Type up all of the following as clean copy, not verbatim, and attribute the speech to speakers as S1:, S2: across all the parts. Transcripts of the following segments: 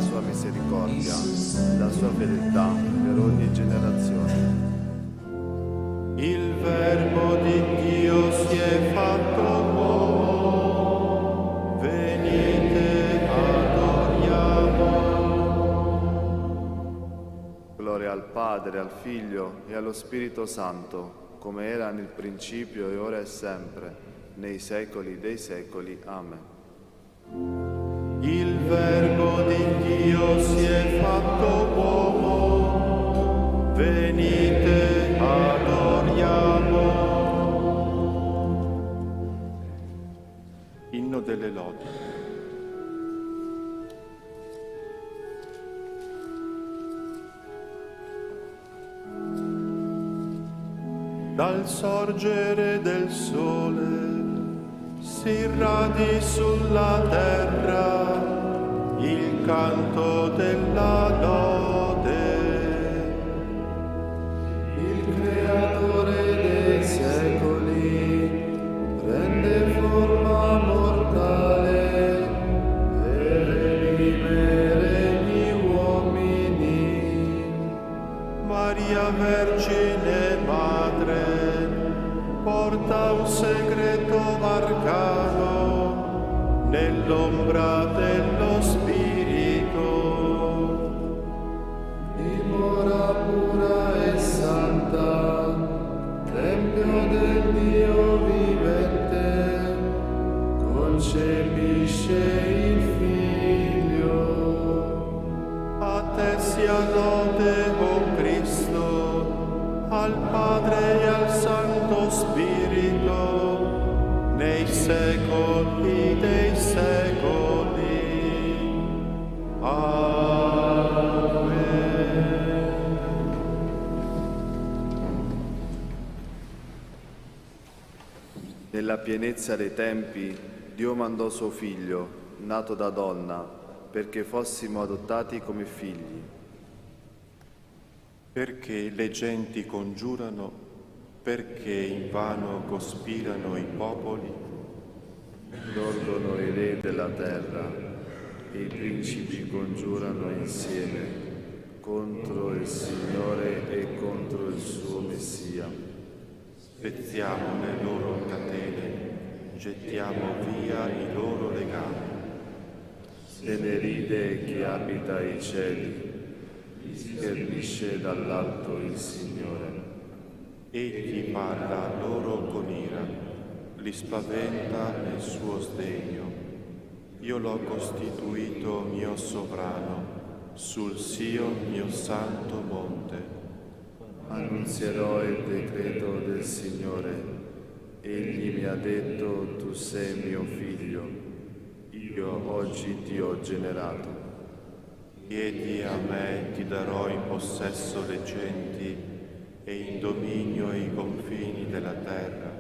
S1: sua misericordia, la sua fedeltà per ogni generazione.
S2: Il Verbo di Dio si è fatto uomo, venite adoriamo.
S1: Gloria al Padre, al Figlio e allo Spirito Santo, come era nel principio e ora e sempre, nei secoli dei secoli. Amen.
S2: Il Verbo di Dio si è fatto uomo, venite adoriamo. Inno delle lodi. Dal sorgere del sole si irradi sulla terra il canto della lode.
S1: Il Creatore dei secoli prende forma mortale per redimere gli uomini.
S2: Maria Vergine Madre porta un segreto arcano nell'ombra dello Spirito.
S1: Dimora pura e santa, Tempio del Dio vivente, concepisce il Figlio.
S2: A te sia lode, o Cristo, al Padre e al Santo Spirito, nei secoli dei secoli. Amen.
S1: Nella pienezza dei tempi, Dio mandò suo Figlio, nato da donna, perché fossimo adottati come figli.
S2: Perché le genti congiurano, perché invano cospirano i popoli.
S1: Dorgono i re della terra, e i principi congiurano insieme contro il Signore e contro il suo Messia.
S2: Spezziamo le loro catene, gettiamo via i loro legami.
S1: Se ne ride chi abita i cieli, schernisce dall'alto il Signore.
S2: Egli parla loro con ira, li spaventa nel suo sdegno. Io l'ho costituito mio sovrano, sul Sion mio santo monte.
S1: Annunzierò il decreto del Signore. Egli mi ha detto, tu sei mio figlio, io oggi ti ho generato.
S2: Chiedi a me, ti darò in possesso le genti e in dominio i confini della terra.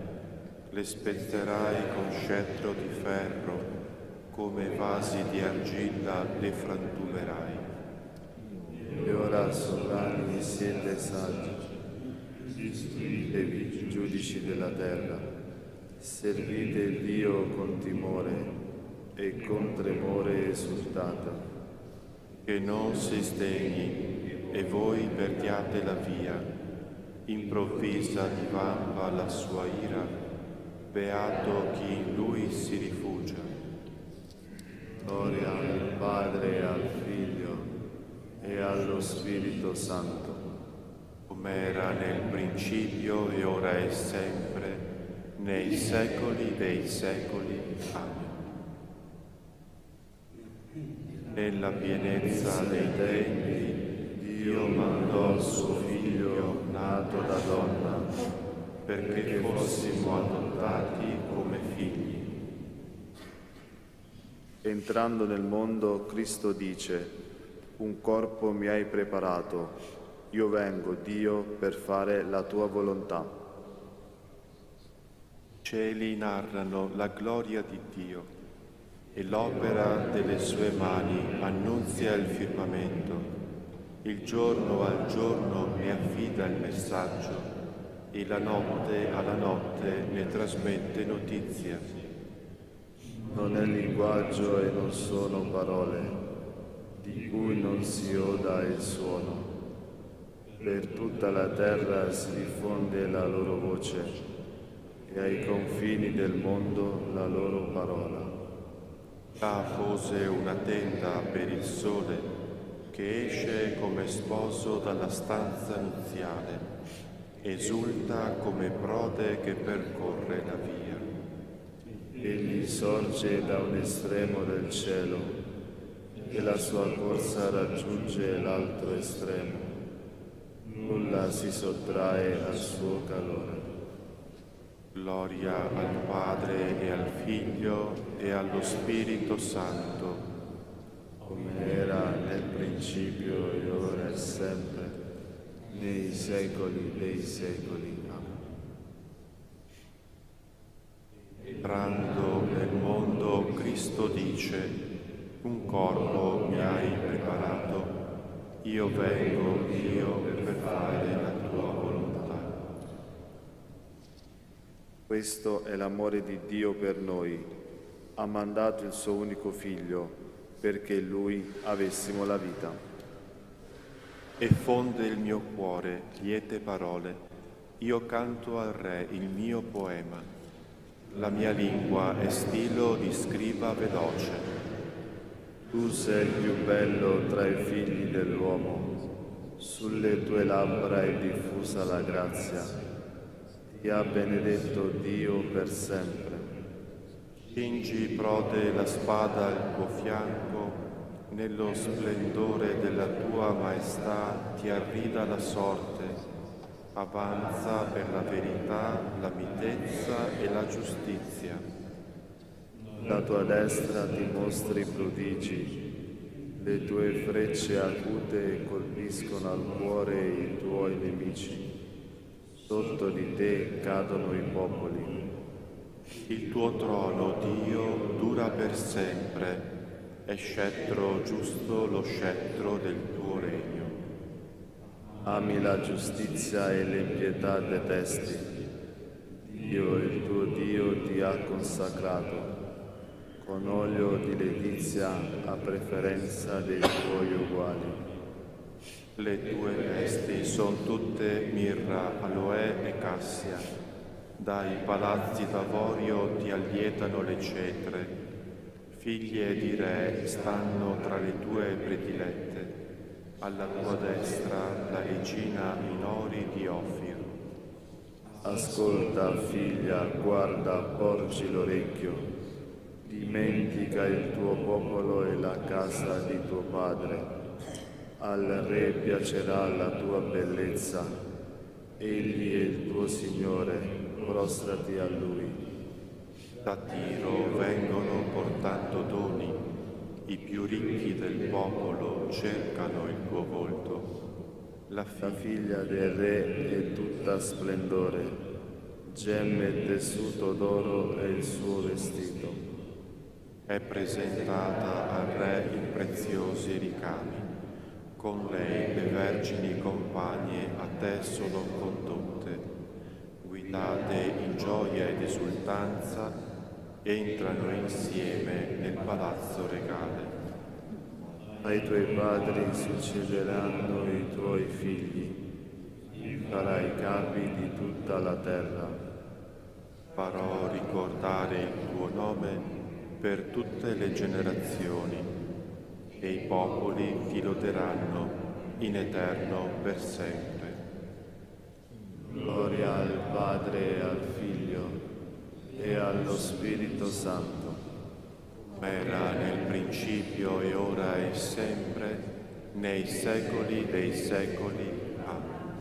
S2: Le spezzerai con scettro di ferro, come vasi di argilla le frantumerai.
S1: E ora, sovrani, siete saggi, istruitevi, giudici della terra, servite Dio con timore e con tremore esultate.
S2: Che non si sdegni e voi perdiate la via. Improvvisa divampa la sua ira, beato chi in lui si rifugia.
S1: Gloria al Padre e al Figlio e allo Spirito Santo,
S2: come era nel principio e ora e sempre, nei secoli dei secoli. Amen. Nella pienezza dei tempi, Dio mandò suo Figlio nato da donna, perché fossimo adottati come figli.
S1: Entrando nel mondo, Cristo dice: un corpo mi hai preparato, io vengo, Dio, per fare la tua volontà.
S2: I cieli narrano la gloria di Dio e l'opera delle sue mani annunzia il firmamento. Il giorno al giorno mi affida il messaggio e la notte alla notte ne trasmette notizia.
S1: Non è linguaggio e non sono parole, di cui non si oda il suono. Per tutta la terra si diffonde la loro voce e ai confini del mondo la loro parola.
S2: Là pose una tenda per il sole che esce come sposo dalla stanza nuziale, esulta come prode che percorre la via.
S1: Egli sorge da un estremo del cielo e la sua corsa raggiunge l'altro estremo. Nulla si sottrae al suo calore.
S2: Gloria al Padre e al Figlio e allo Spirito Santo,
S1: come era nel principio e ora e sempre, nei secoli dei secoli. Amen.
S2: entrando nel mondo, Cristo dice: un corpo mi hai preparato, io vengo per fare la tua volontà.
S1: Questo è l'amore di Dio per noi. Ha mandato il suo unico Figlio perché in Lui avessimo la vita.
S2: E fonde il mio cuore liete parole, io canto al Re il mio poema. La mia lingua è stilo di scriba veloce.
S1: Tu sei il più bello tra i figli dell'uomo, sulle tue labbra è diffusa la grazia. Ti ha benedetto Dio per sempre.
S2: Cingi prode la spada al tuo fianco, nello splendore della tua maestà ti arrida la sorte, avanza per la verità, la mitezza e la giustizia.
S1: La tua destra ti mostri prodigi, le tue frecce acute colpiscono al cuore i tuoi nemici. Sotto di te cadono i popoli.
S2: Il tuo trono, Dio, dura per sempre, è scettro giusto lo scettro del tuo regno.
S1: Ami la giustizia e l'impietà detesti. Dio, il tuo Dio, ti ha consacrato con olio di letizia a preferenza dei tuoi uguali.
S2: Le tue vesti sono tutte mirra, aloe e cassia. Dai palazzi d'avorio ti allietano le cetre. Figlie di re stanno tra le tue predilette. Alla tua destra la regina in ori di Ofir.
S1: Ascolta, figlia, guarda, porgi l'orecchio. Dimentica il tuo popolo e la casa di tuo padre. Al re piacerà la tua bellezza. Egli è il tuo Signore, prostrati a lui.
S2: Da Tiro vengono portando doni. I più ricchi del popolo cercano il tuo volto. La
S1: figlia del re è tutta splendore, gemme e tessuto d'oro è il suo vestito.
S2: È presentata al re in preziosi ricami. Con lei le vergini compagne a te sono condotte. Guidate in gioia ed esultanza, entrano insieme nel palazzo regale.
S1: Ai tuoi padri succederanno i tuoi figli, farai capi di tutta la terra.
S2: Farò ricordare il tuo nome per tutte le generazioni e i popoli ti loderanno in eterno per sempre.
S1: Gloria al Padre e al Figlio e allo Spirito Santo.
S2: Era nel principio e ora e sempre, nei secoli dei secoli. Amen.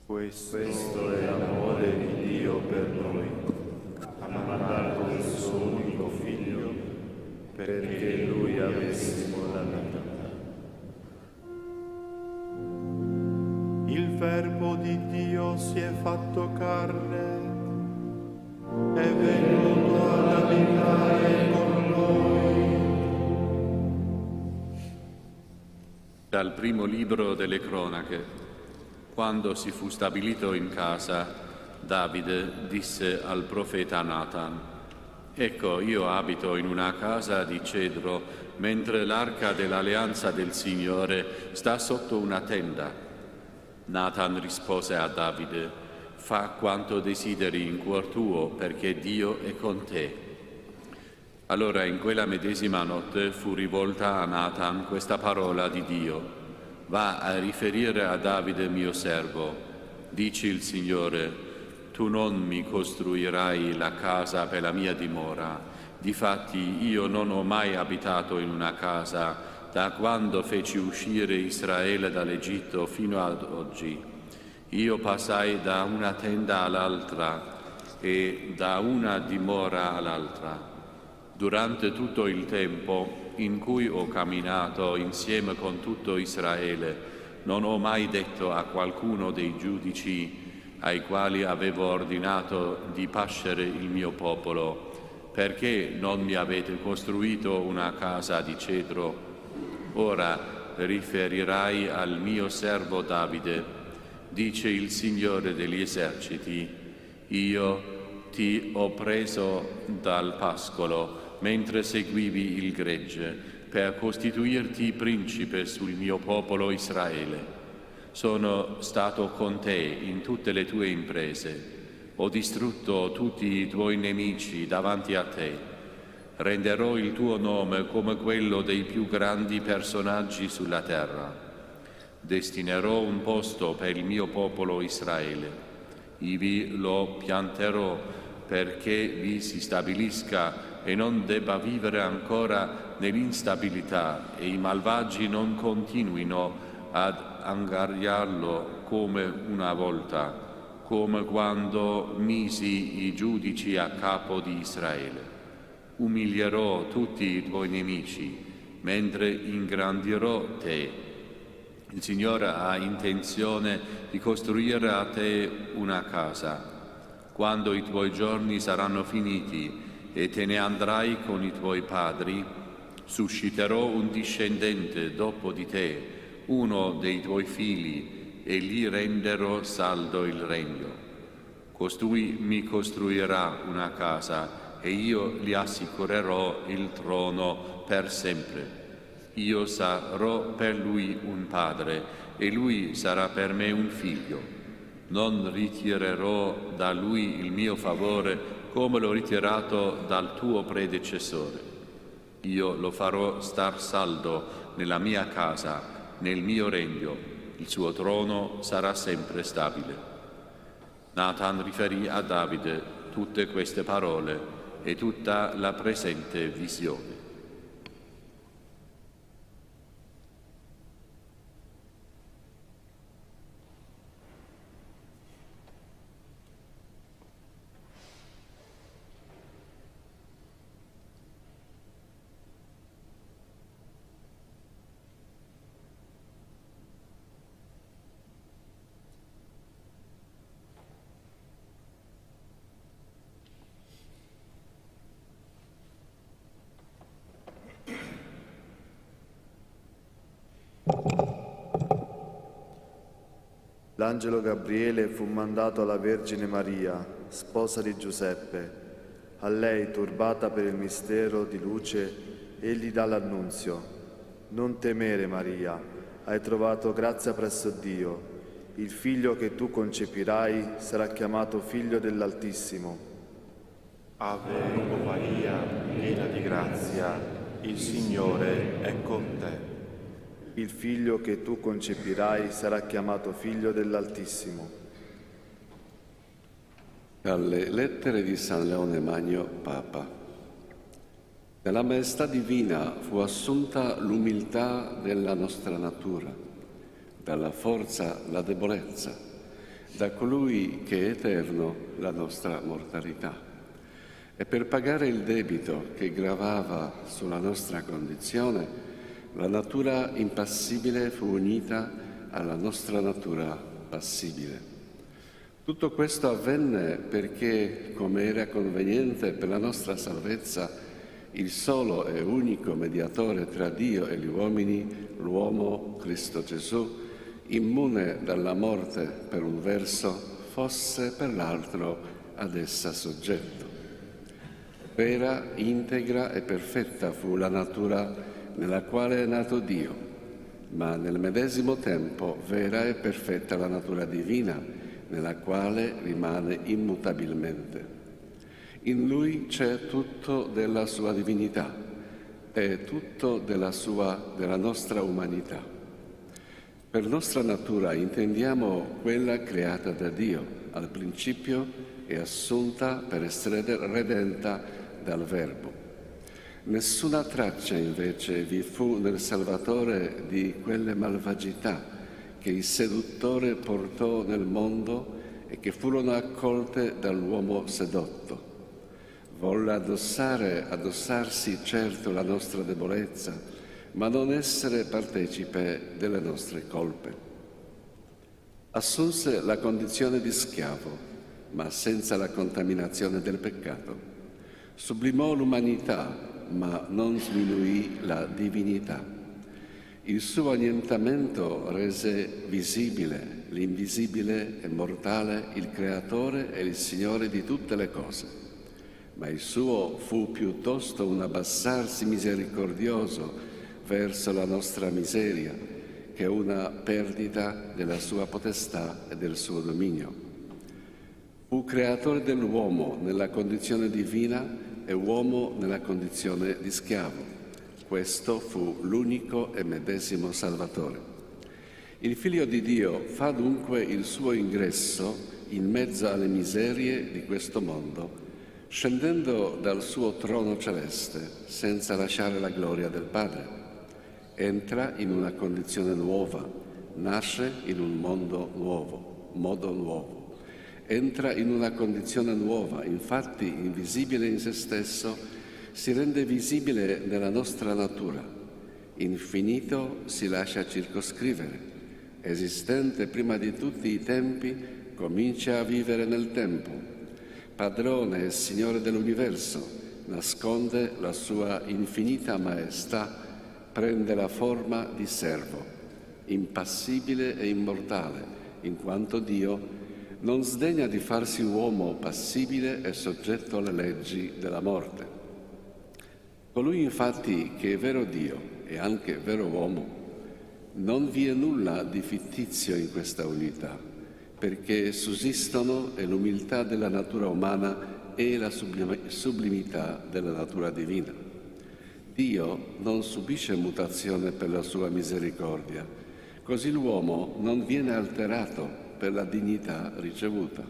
S1: Questo è l'amore di Dio per noi. Ha mandato il suo unico Figlio perché Lui avessimo la vita.
S2: Il Verbo di Dio si è fatto carne, è venuto ad abitare con noi.
S3: Dal primo libro delle Cronache. Quando si fu stabilito in casa, Davide disse al profeta Natan: Ecco, io abito in una casa di cedro, mentre l'arca dell'alleanza del Signore sta sotto una tenda. Nathan rispose a Davide: fa quanto desideri in cuor tuo, perché Dio è con te. Allora in quella medesima notte fu rivolta a Nathan questa parola di Dio: va a riferire a Davide mio servo, dici il Signore, tu non mi costruirai la casa per la mia dimora. Difatti io non ho mai abitato in una casa da quando feci uscire Israele dall'Egitto fino ad oggi. Io passai da una tenda all'altra e da una dimora all'altra. Durante tutto il tempo in cui ho camminato insieme con tutto Israele, non ho mai detto a qualcuno dei giudici ai quali avevo ordinato di pascere il mio popolo: perché non mi avete costruito una casa di cedro? Ora riferirai al mio servo Davide, dice il Signore degli eserciti: io ti ho preso dal pascolo mentre seguivi il gregge, per costituirti principe sul mio popolo Israele. Sono stato con te in tutte le tue imprese. Ho distrutto tutti i tuoi nemici davanti a te. Renderò il tuo nome come quello dei più grandi personaggi sulla terra. Destinerò un posto per il mio popolo Israele. Ivi lo pianterò perché vi si stabilisca e non debba vivere ancora nell'instabilità e i malvagi non continuino ad angariarlo come una volta, come quando misi i giudici a capo di Israele. Umilierò tutti i tuoi nemici, mentre ingrandirò te. Il Signore ha intenzione di costruire a te una casa. Quando i tuoi giorni saranno finiti e te ne andrai con i tuoi padri, susciterò un discendente dopo di te, uno dei tuoi figli, e gli renderò saldo il regno. Costui mi costruirà una casa e io gli assicurerò il trono per sempre. Io sarò per lui un padre e lui sarà per me un figlio. Non ritirerò da lui il mio favore come l'ho ritirato dal tuo predecessore. Io lo farò star saldo nella mia casa, nel mio regno, il suo trono sarà sempre stabile. Nathan riferì a Davide tutte queste parole e tutta la presente visione.
S1: L'angelo Gabriele fu mandato alla Vergine Maria, sposa di Giuseppe. A lei, turbata per il mistero di luce, egli dà l'annunzio: non temere, Maria, hai trovato grazia presso Dio. Il figlio che tu concepirai sarà chiamato figlio dell'Altissimo.
S2: Ave Maria, piena di grazia, il Signore è con te.
S1: Il figlio che tu concepirai sarà chiamato figlio dell'Altissimo.
S4: Dalle lettere di San Leone Magno, Papa. Nella maestà divina fu assunta l'umiltà della nostra natura, dalla forza la debolezza, da colui che è eterno la nostra mortalità. E per pagare il debito che gravava sulla nostra condizione, la natura impassibile fu unita alla nostra natura passibile. Tutto questo avvenne perché, come era conveniente per la nostra salvezza, il solo e unico mediatore tra Dio e gli uomini, l'uomo Cristo Gesù, immune dalla morte per un verso, fosse per l'altro ad essa soggetto. Vera, integra e perfetta fu la natura nella quale è nato Dio, ma nel medesimo tempo vera e perfetta la natura divina, nella quale rimane immutabilmente. In Lui c'è tutto della sua divinità e tutto della nostra umanità. Per nostra natura intendiamo quella creata da Dio al principio e assunta per essere redenta dal Verbo. Nessuna traccia invece vi fu nel Salvatore di quelle malvagità che il seduttore portò nel mondo e che furono accolte dall'uomo sedotto. Volle addossarsi certo la nostra debolezza, ma non essere partecipe delle nostre colpe. Assunse la condizione di schiavo, ma senza la contaminazione del peccato. Sublimò l'umanità, ma non sminuì la divinità. Il suo annientamento rese visibile l'invisibile e mortale, il Creatore e il Signore di tutte le cose. Ma il suo fu piuttosto un abbassarsi misericordioso verso la nostra miseria che una perdita della sua potestà e del suo dominio. Fu creatore dell'uomo nella condizione divina e uomo nella condizione di schiavo. Questo fu l'unico e medesimo Salvatore. Il Figlio di Dio fa dunque il suo ingresso in mezzo alle miserie di questo mondo, scendendo dal suo trono celeste senza lasciare la gloria del Padre. Entra in una condizione nuova, nasce in un modo nuovo. Entra in una condizione nuova, infatti invisibile in se stesso, si rende visibile nella nostra natura. Infinito si lascia circoscrivere. Esistente prima di tutti i tempi, comincia a vivere nel tempo. Padrone e Signore dell'universo, nasconde la sua infinita maestà, prende la forma di servo, impassibile e immortale, in quanto Dio non sdegna di farsi uomo passibile e soggetto alle leggi della morte. Colui infatti che è vero Dio e anche vero uomo, non vi è nulla di fittizio in questa unità, perché sussistono l'umiltà della natura umana e la sublimità della natura divina. Dio non subisce mutazione per la sua misericordia, così l'uomo non viene alterato per la dignità ricevuta.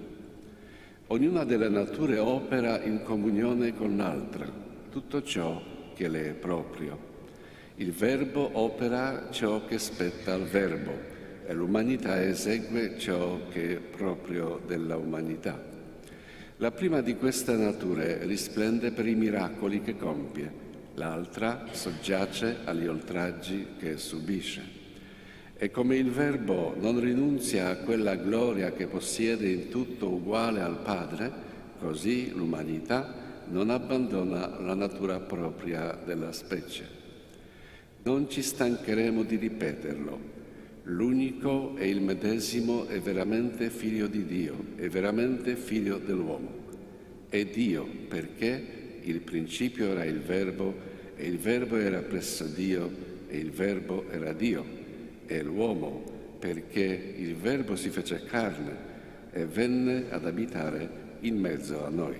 S4: Ognuna delle nature opera in comunione con l'altra, tutto ciò che le è proprio. Il Verbo opera ciò che spetta al Verbo e l'umanità esegue ciò che è proprio della umanità. La prima di queste nature risplende per i miracoli che compie, l'altra soggiace agli oltraggi che subisce. E come il Verbo non rinunzia a quella gloria che possiede in tutto uguale al Padre, così l'umanità non abbandona la natura propria della specie. Non ci stancheremo di ripeterlo. L'unico e il medesimo è veramente figlio di Dio, è veramente figlio dell'uomo. È Dio perché il principio era il Verbo e il Verbo era presso Dio e il Verbo era Dio. E l'uomo perché il Verbo si fece carne e venne ad abitare in mezzo a noi.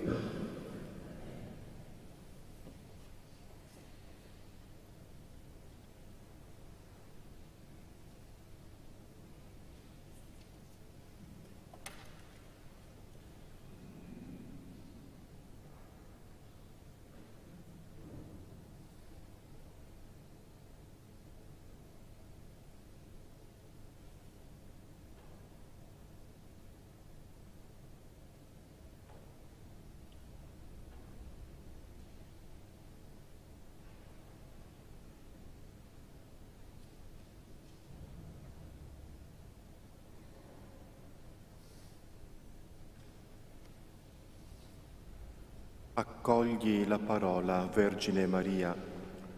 S2: Accogli la parola, Vergine Maria,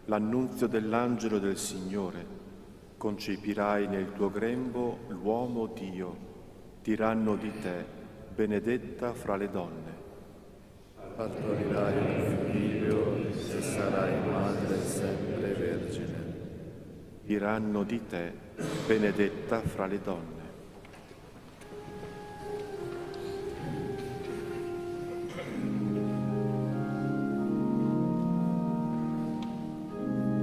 S2: l'annunzio dell'angelo del Signore. Concepirai nel tuo grembo l'uomo Dio, diranno di te, benedetta fra le donne.
S1: Partorirai un figlio
S2: diranno di te, benedetta fra le donne.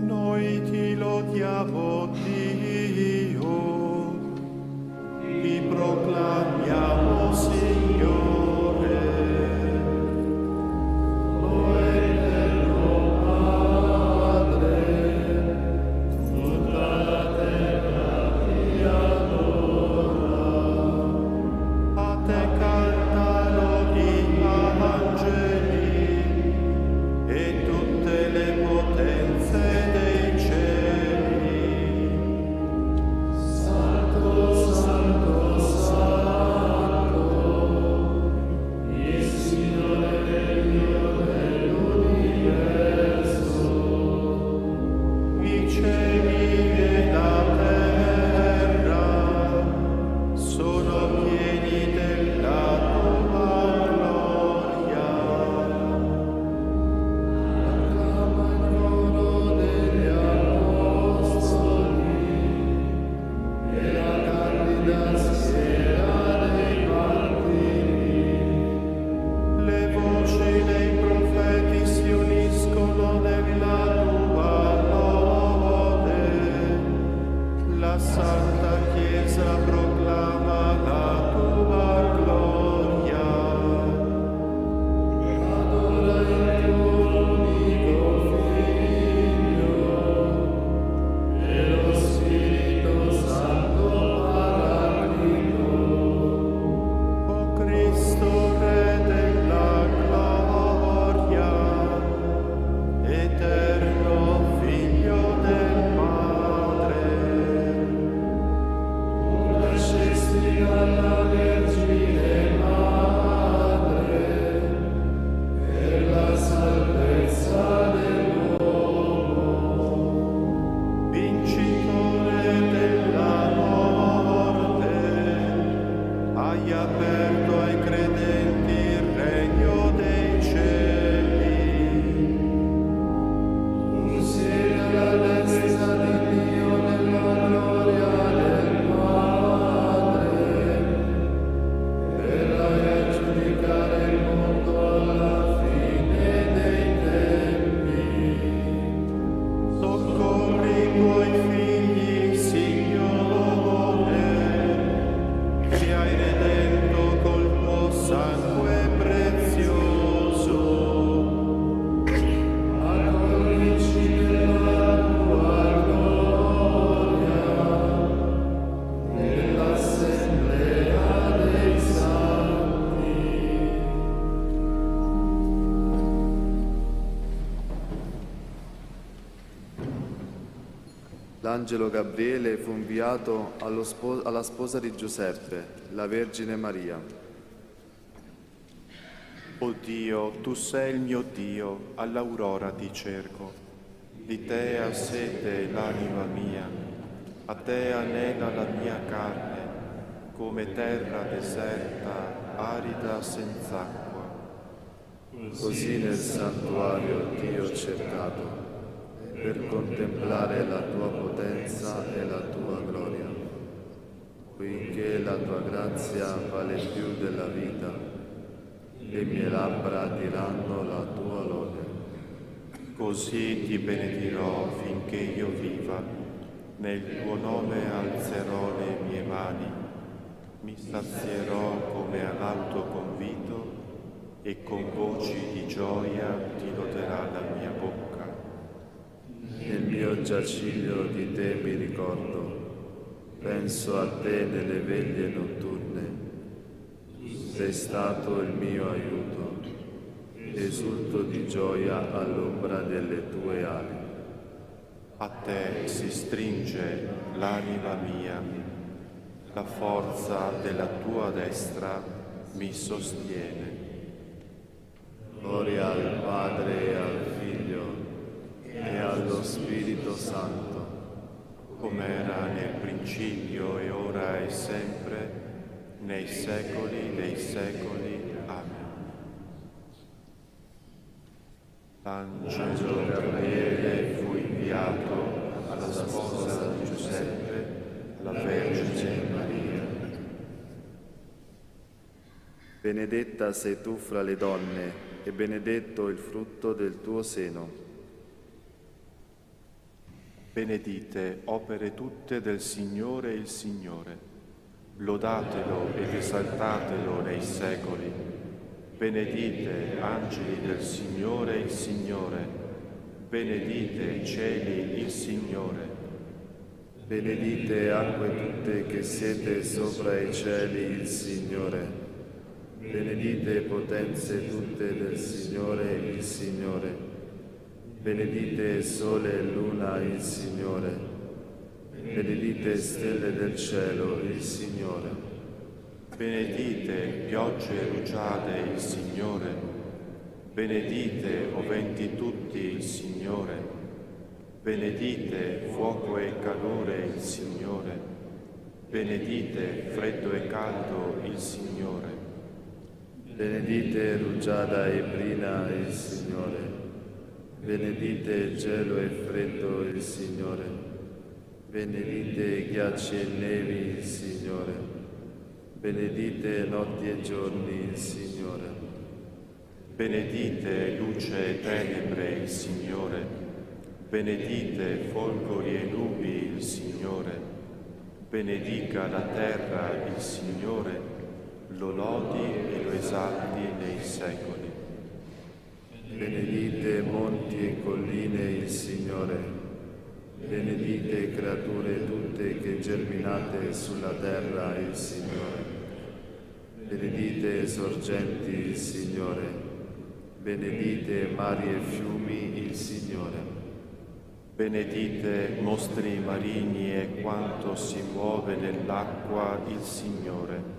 S2: Noi ti lodiamo, Dio, ti proclamiamo, Signore. O eterno Padre, tutta la terra ti adora. A te cantano gli angeli e tutte le potenze dei cieli. Santo, Santo, Santo, il Signore Dio dell'universo. I cieli e la terra sono pieni della tua gloria. Acclama il coro degli apostoli e la candida schiera dei martiri. Le voci dei profeti si uniscono nella tua lode. La Santa Chiesa proclama la tua gloria. Adora il tuo unico Figlio e lo Spirito Santo Paraclito. O Cristo, Re della gloria, eterno Figlio del Padre, tu nascesti dalla Vergine Madre per la salvezza dell'uomo. Vincitore della morte, hai aperto ai credenti il regno dei cieli. Tu siedi alla destra di Dio nella gloria del Padre, verrai a giudicare il mondo alla fine dei tempi. Soccorri i tuoi figli, Signore, che hai redento col tuo sangue prezioso. Accoglici nella tua gloria, nell'assemblea dei santi.
S1: L'angelo Gabriele fu inviato alla sposa di Giuseppe, la Vergine Maria.
S2: O Dio, tu sei il mio Dio, all'aurora ti cerco. Di te ha sete l'anima mia, a te anela la mia carne, come terra deserta, arida senz'acqua.
S1: Così nel santuario ti ho cercato, per contemplare la tua potenza e la tua gloria. Poiché la tua grazia vale più della vita, le mie labbra diranno la tua lode.
S2: Così ti benedirò finché io viva, nel tuo nome alzerò le mie mani, mi sazierò come all'alto convito e con voci di gioia ti loderà la mia bocca.
S1: Nel mio giaciglio di te mi ricordo, penso a te nelle veglie notturne. Sei stato il mio aiuto, esulto di gioia all'ombra delle tue ali.
S2: A te si stringe l'anima mia, la forza della tua destra mi sostiene.
S1: Gloria al Padre e al Figlio e allo Spirito Santo,
S2: com'era nel principio e ora e sempre, nei secoli dei secoli. Amen. L'angelo Gabriele fu inviato alla sposa di Giuseppe, la Vergine Maria.
S1: Benedetta sei tu fra le donne, e benedetto il frutto del tuo seno.
S2: Benedite opere tutte del Signore il Signore. Lodatelo ed esaltatelo nei secoli. Benedite angeli del Signore il Signore. Benedite cieli il Signore.
S1: Benedite acque tutte che siete sopra i cieli il Signore. Benedite potenze tutte del Signore il Signore. Benedite sole e luna il Signore. Benedite stelle del cielo il Signore.
S2: Benedite piogge e rugiade il Signore. Benedite o venti tutti il Signore. Benedite fuoco e calore il Signore. Benedite freddo e caldo il Signore.
S1: Benedite rugiada e brina il Signore. Benedite gelo e freddo il Signore. Benedite ghiacci e nevi il Signore. Benedite notti e giorni il Signore.
S2: Benedite luce e tenebre il Signore. Benedite folgori e nubi il Signore. Benedica la terra il Signore. Lo lodi e lo esalti nei secoli.
S1: Benedite monti e colline il Signore. Benedite creature tutte che germinate sulla terra il Signore. Benedite sorgenti il Signore. Benedite mari e fiumi il Signore.
S2: Benedite mostri marini e quanto si muove nell'acqua il Signore.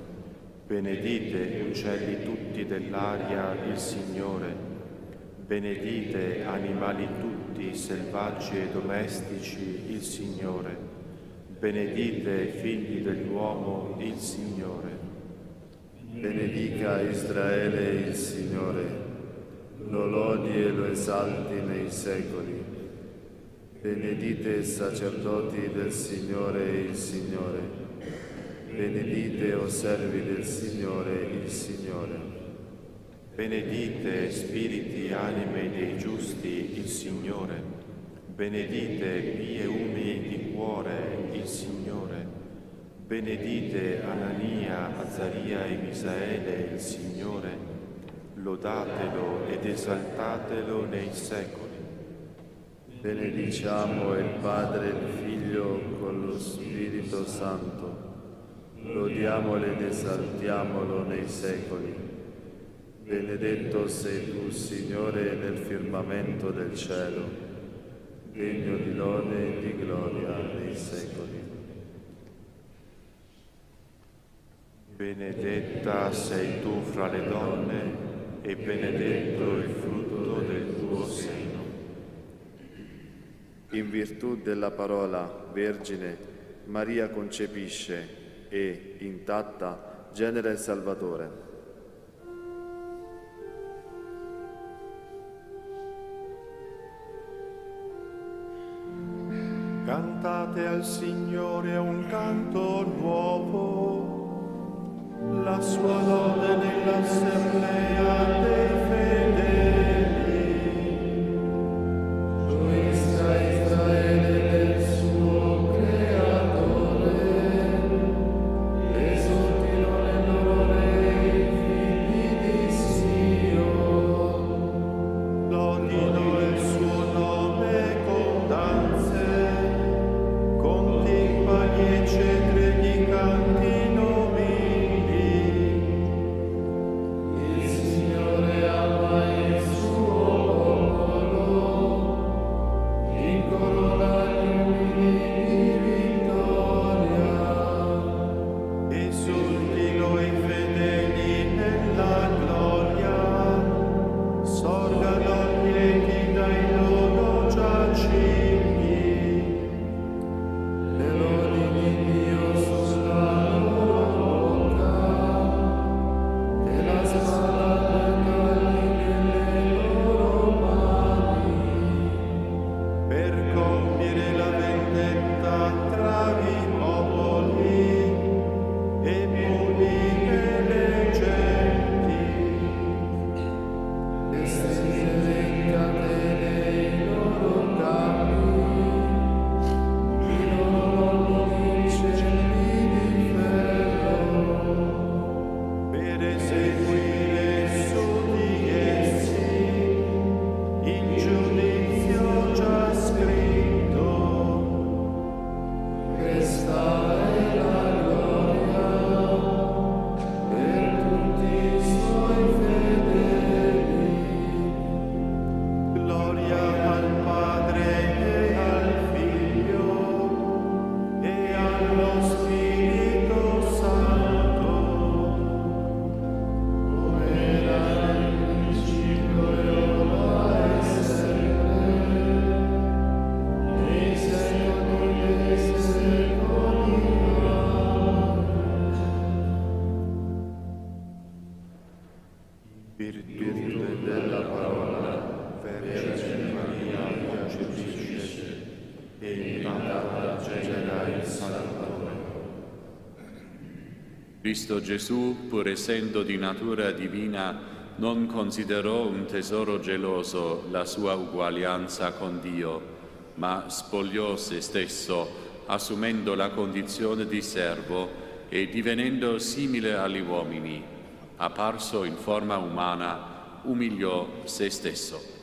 S2: Benedite uccelli tutti dell'aria il Signore. Benedite animali tutti selvaggi e domestici il Signore. Benedite figli dell'uomo il Signore.
S1: Benedica Israele il Signore. Lo lodi e lo esalti nei secoli. Benedite sacerdoti del Signore il Signore. Benedite o servi del Signore il Signore.
S2: Benedite spiriti, anime dei giusti il Signore. Benedite pie umili di cuore il Signore. Benedite Anania, Azzaria e Misaele il Signore. Lodatelo ed esaltatelo nei secoli.
S1: Benediciamo il Padre e il Figlio con lo Spirito Santo. Lodiamolo ed esaltiamolo nei secoli. Benedetto sei tu, Signore, nel firmamento del cielo, degno di lode e di gloria nei secoli.
S2: Benedetta sei tu fra le donne e benedetto il frutto del tuo seno.
S1: In virtù della parola, Vergine, Maria concepisce e, intatta, genera il Salvatore.
S2: Cantate al Signore un canto nuovo, la sua lode nell'assemblea dei fedeli.
S1: Gioisca Israele nel suo Creatore, esultino nel loro Re i figli di Sion.
S2: Lodino il suo nome con danze, con timpani e cedri di canti nobili.
S1: Il Signore
S3: Cristo Gesù, pur essendo di natura divina, non considerò un tesoro geloso la sua uguaglianza con Dio, ma spogliò se stesso, assumendo la condizione di servo e divenendo simile agli uomini. Apparso in forma umana, umiliò se stesso.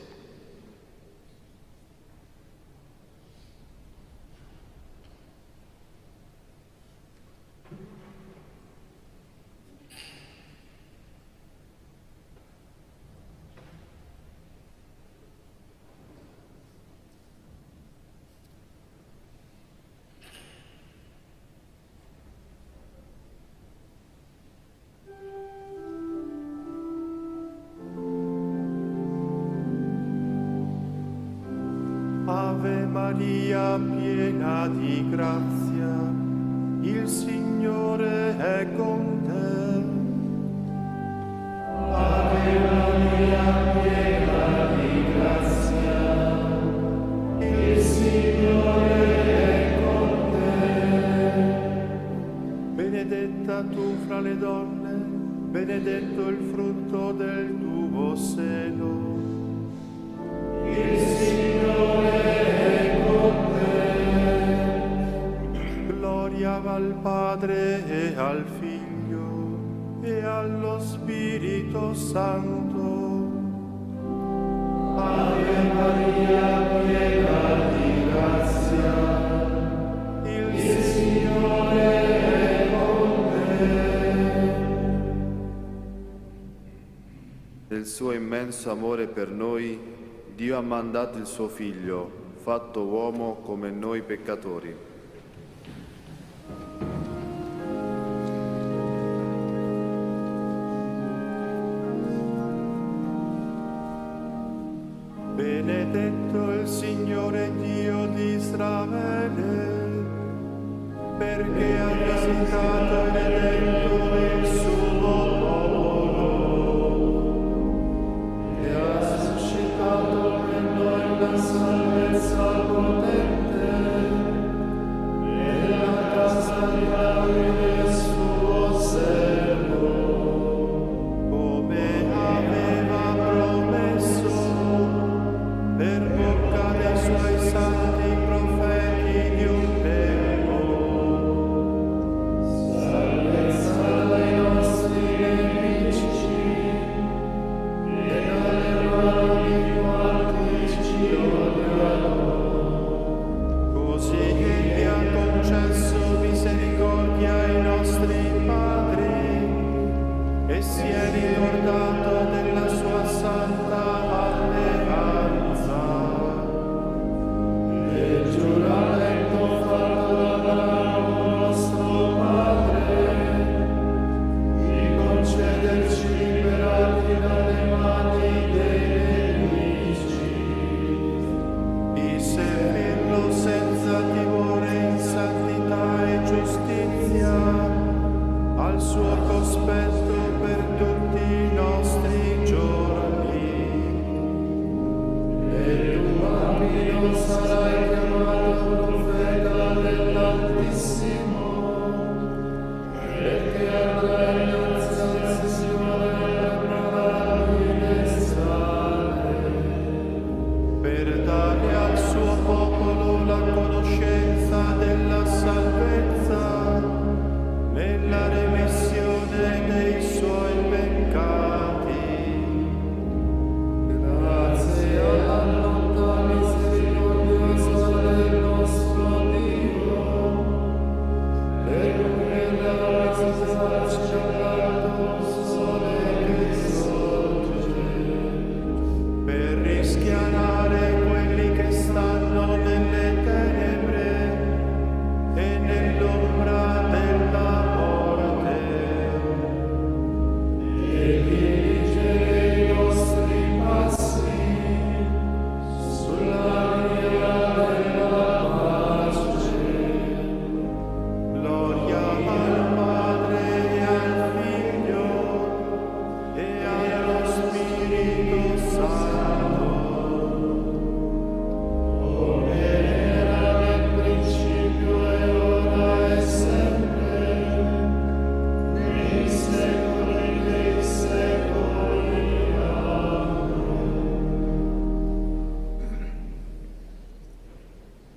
S2: Ave Maria, piena di grazia, il Signore è con te. Ave Maria, piena di grazia, il Signore è con te. Benedetta tu fra le donne, benedetto il frutto del tuo seno. Il Signore è con te. Gloria al Padre e al Figlio e allo Spirito Santo. Ave Maria, piena di grazia, il Signore è con te.
S1: Del suo immenso amore per noi, Dio ha mandato il suo Figlio, fatto uomo come noi peccatori.
S2: Benedetto il Signore Dio di Israele, perché ha visitato e redento il suo popolo e ha suscitato la salvezza potente nella casa di Davide suo servo, come aveva promesso per bocca dei suoi santi profeti di un tempo. Salvezza dai nostri nemici e dalle mani di quanti ci odiano. Così egli ha concesso misericordia ai nostri padri e si è ricordato della sua santa alleanza. E il giuramento fatto da Abramo nostro padre di concederci liberati dalle mani dei nemici, di servirlo senza timore in santità e giustizia, al suo cospetto per tutti i nostri giorni. E tu, bambino, sarai chiamato profeta dell'Altissimo, perché avrai innanzi al Signore la pravide sale, per dare al suo popolo la conoscenza della salvezza nella remissione dei suoi peccati. Grazie alla bontà misericordiosa del nostro Dio, per cui la ci ha dato il sole che sorge, per rischiarare quelli che stanno nelle tenebre e nell'ombra della morte,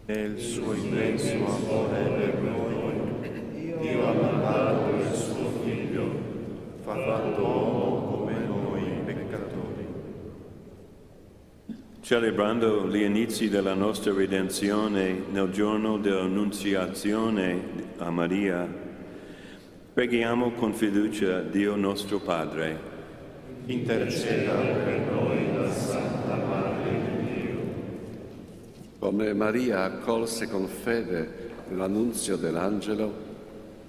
S2: Nel suo immenso amore per noi, Dio ha mandato il suo Figlio, fatto uomo come noi peccatori. Celebrando gli inizi della nostra redenzione nel giorno dell'Annunziazione a Maria, preghiamo con fiducia Dio nostro Padre. Interceda per noi la Santa Madre di Dio.
S4: Come Maria accolse con fede l'annunzio dell'angelo,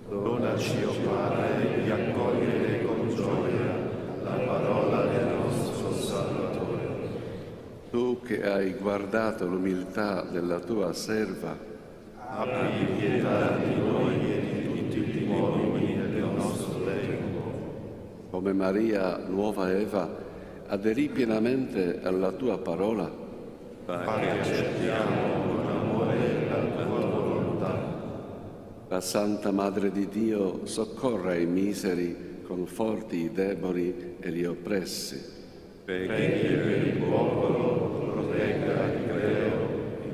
S2: Donaci, o Padre, di accogliere con gioia la parola del nostro Salvatore.
S4: tu che hai guardato l'umiltà della tua serva,
S2: Abbi pietà di noi e di tutti gli uomini del nostro tempo.
S4: come Maria, nuova Eva, aderì pienamente alla tua parola,
S2: Fa che accettiamo con amore la tua volontà.
S4: la Santa Madre di Dio soccorra i miseri, conforti i deboli e gli oppressi.
S2: Preghi per il popolo, protegga il clero,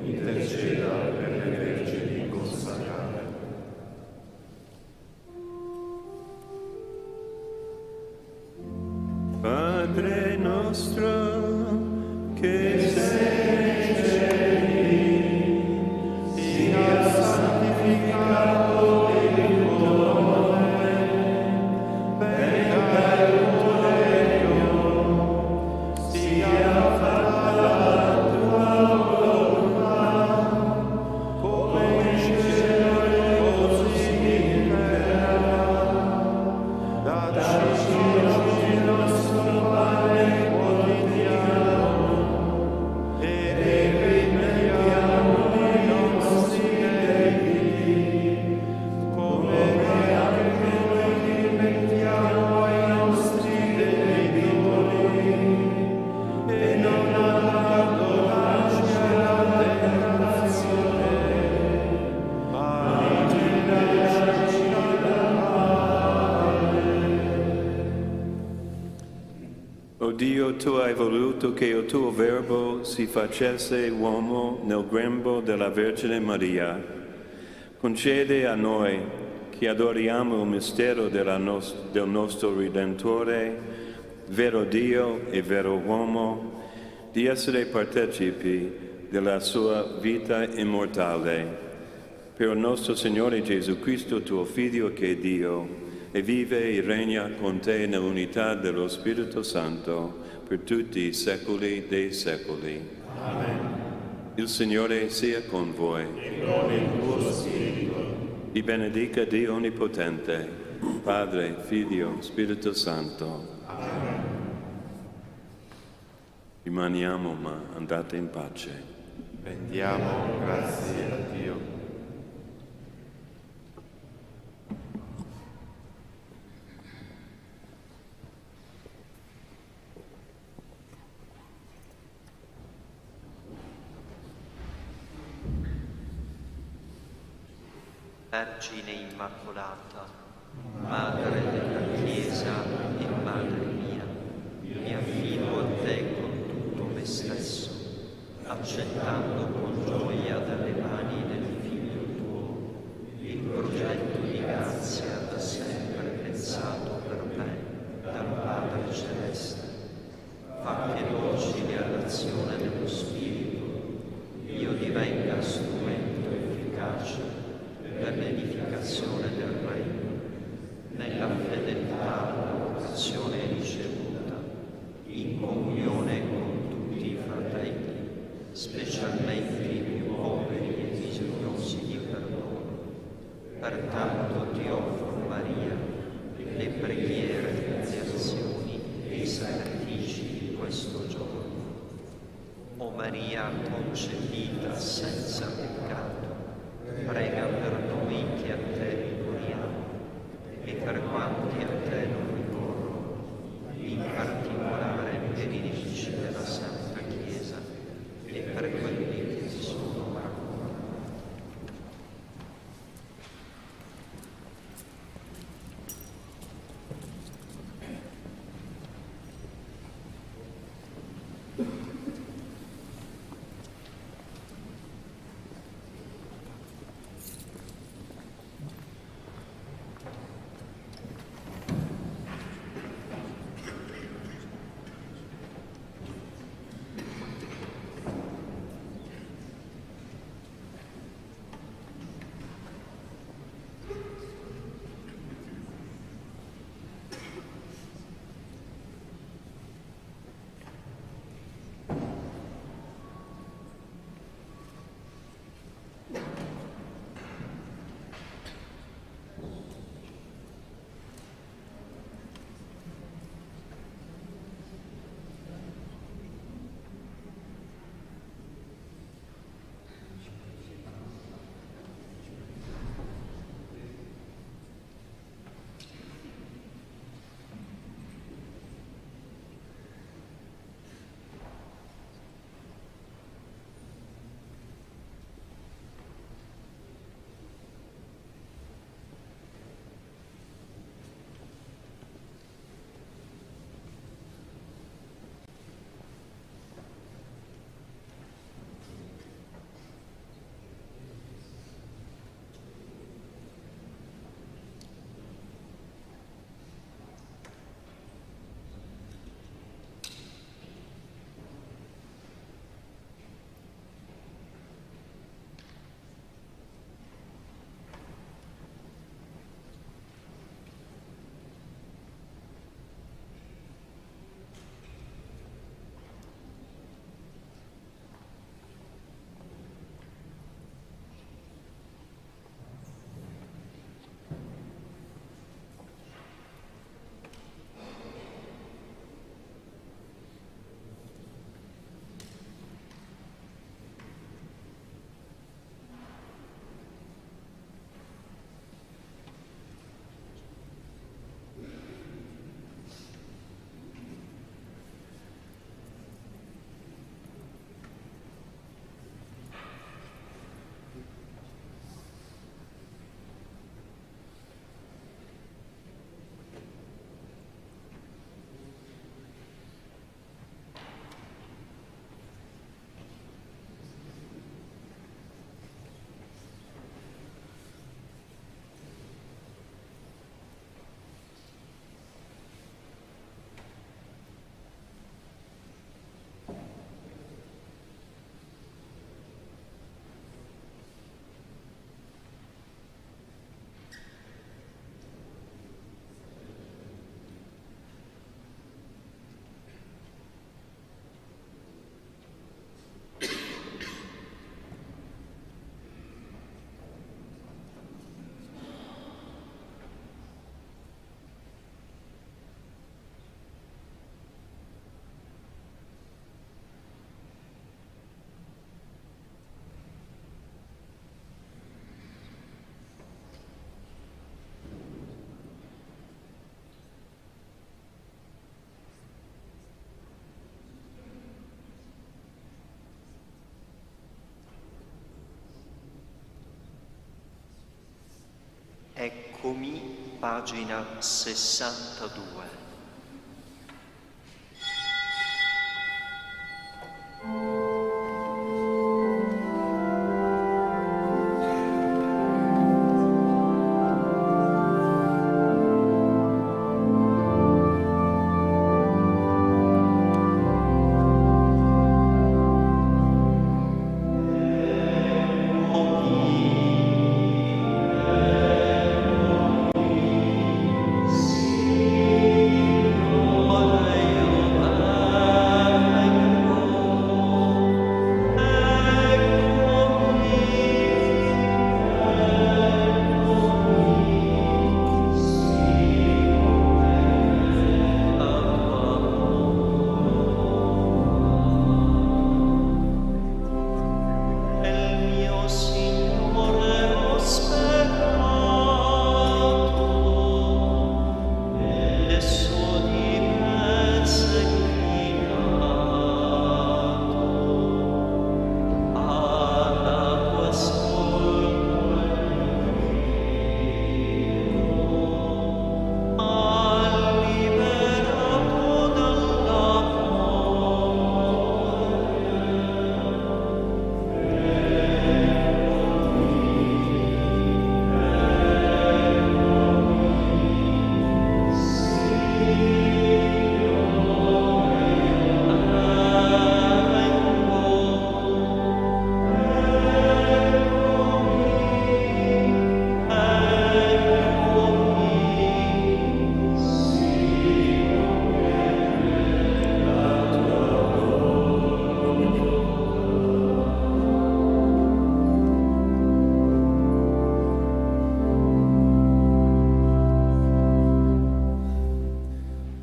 S2: interceda per le vergini consacrate. Padre nostro, che sei nei cieli, sia santificato il tuo nome, venga il tuo regno, sia fatta la tua volontà, come in cielo e così in terra. Dacci oggi il nostro pane quotidiano e rimediamo i nostri debiti, come anche noi rimettiamo ai nostri debitori, e non abbandonarci alla tentazione, ma liberarci dal male. O Dio, tu hai voluto che il tuo Verbo si facesse uomo nel grembo della Vergine Maria. Concede a noi, che adoriamo il mistero del nostro Redentore, vero Dio e vero uomo, di essere partecipi della sua vita immortale. Per il nostro Signore Gesù Cristo, tuo Figlio, che è Dio, e vive e regna con te nell'unità dello Spirito Santo per tutti i secoli dei secoli. Amen. Il Signore sia con voi. E con il tuo spirito. Vi benedica Dio Onnipotente, Padre, Figlio, Spirito Santo. Amen. Rimaniamo, ma andate in pace. Rendiamo grazie a Dio.
S5: Vergine Immacolata, Madre della Chiesa e Madre mia, mi affido a te con tutto me stesso, accettando con gioia dalle mani del Figlio tuo il progetto di grazia da sempre pensato per me dal Padre Celeste. Fa che docile all'azione dello Spirito io divenga strumento efficace per l'edificazione del Regno, nella fedeltà alla vocazione ricevuta, in comunione con tutti i fratelli, specialmente i più poveri e bisognosi di perdono. Pertanto ti offro, Maria, le preghiere, le azioni e i sacrifici di questo giorno. O Maria concepita senza peccato, prega per noi che a te ricorriamo e per quanti a te non ricorrono, in particolare per i nemici della Santa Chiesa e per quelli che ti sono raccomandati. Eccomi, pagina 62.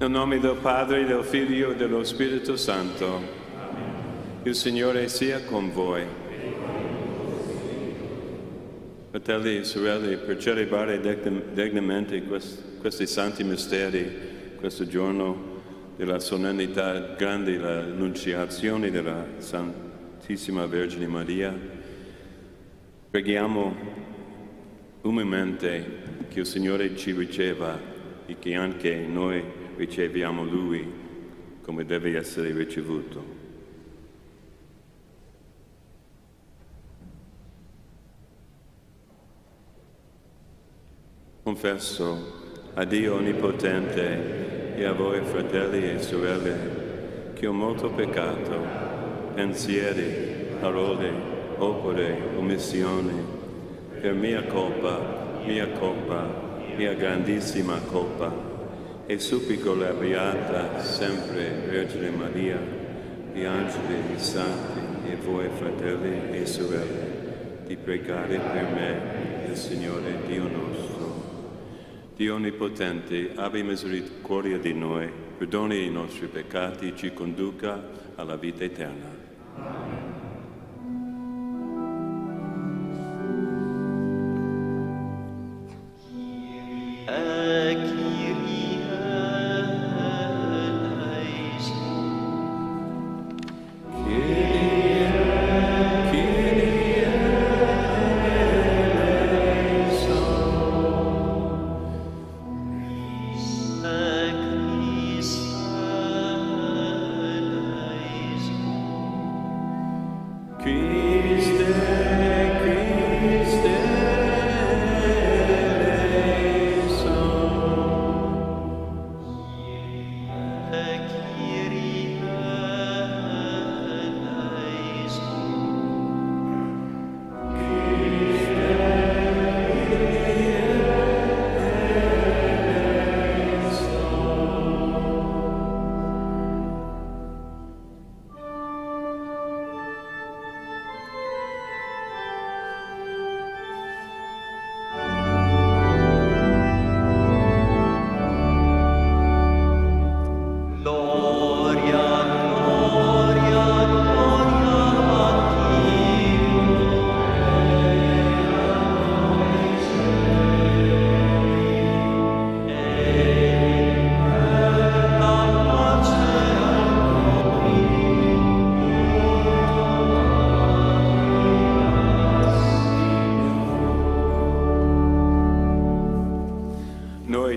S6: Nel nome del Padre, del Figlio e dello Spirito Santo. Il Signore sia con voi. Fratelli e sorelle, per celebrare degnamente questi santi misteri, questo giorno della solennità grande, l'annunciazione della Santissima Vergine Maria, preghiamo umilmente che il Signore ci riceva e che anche noi riceviamo Lui come deve essere ricevuto. Confesso a Dio Onnipotente e a voi fratelli e sorelle che ho molto peccato, pensieri, parole, opere, omissioni, per mia colpa, mia grandissima colpa. E supplico la Beata sempre Vergine Maria, gli angeli, i santi e voi fratelli e sorelle, di pregare per me, il Signore Dio nostro. Dio Onnipotente, abbi misericordia di noi, perdoni i nostri peccati e ci conduca alla vita eterna.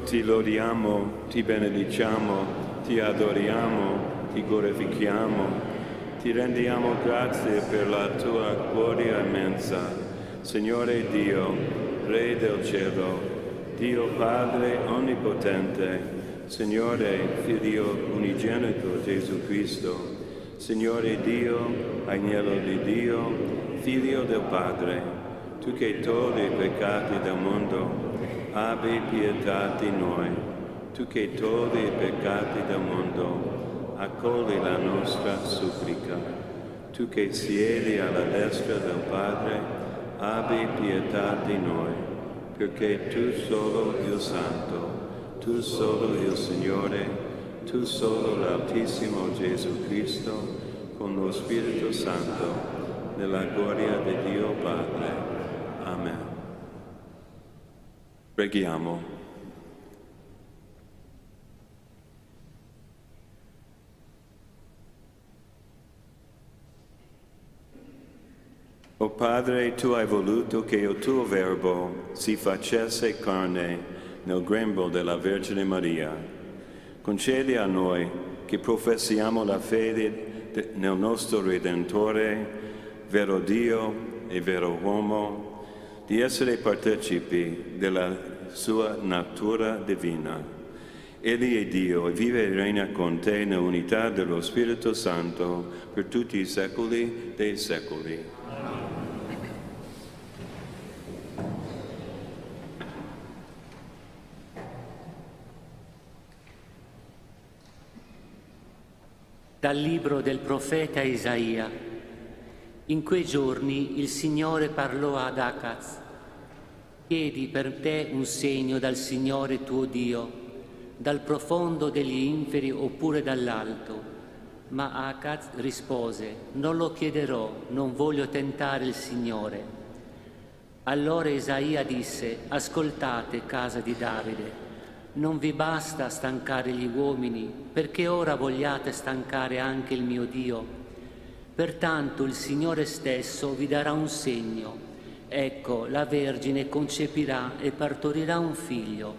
S6: ti lodiamo, ti benediciamo, ti adoriamo, ti glorifichiamo, ti rendiamo grazie per la tua gloria immensa. Signore Dio, Re del cielo, Dio Padre onnipotente, Signore Figlio unigenito Gesù Cristo, Signore Dio, Agnello di Dio, Figlio del Padre, tu che togli i peccati del mondo, abbi pietà di noi. Tu che togli i peccati del mondo, accogli la nostra supplica. Tu che siedi alla destra del Padre, abbi pietà di noi, perché tu solo il Santo, tu solo il Signore, tu solo l'Altissimo Gesù Cristo, con lo Spirito Santo, nella gloria di Dio Padre. Amen. Preghiamo. O Padre, tu hai voluto che il tuo Verbo si facesse carne nel grembo della Vergine Maria. Concedi a noi, che professiamo la fede nel nostro Redentore, vero Dio e vero uomo, di essere partecipi della sua natura divina. Egli è Dio e vive e regna con te nell'unità dello Spirito Santo per tutti i secoli dei secoli.
S7: Dal libro del profeta Isaia. In quei giorni il Signore parlò ad Acaz: chiedi per te un segno dal Signore tuo Dio, dal profondo degli inferi oppure dall'alto. Ma Acaz rispose: non lo chiederò, non voglio tentare il Signore. Allora Isaia disse: ascoltate, casa di Davide. Non vi basta stancare gli uomini, perché ora vogliate stancare anche il mio Dio? Pertanto il Signore stesso vi darà un segno. Ecco, la Vergine concepirà e partorirà un figlio,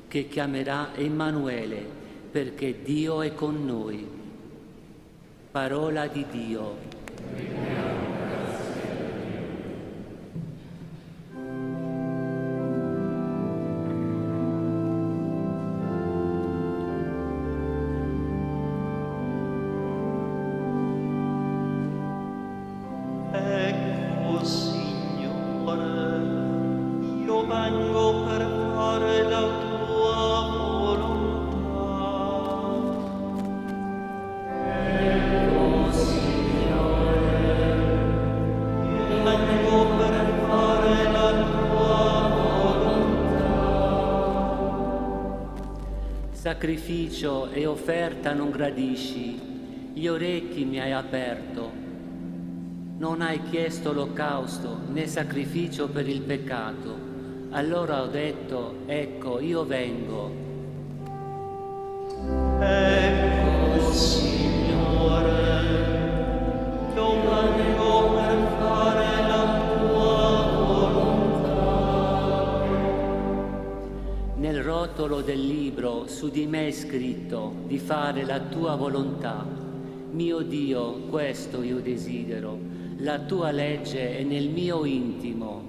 S7: che chiamerà Emanuele, perché Dio è con noi. Parola di Dio. Sacrificio e offerta non gradisci, gli orecchi mi hai aperto. Non hai chiesto olocausto né sacrificio per il peccato. Allora ho detto: ecco, io vengo.
S5: Ecco, Signore, io vengo per fare la tua volontà.
S7: Nel rotolo del libro su di me è scritto di fare la tua volontà. Mio Dio, questo io desidero, la tua legge è nel mio intimo.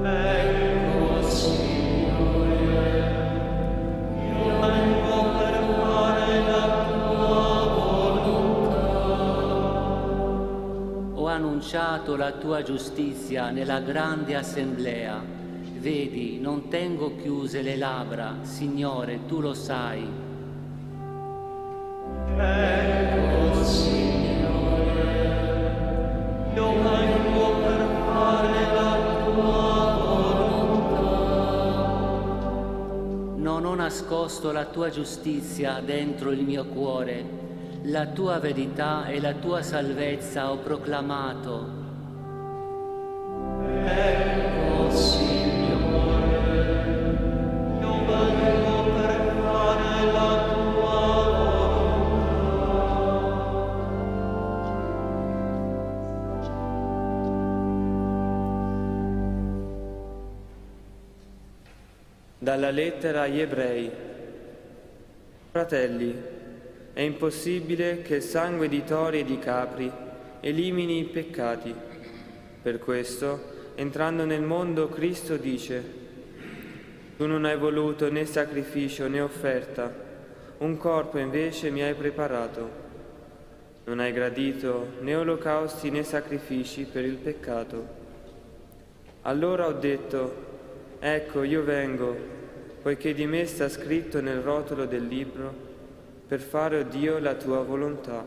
S5: Ecco, Signore, io vengo per fare la tua volontà.
S7: Ho annunciato la tua giustizia nella grande assemblea. Vedi, non tengo chiuse le labbra, Signore, tu lo sai.
S5: Ecco, Signore, io vengo per fare la tua volontà.
S7: Non ho nascosto la tua giustizia dentro il mio cuore, la tua verità e la tua salvezza ho proclamato.
S5: Ecco, Signore, io vengo per fare la tua volontà.
S8: Dalla lettera agli Ebrei. Fratelli, è impossibile che il sangue di tori e di capri elimini i peccati. Per questo, entrando nel mondo, Cristo dice: Tu non hai voluto né sacrificio né offerta, un corpo invece mi hai preparato. Non hai gradito né olocausti né sacrifici per il peccato. Allora ho detto: Ecco, io vengo, poiché di me sta scritto nel rotolo del libro, per fare, o Dio, la tua volontà.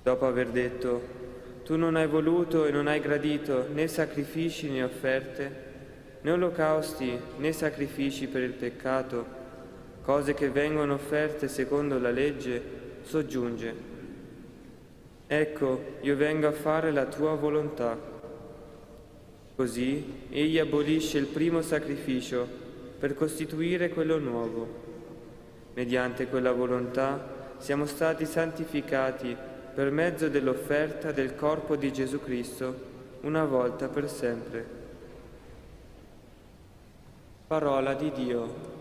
S8: Dopo aver detto: Tu non hai voluto e non hai gradito né sacrifici né offerte, né olocausti né sacrifici per il peccato, cose che vengono offerte secondo la legge, soggiunge: Ecco, io vengo a fare la tua volontà. Così egli abolisce il primo sacrificio per costituire quello nuovo. Mediante quella volontà siamo stati santificati per mezzo dell'offerta del corpo di Gesù Cristo, una volta per sempre. Parola di Dio.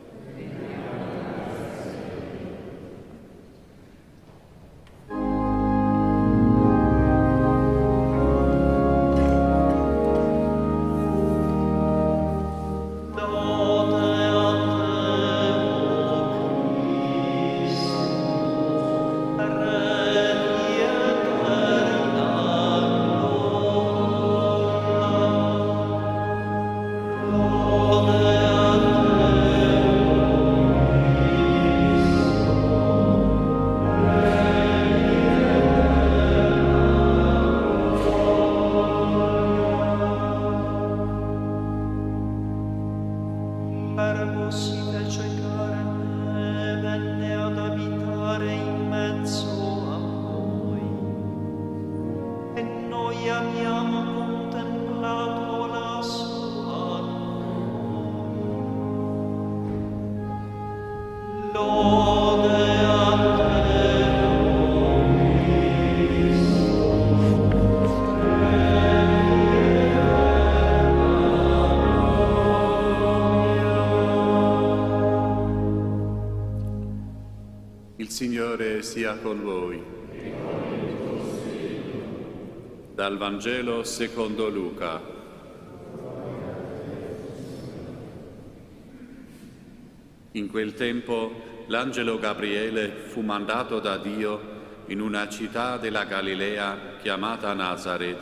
S3: Il Signore sia con voi. Dal Vangelo secondo Luca. In quel tempo l'angelo Gabriele fu mandato da Dio in una città della Galilea chiamata Nazaret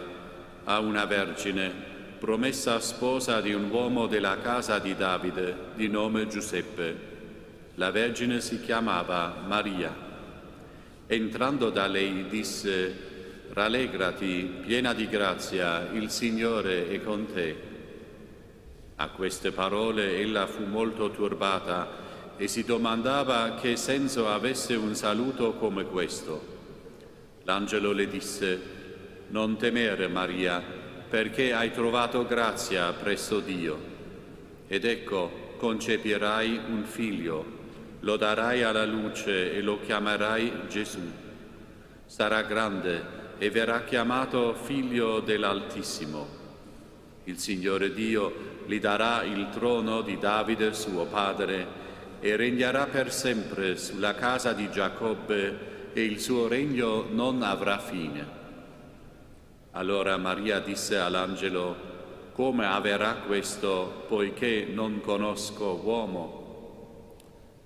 S3: a una vergine promessa sposa di un uomo della casa di Davide di nome Giuseppe. La vergine si chiamava Maria. Entrando da lei disse: Rallegrati, piena di grazia, il Signore è con te. A queste parole ella fu molto turbata e si domandava che senso avesse un saluto come questo. L'angelo le disse: Non temere, Maria, perché hai trovato grazia presso Dio. Ed ecco, concepirai un figlio, lo darai alla luce e lo chiamerai Gesù. Sarà grande e verrà chiamato Figlio dell'Altissimo. Il Signore Dio gli darà il trono di Davide suo padre e regnerà per sempre sulla casa di Giacobbe e il suo regno non avrà fine. Allora Maria disse all'angelo: Come avverrà questo, poiché non conosco uomo?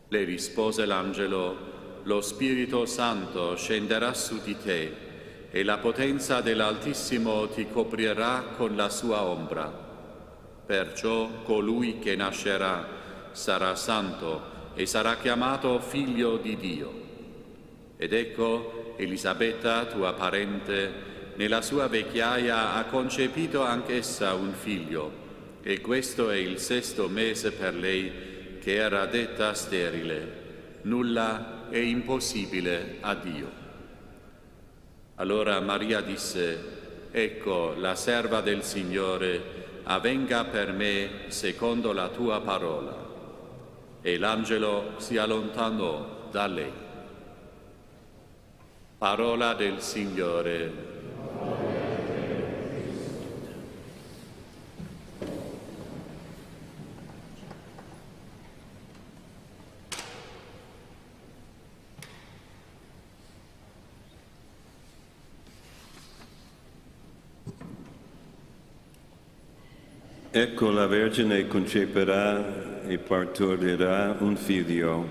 S3: Le rispose l'angelo: Lo Spirito Santo scenderà su di te e la potenza dell'Altissimo ti coprirà con la sua ombra. Perciò colui che nascerà sarà santo e sarà chiamato Figlio di Dio. Ed ecco, Elisabetta, tua parente, nella sua vecchiaia ha concepito anch'essa un figlio, e questo è il 6° mese per lei, che era detta sterile. Nulla è impossibile a Dio. Allora Maria disse: Ecco, la serva del Signore, avvenga per me secondo la tua parola. E l'angelo si allontanò da lei. Parola del Signore.
S6: Ecco, la Vergine conceperà e partorirà un figlio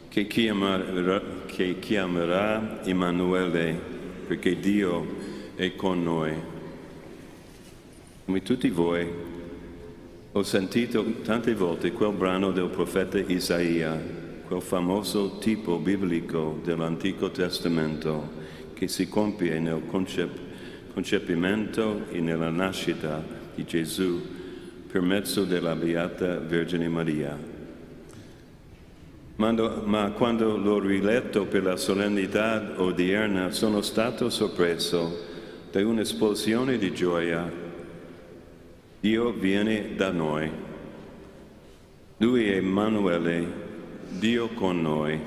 S6: che chiamerà Emanuele, perché Dio è con noi. Come tutti voi, ho sentito tante volte quel brano del profeta Isaia, quel famoso tipo biblico dell'Antico Testamento che si compie nel concepimento e nella nascita di Gesù per mezzo della Beata Vergine Maria. Ma quando l'ho riletto per la solennità odierna sono stato sorpreso da un'esplosione di gioia. Dio viene da noi. Lui è Emanuele, Dio con noi.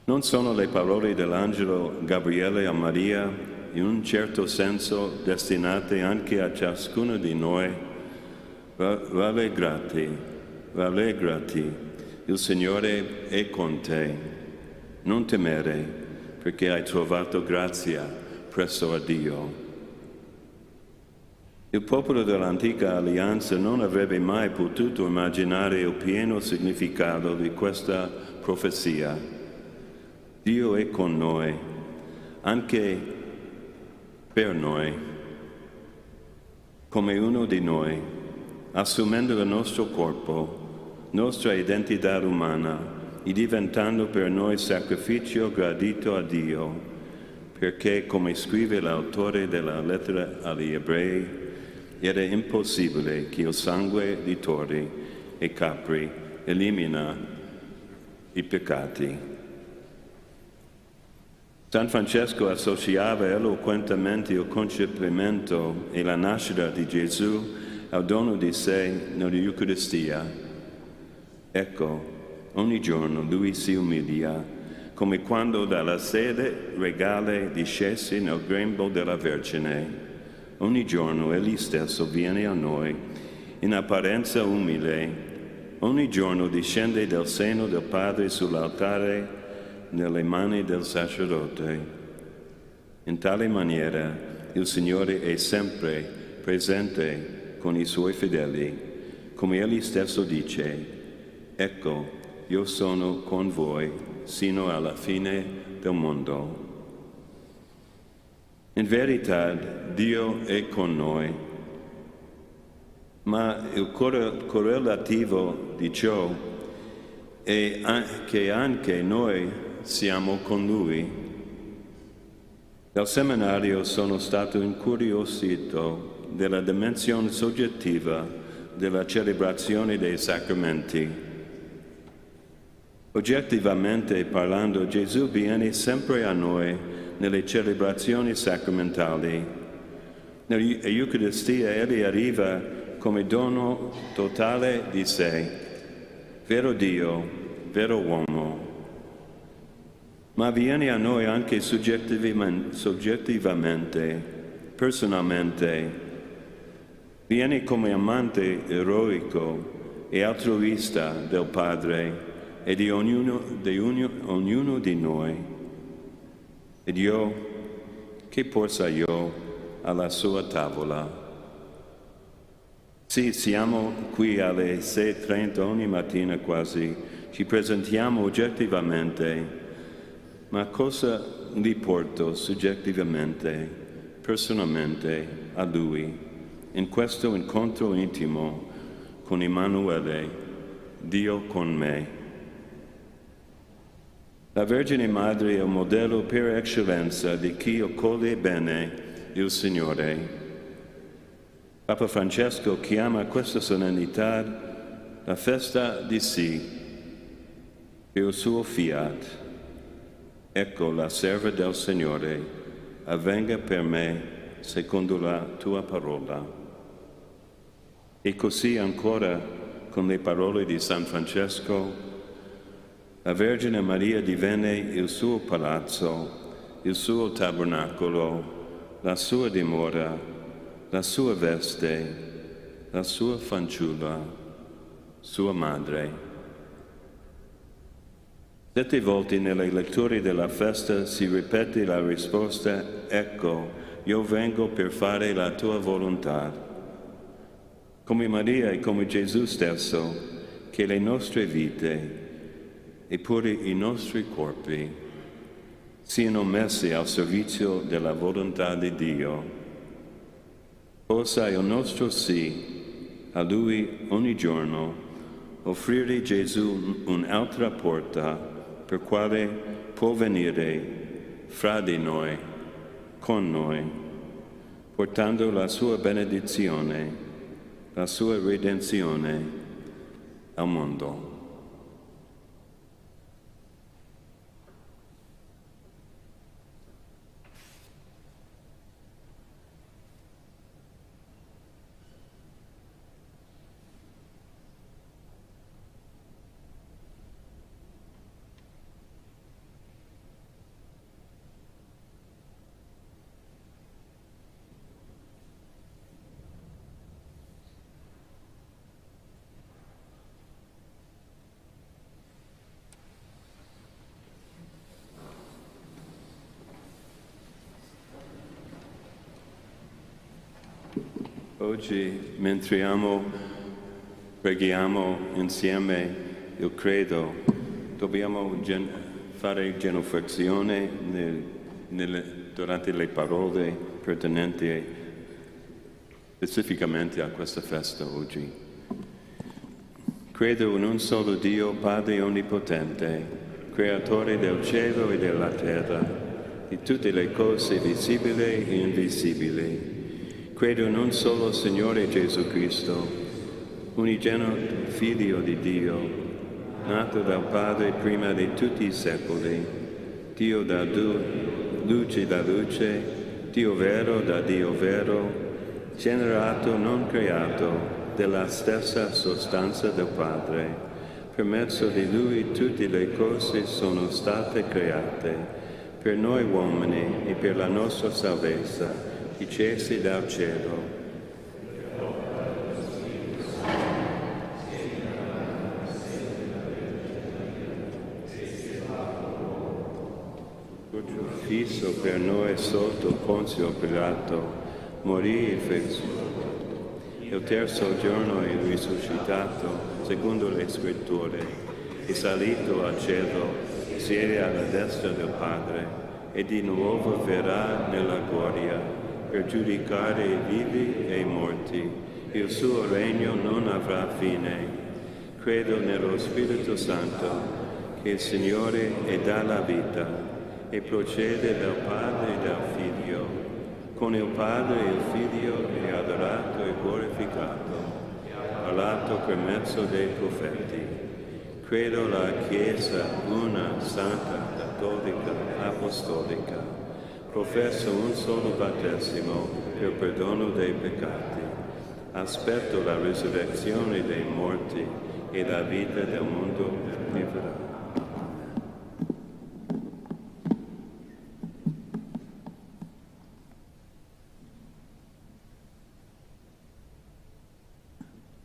S6: Non sono le parole dell'angelo Gabriele a Maria, in un certo senso destinate anche a ciascuno di noi. Rallegrati, rallegrati, il Signore è con te. Non temere, perché hai trovato grazia presso a Dio. Il popolo dell'antica alleanza non avrebbe mai potuto immaginare il pieno significato di questa profezia. Dio è con noi, anche per noi, come uno di noi, assumendo il nostro corpo, nostra identità umana e diventando per noi sacrificio gradito a Dio, perché, come scrive l'autore della lettera agli Ebrei, era impossibile che il sangue di tori e capri elimina i peccati. San Francesco associava eloquentemente il concepimento e la nascita di Gesù al dono di sé nell'Eucaristia. Ecco, ogni giorno lui si umilia, come quando dalla sede regale discese nel grembo della Vergine. Ogni giorno egli stesso viene a noi, in apparenza umile. Ogni giorno discende dal seno del Padre sull'altare nelle mani del sacerdote. In tale maniera il Signore è sempre presente con i Suoi fedeli, come Egli stesso dice, ecco, io sono con voi sino alla fine del mondo. In verità Dio è con noi, ma il correlativo di ciò è che anche noi siamo con Lui. Dal seminario sono stato incuriosito della dimensione soggettiva della celebrazione dei sacramenti. Oggettivamente parlando, Gesù viene sempre a noi nelle celebrazioni sacramentali. Nell'Eucaristia Egli arriva come dono totale di sé, vero Dio, vero uomo. Ma viene a noi anche soggettivamente, personalmente. Viene come amante eroico e altruista del Padre e di ognuno di noi. Ed io, che porta io alla sua tavola? Sì, siamo qui alle 6:30 ogni mattina quasi, ci presentiamo oggettivamente. Ma cosa gli porto soggettivamente, personalmente a Lui, in questo incontro intimo con Emanuele, Dio con me? La Vergine Madre è il modello per eccellenza di chi accoglie bene il Signore. Papa Francesco chiama questa solennità la festa di sì, per il suo fiat. Ecco la serva del Signore, avvenga per me secondo la tua parola. E così ancora con le parole di San Francesco, la Vergine Maria divenne il suo palazzo, il suo tabernacolo, la sua dimora, la sua veste, la sua fanciulla, sua madre. 7 volte nelle letture della festa si ripete la risposta, ecco, io vengo per fare la tua volontà. come Maria e come Gesù stesso, che le nostre vite e pure i nostri corpi siano messi al servizio della volontà di Dio. Possa il nostro sì a Lui ogni giorno offrire Gesù un'altra porta per quale può venire fra di noi, con noi, portando la sua benedizione, la sua redenzione al mondo. Oggi, mentre preghiamo insieme il credo, dobbiamo fare genuflessione durante le parole pertinenti specificamente a questa festa oggi. Credo in un solo Dio, Padre Onnipotente, Creatore del cielo e della terra, di tutte le cose visibili e invisibili. Credo in un solo Signore Gesù Cristo, unigenito Figlio di Dio, nato dal Padre prima di tutti i secoli, Dio da luce da luce, Dio vero da Dio vero, generato non creato, della stessa sostanza del Padre. Per mezzo di Lui tutte le cose sono state create, per noi uomini e per la nostra salvezza, discesi dal cielo. Fisso per noi sotto Ponzio Pilato, morì e il terzo giorno è risuscitato, secondo le Scritture, è salito al cielo, siede alla destra del Padre, e di nuovo verrà nella gloria per giudicare i vivi e i morti. Il suo regno non avrà fine. Credo nello Spirito Santo, che il Signore è dà la vita e procede dal Padre e dal Figlio. Con il Padre e il Figlio è adorato e glorificato, parlato per mezzo dei profeti. Credo la Chiesa una, santa, cattolica, apostolica. Professo un solo battesimo per perdono dei peccati. Aspetto la risurrezione dei morti e la vita del mondo che verrà.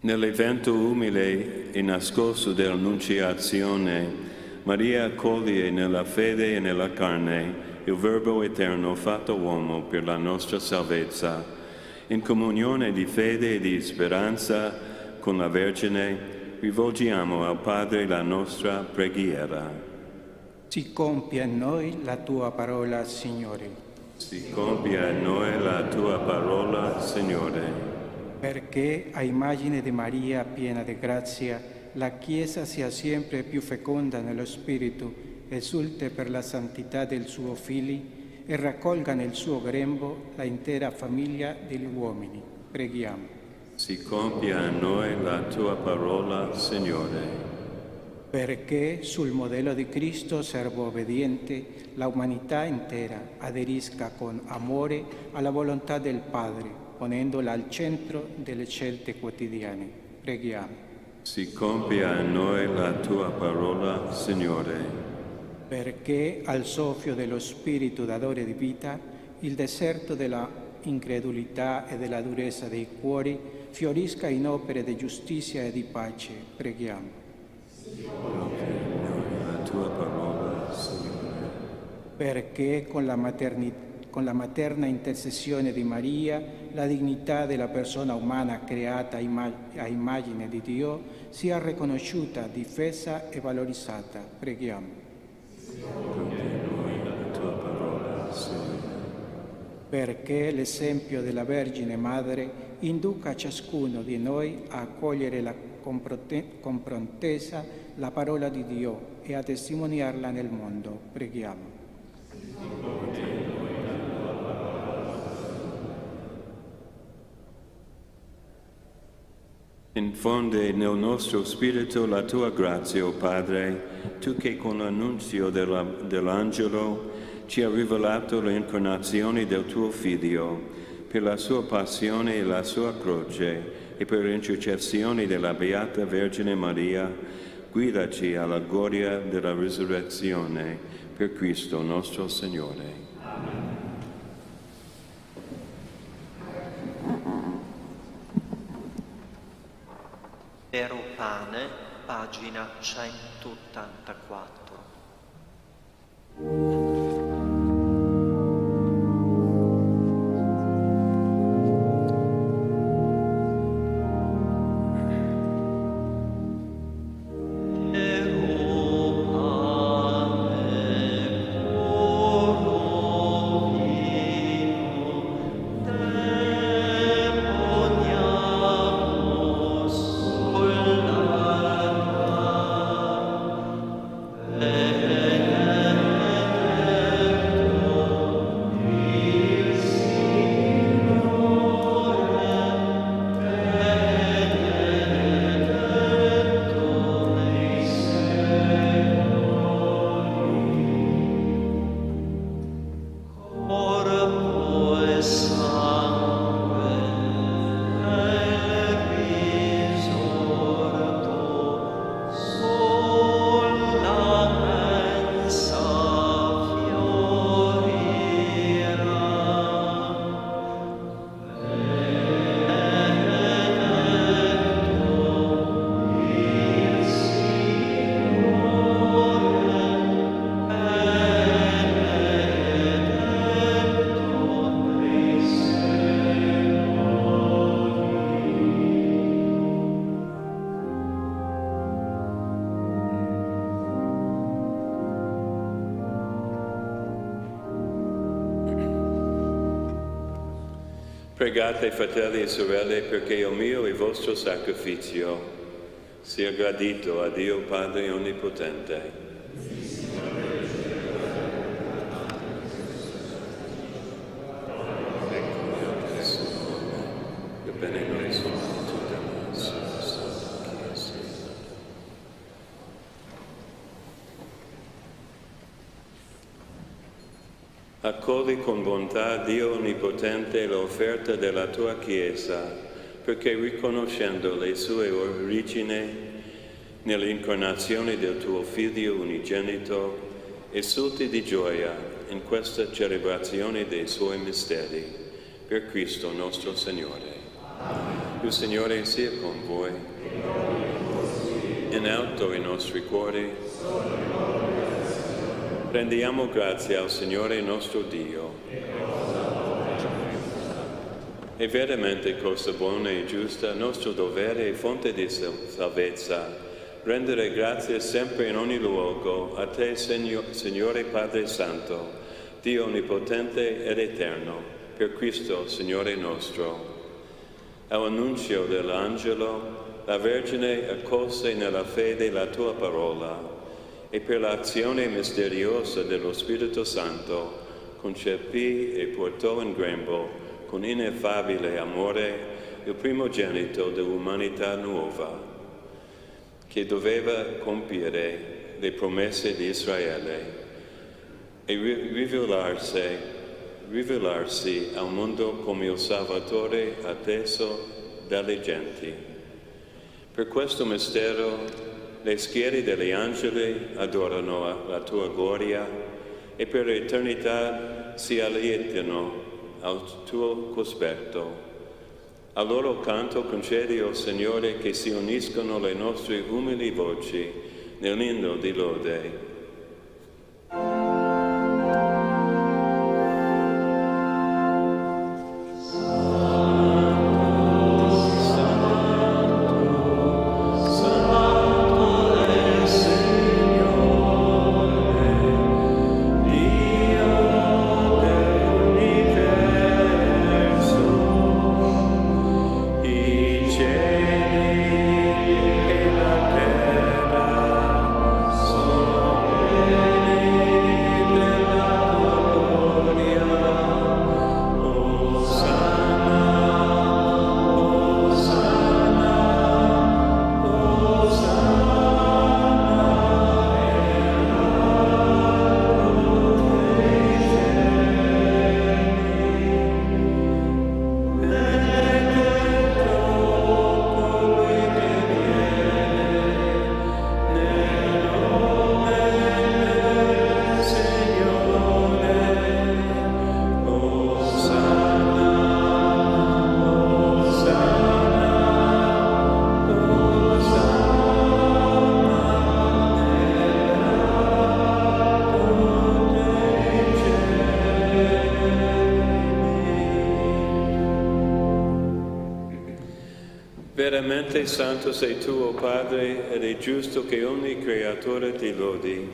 S6: Nell'evento umile e nascosto dell'Annunciazione, Maria accoglie nella fede e nella carne il Verbo eterno fatto uomo per la nostra salvezza. In comunione di fede e di speranza con la Vergine, rivolgiamo al Padre la nostra preghiera.
S9: Si compia in noi la tua parola, Signore.
S6: Si compia in noi la tua parola, Signore.
S9: Perché, a immagine di Maria piena di grazia, la Chiesa sia sempre più feconda nello Spirito, esulte per la santità del suo Figlio e raccolga nel suo grembo la intera famiglia degli uomini. Preghiamo.
S6: Si compia in noi la tua parola, Signore.
S9: Perché sul modello di Cristo, servo obbediente, la umanità intera aderisca con amore alla volontà del Padre, ponendola al centro delle scelte quotidiane. Preghiamo.
S6: Si compia in noi la tua parola, Signore.
S9: Perché al soffio dello Spirito dadore di vita, il deserto della incredulità e della durezza dei cuori fiorisca in opere di giustizia e di pace. Preghiamo.
S6: La tua parola, Signore.
S9: Perché con la con la materna intercessione di Maria, la dignità della persona umana creata a immagine di Dio sia riconosciuta, difesa e valorizzata. Preghiamo. Perché l'esempio della Vergine Madre induca ciascuno di noi a accogliere con prontezza la parola di Dio e a testimoniarla nel mondo. Preghiamo.
S6: Infonde nel nostro spirito la tua grazia, o Padre, tu che con l'annunzio dell'angelo ci hai rivelato l'incarnazione del tuo Figlio, per la sua passione e la sua croce, e per l'intercessione della Beata Vergine Maria, guidaci alla gloria della risurrezione, per Cristo nostro Signore.
S5: Vero pane, pagina 184.
S6: Pregate, fratelli e sorelle, perché il mio e il vostro sacrificio sia gradito a Dio Padre Onnipotente. Accogli con bontà, Dio Onnipotente, l'offerta della tua Chiesa, perché riconoscendo le sue origini nell'incarnazione del tuo Figlio unigenito, esulti di gioia in questa celebrazione dei suoi misteri, per Cristo nostro Signore. Il Signore sia con voi. In alto i nostri cuori. Rendiamo grazie al Signore nostro Dio. È veramente cosa buona e giusta, nostro dovere e fonte di salvezza, rendere grazie sempre in ogni luogo a te, Signore Padre Santo, Dio Onnipotente ed Eterno, per Cristo, Signore nostro. All'annunzio dell'angelo, la Vergine accolse nella fede la tua parola, e per l'azione misteriosa dello Spirito Santo concepì e portò in grembo con ineffabile amore il primogenito dell'umanità nuova, che doveva compiere le promesse di Israele e rivelarsi al mondo come il Salvatore atteso dalle genti. Per questo mistero le schiere degli angeli adorano la tua gloria e per l'eternità si allietano al tuo cospetto. A loro canto concedi, o Signore, che si uniscono le nostre umili voci nell'inno di lode. Veramente santo sei tu, o Padre, ed è giusto che ogni creatore ti lodi.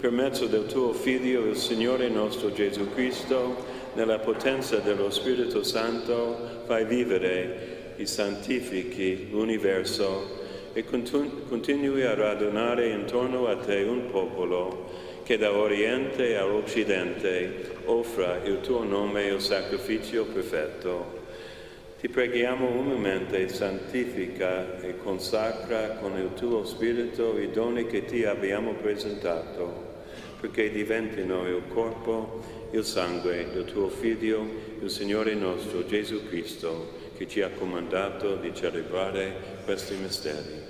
S6: Per mezzo del tuo Figlio, il Signore nostro Gesù Cristo, nella potenza dello Spirito Santo, fai vivere e santifichi l'universo e continui a radunare intorno a te un popolo che da Oriente all'Occidente offra il tuo nome il sacrificio perfetto. Ti preghiamo umilmente, santifica e consacra con il tuo Spirito i doni che ti abbiamo presentato, perché diventino il corpo, il sangue del tuo Figlio, il Signore nostro Gesù Cristo, che ci ha comandato di celebrare questi misteri.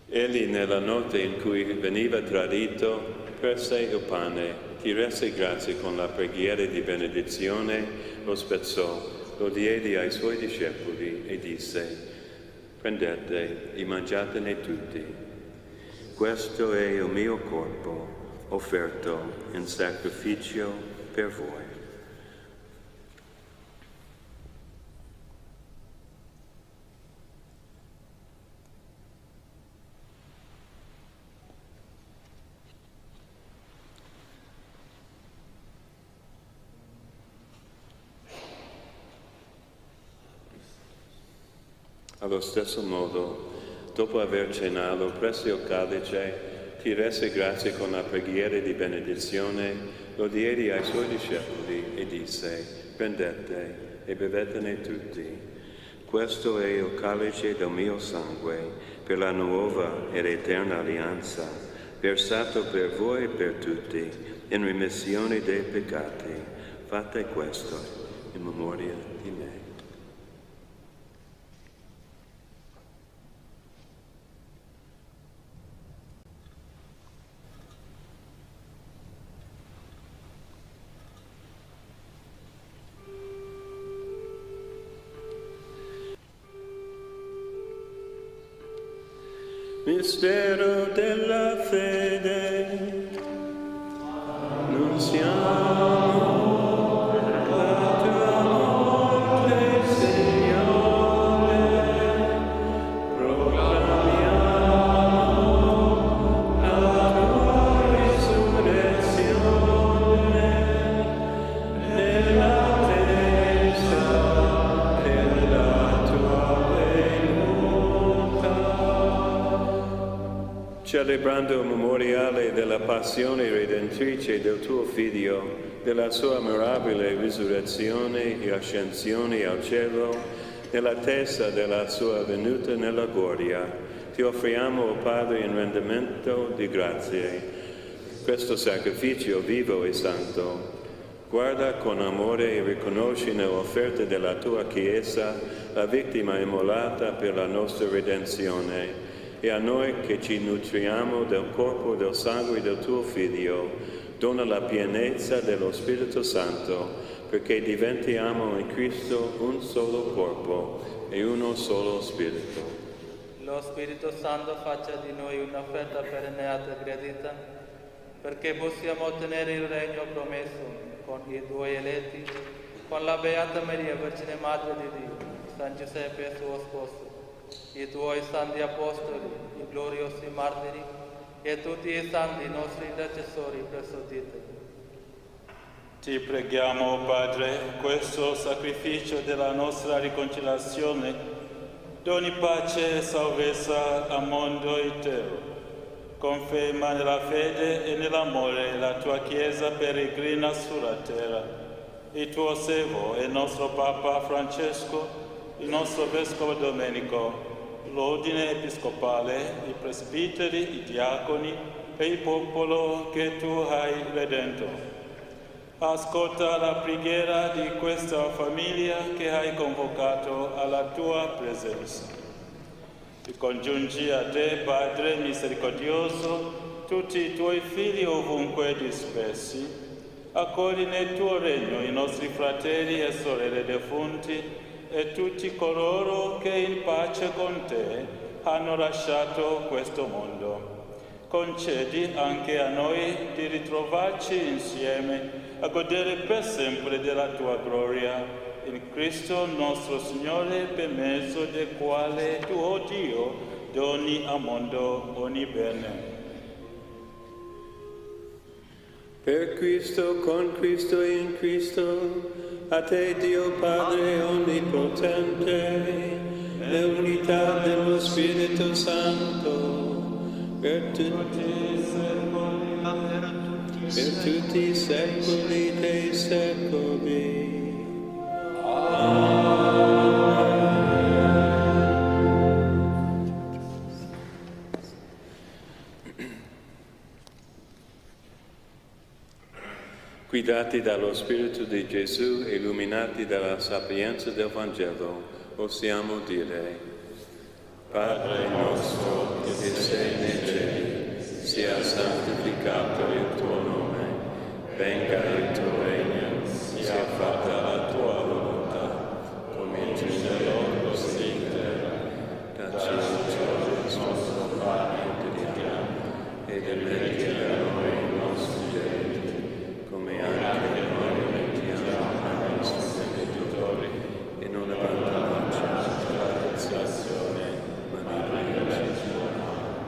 S6: Egli, nella notte in cui veniva tradito, prese il pane, ti rese grazie con la preghiera di benedizione, lo spezzò, lo diede ai suoi discepoli e disse: prendete e mangiatene tutti. Questo è il mio corpo, offerto in sacrificio per voi. Allo stesso modo, dopo aver cenato, prese il calice, ti rese grazie con la preghiera di benedizione, lo diede ai suoi discepoli e disse: prendete e bevetene tutti. Questo è il calice del mio sangue, per la nuova ed eterna alleanza, versato per voi e per tutti, in remissione dei peccati. Fate questo in memoria di me. Mistero della fede, annunziamo la tua morte, Signore, proclamiamo la tua risurrezione nell'attesa della tua venuta. Celebrando il memoriale della passione redentrice del tuo Figlio, della sua mirabile risurrezione e ascensione al cielo, nell'attesa della sua venuta nella gloria, ti offriamo, o Padre, in rendimento di grazie, questo sacrificio vivo e santo. Guarda con amore e riconosci nell'offerta della tua Chiesa la vittima immolata per la nostra redenzione. E a noi che ci nutriamo del corpo e del sangue del tuo Figlio, dona la pienezza dello Spirito Santo, perché diventiamo in Cristo un solo corpo e uno solo Spirito.
S10: Lo Spirito Santo faccia di noi un'offerta perenneata e gradita, perché possiamo ottenere il regno promesso con i tuoi eletti, con la Beata Maria, Vergine Madre di Dio, San Giuseppe suo sposo, i tuoi santi apostoli, i gloriosi martiri e tutti i santi nostri intercessori presso di te.
S11: Ti preghiamo, Padre, questo sacrificio della nostra riconciliazione doni pace e salvezza al mondo intero. Conferma nella fede e nell'amore la tua Chiesa peregrina sulla terra, il tuo servo e il nostro Papa Francesco, il nostro Vescovo Domenico, l'ordine episcopale, i presbiteri, i diaconi e il popolo che tu hai redento. Ascolta la preghiera di questa famiglia che hai convocato alla tua presenza. Ti congiungi a te, Padre misericordioso, tutti i tuoi figli ovunque dispersi. Accogli nel tuo regno i nostri fratelli e sorelle defunti e tutti coloro che in pace con te hanno lasciato questo mondo. Concedi anche a noi di ritrovarci insieme a godere per sempre della tua gloria. in Cristo nostro Signore, per mezzo del quale tu, o Dio, doni al mondo ogni bene.
S6: Per Cristo, con Cristo e in Cristo, a te Dio Padre Onnipotente, nell'unità dello Spirito Santo, per tutti i secoli dei secoli. Guidati dallo Spirito di Gesù e illuminati dalla sapienza del Vangelo, possiamo dire: Padre nostro che sei nei cieli, sia santificato il tuo nome, venga il tuo regno, sia fatta la tua volontà, come in cielo così in terra. Dacci oggi il nostro pane quotidiano ed emetti a noi i nostri debiti, come anche noi remettiamo ai nostri debitori, e non abbandonarci alla tentazione, ma liberaci dal male.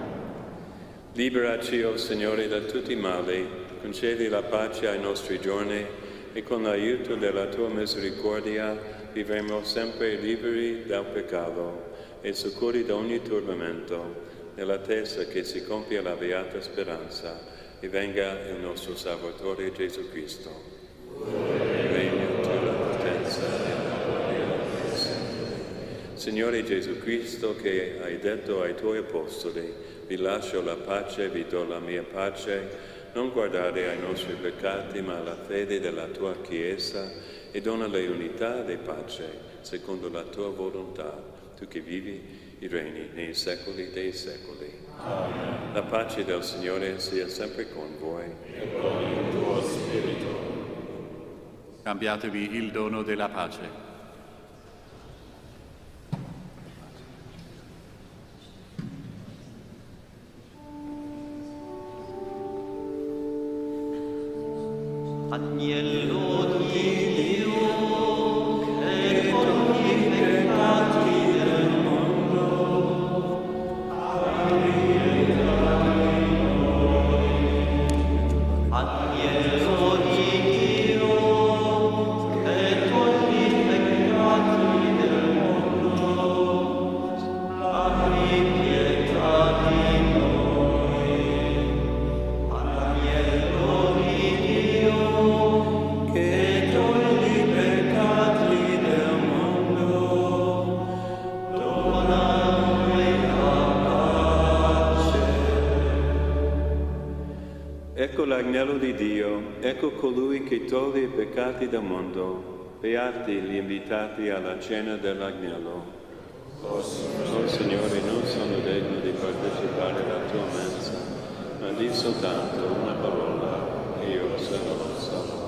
S6: Liberaci, o Signore, da tutti i mali, concedi la pace ai nostri giorni, e con l'aiuto della tua misericordia vivremo sempre liberi dal peccato e sicuri da ogni turbamento, nell'attesa che si compia la beata speranza e venga il nostro Salvatore Gesù Cristo. Regno tu la potenza e la gloria per sempre. Signore Gesù Cristo, che hai detto ai tuoi apostoli: vi lascio la pace, vi do la mia pace, non guardare ai nostri peccati, ma alla fede della tua Chiesa, e donale unità e pace, secondo la tua volontà, tu che vivi e regni nei secoli dei secoli. Amen. La pace del Signore sia sempre con voi. E con il tuo spirito.
S3: Cambiatevi il dono della pace.
S5: Agnello di Dio, che togli i peccati del mondo, abbi pietà di noi. Agnello di Dio, che togli i peccati del mondo, abbi pietà di noi. Agnello di Dio, che togli i peccati del mondo, dona a noi la pace.
S6: Ecco l'agnello di Dio, ecco colui che toglie i peccati del mondo. Beati gli invitati alla cena dell'agnello. Oh Signore, non sono degno di partecipare alla tua mensa, ma di soltanto una parola e io sarò salvato.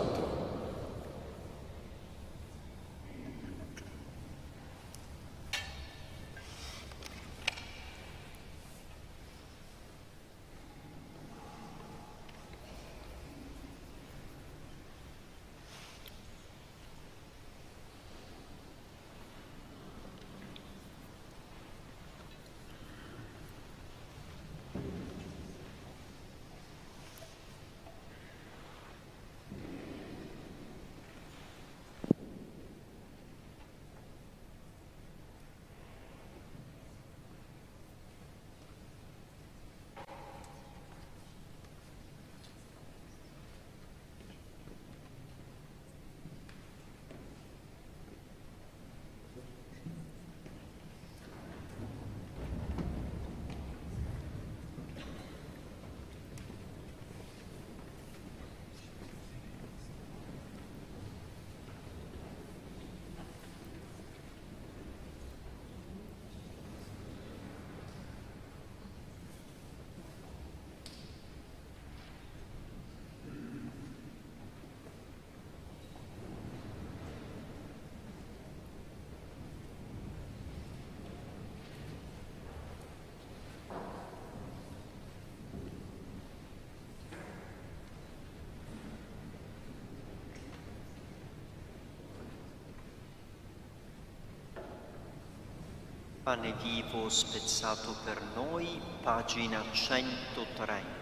S5: Pane vivo spezzato per noi, pagina 130.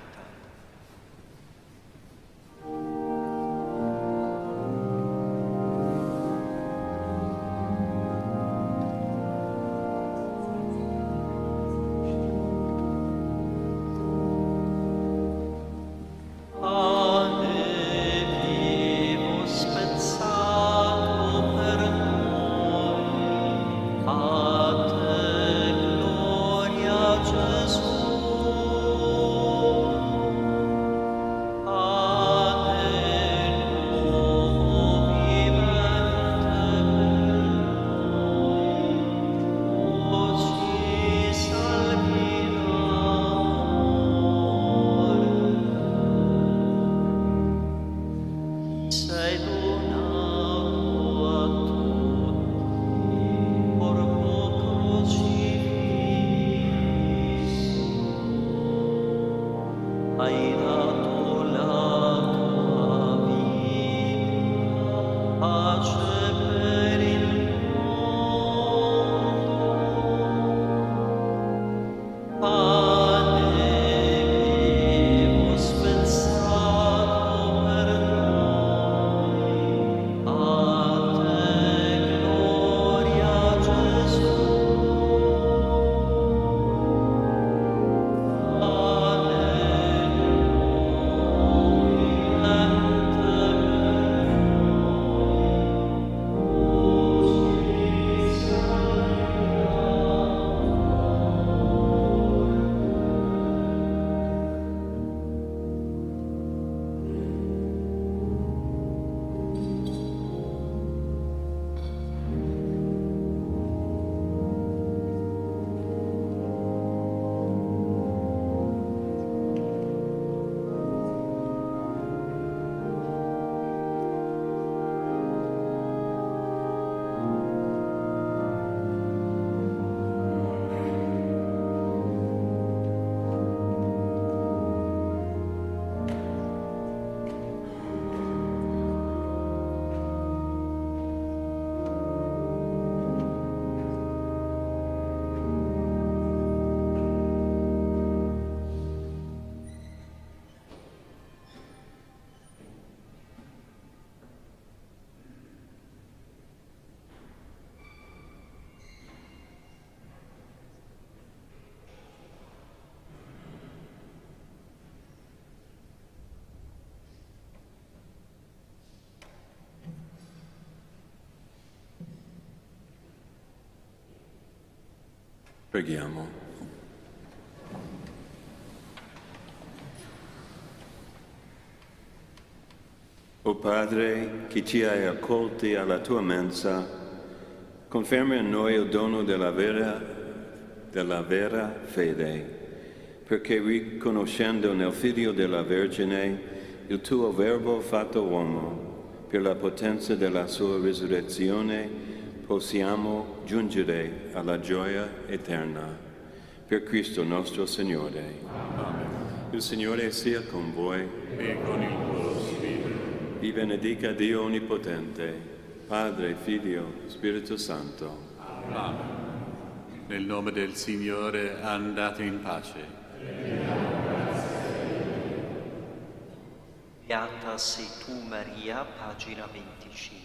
S6: Preghiamo. O Padre, che ci hai accolti alla tua mensa, conferma in noi il dono della vera fede, perché riconoscendo nel Figlio della Vergine il tuo Verbo fatto uomo, per la potenza della sua risurrezione, possiamo giungere alla gioia eterna. Per Cristo nostro Signore.
S3: Amen.
S6: Il Signore sia con voi.
S3: E con il tuo spirito.
S6: Vi benedica Dio Onnipotente, Padre, Figlio, Spirito Santo.
S3: Amen. Nel nome del Signore andate in pace.
S5: Beata sei tu, Maria, pagina 25.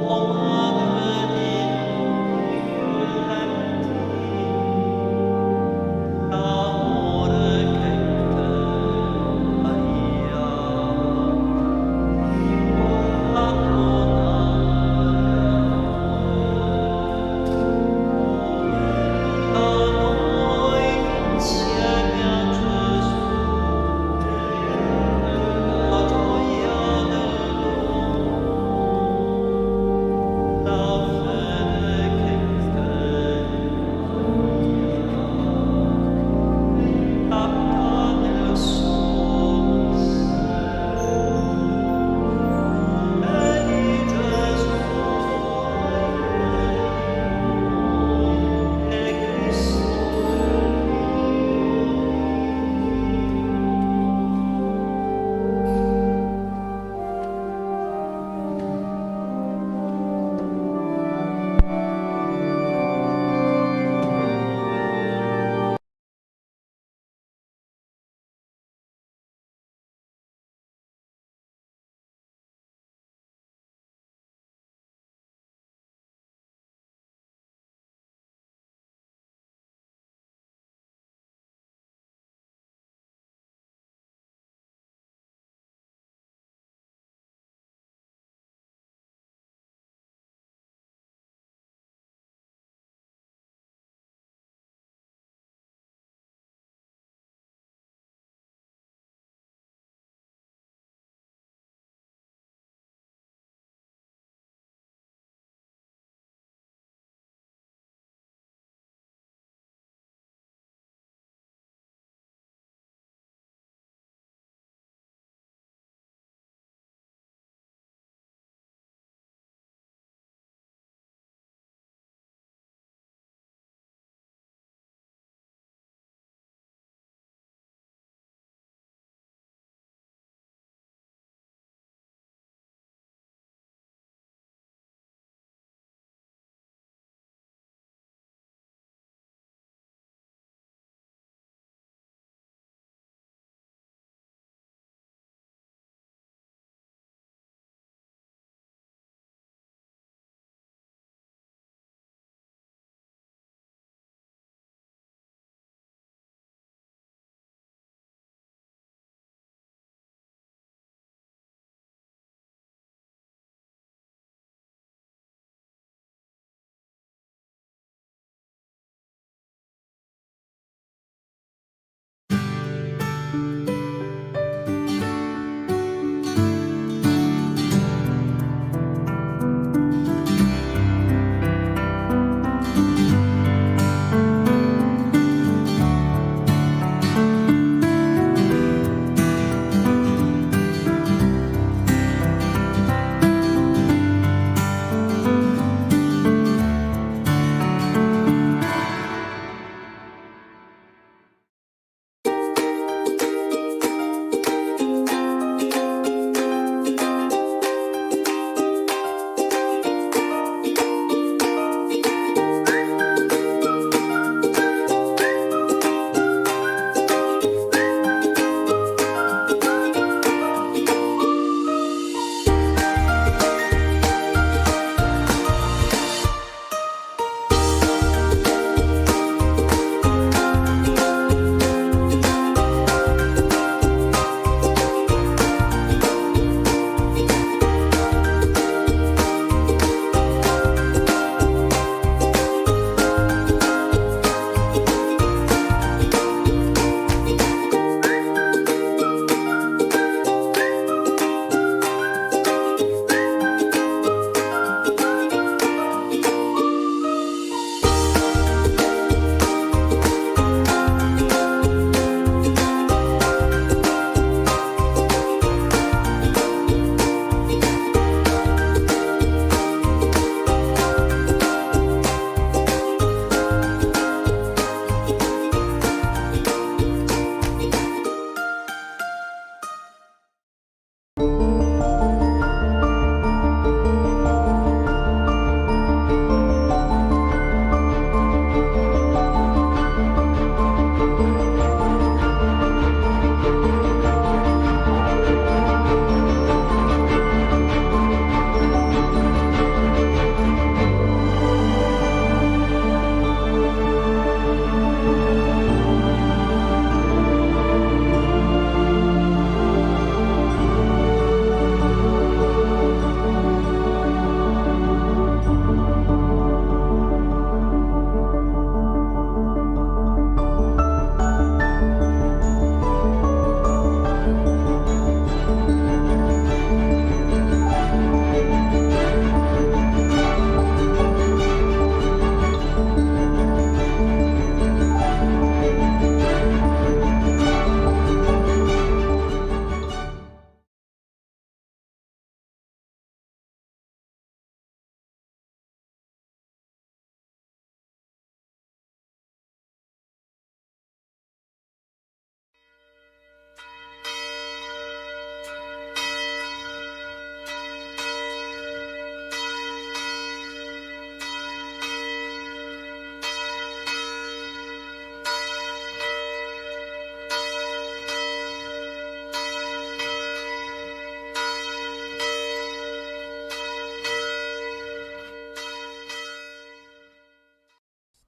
S12: Oh, Madre di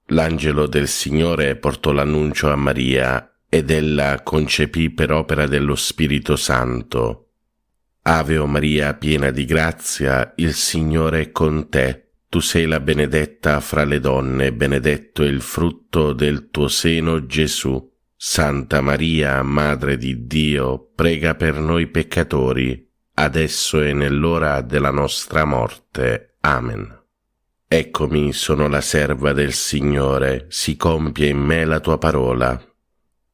S12: L'angelo del Signore portò l'annuncio a Maria ed ella concepì per opera dello Spirito Santo. Ave o Maria, piena di grazia, il Signore è con te. Tu sei la benedetta fra le donne, benedetto è il frutto del tuo seno, Gesù. Santa Maria, Madre di Dio, prega per noi peccatori, adesso e nell'ora della nostra morte. Amen. Eccomi, sono la serva del Signore, si compie in me la tua parola.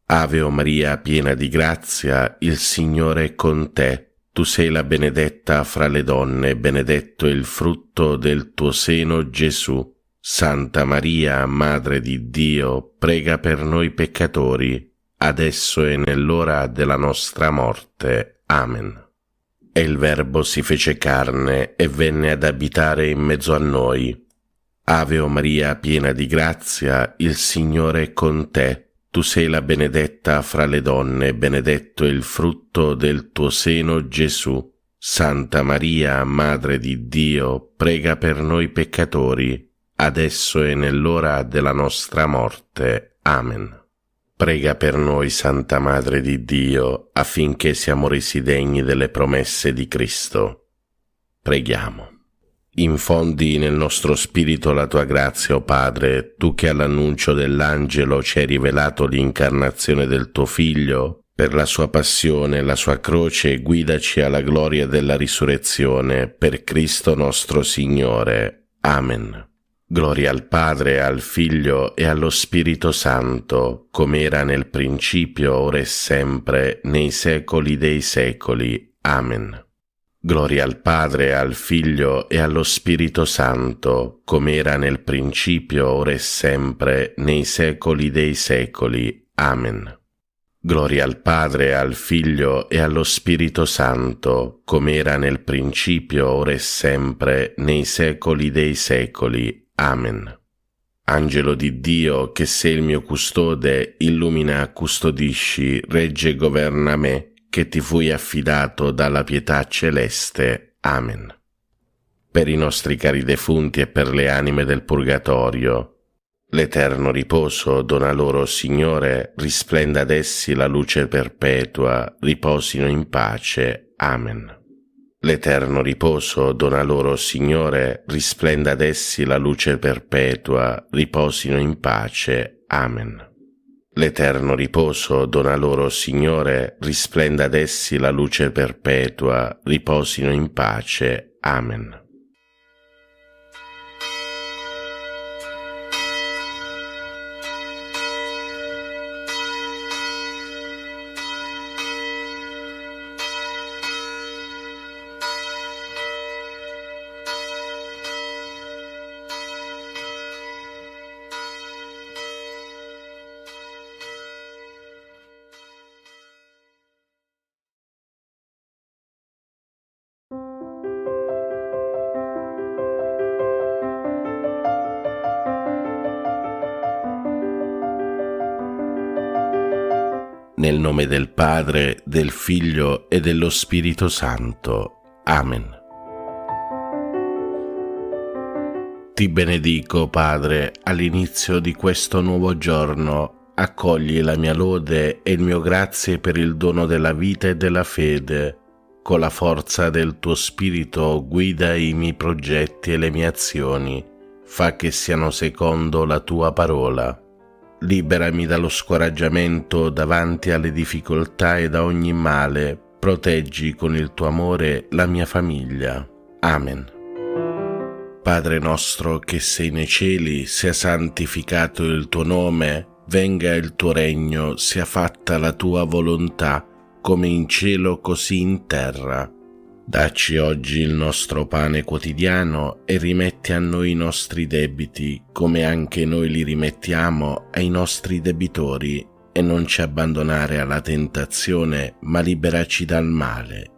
S12: Ave o Maria, piena di grazia, il Signore è con te. Tu sei la benedetta fra le donne, benedetto è il frutto del tuo seno, Gesù. Santa Maria, Madre di Dio, prega per noi peccatori, adesso e nell'ora della nostra morte. Amen. E il Verbo si fece carne e venne ad abitare in mezzo a noi. Ave o Maria, piena di grazia, il Signore è con te. Tu sei la benedetta fra le donne, benedetto è il frutto del tuo seno, Gesù. Santa Maria, Madre di Dio, prega per noi peccatori, adesso e nell'ora della nostra morte. Amen. Prega per noi, Santa Madre di Dio, affinché siamo resi degni delle promesse di Cristo. Preghiamo. Infondi nel nostro spirito la tua grazia, o Padre, tu che all'annuncio dell'angelo ci hai rivelato l'incarnazione del tuo Figlio, per la sua passione e la sua croce guidaci alla gloria della risurrezione, per Cristo nostro Signore. Amen. Gloria al Padre, al Figlio e allo Spirito Santo, come era nel principio, ora e sempre, nei secoli dei secoli. Amen. Gloria al Padre, al Figlio e allo Spirito Santo, come era nel principio, ora e sempre, nei secoli dei secoli. Amen. Gloria al Padre, al Figlio e allo Spirito Santo, come era nel principio, ora e sempre, nei secoli dei secoli. Amen. Angelo di Dio, che sei il mio custode, illumina, custodisci, regge e governa me, che ti fui affidato dalla pietà celeste. Amen. Per i nostri cari defunti e per le anime del purgatorio, l'eterno riposo dona loro, Signore, risplenda ad essi la luce perpetua, riposino in pace. Amen. L'eterno riposo dona loro, Signore, risplenda ad essi la luce perpetua, riposino in pace. Amen. L'eterno riposo dona loro, Signore, risplenda ad essi la luce perpetua, riposino in pace. Amen. Nel nome del Padre, del Figlio e dello Spirito Santo. Amen. Ti benedico, Padre, all'inizio di questo nuovo giorno. Accogli la mia lode e il mio grazie per il dono della vita e della fede. Con la forza del tuo Spirito guida i miei progetti e le mie azioni. Fa che siano secondo la tua parola. Liberami dallo scoraggiamento davanti alle difficoltà e da ogni male. Proteggi con il tuo amore la mia famiglia. Amen. Padre nostro che sei nei cieli, sia santificato il tuo nome, venga il tuo regno, sia fatta la tua volontà, come in cielo così in terra. Dacci oggi il nostro pane quotidiano e rimetti a noi i nostri debiti, come anche noi li rimettiamo ai nostri debitori, e non ci abbandonare alla tentazione, ma liberaci dal male.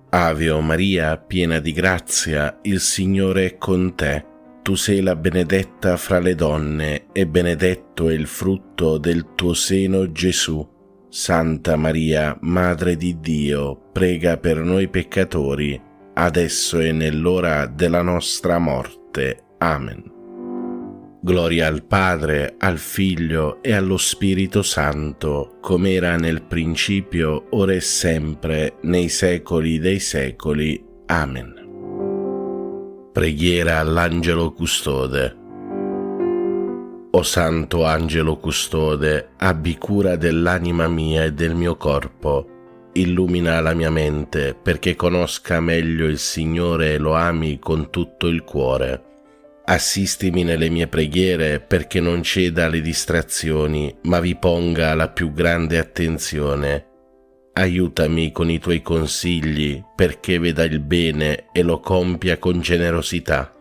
S12: Ave o Maria, piena di grazia, il Signore è con te. Tu sei la benedetta fra le donne, e benedetto è il frutto del tuo seno, Gesù. Santa Maria, Madre di Dio, prega per noi peccatori, adesso e nell'ora della nostra morte. Amen. Gloria al Padre, al Figlio e allo Spirito Santo, come era nel principio, ora e sempre, nei secoli dei secoli. Amen. Preghiera all'Angelo Custode. O Santo Angelo Custode, abbi cura dell'anima mia e del mio corpo. Illumina la mia mente perché conosca meglio il Signore e lo ami con tutto il cuore. Assistimi nelle mie preghiere perché non ceda alle distrazioni, ma vi ponga la più grande attenzione. Aiutami con i tuoi consigli perché veda il bene e lo compia con generosità.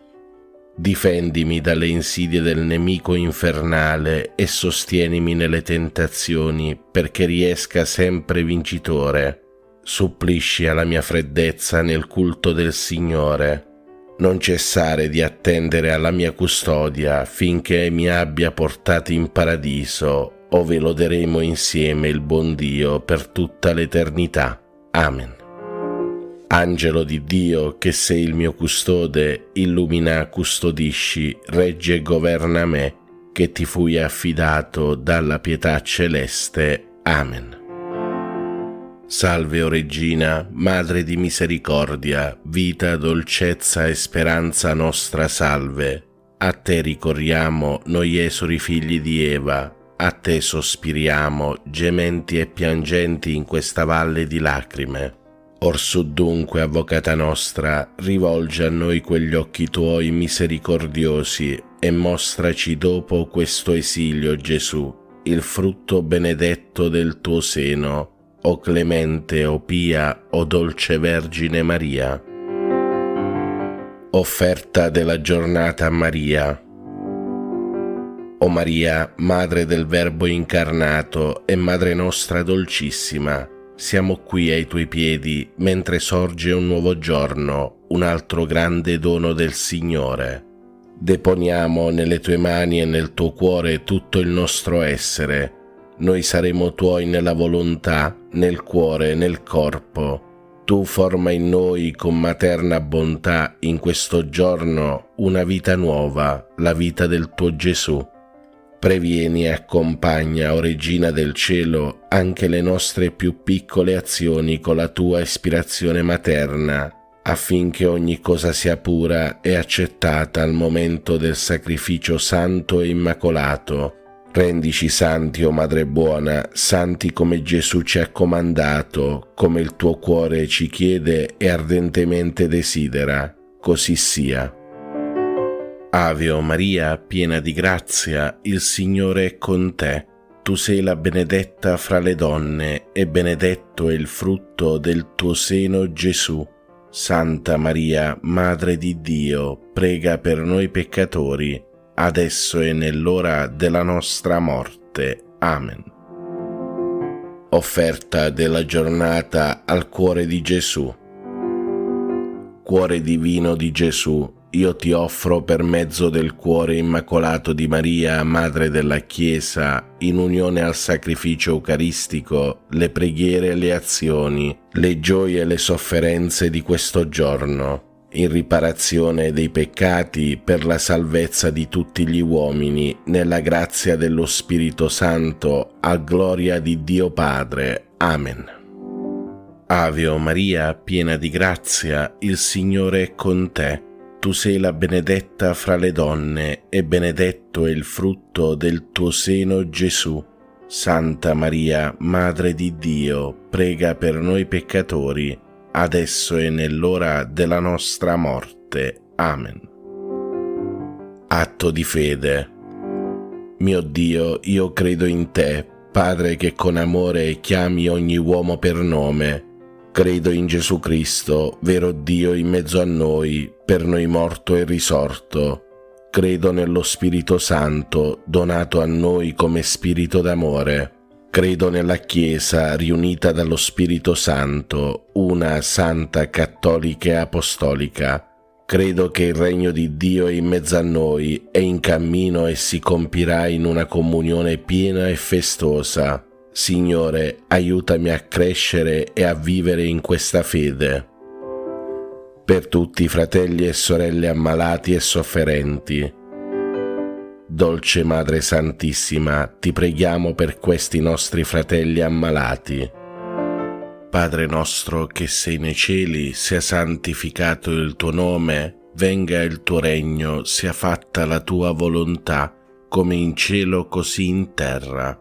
S12: Difendimi dalle insidie del nemico infernale e sostienimi nelle tentazioni perché riesca sempre vincitore. Supplisci alla mia freddezza nel culto del Signore. Non cessare di attendere alla mia custodia finché mi abbia portato in paradiso, ove loderemo insieme il buon Dio per tutta l'eternità. Amen. Angelo di Dio, che sei il mio custode, illumina, custodisci, regge e governa me, che ti fui affidato dalla pietà celeste. Amen. Salve, o Regina, Madre di misericordia, vita, dolcezza e speranza nostra, salve. A te ricorriamo, noi esuli figli di Eva, a te sospiriamo, gementi e piangenti in questa valle di lacrime. Orsù dunque, Avvocata nostra, rivolgi a noi quegli occhi tuoi misericordiosi e mostraci dopo questo esilio, Gesù, il frutto benedetto del tuo seno, o clemente, o pia, o dolce Vergine Maria. Offerta della giornata a Maria. O Maria, Madre del Verbo incarnato e Madre nostra dolcissima, siamo qui ai tuoi piedi mentre sorge un nuovo giorno, un altro grande dono del Signore. Deponiamo nelle tue mani e nel tuo cuore tutto il nostro essere. Noi saremo tuoi nella volontà, nel cuore e nel corpo. Tu forma in noi con materna bontà in questo giorno una vita nuova, la vita del tuo Gesù. Previeni e accompagna, o Regina del Cielo, anche le nostre più piccole azioni con la tua ispirazione materna, affinché ogni cosa sia pura e accettata al momento del sacrificio santo e immacolato. Rendici santi, o Madre buona, santi come Gesù ci ha comandato, come il tuo cuore ci chiede e ardentemente desidera. Così sia. Ave o Maria, piena di grazia, il Signore è con te. Tu sei la benedetta fra le donne, e benedetto è il frutto del tuo seno, Gesù. Santa Maria, Madre di Dio, prega per noi peccatori, adesso e nell'ora della nostra morte. Amen. Offerta della giornata al cuore di Gesù. Cuore divino di Gesù, io ti offro per mezzo del cuore immacolato di Maria, Madre della Chiesa, in unione al sacrificio eucaristico, le preghiere e le azioni, le gioie e le sofferenze di questo giorno, in riparazione dei peccati per la salvezza di tutti gli uomini, nella grazia dello Spirito Santo, a gloria di Dio Padre. Amen. Ave o Maria, piena di grazia, il Signore è con te. Tu sei la benedetta fra le donne, e benedetto è il frutto del tuo seno, Gesù. Santa Maria, Madre di Dio, prega per noi peccatori, adesso e nell'ora della nostra morte. Amen. Atto di fede. Mio Dio, io credo in te, Padre che con amore chiami ogni uomo per nome. Credo in Gesù Cristo, vero Dio in mezzo a noi, per noi morto e risorto. Credo nello Spirito Santo, donato a noi come Spirito d'amore. Credo nella Chiesa, riunita dallo Spirito Santo, una, santa, cattolica e apostolica. Credo che il regno di Dio è in mezzo a noi, è in cammino e si compirà in una comunione piena e festosa. Signore, aiutami a crescere e a vivere in questa fede. Per tutti i fratelli e sorelle ammalati e sofferenti, Dolce Madre Santissima, ti preghiamo per questi nostri fratelli ammalati. Padre nostro che sei nei cieli, sia santificato il tuo nome, venga il tuo regno, sia fatta la tua volontà, come in cielo così in terra.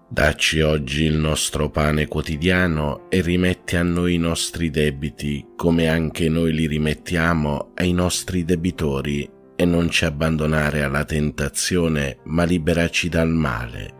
S12: Dacci oggi il nostro pane quotidiano e rimetti a noi i nostri debiti, come anche noi li rimettiamo ai nostri debitori, e non ci abbandonare alla tentazione, ma liberaci dal male.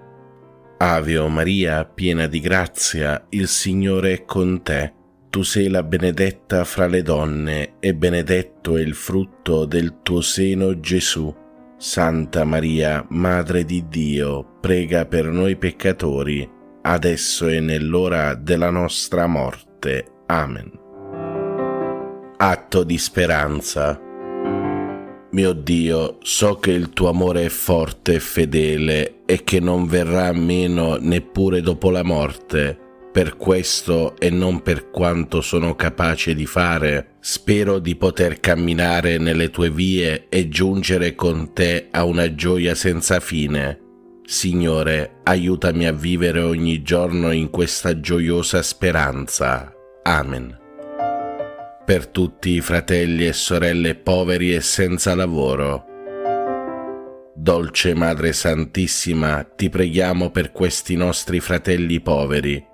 S12: Ave o Maria, piena di grazia, il Signore è con te. Tu sei la benedetta fra le donne, e benedetto è il frutto del tuo seno, Gesù. Santa Maria, Madre di Dio, prega per noi peccatori, adesso e nell'ora della nostra morte. Amen. Atto di speranza. Mio Dio, so che il tuo amore è forte e fedele e che non verrà meno neppure dopo la morte. Per questo, e non per quanto sono capace di fare, spero di poter camminare nelle tue vie e giungere con te a una gioia senza fine. Signore, aiutami a vivere ogni giorno in questa gioiosa speranza. Amen. Per tutti i fratelli e sorelle poveri e senza lavoro. Dolce Madre Santissima, ti preghiamo per questi nostri fratelli poveri.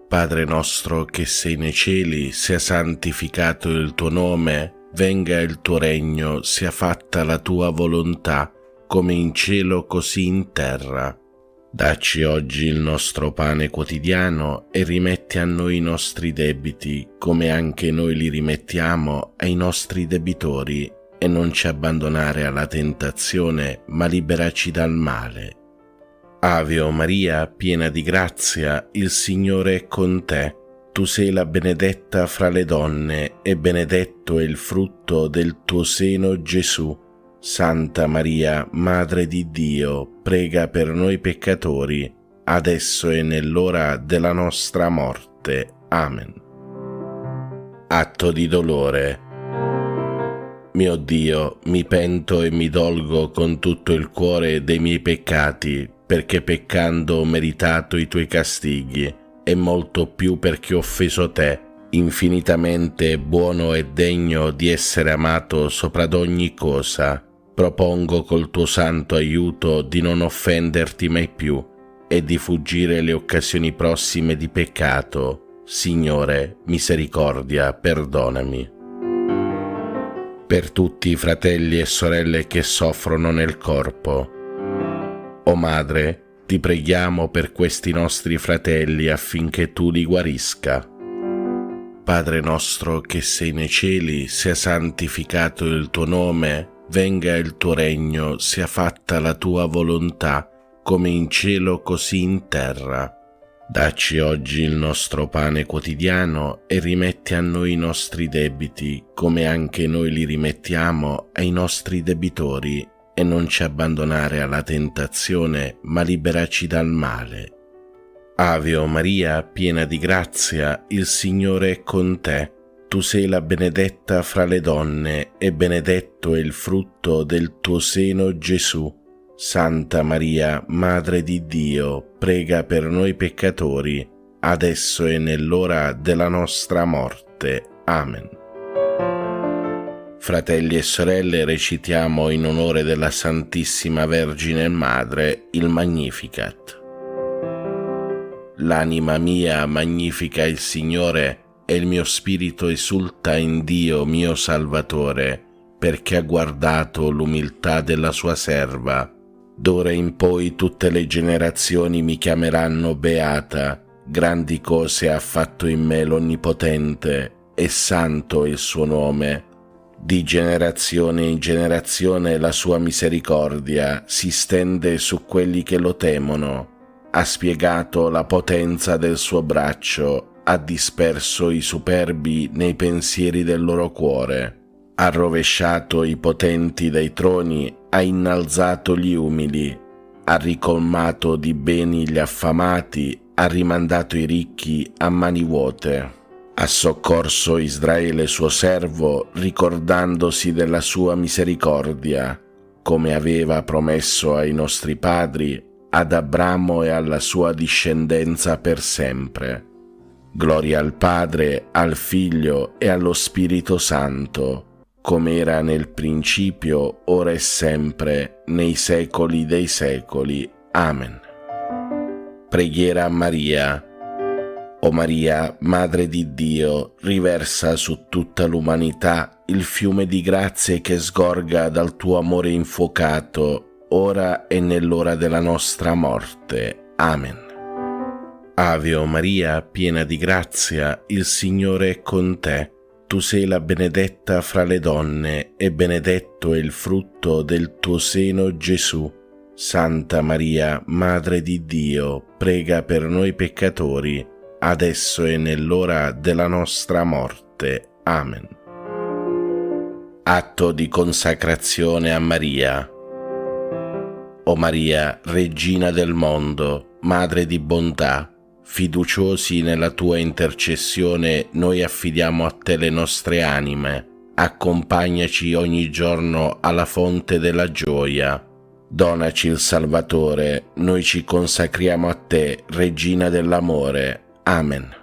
S12: Padre nostro che sei nei cieli, sia santificato il tuo nome, venga il tuo regno, sia fatta la tua volontà, come in cielo così in terra. Dacci oggi il nostro pane quotidiano e rimetti a noi i nostri debiti, come anche noi li rimettiamo ai nostri debitori, e non ci abbandonare alla tentazione, ma liberaci dal male. Ave o Maria, piena di grazia, il Signore è con te. Tu sei la benedetta fra le donne, e benedetto è il frutto del tuo seno, Gesù. Santa Maria, Madre di Dio, prega per noi peccatori, adesso e nell'ora della nostra morte. Amen. Atto di dolore. Mio Dio, mi pento e mi dolgo con tutto il cuore dei miei peccati, perché peccando ho meritato i tuoi castighi, e molto più perché ho offeso te, infinitamente buono e degno di essere amato sopra ad ogni cosa. Propongo col tuo santo aiuto di non offenderti mai più e di fuggire le occasioni prossime di peccato. Signore, misericordia, perdonami. Per tutti i fratelli e sorelle che soffrono nel corpo. O Madre, ti preghiamo per questi nostri fratelli affinché tu li guarisca. Padre nostro che sei nei cieli, sia santificato il tuo nome, venga il tuo regno, sia fatta la tua volontà, come in cielo così in terra. Dacci oggi il nostro pane quotidiano e rimetti a noi i nostri debiti, come anche noi li rimettiamo ai nostri debitori, e non ci abbandonare alla tentazione, ma liberaci dal male. Ave o Maria, piena di grazia, il Signore è con te. Tu sei la benedetta fra le donne, e benedetto è il frutto del tuo seno, Gesù. Santa Maria, Madre di Dio, prega per noi peccatori, adesso e nell'ora della nostra morte. Amen. Fratelli e sorelle, recitiamo in onore della Santissima Vergine Madre il Magnificat. L'anima mia magnifica il Signore, e il mio spirito esulta in Dio mio Salvatore, perché ha guardato l'umiltà della sua serva. D'ora in poi tutte le generazioni mi chiameranno beata. Grandi cose ha fatto in me l'Onnipotente, e santo è il suo nome. Di generazione in generazione la sua misericordia si stende su quelli che lo temono. Ha spiegato la potenza del suo braccio, ha disperso i superbi nei pensieri del loro cuore. Ha rovesciato i potenti dai troni, ha innalzato gli umili, ha ricolmato di beni gli affamati, ha rimandato i ricchi a mani vuote. Ha soccorso Israele suo servo, ricordandosi della sua misericordia, come aveva promesso ai nostri padri, ad Abramo e alla sua discendenza per sempre. Gloria al Padre, al Figlio e allo Spirito Santo, come era nel principio, ora e sempre, nei secoli dei secoli. Amen. Preghiera a Maria. O Maria, Madre di Dio, riversa su tutta l'umanità il fiume di grazie che sgorga dal tuo amore infuocato, ora e nell'ora della nostra morte. Amen. Ave o Maria, piena di grazia, il Signore è con te. Tu sei la benedetta fra le donne, e benedetto è il frutto del tuo seno, Gesù. Santa Maria, Madre di Dio, prega per noi peccatori, adesso e nell'ora della nostra morte. Amen. Atto di consacrazione a Maria. O Maria, Regina del mondo, Madre di bontà, fiduciosi nella tua intercessione, noi affidiamo a te le nostre anime. Accompagnaci ogni giorno alla fonte della gioia. Donaci il Salvatore, noi ci consacriamo a te, Regina dell'amore. Amen.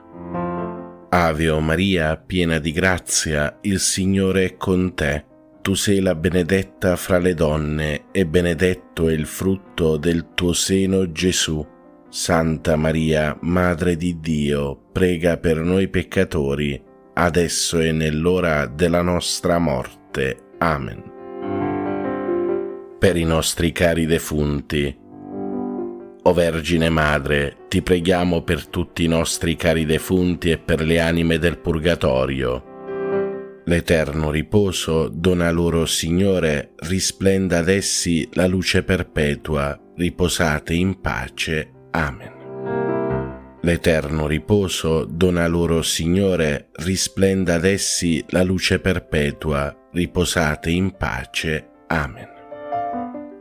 S12: Ave o Maria, piena di grazia, il Signore è con te. Tu sei la benedetta fra le donne, e benedetto è il frutto del tuo seno, Gesù. Santa Maria, Madre di Dio, prega per noi peccatori, adesso e nell'ora della nostra morte. Amen. Per i nostri cari defunti. O Vergine Madre, ti preghiamo per tutti i nostri cari defunti e per le anime del purgatorio. L'eterno riposo dona loro, Signore, risplenda ad essi la luce perpetua, riposate in pace. Amen. L'eterno riposo dona loro, Signore, risplenda ad essi la luce perpetua, riposate in pace. Amen.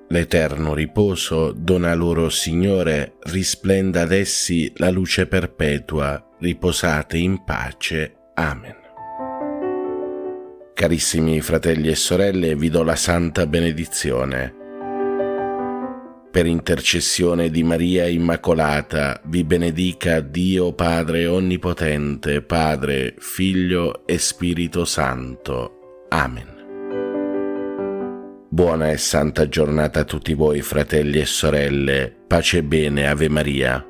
S12: L'eterno riposo dona loro, Signore, risplenda ad essi la luce perpetua, riposate in pace. Amen. Carissimi fratelli e sorelle, vi do la santa benedizione. Per intercessione di Maria Immacolata, vi benedica Dio Padre Onnipotente, Padre, Figlio e Spirito Santo. Amen. Buona e santa giornata a tutti voi, fratelli e sorelle. Pace e bene, Ave Maria.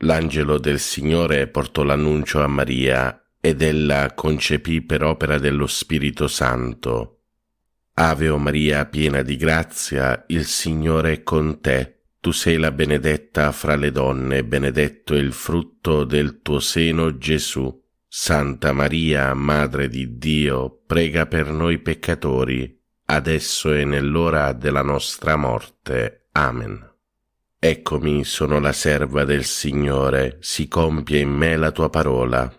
S12: L'angelo del Signore portò l'annuncio a Maria ed ella concepì per opera dello Spirito Santo. Ave o Maria, piena di grazia, il Signore è con te. Tu sei la benedetta fra le donne, benedetto è il frutto del tuo seno, Gesù. Santa Maria, Madre di Dio, prega per noi peccatori, adesso e nell'ora della nostra morte. Amen. Eccomi, sono la serva del Signore, si compie in me la tua parola.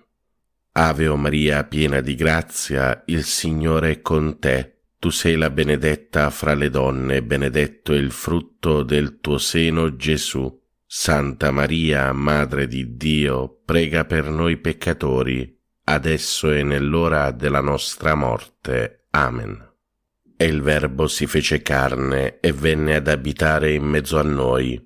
S12: Ave o Maria, piena di grazia, il Signore è con te. Tu sei la benedetta fra le donne, benedetto è il frutto del tuo seno, Gesù. Santa Maria, Madre di Dio, prega per noi peccatori, adesso e nell'ora della nostra morte. Amen. E il Verbo si fece carne e venne ad abitare in mezzo a noi.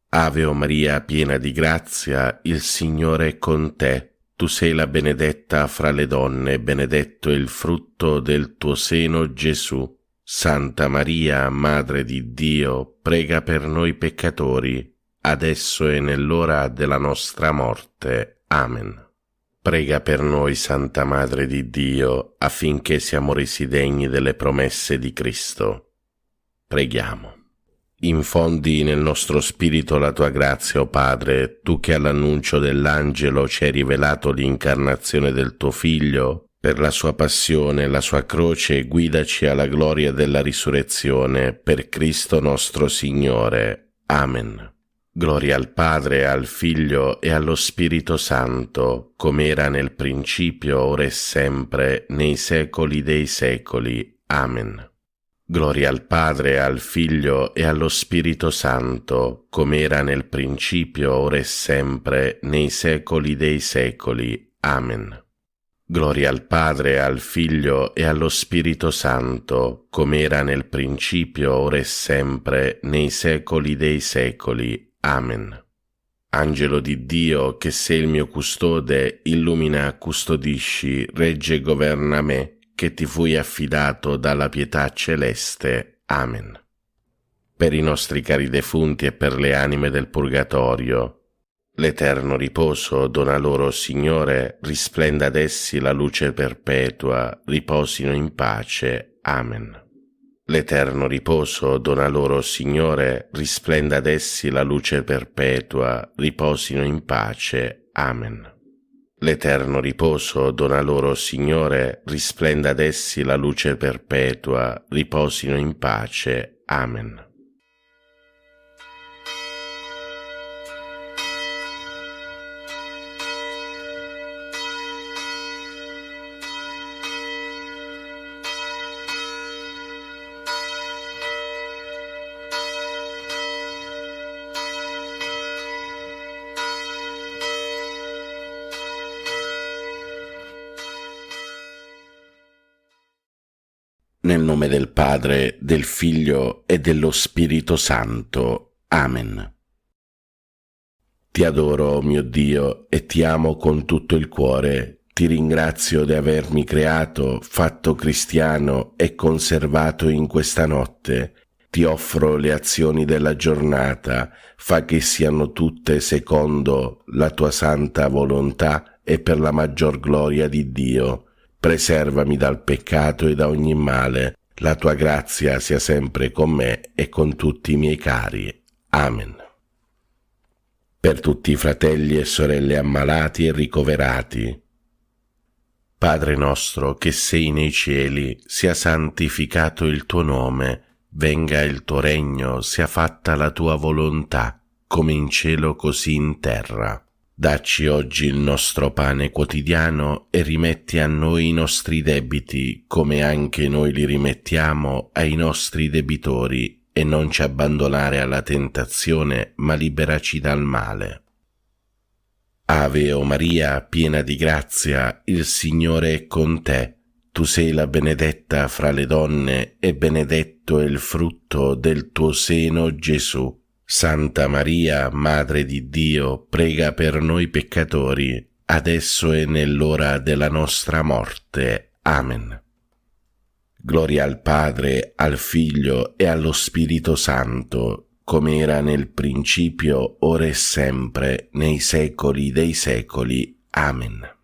S12: Ave o Maria, piena di grazia, il Signore è con te. Tu sei la benedetta fra le donne, benedetto è il frutto del tuo seno, Gesù. Santa Maria, Madre di Dio, prega per noi peccatori, adesso e nell'ora della nostra morte. Amen. Prega per noi, Santa Madre di Dio, affinché siamo resi degni delle promesse di Cristo. Preghiamo. Infondi nel nostro spirito la tua grazia, o Padre, tu che all'annuncio dell'angelo ci hai rivelato l'incarnazione del tuo Figlio, per la sua passione e la sua croce guidaci alla gloria della risurrezione, per Cristo nostro Signore. Amen. Gloria al Padre, al Figlio e allo Spirito Santo, come era nel principio, ora e sempre, nei secoli dei secoli. Amen. Gloria al Padre, al Figlio e allo Spirito Santo, come era nel principio, ora e sempre, nei secoli dei secoli. Amen. Gloria al Padre, al Figlio e allo Spirito Santo, come era nel principio, ora e sempre, nei secoli dei secoli. Amen. Angelo di Dio, che sei il mio custode, illumina, custodisci, regge e governa me, che ti fui affidato dalla pietà celeste. Amen. Per i nostri cari defunti e per le anime del purgatorio, l'eterno riposo dona loro, Signore, risplenda ad essi la luce perpetua, riposino in pace. Amen. L'eterno riposo dona loro, Signore, risplenda ad essi la luce perpetua, riposino in pace. Amen. L'eterno riposo dona loro, Signore, risplenda ad essi la luce perpetua, riposino in pace. Amen. Nel nome del Padre, del Figlio e dello Spirito Santo. Amen. Ti adoro, mio Dio, e ti amo con tutto il cuore. Ti ringrazio di avermi creato, fatto cristiano e conservato in questa notte. Ti offro le azioni della giornata, fa che siano tutte secondo la tua santa volontà e per la maggior gloria di Dio. Preservami dal peccato e da ogni male. La tua grazia sia sempre con me e con tutti i miei cari. Amen. Per tutti i fratelli e sorelle ammalati e ricoverati. Padre nostro che sei nei cieli, sia santificato il tuo nome, venga il tuo regno, sia fatta la tua volontà, come in cielo così in terra. Dacci oggi il nostro pane quotidiano e rimetti a noi i nostri debiti, come anche noi li rimettiamo ai nostri debitori, e non ci abbandonare alla tentazione, ma liberaci dal male. Ave o Maria, piena di grazia, il Signore è con te. Tu sei la benedetta fra le donne, e benedetto è il frutto del tuo seno, Gesù. Santa Maria, Madre di Dio, prega per noi peccatori, adesso e nell'ora della nostra morte. Amen. Gloria al Padre, al Figlio e allo Spirito Santo, come era nel principio, ora e sempre, nei secoli dei secoli. Amen.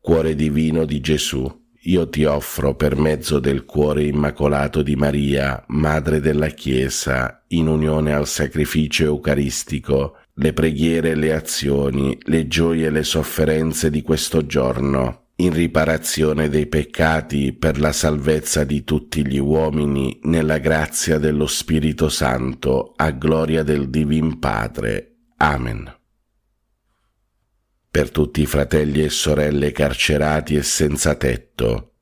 S12: Cuore divino di Gesù, io ti offro per mezzo del cuore immacolato di Maria, Madre della Chiesa, in unione al sacrificio eucaristico, le preghiere e le azioni, le gioie e le sofferenze di questo giorno, in riparazione dei peccati per la salvezza di tutti gli uomini, nella grazia dello Spirito Santo, a gloria del Divin Padre. Amen. Per tutti i fratelli e sorelle carcerati e senza tetto.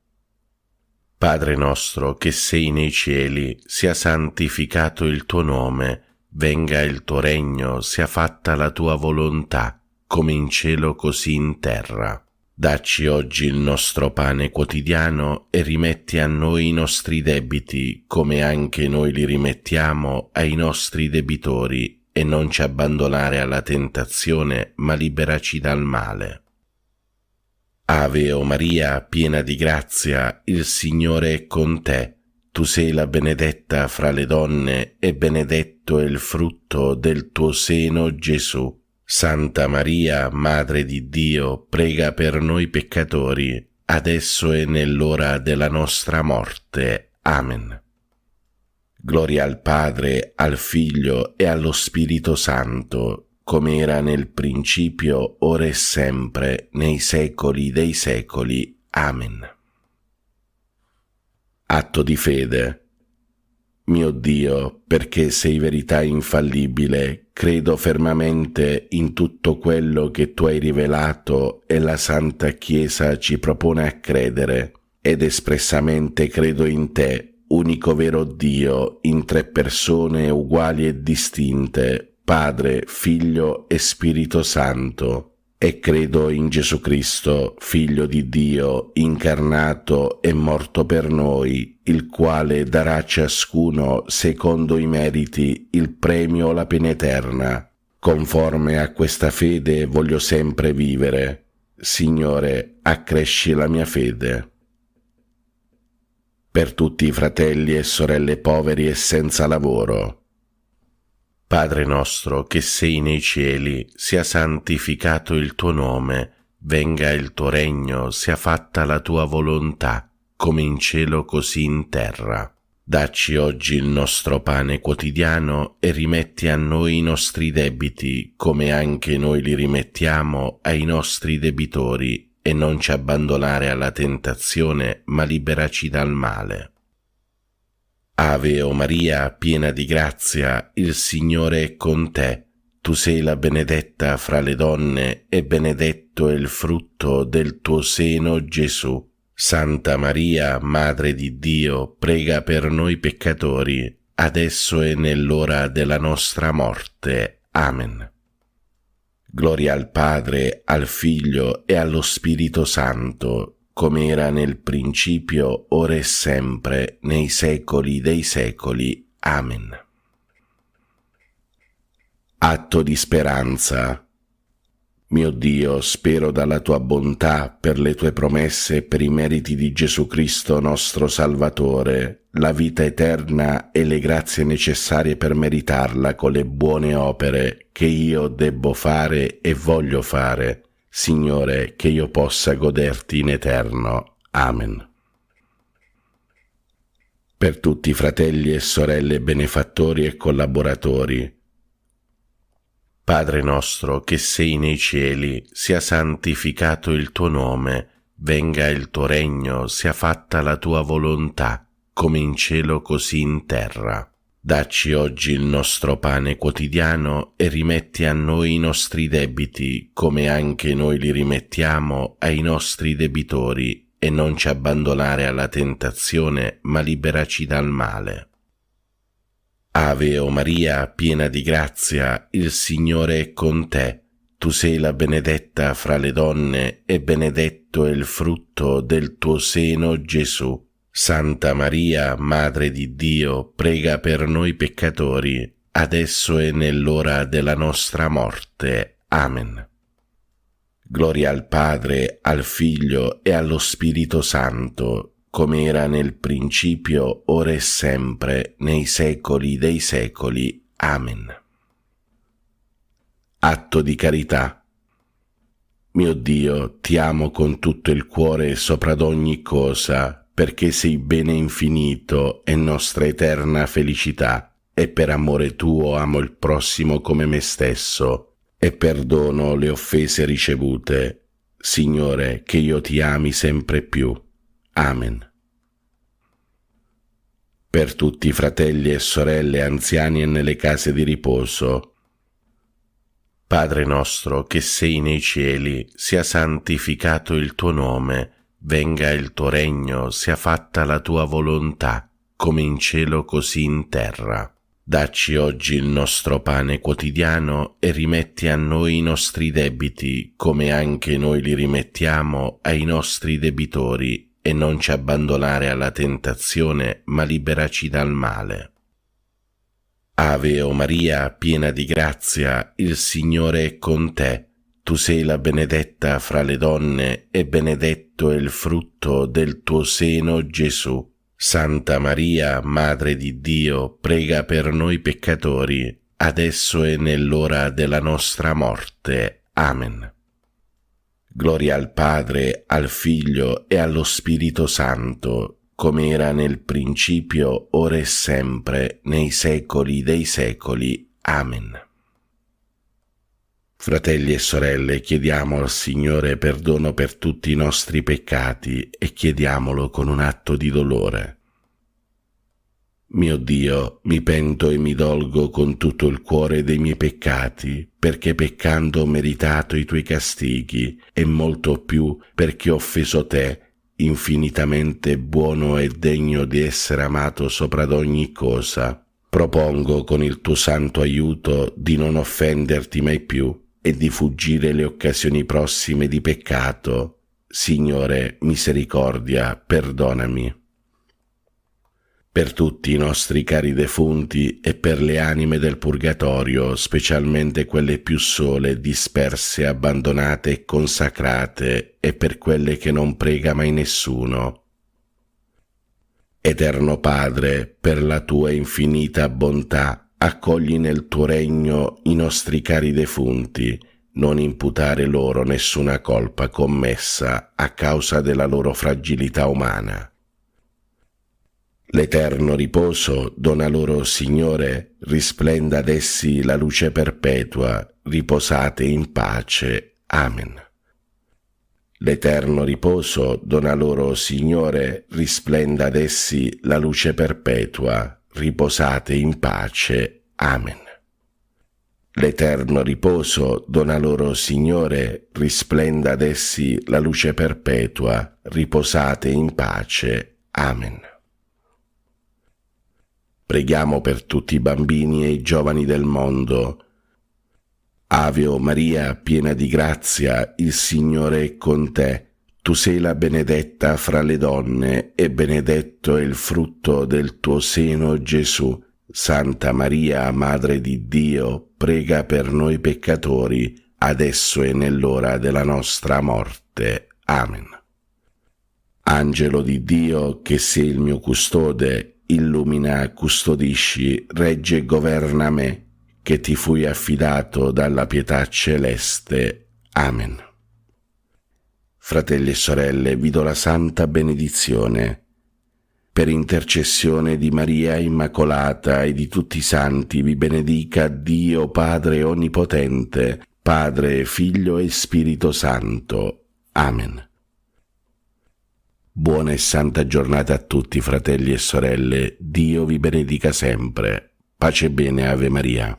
S12: Padre nostro che sei nei cieli, sia santificato il tuo nome, venga il tuo regno, sia fatta la tua volontà, come in cielo così in terra. Dacci oggi il nostro pane quotidiano e rimetti a noi i nostri debiti, come anche noi li rimettiamo ai nostri debitori, e non ci abbandonare alla tentazione, ma liberaci dal male. Ave o Maria, piena di grazia, il Signore è con te. Tu sei la benedetta fra le donne e benedetto è il frutto del tuo seno, Gesù. Santa Maria, Madre di Dio, prega per noi peccatori, adesso e nell'ora della nostra morte. Amen. Gloria al Padre, al Figlio e allo Spirito Santo, come era nel principio, ora e sempre, nei secoli dei secoli. Amen. Atto di fede. Mio Dio, perché sei verità infallibile, credo fermamente in tutto quello che tu hai rivelato e la Santa Chiesa ci propone a credere, ed espressamente credo in te, unico vero Dio, in tre persone uguali e distinte, Padre, Figlio e Spirito Santo, e credo in Gesù Cristo, Figlio di Dio, incarnato e morto per noi, il quale darà a ciascuno, secondo i meriti, il premio o la pena eterna. Conforme a questa fede voglio sempre vivere. Signore, accresci la mia fede. Per tutti i fratelli e sorelle poveri e senza lavoro. Padre nostro che sei nei cieli, sia santificato il tuo nome, venga il tuo regno, sia fatta la tua volontà, come in cielo così in terra. Dacci oggi il nostro pane quotidiano e rimetti a noi i nostri debiti, come anche noi li rimettiamo ai nostri debitori, e non ci abbandonare alla tentazione, ma liberaci dal male. Ave o Maria, piena di grazia, il Signore è con te. Tu sei la benedetta fra le donne e benedetto è il frutto del tuo seno, Gesù. Santa Maria, Madre di Dio, prega per noi peccatori, adesso e nell'ora della nostra morte. Amen. Gloria al Padre, al Figlio e allo Spirito Santo, come era nel principio, ora e sempre, nei secoli dei secoli. Amen. Atto di speranza. Mio Dio, spero dalla tua bontà, per le tue promesse e per i meriti di Gesù Cristo nostro Salvatore, la vita eterna e le grazie necessarie per meritarla con le buone opere che io debbo fare e voglio fare, Signore, che io possa goderti in eterno. Amen. Per tutti i fratelli e sorelle benefattori e collaboratori. Padre nostro che sei nei cieli, sia santificato il tuo nome, venga il tuo regno, sia fatta la tua volontà, come in cielo così in terra. Dacci oggi il nostro pane quotidiano e rimetti a noi i nostri debiti, come anche noi li rimettiamo ai nostri debitori, e non ci abbandonare alla tentazione, ma liberaci dal male. Ave o Maria, piena di grazia, il Signore è con te. Tu sei la benedetta fra le donne e benedetto è il frutto del tuo seno, Gesù. Santa Maria, Madre di Dio, prega per noi peccatori, adesso e nell'ora della nostra morte. Amen. Gloria al Padre, al Figlio e allo Spirito Santo, come era nel principio, ora e sempre, nei secoli dei secoli. Amen. Atto di carità. Mio Dio, ti amo con tutto il cuore sopra ad ogni cosa, perché sei bene infinito e nostra eterna felicità, e per amore tuo amo il prossimo come me stesso, e perdono le offese ricevute. Signore, che io ti ami sempre più. Amen. Per tutti i fratelli e sorelle anziani e nelle case di riposo. Padre nostro che sei nei cieli, sia santificato il tuo nome, venga il tuo regno, sia fatta la tua volontà, come in cielo così in terra. Dacci oggi il nostro pane quotidiano e rimetti a noi i nostri debiti, come anche noi li rimettiamo ai nostri debitori, e non ci abbandonare alla tentazione, ma liberaci dal male. Ave o Maria, piena di grazia, il Signore è con te. Tu sei la benedetta fra le donne, e benedetto è il frutto del tuo seno, Gesù. Santa Maria, Madre di Dio, prega per noi peccatori, adesso e nell'ora della nostra morte. Amen. Gloria al Padre, al Figlio e allo Spirito Santo, come era nel principio, ora e sempre, nei secoli dei secoli. Amen. Fratelli e sorelle, chiediamo al Signore perdono per tutti i nostri peccati e chiediamolo con un atto di dolore. Mio Dio, mi pento e mi dolgo con tutto il cuore dei miei peccati, perché peccando ho meritato i tuoi castighi, e molto più perché ho offeso te, infinitamente buono e degno di essere amato sopra ad ogni cosa. Propongo con il tuo santo aiuto di non offenderti mai più e di fuggire le occasioni prossime di peccato. Signore, misericordia, perdonami. Per tutti i nostri cari defunti e per le anime del purgatorio, specialmente quelle più sole, disperse, abbandonate e consacrate, e per quelle che non prega mai nessuno. Eterno Padre, per la tua infinita bontà, accogli nel tuo regno i nostri cari defunti, non imputare loro nessuna colpa commessa a causa della loro fragilità umana. L'eterno riposo dona loro, Signore, risplenda ad essi la luce perpetua, riposate in pace. Amen. L'eterno riposo dona loro, Signore, risplenda ad essi la luce perpetua, riposate in pace. Amen. L'eterno riposo dona loro, Signore, risplenda ad essi la luce perpetua, riposate in pace. Amen. Preghiamo per tutti i bambini e i giovani del mondo. Ave o Maria, piena di grazia, il Signore è con te. Tu sei la benedetta fra le donne, e benedetto è il frutto del tuo seno, Gesù. Santa Maria, Madre di Dio, prega per noi peccatori, adesso e nell'ora della nostra morte. Amen. Angelo di Dio, che sei il mio custode, illumina, custodisci, regge e governa me, che ti fui affidato dalla pietà celeste. Amen. Fratelli e sorelle, vi do la santa benedizione. Per intercessione di Maria Immacolata e di tutti i santi vi benedica Dio Padre Onnipotente, Padre, Figlio e Spirito Santo. Amen. Buona e santa giornata a tutti, fratelli e sorelle. Dio vi benedica sempre. Pace e bene, Ave Maria.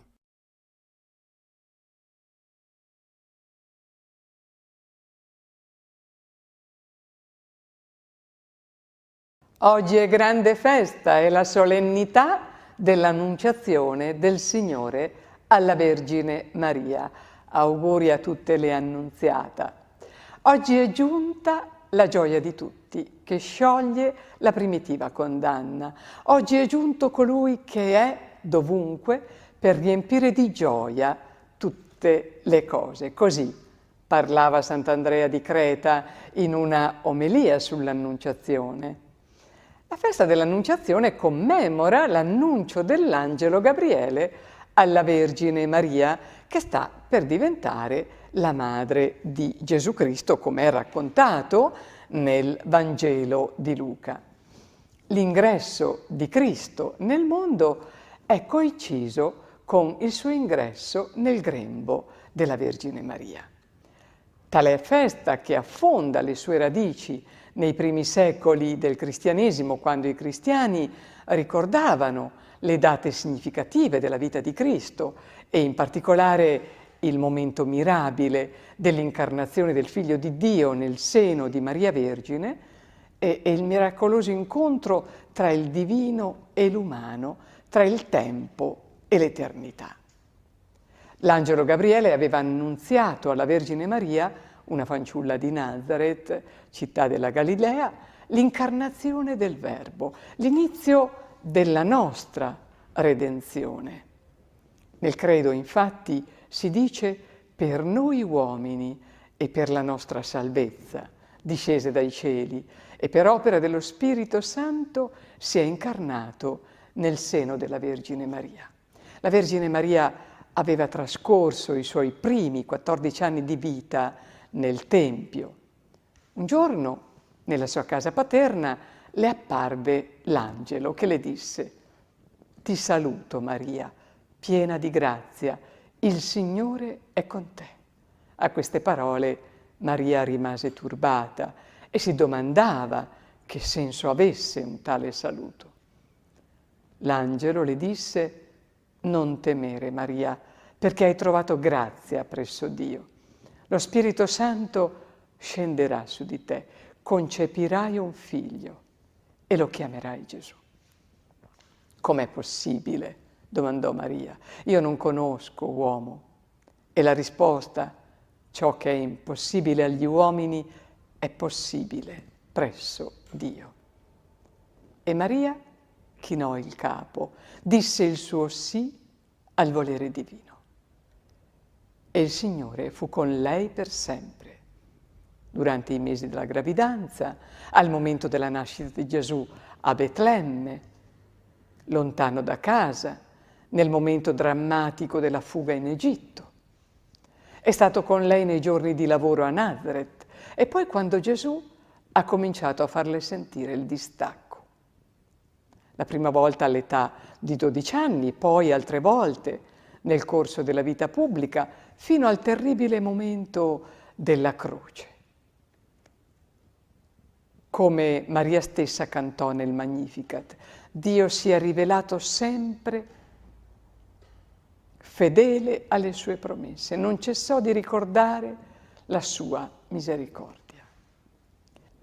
S13: Oggi è grande festa, è la solennità dell'Annunciazione del Signore alla Vergine Maria. Auguri a tutte le annunziate. Oggi è giunta la gioia di tutti, che scioglie la primitiva condanna. Oggi è giunto colui che è dovunque per riempire di gioia tutte le cose. Così parlava Sant'Andrea di Creta in una omelia sull'Annunciazione. La festa dell'Annunciazione commemora l'annuncio dell'angelo Gabriele alla Vergine Maria, che sta per diventare la madre di Gesù Cristo, come è raccontato nel Vangelo di Luca. L'ingresso di Cristo nel mondo è coinciso con il suo ingresso nel grembo della Vergine Maria. Tale festa, che affonda le sue radici nei primi secoli del cristianesimo, quando i cristiani ricordavano le date significative della vita di Cristo e in particolare il momento mirabile dell'incarnazione del Figlio di Dio nel seno di Maria Vergine e il miracoloso incontro tra il divino e l'umano, tra il tempo e l'eternità. L'angelo Gabriele aveva annunziato alla Vergine Maria, una fanciulla di Nazareth, città della Galilea, l'incarnazione del Verbo, l'inizio della nostra redenzione. Nel credo, infatti, si dice: per noi uomini e per la nostra salvezza discese dai cieli e per opera dello Spirito Santo si è incarnato nel seno della Vergine Maria. La Vergine Maria aveva trascorso i suoi primi 14 anni di vita nel Tempio. Un giorno, nella sua casa paterna, le apparve l'angelo che le disse: «Ti saluto, Maria, piena di grazia, il Signore è con te». A queste parole Maria rimase turbata e si domandava che senso avesse un tale saluto. L'angelo le disse: «Non temere, Maria, perché hai trovato grazia presso Dio. Lo Spirito Santo scenderà su di te, concepirai un figlio e lo chiamerai Gesù». «Com'è possibile?» domandò Maria. «Io non conosco uomo». E la risposta: «Ciò che è impossibile agli uomini è possibile presso Dio». E Maria chinò il capo, disse il suo sì al volere divino. E il Signore fu con lei per sempre. Durante i mesi della gravidanza, al momento della nascita di Gesù a Betlemme, lontano da casa, nel momento drammatico della fuga in Egitto. È stato con lei nei giorni di lavoro a Nazareth e poi quando Gesù ha cominciato a farle sentire il distacco. La prima volta all'età di 12 anni, poi altre volte nel corso della vita pubblica, fino al terribile momento della croce. Come Maria stessa cantò nel Magnificat: «Dio si è rivelato sempre fedele alle sue promesse, non cessò di ricordare la sua misericordia».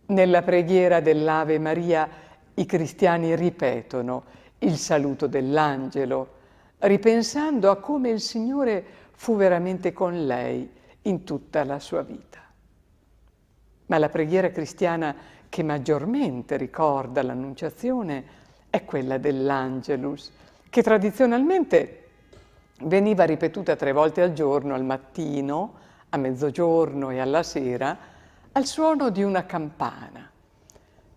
S13: Nella preghiera dell'Ave Maria i cristiani ripetono il saluto dell'angelo, ripensando a come il Signore fu veramente con lei in tutta la sua vita. Ma la preghiera cristiana che maggiormente ricorda l'Annunciazione è quella dell'Angelus, che tradizionalmente veniva ripetuta 3 volte al giorno, al mattino, a mezzogiorno e alla sera, al suono di una campana.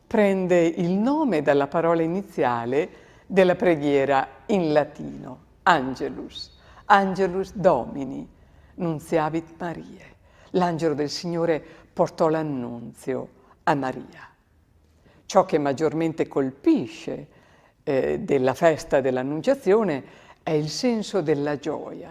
S13: Prende il nome dalla parola iniziale della preghiera in latino, Angelus, Angelus Domini, Nunziavit Mariae. L'angelo del Signore portò l'annunzio a Maria. Ciò che maggiormente colpisce della festa dell'Annunciazione è il senso della gioia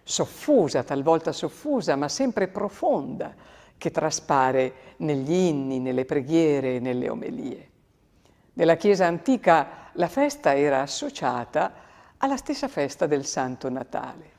S13: soffusa, talvolta soffusa, ma sempre profonda, che traspare negli inni, nelle preghiere e nelle omelie. Nella Chiesa antica la festa era associata alla stessa festa del Santo Natale.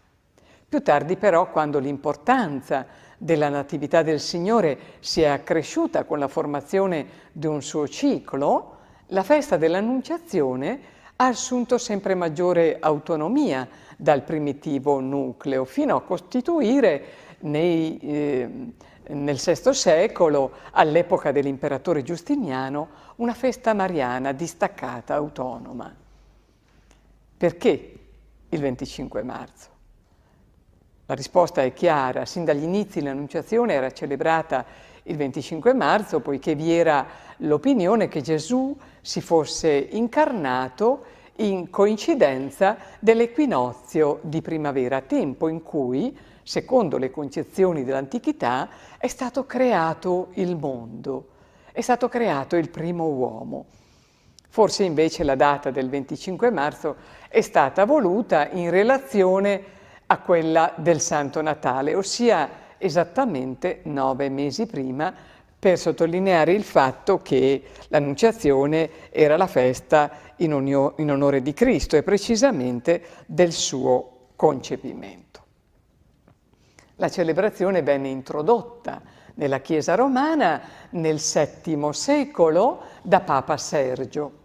S13: Più tardi però, quando l'importanza della Natività del Signore si è accresciuta con la formazione di un suo ciclo, la festa dell'Annunciazione ha assunto sempre maggiore autonomia dal primitivo nucleo, fino a costituire nel VI secolo, all'epoca dell'imperatore Giustiniano, una festa mariana distaccata, autonoma. Perché il 25 marzo? La risposta è chiara: sin dagli inizi l'Annunciazione era celebrata il 25 marzo, poiché vi era l'opinione che Gesù si fosse incarnato in coincidenza dell'equinozio di primavera, tempo in cui, secondo le concezioni dell'antichità, è stato creato il mondo, è stato creato il primo uomo. Forse invece la data del 25 marzo è stata voluta in relazione a quella del Santo Natale, ossia esattamente 9 mesi prima, per sottolineare il fatto che l'Annunciazione era la festa in onore di Cristo e precisamente del suo concepimento. La celebrazione venne introdotta nella Chiesa romana nel VII secolo da Papa Sergio.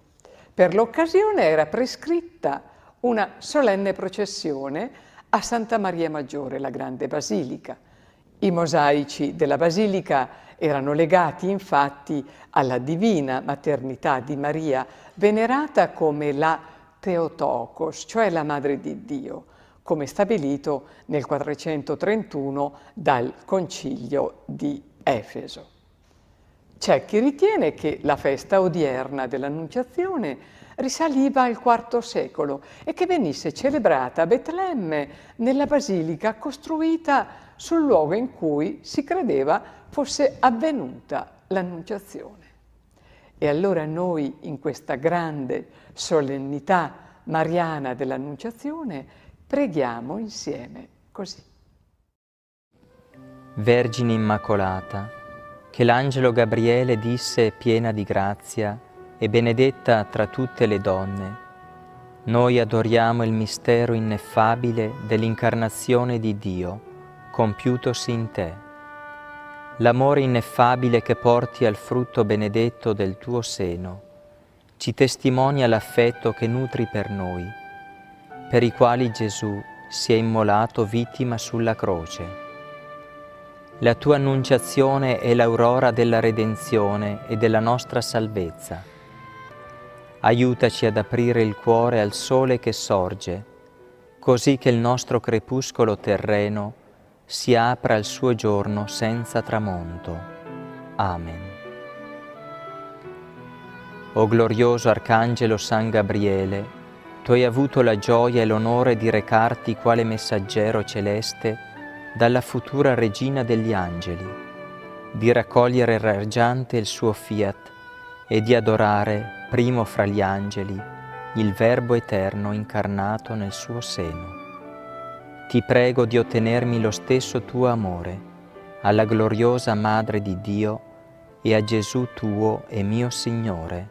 S13: Per l'occasione era prescritta una solenne processione a Santa Maria Maggiore, la grande basilica. I mosaici della basilica erano legati infatti alla divina maternità di Maria, venerata come la Theotokos, cioè la Madre di Dio, come stabilito nel 431 dal Concilio di Efeso. C'è chi ritiene che la festa odierna dell'Annunciazione risaliva al IV secolo e che venisse celebrata a Betlemme, nella basilica costruita sul luogo in cui si credeva fosse avvenuta l'Annunciazione. E allora noi, in questa grande solennità mariana dell'Annunciazione, preghiamo insieme così.
S14: Vergine Immacolata, che l'angelo Gabriele disse piena di grazia e benedetta tra tutte le donne, noi adoriamo il mistero ineffabile dell'incarnazione di Dio, compiutosi in te. L'amore ineffabile che porti al frutto benedetto del tuo seno ci testimonia l'affetto che nutri per noi, per i quali Gesù si è immolato vittima sulla croce. La tua annunciazione è l'aurora della redenzione e della nostra salvezza. Aiutaci ad aprire il cuore al sole che sorge, così che il nostro crepuscolo terreno si apra al suo giorno senza tramonto. Amen. O glorioso Arcangelo San Gabriele, tu hai avuto la gioia e l'onore di recarti quale messaggero celeste dalla futura regina degli angeli, di raccogliere raggiante il suo fiat e di adorare, primo fra gli angeli, il Verbo eterno incarnato nel suo seno. Ti prego di ottenermi lo stesso tuo amore, alla gloriosa Madre di Dio e a Gesù tuo e mio Signore.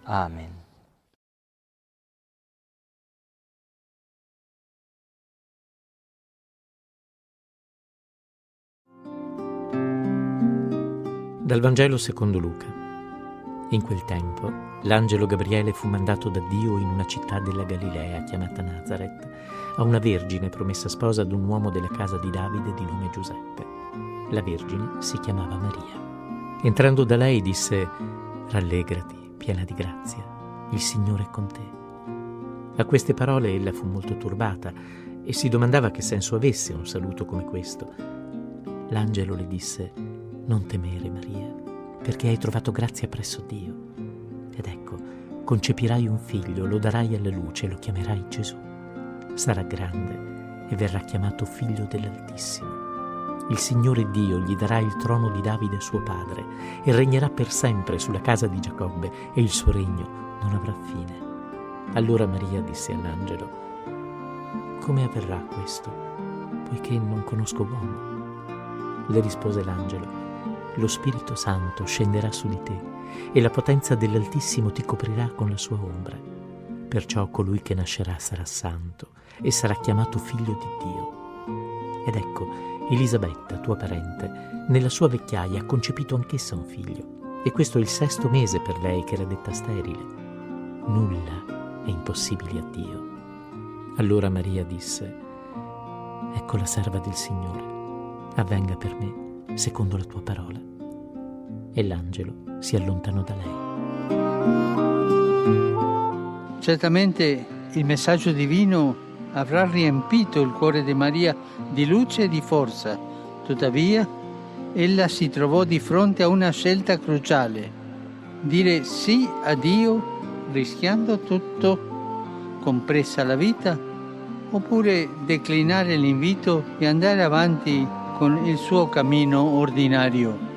S14: Amen.
S15: Dal Vangelo secondo Luca. In quel tempo l'angelo Gabriele fu mandato da Dio in una città della Galilea chiamata Nazaret, a una vergine promessa sposa ad un uomo della casa di Davide di nome Giuseppe. La vergine si chiamava Maria. Entrando da lei disse: «Rallegrati, piena di grazia, il Signore è con te». A queste parole ella fu molto turbata e si domandava che senso avesse un saluto come questo. L'angelo le disse: «Non temere, Maria, perché hai trovato grazia presso Dio. Ed ecco, concepirai un figlio, lo darai alla luce e lo chiamerai Gesù. Sarà grande e verrà chiamato Figlio dell'Altissimo. Il Signore Dio gli darà il trono di Davide suo padre e regnerà per sempre sulla casa di Giacobbe e il suo regno non avrà fine». Allora Maria disse all'angelo: «Come avverrà questo, poiché non conosco uomo?» Le rispose l'angelo: «Lo Spirito Santo scenderà su di te e la potenza dell'Altissimo ti coprirà con la sua ombra. Perciò colui che nascerà sarà santo e sarà chiamato Figlio di Dio. Ed ecco, Elisabetta, tua parente, nella sua vecchiaia ha concepito anch'essa un figlio, e questo è il 6° mese per lei che era detta sterile. Nulla è impossibile a Dio». Allora Maria disse: «Ecco la serva del Signore, avvenga per me secondo la tua parola». E l'angelo si allontanò da lei.
S16: Certamente il messaggio divino avrà riempito il cuore di Maria di luce e di forza. Tuttavia, ella si trovò di fronte a una scelta cruciale: dire sì a Dio rischiando tutto, compresa la vita, oppure declinare l'invito e andare avanti con il suo cammino ordinario.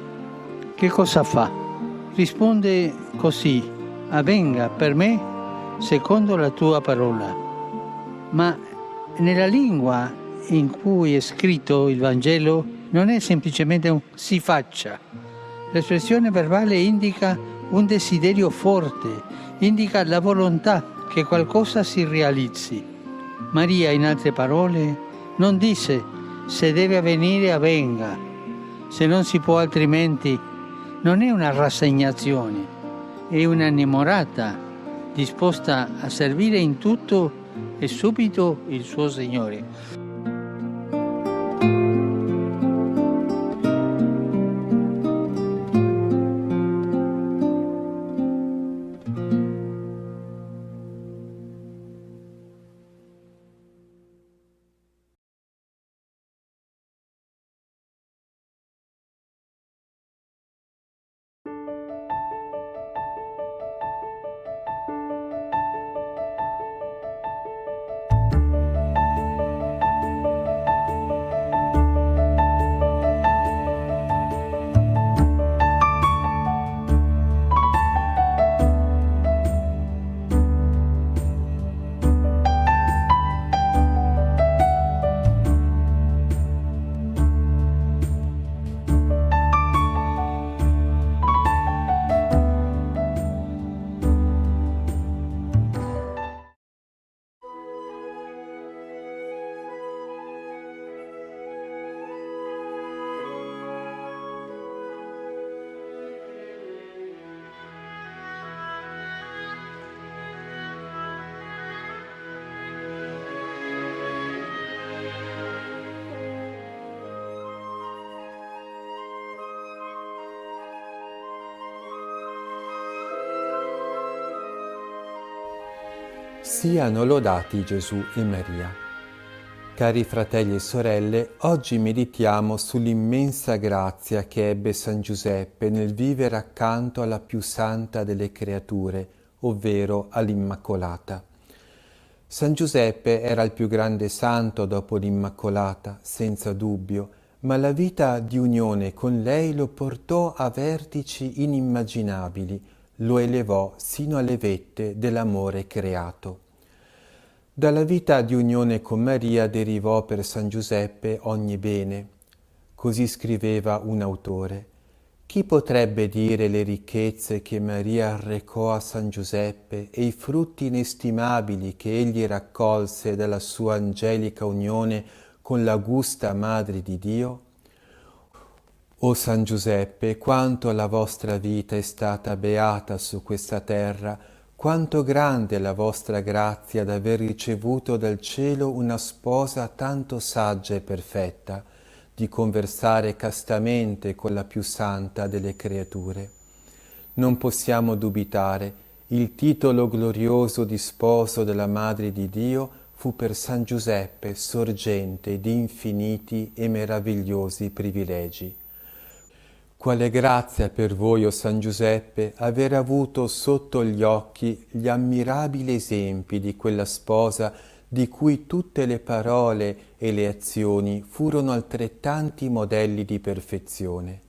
S16: Che cosa fa? Risponde così: avvenga per me secondo la tua parola. Ma nella lingua in cui è scritto il Vangelo non è semplicemente un si faccia. L'espressione verbale indica un desiderio forte, indica la volontà che qualcosa si realizzi. Maria, in altre parole, non dice: se deve avvenire avvenga, se non si può altrimenti. Non è una rassegnazione, è una innamorata disposta a servire in tutto e subito il suo Signore.
S17: Siano lodati Gesù e Maria. Cari fratelli e sorelle, oggi meditiamo sull'immensa grazia che ebbe San Giuseppe nel vivere accanto alla più santa delle creature, ovvero all'Immacolata. San Giuseppe era il più grande santo dopo l'Immacolata, senza dubbio, ma la vita di unione con lei lo portò a vertici inimmaginabili, lo elevò sino alle vette dell'amore creato. Dalla vita di unione con Maria derivò per San Giuseppe ogni bene. Così scriveva un autore. Chi potrebbe dire le ricchezze che Maria arrecò a San Giuseppe e i frutti inestimabili che egli raccolse dalla sua angelica unione con l'augusta Madre di Dio? O San Giuseppe, quanto la vostra vita è stata beata su questa terra, quanto grande è la vostra grazia d'aver ricevuto dal cielo una sposa tanto saggia e perfetta, di conversare castamente con la più santa delle creature. Non possiamo dubitare, il titolo glorioso di sposo della Madre di Dio fu per San Giuseppe sorgente di infiniti e meravigliosi privilegi. Quale grazia per voi, o San Giuseppe, aver avuto sotto gli occhi gli ammirabili esempi di quella sposa di cui tutte le parole e le azioni furono altrettanti modelli di perfezione.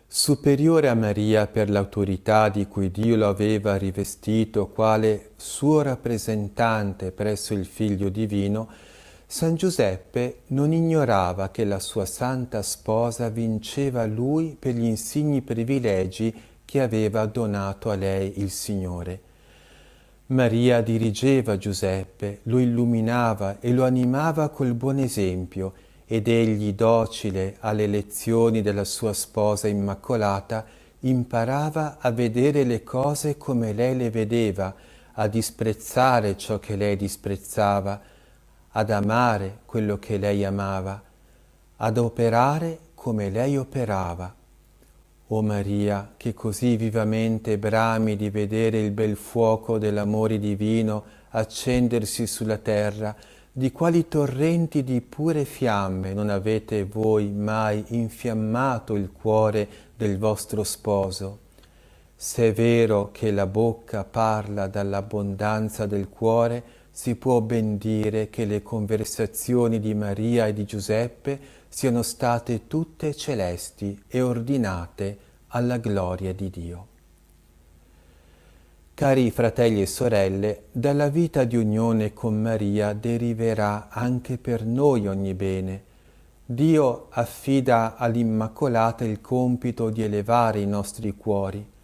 S17: Superiore a Maria per l'autorità di cui Dio lo aveva rivestito quale suo rappresentante presso il Figlio Divino, San Giuseppe non ignorava che la sua santa sposa vinceva lui per gli insigni privilegi che aveva donato a lei il Signore. Maria dirigeva Giuseppe, lo illuminava e lo animava col buon esempio, ed egli, docile alle lezioni della sua sposa immacolata, imparava a vedere le cose come lei le vedeva, a disprezzare ciò che lei disprezzava, ad amare quello che lei amava, ad operare come lei operava. O Maria, che così vivamente brami di vedere il bel fuoco dell'amore divino accendersi sulla terra, di quali torrenti di pure fiamme non avete voi mai infiammato il cuore del vostro sposo? Se è vero che la bocca parla dall'abbondanza del cuore, si può ben dire che le conversazioni di Maria e di Giuseppe siano state tutte celesti e ordinate alla gloria di Dio. Cari fratelli e sorelle, dalla vita di unione con Maria deriverà anche per noi ogni bene. Dio affida all'Immacolata il compito di elevare i nostri cuori.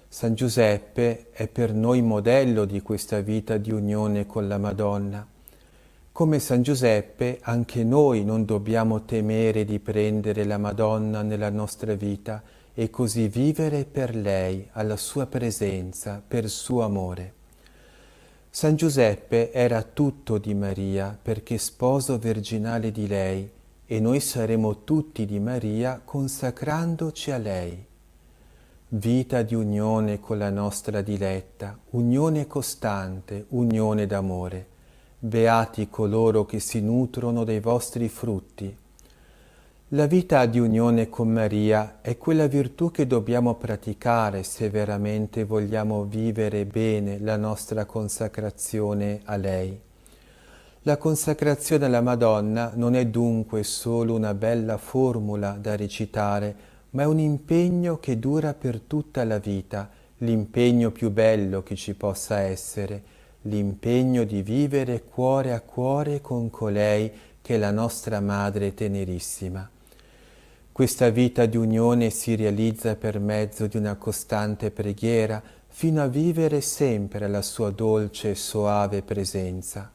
S17: San Giuseppe è per noi modello di questa vita di unione con la Madonna. Come San Giuseppe, anche noi non dobbiamo temere di prendere la Madonna nella nostra vita e così vivere per lei, alla sua presenza, per suo amore. San Giuseppe era tutto di Maria perché sposo virginale di lei, e noi saremo tutti di Maria consacrandoci a lei. Vita di unione con la nostra diletta, unione costante, unione d'amore. Beati coloro che si nutrono dei vostri frutti. La vita di unione con Maria è quella virtù che dobbiamo praticare se veramente vogliamo vivere bene la nostra consacrazione a lei. La consacrazione alla Madonna non è dunque solo una bella formula da recitare, ma è un impegno che dura per tutta la vita, l'impegno più bello che ci possa essere, l'impegno di vivere cuore a cuore con colei che è la nostra Madre tenerissima. Questa vita di unione si realizza per mezzo di una costante preghiera fino a vivere sempre la sua dolce e soave presenza.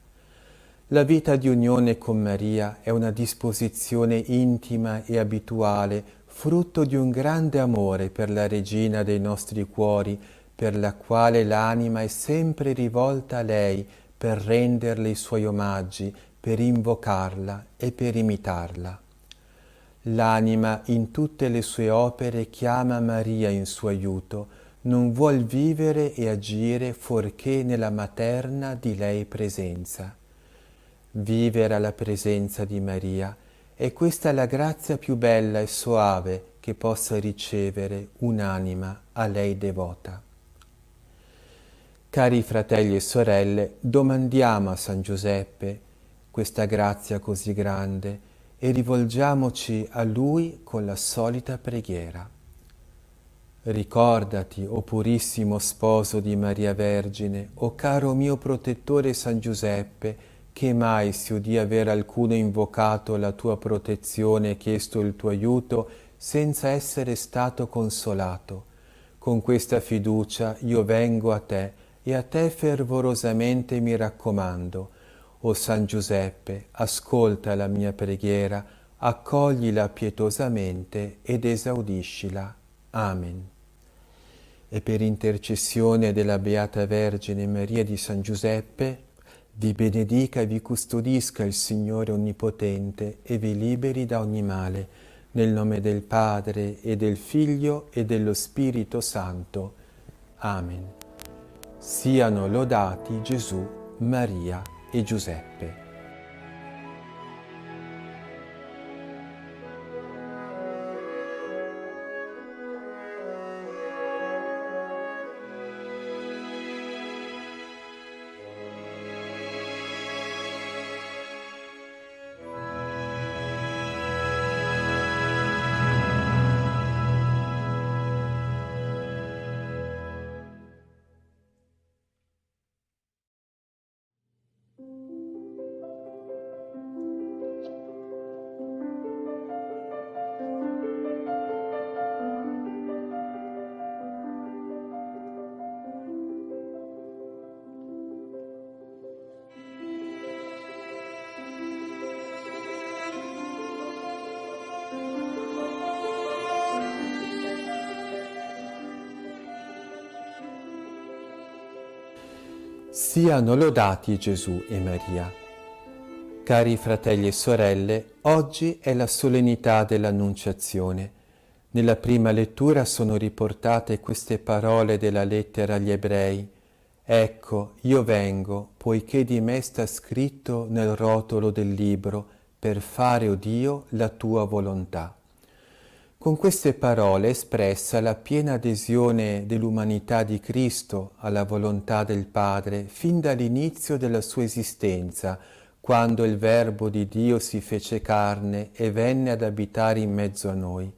S17: La vita di unione con Maria è una disposizione intima e abituale, frutto di un grande amore per la Regina dei nostri cuori, per la quale l'anima è sempre rivolta a lei per renderle i suoi omaggi, per invocarla e per imitarla. L'anima in tutte le sue opere chiama Maria in suo aiuto, non vuol vivere e agire fuorché nella materna di lei presenza. Vivere alla presenza di Maria è questa la grazia più bella e soave che possa ricevere un'anima a lei devota. Cari fratelli e sorelle, domandiamo a San Giuseppe questa grazia così grande e rivolgiamoci a Lui con la solita preghiera. Ricordati, o purissimo sposo di Maria Vergine, o caro mio protettore San Giuseppe, che mai si udì aver alcuno invocato la tua protezione e chiesto il tuo aiuto senza essere stato consolato. Con questa fiducia io vengo a te e a te fervorosamente mi raccomando. O San Giuseppe, ascolta la mia preghiera, accoglila pietosamente ed esaudiscila. Amen. E per intercessione della Beata Vergine Maria di San Giuseppe, vi benedica e vi custodisca il Signore Onnipotente e vi liberi da ogni male, nel nome del Padre e del Figlio e dello Spirito Santo. Amen. Siano lodati Gesù, Maria e Giuseppe. Siano lodati Gesù e Maria. Cari fratelli e sorelle, oggi è la solennità dell'Annunciazione. Nella prima lettura sono riportate queste parole della lettera agli Ebrei. Ecco, io vengo, poiché di me sta scritto nel rotolo del libro, per fare, o Dio, la tua volontà. Con queste parole è espressa la piena adesione dell'umanità di Cristo alla volontà del Padre fin dall'inizio della sua esistenza, quando il Verbo di Dio si fece carne e venne ad abitare in mezzo a noi.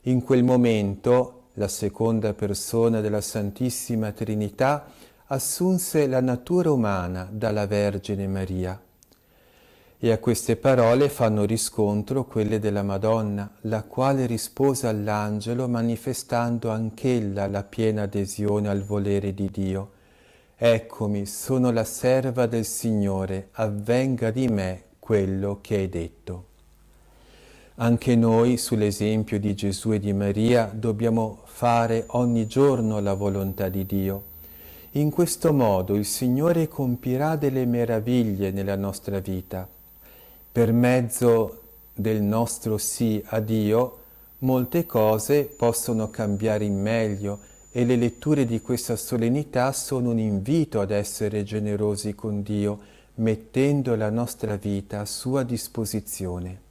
S17: In quel momento la seconda persona della Santissima Trinità assunse la natura umana dalla Vergine Maria. E a queste parole fanno riscontro quelle della Madonna, la quale rispose all'angelo manifestando anch'ella la piena adesione al volere di Dio. Eccomi, sono la serva del Signore, avvenga di me quello che hai detto. Anche noi, sull'esempio di Gesù e di Maria, dobbiamo fare ogni giorno la volontà di Dio. In questo modo il Signore compirà delle meraviglie nella nostra vita. Per mezzo del nostro sì a Dio, molte cose possono cambiare in meglio e le letture di questa solennità sono un invito ad essere generosi con Dio, mettendo la nostra vita a sua disposizione.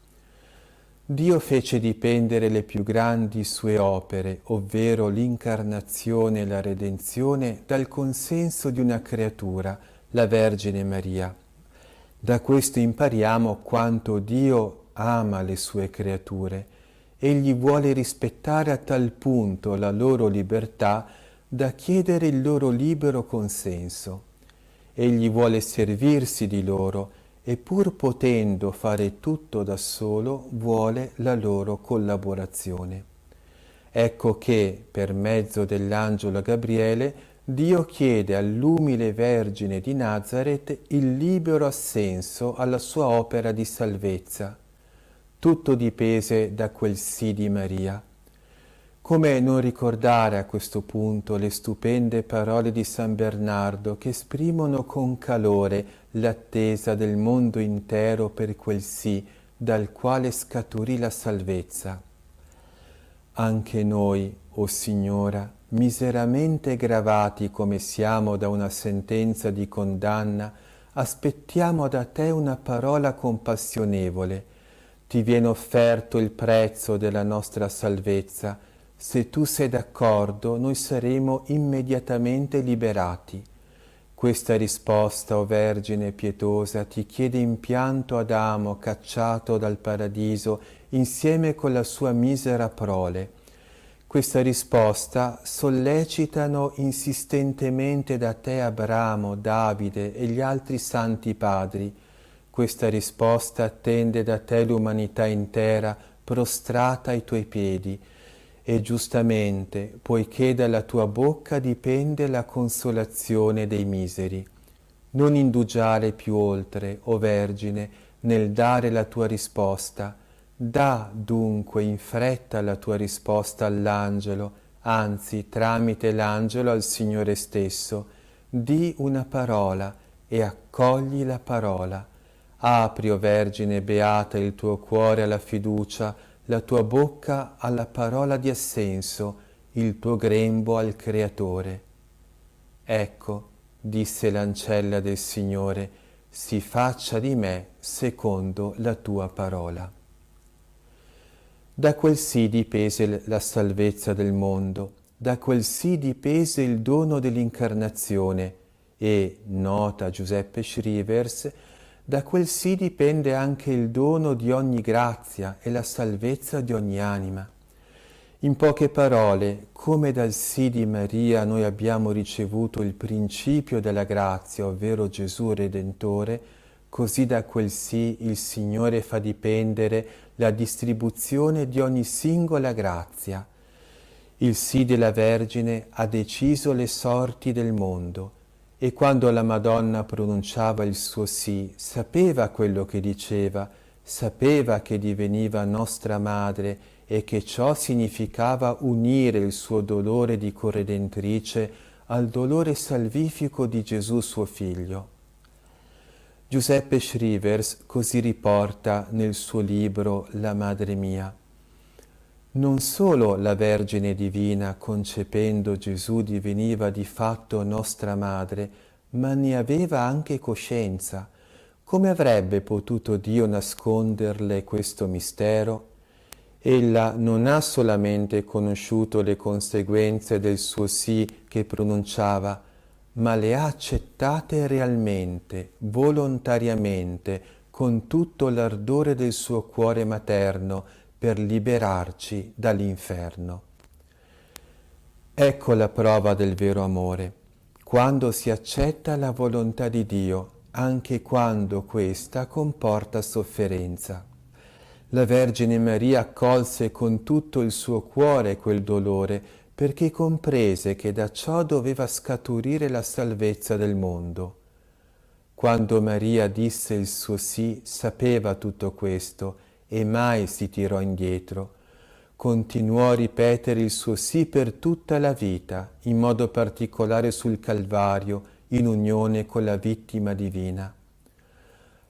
S17: Dio fece dipendere le più grandi sue opere, ovvero l'incarnazione e la redenzione, dal consenso di una creatura, la Vergine Maria. Da questo impariamo quanto Dio ama le sue creature. Egli vuole rispettare a tal punto la loro libertà da chiedere il loro libero consenso. Egli vuole servirsi di loro e pur potendo fare tutto da solo, vuole la loro collaborazione. Ecco che, per mezzo dell'angelo Gabriele, Dio chiede all'umile Vergine di Nazaret il libero assenso alla sua opera di salvezza. Tutto dipese da quel sì di Maria. Come non ricordare a questo punto le stupende parole di San Bernardo che esprimono con calore l'attesa del mondo intero per quel sì dal quale scaturì la salvezza. Anche noi, o Signora, miseramente gravati come siamo da una sentenza di condanna, aspettiamo da Te una parola compassionevole. Ti viene offerto il prezzo della nostra salvezza. Se Tu sei d'accordo, noi saremo immediatamente liberati. Questa risposta, o Vergine pietosa, ti chiede in pianto Adamo cacciato dal paradiso insieme con la sua misera prole. Questa risposta sollecitano insistentemente da te Abramo, Davide e gli altri santi padri. Questa risposta attende da te l'umanità intera prostrata ai tuoi piedi. E giustamente, poiché dalla tua bocca dipende la consolazione dei miseri. Non indugiare più oltre, o Vergine, nel dare la tua risposta. Dà dunque in fretta la tua risposta all'angelo, anzi, tramite l'angelo al Signore stesso. Di una parola e accogli la parola. Apri, o Vergine beata, il tuo cuore alla fiducia, la tua bocca alla parola di assenso, il tuo grembo al Creatore. Ecco, disse l'ancella del Signore, si faccia di me secondo la tua parola. Da quel sì dipese la salvezza del mondo, da quel sì dipese il dono dell'incarnazione e, nota Giuseppe Schrivers, da quel sì dipende anche il dono di ogni grazia e la salvezza di ogni anima. In poche parole, come dal sì di Maria noi abbiamo ricevuto il principio della grazia, ovvero Gesù Redentore, così da quel sì il Signore fa dipendere la distribuzione di ogni singola grazia. Il sì della Vergine ha deciso le sorti del mondo. E quando la Madonna pronunciava il suo sì, sapeva quello che diceva, sapeva che diveniva nostra madre e che ciò significava unire il suo dolore di corredentrice al dolore salvifico di Gesù suo figlio. Giuseppe Schrivers così riporta nel suo libro La Madre Mia. Non solo la Vergine Divina, concependo Gesù, diveniva di fatto nostra madre, ma ne aveva anche coscienza. Come avrebbe potuto Dio nasconderle questo mistero? Ella non ha solamente conosciuto le conseguenze del suo sì che pronunciava, ma le ha accettate realmente, volontariamente, con tutto l'ardore del suo cuore materno, per liberarci dall'inferno. Ecco la prova del vero amore, quando si accetta la volontà di Dio, anche quando questa comporta sofferenza. La Vergine Maria accolse con tutto il suo cuore quel dolore, perché comprese che da ciò doveva scaturire la salvezza del mondo. Quando Maria disse il suo sì, sapeva tutto questo, e mai si tirò indietro. continuò a ripetere il suo sì per tutta la vita, in modo particolare sul Calvario, in unione con la vittima divina.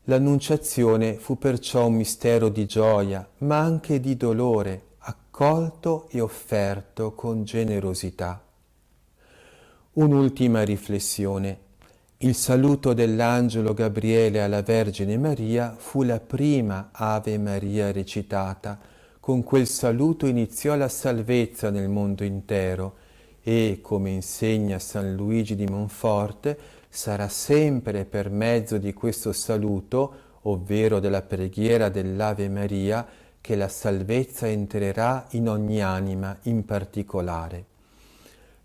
S17: L'Annunciazione fu perciò un mistero di gioia, ma anche di dolore, accolto e offerto con generosità. Un'ultima riflessione. Il saluto dell'angelo Gabriele alla Vergine Maria fu la prima Ave Maria recitata. Con quel saluto iniziò la salvezza nel mondo intero e, come insegna San Luigi di Monforte, sarà sempre per mezzo di questo saluto, ovvero della preghiera dell'Ave Maria, che la salvezza entrerà in ogni anima in particolare.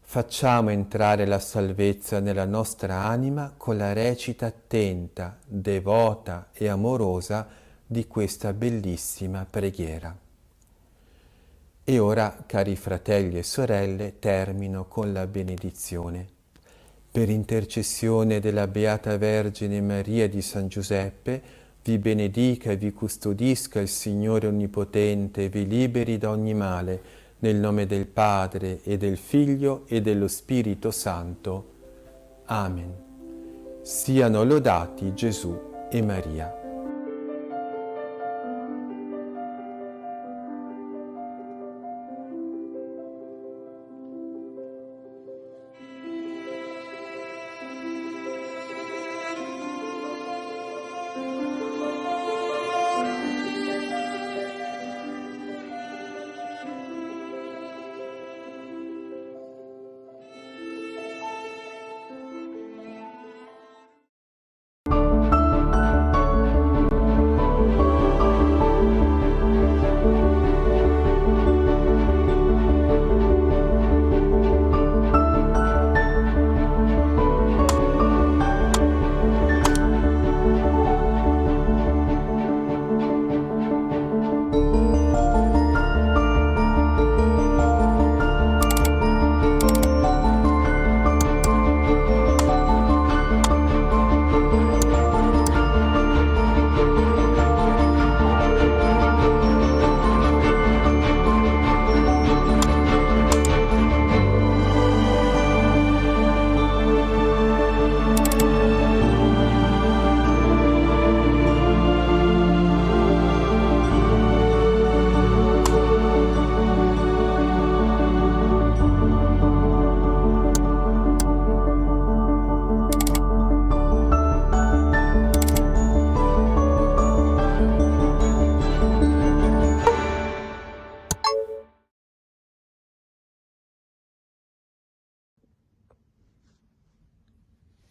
S17: Facciamo entrare la salvezza nella nostra anima con la recita attenta, devota e amorosa di questa bellissima preghiera. E ora, cari fratelli e sorelle, termino con la benedizione. Per intercessione della Beata Vergine Maria di San Giuseppe, vi benedica e vi custodisca il Signore Onnipotente e vi liberi da ogni male, nel nome del Padre e del Figlio e dello Spirito Santo. Amen. Siano lodati Gesù e Maria.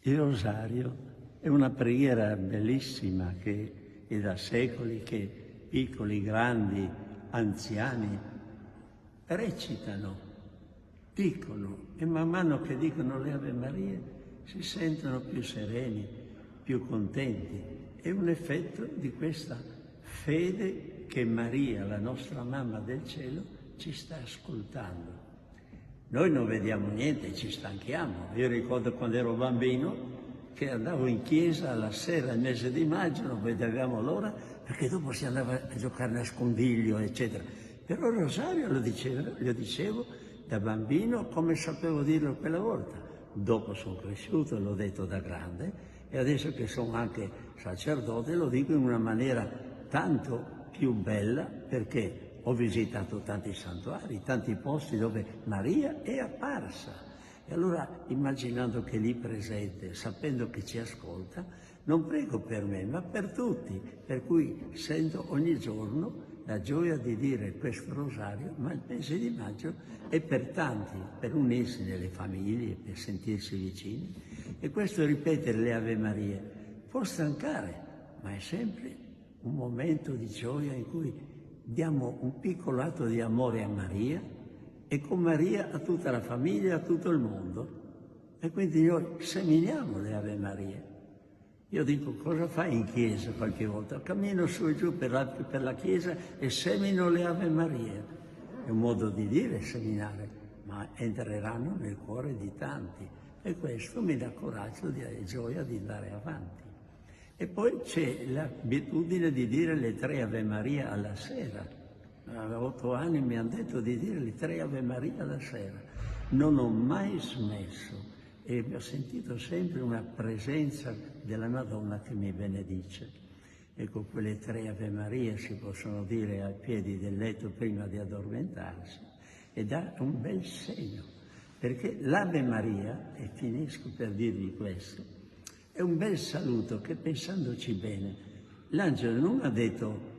S18: Il rosario è una preghiera bellissima che è da secoli che piccoli, grandi, anziani recitano, dicono e man mano che dicono le Ave Marie si sentono più sereni, più contenti. È un effetto di questa fede che Maria, la nostra mamma del cielo, ci sta ascoltando. Noi non vediamo niente, ci stanchiamo. Io ricordo quando ero bambino che andavo in chiesa alla sera, il mese di maggio, non vedevamo l'ora, perché dopo si andava a giocare a nascondiglio, eccetera. Però il rosario lo dicevo da bambino come sapevo dirlo quella volta. Dopo sono cresciuto, l'ho detto da grande, e adesso che sono anche sacerdote lo dico in una maniera tanto più bella, perché ho visitato tanti santuari, tanti posti dove Maria è apparsa. E allora, immaginando che è lì presente, sapendo che ci ascolta, non prego per me, ma per tutti. Per cui sento ogni giorno la gioia di dire questo rosario, ma il mese di maggio è per tanti, per unirsi nelle famiglie, per sentirsi vicini. E questo ripetere le Ave Marie può stancare, ma è sempre un momento di gioia in cui diamo un piccolo atto di amore a Maria e con Maria a tutta la famiglia, a tutto il mondo. E quindi noi seminiamo le Ave Marie. Io dico, cosa fai in chiesa qualche volta? Cammino su e giù per la chiesa e semino le Ave Marie. È un modo di dire seminare, ma entreranno nel cuore di tanti. E questo mi dà coraggio e gioia di andare avanti. E poi c'è l'abitudine di dire le 3 Ave Maria alla sera. A 8 anni mi hanno detto di dire le 3 Ave Maria la sera. Non ho mai smesso e ho sentito sempre una presenza della Madonna che mi benedice. Ecco, quelle 3 Ave Maria si possono dire ai piedi del letto prima di addormentarsi e dà un bel segno, perché l'Ave Maria, e finisco per dirvi questo, è un bel saluto che, pensandoci bene, l'angelo non ha detto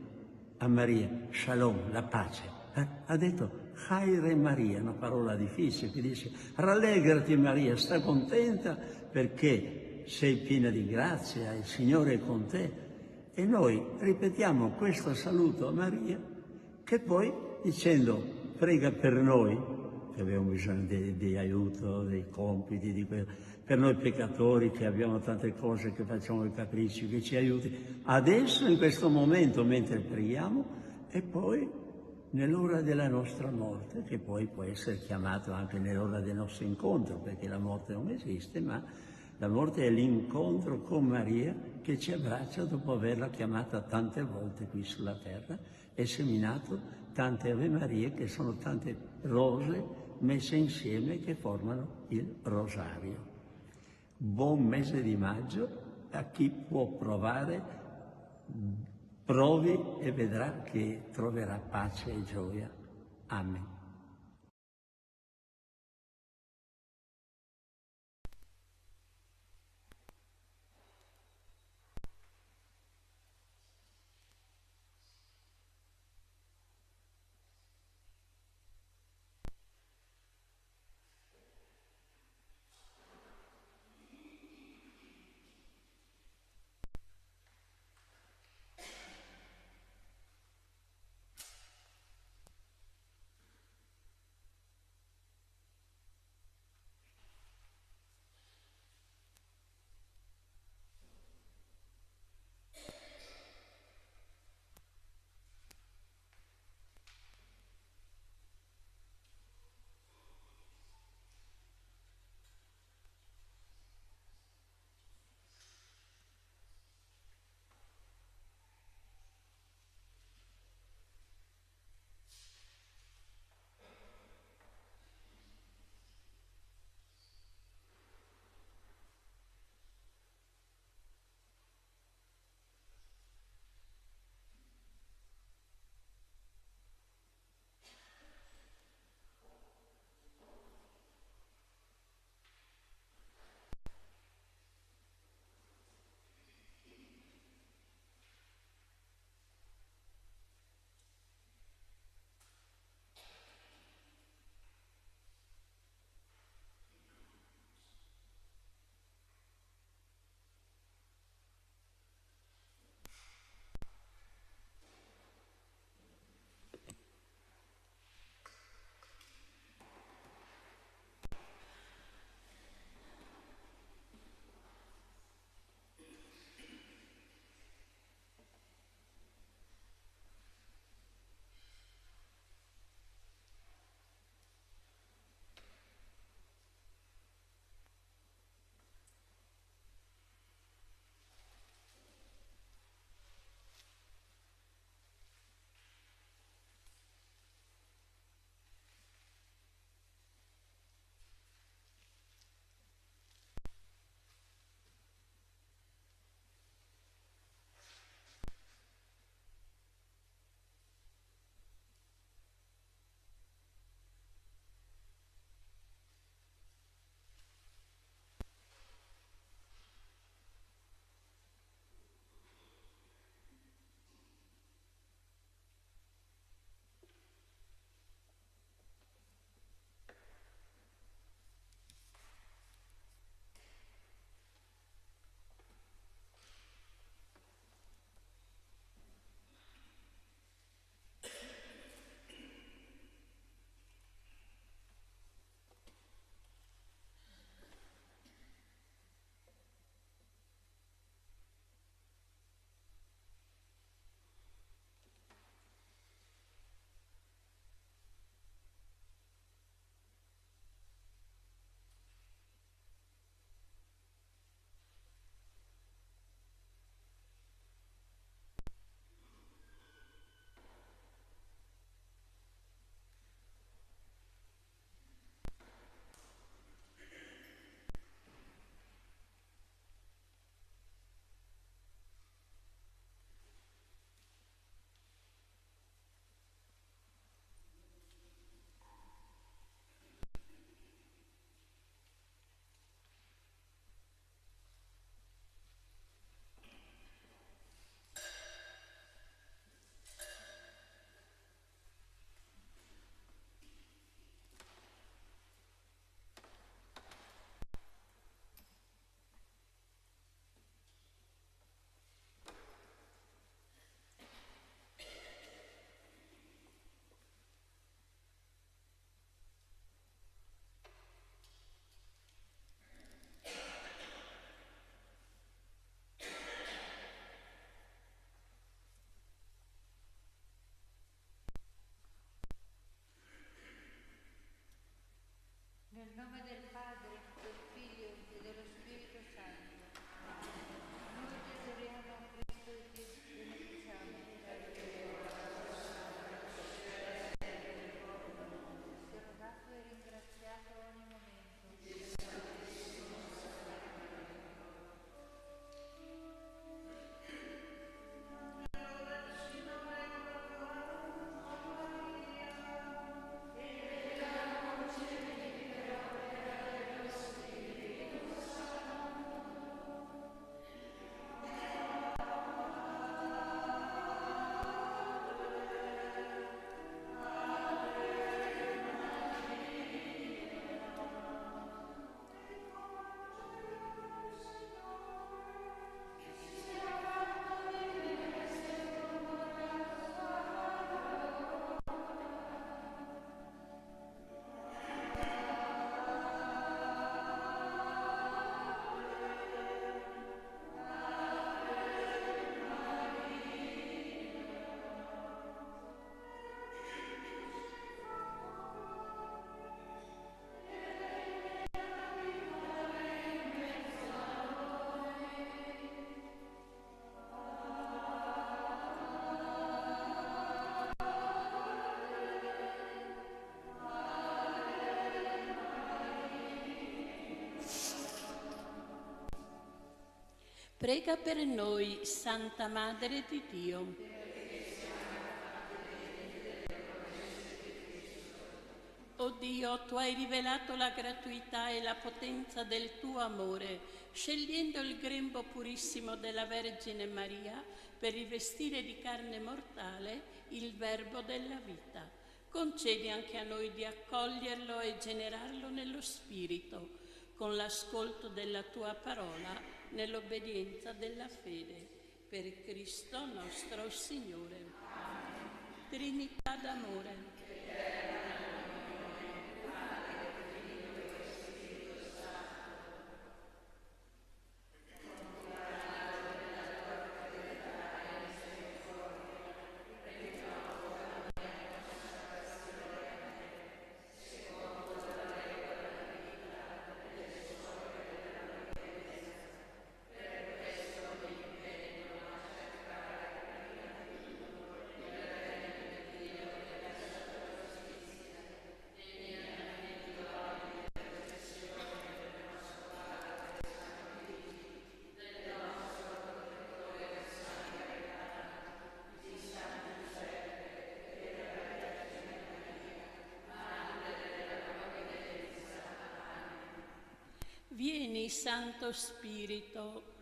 S18: a Maria, Shalom, la pace, ha detto Chaire Maria, una parola difficile che dice rallegrati Maria, sta contenta perché sei piena di grazia, il Signore è con te. E noi ripetiamo questo saluto a Maria, che poi dicendo prega per noi, che abbiamo bisogno di aiuto, dei compiti, per noi peccatori che abbiamo tante cose, che facciamo i capricci, che ci aiuti adesso in questo momento mentre preghiamo e poi nell'ora della nostra morte, che poi può essere chiamato anche nell'ora del nostro incontro, perché la morte non esiste, ma la morte è l'incontro con Maria che ci abbraccia dopo averla chiamata tante volte qui sulla terra e seminato tante Ave Marie, che sono tante rose messe insieme che formano il rosario. Buon mese di maggio a chi può provare, provi e vedrà che troverà pace e gioia. Amen.
S19: Prega per noi, Santa Madre di Dio. O Dio, tu hai rivelato la gratuità e la potenza del tuo amore, scegliendo il grembo purissimo della Vergine Maria per rivestire di carne mortale il Verbo della vita. Concedi anche a noi di accoglierlo e generarlo nello Spirito, con l'ascolto della tua parola, nell'obbedienza della fede. Per Cristo nostro Signore. Trinità d'amore. Vieni, Santo Spirito.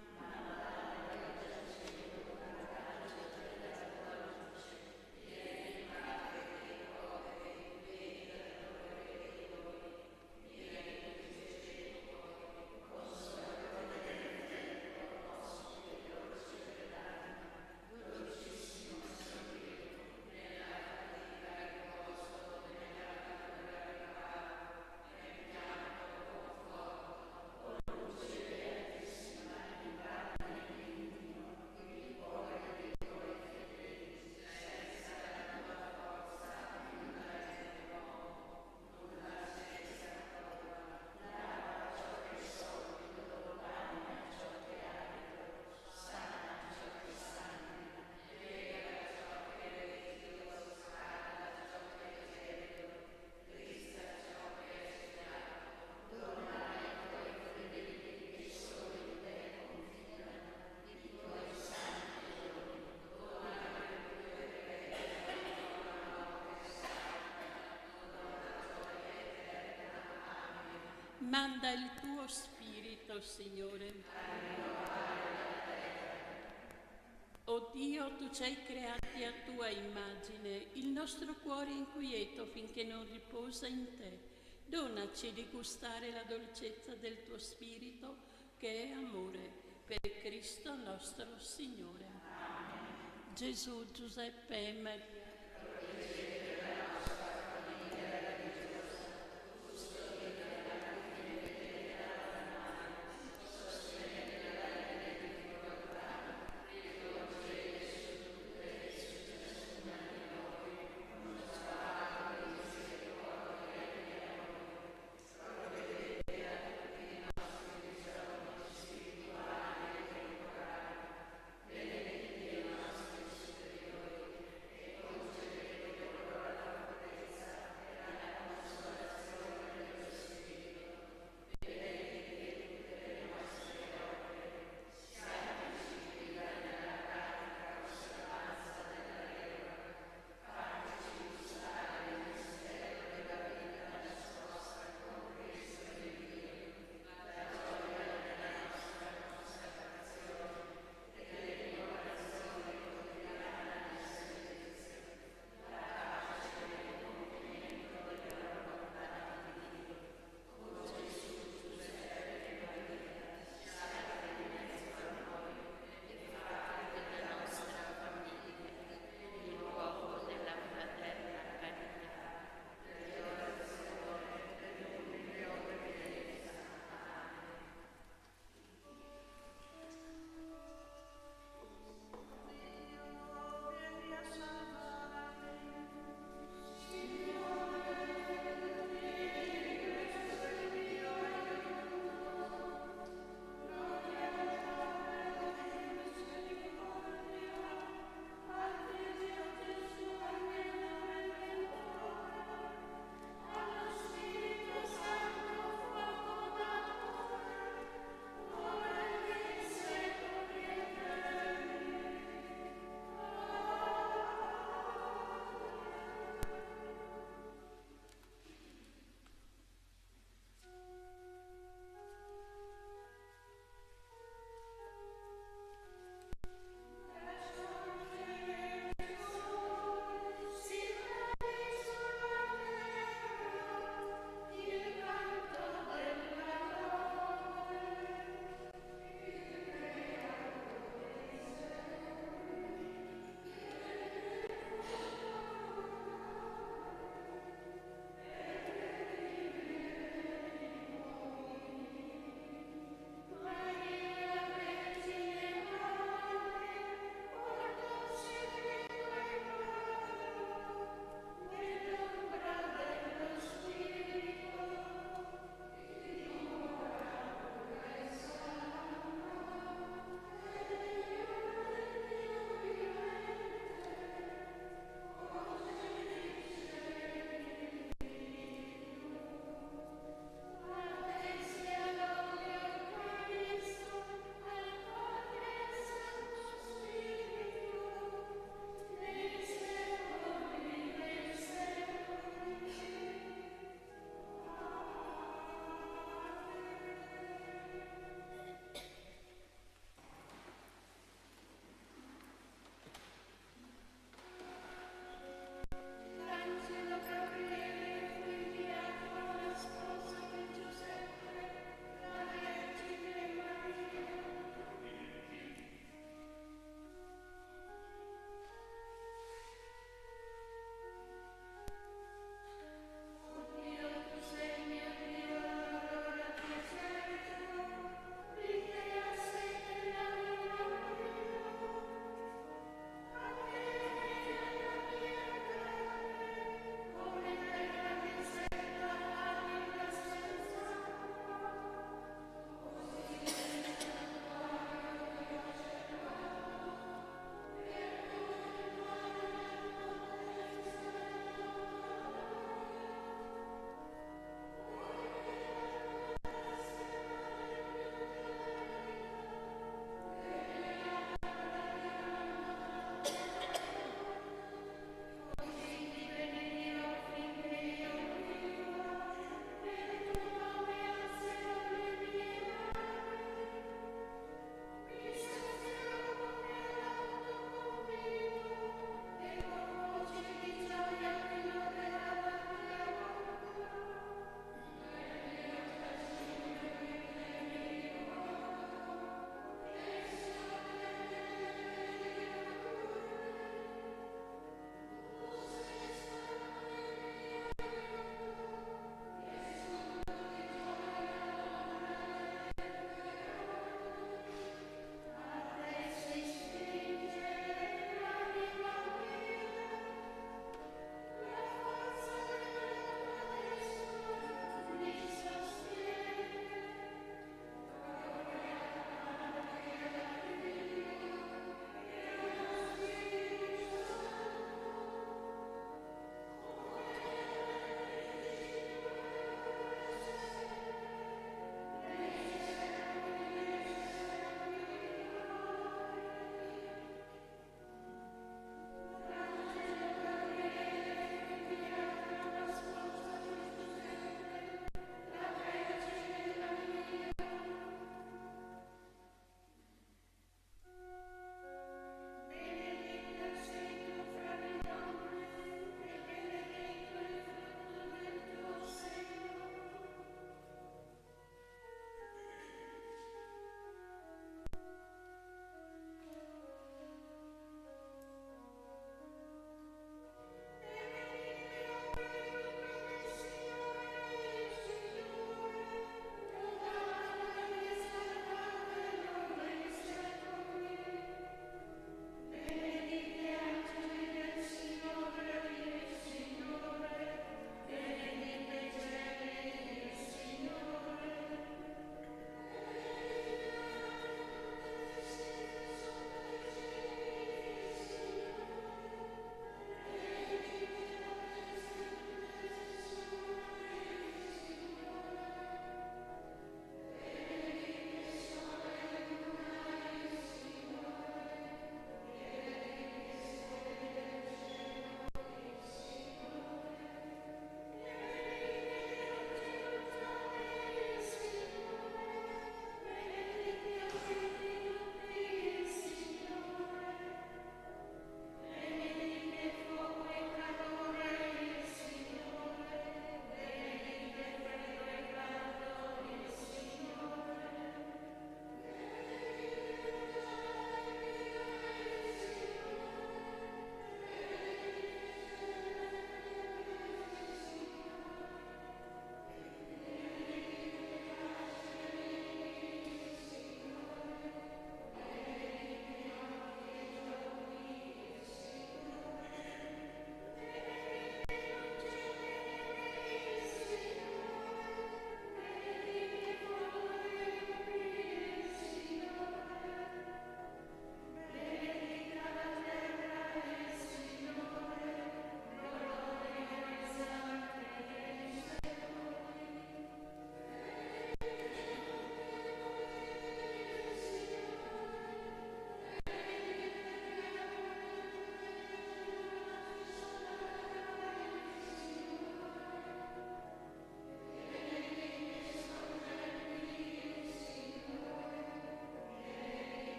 S19: Manda il tuo Spirito, Signore. O Dio, tu ci hai creati a tua immagine, il nostro cuore è inquieto finché non riposa in te. Donaci di gustare la dolcezza del tuo Spirito, che è amore, per Cristo nostro Signore. Gesù, Giuseppe e Maria.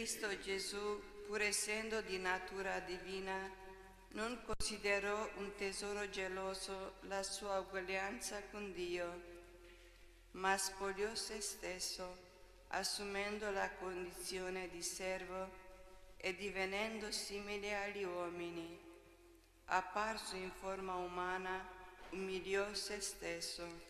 S20: Cristo Gesù, pur essendo di natura divina, non considerò un tesoro geloso la sua uguaglianza con Dio, ma spogliò se stesso, assumendo la condizione di servo e divenendo simile agli uomini. Apparso in forma umana, umiliò se stesso.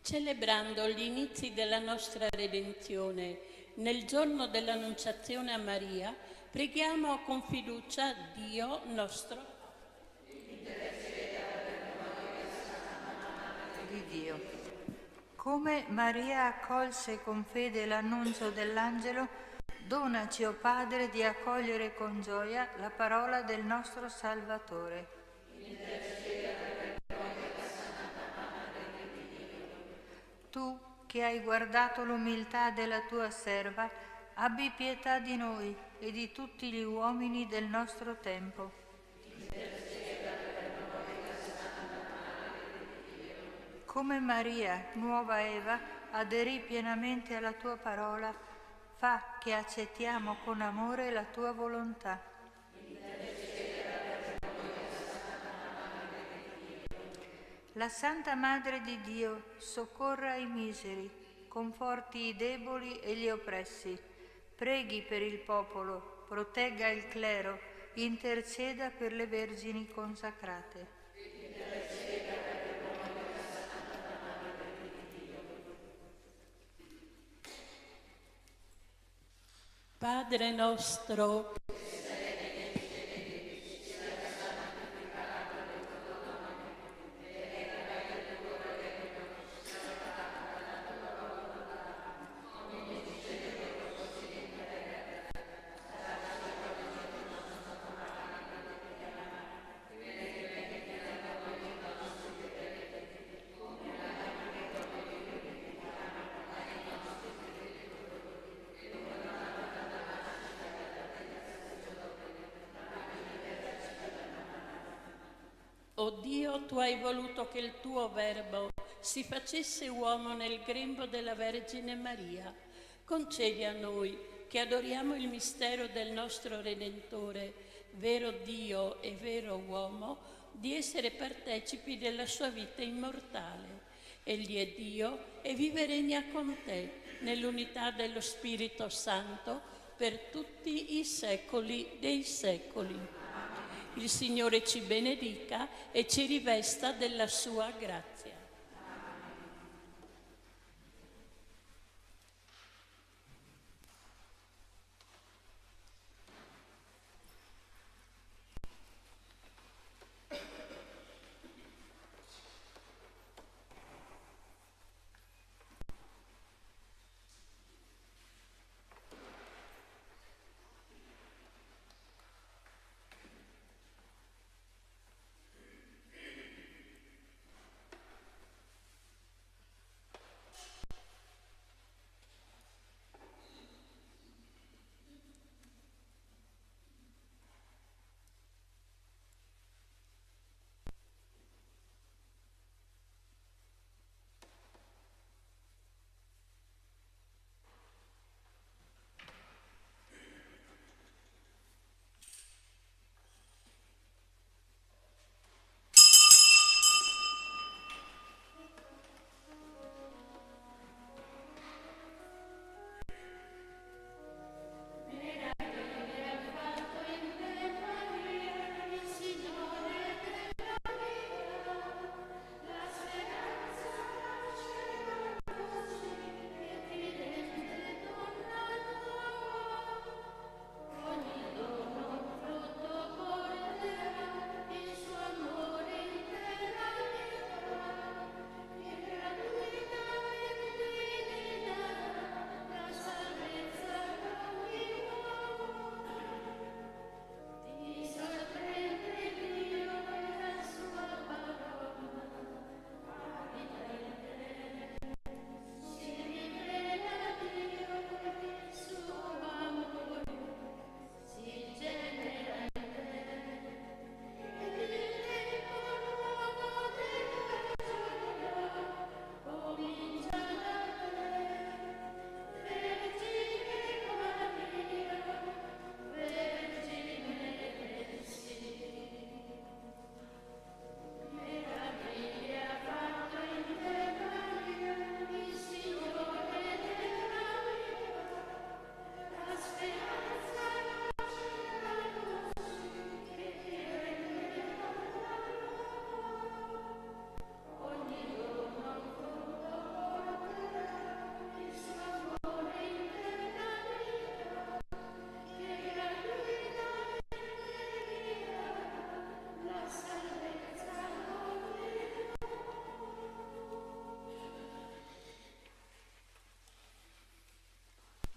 S19: Celebrando gli inizi della nostra redenzione, nel giorno dell'Annunciazione a Maria, preghiamo con fiducia Dio nostro.
S21: Di Dio. Come Maria accolse con fede l'annuncio dell'angelo, donaci, o Padre, di accogliere con gioia la parola del nostro Salvatore. Tu, che hai guardato l'umiltà della tua serva, abbi pietà di noi e di tutti gli uomini del nostro tempo. Come Maria, nuova Eva, aderì pienamente alla tua parola, fa che accettiamo con amore la tua volontà. La Santa Madre di Dio soccorra i miseri, conforti i deboli e gli oppressi, preghi per il popolo, protegga il clero, interceda per le vergini consacrate.
S19: Padre nostro, o Dio, tu hai voluto che il tuo Verbo si facesse uomo nel grembo della Vergine Maria. Concedi a noi, che adoriamo il mistero del nostro Redentore, vero Dio e vero uomo, di essere partecipi della sua vita immortale. Egli è Dio e vive e regna con te, nell'unità dello Spirito Santo, per tutti i secoli dei secoli. Il Signore ci benedica e ci rivesta della sua grazia.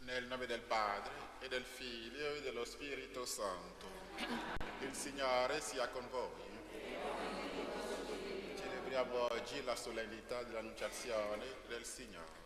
S1: Nel nome del Padre, e del Figlio, e dello Spirito Santo. Il Signore sia con voi. Celebriamo oggi la solennità dell'Annunciazione del Signore.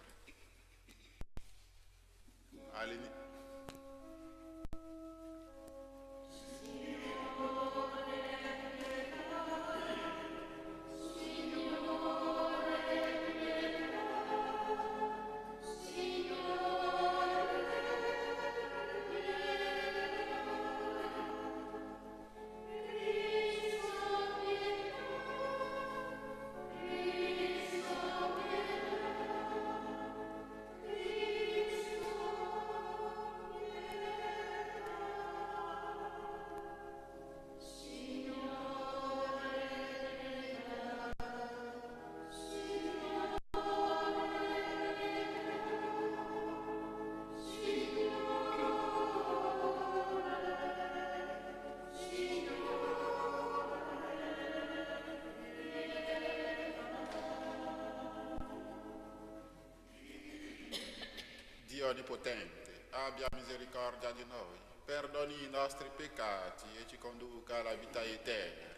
S1: Dio Onnipotente, abbia misericordia di noi, perdoni i nostri peccati e ci conduca alla vita eterna.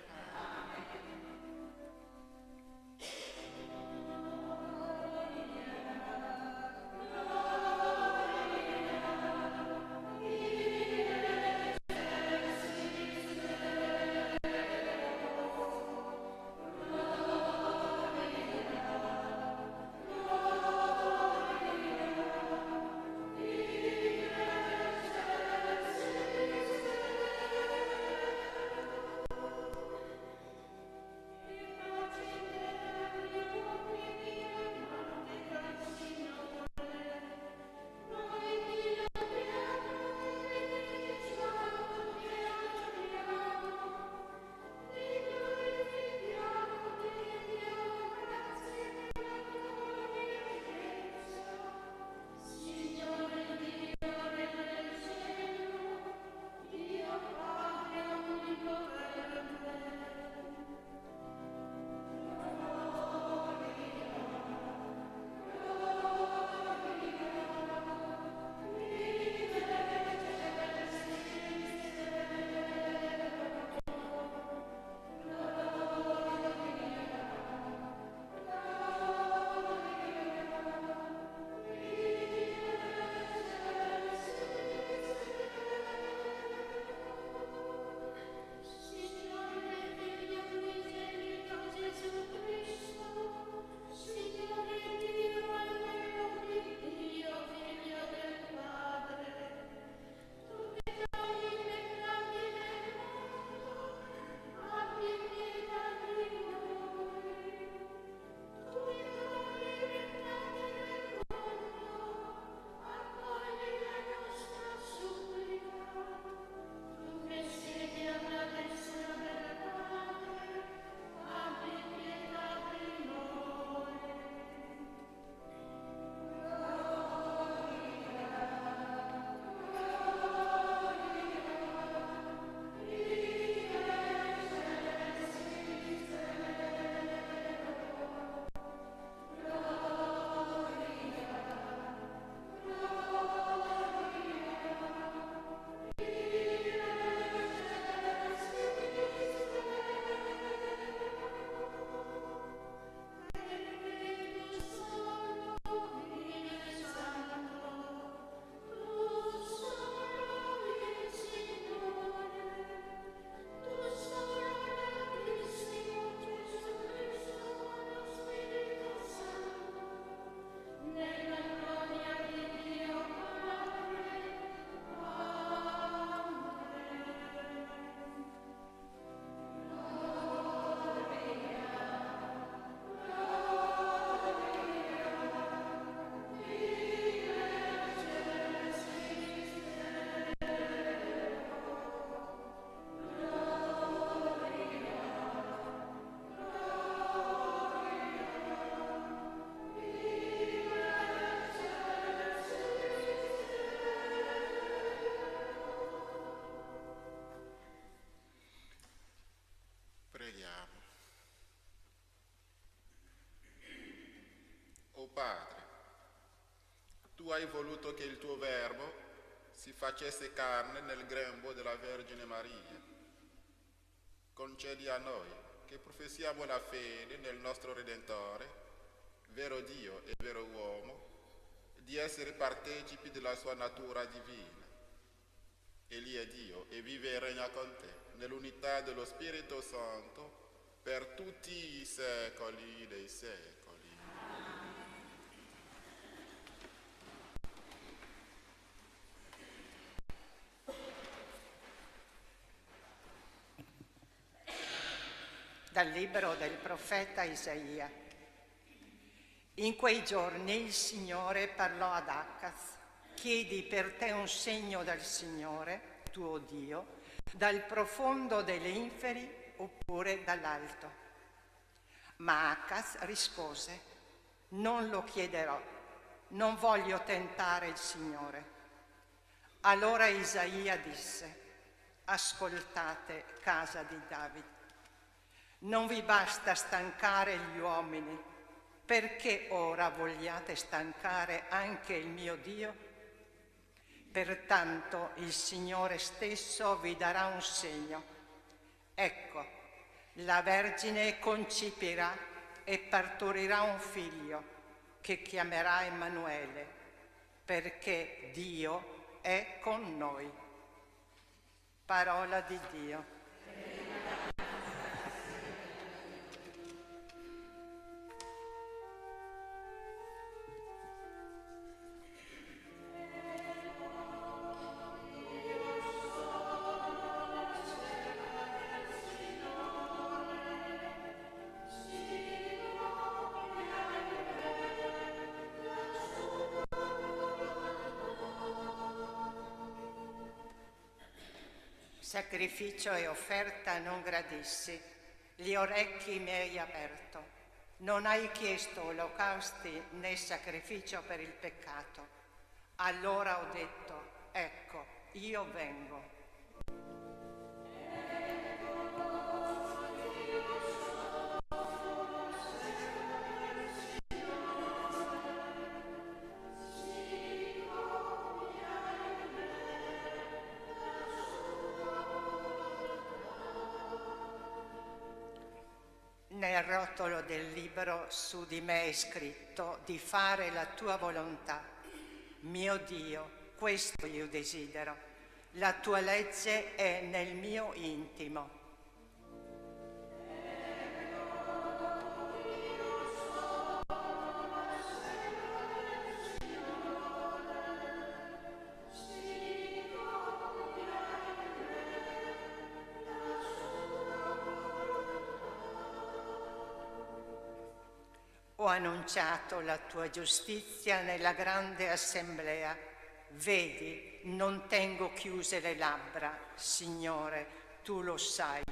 S1: hai voluto che il tuo Verbo si facesse carne nel grembo della Vergine Maria. Concedi a noi, che professiamo la fede nel nostro Redentore, vero Dio e vero uomo, di essere partecipi della sua natura divina. Egli è Dio e vive e regna con te, nell'unità dello Spirito Santo, per tutti i secoli dei secoli.
S4: Dal libro del profeta Isaia. In quei giorni il Signore parlò ad Acaz: chiedi per te un segno dal Signore, tuo Dio, dal profondo delle inferi oppure dall'alto. Ma Acaz rispose: non lo chiederò, non voglio tentare il Signore. Allora Isaia disse: ascoltate, casa di Davide. Non vi basta stancare gli uomini, perché ora vogliate stancare anche il mio Dio? Pertanto il Signore stesso vi darà un segno. Ecco, la Vergine concepirà e partorirà un figlio, che chiamerà Emanuele, perché Dio è con noi. Parola di Dio. Sacrificio e offerta non gradissi, gli orecchi mi hai aperto. Non hai chiesto olocausti né sacrificio per il peccato. Allora ho detto: ecco, io vengo. Nel rotolo del libro su di me è scritto di fare la tua volontà. Mio Dio, questo io desidero. La tua legge è nel mio intimo. Ho annunciato la tua giustizia nella grande assemblea. Vedi, non tengo chiuse le labbra, Signore, tu lo sai.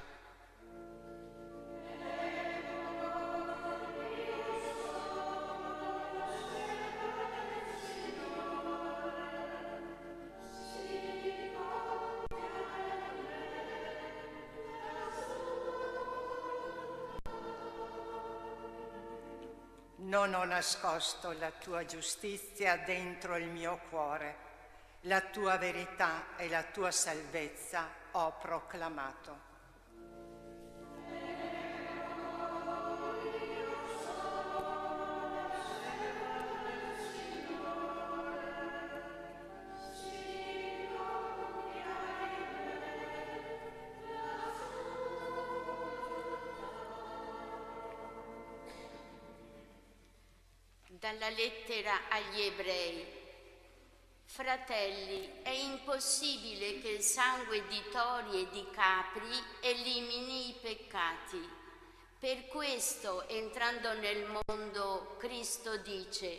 S4: Non ho nascosto la tua giustizia dentro il mio cuore. La tua verità e la tua salvezza ho proclamato.
S22: Dalla lettera agli Ebrei. Fratelli, è impossibile che il sangue di tori e di capri elimini i peccati. Per questo, entrando nel mondo, Cristo dice: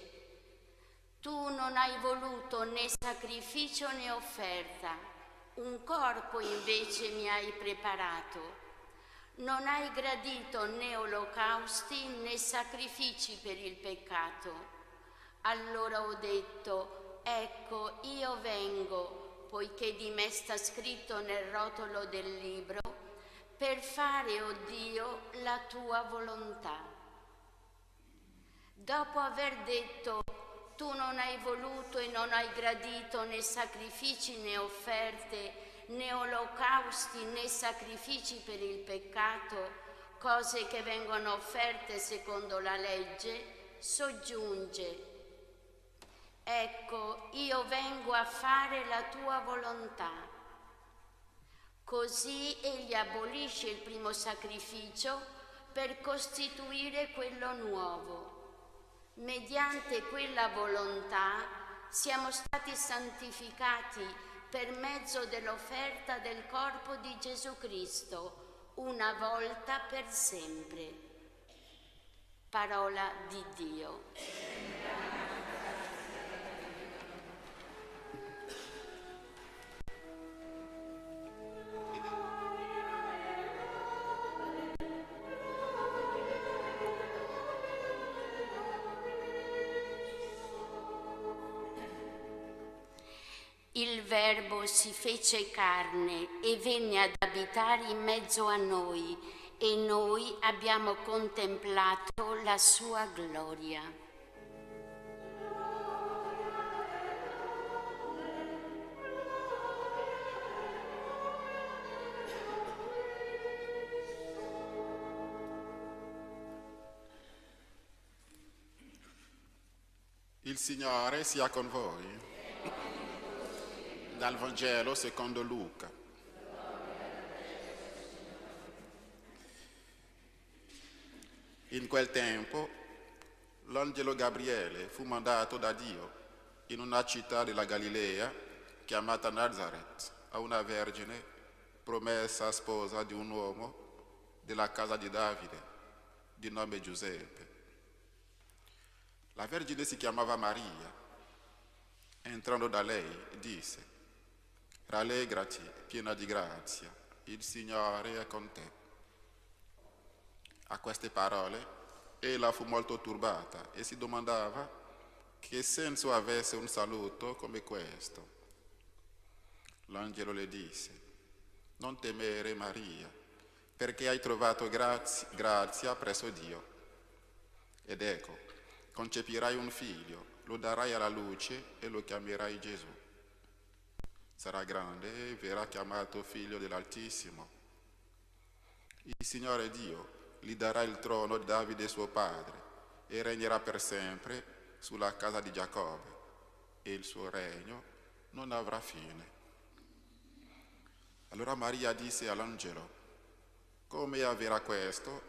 S22: tu non hai voluto né sacrificio né offerta, un corpo invece mi hai preparato. Non hai gradito né olocausti né sacrifici per il peccato. Allora ho detto: ecco, io vengo, poiché di me sta scritto nel rotolo del libro, per fare, o Dio, la tua volontà. Dopo aver detto Tu non hai voluto e non hai gradito né sacrifici né offerte, né olocausti né sacrifici per il peccato, cose che vengono offerte secondo la legge, soggiunge: ecco, io vengo a fare la tua volontà. Così egli abolisce il primo sacrificio per costituire quello nuovo. Mediante quella volontà siamo stati santificati per mezzo dell'offerta del corpo di Gesù Cristo, una volta per sempre. Parola di Dio. Il Verbo si fece carne e venne ad abitare in mezzo a noi, e noi abbiamo contemplato la sua gloria.
S1: Il Signore sia con voi. Dal Vangelo secondo Luca. In quel tempo l'angelo Gabriele fu mandato da Dio in una città della Galilea chiamata Nazareth a una vergine promessa sposa di un uomo della casa di Davide di nome Giuseppe. La vergine si chiamava Maria. Entrando da lei disse: rallegrati, piena di grazia, il Signore è con te. A queste parole, ella fu molto turbata e si domandava che senso avesse un saluto come questo. L'angelo le disse: non temere, Maria, perché hai trovato grazia presso Dio. Ed ecco, concepirai un figlio, lo darai alla luce e lo chiamerai Gesù. Sarà grande e verrà chiamato figlio dell'Altissimo. Il Signore Dio gli darà il trono di Davide suo padre e regnerà per sempre sulla casa di Giacobbe, e il suo regno non avrà fine. Allora Maria disse all'angelo: come avverrà questo,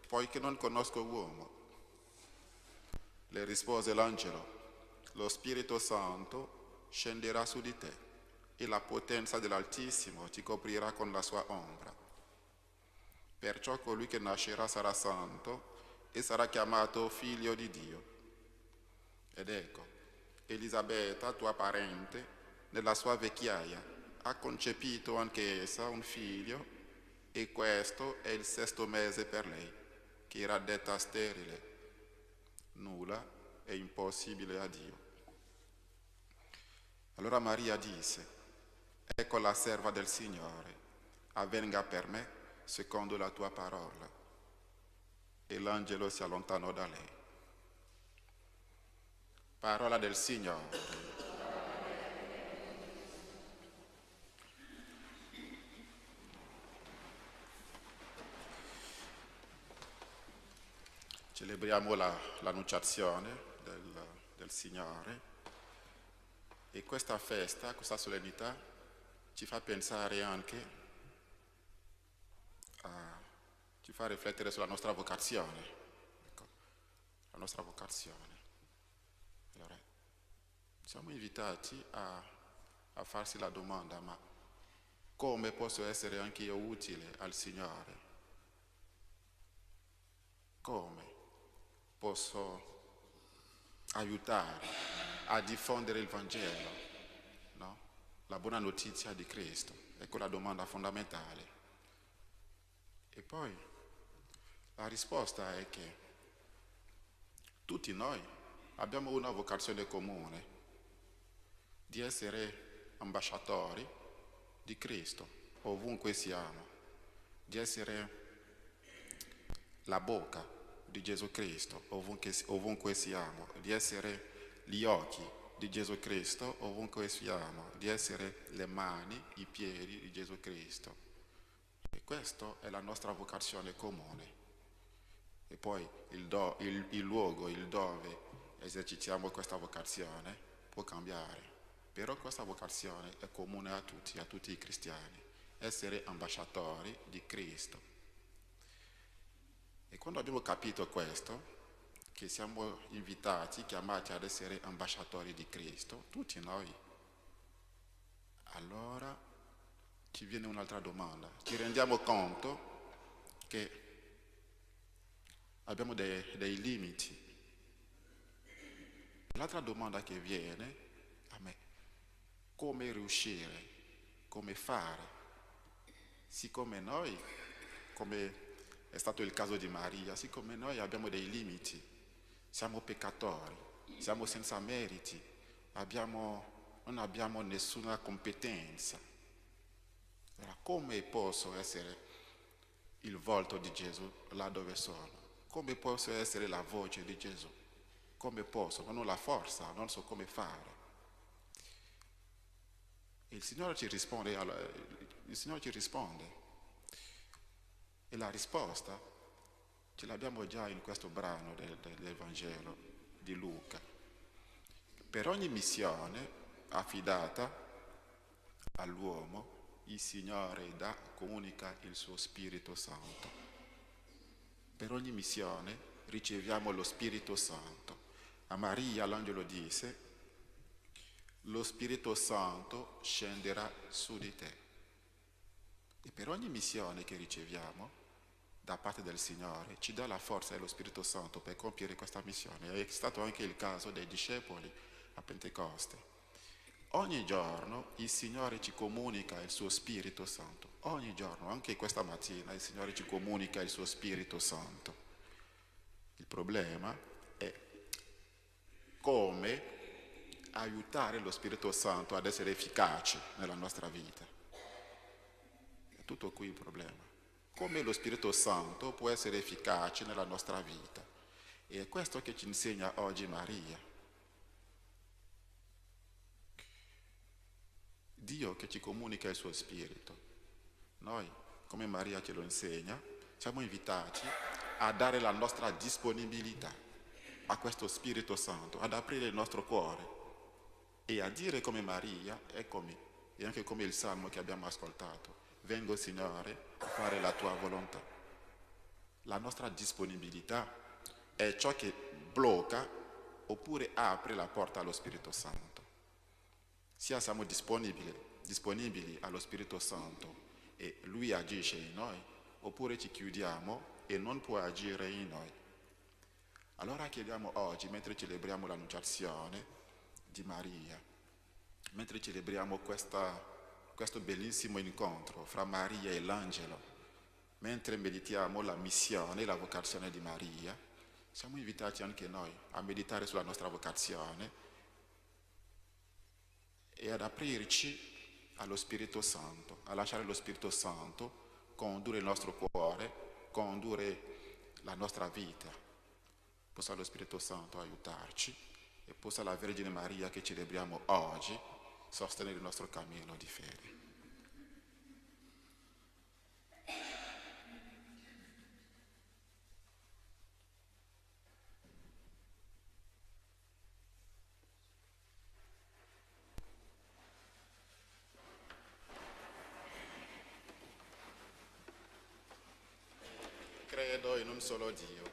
S1: poiché non conosco uomo? Le rispose l'angelo: lo Spirito Santo scenderà su di te e la potenza dell'Altissimo ti coprirà con la sua ombra. Perciò colui che nascerà sarà santo e sarà chiamato figlio di Dio. Ed ecco, Elisabetta, tua parente, nella sua vecchiaia, ha concepito anche essa un figlio, e questo è il 6° mese per lei, che era detta sterile. Nulla è impossibile a Dio. Allora Maria disse: ecco la serva del Signore, avvenga per me secondo la tua parola. E l'angelo si allontanò da lei. Parola del Signore. Celebriamo l'annunciazione del Signore, e questa festa, questa solennità ci fa pensare anche, ci fa riflettere sulla nostra vocazione. Ecco, la nostra vocazione. Allora, siamo invitati a farsi la domanda: ma come posso essere anche io utile al Signore? Come posso aiutare a diffondere il Vangelo, no? La buona notizia di Cristo? Ecco la domanda fondamentale. E poi la risposta è che tutti noi abbiamo una vocazione comune, di essere ambasciatori di Cristo ovunque siamo, di essere la bocca di Gesù Cristo ovunque siamo, di essere gli occhi di Gesù Cristo ovunque siamo, di essere le mani, i piedi di Gesù Cristo. E questa è la nostra vocazione comune. E poi il luogo, il dove esercitiamo questa vocazione può cambiare, però questa vocazione è comune a tutti i cristiani, essere ambasciatori di Cristo. E quando abbiamo capito questo, che siamo invitati, chiamati ad essere ambasciatori di Cristo, tutti noi, allora ci viene un'altra domanda. Ci rendiamo conto che abbiamo dei limiti. L'altra domanda che viene a me, come riuscire, come fare, siccome noi, come è stato il caso di Maria, siccome noi abbiamo dei limiti, siamo peccatori, siamo senza meriti, non abbiamo nessuna competenza. Allora, come posso essere il volto di Gesù là dove sono? Come posso essere la voce di Gesù? Come posso? Non ho la forza, non so come fare. E il Signore ci risponde. E la risposta ce l'abbiamo già in questo brano del Vangelo di Luca. Per ogni missione affidata all'uomo, il Signore comunica il suo Spirito Santo. Per ogni missione riceviamo lo Spirito Santo. A Maria l'angelo disse: lo Spirito Santo scenderà su di te. E per ogni missione che riceviamo da parte del Signore ci dà la forza e lo Spirito Santo per compiere questa missione. È stato anche il caso dei discepoli a Pentecoste. Ogni giorno il Signore ci comunica il suo Spirito Santo. Ogni giorno, anche questa mattina, il Signore ci comunica il suo Spirito Santo. Il problema è come aiutare lo Spirito Santo ad essere efficace nella nostra vita. È tutto qui il problema. Come lo Spirito Santo può essere efficace nella nostra vita. E è questo che ci insegna oggi Maria. Dio che ci comunica il suo Spirito. Noi, come Maria ce lo insegna, siamo invitati a dare la nostra disponibilità a questo Spirito Santo, ad aprire il nostro cuore e a dire come Maria e anche come il Salmo che abbiamo ascoltato: vengo, Signore, a fare la tua volontà. La nostra disponibilità è ciò che blocca oppure apre la porta allo Spirito Santo. Sia siamo disponibili allo Spirito Santo e Lui agisce in noi, oppure ci chiudiamo e non può agire in noi. Allora chiediamo oggi, mentre celebriamo l'Annunciazione di Maria, mentre celebriamo questo bellissimo incontro fra Maria e l'angelo, mentre meditiamo la missione e la vocazione di Maria, siamo invitati anche noi a meditare sulla nostra vocazione e ad aprirci allo Spirito Santo, a lasciare lo Spirito Santo condurre il nostro cuore, condurre la nostra vita. Possa lo Spirito Santo aiutarci e possa la Vergine Maria che celebriamo oggi sostenere il nostro cammino di fede. Credo in un solo Dio.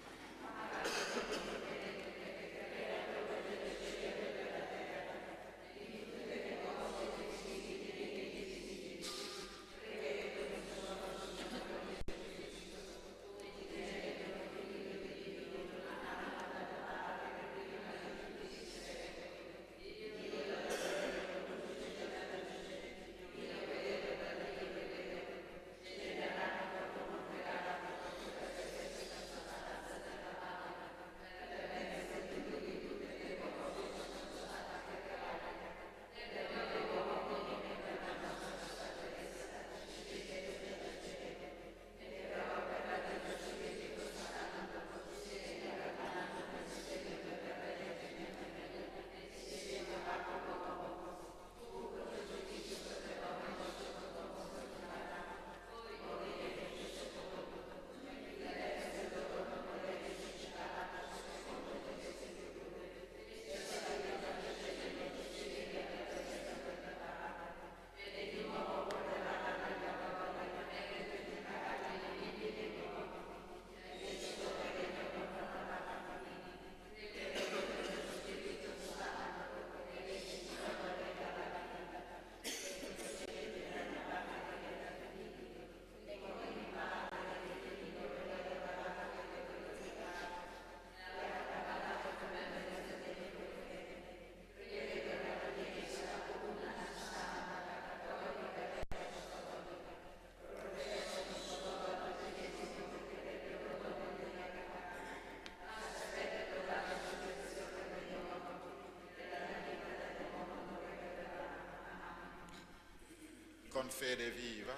S1: con fede viva,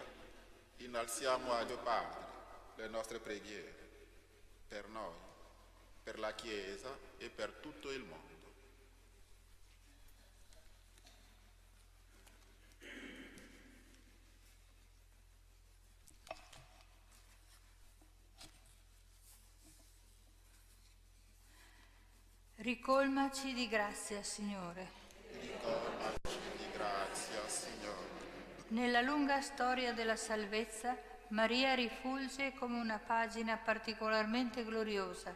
S1: innalziamo a Dio Padre le nostre preghiere per noi, per la Chiesa e per tutto il mondo.
S21: Ricolmaci di grazia, Signore.
S1: Ricolmaci di grazia, Signore.
S21: Nella lunga storia della salvezza, Maria rifulge come una pagina particolarmente gloriosa.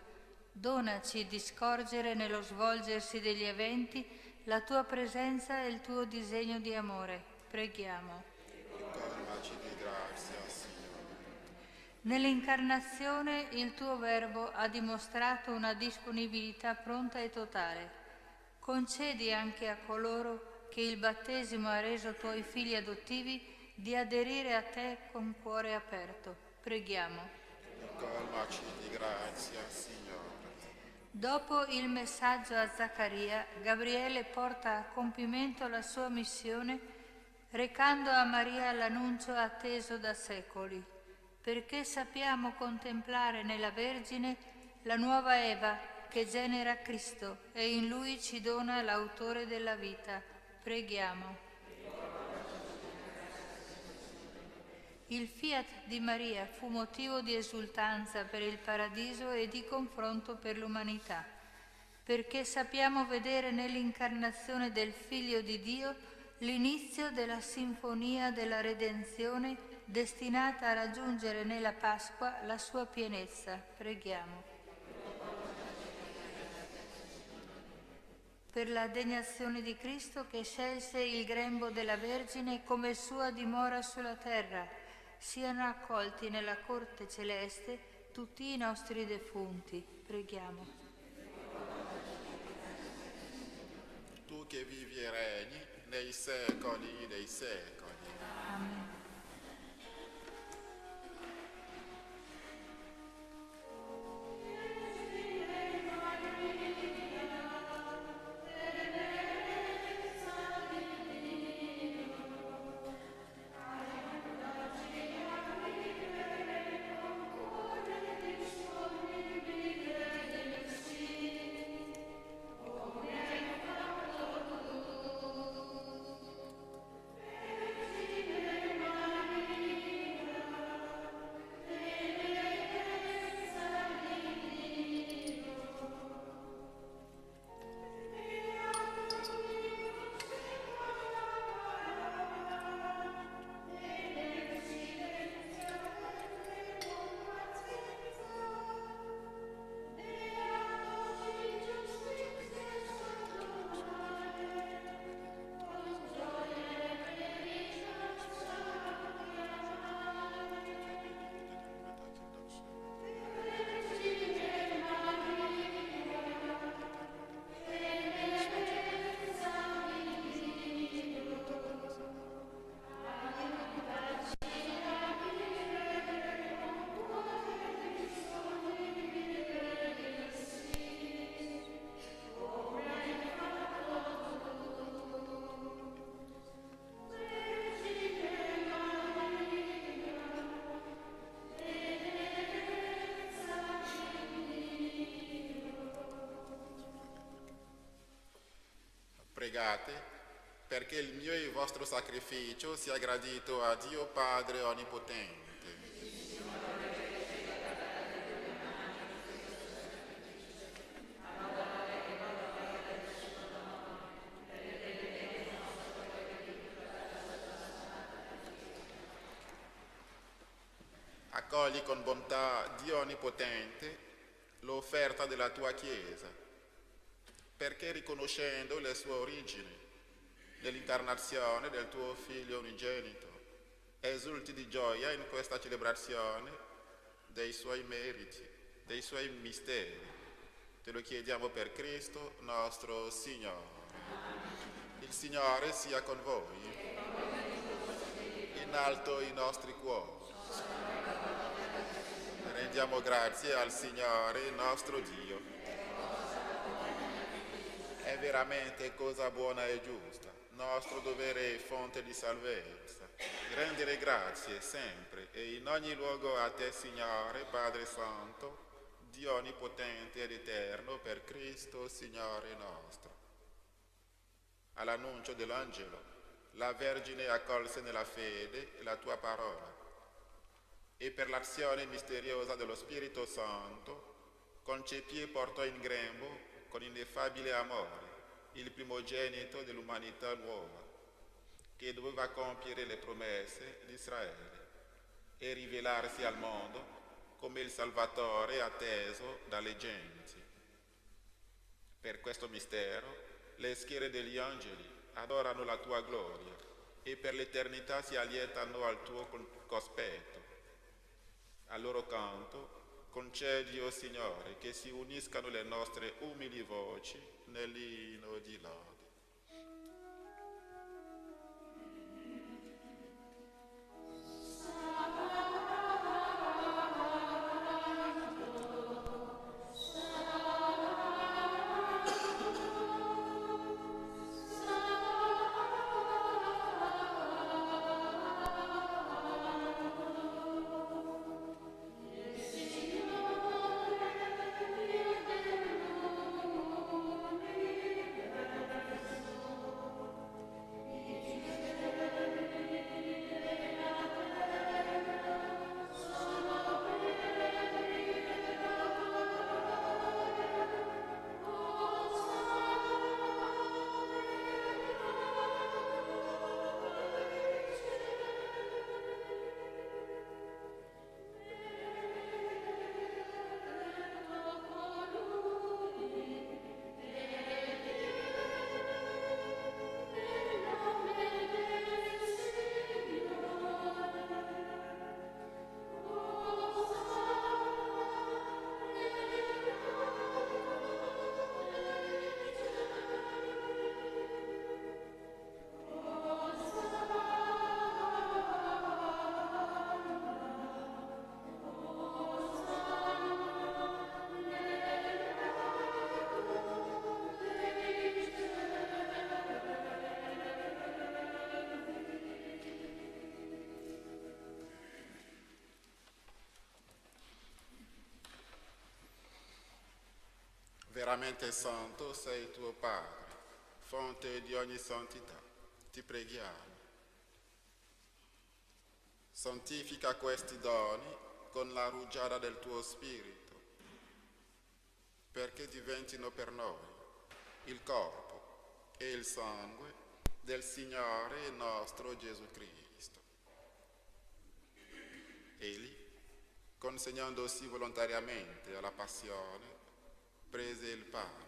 S21: Donaci di scorgere nello svolgersi degli eventi la tua presenza e il tuo disegno di amore. Preghiamo.
S1: Ricolmaci di grazia, Signore.
S21: Nell'incarnazione il tuo Verbo ha dimostrato una disponibilità pronta e totale. Concedi anche a coloro che il battesimo ha reso tuoi figli adottivi di aderire a te con cuore aperto. Preghiamo.
S1: Ricolmaci di grazia, Signore.
S21: Dopo il messaggio a Zaccaria, Gabriele porta a compimento la sua missione recando a Maria l'annuncio atteso da secoli, perché sappiamo contemplare nella Vergine la nuova Eva che genera Cristo e in Lui ci dona l'autore della vita. Preghiamo. Il fiat di Maria fu motivo di esultanza per il paradiso e di confronto per l'umanità, perché sappiamo vedere nell'incarnazione del Figlio di Dio l'inizio della sinfonia della redenzione destinata a raggiungere nella Pasqua la sua pienezza. Preghiamo. Per la degnazione di Cristo che scelse il grembo della Vergine come sua dimora sulla terra, siano accolti nella corte celeste tutti i nostri defunti. Preghiamo.
S1: Tu che vivi e regni nei secoli dei secoli.
S21: Amen.
S1: Pregate perché il mio e il vostro sacrificio sia gradito a Dio Padre Onnipotente. Accogli con bontà, Dio Onnipotente, l'offerta della tua Chiesa, perché riconoscendo le sue origini nell'incarnazione del tuo Figlio unigenito, esulti di gioia in questa celebrazione dei suoi meriti, dei suoi misteri. Te lo chiediamo per Cristo nostro Signore. Il Signore sia con voi. In alto i nostri cuori. Rendiamo grazie al Signore nostro Dio. È veramente cosa buona e giusta, nostro dovere e fonte di salvezza, rendere grazie sempre e in ogni luogo a te, Signore, Padre Santo, Dio Onnipotente ed Eterno, per Cristo, Signore nostro. All'annuncio dell'angelo, la Vergine accolse nella fede la tua parola e per l'azione misteriosa dello Spirito Santo concepì e portò in grembo con ineffabile amore il primogenito dell'umanità nuova, che doveva compiere le promesse di Israele e rivelarsi al mondo come il Salvatore atteso dalle genti. Per questo mistero le schiere degli angeli adorano la tua gloria e per l'eternità si allietano al tuo cospetto. Al loro canto concedi, o Signore, che si uniscano le nostre umili voci nell'inno di lode. Veramente santo sei tuo Padre, fonte di ogni santità. Ti preghiamo. Santifica questi doni con la rugiada del tuo Spirito, perché diventino per noi il corpo e il sangue del Signore nostro Gesù Cristo. Egli, consegnandosi volontariamente alla passione, prese il pane,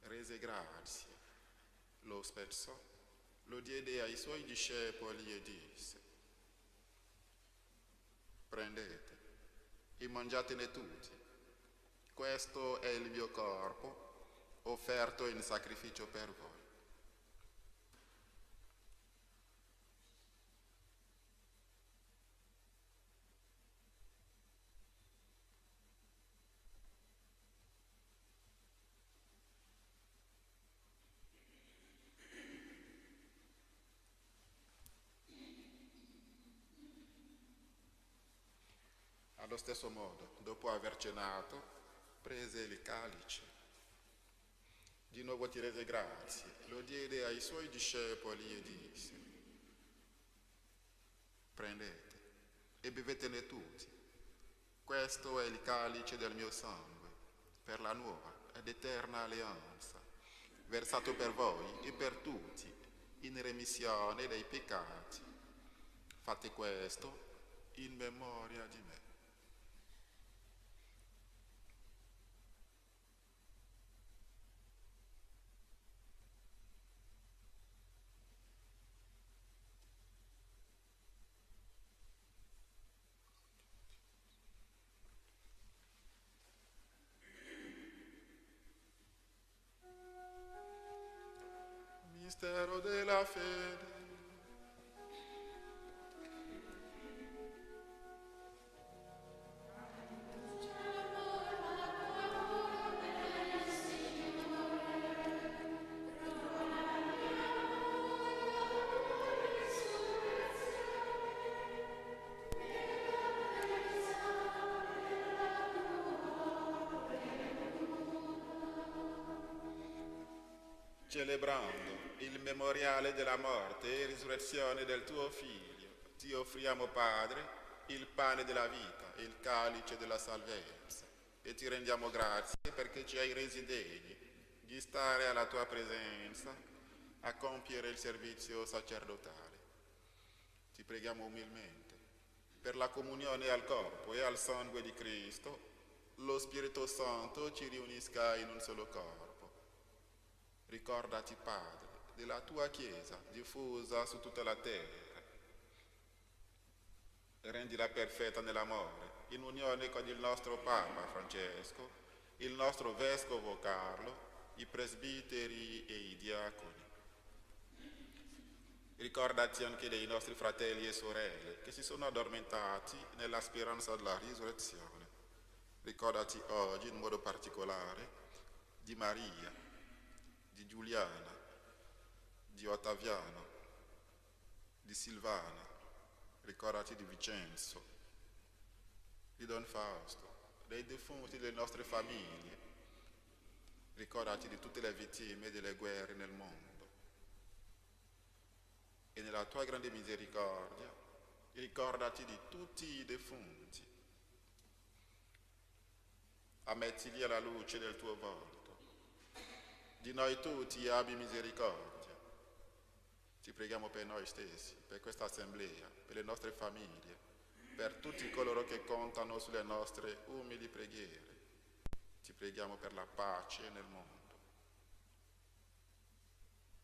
S1: rese grazie, lo spezzò, lo diede ai suoi discepoli e disse: prendete e mangiatene tutti, questo è il mio corpo offerto in sacrificio per voi. Allo stesso modo, dopo aver cenato, prese il calice. Di nuovo ti rese grazie, lo diede ai suoi discepoli e disse: prendete e bevetene tutti. Questo è il calice del mio sangue, per la nuova ed eterna alleanza, versato per voi e per tutti, in remissione dei peccati. Fate questo in memoria di me. Mistero della fede. Celebrando il memoriale della morte e risurrezione del tuo Figlio, ti offriamo, Padre, il pane della vita e il calice della salvezza, e ti rendiamo grazie perché ci hai resi degni di stare alla tua presenza a compiere il servizio sacerdotale. Ti preghiamo umilmente per la comunione al corpo e al sangue di Cristo, lo Spirito Santo ci riunisca in un solo corpo. Ricordati, Padre, della tua Chiesa diffusa su tutta la terra. Rendila perfetta nell'amore, in unione con il nostro Papa Francesco, il nostro Vescovo Carlo, i presbiteri e i diaconi. Ricordati anche dei nostri fratelli e sorelle che si sono addormentati nella speranza della risurrezione. Ricordati oggi in modo particolare di Maria, di Giuliana, di Ottaviano, di Silvana. Ricordati di Vincenzo, di Don Fausto, dei defunti delle nostre famiglie. Ricordati di tutte le vittime delle guerre nel mondo. E nella tua grande misericordia, ricordati di tutti i defunti. Ammettili alla luce del tuo volto. Di noi tutti abbi misericordia. Ti preghiamo per noi stessi, per questa assemblea, per le nostre famiglie, per tutti coloro che contano sulle nostre umili preghiere. Ti preghiamo per la pace nel mondo.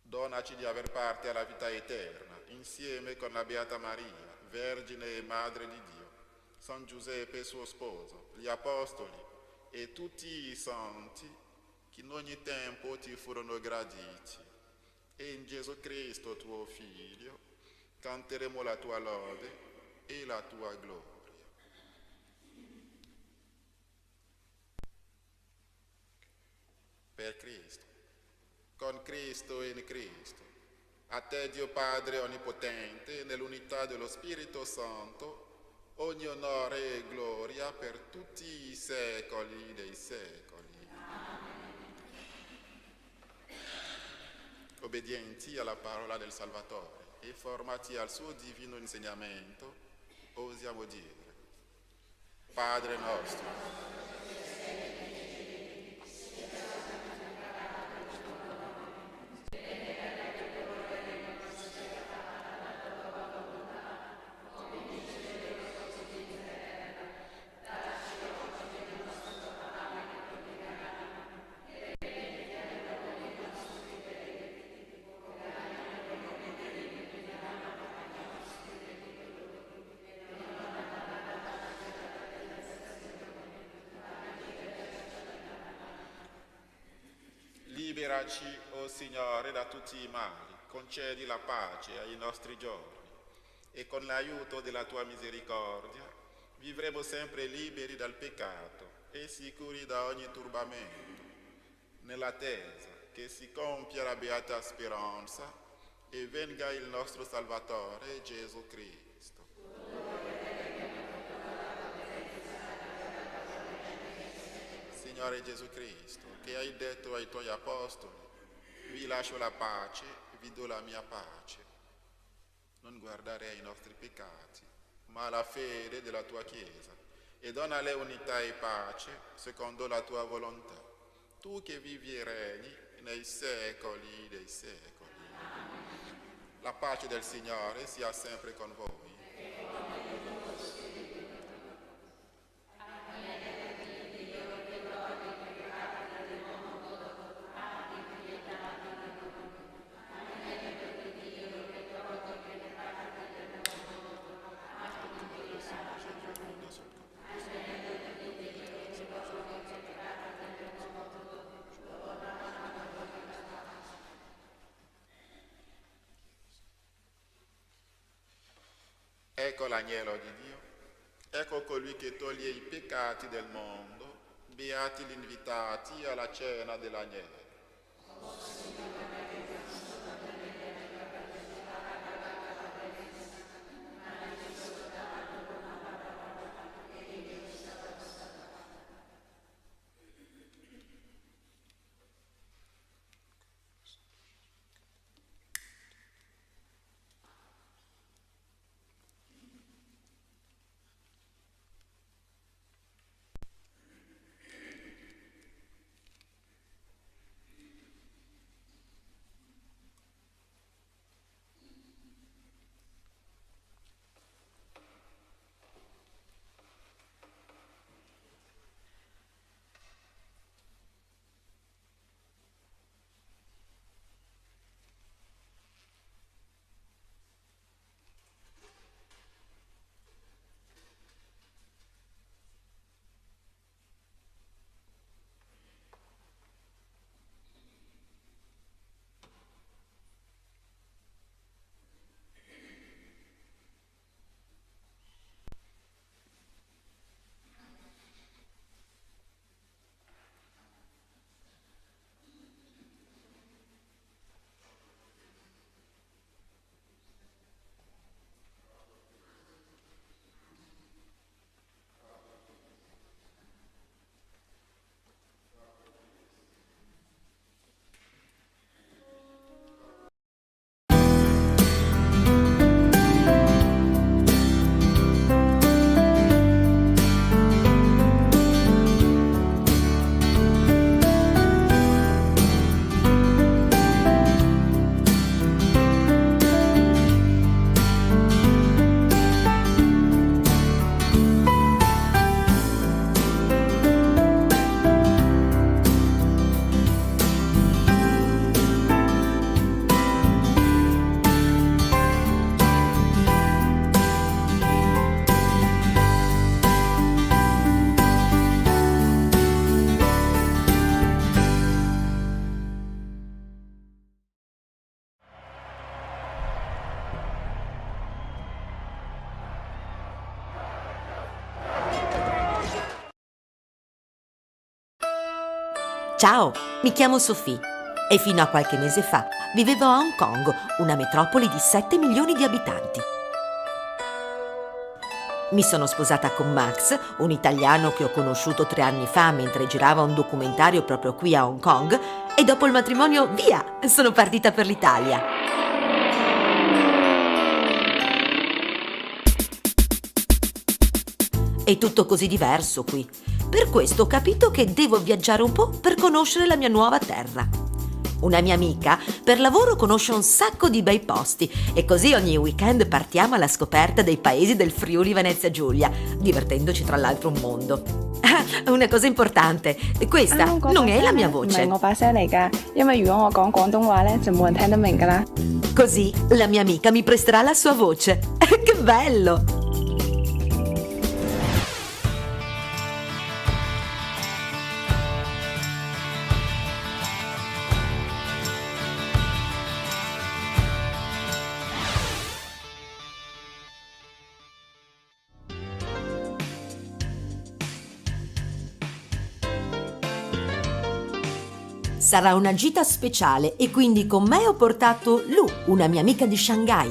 S1: Donaci di aver parte alla vita eterna, insieme con la Beata Maria, Vergine e Madre di Dio, San Giuseppe suo sposo, gli Apostoli e tutti i santi che in ogni tempo ti furono graditi. E in Gesù Cristo, tuo Figlio, canteremo la tua lode e la tua gloria. Per Cristo, con Cristo e in Cristo, a te Dio Padre Onnipotente, nell'unità dello Spirito Santo, ogni onore e gloria per tutti i secoli dei secoli. Obbedienti alla parola del Salvatore e formati al suo divino insegnamento, osiamo dire: Padre nostro, liberaci, o Signore, da tutti i mali, concedi la pace ai nostri giorni e con l'aiuto della tua misericordia vivremo sempre liberi dal peccato e sicuri da ogni turbamento, nell'attesa che si compia la beata speranza e venga il nostro Salvatore Gesù Cristo. Signore Gesù Cristo, che hai detto ai tuoi apostoli: vi lascio la pace, vi do la mia pace. Non guardare ai nostri peccati, ma alla fede della tua Chiesa, e donale unità e pace secondo la tua volontà, tu che vivi e regni nei secoli dei secoli. La pace del Signore sia sempre con voi. Ecco l'agnello di Dio, ecco colui che toglie i peccati del mondo, beati gli invitati alla cena dell'agnello.
S2: Ciao, mi chiamo Sophie e fino a qualche mese fa vivevo a Hong Kong, una metropoli di 7 milioni di abitanti. Mi sono sposata con Max, un italiano che ho conosciuto 3 anni fa mentre girava un documentario proprio qui a Hong Kong, e dopo il matrimonio, via, sono partita per l'Italia. È tutto così diverso qui. Per questo ho capito che devo viaggiare un po' per conoscere la mia nuova terra. Una mia amica per lavoro conosce un sacco di bei posti e così ogni weekend partiamo alla scoperta dei paesi del Friuli Venezia Giulia, divertendoci tra l'altro un mondo. Una cosa importante, questa non è la mia voce. Così la mia amica mi presterà la sua voce. Che bello! Sarà una gita speciale e quindi con me ho portato Lu, una mia amica di Shanghai.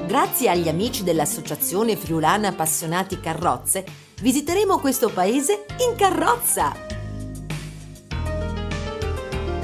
S2: Grazie agli amici dell'Associazione Friulana Appassionati Carrozze, visiteremo questo paese in carrozza.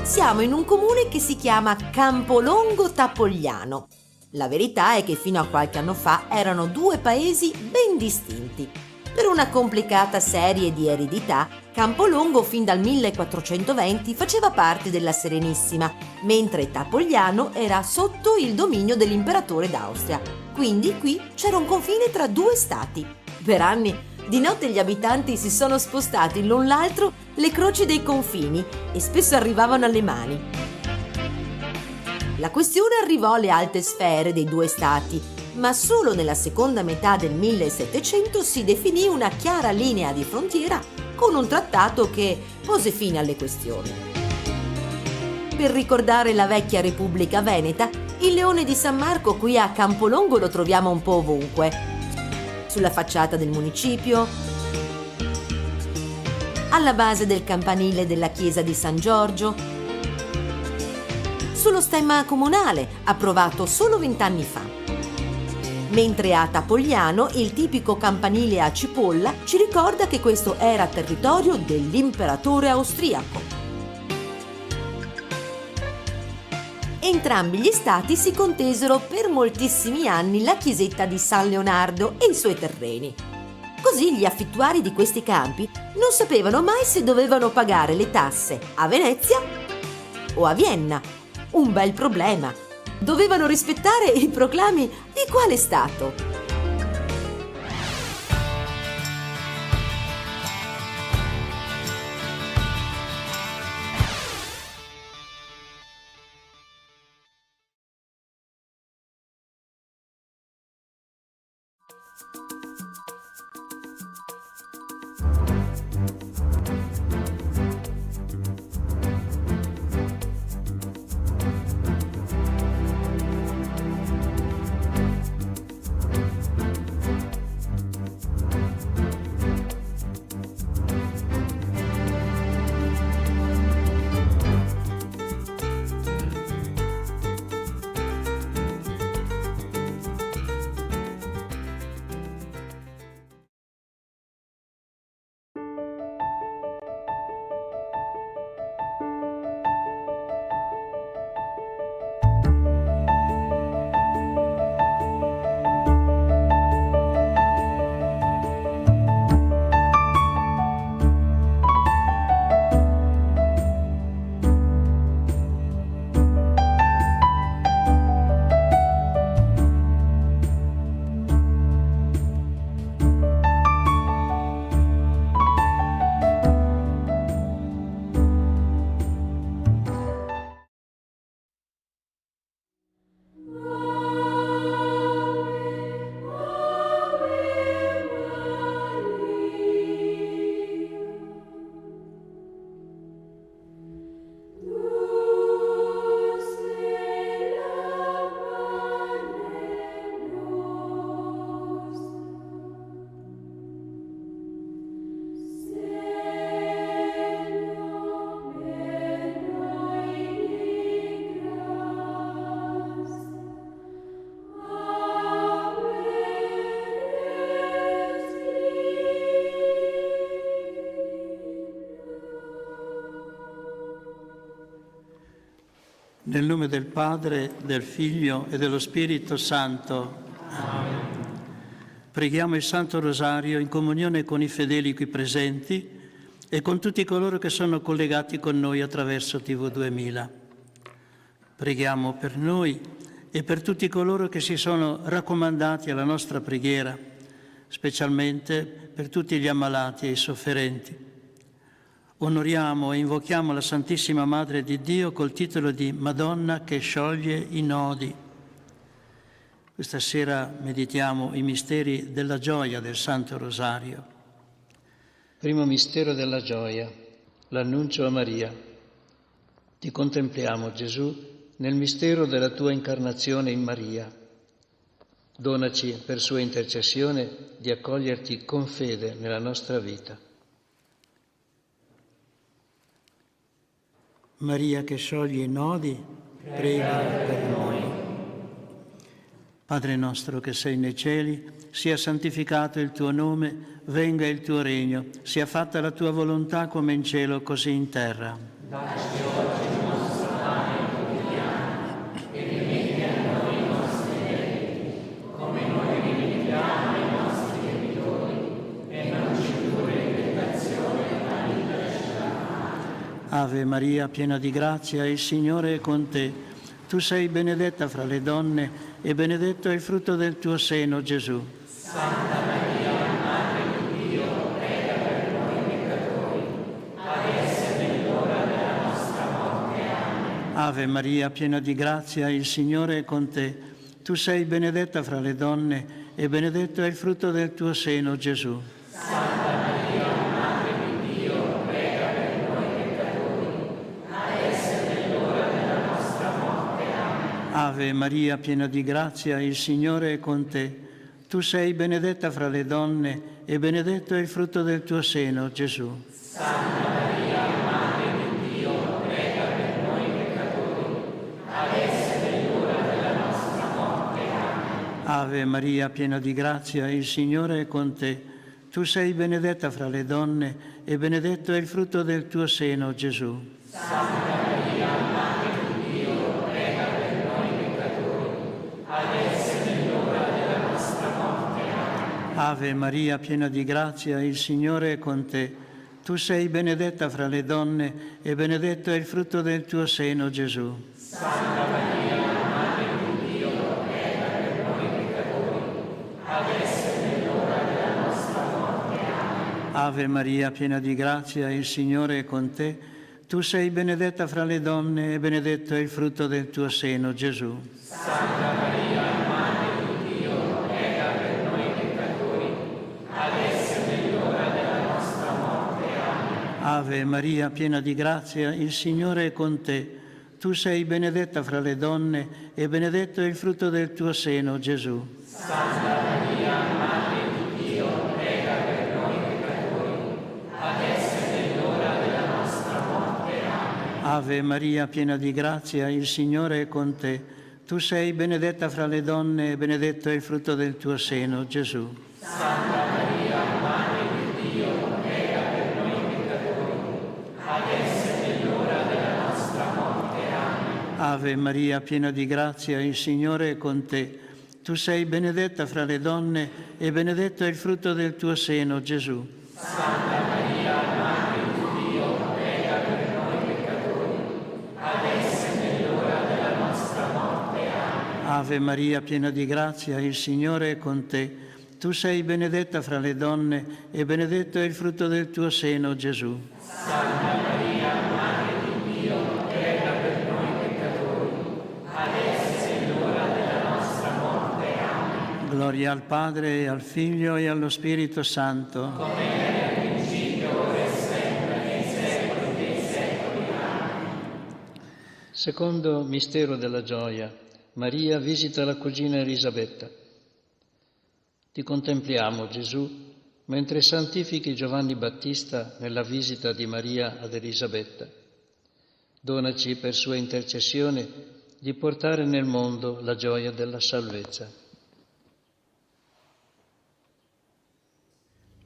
S2: Siamo in un comune che si chiama Campolongo Tapogliano. La verità è che fino a qualche anno fa erano 2 paesi ben distinti. Per una complicata serie di eredità, Campolongo fin dal 1420 faceva parte della Serenissima, mentre Tapogliano era sotto il dominio dell'imperatore d'Austria. Quindi qui c'era un confine tra 2 stati. Per anni, di notte gli abitanti si sono spostati l'un l'altro le croci dei confini e spesso arrivavano alle mani. La questione arrivò alle alte sfere dei 2 stati, ma solo nella seconda metà del 1700 si definì una chiara linea di frontiera con un trattato che pose fine alle questioni. Per ricordare la vecchia Repubblica Veneta, il leone di San Marco qui a Campolongo lo troviamo un po' ovunque. Sulla facciata del municipio, alla base del campanile della chiesa di San Giorgio, sullo stemma comunale, approvato solo 20 anni fa. Mentre a Tapogliano il tipico campanile a cipolla ci ricorda che questo era territorio dell'imperatore austriaco. Entrambi gli stati si contesero per moltissimi anni la chiesetta di San Leonardo e i suoi terreni. Così gli affittuari di questi campi non sapevano mai se dovevano pagare le tasse a Venezia o a Vienna. Un bel problema. Dovevano rispettare i proclami di quale stato?
S16: Nel nome del Padre, del Figlio e dello Spirito Santo. Amen. Preghiamo il Santo Rosario in comunione con i fedeli qui presenti e con tutti coloro che sono collegati con noi attraverso TV 2000. Preghiamo per noi e per tutti coloro che si sono raccomandati alla nostra preghiera, specialmente per tutti gli ammalati e i sofferenti. Onoriamo e invochiamo la Santissima Madre di Dio col titolo di Madonna che scioglie i nodi. Questa sera meditiamo i misteri della gioia del Santo Rosario.
S9: Primo mistero della gioia, l'annuncio a Maria. Ti contempliamo, Gesù, nel mistero della tua incarnazione in Maria. Donaci per sua intercessione di accoglierti con fede nella nostra vita. Maria che scioglie i nodi, prega per noi. Padre nostro che sei nei cieli, sia santificato il tuo nome, venga il tuo regno, sia fatta la tua volontà come in cielo così in terra.
S7: Dacci oggi il nostro pane quotidiano e rimetti a noi i nostri debiti, come noi rimettiamo ai nostri debitori, e non ci indurre in tentazione, ma liberaci dal male.
S9: Ave Maria, piena di grazia, il Signore è con te. Tu sei benedetta fra le donne e benedetto è il frutto del tuo seno, Gesù.
S7: Santa Maria, Madre di Dio, prega per noi peccatori, adesso è nell'ora della nostra morte. Amen.
S9: Ave Maria, piena di grazia, il Signore è con te. Tu sei benedetta fra le donne e benedetto è il frutto del tuo seno, Gesù.
S7: Santa Maria, Madre di Dio, prega per noi peccatori, adesso è nell'ora della nostra morte. Amen.
S9: Ave Maria, piena di grazia, il Signore è con te. Tu sei benedetta fra le donne e benedetto è il frutto del tuo seno, Gesù.
S7: Santa Maria, Madre di Dio, prega per noi peccatori, adesso è nell'ora della nostra morte. Amen.
S9: Ave Maria, piena di grazia, il Signore è con te. Tu sei benedetta fra le donne e benedetto è il frutto del tuo seno, Gesù.
S7: Santa Maria, Madre di Dio, prega per noi peccatori, adesso è nell'ora della nostra morte. Amen.
S9: Ave Maria, piena di grazia, il Signore è con te. Tu sei benedetta fra le donne e benedetto è il frutto del tuo seno, Gesù.
S7: Santa Maria, Madre di Dio, prega per noi peccatori, adesso è nell'ora della nostra morte. Amen.
S9: Ave Maria, piena di grazia, il Signore è con te. Tu sei benedetta fra le donne e benedetto è il frutto del tuo seno, Gesù.
S7: Santa Maria, Madre di Dio, prega per noi peccatori, adesso è nell'ora della nostra morte. Amen.
S9: Ave Maria, piena di grazia, il Signore è con te. Tu sei benedetta fra le donne e benedetto è il frutto del tuo seno, Gesù.
S7: Santa Maria, Madre di Dio, prega per noi peccatori, adesso è nell'ora della nostra morte. Amen.
S9: Ave Maria, piena di grazia, il Signore è con te. Tu sei benedetta fra le donne e benedetto è il frutto del tuo seno, Gesù.
S7: Santa Maria, Madre di Dio, prega per noi peccatori, adesso è nell'ora della nostra morte. Amen.
S9: Ave Maria, piena di grazia, il Signore è con te. Tu sei benedetta fra le donne e benedetto è il frutto del tuo seno, Gesù.
S7: Santa Maria, Madre di Dio, prega per noi peccatori, adesso è nell'ora della nostra morte. Amen.
S9: Ave Maria, piena di grazia, il Signore è con te. Tu sei benedetta fra le donne e benedetto è il frutto del tuo seno, Gesù.
S7: Santa Maria, Madre di Dio, prega per noi peccatori, adesso è nell'ora della nostra morte. Amen.
S9: Gloria al Padre, e al Figlio e allo Spirito Santo.
S7: Come era nel principio, ora e sempre, nei secoli dei secoli. Amen.
S9: Secondo mistero della gioia, Maria visita la cugina Elisabetta. Ti contempliamo, Gesù, mentre santifichi Giovanni Battista nella visita di Maria ad Elisabetta. Donaci per sua intercessione di portare nel mondo la gioia della salvezza.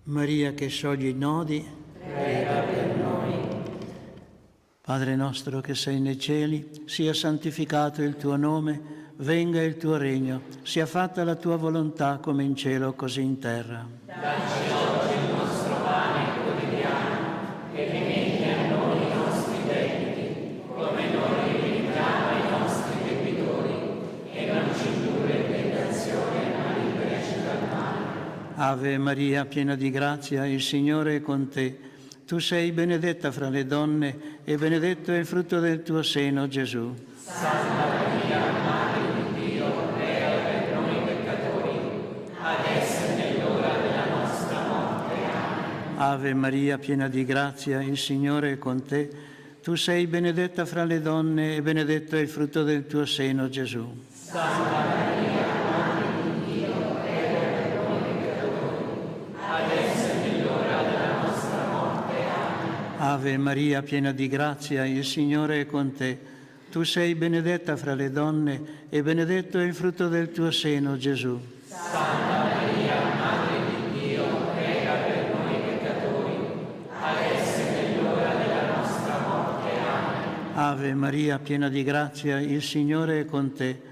S9: Maria che scioglie i nodi,
S7: prega per noi.
S16: Padre nostro che sei nei cieli, sia santificato il tuo nome, venga il tuo regno, sia fatta la tua volontà come in cielo così in terra.
S7: Dacci oggi il nostro pane quotidiano e rimetti a noi i nostri debiti, come noi rimettiamo ai nostri debitori, e non ci indurre in tentazione, ma liberaci dal male.
S16: Ave Maria, piena di grazia, il Signore è con te. Tu sei benedetta fra le donne e benedetto è il frutto del tuo seno, Gesù.
S7: Santa Maria, Madre di Dio, prega per noi peccatori, adesso è nell'ora della nostra morte. Amen.
S16: Ave Maria, piena di grazia, il Signore è con te. Tu sei benedetta fra le donne e benedetto è il frutto del tuo seno, Gesù.
S7: Santa Maria, Madre di Dio, prega per noi peccatori, adesso è nell'ora della nostra morte. Amen.
S16: Ave Maria, piena di grazia, il Signore è con te. Tu sei benedetta fra le donne e benedetto è il frutto del tuo seno, Gesù.
S7: Santa Maria, Madre di Dio, prega per noi peccatori, adesso è nell'ora della nostra morte. Amen.
S16: Ave Maria, piena di grazia, il Signore è con te.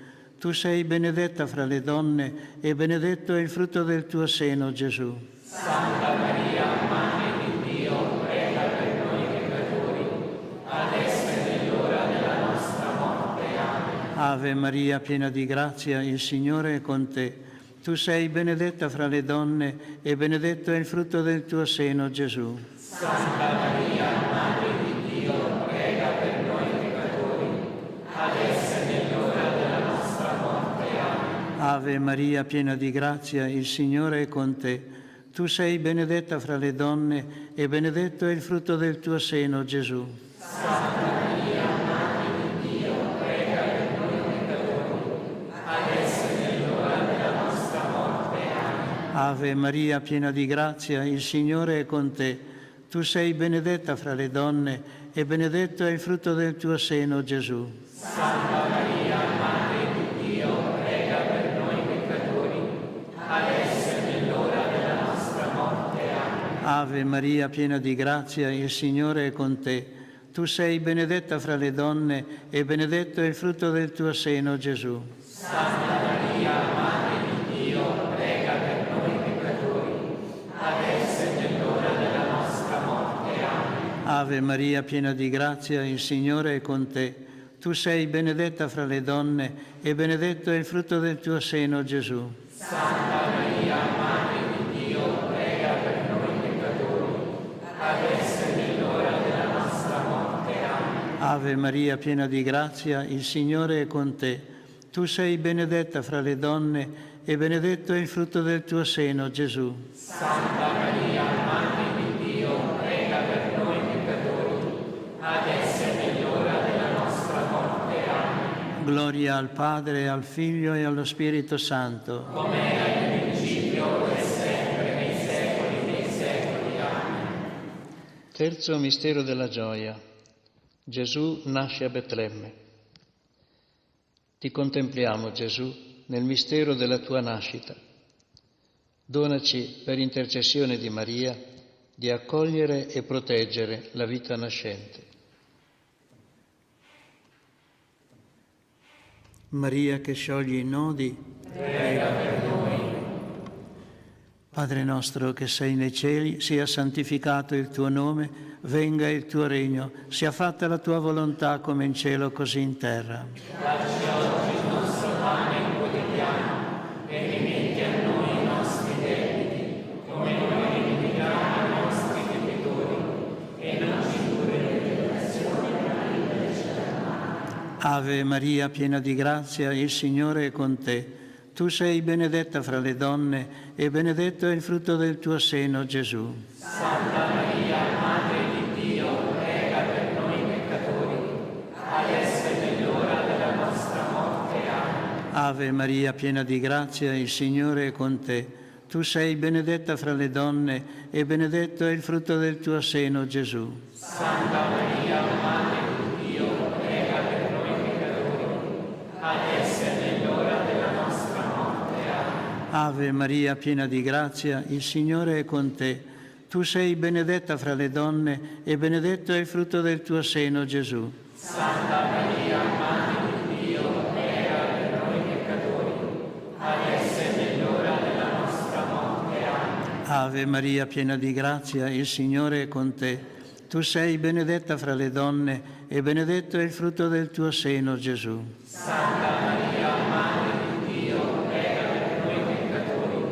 S16: Tu sei benedetta fra le donne e benedetto è il frutto del tuo seno, Gesù.
S7: Santa Maria, Madre di Dio, prega per noi peccatori, adesso è nell'ora della nostra morte. Amen.
S16: Ave Maria, piena di grazia, il Signore è con te. Tu sei benedetta fra le donne e benedetto è il frutto del tuo seno, Gesù.
S7: Santa Maria, Madre di Dio, prega per noi peccatori, adesso è nell'ora della nostra morte. Amen.
S16: Ave Maria, piena di grazia, il Signore è con te. Tu sei benedetta fra le donne e benedetto è il frutto del tuo seno, Gesù.
S7: Santa Maria, Madre di Dio, prega per noi peccatori, adesso è nell'ora della nostra morte. Amen.
S16: Ave Maria, piena di grazia, il Signore è con te. Tu sei benedetta fra le donne e benedetto è il frutto del tuo seno, Gesù.
S7: Santa Maria, Madre di Dio, prega per noi peccatori, adesso è nell'ora della nostra morte. Amen.
S16: Ave Maria, piena di grazia, il Signore è con te. Tu sei benedetta fra le donne e benedetto è il frutto del tuo seno, Gesù.
S7: Santa Maria, Madre di Dio, prega per noi peccatori, adesso è nell'ora della nostra morte. Amen.
S16: Ave Maria, piena di grazia, il Signore è con te. Tu sei benedetta fra le donne e benedetto è il frutto del tuo seno, Gesù.
S7: Santa Maria, Madre di Dio, prega per noi peccatori, adesso è nell'ora della nostra morte. Amen.
S16: Ave Maria, piena di grazia, il Signore è con te. Tu sei benedetta fra le donne e benedetto è il frutto del tuo seno, Gesù.
S7: Santa Maria, Madre di Dio, prega per noi peccatori, adesso è nell'ora della nostra morte. Amen.
S16: Gloria al Padre, al Figlio e allo Spirito Santo.
S7: Come era nel principio, ora e sempre, nei secoli dei secoli. Amen.
S16: Terzo mistero della gioia. Gesù nasce a Betlemme. Ti contempliamo, Gesù, nel mistero della tua nascita. Donaci, per intercessione di Maria, di accogliere e proteggere la vita nascente. Maria che scioglie i nodi,
S7: prega per noi.
S16: Padre nostro che sei nei cieli, sia santificato il tuo nome, venga il tuo regno, sia fatta la tua volontà come in cielo così in terra.
S7: Dacci oggi il nostro pane quotidiano e rimetti a noi i nostri debiti, come noi rimettiamo ai nostri debitori, e non ci indurre in tentazione, ma liberaci dal male.
S16: Ave Maria, piena di grazia, il Signore è con te. Tu sei benedetta fra le donne e benedetto è il frutto del tuo seno, Gesù.
S7: Santa Maria, Madre di Dio, prega per noi peccatori, adesso è nell'ora della nostra morte. Amen.
S16: Ave Maria, piena di grazia, il Signore è con te. Tu sei benedetta fra le donne e benedetto è il frutto del tuo seno, Gesù.
S7: Santa Maria, Madre di Dio, prega per noi peccatori, adesso è nell'ora della nostra morte. Amen.
S16: Ave Maria, piena di grazia, il Signore è con te. Tu sei benedetta fra le donne e benedetto è il frutto del tuo seno, Gesù.
S7: Santa Maria, Madre di Dio, prega per noi peccatori, adesso e nell'ora della nostra morte. Amen.
S16: Ave Maria, piena di grazia, il Signore è con te. Tu sei benedetta fra le donne e benedetto è il frutto del tuo seno, Gesù.
S7: Santa Maria, Madre di Dio, prega per noi peccatori,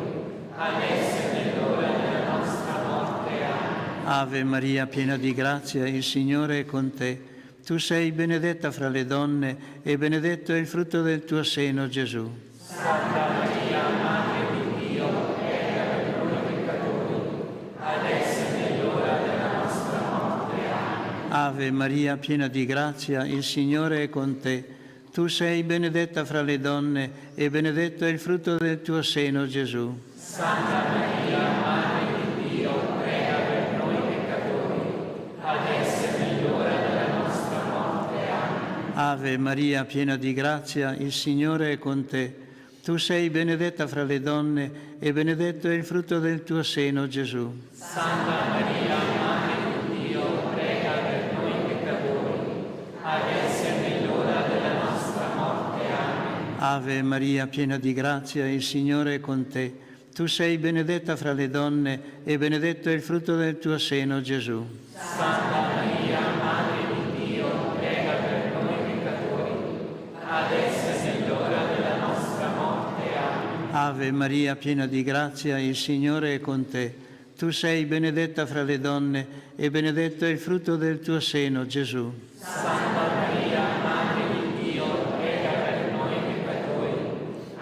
S7: adesso e nell'ora della nostra morte. Amen.
S16: Ave Maria, piena di grazia, il Signore è con te. Tu sei benedetta fra le donne e benedetto è il frutto del tuo seno, Gesù.
S7: Santa Maria, Madre di Dio, prega per noi peccatori, adesso e nell'ora della nostra morte. Amen.
S16: Ave Maria, piena di grazia, il Signore è con te. Tu sei benedetta fra le donne e benedetto è il frutto del tuo seno, Gesù.
S7: Santa Maria, Madre di Dio, prega per noi peccatori, adesso e nell'ora della nostra morte. Amen.
S16: Ave Maria, piena di grazia, il Signore è con te. Tu sei benedetta fra le donne e benedetto è il frutto del tuo seno, Gesù.
S7: Santa Maria, Madre di Dio, prega per noi peccatori, adesso e nell'ora della nostra morte. Amen.
S16: Ave Maria, piena di grazia, il Signore è con te. Tu sei benedetta fra le donne e benedetto è il frutto del tuo seno, Gesù.
S7: Santa Maria, Madre di Dio, prega per noi peccatori, adesso e nell'ora della nostra morte. Amen.
S16: Ave Maria, piena di grazia, il Signore è con te. Tu sei benedetta fra le donne e benedetto è il frutto del tuo seno, Gesù.
S7: Santa Maria, Madre di Dio, prega per noi peccatori,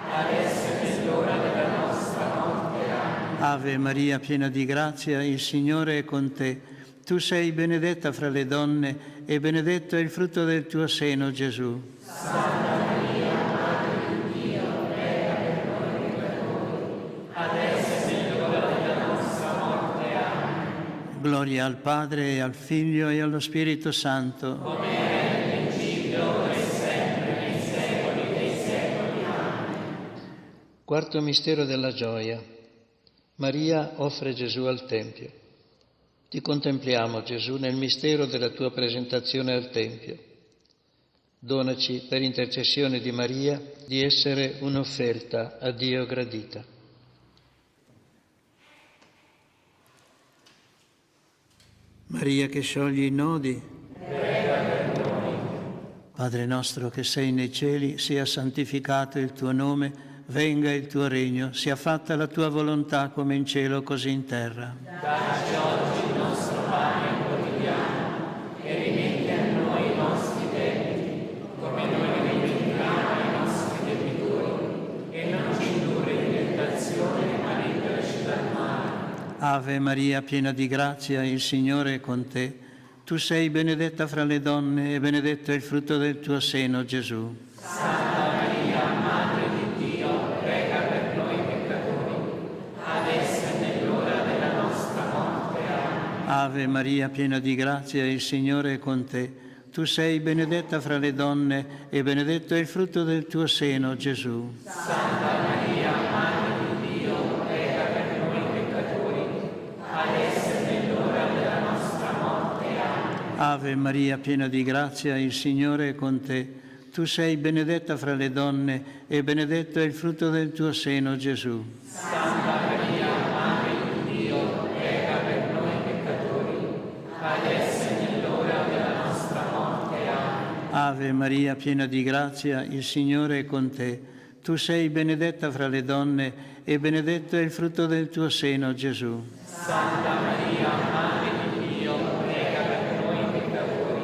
S7: adesso e nell'ora della nostra morte. Amen.
S16: Ave Maria, piena di grazia, il Signore è con te. Tu sei benedetta fra le donne e benedetto è il frutto del tuo seno, Gesù.
S7: Santa Maria, Madre di Dio, prega per noi peccatori, adesso e nell'ora della nostra morte. Amen.
S16: Gloria al Padre e al Figlio e allo Spirito Santo.
S7: Come era nel principio, e sempre, nei secoli dei secoli. Amen.
S16: Quarto mistero della gioia. Maria offre Gesù al Tempio. Ti contempliamo, Gesù, nel mistero della tua presentazione al Tempio. Donaci, per intercessione di Maria, di essere un'offerta a Dio gradita. Maria che scioglie i nodi,
S7: prega per noi.
S16: Padre nostro che sei nei cieli, sia santificato il tuo nome, venga il tuo regno, sia fatta la tua volontà come in cielo così in terra.
S7: Dacci oggi il nostro pane quotidiano e rimetti a noi i nostri debiti, come noi rimettiamo ai nostri debitori, e non ci indurre in tentazione, ma liberaci dal male.
S16: Ave Maria, piena di grazia, il Signore è con te. Tu sei benedetta fra le donne e benedetto è il frutto del tuo seno, Gesù.
S7: Santa Maria, Madre di Dio, prega per noi peccatori, adesso e nell'ora della nostra morte. Amen.
S16: Ave Maria, piena di grazia, il Signore è con te. Tu sei benedetta fra le donne e benedetto è il frutto del tuo seno, Gesù.
S7: Santa Maria, Madre di Dio, prega per noi peccatori, adesso e nell'ora della nostra morte. Amen.
S16: Ave Maria, piena di grazia, il Signore è con te. Tu sei benedetta fra le donne e benedetto è il frutto del tuo seno, Gesù.
S7: Santa Maria, Madre di Dio, prega per noi peccatori, adesso e nell'ora della nostra morte. Amen.
S16: Ave Maria, piena di grazia, il Signore è con te. Tu sei benedetta fra le donne e benedetto è il frutto del tuo seno, Gesù.
S7: Santa Maria, Madre di Dio, prega per noi peccatori,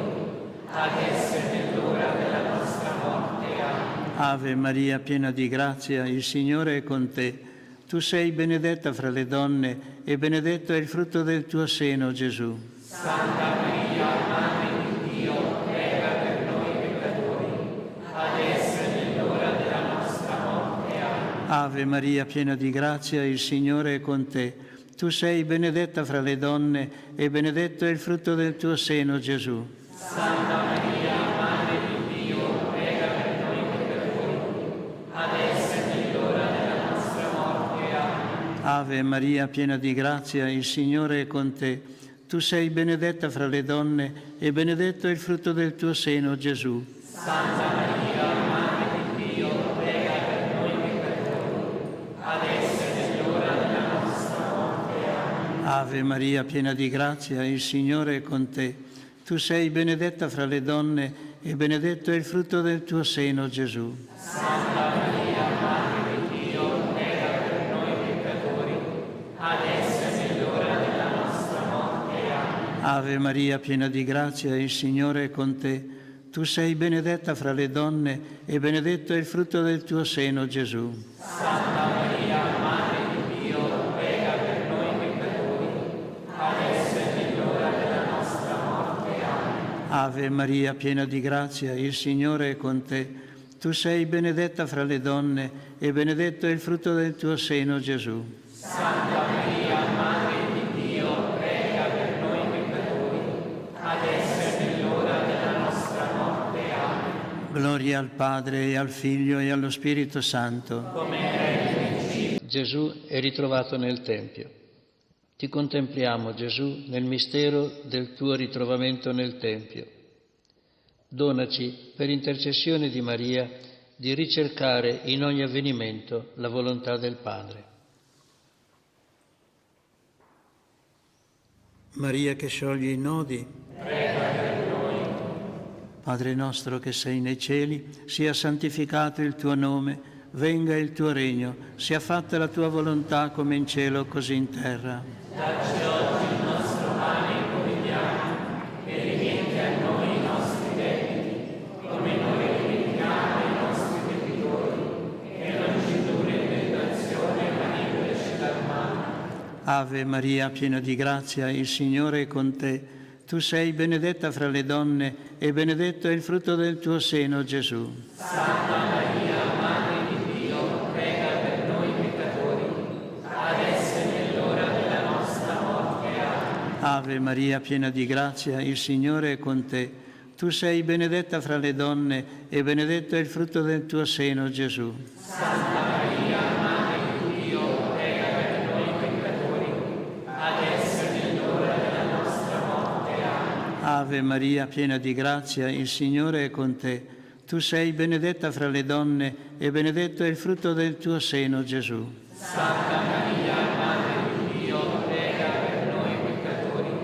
S7: adesso e nell'ora della nostra morte. Amen.
S16: Ave Maria, piena di grazia, il Signore è con te. Tu sei benedetta fra le donne e benedetto è il frutto del tuo seno, Gesù.
S7: Santa Maria, Madre di Dio, prega per noi peccatori, adesso e nell'ora della nostra morte. Amen.
S16: Ave Maria, piena di grazia, il Signore è con te. Tu sei benedetta fra le donne e benedetto è il frutto del tuo seno, Gesù.
S7: Santa Maria, Madre di Dio, prega per noi peccatori, adesso e nell'ora della nostra morte. Amen.
S16: Ave Maria, piena di grazia, il Signore è con te. Tu sei benedetta fra le donne e benedetto è il frutto del tuo seno, Gesù.
S7: Santa Maria, Madre di Dio, prega per noi peccatori, adesso è nell'ora della nostra morte. Amen.
S16: Ave Maria, piena di grazia, il Signore è con te. Tu sei benedetta fra le donne e benedetto è il frutto del tuo seno, Gesù.
S7: Santa Maria, Madre di Dio, prega per noi peccatori, adesso è nell'ora della nostra morte. Amen.
S16: Ave Maria, piena di grazia, il Signore è con te. Tu sei benedetta fra le donne e benedetto è il frutto del tuo seno, Gesù.
S7: Santa Maria, Madre di Dio, prega per noi peccatori, adesso è nell'ora della nostra morte. Amen.
S16: Ave Maria, piena di grazia, il Signore è con te. Tu sei benedetta fra le donne e benedetto è il frutto del tuo seno, Gesù.
S7: Santa Maria, Madre di Dio, prega per noi peccatori, adesso è nell'ora della nostra morte. Amen.
S16: Gloria al Padre e al Figlio e allo Spirito Santo.
S7: Come era nel principio.
S16: Gesù è ritrovato nel Tempio. Ti contempliamo, Gesù, nel mistero del tuo ritrovamento nel Tempio. Donaci, per intercessione di Maria, di ricercare in ogni avvenimento la volontà del Padre. Maria che scioglie i nodi,
S7: prega per noi.
S16: Padre nostro che sei nei cieli, sia santificato il tuo nome, venga il tuo regno, sia fatta la tua volontà come in cielo così in terra.
S7: Dacci oggi il nostro pane quotidiano e rimetti a noi i nostri debiti, come noi rimettiamo ai nostri debitori, e non ci indurre in tentazione, ma liberaci dal male.
S16: Ave Maria, piena di grazia, il Signore è con te. Tu sei benedetta fra le donne e benedetto è il frutto del tuo seno, Gesù.
S7: Santa Maria, Madre di Dio, prega per noi peccatori, adesso è nell'ora della nostra morte. Amen.
S16: Ave Maria, piena di grazia, il Signore è con te. Tu sei benedetta fra le donne e benedetto è il frutto del tuo seno, Gesù.
S7: Santa Maria, Madre di Dio, prega per noi peccatori, adesso è nell'ora della nostra morte. Amen.
S16: Ave Maria, piena di grazia, il Signore è con te. Tu sei benedetta fra le donne e benedetto è il frutto del tuo seno, Gesù.
S7: Santa Maria, Madre di Dio, prega per noi peccatori,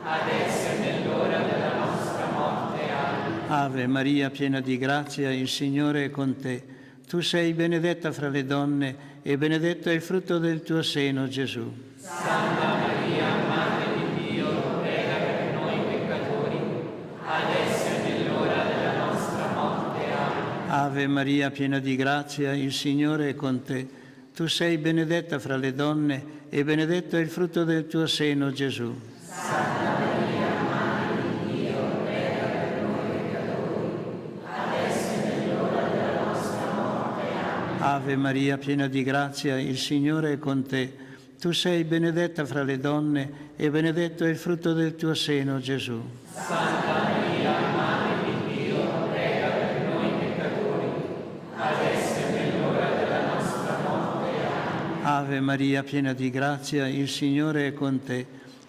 S7: adesso è nell'ora della nostra morte. Amen.
S16: Ave Maria, piena di grazia, il Signore è con te. Tu sei benedetta fra le donne e benedetto è il frutto del tuo seno, Gesù.
S7: Santa Maria, Madre di Dio, prega per noi peccatori, adesso è nell'ora della nostra morte. Amen.
S16: Ave Maria, piena di grazia, il Signore è con te. Tu sei benedetta fra le donne e benedetto è il frutto del tuo seno, Gesù.
S7: Santa Maria, Madre di Dio, prega per noi peccatori, adesso è nell'ora della nostra morte. Amen.
S16: Ave Maria, piena di grazia, il Signore è con te. Tu sei benedetta fra le donne e benedetto è il frutto del tuo seno, Gesù.
S7: Santa Maria, Madre di Dio, prega per noi peccatori, adesso è nell'ora della nostra morte. Amen.
S16: Ave Maria, piena di grazia, il Signore è con te.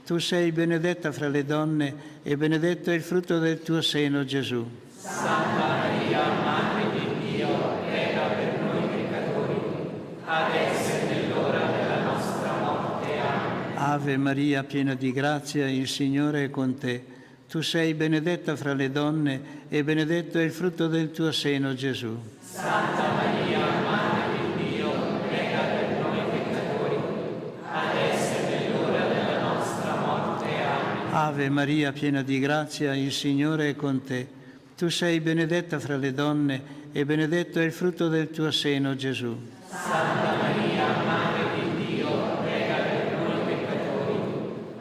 S16: Tu sei benedetta fra le donne e benedetto è il frutto del tuo seno, Gesù.
S7: Santa Maria, Madre di Dio, prega per noi peccatori, adesso è nell'ora della nostra morte. Amen.
S16: Ave Maria, piena di grazia, il Signore è con te. Tu sei benedetta fra le donne e benedetto è il frutto del tuo seno, Gesù.
S7: Santa Maria, Madre di Dio, prega per noi peccatori, adesso è nell'ora della nostra morte. Amen.
S16: Ave Maria, piena di grazia, il Signore è con te. Tu sei benedetta fra le donne e benedetto è il frutto del tuo seno, Gesù.
S7: Santa Maria, Madre di Dio, prega per noi peccatori,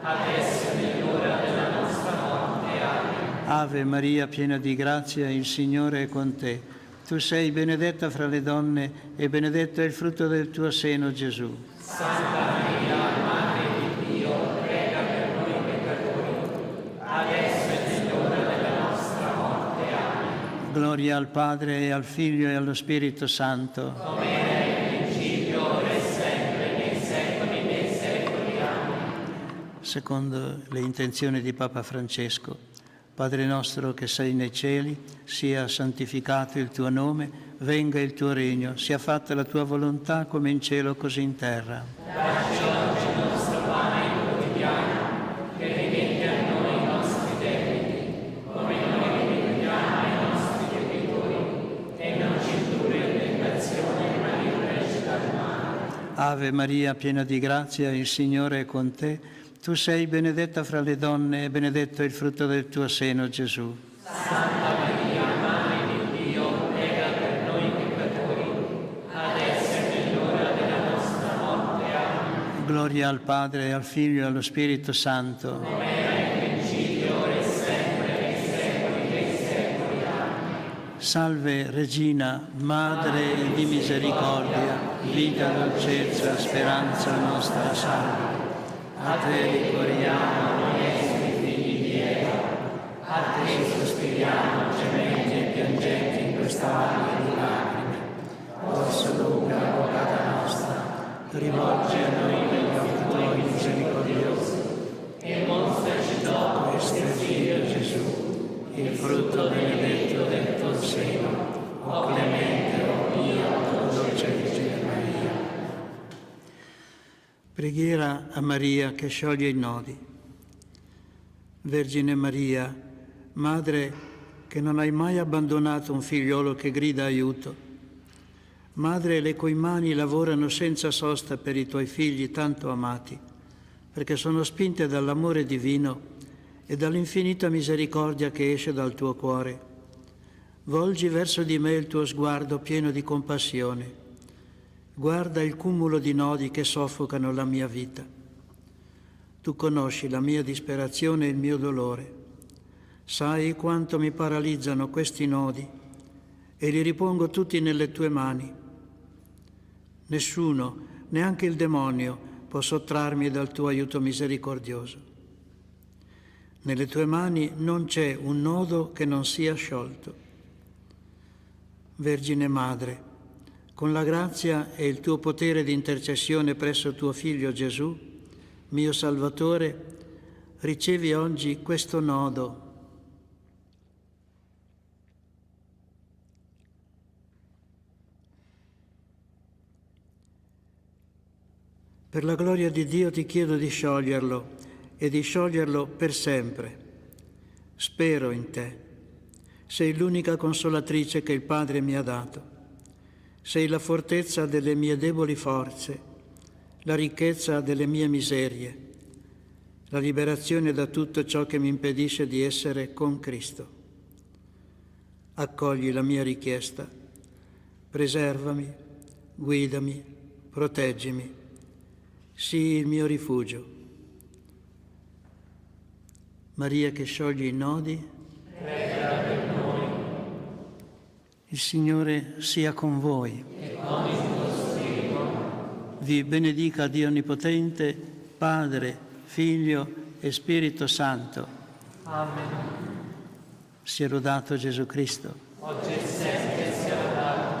S7: adesso è nell'ora della nostra morte. Amen.
S16: Ave Maria, piena di grazia, il Signore è con te. Tu sei benedetta fra le donne e benedetto è il frutto del tuo seno, Gesù.
S7: Santa Maria, Madre di Dio, prega per noi peccatori, adesso è nell'ora della nostra morte. Amen.
S16: Gloria al Padre e al Figlio e allo Spirito Santo.
S7: Come era in principio, ora e sempre, nei secoli dei
S16: secondo le intenzioni di Papa Francesco. Padre nostro che sei nei cieli, sia santificato il tuo nome, venga il tuo regno, sia fatta la tua volontà come in cielo così in terra.
S7: Dacci oggi il nostro pane quotidiano, che rimetti a noi i nostri debiti, come noi rimettiamo ai nostri debitori, e non ci indurre in tentazione, ma liberaci dal male.
S16: Ave Maria, piena di grazia, il Signore è con te. Tu sei benedetta fra le donne e benedetto il frutto del tuo seno, Gesù.
S7: Santa Maria, Madre di Dio, prega per noi peccatori, adesso è nell'ora della nostra morte. Amen.
S16: Gloria al Padre, al Figlio e allo Spirito Santo.
S7: Come era in principio, ora e sempre, nei secoli dei secoli. Amen.
S16: Salve Regina, Madre di misericordia, vita, dolcezza, speranza nostra, salve. A te ricorriamo, noi esseri figli di Eva, a te sospiriamo, gementi e piangenti in questa valle di lacrime. Orso lunga, avvocata nostra, rivolgi a noi gli occhi tuoi misericordiosi, e mostraci dopo questo Figlio Gesù, il frutto benedetto del tuo seno, o clemente, o pia, o dolce Vergine Maria. Preghiera a Maria che scioglie i nodi. Vergine Maria, Madre che non hai mai abbandonato un figliolo che grida aiuto, Madre le cui mani lavorano senza sosta per i tuoi figli tanto amati, perché sono spinte dall'amore divino e dall'infinita misericordia che esce dal tuo cuore. Volgi verso di me il tuo sguardo pieno di compassione. Guarda il cumulo di nodi che soffocano la mia vita. Tu conosci la mia disperazione e il mio dolore. Sai quanto mi paralizzano questi nodi e li ripongo tutti nelle tue mani. Nessuno, neanche il demonio, può sottrarmi dal tuo aiuto misericordioso. Nelle tue mani non c'è un nodo che non sia sciolto. Vergine Madre, con la grazia e il tuo potere di intercessione presso tuo Figlio Gesù, mio Salvatore, ricevi oggi questo nodo. Per la gloria di Dio ti chiedo di scioglierlo e di scioglierlo per sempre. Spero in te. Sei l'unica consolatrice che il Padre mi ha dato. Sei la fortezza delle mie deboli forze, la ricchezza delle mie miserie, la liberazione da tutto ciò che mi impedisce di essere con Cristo. Accogli la mia richiesta, preservami, guidami, proteggimi, sii il mio rifugio. Maria che scioglie i nodi,
S7: prega per noi.
S16: Il Signore sia con voi.
S7: E con il tuo spirito.
S16: Vi benedica Dio Onnipotente, Padre, Figlio e Spirito Santo.
S7: Amen.
S16: Sia lodato Gesù Cristo.
S7: Oggi e sempre sia lodato.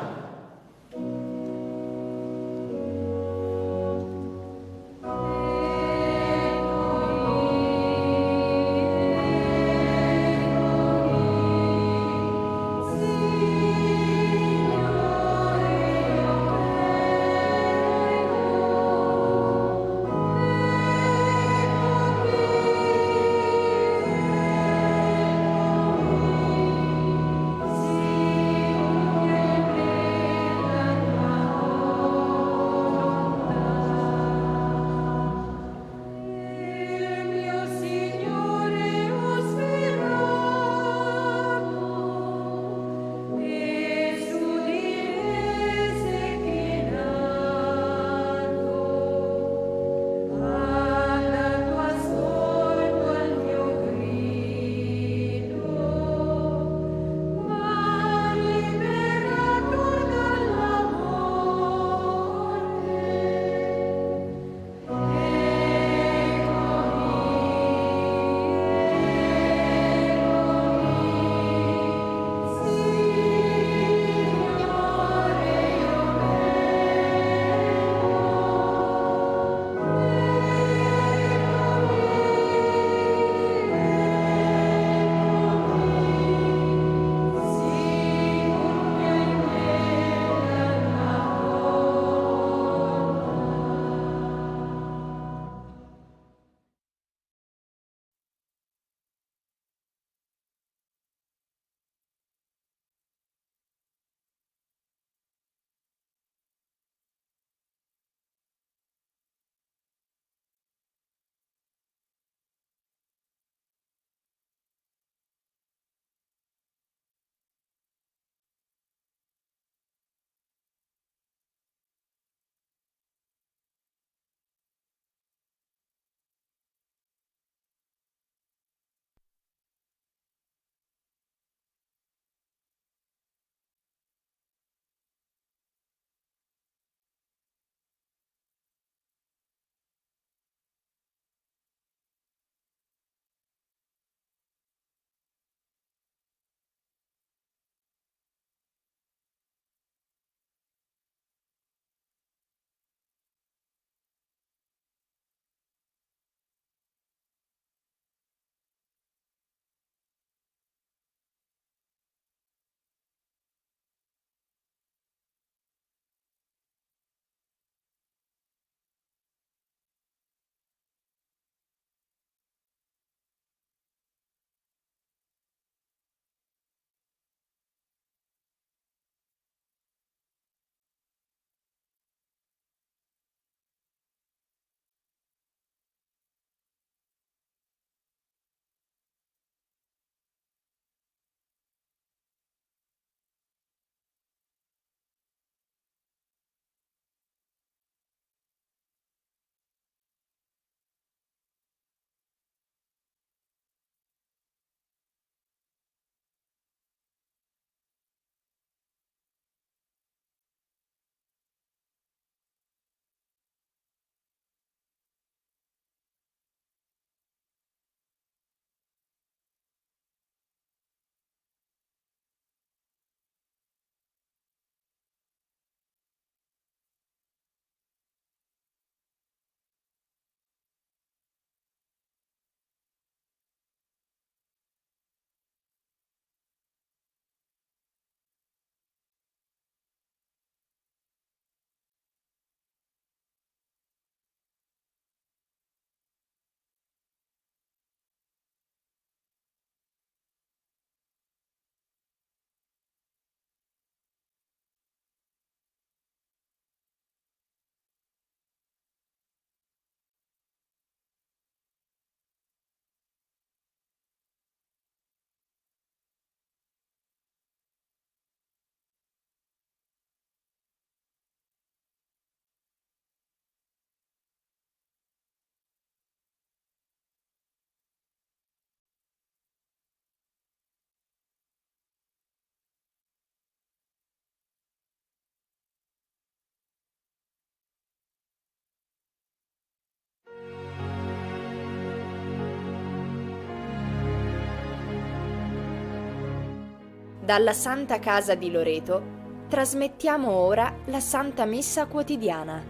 S8: Dalla Santa Casa di Loreto trasmettiamo ora la Santa Messa quotidiana.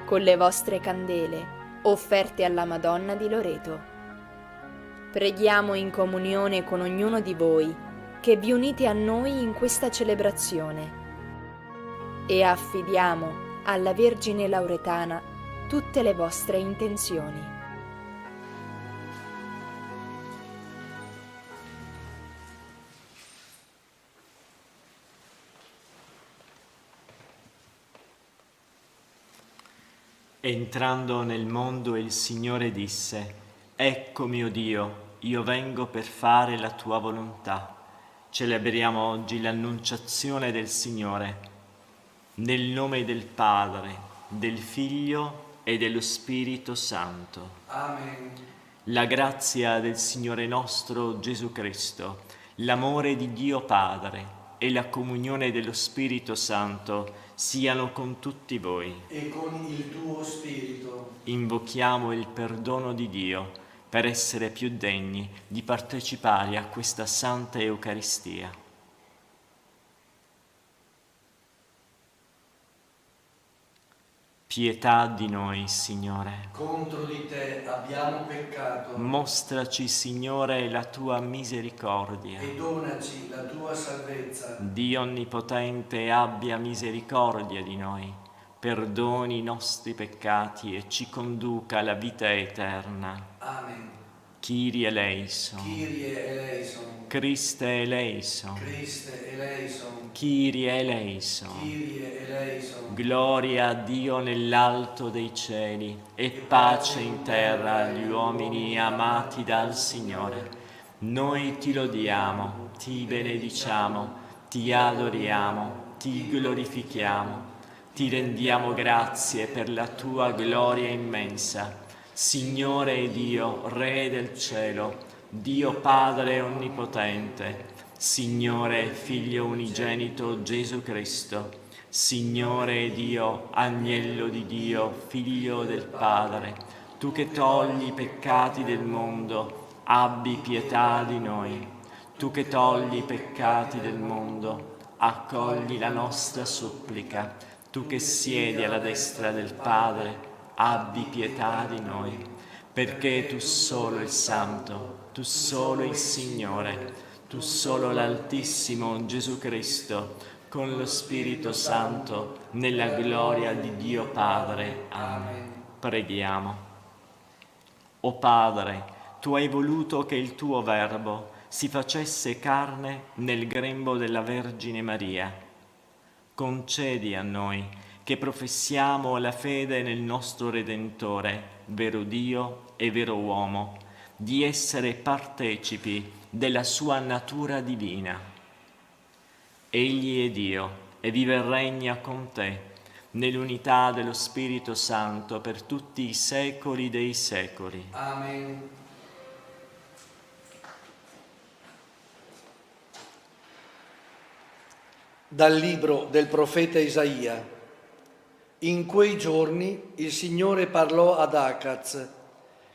S8: Con le vostre candele offerte alla Madonna di Loreto. Preghiamo in comunione con ognuno di voi che vi unite a noi in questa celebrazione e affidiamo alla Vergine Lauretana tutte le vostre intenzioni.
S5: Entrando nel mondo il Signore disse: Ecco mio Dio, io vengo per fare la tua volontà. Celebriamo oggi l'annunciazione del Signore. Nel nome del Padre, del Figlio e dello Spirito Santo.
S10: Amen.
S5: La grazia del Signore nostro Gesù Cristo, l'amore di Dio Padre e la comunione dello Spirito Santo siano con tutti voi.
S10: E con il tuo spirito.
S5: Invochiamo il perdono di Dio per essere più degni di partecipare a questa Santa Eucaristia. Pietà di noi, Signore.
S10: Contro di te abbiamo peccato.
S5: Mostraci, Signore, la tua misericordia.
S10: E donaci la tua salvezza.
S5: Dio Onnipotente abbia misericordia di noi, perdoni i nostri peccati e ci conduca alla vita eterna.
S10: Amen.
S5: Kyrie eleison.
S10: Kyrie eleison.
S5: Christe eleison.
S10: Christe eleison.
S5: Kyrie eleison.
S10: Kyrie eleison.
S5: Gloria a Dio nell'alto dei cieli e pace in terra agli uomini amati dal Signore. Noi ti lodiamo, ti benediciamo, ti adoriamo, ti glorifichiamo, ti rendiamo grazie per la tua gloria immensa. Signore Dio, Re del cielo, Dio Padre onnipotente, Signore Figlio unigenito Gesù Cristo, Signore Dio, Agnello di Dio, Figlio del Padre, tu che togli i peccati del mondo, abbi pietà di noi. Tu che togli i peccati del mondo, accogli la nostra supplica. Tu che siedi alla destra del Padre, abbi pietà di noi, perché tu solo il Santo, tu solo il Signore, tu solo l'Altissimo Gesù Cristo, con lo Spirito Santo, nella gloria di Dio Padre. Amen. Preghiamo. O Padre, tu hai voluto che il tuo Verbo si facesse carne nel grembo della Vergine Maria. Concedi a noi, che professiamo la fede nel nostro Redentore, vero Dio e vero uomo, di essere partecipi della sua natura divina. Egli è Dio e vive e regna con te, nell'unità dello Spirito Santo per tutti i secoli dei secoli.
S10: Amen. Dal libro del profeta Isaia. In quei giorni il Signore parlò ad Acaz: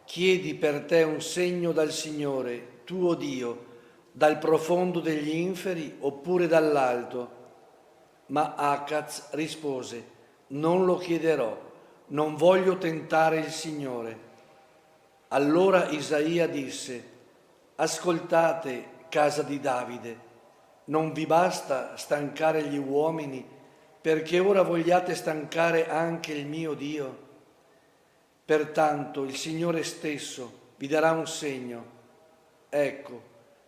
S10: chiedi per te un segno dal Signore, tuo Dio, dal profondo degli inferi oppure dall'alto. Ma Acaz rispose: non lo chiederò, non voglio tentare il Signore. Allora Isaia disse: ascoltate, casa di Davide, non vi basta stancare gli uomini, perché ora vogliate stancare anche il mio Dio? Pertanto il Signore stesso vi darà un segno. Ecco,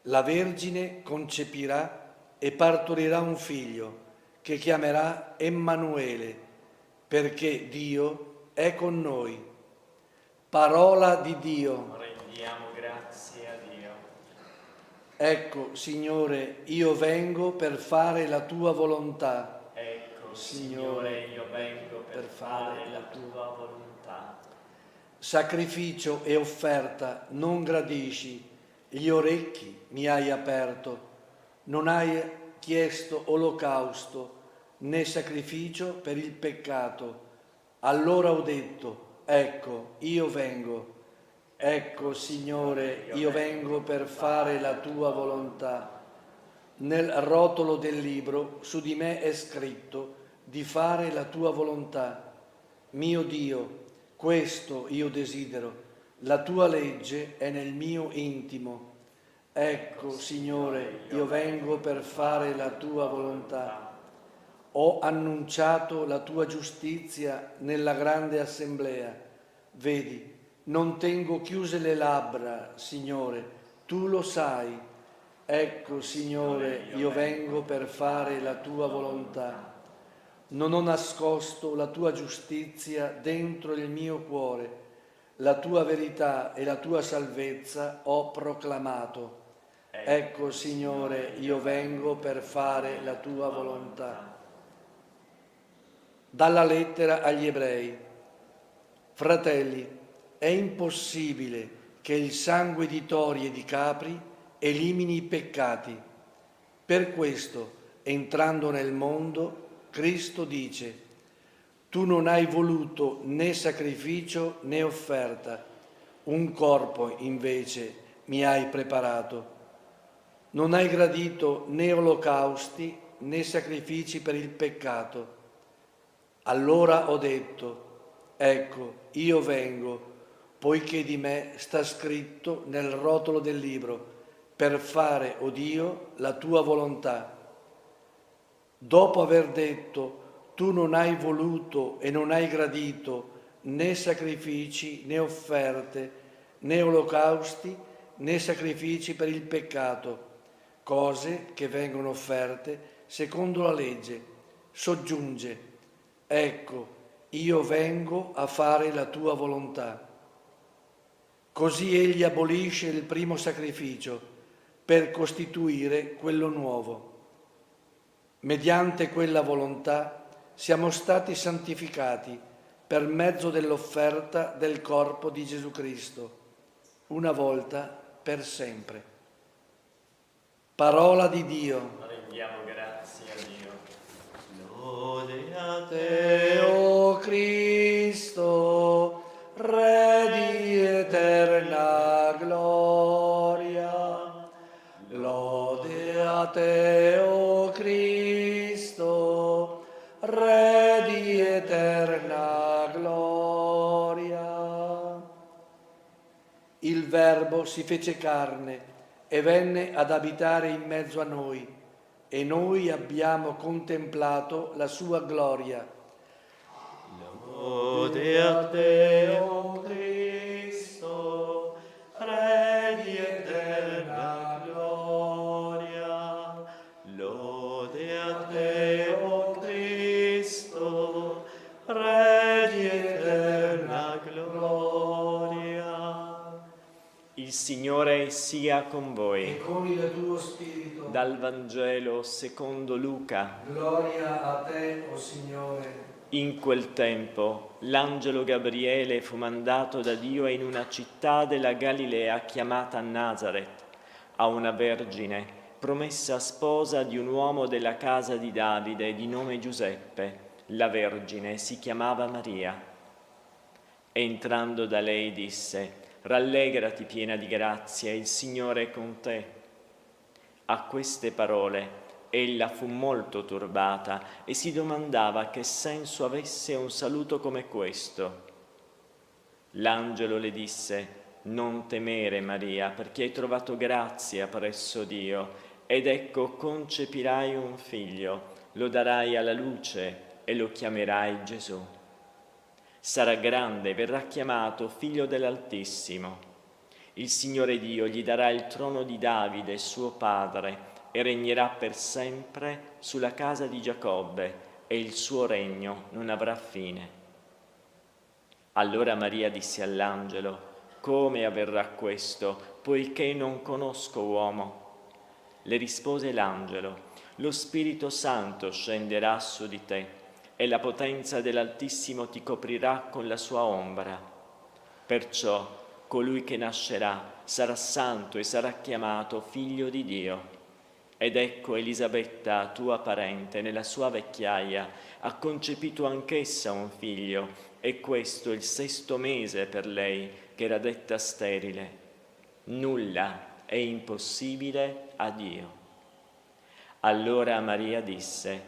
S10: la Vergine concepirà e partorirà un figlio, che chiamerà Emmanuele, perché Dio è con noi. Parola di Dio.
S5: Rendiamo grazie a Dio.
S10: Ecco, Signore, io vengo per fare la tua volontà.
S5: Signore, io vengo per fare la tua volontà.
S10: Sacrificio e offerta non gradisci, gli orecchi mi hai aperto, non hai chiesto olocausto né sacrificio per il peccato. Allora ho detto: ecco, io vengo. Ecco, Signore, io vengo per fare la tua volontà. Nel rotolo del libro su di me è scritto di fare la tua volontà. Mio Dio, questo io desidero, la tua legge è nel mio intimo. Ecco, Signore, io vengo per fare la tua volontà. Ho annunciato la tua giustizia nella grande assemblea. Vedi, non tengo chiuse le labbra, Signore, tu lo sai. Ecco, Signore, io vengo per fare la tua volontà. Non ho nascosto la tua giustizia dentro il mio cuore. La tua verità e la tua salvezza ho proclamato. Ecco, Signore, io vengo per fare la tua volontà. Dalla lettera agli Ebrei. Fratelli, è impossibile che il sangue di tori e di capri elimini i peccati. Per questo, entrando nel mondo, Cristo dice: tu non hai voluto né sacrificio né offerta, un corpo invece mi hai preparato. Non hai gradito né olocausti né sacrifici per il peccato. Allora ho detto: ecco, io vengo, poiché di me sta scritto nel rotolo del libro, per fare, o Dio, la tua volontà. Dopo aver detto: tu non hai voluto e non hai gradito né sacrifici né offerte, né olocausti, né sacrifici per il peccato, cose che vengono offerte secondo la legge, soggiunge: ecco, io vengo a fare la tua volontà. Così egli abolisce il primo sacrificio per costituire quello nuovo. Mediante quella volontà siamo stati santificati per mezzo dell'offerta del corpo di Gesù Cristo, una volta per sempre. Parola di Dio.
S5: Rendiamo grazie a Dio.
S10: Lode a te, o Cristo, Re di eterna gloria. Lode a te, o Cristo, Re di eterna gloria. Il Verbo si fece carne e venne ad abitare in mezzo a noi, e noi abbiamo contemplato la sua gloria.
S5: Lode a te, o Cristo, Re di eterna gloria. Lode a te, o Cristo, Re di eterna gloria. Il Signore sia con voi.
S10: E con il tuo spirito.
S5: Dal Vangelo secondo Luca.
S10: Gloria a te, o Signore.
S5: In quel tempo l'angelo Gabriele fu mandato da Dio in una città della Galilea chiamata Nazaret, a una vergine promessa sposa di un uomo della casa di Davide di nome Giuseppe. La vergine si chiamava Maria. Entrando da lei disse: rallegrati piena di grazia, il Signore è con te. A queste parole ella fu molto turbata e si domandava che senso avesse un saluto come questo. L'angelo le disse: non temere, Maria, perché hai trovato grazia presso Dio, ed ecco concepirai un figlio, lo darai alla luce e lo chiamerai Gesù. Sarà grande e verrà chiamato Figlio dell'Altissimo. Il Signore Dio gli darà il trono di Davide, suo padre, e regnerà per sempre sulla casa di Giacobbe, e il suo regno non avrà fine. Allora Maria disse all'angelo: come avverrà questo, poiché non conosco uomo? Le rispose l'angelo: lo Spirito Santo scenderà su di te, e la potenza dell'Altissimo ti coprirà con la sua ombra. Perciò colui che nascerà sarà santo e sarà chiamato Figlio di Dio. Ed ecco Elisabetta, tua parente, nella sua vecchiaia, ha concepito anch'essa un figlio, e questo è il 6° mese per lei, che era detta sterile. Nulla è impossibile a Dio.
S6: Allora Maria disse: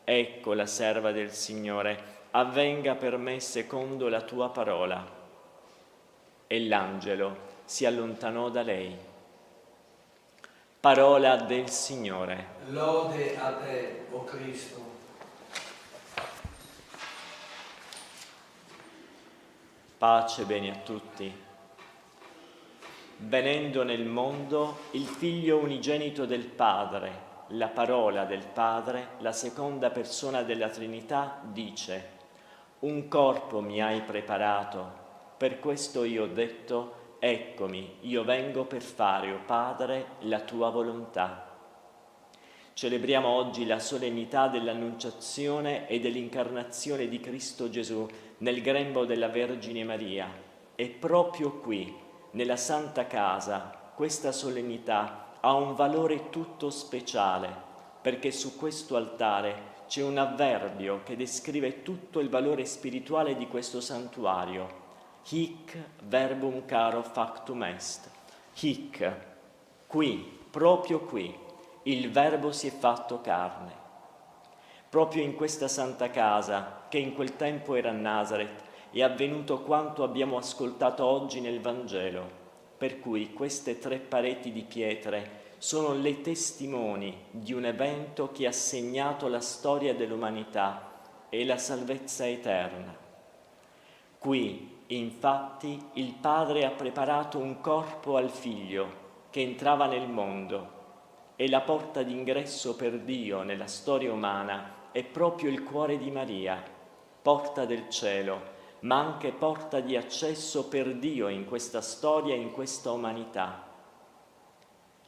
S6: ecco la serva del Signore, avvenga per me secondo la tua parola. E l'angelo si allontanò da lei. Parola del Signore.
S10: Lode a te, o Cristo.
S6: Pace e bene a tutti. Venendo nel mondo il Figlio unigenito del Padre, la parola del Padre, la seconda persona della Trinità, dice: un corpo mi hai preparato, per questo io ho detto: eccomi, io vengo per fare, o Padre, la tua volontà. Celebriamo oggi la solennità dell'Annunciazione e dell'incarnazione di Cristo Gesù nel grembo della Vergine Maria. E proprio qui, nella Santa Casa, questa solennità ha un valore tutto speciale, perché su questo altare c'è un avverbio che descrive tutto il valore spirituale di questo santuario. Hic verbum caro factum est. Hic, qui, proprio qui, il Verbo si è fatto carne. Proprio in questa Santa Casa, che in quel tempo era a Nazaret, è avvenuto quanto abbiamo ascoltato oggi nel Vangelo, per cui queste 3 pareti di pietre sono le testimoni di un evento che ha segnato la storia dell'umanità e la salvezza eterna. Qui, infatti, il Padre ha preparato un corpo al Figlio che entrava nel mondo, e la porta d'ingresso per Dio nella storia umana è proprio il cuore di Maria, porta del cielo, ma anche porta di accesso per Dio in questa storia e in questa umanità.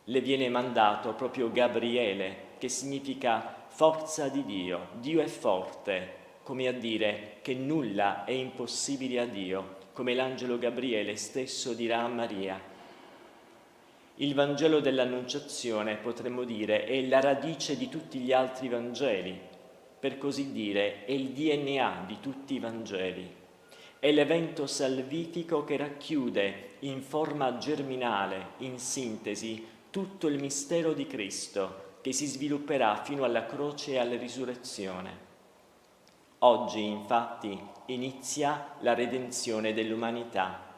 S6: Le viene mandato proprio Gabriele, che significa forza di Dio. Dio è forte, come a dire che nulla è impossibile a Dio, come l'angelo Gabriele stesso dirà a Maria. Il Vangelo dell'Annunciazione, potremmo dire, è la radice di tutti gli altri Vangeli, per così dire, è il DNA di tutti i Vangeli. È l'evento salvifico che racchiude in forma germinale, in sintesi, tutto il mistero di Cristo, che si svilupperà fino alla croce e alla risurrezione. Oggi, infatti, inizia la redenzione dell'umanità.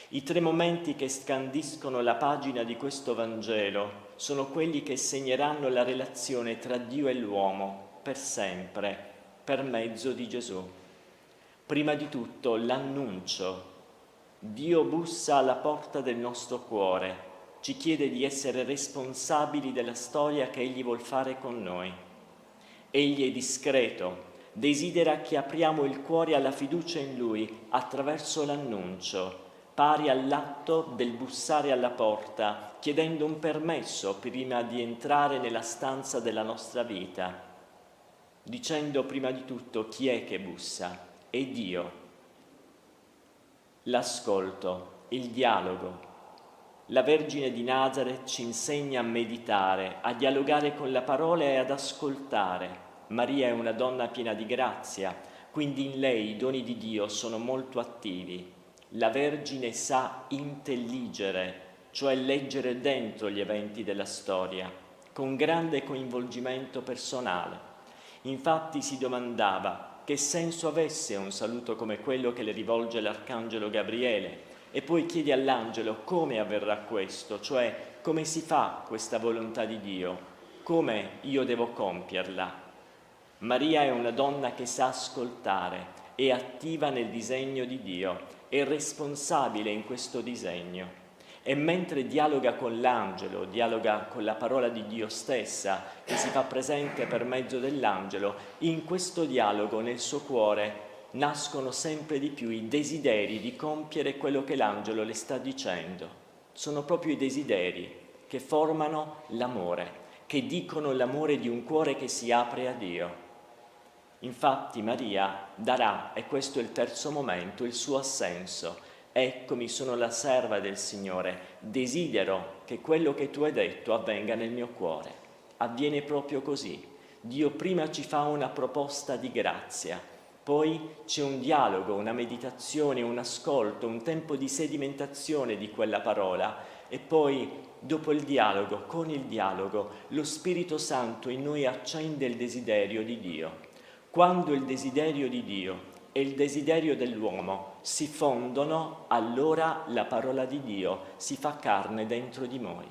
S6: I 3 momenti che scandiscono la pagina di questo Vangelo sono quelli che segneranno la relazione tra Dio e l'uomo per sempre, per mezzo di Gesù. Prima di tutto l'annuncio. Dio bussa alla porta del nostro cuore, ci chiede di essere responsabili della storia che Egli vuol fare con noi. Egli è discreto, desidera che apriamo il cuore alla fiducia in Lui attraverso l'annuncio, pari all'atto del bussare alla porta, chiedendo un permesso prima di entrare nella stanza della nostra vita, dicendo prima di tutto chi è che bussa? È Dio. L'ascolto, il dialogo. La Vergine di Nazaret ci insegna a meditare, a dialogare con la parola e ad ascoltare. Maria è una donna piena di grazia, quindi in lei i doni di Dio sono molto attivi. La Vergine sa intelligere, cioè leggere dentro gli eventi della storia, con grande coinvolgimento personale. Infatti si domandava che senso avesse un saluto come quello che le rivolge l'Arcangelo Gabriele, e poi chiede all'angelo come avverrà questo, cioè come si fa questa volontà di Dio, come io devo compierla. Maria è una donna che sa ascoltare, è attiva nel disegno di Dio, è responsabile in questo disegno. E mentre dialoga con l'angelo, dialoga con la parola di Dio stessa, che si fa presente per mezzo dell'angelo, in questo dialogo nel suo cuore nascono sempre di più i desideri di compiere quello che l'angelo le sta dicendo. Sono proprio i desideri che formano l'amore, che dicono l'amore di un cuore che si apre a Dio. Infatti Maria darà, e questo è il 3° momento, il suo assenso. Eccomi, sono la serva del Signore, desidero che quello che tu hai detto avvenga nel mio cuore. Avviene proprio così. Dio prima ci fa una proposta di grazia, poi c'è un dialogo, una meditazione, un ascolto, un tempo di sedimentazione di quella parola, e poi, dopo il dialogo, con il dialogo, lo Spirito Santo in noi accende il desiderio di Dio. Quando il desiderio di Dio e il desiderio dell'uomo si fondono, allora la parola di Dio si fa carne dentro di noi.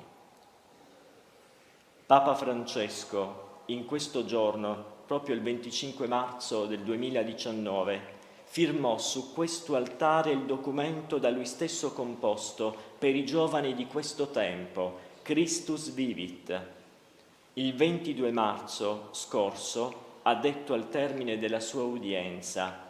S6: Papa Francesco, in questo giorno, proprio il 25 marzo del 2019, firmò su questo altare il documento da lui stesso composto per i giovani di questo tempo, Christus Vivit. Il 22 marzo scorso ha detto al termine della sua udienza: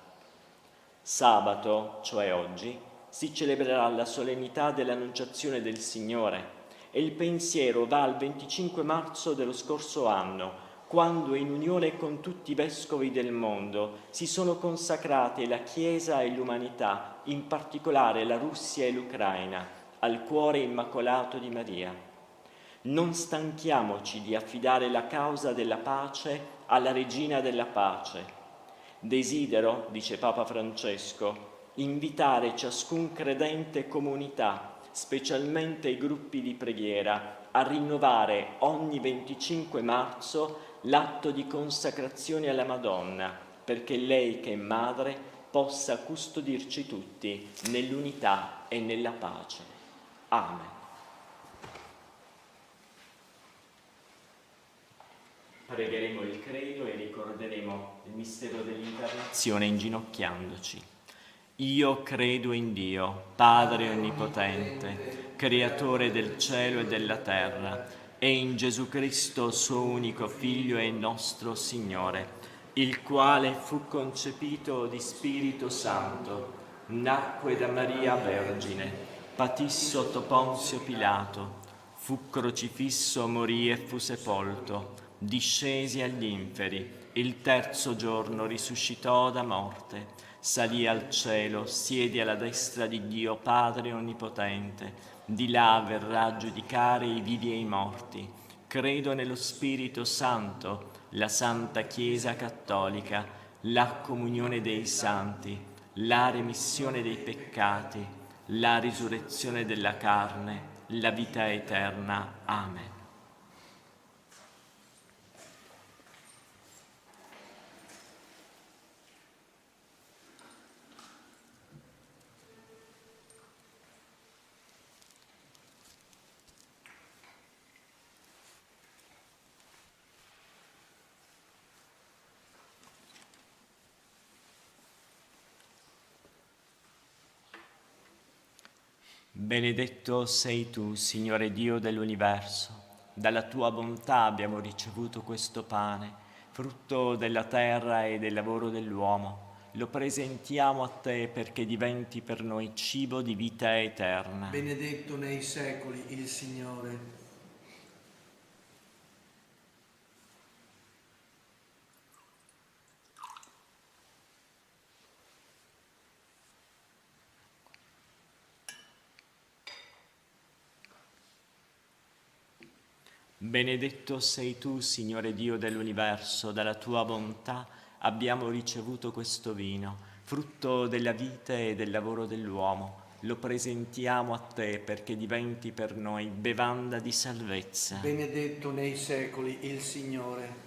S6: sabato, cioè oggi, si celebrerà la solennità dell'Annunciazione del Signore e il pensiero va al 25 marzo dello scorso anno, quando in unione con tutti i vescovi del mondo si sono consacrate la Chiesa e l'umanità, in particolare la Russia e l'Ucraina, al cuore immacolato di Maria. Non stanchiamoci di affidare la causa della pace alla Regina della Pace. Desidero, dice Papa Francesco, invitare ciascun credente e comunità, specialmente i gruppi di preghiera, a rinnovare ogni 25 marzo l'atto di consacrazione alla Madonna, perché lei che è madre possa custodirci tutti nell'unità e nella pace. Amen. Pregheremo il credo e ricorderemo il mistero dell'incarnazione inginocchiandoci. Io credo in Dio, Padre Onnipotente, Creatore del cielo e della terra, e in Gesù Cristo, suo unico Figlio e nostro Signore, il quale fu concepito di Spirito Santo, nacque da Maria Vergine, patì sotto Ponzio Pilato, fu crocifisso, morì e fu sepolto, discesi agli inferi, il terzo giorno risuscitò da morte, salì al cielo, siede alla destra di Dio Padre Onnipotente, di là verrà a giudicare i vivi e i morti. Credo nello Spirito Santo, la Santa Chiesa Cattolica, la comunione dei santi, la remissione dei peccati, la risurrezione della carne, la vita eterna. Amen. Benedetto sei tu, Signore Dio dell'universo. Dalla tua bontà abbiamo ricevuto questo pane, frutto della terra e del lavoro dell'uomo. Lo presentiamo a te perché diventi per noi cibo di vita eterna.
S10: Benedetto nei secoli il Signore.
S6: Benedetto sei tu, Signore Dio dell'universo, dalla tua bontà abbiamo ricevuto questo vino, frutto della vite e del lavoro dell'uomo. Lo presentiamo a te perché diventi per noi bevanda di salvezza.
S10: Benedetto nei secoli il Signore.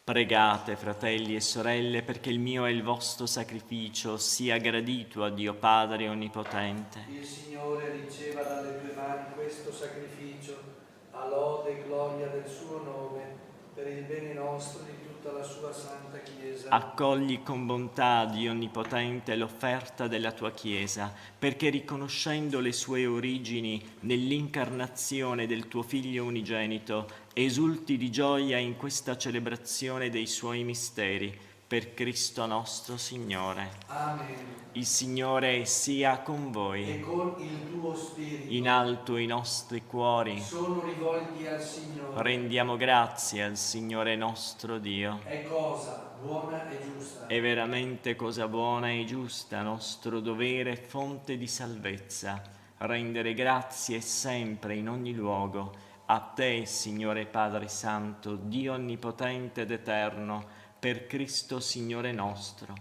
S6: Pregate, fratelli e sorelle, perché il mio e il vostro sacrificio sia gradito a Dio Padre Onnipotente.
S10: Il Signore riceva dalle tue mani questo sacrificio, a lode e gloria del suo nome, per il bene nostro e di tutta la sua Santa Chiesa.
S6: Accogli con bontà, Dio Onnipotente, l'offerta della tua Chiesa, perché riconoscendo le sue origini nell'incarnazione del tuo Figlio unigenito, esulti di gioia in questa celebrazione dei suoi misteri, per Cristo nostro Signore.
S10: Amen.
S6: Il Signore sia con voi.
S10: E con il tuo spirito.
S6: In alto i nostri cuori
S10: Sono rivolti al Signore.
S6: rendiamo grazie al Signore nostro Dio.
S10: È cosa buona e giusta.
S6: È veramente cosa buona e giusta, nostro dovere e fonte di salvezza, rendere grazie sempre in ogni luogo, a te, Signore Padre Santo, Dio onnipotente ed eterno, per Cristo Signore nostro.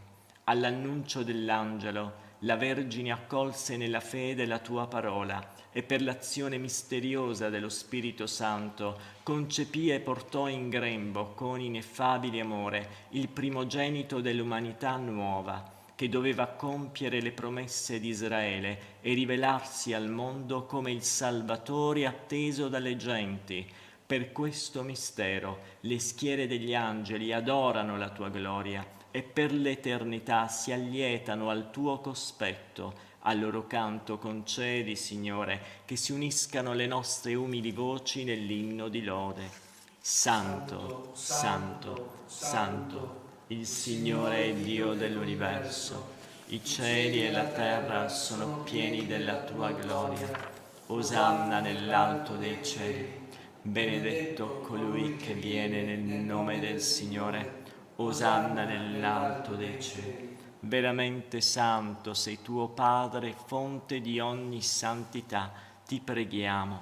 S6: All'annuncio dell'angelo, la Vergine accolse nella fede la tua parola e per l'azione misteriosa dello Spirito Santo concepì e portò in grembo con ineffabile amore il primogenito dell'umanità nuova, che doveva compiere le promesse di Israele e rivelarsi al mondo come il Salvatore atteso dalle genti. Per questo mistero le schiere degli angeli adorano la tua gloria e per l'eternità si allietano al tuo cospetto. Al loro canto concedi, Signore, che si uniscano le nostre umili voci nell'inno di lode. Santo, Santo, Santo, il Signore è Dio dell'universo. I cieli e la terra sono pieni della tua gloria. Osanna nell'alto dei cieli. Benedetto colui che viene nel nome del Signore. Osanna nell'alto dei cieli. Veramente santo sei tuo Padre, fonte di ogni santità, ti preghiamo.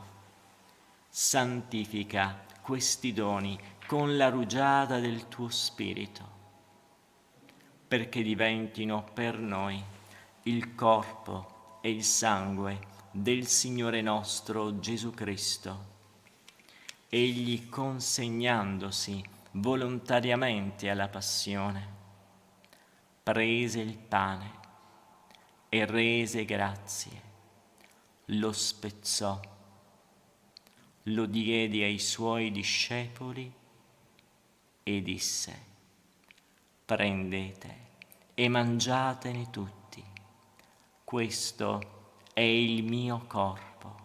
S6: Santifica questi doni con la rugiada del tuo Spirito, perché diventino per noi il corpo e il sangue del Signore nostro Gesù Cristo. Egli, consegnandosi volontariamente alla passione, prese il pane e rese grazie, lo spezzò, lo diede ai suoi discepoli e disse: prendete e mangiatene tutti, questo è il mio corpo,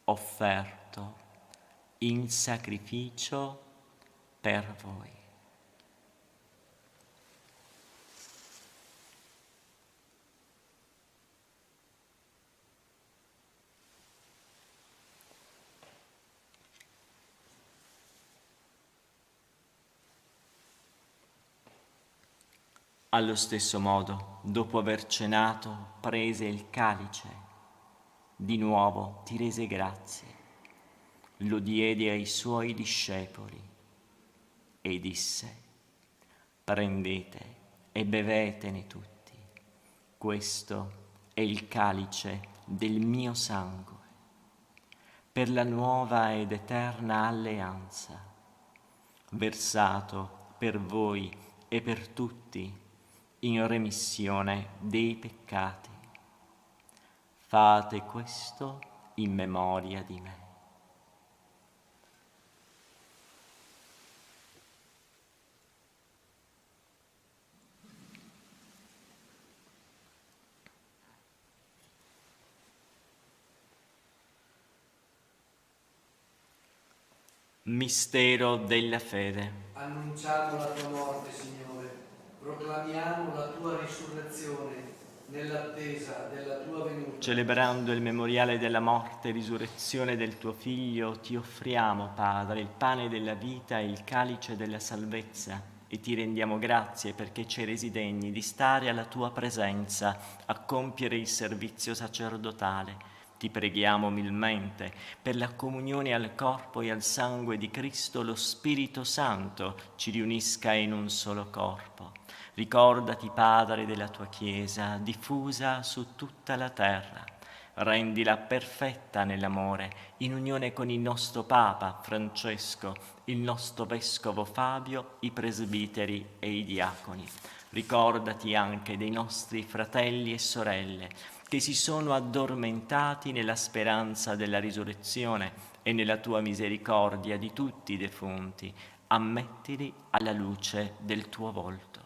S6: offerto in sacrificio per voi. Allo stesso modo, dopo aver cenato, prese il calice, di nuovo ti rese grazie, lo diede ai suoi discepoli e disse: prendete e bevetene tutti, questo è il calice del mio sangue, per la nuova ed eterna alleanza, versato per voi e per tutti in remissione dei peccati. Fate questo in memoria di me. Mistero della fede.
S10: Annunciamo la tua morte, Signore, proclamiamo la tua risurrezione nell'attesa della tua venuta.
S6: Celebrando il memoriale della morte e risurrezione del tuo Figlio, ti offriamo, Padre, il pane della vita e il calice della salvezza, e ti rendiamo grazie perché ci hai resi degni di stare alla tua presenza a compiere il servizio sacerdotale. Ti preghiamo umilmente per la comunione al corpo e al sangue di Cristo, lo Spirito Santo ci riunisca in un solo corpo. Ricordati, Padre, della tua Chiesa, diffusa su tutta la terra. Rendila perfetta nell'amore, in unione con il nostro Papa Francesco, il nostro Vescovo Fabio, i presbiteri e i diaconi. Ricordati anche dei nostri fratelli e sorelle, che si sono addormentati nella speranza della risurrezione e nella tua misericordia di tutti i defunti. Ammettili alla luce del tuo volto.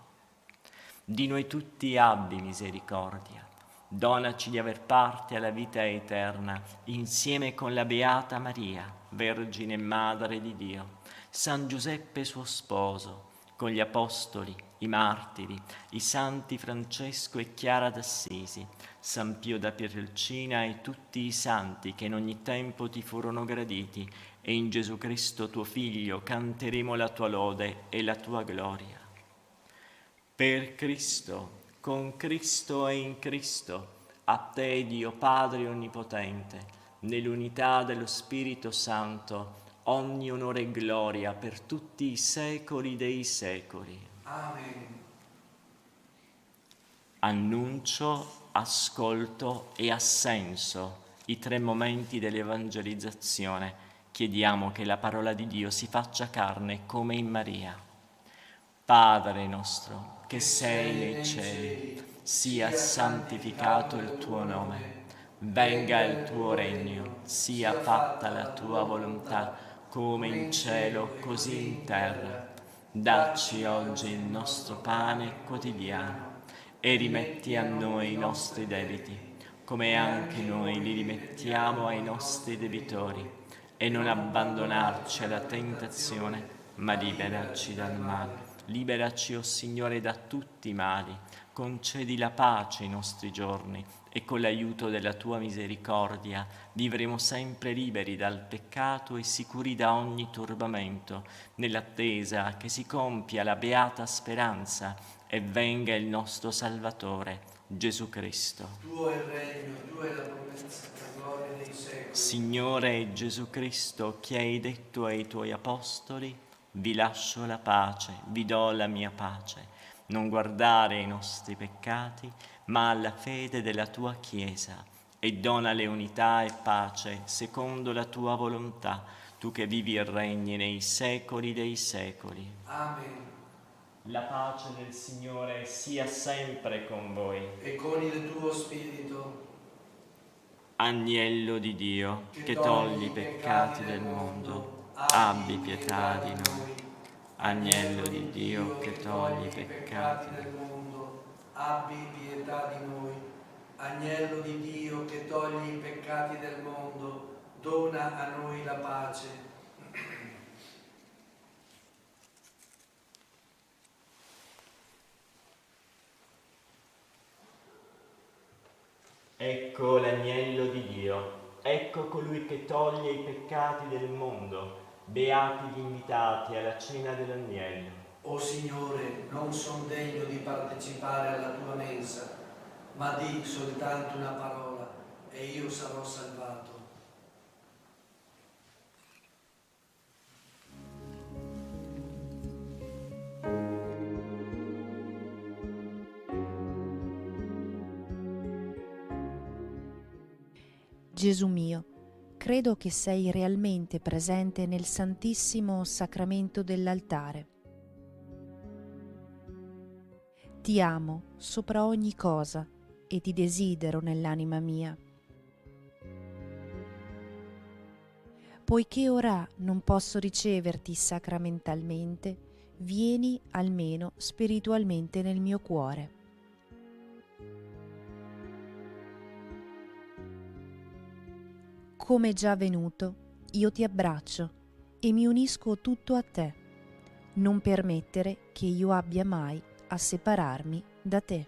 S6: Di noi tutti abbi misericordia. Donaci di aver parte alla vita eterna, insieme con la Beata Maria, Vergine e Madre di Dio, San Giuseppe suo sposo, con gli Apostoli, i Martiri, i Santi Francesco e Chiara d'Assisi, San Pio da Pietrelcina e tutti i Santi che in ogni tempo ti furono graditi, e in Gesù Cristo tuo Figlio canteremo la tua lode e la tua gloria. Per Cristo, con Cristo e in Cristo, a te, Dio Padre Onnipotente, nell'unità dello Spirito Santo, ogni onore e gloria per tutti i secoli dei secoli.
S10: Amen.
S6: Annuncio, ascolto e assenso, i 3 momenti dell'evangelizzazione. Chiediamo che la parola di Dio si faccia carne come in Maria. Padre nostro, che sei nei cieli, sia santificato il tuo nome. Venga il tuo regno, sia fatta la tua volontà, come in cielo, così in terra. Dacci oggi il nostro pane quotidiano e rimetti a noi i nostri debiti, come anche noi li rimettiamo ai nostri debitori. E non abbandonarci alla tentazione, ma liberaci dal male. Liberaci, o Signore, da tutti i mali. Concedi la pace ai nostri giorni e con l'aiuto della tua misericordia vivremo sempre liberi dal peccato e sicuri da ogni turbamento, nell'attesa che si compia la beata speranza e venga il nostro Salvatore, Gesù Cristo.
S10: Tuo è il regno, tua è la promessa, la gloria dei secoli.
S6: Signore Gesù Cristo, che hai detto ai tuoi apostoli: vi lascio la pace, vi do la mia pace. Non guardare ai nostri peccati, ma alla fede della tua Chiesa, e donale unità e pace secondo la tua volontà, tu che vivi e regni nei secoli dei secoli.
S10: Amen.
S6: La pace del Signore sia sempre con voi.
S10: E con il tuo spirito.
S6: Agnello di Dio, che togli i peccati del mondo, abbi pietà di noi. Agnello di Dio, che togli i peccati del
S10: mondo, abbi pietà di noi. Agnello di Dio, che togli i peccati del mondo, dona a noi la pace.
S6: Ecco l'agnello di Dio, ecco colui che toglie i peccati del mondo. Beati gli invitati alla cena dell'agnello.
S10: O Signore, non son degno di partecipare alla tua mensa, ma di soltanto una parola e io sarò salvato.
S3: Gesù mio, credo che sei realmente presente nel Santissimo Sacramento dell'altare. Ti amo sopra ogni cosa e ti desidero nell'anima mia. Poiché ora non posso riceverti sacramentalmente, vieni almeno spiritualmente nel mio cuore. Come già venuto, io ti abbraccio e mi unisco tutto a te. Non permettere che io abbia mai a separarmi da te.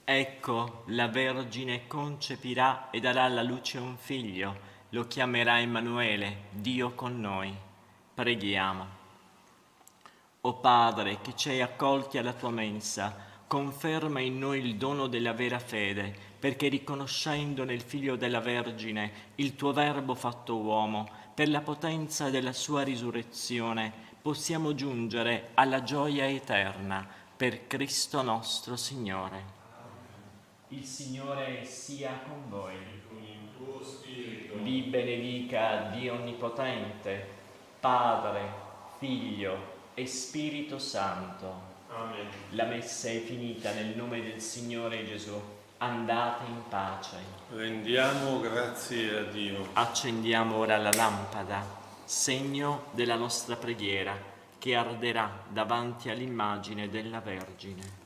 S6: Ecco, la Vergine concepirà e darà alla luce un figlio, lo chiamerà Emanuele, Dio con noi. Preghiamo. O Padre, che ci hai accolti alla tua mensa, conferma in noi il dono della vera fede, perché riconoscendo nel Figlio della Vergine il tuo Verbo fatto uomo, per la potenza della sua risurrezione, possiamo giungere alla gioia eterna, per Cristo nostro Signore. Il Signore sia con voi.
S1: Con il tuo spirito.
S6: Vi benedica Dio Onnipotente, Padre, Figlio e Spirito Santo.
S1: Amen.
S6: La messa è finita nel nome del Signore Gesù. Andate in pace.
S11: Rendiamo grazie a Dio.
S6: Accendiamo ora la lampada, segno della nostra preghiera. che arderà davanti all'immagine della Vergine.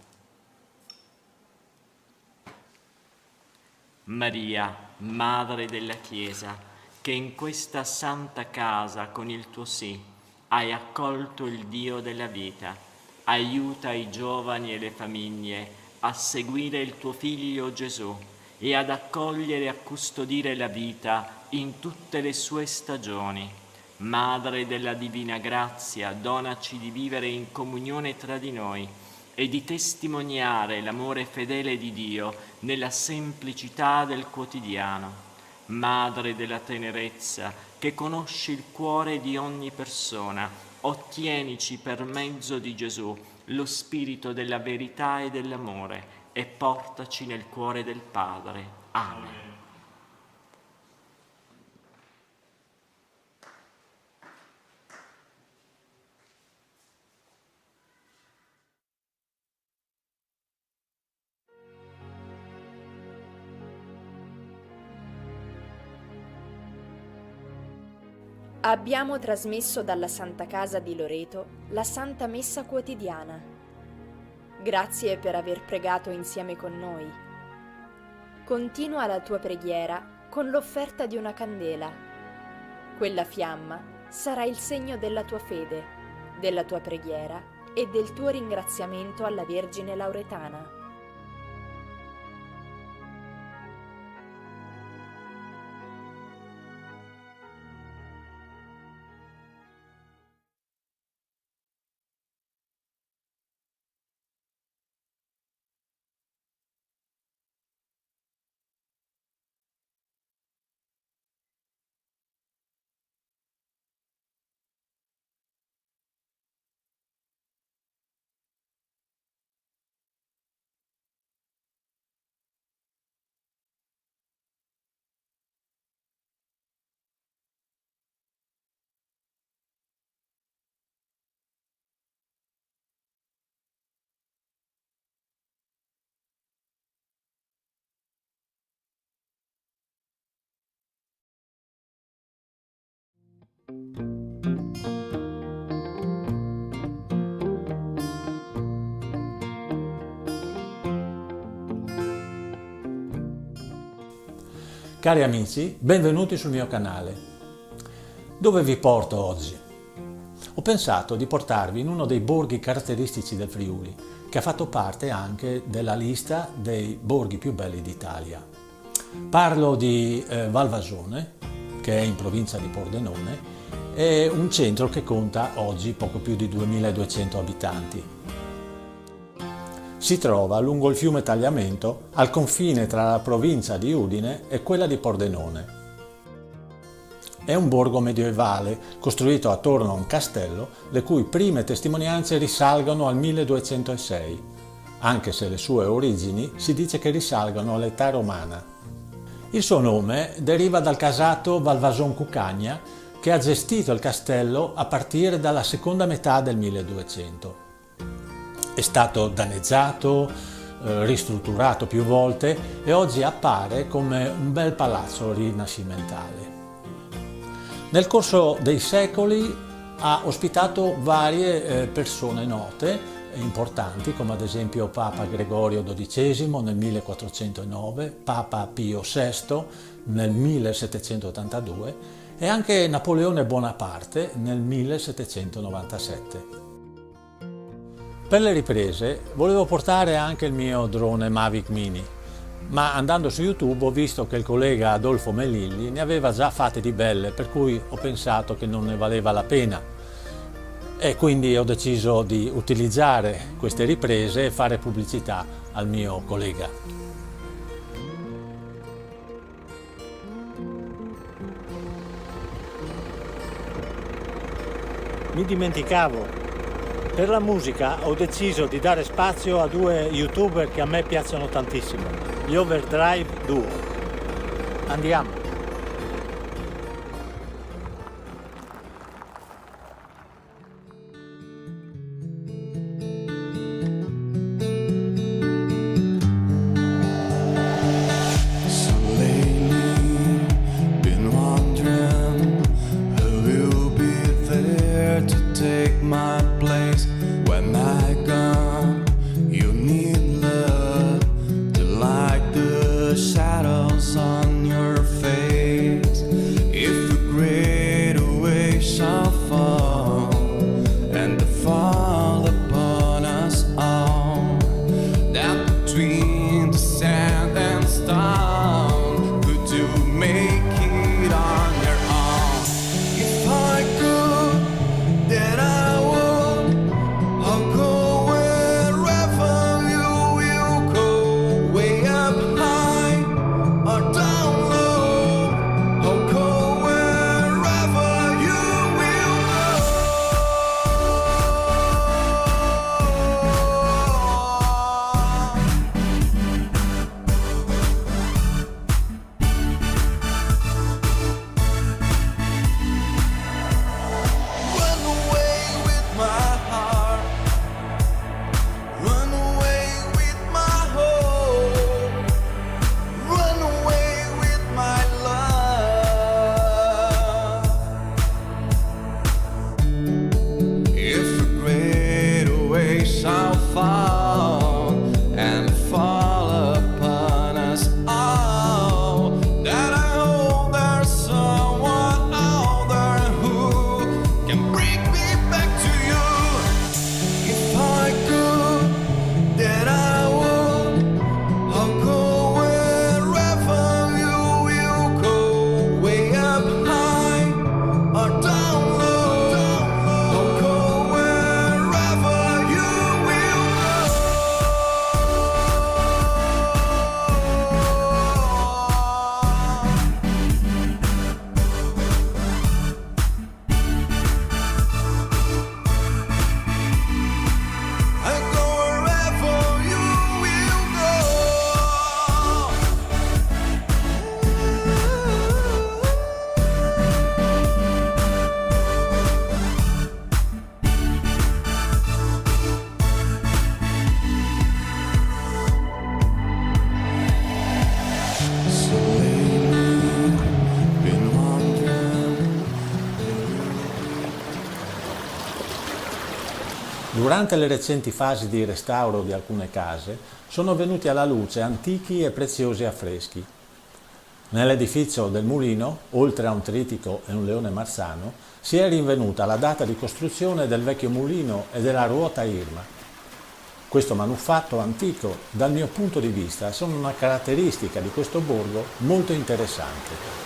S6: Maria, Madre della Chiesa, che in questa santa casa con il tuo sì hai accolto il Dio della vita, aiuta i giovani e le famiglie a seguire il tuo Figlio Gesù e ad accogliere e a custodire la vita in tutte le sue stagioni. Madre della Divina Grazia, donaci di vivere in comunione tra di noi e di testimoniare l'amore fedele di Dio nella semplicità del quotidiano. Madre della tenerezza, che conosci il cuore di ogni persona, ottienici per mezzo di Gesù lo spirito della verità e dell'amore e portaci nel cuore del Padre. Amen.
S8: Abbiamo trasmesso dalla Santa Casa di Loreto la Santa Messa quotidiana. Grazie per aver pregato insieme con noi. Continua la tua preghiera con l'offerta di una candela. Quella fiamma sarà il segno della tua fede, della tua preghiera e del tuo ringraziamento alla Vergine Lauretana.
S12: Cari amici, benvenuti sul mio canale. Dove vi porto oggi? Ho pensato di portarvi in uno dei borghi caratteristici del Friuli, che ha fatto parte anche della lista dei borghi più belli d'Italia. Parlo di Valvasone, che è in provincia di Pordenone, è un centro che conta oggi poco più di 2200 abitanti. Si trova lungo il fiume Tagliamento, al confine tra la provincia di Udine e quella di Pordenone. È un borgo medievale costruito attorno a un castello, le cui prime testimonianze risalgono al 1206, anche se le sue origini si dice che risalgono all'età romana. Il suo nome deriva dal casato Valvason Cucagna, che ha gestito il castello a partire dalla seconda metà del 1200. È stato danneggiato, ristrutturato più volte e oggi appare come un bel palazzo rinascimentale. Nel corso dei secoli ha ospitato varie persone note e importanti, come ad esempio Papa Gregorio XII nel 1409, Papa Pio VI nel 1782 e anche Napoleone Bonaparte nel 1797. Per le riprese volevo portare anche il mio drone Mavic Mini, ma andando su YouTube ho visto che il collega Adolfo Melilli ne aveva già fatte di belle, per cui ho pensato che non ne valeva la pena e quindi ho deciso di utilizzare queste riprese e fare pubblicità al mio collega.
S13: Mi dimenticavo. Per la musica ho deciso di dare spazio a due youtuber che a me piacciono tantissimo, gli Overdrive Duo. Andiamo!
S23: My
S12: Durante le recenti fasi di restauro di alcune case sono venuti alla luce antichi e preziosi affreschi. Nell'edificio del mulino, oltre a un trittico e un leone marsano, si è rinvenuta la data di costruzione del vecchio mulino e della ruota Irma. Questo manufatto antico, dal mio punto di vista, sono una caratteristica di questo borgo molto interessante.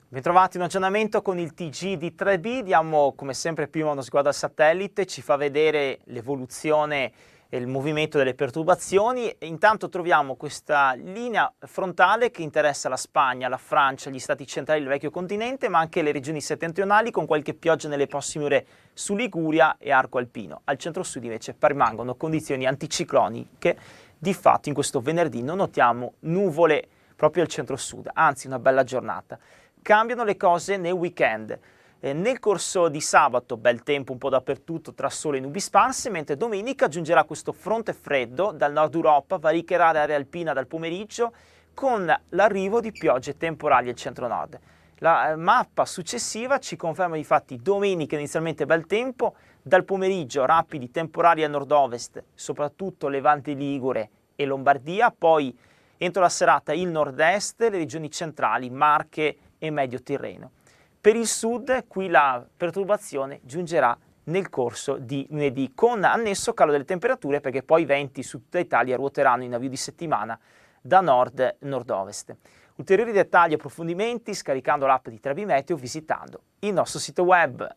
S14: Bentrovati in aggiornamento con il TG di 3B, diamo come sempre prima uno sguardo al satellite, ci fa vedere l'evoluzione e il movimento delle perturbazioni e intanto troviamo questa linea frontale che interessa la Spagna, la Francia, gli stati centrali del vecchio continente, ma anche le regioni settentrionali con qualche pioggia nelle prossime ore su Liguria e Arco Alpino. Al centro-sud invece permangono condizioni anticicloniche, di fatto in questo venerdì non notiamo nuvole proprio al centro-sud, anzi una bella giornata. Cambiano le cose nel weekend. Nel corso di sabato bel tempo un po' dappertutto tra sole e nubi sparse, mentre domenica giungerà questo fronte freddo dal nord Europa, varicherà l'area alpina dal pomeriggio con l'arrivo di piogge temporali al centro-nord. La mappa successiva ci conferma infatti domenica inizialmente bel tempo, dal pomeriggio rapidi temporali a nord-ovest, soprattutto Levante Ligure e Lombardia, poi entro la serata il nord-est, le regioni centrali, Marche e Medio Tirreno. Per il sud, qui la perturbazione giungerà nel corso di lunedì, con annesso calo delle temperature perché poi i venti su tutta Italia ruoteranno in avvio di settimana da nord-nord-ovest. Ulteriori dettagli e approfondimenti scaricando l'app di 3B Meteo visitando il nostro sito web.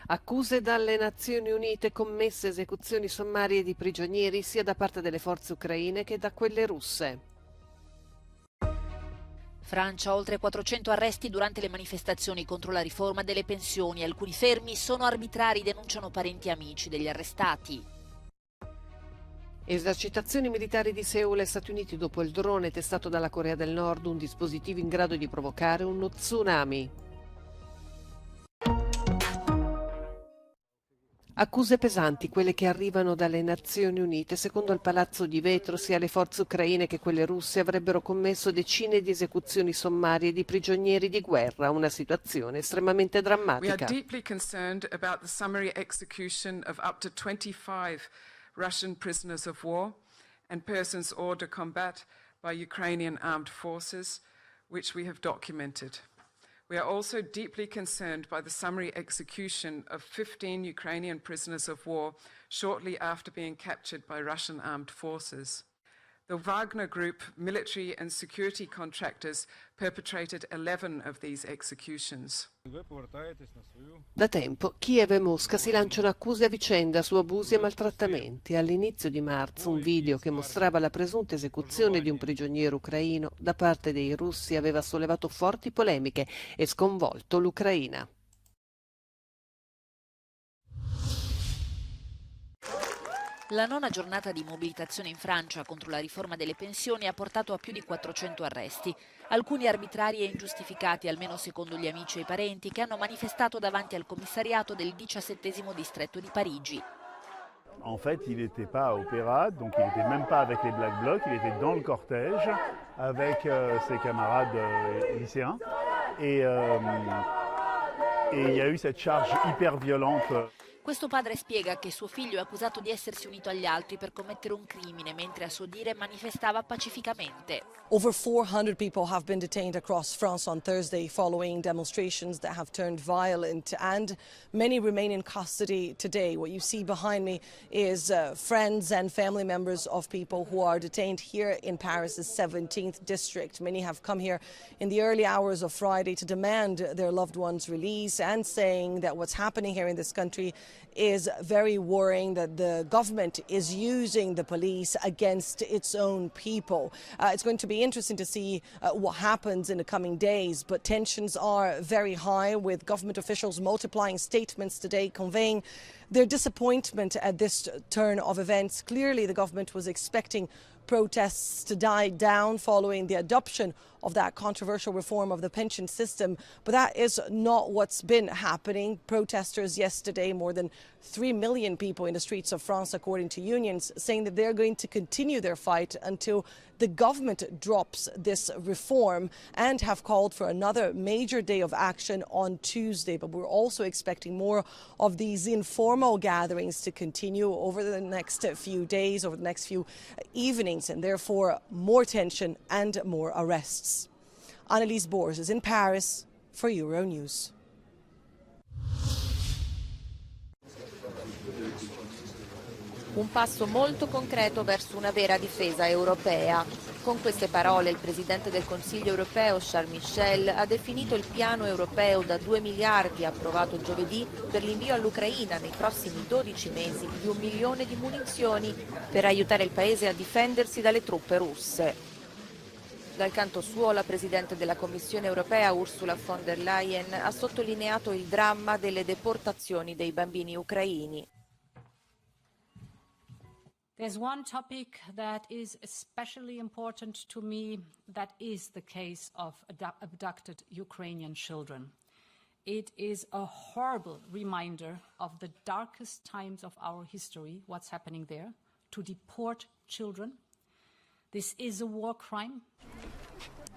S15: Accuse dalle Nazioni Unite commesse esecuzioni sommarie di prigionieri sia da parte delle forze ucraine che da quelle russe.
S17: Francia, oltre 400 arresti durante le manifestazioni contro la riforma delle pensioni. Alcuni fermi sono arbitrari, denunciano parenti e amici degli arrestati.
S15: Esercitazioni militari di Seul e Stati Uniti dopo il drone testato dalla Corea del Nord, un dispositivo in grado di provocare uno tsunami. Accuse pesanti quelle che arrivano dalle Nazioni Unite. Secondo il Palazzo di Vetro, sia le forze ucraine che quelle russe avrebbero commesso decine di esecuzioni sommarie di prigionieri di guerra, una situazione estremamente drammatica.
S18: We are deeply concerned about the summary execution of up to 25 Russian prisoners of war and persons hors de combat by Ukrainian armed forces, which we have documented. We are also deeply concerned by the summary execution of 15 Ukrainian prisoners of war shortly after being captured by Russian armed forces. The Wagner Group military and security contractors perpetrated 11 of these executions.
S15: Da tempo Kiev e Mosca si lanciano accuse a vicenda su abusi e maltrattamenti. All'inizio di marzo un video che mostrava la presunta esecuzione di un prigioniero ucraino da parte dei russi aveva sollevato forti polemiche e sconvolto l'Ucraina.
S17: La nona giornata di mobilitazione in Francia contro la riforma delle pensioni ha portato a più di 400 arresti, alcuni arbitrari e ingiustificati, almeno secondo gli amici e i parenti, che hanno manifestato davanti al commissariato del 17° distretto di Parigi.
S23: En fait, il n'était pas à Opéra, donc il n'était même pas avec les Black Blocs, il était dans le cortège avec ses camarades lycéens. Et il y a eu cette charge hyper violente.
S17: Questo padre spiega che suo figlio è accusato di essersi unito agli altri per commettere un crimine, mentre a suo dire manifestava pacificamente.
S24: Over 400 people have been detained across France on Thursday following demonstrations that have turned violent, and many remain in custody today. What you see behind me is friends and family members of people who are detained here in Paris's 17th district. Many have come here in the early hours of Friday to demand their loved ones' release, and saying that what's happening here in this country is very worrying, that the government is using the police against its own people. It's going to be interesting to see what happens in the coming days, but tensions are very high, with government officials multiplying statements today conveying their disappointment at this turn of events. Clearly the government was expecting protests to die down following the adoption of that controversial reform of the pension system, but that is not what's been happening. Protesters yesterday, more than 3 million people in the streets of France, according to unions, saying that they're going to continue their fight until the government drops this reform, and have called for another major day of action on Tuesday. But we're also expecting more of these informal gatherings to continue over the next few days, over the next few evenings, and therefore more tension and more arrests. Annelies Boers is in Paris for Euronews.
S8: Un passo molto concreto verso una vera difesa europea. Con queste parole il Presidente del Consiglio europeo, Charles Michel, ha definito il piano europeo da 2 miliardi approvato giovedì per l'invio all'Ucraina nei prossimi 12 mesi di 1 milione di munizioni per aiutare il paese a difendersi dalle truppe russe. Dal canto suo, la Presidente della Commissione europea, Ursula von der Leyen, ha sottolineato il dramma delle deportazioni dei bambini ucraini.
S25: There's one topic that is especially important to me, that is the case of abducted Ukrainian children. It is a horrible reminder of the darkest times of our history, what's happening there, to deport children. This is a war crime.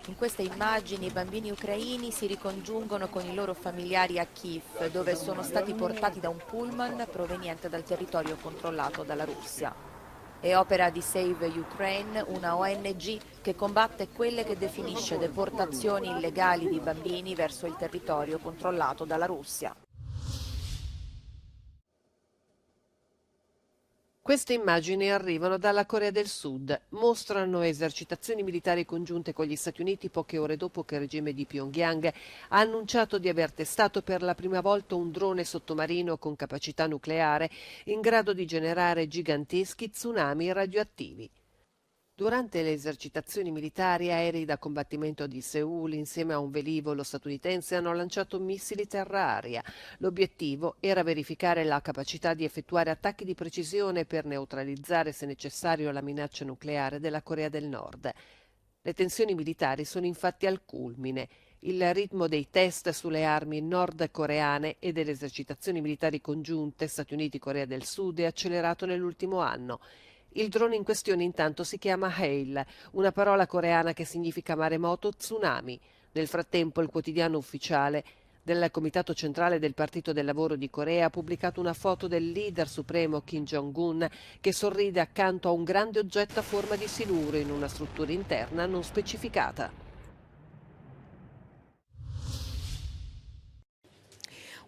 S8: In queste immagini i bambini ucraini si ricongiungono con i loro familiari a Kiev, dove sono stati portati da un pullman proveniente dal territorio controllato dalla Russia. È opera di Save Ukraine, una ONG che combatte quelle che definisce deportazioni illegali di bambini verso il territorio controllato dalla Russia.
S15: Queste immagini arrivano dalla Corea del Sud, mostrano esercitazioni militari congiunte con gli Stati Uniti poche ore dopo che il regime di Pyongyang ha annunciato di aver testato per la prima volta un drone sottomarino con capacità nucleare in grado di generare giganteschi tsunami radioattivi. Durante le esercitazioni militari, aerei da combattimento di Seul insieme a un velivolo statunitense hanno lanciato missili terra-aria. L'obiettivo era verificare la capacità di effettuare attacchi di precisione per neutralizzare, se necessario, la minaccia nucleare della Corea del Nord. Le tensioni militari sono infatti al culmine. Il ritmo dei test sulle armi nordcoreane e delle esercitazioni militari congiunte Stati Uniti-Corea del Sud è accelerato nell'ultimo anno. Il drone in questione intanto si chiama Hail, una parola coreana che significa maremoto tsunami. Nel frattempo il quotidiano ufficiale del Comitato Centrale del Partito del Lavoro di Corea ha pubblicato una foto del leader supremo Kim Jong-un che sorride accanto a un grande oggetto a forma di siluro in una struttura interna non specificata.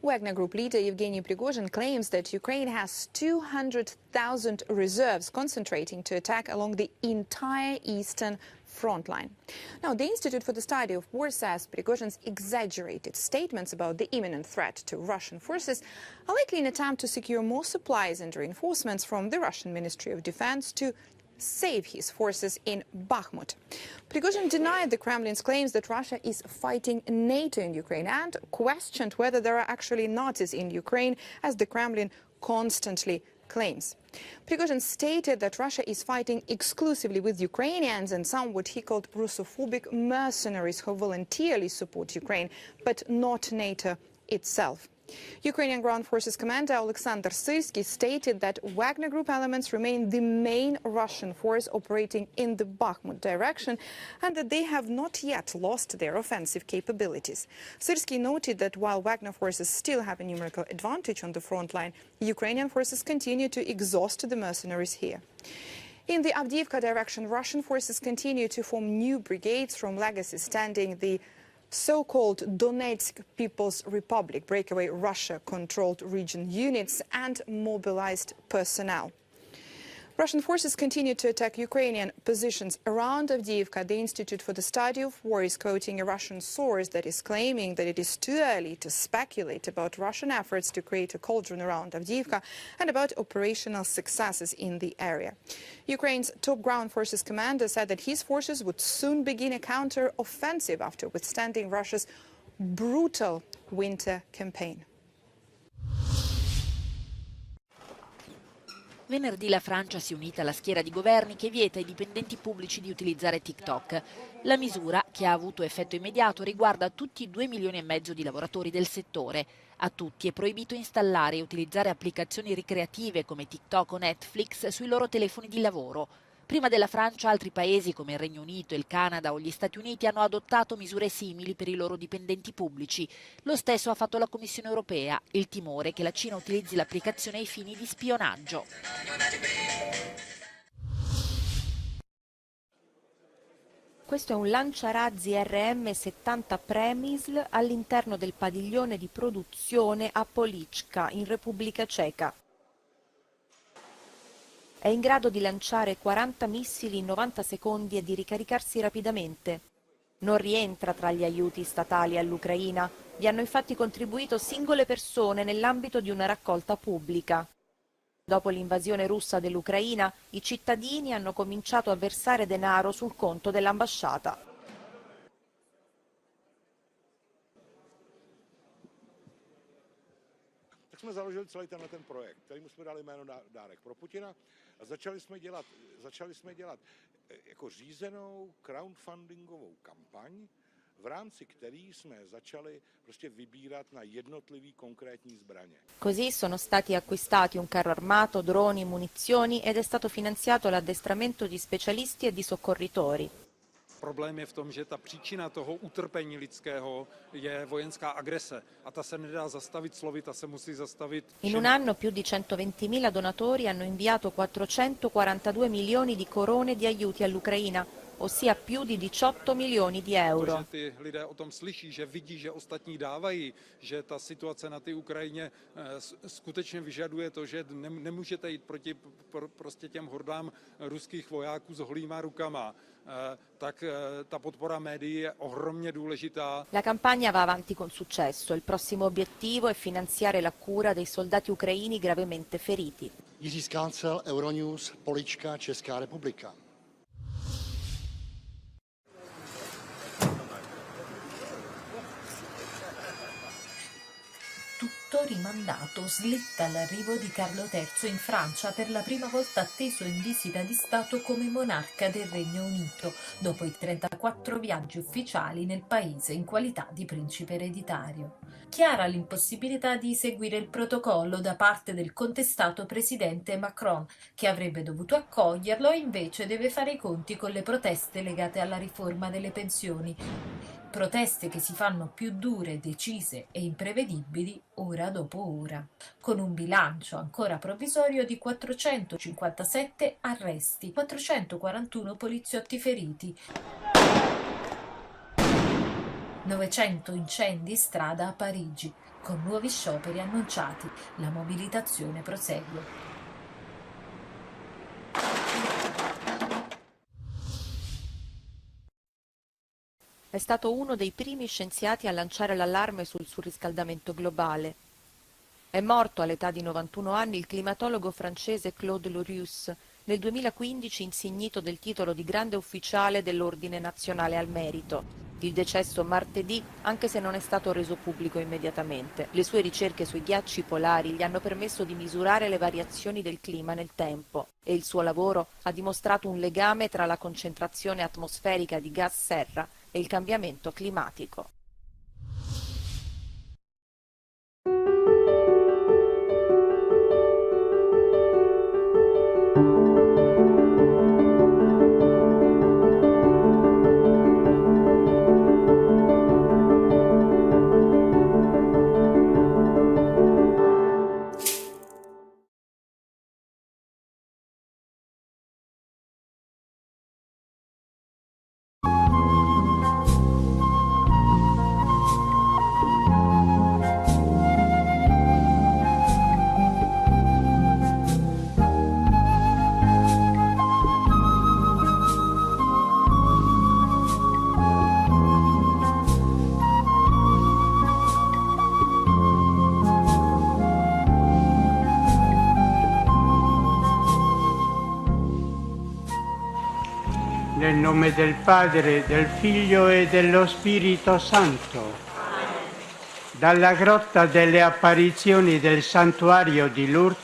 S4: Wagner Group leader Yevgeny Prigozhin claims that Ukraine has 200,000 reserves concentrating to attack along the entire eastern front line. Now, the Institute for the Study of War says Prigozhin's exaggerated statements about the imminent threat to Russian forces are likely an attempt to secure more supplies and reinforcements from the Russian Ministry of Defense to save his forces in Bakhmut. Prigozhin denied the Kremlin's claims that Russia is fighting NATO in Ukraine and questioned whether there are actually Nazis in Ukraine, as the Kremlin constantly claims. Prigozhin stated that Russia is fighting exclusively with Ukrainians and some what he called Russophobic mercenaries who voluntarily support Ukraine, but not NATO itself. Ukrainian Ground Forces Commander Alexander Syrsky stated that Wagner Group elements remain the main Russian force operating in the Bakhmut direction and that they have not yet lost their offensive capabilities. Syrsky noted that while Wagner forces still have a numerical advantage on the front line, Ukrainian forces continue to exhaust the mercenaries here. In the Avdiivka direction, Russian forces continue to form new brigades from legacy standing the so-called Donetsk People's Republic, breakaway Russia-controlled region units and mobilized personnel. Russian forces continue to attack Ukrainian positions around Avdiivka. The Institute for the Study of War is quoting a Russian source that is claiming that it is too early to speculate about Russian efforts to create a cauldron around Avdiivka and about operational successes in the area. Ukraine's top ground forces commander said that his forces would soon begin a counter-offensive after withstanding Russia's brutal winter campaign.
S17: Venerdì la Francia si è unita alla schiera di governi che vieta ai dipendenti pubblici di utilizzare TikTok. La misura, che ha avuto effetto immediato, riguarda tutti i 2,5 milioni di lavoratori del settore. A tutti è proibito installare e utilizzare applicazioni ricreative come TikTok o Netflix sui loro telefoni di lavoro. Prima della Francia, altri paesi come il Regno Unito, il Canada o gli Stati Uniti hanno adottato misure simili per i loro dipendenti pubblici. Lo stesso ha fatto la Commissione europea. Il timore è che la Cina utilizzi l'applicazione ai fini di spionaggio.
S3: Questo è un lanciarazzi RM-70 Premisl all'interno del padiglione di produzione a Polička, in Repubblica Ceca. È in grado di lanciare 40 missili in 90 secondi e di ricaricarsi rapidamente. Non rientra tra gli aiuti statali all'Ucraina. Vi hanno infatti contribuito singole persone nell'ambito di una raccolta pubblica. Dopo l'invasione russa dell'Ucraina, i cittadini hanno cominciato a versare denaro sul conto dell'ambasciata.
S19: Tak jsme založili celý ten projekt, kterému jsme dali jméno Dárek pro Putina a začali jsme dělat jako řízenou crowdfundingovou kampaň, v rámci který jsme začali prostě vybírat na jednotlivý konkrétní zbraně.
S3: Così sono stati acquistati un carro armato, droni, munizioni ed è stato finanziato l'addestramento di specialisti e di soccorritori.
S20: Problém je v tom, že ta příčina toho utrpení lidského je vojenská agrese a ta se nedá zastavit slovy, ta se musí zastavit.
S3: In un anno più di 120.000 donatori hanno inviato 442 milioni di corone di aiuti all'Ucraina, ossia più di 18 milioni di euro.
S20: Že ty lidé o tom slyší, že vidí, že ostatní dávají, že ta situace na té Ukrajině skutečně vyžaduje to, že nemůžete jít proti prostě těm hordám ruských vojáků s holýma rukama. Tak ta podpora médií je ohromně důležitá.
S3: La campagna va avanti con successo. Il prossimo obiettivo è finanziare la cura dei soldati ucraini gravemente feriti.
S21: Jiří Skácel, Euronews, Polička, Česká republika.
S2: tutto rimandato, slitta l'arrivo di Carlo III in Francia, per la prima volta atteso in visita di Stato come monarca del Regno Unito, dopo i 34 viaggi ufficiali nel paese in qualità di principe ereditario. Chiara l'impossibilità di seguire il protocollo da parte del contestato presidente Macron, che avrebbe dovuto accoglierlo e invece deve fare i conti con le proteste legate alla riforma delle pensioni. Proteste che si fanno più dure, decise e imprevedibili ora dopo ora, con un bilancio ancora provvisorio di 457 arresti, 441 poliziotti feriti, 900 incendi in strada a Parigi, con nuovi scioperi annunciati. La mobilitazione prosegue.
S3: È stato uno dei primi scienziati a lanciare l'allarme sul surriscaldamento globale. È morto all'età di 91 anni il climatologo francese Claude Lorius, nel 2015 insignito del titolo di grande ufficiale dell'Ordine Nazionale al Merito. Il decesso martedì, anche se non è stato reso pubblico immediatamente. Le sue ricerche sui ghiacci polari gli hanno permesso di misurare le variazioni del clima nel tempo e il suo lavoro ha dimostrato un legame tra la concentrazione atmosferica di gas serra e il cambiamento climatico.
S9: Nel nome del Padre, del Figlio e dello Spirito Santo. Dalla grotta delle apparizioni del santuario di Lourdes,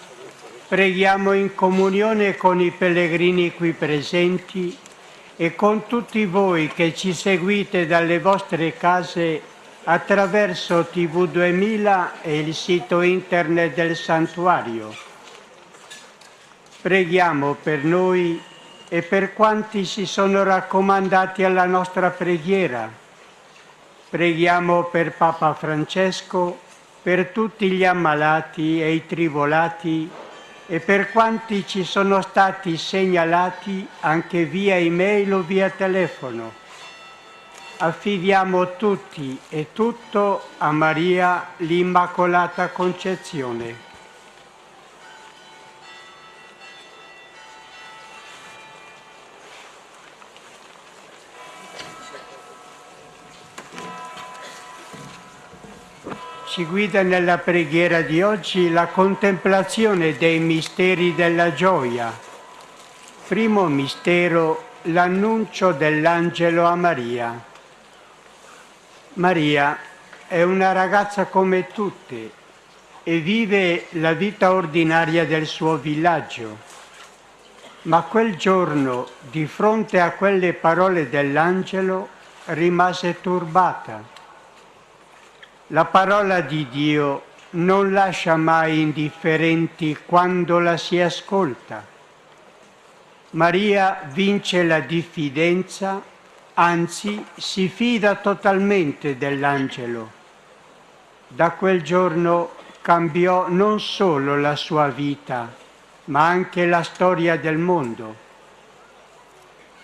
S9: preghiamo in comunione con i pellegrini qui presenti e con tutti voi che ci seguite dalle vostre case attraverso TV 2000 e il sito internet del santuario. Preghiamo per noi e per quanti si sono raccomandati alla nostra preghiera. Preghiamo per Papa Francesco, per tutti gli ammalati e i tribolati e per quanti ci sono stati segnalati anche via email o via telefono. Affidiamo tutti e tutto a Maria l'Immacolata Concezione. Ci guida nella preghiera di oggi la contemplazione dei misteri della gioia. Primo mistero, l'annuncio dell'angelo a Maria. Maria è una ragazza come tutte e vive la vita ordinaria del suo villaggio. Ma quel giorno, di fronte a quelle parole dell'angelo, rimase turbata. La parola di Dio non lascia mai indifferenti quando la si ascolta. Maria vince la diffidenza, anzi si fida totalmente dell'angelo. Da quel giorno cambiò non solo la sua vita, ma anche la storia del mondo.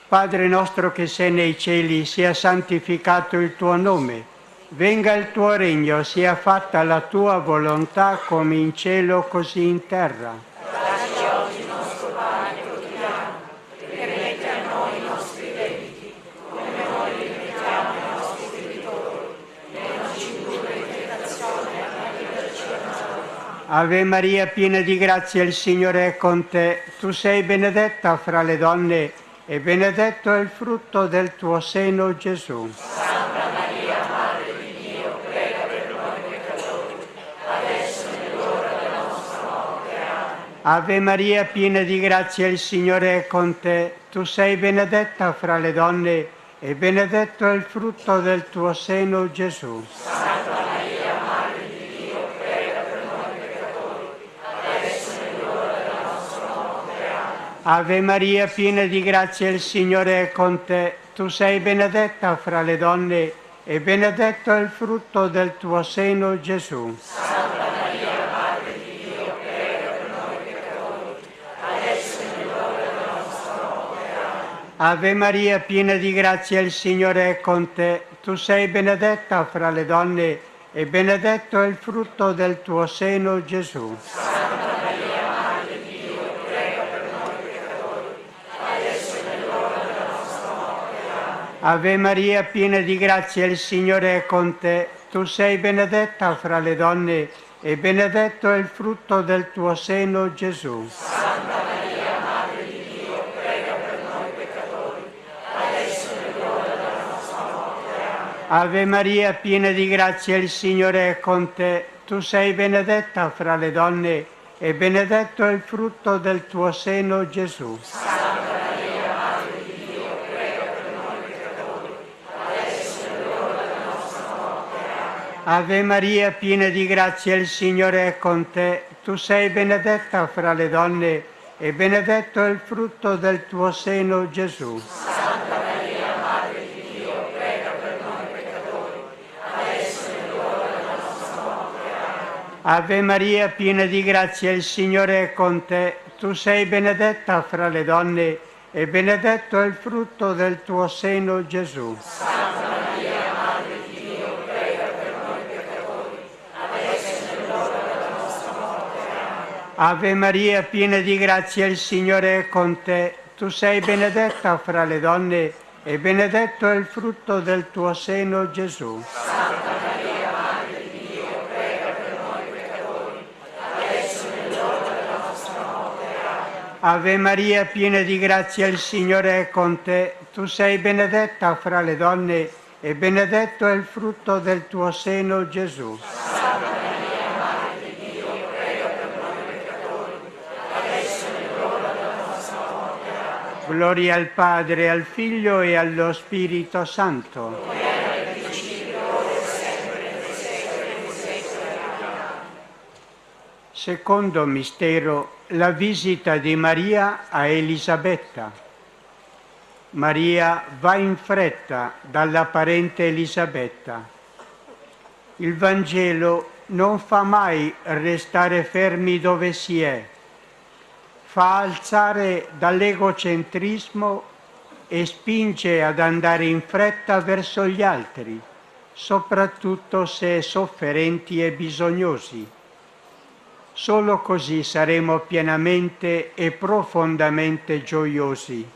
S9: Padre nostro che sei nei cieli, sia santificato il tuo nome. Venga il tuo regno, sia fatta la tua volontà come in cielo così in terra.
S7: Dacci oggi il nostro pane quotidiano e rimetti a noi i nostri debiti, come noi li rimettiamo ai nostri debitori, e non ci indurre in tentazione, ma liberaci dal male.
S9: Ave Maria, piena di grazia, il Signore è con te. Tu sei benedetta fra le donne e benedetto è il frutto del tuo seno, Gesù.
S7: Santa Maria, Madre di Dio, prega per noi peccatori, adesso
S9: Ave Maria, piena di grazia, il Signore è con te. Tu sei benedetta fra le donne e benedetto è il frutto del tuo seno, Gesù.
S7: Santa Maria, Madre di Dio, prega per noi peccatori, adesso è l'ora della nostra morte. Amen.
S9: Ave Maria, piena di grazia, il Signore è con te. Tu sei benedetta fra le donne e benedetto è il frutto del tuo seno, Gesù.
S7: Santa Maria, Madre di Dio, prega per noi peccatori, adesso è l'ora della nostra morte. Amen.
S9: Ave Maria, piena di grazia, il Signore è con te. Tu sei benedetta fra le donne e benedetto è il frutto del tuo seno, Gesù.
S7: Santa Maria, Madre di Dio, prega per noi peccatori, adesso è l'ora della nostra morte. Amen.
S9: Ave Maria, piena di grazia, il Signore è con te. Tu sei benedetta fra le donne e benedetto è il frutto del tuo seno, Gesù.
S7: Santa Maria, Madre di Dio, prega per noi peccatori, adesso è l'ora della nostra morte. Amen.
S9: Ave Maria, piena di grazia, il Signore è con te. Tu sei benedetta fra le donne e benedetto è il frutto del tuo seno, Gesù.
S7: Santa Maria, Madre di Dio, prega per noi peccatori, adesso è l'ora della nostra morte. Amen.
S9: Ave Maria, piena di grazia, il Signore è con te. Tu sei benedetta fra le donne e benedetto è il frutto del tuo seno, Gesù.
S7: Santa Maria, Madre di Dio, prega per noi peccatori, adesso è l'ora della nostra morte. Amen.
S9: Ave Maria, piena di grazia, il Signore è con te. Tu sei benedetta fra le donne e benedetto è il frutto del tuo seno, Gesù.
S7: Santa Maria, Madre di Dio, prega per noi peccatori, adesso è l'ora della nostra morte. Amen.
S9: Ave Maria, piena di grazia, il Signore è con te. Tu sei benedetta fra le donne e benedetto è il frutto del tuo seno, Gesù.
S7: Santa Maria, Madre di Dio, prega per noi peccatori, adesso è l'ora della nostra morte. Amen.
S9: Ave Maria, piena di grazia, il Signore è con te. Tu sei benedetta fra le donne e benedetto è il frutto del tuo seno, Gesù.
S7: Santa Maria, Madre di Dio, prega per noi peccatori, adesso è l'ora della nostra morte. Amen.
S9: Gloria al Padre, al Figlio e allo Spirito Santo.
S7: Come era nel principio, ora e sempre, nei secoli dei secoli. Amen.
S9: Secondo mistero, la visita di Maria a Elisabetta. Maria va in fretta dalla parente Elisabetta. Il Vangelo non fa mai restare fermi dove si è, fa alzare dall'egocentrismo e spinge ad andare in fretta verso gli altri, soprattutto se sofferenti e bisognosi. Solo così saremo pienamente e profondamente gioiosi.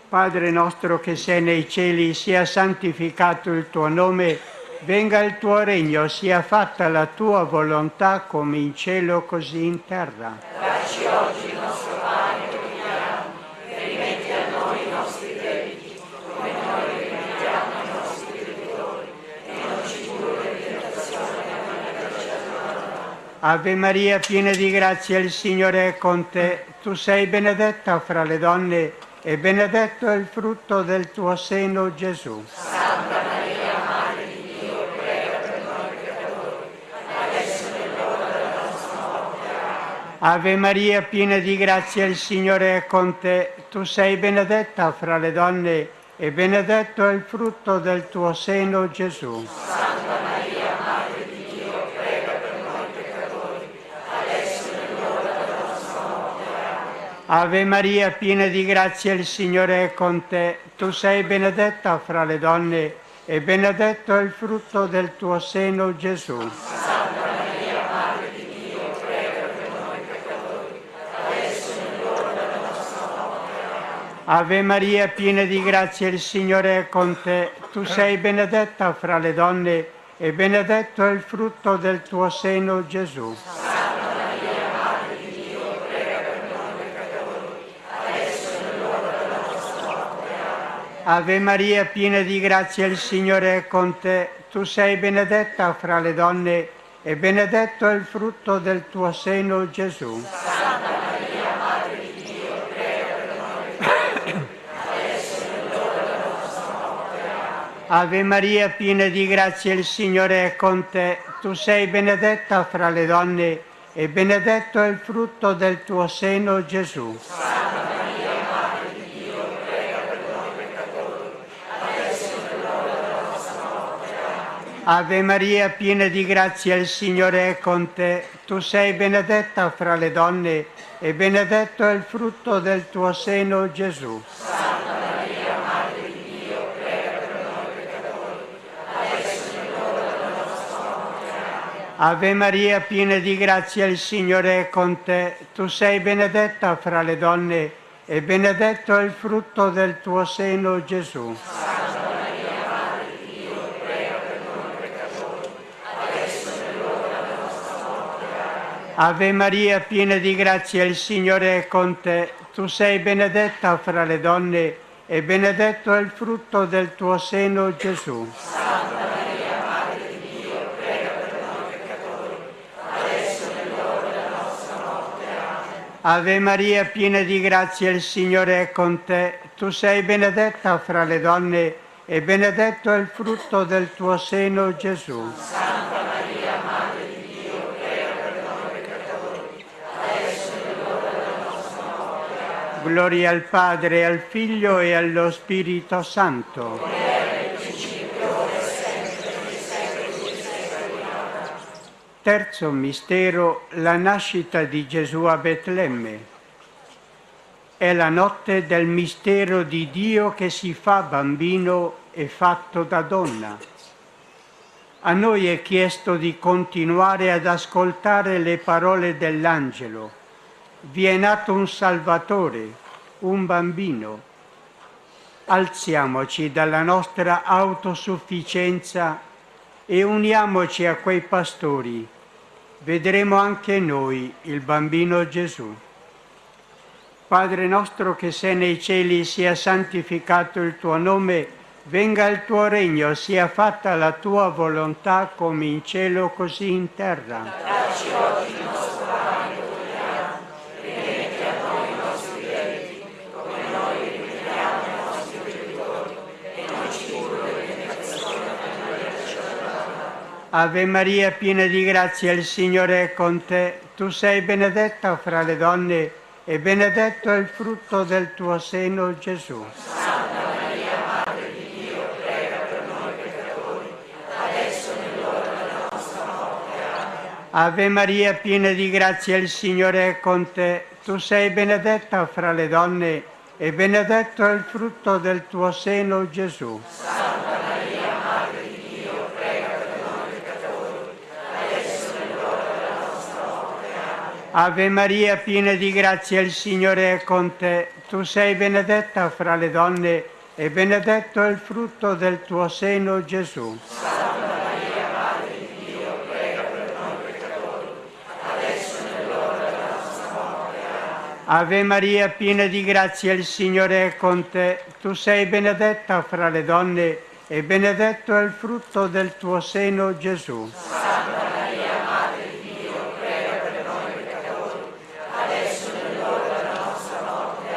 S9: Padre nostro che sei nei cieli, sia santificato il tuo nome, venga il tuo regno, sia fatta la tua volontà come in cielo così in terra.
S7: Dacci oggi il nostro pane quotidiano e rimetti a noi i nostri debiti, come noi rimettiamo ai nostri debitori, e non ci indurre in tentazione, ma liberaci dal male.
S9: Ave Maria, piena di grazia, il Signore è con te. Tu sei benedetta fra le donne e benedetto è il frutto del tuo seno, Gesù.
S7: Santa Maria, Madre di Dio, prega per noi peccatori, adesso è l'ora della nostra morte. Amen.
S9: Ave Maria, piena di grazia, il Signore è con te. Tu sei benedetta fra le donne e benedetto è il frutto del tuo seno, Gesù.
S7: Santa Maria, Madre di Dio, prega per noi peccatori, adesso è l'ora della nostra morte. Amen.
S9: Ave Maria, piena di grazia, il Signore è con te. Tu sei benedetta fra le donne e benedetto è il frutto del tuo seno, Gesù.
S7: Santa Maria, Madre di Dio, prega per noi peccatori, adesso è l'ora della nostra morte. Amen.
S9: Ave Maria, piena di grazia, il Signore è con te. Tu sei benedetta fra le donne e benedetto è il frutto del tuo seno, Gesù.
S7: Santa Maria, Madre di Dio, prega per noi peccatori, adesso è l'ora della nostra morte. Amen.
S9: Ave Maria, piena di grazia, il Signore è con te. Tu sei benedetta fra le donne e benedetto è il frutto del tuo seno, Gesù.
S7: Santa Maria, Madre di Dio, prega per noi peccatori, adesso è l'ora della nostra morte. Amen.
S9: Ave Maria, piena di grazia, il Signore è con te. Tu sei benedetta fra le donne e benedetto è il frutto del tuo seno, Gesù.
S7: Santa Maria, Madre di Dio, prega per noi peccatori, adesso è l'ora della nostra morte. Amen.
S9: Ave Maria, piena di grazia, il Signore è con te. Tu sei benedetta fra le donne e benedetto è il frutto del tuo seno, Gesù.
S7: Santa Maria, Madre di Dio, prega per noi peccatori, adesso è l'ora della nostra morte. Amen.
S9: Ave Maria, piena di grazia, il Signore è con te. Tu sei benedetta fra le donne e benedetto è il frutto del tuo seno, Gesù.
S7: Santa Maria, Madre di Dio, prega per noi peccatori, adesso è l'ora della nostra morte. Amen.
S9: Ave Maria, piena di grazia, il Signore è con te. Tu sei benedetta fra le donne e benedetto è il frutto del tuo seno, Gesù.
S7: Santa Maria, Madre di Dio, prega per noi peccatori, adesso è l'ora della nostra morte. Amen.
S9: Ave Maria, piena di grazia, il Signore è con te. Tu sei benedetta fra le donne e benedetto è il frutto del tuo seno, Gesù.
S7: Santa Maria, Madre di Dio, prega per noi peccatori, adesso è l'ora della nostra morte. Amen.
S9: Gloria al Padre, al Figlio e allo Spirito Santo.
S7: Come era nel principio, ora e sempre, nei secoli dei secoli. Amen.
S9: Terzo mistero, la nascita di Gesù a Betlemme. È la notte del mistero di Dio che si fa bambino e fatto da donna. A noi è chiesto di continuare ad ascoltare le parole dell'angelo. Vi è nato un Salvatore, un bambino. Alziamoci dalla nostra autosufficienza e uniamoci a quei pastori. Vedremo anche noi il bambino Gesù. Padre nostro che sei nei cieli, sia santificato il tuo nome, venga il tuo regno, sia fatta la tua volontà come in cielo così in terra.
S7: Dacci oggi il nostro pane quotidiano, rimetti a noi i nostri debiti, come noi rimettiamo ai nostri debitori, e non ci indurre in tentazione, ma liberaci dal male.
S9: Ave Maria, piena di grazia, il Signore è con te. Tu sei benedetta fra le donne e benedetto è il frutto del tuo seno, Gesù.
S7: Santa Maria, Madre di Dio, prega per noi peccatori, adesso è l'ora della nostra morte. Amen.
S9: Ave Maria, piena di grazia, il Signore è con te. Tu sei benedetta fra le donne e benedetto è il frutto del tuo seno, Gesù.
S7: Santa Maria, Madre di Dio, prega per noi peccatori, adesso è l'ora della nostra morte. Amen.
S9: Ave Maria, piena di grazia, il Signore è con te. Tu sei benedetta fra le donne e benedetto è il frutto del tuo seno, Gesù.
S7: Santa Maria, Madre di Dio, prega per noi peccatori, adesso è l'ora della nostra morte. Amen.
S9: Ave Maria, piena di grazia, il Signore è con te. Tu sei benedetta fra le donne e benedetto è il frutto del tuo seno, Gesù.
S7: Santa Maria, Madre di Dio, prega per noi peccatori, adesso è l'ora della nostra morte.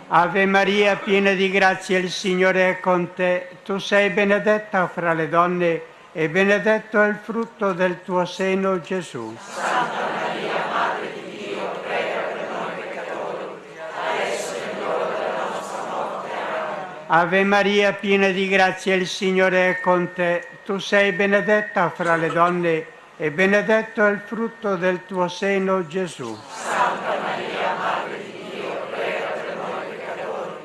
S7: Amen.
S9: Ave Maria, piena di grazia, il Signore è con te. Tu sei benedetta fra le donne e benedetto è il frutto del tuo seno, Gesù.
S7: Santa Maria, Madre di Dio, prega per noi peccatori, adesso è l'ora della nostra morte. Amen.
S9: Ave Maria, piena di grazia, il Signore è con te. Tu sei benedetta fra le donne e benedetto è il frutto del tuo seno, Gesù.
S7: Santa Maria, Madre di Dio, prega per noi peccatori,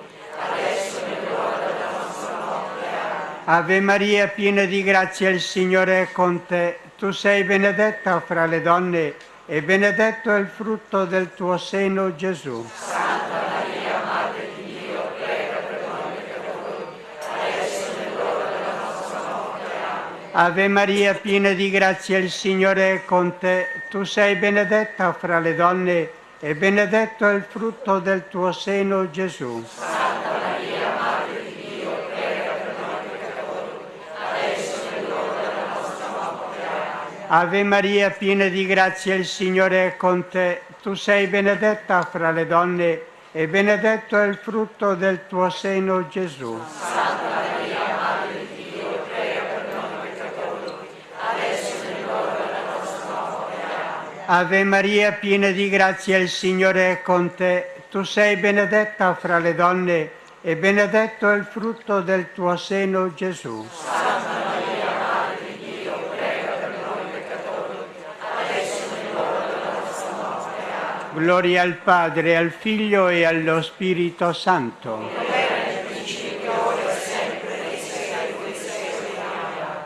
S7: adesso è l'ora della nostra morte. Amen.
S9: Ave Maria, piena di grazia, il Signore è con te. Tu sei benedetta fra le donne e benedetto è il frutto del tuo seno, Gesù.
S7: Santa Maria, Madre di Dio, prega per noi peccatori, adesso è l'ora della nostra morte. Amen.
S9: Ave Maria, piena di grazia, il Signore è con te. Tu sei benedetta fra le donne e benedetto è il frutto del tuo seno, Gesù.
S7: Santa Maria, Madre di Dio, prega per noi peccatori, adesso è l'ora della nostra morte. Amen.
S9: Ave Maria, piena di grazia, il Signore è con te. Tu sei benedetta fra le donne e benedetto è il frutto del tuo seno, Gesù.
S7: Santa Maria, Madre di Dio, prega per noi peccatori, adesso è l'ora della nostra morte. Amen.
S9: Ave Maria, piena di grazia, il Signore è con te. Tu sei benedetta fra le donne e benedetto è il frutto del tuo seno, Gesù.
S7: Santa Maria, Madre di Dio, prega per noi peccatori, adesso è l'ora della nostra morte. Amen.
S9: Gloria al Padre, al Figlio e allo Spirito Santo.
S7: Come era nel principio, ora e sempre, nei secoli dei secoli. Amen.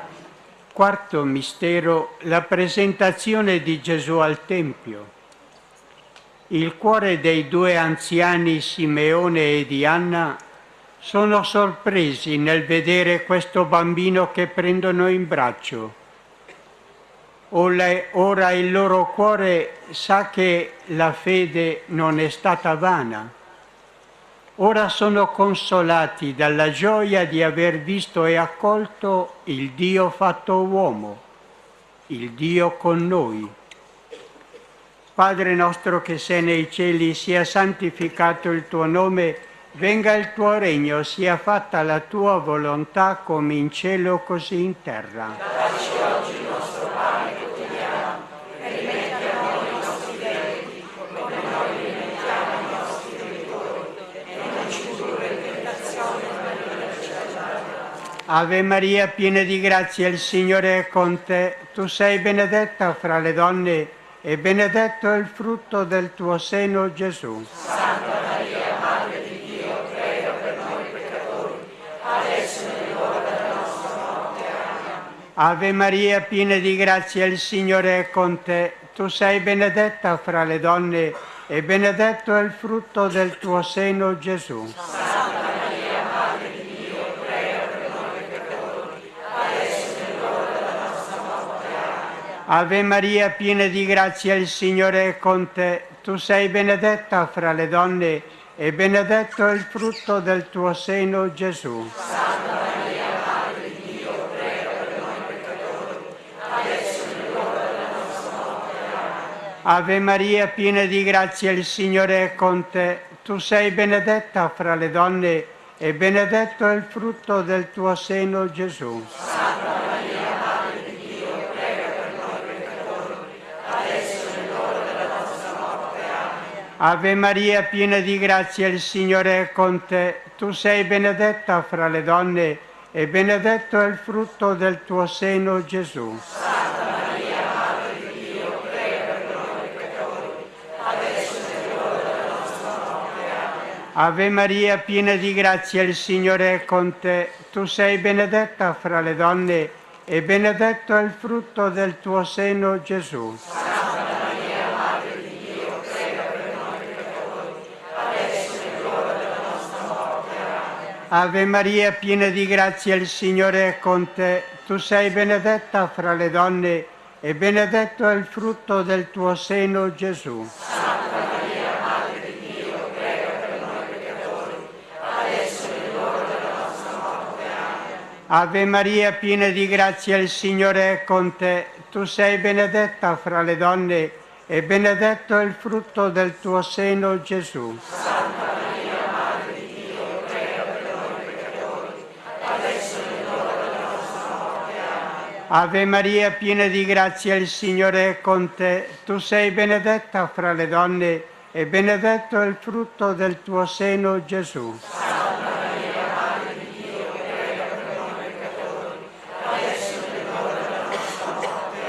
S9: Quarto mistero, la presentazione di Gesù al Tempio. Il cuore dei due anziani Simeone e di Anna sono sorpresi nel vedere questo bambino che prendono in braccio. Ora il loro cuore sa che la fede non è stata vana. Ora sono consolati dalla gioia di aver visto e accolto il Dio fatto uomo, il Dio con noi. Padre nostro che sei nei cieli, sia santificato il tuo nome, venga il tuo regno, sia fatta la tua volontà come in cielo così in terra.
S7: Dacci oggi il nostro pane quotidiano e rimetti a noi i nostri debiti, come noi rimettiamo ai nostri debitori, e non ci indurre in tentazione, ma liberaci dal male.
S9: Ave Maria, piena di grazia, il Signore è con te. Tu sei benedetta fra le donne e benedetto è il frutto del tuo seno, Gesù.
S7: Santa Maria, Madre di Dio, prega per noi peccatori, adesso è l'ora della nostra morte. Amen.
S9: Ave Maria, piena di grazia, il Signore è con te. Tu sei benedetta fra le donne e benedetto è il frutto del tuo seno, Gesù.
S7: Santa Maria, Madre di Dio, prega per noi peccatori, adesso è l'ora della nostra morte. Amen.
S9: Ave Maria, piena di grazia, il Signore è con te. Tu sei benedetta fra le donne e benedetto è il frutto del tuo seno, Gesù.
S7: Santa Maria, Madre di Dio, prega per noi peccatori, adesso è l'ora della nostra morte. Amen.
S9: Ave Maria, piena di grazia, il Signore è con te. Tu sei benedetta fra le donne e benedetto è il frutto del tuo seno, Gesù.
S7: Santa Maria, Madre di Dio, prega per noi peccatori, adesso è l'ora della nostra morte. Amen.
S9: Ave Maria, piena di grazia, il Signore è con te. Tu sei benedetta fra le donne e benedetto è il frutto del tuo seno, Gesù.
S7: Santa Maria, Madre di Dio, prega per noi peccatori, adesso è l'ora della nostra morte. Amen.
S9: Ave Maria, piena di grazia, il Signore è con te. Tu sei benedetta fra le donne e benedetto è il frutto del tuo seno, Gesù.
S7: Santa Maria, Madre di Dio, prega per noi peccatori, adesso è l'ora della nostra morte. Amen.
S9: Ave Maria, piena di grazia, il Signore è con te. Tu sei benedetta fra le donne e benedetto è il frutto del tuo seno, Gesù.
S7: Santa Maria, Madre di Dio, prega per noi peccatori, adesso è l'ora della nostra morte. Amen.
S9: Ave Maria, piena di grazia, il Signore è con te. Tu sei benedetta fra le donne e benedetto è il frutto del tuo seno, Gesù.
S7: Santa Maria, Madre di Dio, prega per noi peccatori, adesso è l'ora della nostra morte. Amen.
S9: Ave Maria, piena di grazia, il Signore è con te. Tu sei benedetta fra le donne e benedetto è il frutto del tuo seno, Gesù.
S7: Santa Maria, Madre di Dio, prega per noi peccatori, adesso è l'ora della nostra morte.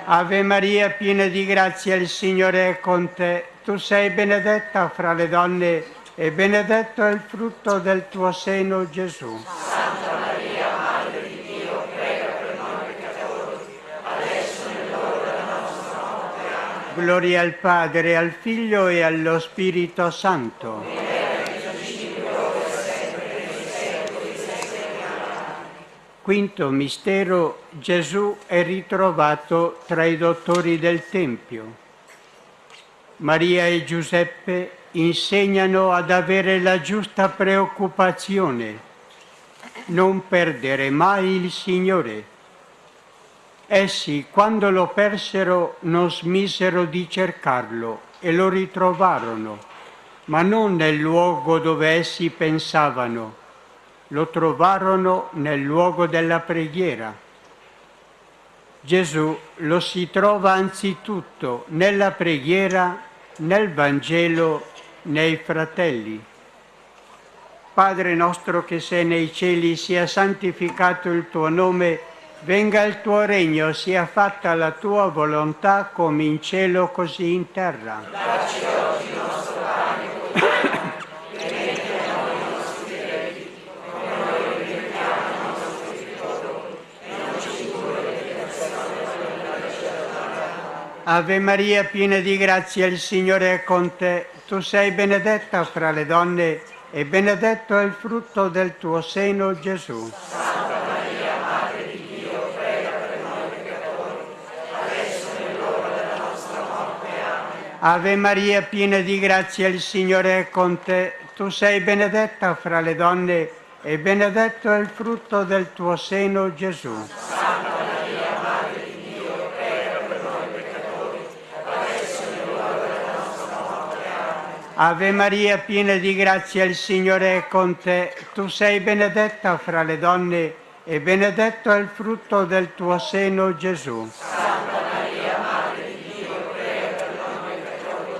S7: Amen.
S9: Ave Maria, piena di grazia, il Signore è con te. Tu sei benedetta fra le donne e benedetto è il frutto del tuo seno, Gesù.
S7: Santa Maria, Madre di Dio, prega per noi peccatori, adesso è l'ora della nostra morte. Amen.
S9: Gloria al Padre, al Figlio e allo Spirito Santo. Quinto mistero, Gesù è ritrovato tra i dottori del Tempio. Maria e Giuseppe insegnano ad avere la giusta preoccupazione, non perdere mai il Signore. Essi, quando lo persero, non smisero di cercarlo e lo ritrovarono, ma non nel luogo dove essi pensavano. Lo trovarono nel luogo della preghiera. Gesù lo si trova anzitutto nella preghiera, nel Vangelo, nei fratelli. Padre nostro che sei nei cieli, sia santificato il tuo nome, venga il tuo regno, sia fatta la tua volontà come in cielo così in terra.
S7: Dacci oggi il nostro pane quotidiano, rimetti a noi i nostri debiti, come noi rimettiamo ai nostri debitori, e non ci indurre in tentazione, ma liberaci dal male.
S9: Ave Maria, piena di grazia, il Signore è con te. Tu sei benedetta fra le donne e benedetto è il frutto del tuo seno, Gesù.
S7: Santa Maria, Madre di Dio, prega per noi peccatori, adesso è l'ora della nostra morte. Amen.
S9: Ave Maria, piena di grazia, il Signore è con te. Tu sei benedetta fra le donne e benedetto è il frutto del tuo seno, Gesù.
S7: Santa Maria, Madre di Dio, prega per noi peccatori, adesso è l'ora della nostra morte. Amen.
S9: Ave Maria, piena di grazia, il Signore è con te. Tu sei benedetta fra le donne e benedetto è il frutto del tuo seno, Gesù.
S7: Santa Maria, Madre di Dio, prega per noi peccatori,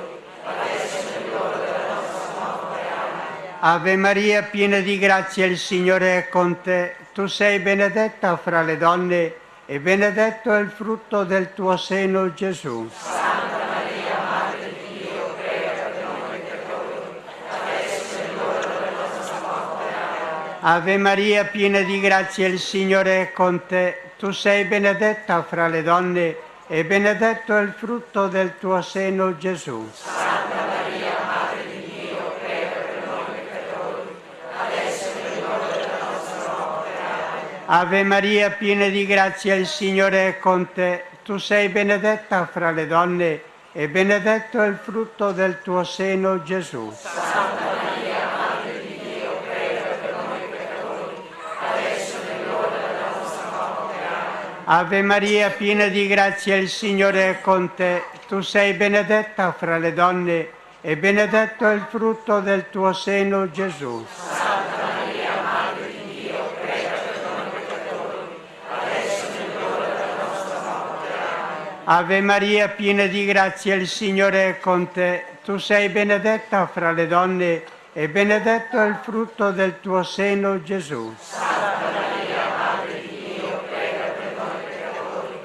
S7: adesso è l'ora della nostra morte. Amen.
S9: Ave Maria, piena di grazia, il Signore è con te. Tu sei benedetta fra le donne e benedetto è il frutto del tuo seno, Gesù.
S7: Santa Maria, Madre di Dio, prega per noi peccatori, adesso è l'ora della nostra morte. Amen.
S9: Ave Maria, piena di grazia, il Signore è con te. Tu sei benedetta fra le donne e benedetto è il frutto del tuo seno, Gesù.
S7: Santa Maria, Madre di Dio, prega per noi peccatori, adesso è l'ora della nostra morte. Amen.
S9: Ave Maria, piena di grazia, il Signore è con te. Tu sei benedetta fra le donne e benedetto è il frutto del tuo seno, Gesù.
S7: Santa Maria, Madre di Dio, prega per noi peccatori, adesso è l'ora della nostra morte. Amen.
S9: Ave Maria, piena di grazia, il Signore è con te. Tu sei benedetta fra le donne e benedetto è il frutto del tuo seno, Gesù.
S7: Santa Maria, Madre di Dio, prega per noi peccatori, adesso è l'ora della nostra morte. Amen.
S9: Ave Maria, piena di grazia, il Signore è con te. Tu sei benedetta fra le donne e benedetto è il frutto del tuo seno, Gesù.
S7: Santa Maria, Madre di Dio, prega per noi peccatori,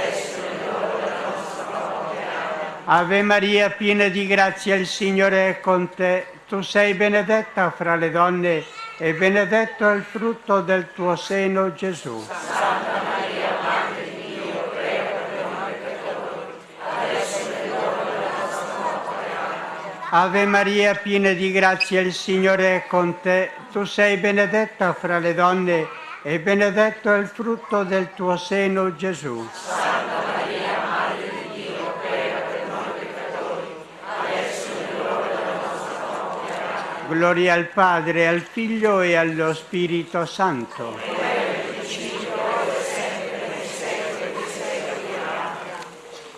S7: adesso è l'ora della nostra morte. Amen.
S9: Ave Maria, piena di grazia, il Signore è con te. Tu sei benedetta fra le donne e benedetto è il frutto del tuo seno, Gesù.
S7: Santa Maria, Madre di Dio, prega per noi peccatori, adesso è l'ora della nostra morte. Amen.
S9: Ave Maria, piena di grazia, il Signore è con te. Tu sei benedetta fra le donne e benedetto è il frutto del tuo seno, Gesù.
S7: Santa Maria, Madre di Dio, prega per noi peccatori, adesso è l'ora della nostra morte. Amen.
S9: Gloria al Padre, al Figlio e allo Spirito Santo.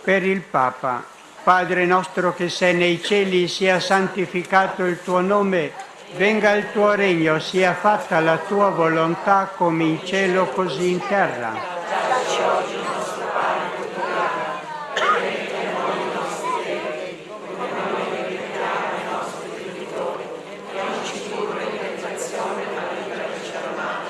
S9: Per il Papa, Padre nostro che sei nei cieli, sia santificato il tuo nome, venga il tuo regno, sia fatta la tua volontà come in cielo così in terra.
S7: Dacci oggi il nostro pane quotidiano, rimetti a noi i nostri debiti, come noi rimettiamo ai nostri debitori, e non ci indurre in tentazione, ma liberaci dal male.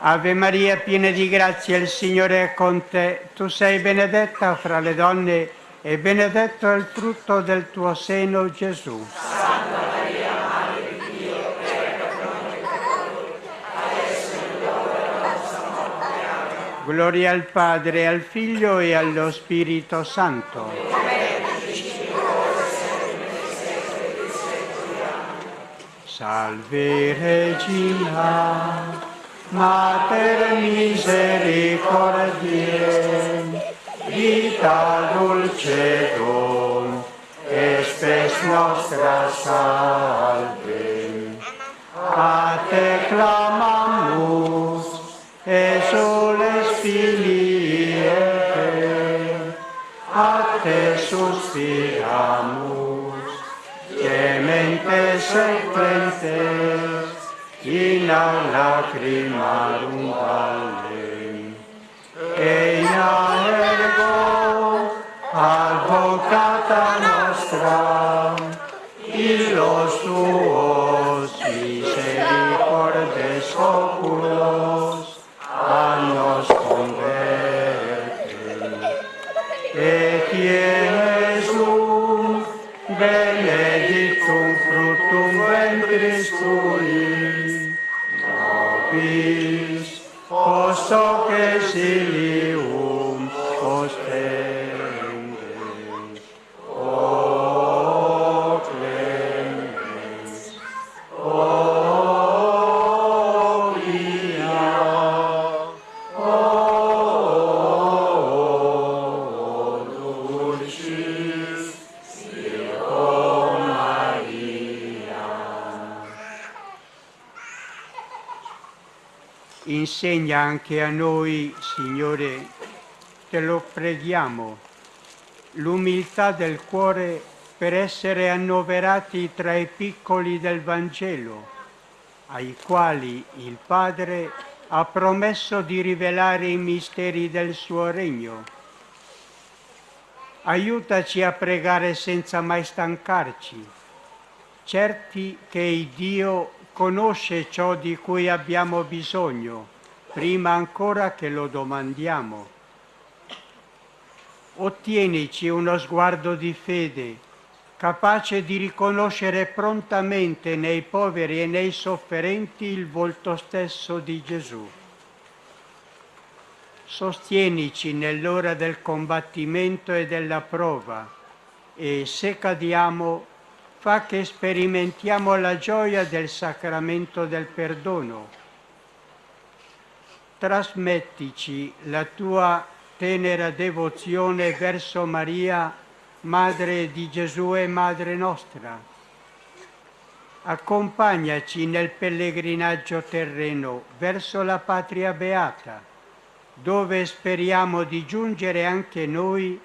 S9: Ave Maria, piena di grazia, il Signore è con te. Tu sei benedetta fra le donne e benedetto è il frutto del tuo seno, Gesù.
S7: Santa Maria, Madre di Dio, prega per noi peccatori, adesso è l'ora della nostra morte. Amen.
S9: Gloria al Padre, al Figlio e allo Spirito Santo. Salve Regina, Mater misericordiae, vita dulcedo, et spes nostra salve. A te clamamus, exules filii suspiramus, gementes sequentes, in lacrimarum vallem, Eia ergo advocata nostra, illos tuos misericordes oculos a nos convertem. Et Iesum benedictum fructum ventris tui, nobis post hoc exilium ostendem. O clemens, o via, o dulcis, Virgo Maria. Insegna anche a noi, Signore, te lo preghiamo, l'umiltà del cuore per essere annoverati tra i piccoli del Vangelo, ai quali il Padre ha promesso di rivelare i misteri del suo regno. Aiutaci a pregare senza mai stancarci, certi che il Dio conosce ciò di cui abbiamo bisogno, prima ancora che lo domandiamo. Ottienici uno sguardo di fede, capace di riconoscere prontamente nei poveri e nei sofferenti il volto stesso di Gesù. Sostienici nell'ora del combattimento e della prova e, se cadiamo, fa che sperimentiamo la gioia del sacramento del perdono. Trasmettici la tua tenera devozione verso Maria, Madre di Gesù e Madre nostra. Accompagnaci nel pellegrinaggio terreno verso la patria beata, dove speriamo di giungere anche noi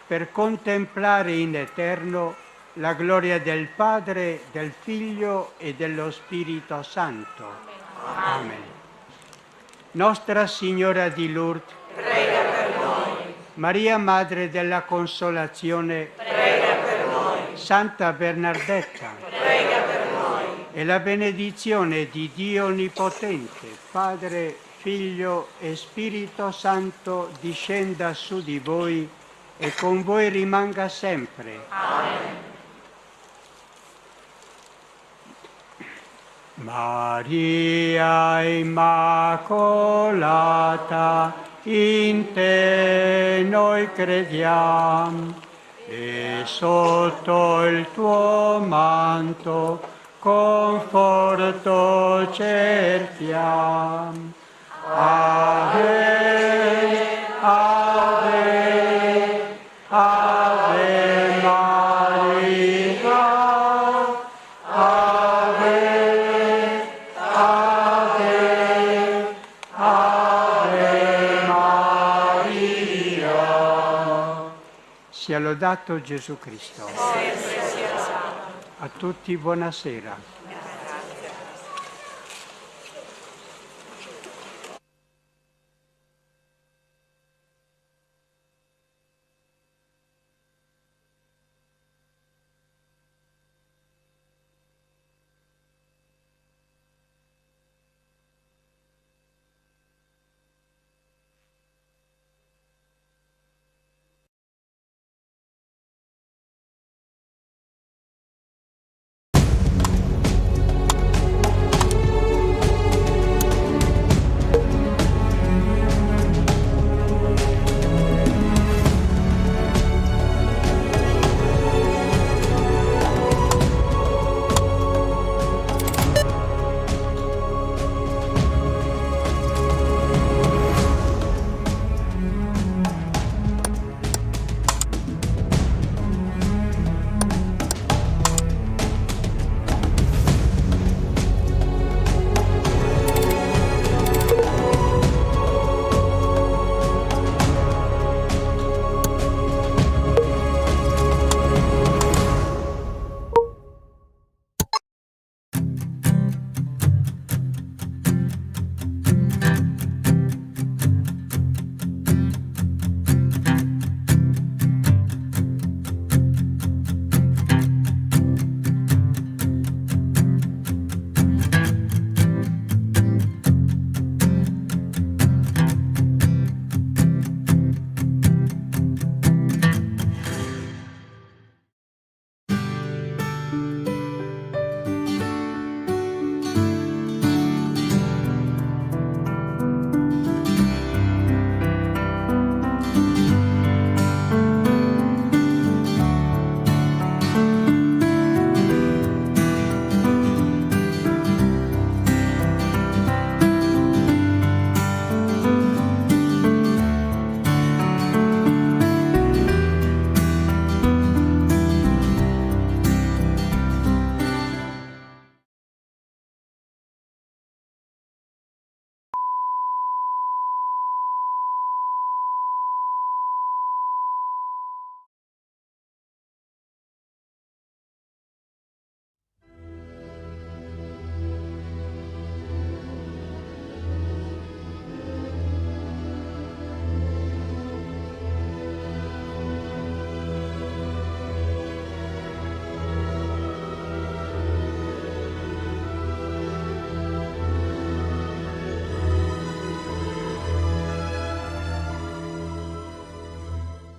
S9: per contemplare in eterno la gloria del Padre, del Figlio e dello Spirito Santo. Amen. Nostra Signora di Lourdes,
S7: prega per noi.
S9: Maria Madre della Consolazione,
S7: Prega per noi.
S9: Santa Bernardetta,
S7: Prega per noi.
S9: e la benedizione di Dio Onnipotente, Padre, Figlio e Spirito Santo discenda su di voi e con voi rimanga sempre.
S7: Amen.
S9: Maria Immacolata, in te noi crediamo e sotto il tuo manto conforto cerchiamo. Ave, Ave, Ave Maria, Ave, Ave, Ave Maria. Sia lodato Gesù Cristo. A tutti buonasera.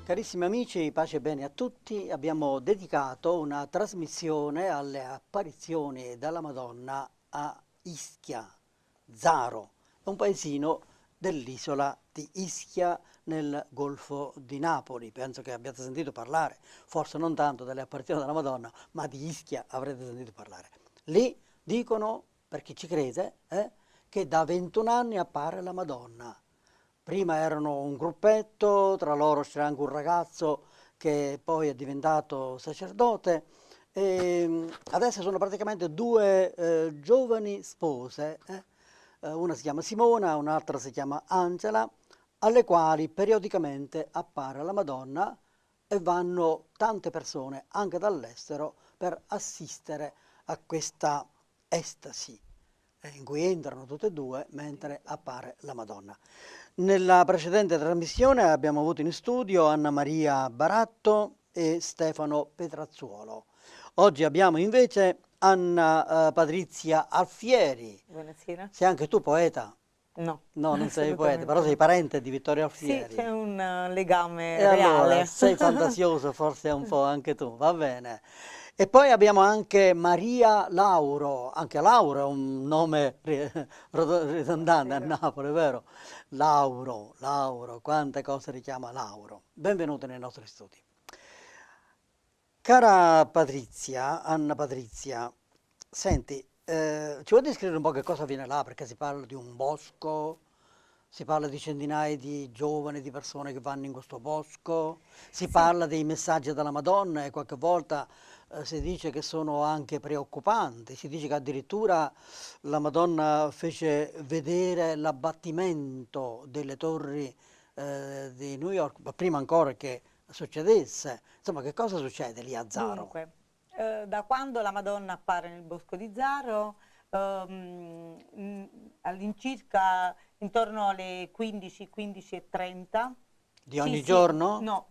S5: Carissimi amici, pace e bene a tutti. Abbiamo dedicato una trasmissione alle apparizioni della Madonna a Ischia, Zaro, un paesino dell'isola di Ischia nel Golfo di Napoli. Penso che abbiate sentito parlare, forse non tanto delle apparizioni della Madonna, ma di Ischia avrete sentito parlare. Lì dicono, per chi ci crede, che da 21 anni appare la Madonna. Prima erano un gruppetto, tra loro c'era anche un ragazzo che poi è diventato sacerdote, e adesso sono praticamente due giovani spose, una si chiama Simona, un'altra si chiama Angela, alle quali periodicamente appare la Madonna e vanno tante persone anche dall'estero per assistere a questa estasi in cui entrano tutte e due mentre appare la Madonna. Nella precedente trasmissione abbiamo avuto in studio Anna Maria Baratto e Stefano Petrazzuolo. Oggi abbiamo invece Anna Patrizia Alfieri.
S10: Buonasera.
S5: Sei anche tu poeta?
S10: No.
S5: No, non sei poeta, però sei parente di Vittorio Alfieri.
S10: Sì, c'è un legame
S5: e
S10: reale.
S5: Allora, sei fantasioso forse un po' anche tu, va bene. E poi abbiamo anche Maria Lauro, anche Lauro è un nome ridondante a Napoli, vero? Lauro, quante cose richiama Lauro. Benvenuti nei nostri studi. Cara Patrizia, Anna Patrizia, senti, ci vuoi descrivere un po' che cosa avviene là? Perché si parla di un bosco, si parla di centinaia di giovani, di persone che vanno in questo bosco, si parla dei messaggi della Madonna e qualche volta si dice che sono anche preoccupanti, si dice che addirittura la Madonna fece vedere l'abbattimento delle torri di New York, ma prima ancora che succedesse. Insomma, che cosa succede lì a Zaro?
S10: Dunque, da quando la Madonna appare nel bosco di Zaro, all'incirca intorno alle 15:30
S5: di ogni giorno?
S10: No,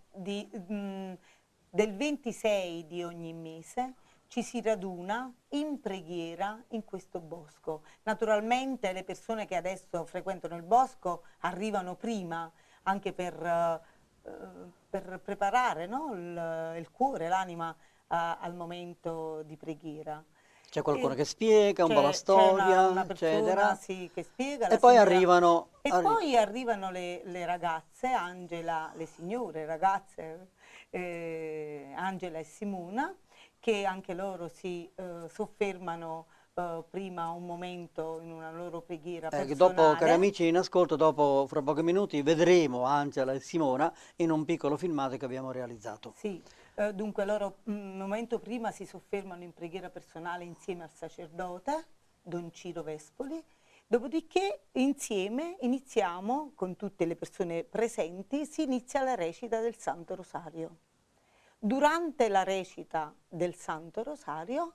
S10: del 26 di ogni mese ci si raduna in preghiera in questo bosco. Naturalmente le persone che adesso frequentano il bosco arrivano prima anche per preparare, no, il cuore, l'anima al momento di preghiera.
S5: C'è qualcuno che spiega un po' la storia,
S10: una persona,
S5: eccetera.
S10: Sì, che spiega.
S5: E poi arrivano...
S10: poi arrivano le ragazze, Angela, le signore ragazze, Angela e Simona, che anche loro si soffermano prima un momento in una loro preghiera personale.
S5: Dopo, cari amici in ascolto, dopo fra pochi minuti vedremo Angela e Simona in un piccolo filmato che abbiamo realizzato.
S10: Sì, dunque loro un momento prima si soffermano in preghiera personale insieme al sacerdote, Don Ciro Vespoli, dopodiché insieme iniziamo, con tutte le persone presenti, si inizia la recita del Santo Rosario. Durante la recita del Santo Rosario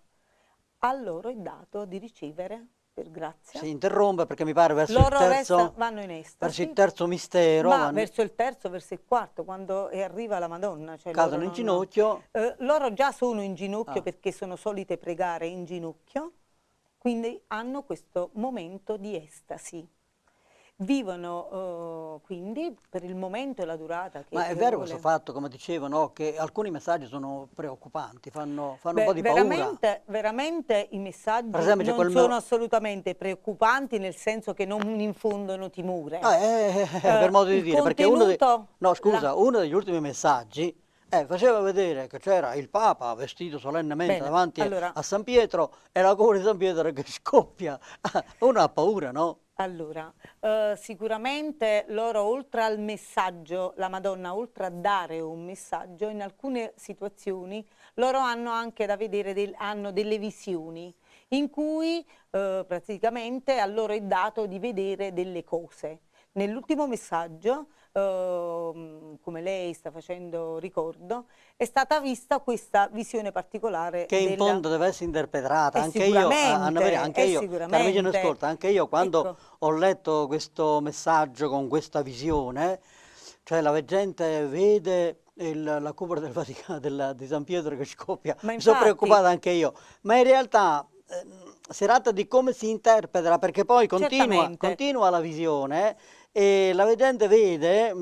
S10: a loro è dato di ricevere, per grazia.
S5: Si interrompe perché mi pare verso
S10: loro
S5: il terzo,
S10: vanno in estasi,
S5: verso il terzo mistero.
S10: Ma verso il terzo, verso il quarto, quando arriva la Madonna. Cioè
S5: cadono in ginocchio.
S10: Loro già sono in ginocchio perché sono solite pregare in ginocchio, quindi hanno questo momento di estasi. Vivono quindi per il momento e la durata.
S5: Ma è vero questo fatto, come dicevo, no, che alcuni messaggi sono preoccupanti, fanno un po' di paura.
S10: Veramente i messaggi
S5: per esempio,
S10: non sono assolutamente preoccupanti, nel senso che non infondono timore.
S5: Per modo di dire, perché uno degli ultimi messaggi faceva vedere che c'era il Papa vestito solennemente davanti a San Pietro e la cuore di San Pietro che scoppia. Uno ha paura, no?
S10: Allora, sicuramente loro, oltre al messaggio, la Madonna, oltre a dare un messaggio, in alcune situazioni loro hanno anche da vedere, hanno delle visioni in cui praticamente a loro è dato di vedere delle cose. Nell'ultimo messaggio, come lei sta facendo ricordo, è stata vista questa visione particolare
S5: che in fondo deve essere interpretata. Anche io, Anna Maria, anche io quando ho letto questo messaggio con questa visione, cioè la gente vede la cupola del Vaticano, di San Pietro che scoppia, mi sono preoccupata anche io, ma in realtà si tratta di come si interpreta, perché poi continua la visione e la vedente vede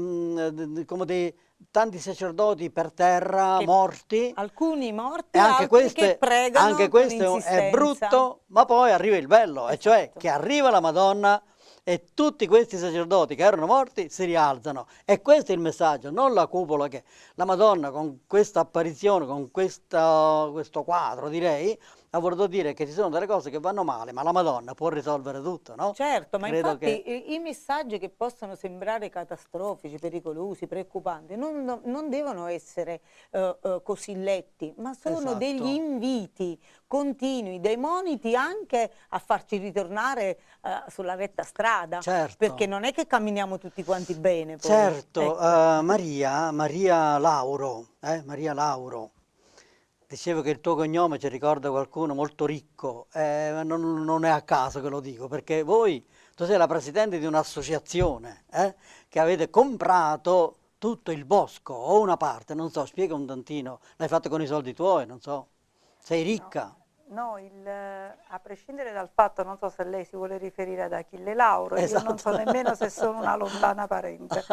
S5: come tanti sacerdoti per terra, morti.
S10: Alcuni morti,
S5: E anche
S10: altri che pregano
S5: anche
S10: con
S5: questo è
S10: insistenza.
S5: brutto, ma poi arriva il bello, e cioè che arriva la Madonna e tutti questi sacerdoti che erano morti si rialzano. E questo è il messaggio, non la cupola che la Madonna con questa apparizione, con questo quadro, direi, ha voluto dire che ci sono delle cose che vanno male, ma la Madonna può risolvere tutto, no?
S10: Certo, ma
S5: Credo
S10: infatti
S5: che...
S10: i messaggi che possono sembrare catastrofici, pericolosi, preoccupanti, non devono essere così letti, ma sono
S5: Esatto.
S10: degli inviti continui, dei moniti anche a farci ritornare sulla retta strada,
S5: Certo.
S10: perché non è che camminiamo tutti quanti bene. Poi.
S5: Certo,
S10: Ecco.
S5: Maria Lauro, dicevo che il tuo cognome ci ricorda qualcuno molto ricco, non è a caso che lo dico, perché tu sei la presidente di un'associazione che avete comprato tutto il bosco o una parte, non so, spiega un tantino, l'hai fatto con i soldi tuoi, non so, sei ricca.
S1: No, a prescindere dal fatto, non so se lei si vuole riferire ad Achille Lauro, io non so
S5: Esatto.
S1: nemmeno se sono una lontana parente.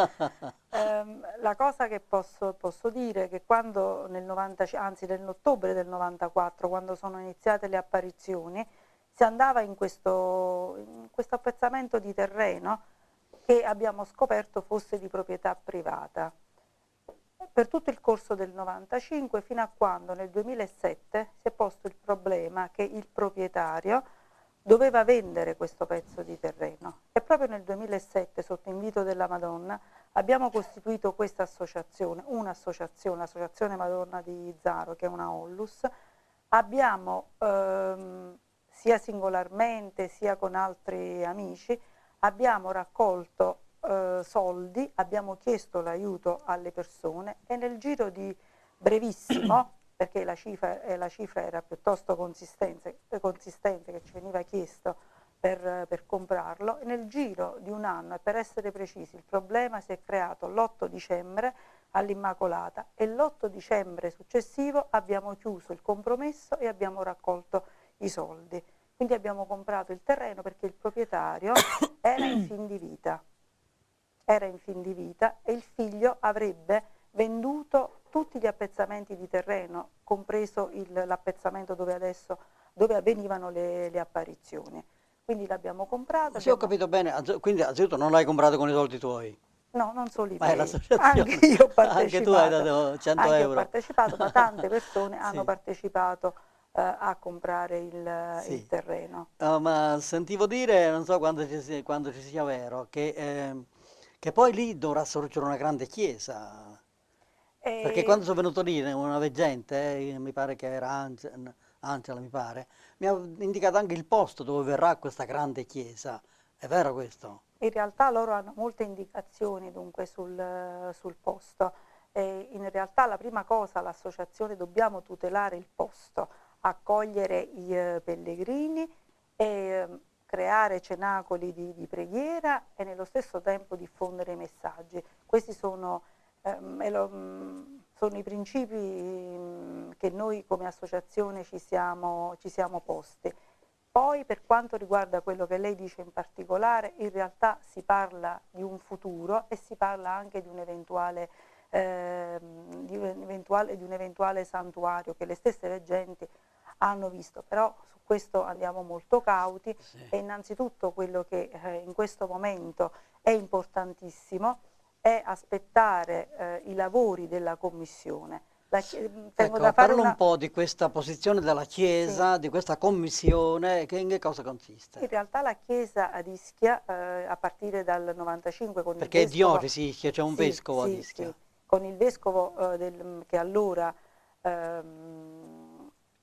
S1: La cosa che posso dire è che quando nell'ottobre del 94, quando sono iniziate le apparizioni, si andava in questo appezzamento di terreno che abbiamo scoperto fosse di proprietà privata. Per tutto il corso del 95, fino a quando nel 2007 si è posto il problema che il proprietario doveva vendere questo pezzo di terreno. E proprio nel 2007, sotto invito della Madonna, abbiamo costituito questa associazione, l'Associazione Madonna di Zaro, che è una Onlus. Abbiamo, sia singolarmente sia con altri amici, abbiamo raccolto soldi, abbiamo chiesto l'aiuto alle persone e nel giro di brevissimo, perché la cifra era piuttosto consistente che ci veniva chiesto per comprarlo, e nel giro di un anno, e per essere precisi, il problema si è creato l'8 dicembre all'Immacolata e l'8 dicembre successivo abbiamo chiuso il compromesso e abbiamo raccolto i soldi. Quindi abbiamo comprato il terreno perché il proprietario era in fin di vita. E il figlio avrebbe venduto tutti gli appezzamenti di terreno, compreso l'appezzamento dove avvenivano le apparizioni. Quindi l'abbiamo comprato.
S5: Se ho capito bene, quindi anzitutto non l'hai comprato con i soldi tuoi?
S10: No, non solo i
S5: Ma è
S10: miei,
S5: l'associazione.
S10: anche io ho partecipato.
S5: Anche tu hai dato 100
S10: Anche
S5: euro.
S10: Ho partecipato, ma tante persone hanno
S5: Sì.
S10: partecipato a comprare il terreno.
S5: Ma sentivo dire, non so quando ci sia vero, che poi lì dovrà sorgere una grande chiesa. Perché quando sono venuto lì una veggente, mi pare che era Angela, mi pare, mi ha indicato anche il posto dove verrà questa grande chiesa. È vero questo?
S1: In realtà loro hanno molte indicazioni dunque sul posto. E in realtà la prima cosa, l'associazione, dobbiamo tutelare il posto, accogliere i pellegrini e creare cenacoli di preghiera e nello stesso tempo diffondere i messaggi. Questi sono i principi che noi come associazione ci siamo posti. Poi per quanto riguarda quello che lei dice in particolare, in realtà si parla di un futuro e si parla anche di un eventuale santuario che le stesse veggenti hanno visto, però su questo andiamo molto cauti. E innanzitutto quello che in questo momento è importantissimo è aspettare i lavori della Commissione.
S5: Parla un po' di questa posizione della Chiesa, di questa commissione, in che cosa consiste?
S1: In realtà la Chiesa ad Ischia, a partire dal 95 con
S5: Perché
S1: il vescovo,
S5: è diocesi Ischia, c'è un vescovo ad Ischia.
S1: Sì, con il vescovo che allora ha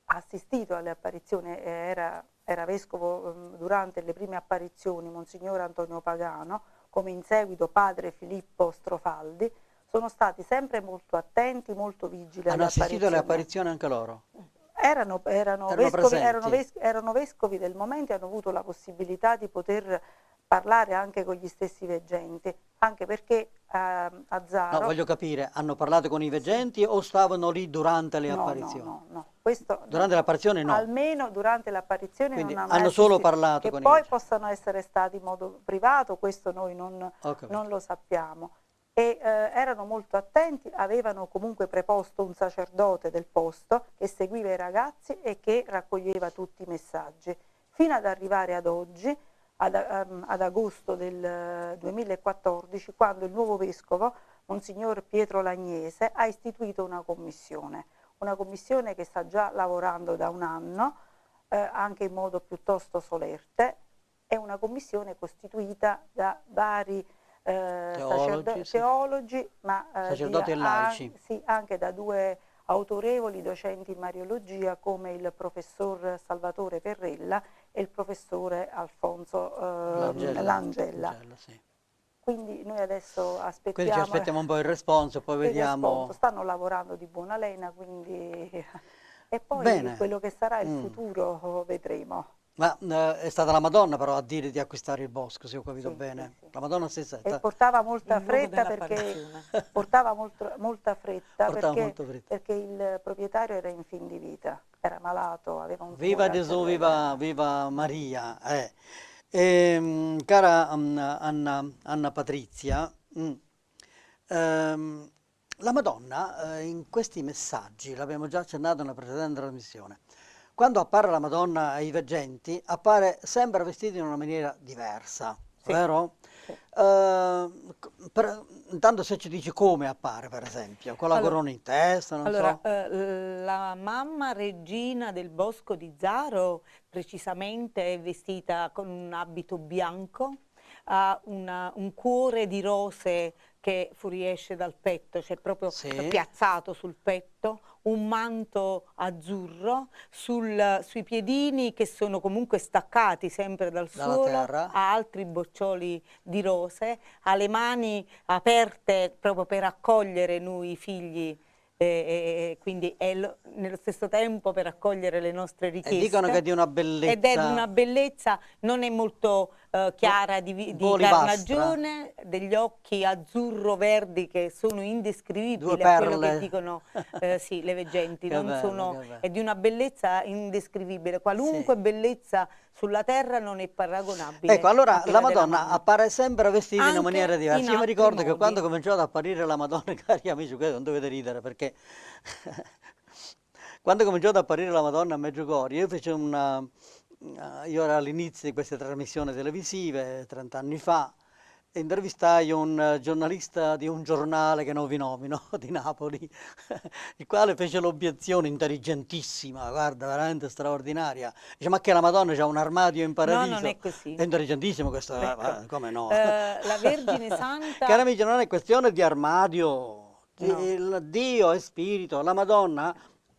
S1: assistito alle apparizioni, era vescovo durante le prime apparizioni, Monsignor Antonio Pagano, come in seguito padre Filippo Strofaldi, sono stati sempre molto attenti, molto vigili alle apparizioni.
S5: Hanno assistito alle apparizioni anche loro?
S1: Erano vescovi del momento e hanno avuto la possibilità di poter parlare anche con gli stessi veggenti, anche perché a Zaro...
S5: No, voglio capire, hanno parlato con i veggenti o stavano lì durante le apparizioni?
S1: No. Questo,
S5: durante l'apparizione no.
S1: Almeno durante l'apparizione
S5: Quindi
S1: non
S5: hanno solo parlato con i
S1: veggenti. Che poi
S5: veggenti.
S1: possano essere stati in modo privato, questo noi non lo sappiamo. e erano molto attenti, avevano comunque preposto un sacerdote del posto che seguiva i ragazzi e che raccoglieva tutti i messaggi, fino ad arrivare ad oggi, ad agosto del 2014, quando il nuovo vescovo, Monsignor Pietro Lagnese, ha istituito una commissione che sta già lavorando da un anno, anche in modo piuttosto solerte. È una commissione costituita da vari teologi, ma
S5: sacerdoti e laici.
S1: sì, anche da due autorevoli docenti in Mariologia come il professor Salvatore Perrella e il professore Alfonso Langella.
S5: Sì.
S1: Quindi noi adesso aspettiamo,
S5: quindi ci aspettiamo un po' il responso, poi vediamo.
S1: Stanno lavorando di buona lena, quindi e poi
S5: Bene.
S1: quello che sarà il futuro vedremo.
S5: Ma è stata la Madonna però a dire di acquistare il bosco, se ho capito bene.
S1: Sì.
S5: La Madonna stessa.
S1: E portava molta fretta perché il proprietario era in fin di vita, era malato, aveva un tumore.
S5: Viva Gesù, viva Maria. Cara Anna Patrizia, la Madonna in questi messaggi, l'abbiamo già accennato nella precedente trasmissione, quando appare la Madonna ai veggenti, appare sempre vestita in una maniera diversa, sì, vero? Sì. Intanto se ci dici come appare, per esempio, con la corona in testa, non so.
S10: La mamma regina del Bosco di Zaro precisamente è vestita con un abito bianco, ha un cuore di rose che fuoriesce dal petto, cioè proprio piazzato sul petto, un manto azzurro, sui piedini che sono comunque staccati sempre dal suolo, ha altri boccioli di rose, ha le mani aperte proprio per accogliere noi figli, quindi è nello stesso tempo per accogliere le nostre richieste.
S5: E dicono che è di una bellezza.
S10: Ed è di una bellezza, non è molto chiara, di carnagione, degli occhi azzurro-verdi che sono indescrivibili a quello che dicono sì, le veggenti. È di una bellezza indescrivibile, qualunque bellezza sulla terra non è paragonabile.
S5: Ecco, allora la Madonna appare sempre vestita in una maniera diversa. Io mi ricordo che quando cominciò ad apparire la Madonna, cari amici, non dovete ridere perché quando cominciò ad apparire la Madonna a Medjugorje, io feci io ero all'inizio di queste trasmissioni televisive, 30 anni fa, e intervistai un giornalista di un giornale che non vi nomino, di Napoli, il quale fece l'obiezione intelligentissima, guarda, veramente straordinaria. Dice, ma che la Madonna c'ha un armadio in paradiso?
S10: No, non è così.
S5: È intelligentissimo questo, come no?
S10: La Vergine Santa...
S5: Cari amici, non è questione di armadio, il Dio è spirito, la Madonna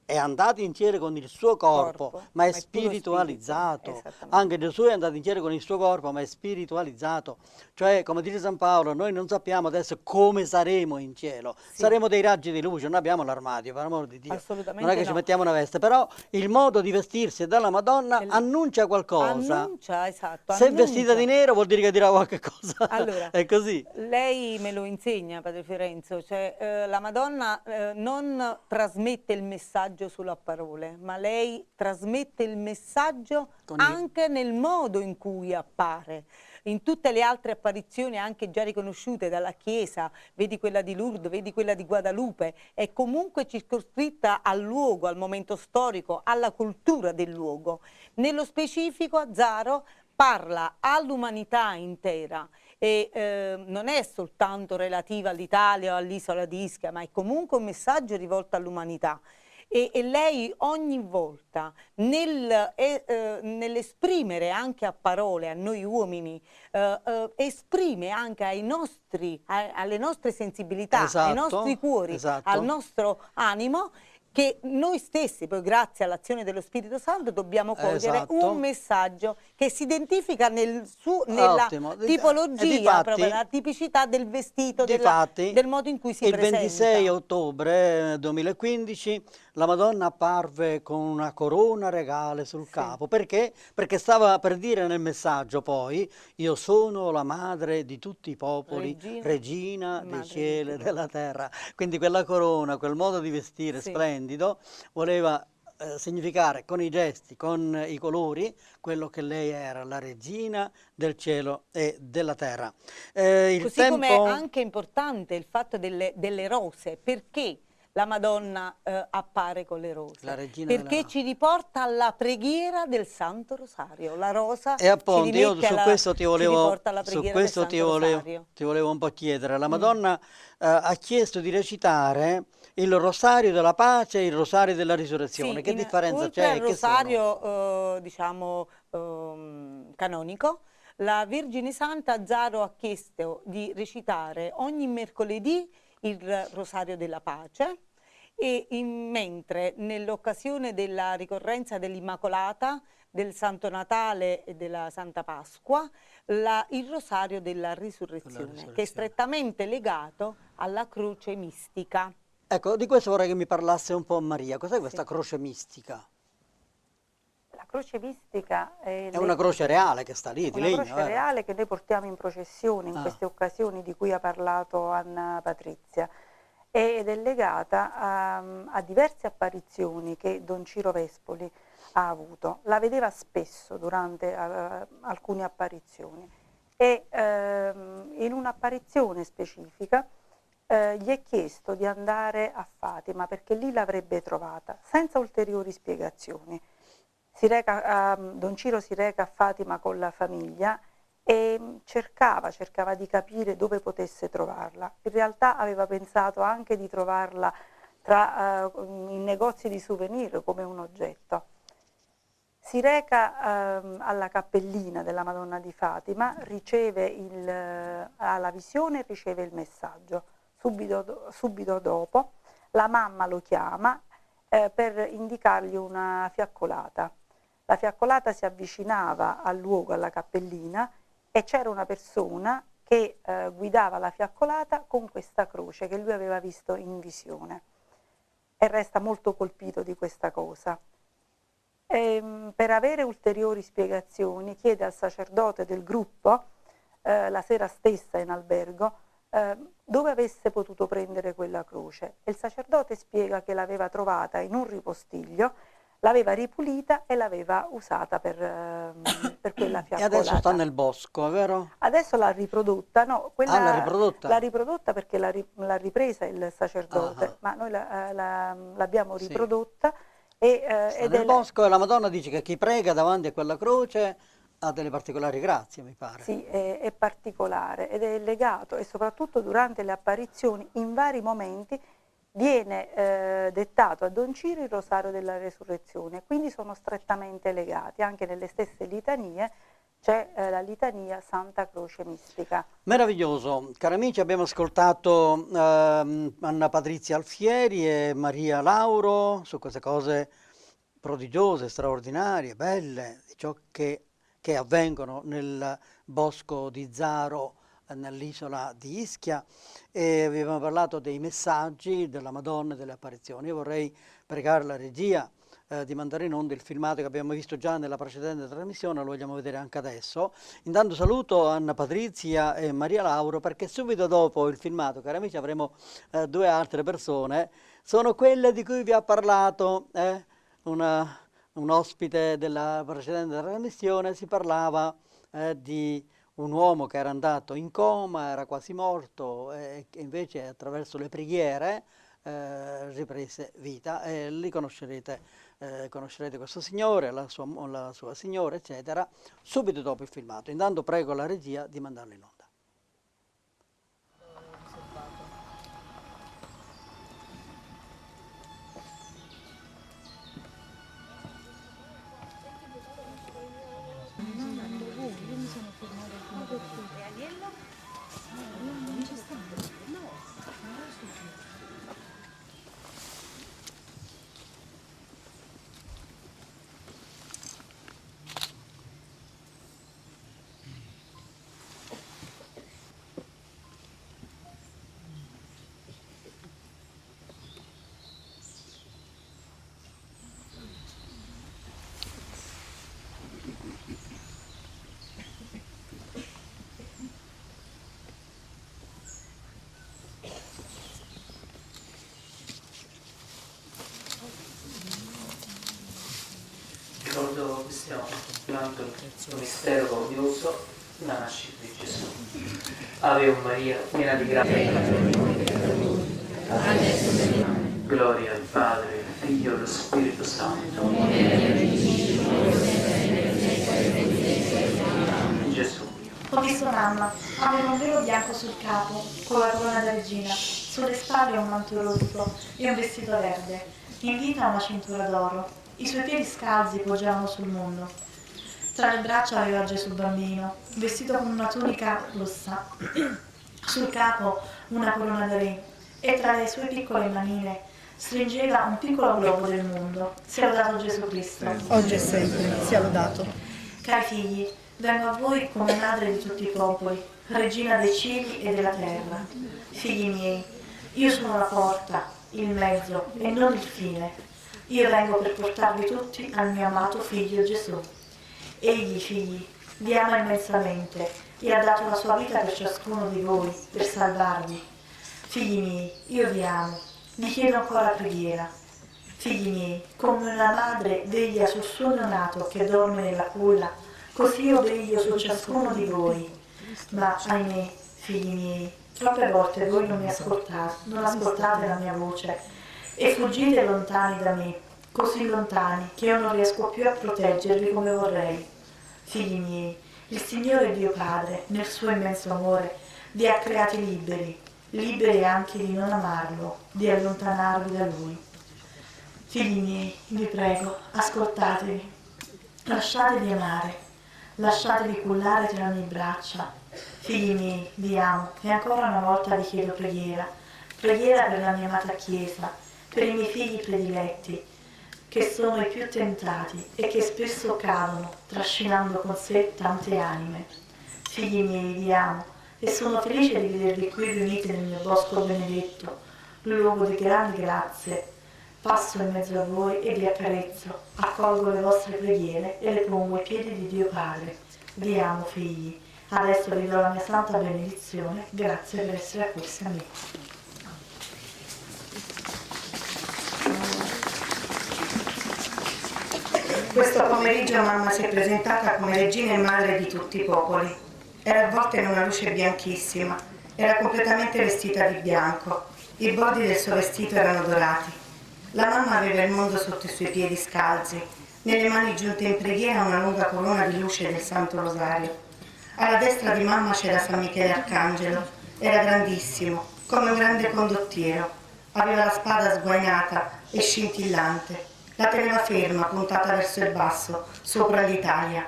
S5: è andato in cielo con il suo corpo, ma è spiritualizzato. Anche Gesù è andato in cielo con il suo corpo, ma è spiritualizzato. Cioè, come dice San Paolo, noi non sappiamo adesso come saremo in cielo. Sì. Saremo dei raggi di luce, non abbiamo l'armadio, per amor di Dio.
S10: Assolutamente
S5: non è che ci mettiamo una veste, però il modo di vestirsi dalla Madonna annuncia qualcosa.
S10: Annuncia, esatto.
S5: Se è vestita di nero vuol dire che dirà qualche cosa.
S10: Allora,
S5: è così.
S10: Lei me lo insegna, Padre Fiorenzo, cioè la Madonna non trasmette il messaggio solo a parole, ma lei trasmette il messaggio anche nel modo in cui appare. In tutte le altre apparizioni anche già riconosciute dalla Chiesa, vedi quella di Lourdes, vedi quella di Guadalupe, è comunque circoscritta al luogo, al momento storico, alla cultura del luogo. Nello specifico a Zaro parla all'umanità intera e non è soltanto relativa all'Italia o all'isola di Ischia, ma è comunque un messaggio rivolto all'umanità. E lei ogni volta nell'esprimere anche a parole a noi uomini, esprime anche alle nostre sensibilità, ai nostri cuori, al nostro animo, che noi stessi, poi grazie all'azione dello Spirito Santo, dobbiamo cogliere un messaggio che si identifica nella tipologia, proprio la tipicità del vestito, del modo in cui si presenta.
S5: Il 26 ottobre 2015 la Madonna apparve con una corona regale sul capo. Perché? Perché stava per dire nel messaggio poi: io sono la madre di tutti i popoli, regina dei cieli e della terra. Quindi quella corona, quel modo di vestire splendido, voleva significare con i gesti, con i colori, quello che lei era, la regina del cielo e della terra.
S10: Così come è anche importante il fatto delle rose, perché la Madonna appare con le rose?
S5: La regina
S10: Perché ci riporta alla preghiera del Santo Rosario, la rosa
S5: E appunto
S10: ci
S5: io
S10: rimette
S5: su questo ti
S10: ci
S5: volevo,
S10: riporta alla preghiera del Santo Rosario.
S5: ti volevo un po' chiedere. La Madonna ha chiesto di recitare il Rosario della Pace e il Rosario della Risurrezione.
S10: Sì,
S5: Che differenza
S10: oltre
S5: c'è?
S10: al
S5: Che sono?
S10: rosario diciamo canonico, la Vergine Santa a Zaro ha chiesto di recitare ogni mercoledì il Rosario della Pace, e mentre nell'occasione della ricorrenza dell'Immacolata, del Santo Natale e della Santa Pasqua, il Rosario della Risurrezione, che è strettamente legato alla croce mistica.
S5: Ecco, di questo vorrei che mi parlasse un po' Maria. Cos'è questa croce mistica?
S1: La croce mistica
S5: È una croce reale che sta lì, di legno.
S1: Una croce reale che noi portiamo in processione in queste occasioni di cui ha parlato Anna Patrizia, ed è legata a diverse apparizioni che Don Ciro Vespoli ha avuto. La vedeva spesso durante alcune apparizioni e in un'apparizione specifica gli è chiesto di andare a Fatima perché lì l'avrebbe trovata, senza ulteriori spiegazioni. Don Ciro si reca a Fatima con la famiglia e cercava di capire dove potesse trovarla. In realtà aveva pensato anche di trovarla in negozi di souvenir come un oggetto. Si reca alla cappellina della Madonna di Fatima, ha la visione e riceve il messaggio. Subito dopo la mamma lo chiama per indicargli una fiaccolata. La fiaccolata si avvicinava al luogo, alla cappellina, e c'era una persona che guidava la fiaccolata con questa croce che lui aveva visto in visione e resta molto colpito di questa cosa. Per avere ulteriori spiegazioni chiede al sacerdote del gruppo la sera stessa in albergo dove avesse potuto prendere quella croce, e il sacerdote spiega che l'aveva trovata in un ripostiglio, l'aveva ripulita e l'aveva usata per quella fiaccolata.
S5: E adesso sta nel bosco, vero?
S1: Adesso l'ha riprodotta, no, quella
S5: l'ha riprodotta?
S1: L'ha riprodotta perché l'ha ripresa il sacerdote, ma noi l'abbiamo riprodotta.
S5: Sta nel bosco, e la Madonna dice che chi prega davanti a quella croce ha delle particolari grazie, mi pare.
S1: Sì, è particolare ed è legato, e soprattutto durante le apparizioni in vari momenti viene dettato a Don Ciro il Rosario della Resurrezione, quindi sono strettamente legati. Anche nelle stesse litanie c'è la litania Santa Croce Mistica.
S5: Meraviglioso. Cari amici, abbiamo ascoltato Anna Patrizia Alfieri e Maria Lauro su queste cose prodigiose, straordinarie, belle, di ciò che avvengono nel bosco di Zaro, nell'isola di Ischia, e abbiamo parlato dei messaggi della Madonna e delle apparizioni. Io vorrei pregare la regia di mandare in onda il filmato che abbiamo visto già nella precedente trasmissione, lo vogliamo vedere anche adesso. Intanto saluto Anna Patrizia e Maria Lauro, perché subito dopo il filmato, cari amici, avremo due altre persone, sono quelle di cui vi ha parlato un ospite della precedente trasmissione. Si parlava di un uomo che era andato in coma, era quasi morto, e che invece attraverso le preghiere riprese vita, e lì conoscerete questo signore, la sua signora, eccetera, subito dopo il filmato. Intanto prego la regia di mandarlo in onda.
S7: stiamo contemplando il mistero glorioso della nascita di Gesù. Ave Maria, piena di grazia, gloria al Padre, al Figlio e allo Spirito Santo. Gesù.
S6: Ho visto mamma, aveva un velo bianco sul capo, con la corona da regina, sulle spalle un manto rosso e un vestito verde, in vita una cintura d'oro. I suoi piedi scalzi poggiavano sul mondo. Tra le braccia aveva Gesù bambino, vestito con una tunica rossa, sul capo una corona da re, e tra le sue piccole manine stringeva un piccolo globo del mondo. Sia lodato Gesù Cristo.
S11: Oggi e sempre, sia lodato.
S6: Cari figli, vengo a voi come madre di tutti i popoli, regina dei cieli e della terra. Figli miei, io sono la porta, il mezzo e non il fine. Io vengo per portarvi tutti al mio amato figlio Gesù. Egli, figli, vi ama immensamente e ha dato la sua vita per ciascuno di voi, per salvarvi. Figli miei, io vi amo, vi chiedo ancora preghiera. Figli miei, come una madre veglia sul suo neonato che dorme nella culla, così io veglio su ciascuno di voi. Ma, ahimè, figli miei, troppe volte voi non mi ascoltate, non ascoltate la mia voce e fuggite lontani da me, così lontani che io non riesco più a proteggervi come vorrei. Figli miei, il Signore Dio Padre, nel suo immenso amore, vi ha creati liberi, liberi anche di non amarlo, di allontanarvi da Lui. Figli miei, vi prego, ascoltatevi, lasciatevi amare, lasciatevi cullare tra le mie braccia. Figli miei, vi amo e ancora una volta vi chiedo preghiera, preghiera per la mia amata Chiesa, per i miei figli prediletti, che sono i più tentati e che spesso cadono, trascinando con sé tante anime. Figli miei, vi amo e sono felice di vedervi qui riuniti nel mio bosco benedetto, luogo di grandi grazie. Passo in mezzo a voi e vi accarezzo, accolgo le vostre preghiere e le pongo ai piedi di Dio Padre. Vi amo, figli. Adesso vi do la mia santa benedizione. Grazie per essere accorsi a me.
S11: Questo pomeriggio mamma si è presentata come regina e madre di tutti i popoli. Era avvolta in una luce bianchissima, era completamente vestita di bianco, i bordi del suo vestito erano dorati. La mamma aveva il mondo sotto i suoi piedi scalzi, nelle mani giunte in preghiera una lunga corona di luce del Santo Rosario. Alla destra di mamma c'era San Michele Arcangelo, era grandissimo, come un grande condottiero, aveva la spada sguainata e scintillante. La teneva ferma, puntata verso il basso, sopra l'Italia.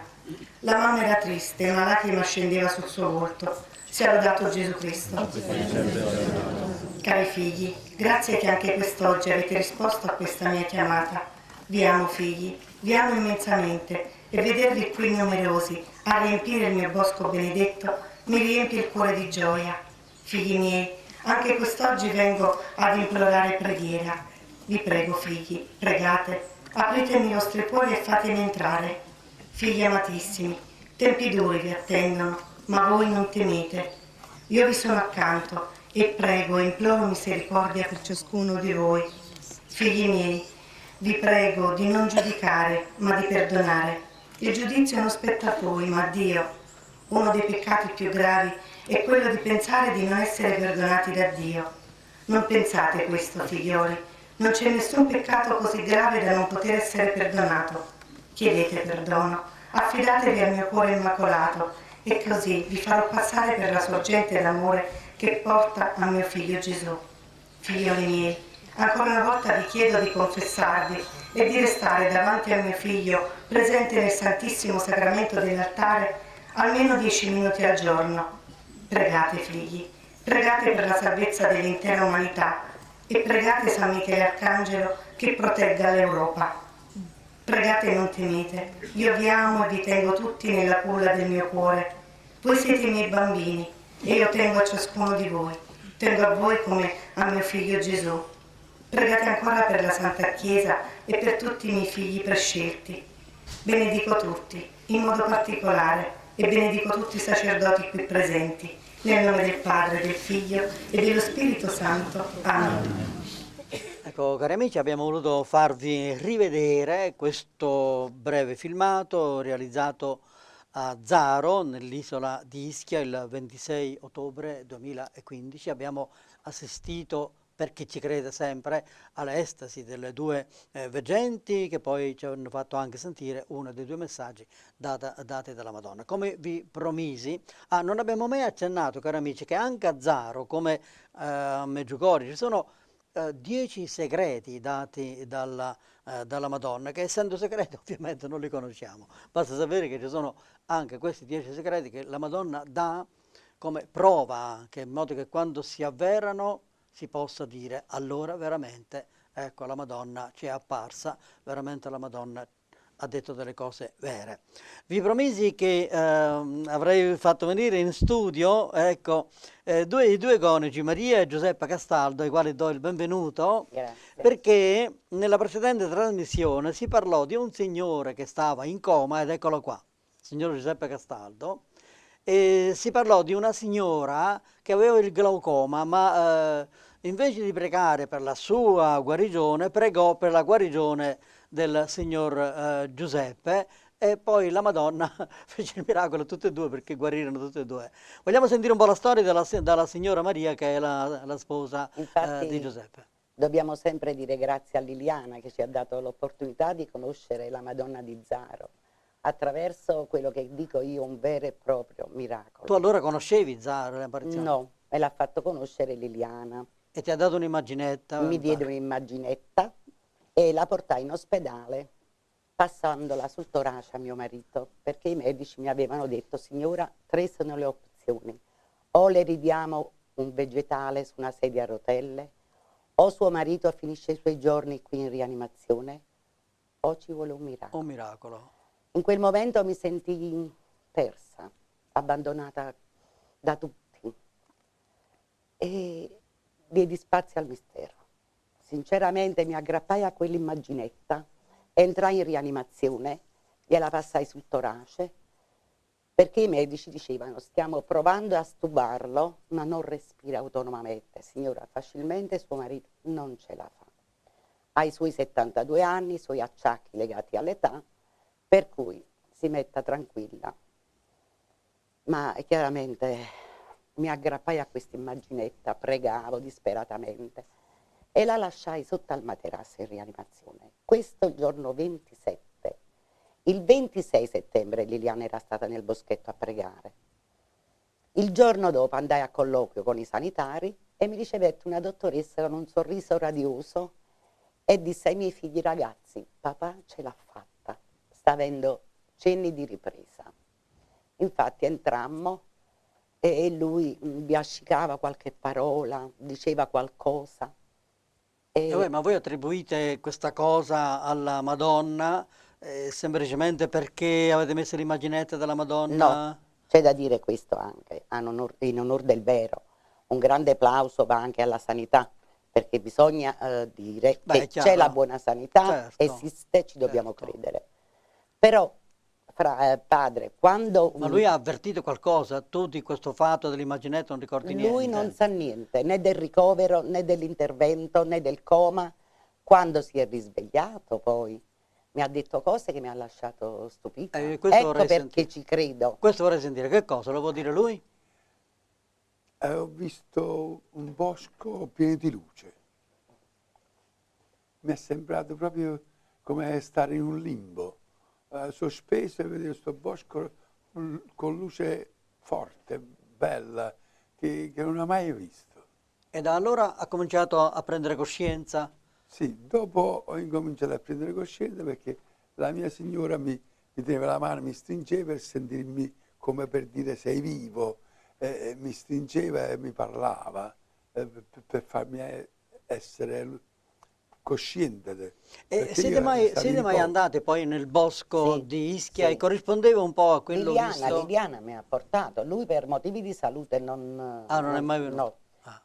S11: La mamma era triste, una lacrima scendeva sul suo volto. Sia lodato Gesù Cristo. Cari figli, grazie che anche quest'oggi avete risposto a questa mia chiamata. Vi amo, figli, vi amo immensamente e vedervi qui numerosi a riempire il mio bosco benedetto mi riempie il cuore di gioia. Figli miei, anche quest'oggi vengo ad implorare preghiera. Vi prego, figli, pregate, apritemi i vostri cuori e fatemi entrare. Figli amatissimi, tempi duri vi attendono, ma voi non temete. Io vi sono accanto e prego e imploro misericordia per ciascuno di voi. Figli miei, vi prego di non giudicare, ma di perdonare. Il giudizio non spetta a voi, ma a Dio. Uno dei peccati più gravi è quello di pensare di non essere perdonati da Dio. Non pensate questo, figlioli. Non c'è nessun peccato così grave da non poter essere perdonato. Chiedete perdono, affidatevi al mio cuore immacolato e così vi farò passare per la sorgente d'amore che porta a mio figlio Gesù. Figlioli miei, ancora una volta vi chiedo di confessarvi e di restare davanti a mio figlio presente nel Santissimo Sacramento dell'altare almeno 10 minuti al giorno. Pregate, figli, pregate per la salvezza dell'intera umanità e pregate San Michele Arcangelo che protegga l'Europa. Pregate e non temete, io vi amo e vi tengo tutti nella culla del mio cuore. Voi siete i miei bambini e io tengo a ciascuno di voi, tengo a voi come a mio figlio Gesù. Pregate ancora per la Santa Chiesa e per tutti i miei figli prescelti. Benedico tutti, in modo particolare, e benedico tutti i sacerdoti qui presenti, nel nome del Padre, del Figlio e dello Spirito Santo. Amen.
S5: Ecco, cari amici, abbiamo voluto farvi rivedere questo breve filmato realizzato a Zaro, nell'isola di Ischia, il 26 ottobre 2015. Abbiamo assistito, per chi ci crede sempre, all'estasi delle due veggenti, che poi ci hanno fatto anche sentire uno dei due messaggi dati dalla Madonna. Come vi promisi, non abbiamo mai accennato, cari amici, che anche a Zaro, come a Medjugorje, ci sono 10 segreti dati dalla Madonna, che essendo segreti ovviamente non li conosciamo. Basta sapere che ci sono anche questi 10 segreti che la Madonna dà come prova, anche in modo che quando si avverano si possa dire: allora veramente, ecco, la Madonna ci è apparsa, veramente la Madonna ha detto delle cose vere. Vi promisi che avrei fatto venire in studio, ecco, i due coniugi, Maria e Giuseppe Castaldo, ai quali do il benvenuto.
S12: Grazie.
S5: Perché nella precedente trasmissione si parlò di un signore che stava in coma, ed eccolo qua, il signor Giuseppe Castaldo, e si parlò di una signora che aveva il glaucoma, ma invece di pregare per la sua guarigione, pregò per la guarigione del signor Giuseppe, e poi la Madonna fece il miracolo tutte e due, perché guarirono tutte e due. Vogliamo sentire un po' la storia dalla signora Maria, che è la sposa di Giuseppe.
S12: Dobbiamo sempre dire grazie a Liliana, che ci ha dato l'opportunità di conoscere la Madonna di Zaro attraverso quello che dico io, un vero e proprio miracolo.
S5: Tu allora conoscevi Zaro, le apparizioni?
S12: No, me l'ha fatto conoscere Liliana.
S5: E ti ha dato un'immaginetta?
S12: Mi diede un'immaginetta e la portai in ospedale, passandola sul torace a mio marito, perché i medici mi avevano detto: signora, 3 sono le opzioni: o le ridiamo un vegetale su una sedia a rotelle, o suo marito finisce i suoi giorni qui in rianimazione, o ci vuole un miracolo.
S5: Un miracolo.
S12: In quel momento mi sentii persa, abbandonata da tutti, e diedi spazio al mistero. Sinceramente mi aggrappai a quell'immaginetta, entrai in rianimazione, gliela passai sul torace, perché i medici dicevano: stiamo provando a stubarlo, ma non respira autonomamente. Signora, facilmente suo marito non ce la fa. Ha i suoi 72 anni, i suoi acciacchi legati all'età, per cui si metta tranquilla. Ma chiaramente mi aggrappai a questa immaginetta, pregavo disperatamente e la lasciai sotto al materasso in rianimazione. Questo il giorno 27. Il 26 settembre Liliana era stata nel boschetto a pregare. Il giorno dopo andai a colloquio con i sanitari e mi ricevette una dottoressa con un sorriso radioso e disse ai miei figli: ragazzi, papà ce l'ha fatta, sta avendo cenni di ripresa. Infatti entrammo e lui biascicava qualche parola, diceva qualcosa.
S5: Ma voi attribuite questa cosa alla Madonna semplicemente perché avete messo l'immaginetta della Madonna?
S12: No, c'è da dire questo anche, in onor del vero. Un grande applauso va anche alla sanità, perché bisogna dire che c'è la buona sanità,
S5: certo,
S12: esiste, ci dobbiamo credere. Però, padre, quando...
S5: Ma lui ha avvertito qualcosa? Tu di questo fatto dell'immaginetta non ricordi niente?
S12: Lui non sa niente, né del ricovero, né dell'intervento, né del coma. Quando si è risvegliato poi mi ha detto cose che mi ha lasciato stupita. Ecco perché ci credo.
S5: Questo vorrei sentire. Che cosa? Lo può dire lui?
S13: Ho visto un bosco pieno di luce. Mi è sembrato proprio come stare in un limbo. Sospeso, e vedere questo bosco con luce forte, bella, che non ho mai visto.
S5: E da allora ha cominciato a prendere coscienza?
S13: Sì, dopo ho incominciato a prendere coscienza, perché la mia signora mi teneva la mano, mi stringeva per sentirmi, come per dire sei vivo, mi stringeva e mi parlava per farmi essere cosciente.
S5: E siete mai andate poi nel bosco di Ischia, e corrispondeva un po' a quello visto?
S12: Liliana mi ha portato, lui per motivi di salute non
S5: è mai venuto?
S12: No.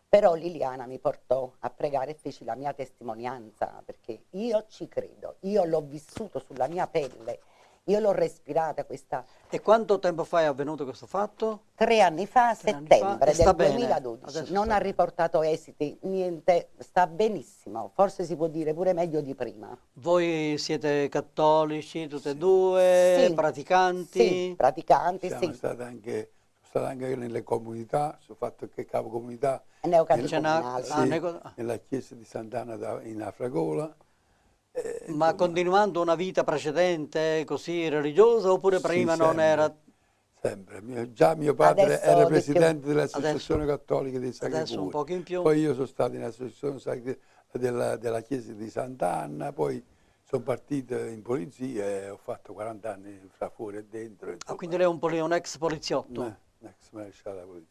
S12: Però Liliana mi portò a pregare e feci la mia testimonianza, perché io ci credo, io l'ho vissuto sulla mia pelle, Io l'ho respirata questa...
S5: E quanto tempo fa è avvenuto questo fatto?
S12: 3 anni fa, a settembre del
S5: bene.
S12: 2012.
S5: Adesso
S12: Non ha riportato esiti, niente, sta benissimo. Forse si può dire pure meglio di prima.
S5: Voi siete cattolici tutte e due,
S12: Sì.
S5: praticanti?
S12: Sì, praticanti,
S13: Sono stato anche nelle comunità, sono fatto anche capo comunità nella chiesa di Sant'Anna in Afragola.
S5: Ma continuando una vita precedente così religiosa oppure prima non era?
S13: Sempre, già mio padre era presidente dell'Associazione Cattolica dei Sacri
S5: Adesso un
S13: Cuori.
S5: po' in più.
S13: Poi io sono stato nell'Associazione della chiesa di Sant'Anna, poi sono partito in polizia e ho fatto 40 anni fra fuori e dentro.
S5: Quindi lei è un ex poliziotto?
S13: Un ex maresciallo della polizia.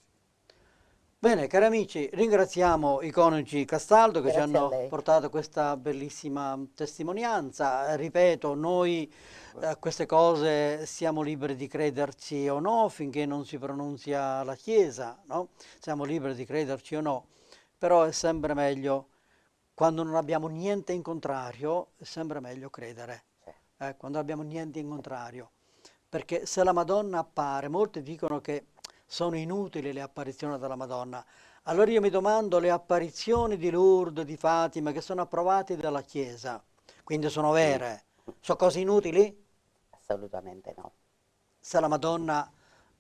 S5: Bene, cari amici, ringraziamo i coniugi Castaldo che
S12: Grazie
S5: ci hanno
S12: a lei.
S5: portato questa bellissima testimonianza. Ripeto, noi a queste cose siamo liberi di crederci o no finché non si pronunzia la Chiesa, no? Siamo liberi di crederci o no, però è sempre meglio, quando non abbiamo niente in contrario, è sempre meglio credere, quando abbiamo niente in contrario. Perché se la Madonna appare, molti dicono che sono inutili le apparizioni della Madonna. Allora io mi domando, le apparizioni di Lourdes, di Fatima, che sono approvate dalla Chiesa, quindi sono vere, sono cose inutili?
S12: Assolutamente no.
S5: Se la Madonna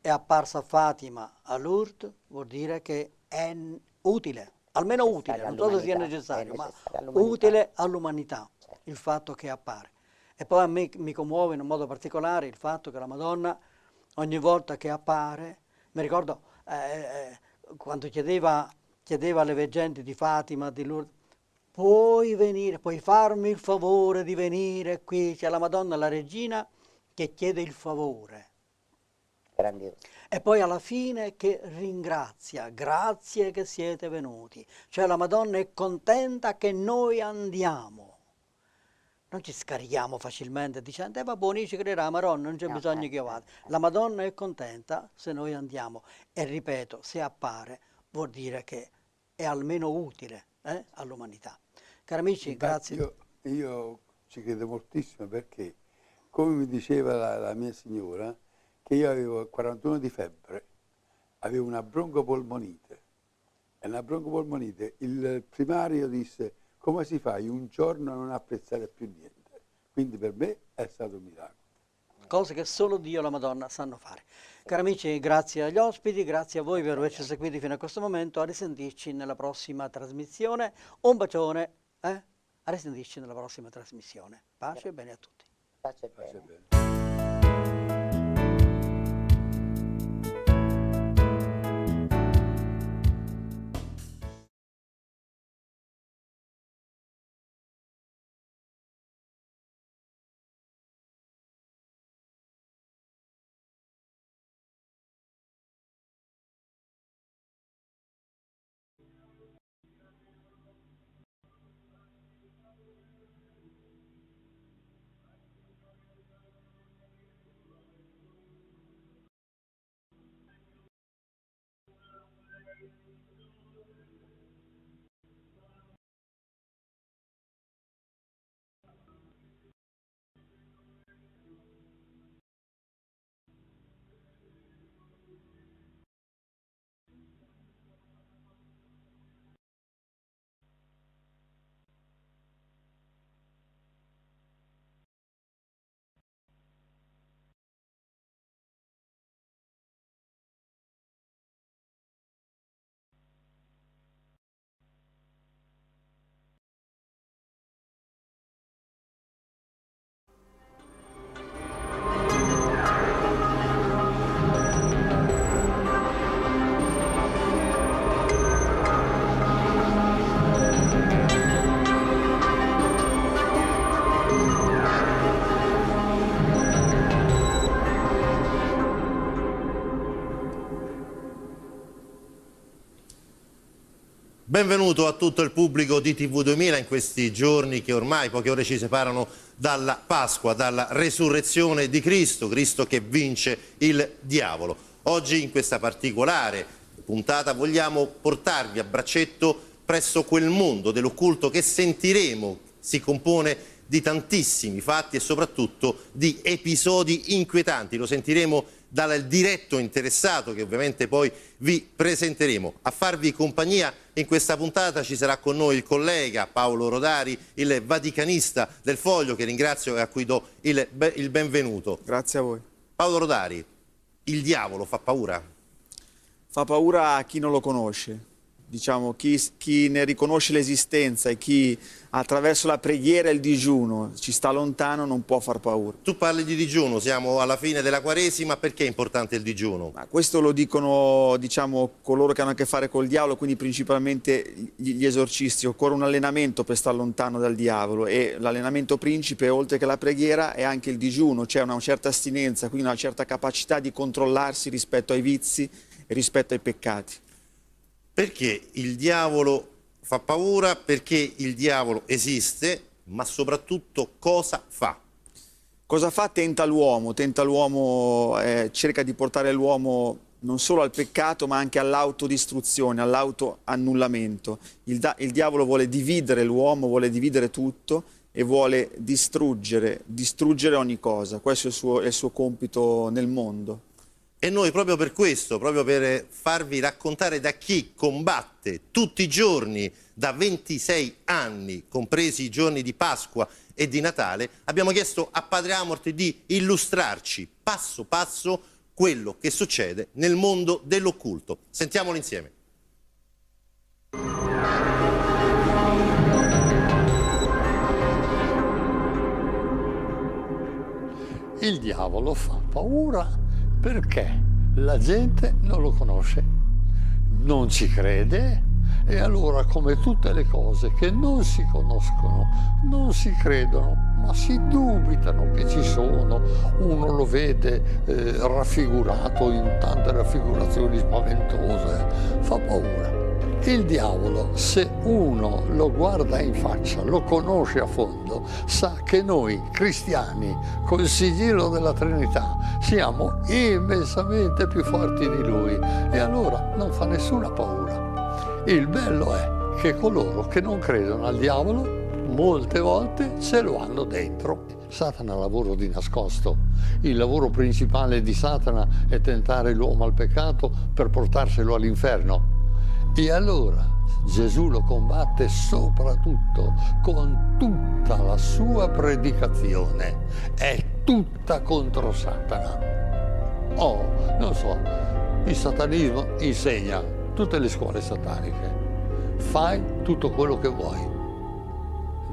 S5: è apparsa a Fatima, a Lourdes, vuol dire che è utile, almeno utile, non so se sia necessario, ma utile all'umanità, il fatto che appare. E poi a me mi commuove in un modo particolare il fatto che la Madonna ogni volta che appare, mi ricordo quando chiedeva alle veggenti di Fatima, di Lourdes, puoi venire, puoi farmi il favore di venire qui, c'è la Madonna, la regina, che chiede il favore.
S12: Grandioso.
S5: E poi alla fine che ringrazia, grazie che siete venuti. Cioè la Madonna è contenta che noi andiamo. Non ci scarichiamo facilmente dicendo, va buono, ci crederà, Maronna, non c'è bisogno che io vada. La Madonna è contenta se noi andiamo. E ripeto, se appare vuol dire che è almeno utile all'umanità. Cari amici, grazie.
S13: Io ci credo moltissimo perché, come mi diceva la mia signora, che io avevo 41 di febbre, avevo una broncopolmonite. E la broncopolmonite, il primario disse, come si fa in un giorno a non apprezzare più niente? Quindi per me è stato un miracolo.
S5: Cose che solo Dio e la Madonna sanno fare. Cari amici, grazie agli ospiti, grazie a voi per averci seguiti fino a questo momento, a risentirci nella prossima trasmissione. Un bacione, a risentirci nella prossima trasmissione. Pace e bene a tutti.
S12: Pace e bene.
S14: Benvenuto a tutto il pubblico di TV2000 in questi giorni che ormai poche ore ci separano dalla Pasqua, dalla resurrezione di Cristo, Cristo che vince il diavolo. Oggi in questa particolare puntata vogliamo portarvi a braccetto presso quel mondo dell'occulto che sentiremo si compone di tantissimi fatti e soprattutto di episodi inquietanti. Lo sentiremo dal diretto interessato che ovviamente poi vi presenteremo. A farvi compagnia in questa puntata ci sarà con noi il collega Paolo Rodari, il vaticanista del Foglio, che ringrazio e a cui do il benvenuto.
S16: Grazie a voi.
S14: Paolo Rodari, il diavolo fa paura?
S16: Fa paura a chi non lo conosce. Diciamo, chi ne riconosce l'esistenza e chi attraverso la preghiera e il digiuno ci sta lontano non può far paura.
S14: Tu parli di digiuno, siamo alla fine della Quaresima, perché è importante il digiuno?
S16: Ma questo lo dicono, diciamo, coloro che hanno a che fare col diavolo, quindi principalmente gli esorcisti. Occorre un allenamento per stare lontano dal diavolo, e l'allenamento principe, oltre che la preghiera, è anche il digiuno, cioè una certa astinenza, quindi una certa capacità di controllarsi rispetto ai vizi e rispetto ai peccati.
S14: Perché il diavolo fa paura? Perché il diavolo esiste, ma soprattutto cosa fa?
S16: Cosa fa? Tenta l'uomo, cerca di portare l'uomo non solo al peccato ma anche all'autodistruzione, all'autoannullamento. Il diavolo vuole dividere l'uomo, vuole dividere tutto e vuole distruggere ogni cosa. Questo è il suo compito nel mondo.
S14: E noi proprio per questo, proprio per farvi raccontare da chi combatte tutti i giorni da 26 anni, compresi i giorni di Pasqua e di Natale, abbiamo chiesto a Padre Amort di illustrarci passo passo quello che succede nel mondo dell'occulto. Sentiamolo insieme.
S18: Il diavolo fa paura perché la gente non lo conosce, non ci crede, e allora, come tutte le cose che non si conoscono, non si credono, ma si dubitano che ci sono. Uno lo vede raffigurato in tante raffigurazioni spaventose, fa paura. Il diavolo, se uno lo guarda in faccia, lo conosce a fondo, sa che noi cristiani, col sigillo della Trinità, siamo immensamente più forti di lui, e allora non fa nessuna paura. Il bello è che coloro che non credono al diavolo molte volte ce lo hanno dentro. Satana lavora di nascosto. Il lavoro principale di Satana è tentare l'uomo al peccato per portarselo all'inferno. E allora Gesù lo combatte soprattutto con tutta la sua predicazione. È tutta contro Satana. Non so, il satanismo insegna, tutte le scuole sataniche, fai tutto quello che vuoi.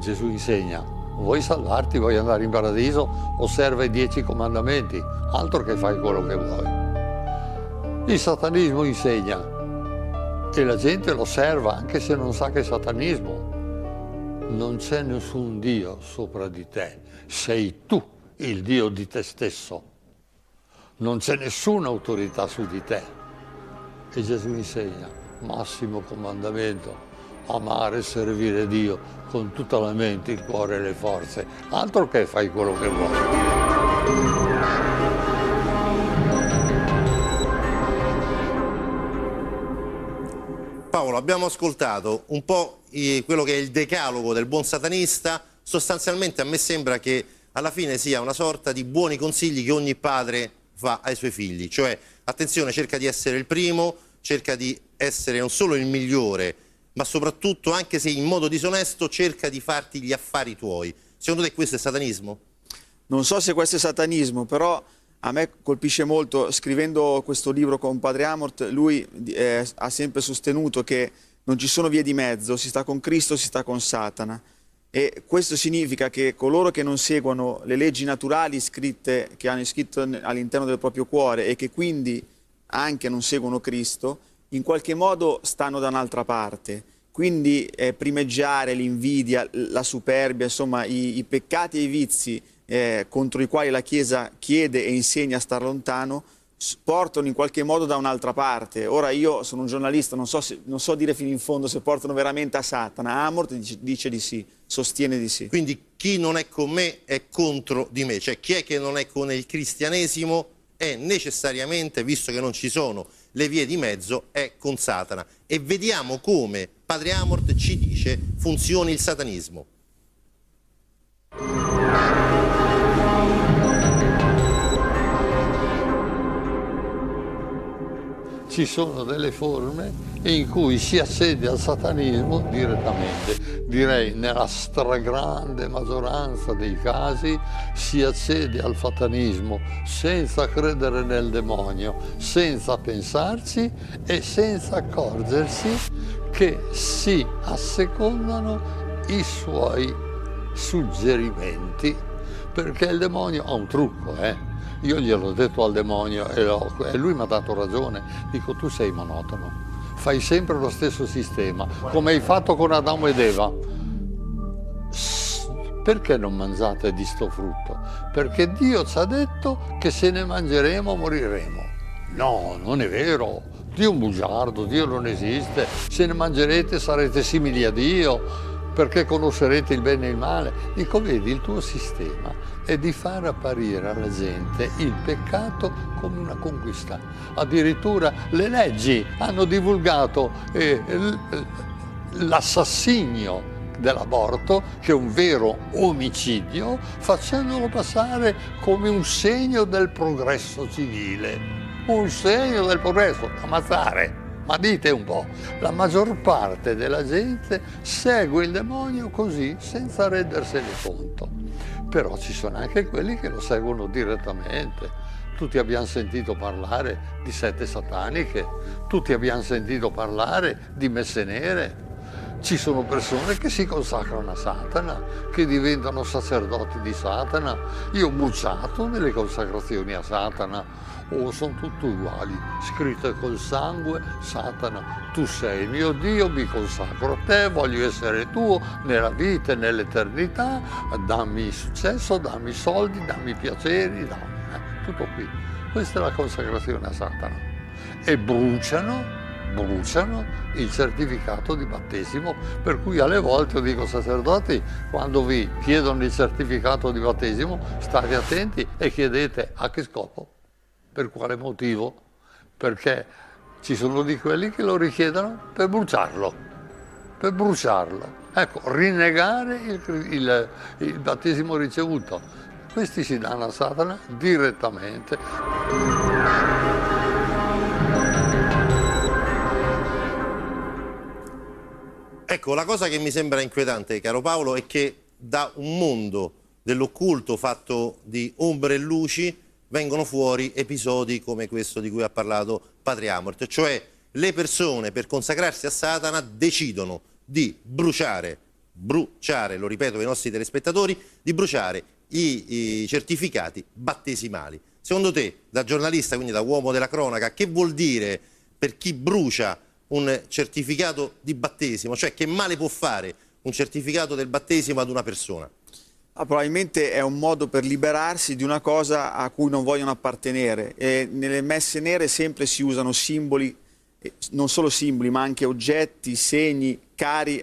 S18: Gesù insegna, vuoi salvarti, vuoi andare in paradiso, osserva i 10 comandamenti, altro che fai quello che vuoi. Il satanismo insegna, e la gente lo osserva anche se non sa che è satanismo. Non c'è nessun Dio sopra di te, sei tu il Dio di te stesso. Non c'è nessuna autorità su di te. E Gesù insegna, massimo comandamento, amare e servire Dio con tutta la mente, il cuore e le forze. Altro che fai quello che vuoi.
S14: Paolo, abbiamo ascoltato un po' quello che è il decalogo del buon satanista. Sostanzialmente a me sembra che alla fine sia una sorta di buoni consigli che ogni padre fa ai suoi figli, cioè attenzione, cerca di essere il primo, cerca di essere non solo il migliore, ma soprattutto, anche se in modo disonesto, cerca di farti gli affari tuoi. Secondo te questo è satanismo?
S16: Non so se questo è satanismo, però a me colpisce molto, scrivendo questo libro con Padre Amort, lui ha sempre sostenuto che non ci sono vie di mezzo, si sta con Cristo, si sta con Satana. E questo significa che coloro che non seguono le leggi naturali scritte, che hanno scritto all'interno del proprio cuore, e che quindi anche non seguono Cristo, in qualche modo stanno da un'altra parte. Quindi primeggiare l'invidia, la superbia, insomma i peccati e i vizi contro i quali la Chiesa chiede e insegna a star lontano, portano in qualche modo da un'altra parte. Ora io sono un giornalista, non so dire fino in fondo se portano veramente a Satana. Amort dice di sì, sostiene di sì.
S14: Quindi chi non è con me è contro di me, cioè chi è che non è con il cristianesimo è necessariamente, visto che non ci sono le vie di mezzo, è con Satana. E vediamo come Padre Amort ci dice funzioni il satanismo.
S18: ci sono delle forme in cui si accede al satanismo direttamente. Direi nella stragrande maggioranza dei casi si accede al satanismo senza credere nel demonio, senza pensarci e senza accorgersi che si assecondano i suoi suggerimenti, perché il demonio ha un trucco, Io gliel'ho detto al demonio e lui mi ha dato ragione. Dico, tu sei monotono, fai sempre lo stesso sistema, come hai fatto con Adamo ed Eva. Perché non mangiate di sto frutto? Perché Dio ci ha detto che se ne mangeremo moriremo. No, non è vero. Dio è un bugiardo, Dio non esiste. Se ne mangerete sarete simili a Dio, perché conoscerete il bene e il male. Dico, vedi, il tuo sistema è di far apparire alla gente il peccato come una conquista. Addirittura le leggi hanno divulgato l'assassinio dell'aborto, che è un vero omicidio, facendolo passare come un segno del progresso civile. Un segno del progresso, ammazzare. Ma dite un po', la maggior parte della gente segue il demonio così, senza rendersene conto. Però ci sono anche quelli che lo seguono direttamente. Tutti abbiamo sentito parlare di sette sataniche, tutti abbiamo sentito parlare di messe nere. Ci sono persone che si consacrano a Satana, che diventano sacerdoti di Satana. Io ho bucciato nelle consacrazioni a Satana. Sono tutte uguali, scritte col sangue. Satana, tu sei mio Dio, mi consacro a te, voglio essere tuo nella vita e nell'eternità, dammi successo, dammi soldi, dammi piaceri, tutto qui. Questa è la consacrazione a Satana. E bruciano il certificato di battesimo, per cui alle volte io dico, sacerdoti, quando vi chiedono il certificato di battesimo state attenti e chiedete a che scopo, per quale motivo, perché ci sono di quelli che lo richiedono per bruciarlo. Ecco, rinnegare il battesimo ricevuto. Questi si danno a Satana direttamente.
S14: Ecco, la cosa che mi sembra inquietante, caro Paolo, è che da un mondo dell'occulto fatto di ombre e luci vengono fuori episodi come questo di cui ha parlato Padre Amorth, cioè le persone per consacrarsi a Satana decidono di bruciare, lo ripeto ai nostri telespettatori, di bruciare i certificati battesimali. Secondo te, da giornalista, quindi da uomo della cronaca, che vuol dire per chi brucia un certificato di battesimo? Cioè, che male può fare un certificato del battesimo ad una persona?
S16: Probabilmente è un modo per liberarsi di una cosa a cui non vogliono appartenere, e nelle messe nere sempre si usano simboli, non solo simboli ma anche oggetti, segni cari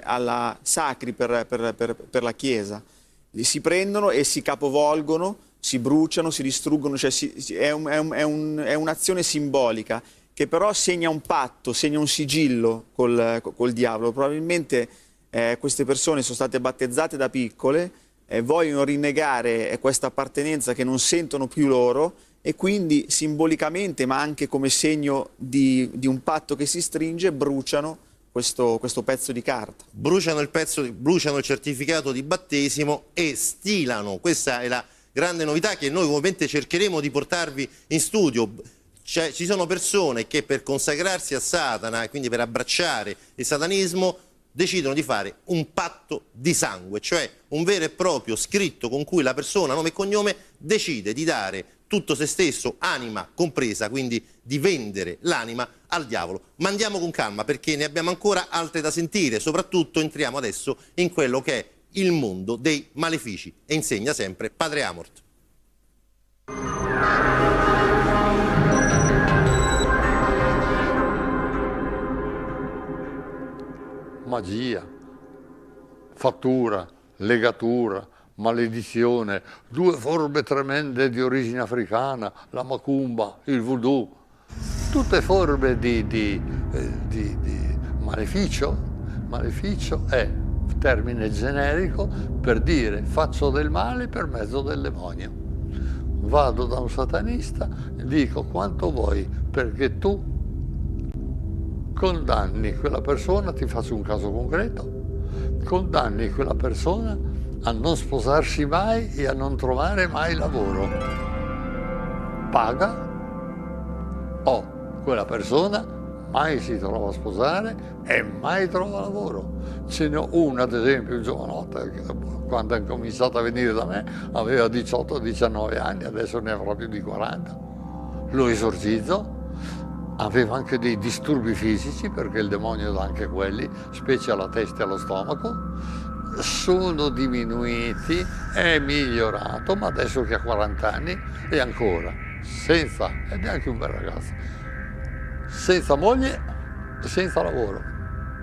S16: sacri per la Chiesa. Li si prendono e si capovolgono, si bruciano, si distruggono, cioè è un'azione simbolica che però segna un patto, segna un sigillo col diavolo. Probabilmente queste persone sono state battezzate da piccole, vogliono rinnegare questa appartenenza che non sentono più loro, e quindi simbolicamente ma anche come segno di un patto che si stringe bruciano questo pezzo di carta.
S14: Bruciano il certificato di battesimo e stilano. Questa è la grande novità che noi ovviamente cercheremo di portarvi in studio. Ci sono persone che per consacrarsi a Satana e quindi per abbracciare il satanismo decidono di fare un patto di sangue, cioè un vero e proprio scritto con cui la persona, nome e cognome, decide di dare tutto se stesso, anima compresa, quindi di vendere l'anima al diavolo. Ma andiamo con calma, perché ne abbiamo ancora altre da sentire, soprattutto entriamo adesso in quello che è il mondo dei malefici, e insegna sempre Padre Amorth.
S18: Magia, fattura, legatura, maledizione, due forme tremende di origine africana, la macumba, il voodoo, tutte forme di maleficio. Maleficio è termine generico per dire faccio del male per mezzo del demonio. Vado da un satanista e dico quanto vuoi perché tu condanni quella persona, ti faccio un caso concreto, condanni quella persona a non sposarsi mai e a non trovare mai lavoro. Paga, o quella persona mai si trova a sposare e mai trova lavoro. Ce n'è una, ad esempio, un giovanotto che quando ha cominciato a venire da me aveva 18-19 anni, adesso ne avrà più di 40. Lo esorcizzo, aveva anche dei disturbi fisici, perché il demonio dà anche quelli, specie alla testa e allo stomaco. Sono diminuiti, è migliorato, ma adesso che ha 40 anni è ancora senza, ed è anche un bel ragazzo, senza moglie e senza lavoro.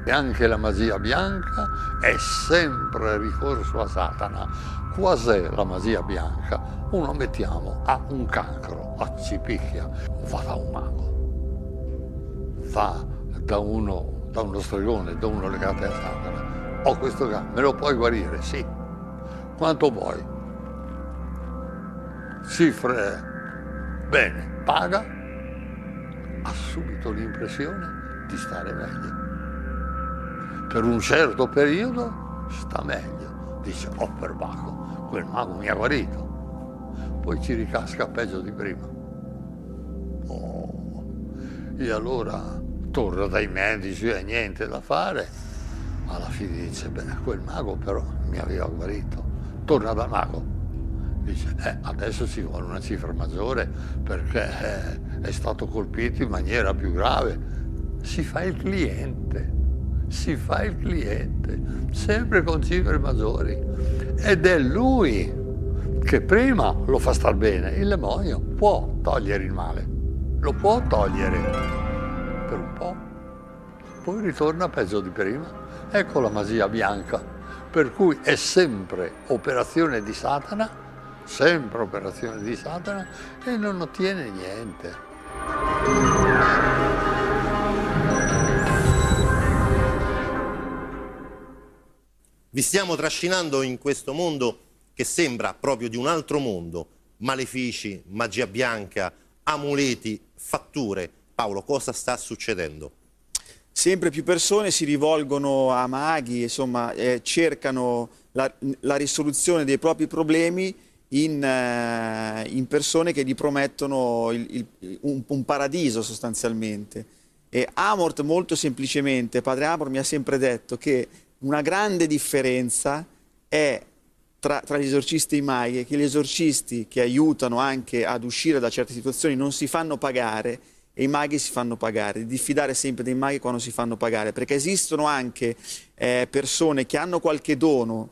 S18: E anche la magia bianca è sempre ricorso a Satana. Quas'è la magia bianca? Uno, mettiamo, ha un cancro, ci picchia, va da un mago, va da uno stregone, da uno legato a Satana. Ho questo cancro, me lo puoi guarire? Sì. Quanto vuoi? Cifre, bene, paga, ha subito l'impressione di stare meglio. Per un certo periodo sta meglio, dice, oh perbacco, quel mago mi ha guarito. Poi ci ricasca peggio di prima. Oh. E allora torna dai medici e niente da fare. Alla fine dice, beh, quel mago però mi aveva guarito. Torna dal mago. Dice, adesso ci vuole una cifra maggiore perché è stato colpito in maniera più grave. Si fa il cliente. Si fa il cliente, sempre con cifre maggiori. Ed è lui che prima lo fa star bene. Il demonio può togliere il male, lo può togliere per un po', poi ritorna peggio di prima. Ecco la magia bianca, per cui è sempre operazione di Satana, sempre operazione di Satana, e non ottiene niente.
S14: Vi stiamo trascinando in questo mondo che sembra proprio di un altro mondo. Malefici, magia bianca, amuleti, fatture. Paolo, cosa sta succedendo?
S16: Sempre più persone si rivolgono a maghi, insomma, cercano la risoluzione dei propri problemi in persone che gli promettono un paradiso sostanzialmente. E Amort, molto semplicemente, padre Amort mi ha sempre detto che una grande differenza è tra gli esorcisti e i maghi, che gli esorcisti che aiutano anche ad uscire da certe situazioni non si fanno pagare e i maghi si fanno pagare. Di diffidare sempre dei maghi quando si fanno pagare, perché esistono anche persone che hanno qualche dono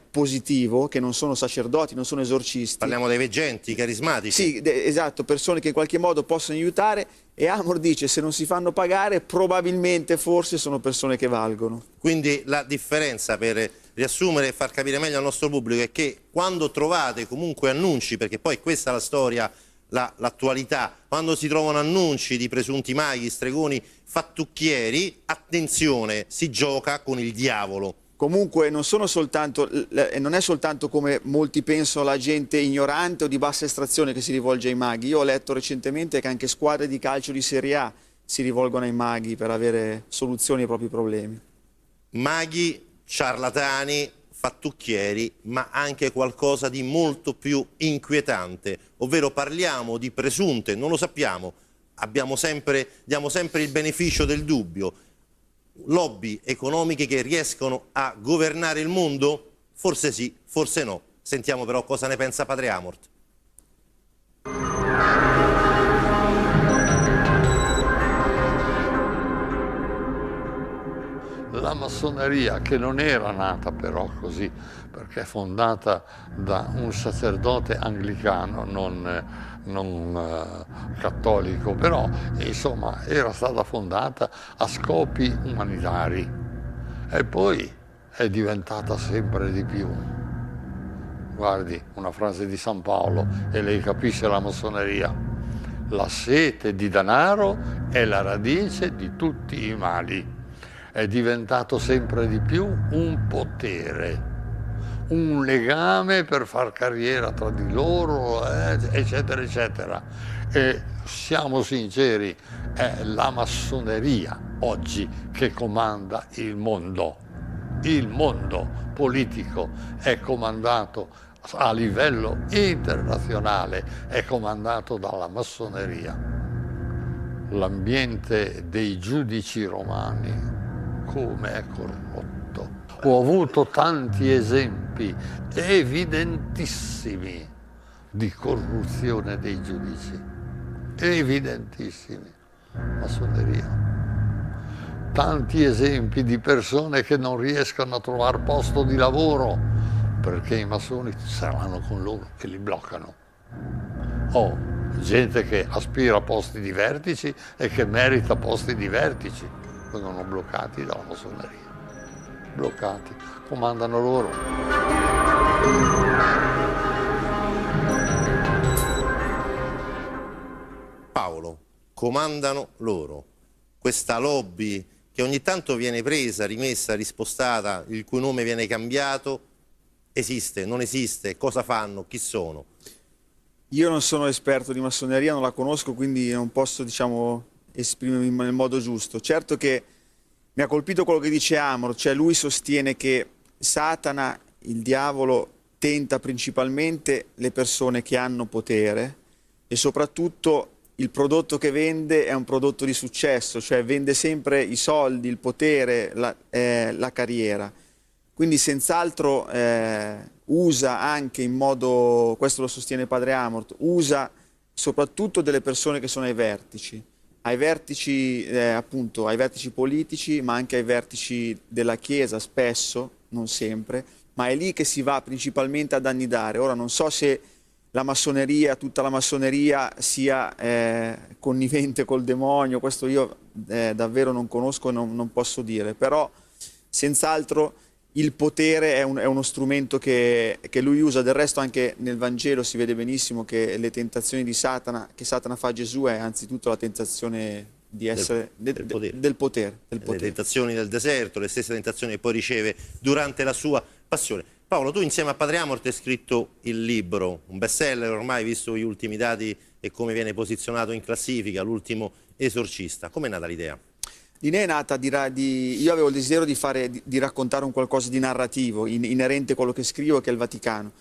S16: positivo, che non sono sacerdoti, non sono esorcisti.
S14: Parliamo dei veggenti, carismatici.
S16: Sì, esatto, persone che in qualche modo possono aiutare, e Amor dice se non si fanno pagare probabilmente forse sono persone che valgono.
S14: Quindi la differenza, per riassumere e far capire meglio al nostro pubblico, è che quando trovate comunque annunci, perché poi questa è la storia, l'attualità, quando si trovano annunci di presunti maghi, stregoni, fattucchieri, attenzione, si gioca con il diavolo.
S16: Comunque non è soltanto come molti pensano la gente ignorante o di bassa estrazione che si rivolge ai maghi. Io ho letto recentemente che anche squadre di calcio di Serie A si rivolgono ai maghi per avere soluzioni ai propri problemi.
S14: Maghi, ciarlatani, fattucchieri, ma anche qualcosa di molto più inquietante, ovvero parliamo di presunte, non lo sappiamo, diamo sempre il beneficio del dubbio, lobby economiche che riescono a governare il mondo? Forse sì, forse no. Sentiamo però cosa ne pensa padre Amort.
S18: La massoneria, che non era nata però così, perché è fondata da un sacerdote anglicano, non cattolico, però insomma era stata fondata a scopi umanitari e poi è diventata sempre di più. Guardi, una frase di San Paolo e lei capisce la massoneria: la sete di denaro è la radice di tutti i mali. È diventato sempre di più un potere, un legame per far carriera tra di loro, eccetera, eccetera. E siamo sinceri, è la massoneria oggi che comanda il mondo. Il mondo politico è comandato a livello internazionale, è comandato dalla massoneria. L'ambiente dei giudici romani come è corrotto. Ho avuto tanti esempi evidentissimi di corruzione dei giudici, evidentissimi. Massoneria. Tanti esempi di persone che non riescono a trovare posto di lavoro perché i massoni saranno con loro e li bloccano. O gente che aspira a posti di vertici e che merita posti di vertici vengono bloccati dalla massoneria. Bloccati, comandano loro.
S14: Paolo, comandano loro. Questa lobby che ogni tanto viene presa, rimessa, rispostata, il cui nome viene cambiato, esiste, non esiste, cosa fanno, chi sono?
S16: Io non sono esperto di massoneria, non la conosco, quindi non posso, diciamo, esprimermi nel modo giusto. Certo che mi ha colpito quello che dice Amor, cioè lui sostiene che Satana, il diavolo, tenta principalmente le persone che hanno potere e soprattutto il prodotto che vende è un prodotto di successo, cioè vende sempre i soldi, il potere, la carriera. Quindi senz'altro usa anche in modo, questo lo sostiene Padre Amor, usa soprattutto delle persone che sono ai vertici appunto ai vertici politici, ma anche ai vertici della Chiesa spesso, non sempre, ma è lì che si va principalmente ad annidare. Ora non so se la massoneria, tutta la massoneria sia connivente col demonio, questo io davvero non conosco e non posso dire, però senz'altro il potere è uno strumento che lui usa. Del resto anche nel Vangelo si vede benissimo che le tentazioni di Satana, che Satana fa a Gesù, è anzitutto la tentazione di essere del potere.
S14: Le tentazioni del deserto, le stesse tentazioni che poi riceve durante la sua passione. Paolo, tu insieme a Padre Amor hai scritto il libro, un bestseller ormai, visto gli ultimi dati e come viene posizionato in classifica, l'ultimo esorcista. Com'è nata l'idea?
S16: L'idea è nata io avevo il desiderio di raccontare un qualcosa di narrativo, inerente a quello che scrivo, che è il Vaticano.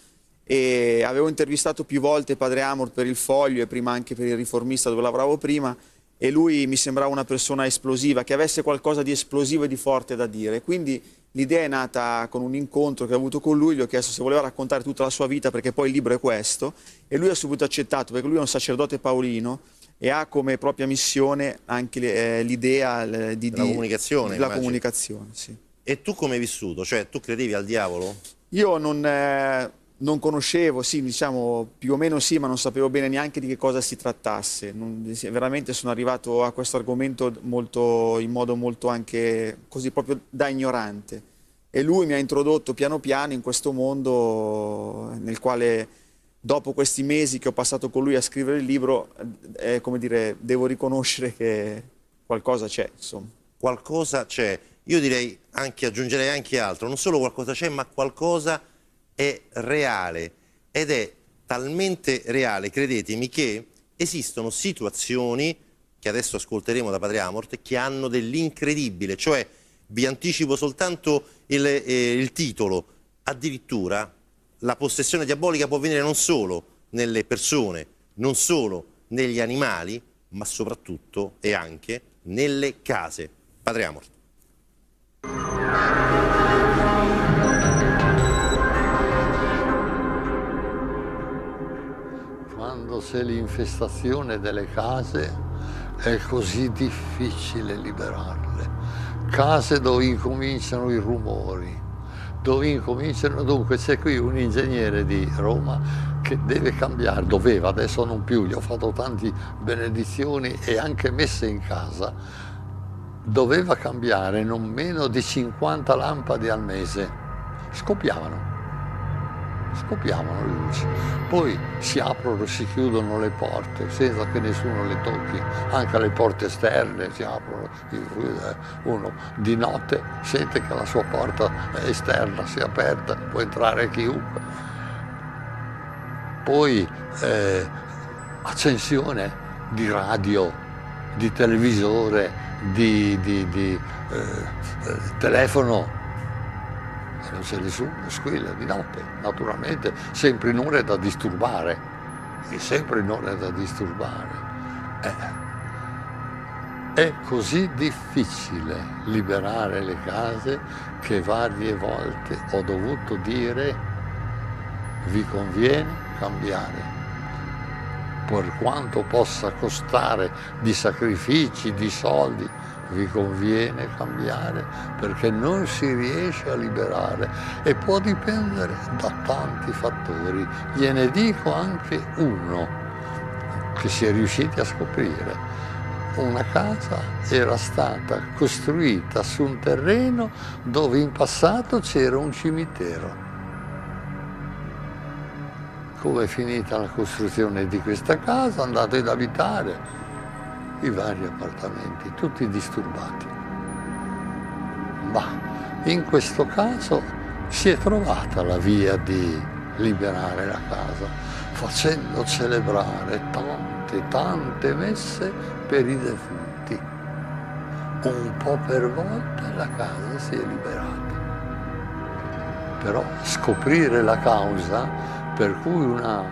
S16: E avevo intervistato più volte Padre Amor per il Foglio e prima anche per il Riformista, dove lavoravo prima, e lui mi sembrava una persona esplosiva, che avesse qualcosa di esplosivo e di forte da dire. Quindi l'idea è nata con un incontro che ho avuto con lui, gli ho chiesto se voleva raccontare tutta la sua vita, perché poi il libro è questo, e lui ha subito accettato, perché lui è un sacerdote paolino e ha come propria missione anche l'idea della comunicazione. Sì.
S14: E tu come hai vissuto? Cioè, tu credevi al diavolo?
S16: Io non conoscevo, sì, diciamo più o meno sì, ma non sapevo bene neanche di che cosa si trattasse. Veramente sono arrivato a questo argomento in modo molto anche così proprio da ignorante. E lui mi ha introdotto piano piano in questo mondo nel quale, dopo questi mesi che ho passato con lui a scrivere il libro, come dire, devo riconoscere che qualcosa c'è, insomma.
S14: Qualcosa c'è. Io direi aggiungerei anche altro. Non solo qualcosa c'è, ma qualcosa è reale. Ed è talmente reale, credetemi, che esistono situazioni, che adesso ascolteremo da Padre Amor, che hanno dell'incredibile. Cioè, vi anticipo soltanto il titolo, addirittura la possessione diabolica può avvenire non solo nelle persone, non solo negli animali, ma soprattutto e anche nelle case. Padre Amor.
S18: Quando c'è l'infestazione delle case è così difficile liberarle. Case dove incominciano i rumori, dove incominciano, dunque c'è qui un ingegnere di Roma che deve cambiare, doveva, adesso non più, gli ho fatto tante benedizioni e anche messe in casa, doveva cambiare non meno di 50 lampade al mese, scoppiavano le luci, poi si aprono e si chiudono le porte senza che nessuno le tocchi, anche le porte esterne si aprono, uno di notte sente che la sua porta esterna si è aperta, può entrare chiunque. Poi accensione di radio, di televisore, di telefono. E non c'è nessuno, squilla di notte, naturalmente, sempre in ore da disturbare, e sempre in ore da disturbare. È così difficile liberare le case che varie volte ho dovuto dire: vi conviene cambiare, per quanto possa costare di sacrifici, di soldi, vi conviene cambiare, perché non si riesce a liberare e può dipendere da tanti fattori. Gliene dico anche uno che si è riusciti a scoprire. Una casa era stata costruita su un terreno dove in passato c'era un cimitero. Come è finita la costruzione di questa casa? Andate ad abitare i vari appartamenti, tutti disturbati. Ma in questo caso si è trovata la via di liberare la casa, facendo celebrare tante messe per i defunti. Un po' per volta la casa si è liberata. Però scoprire la causa per cui una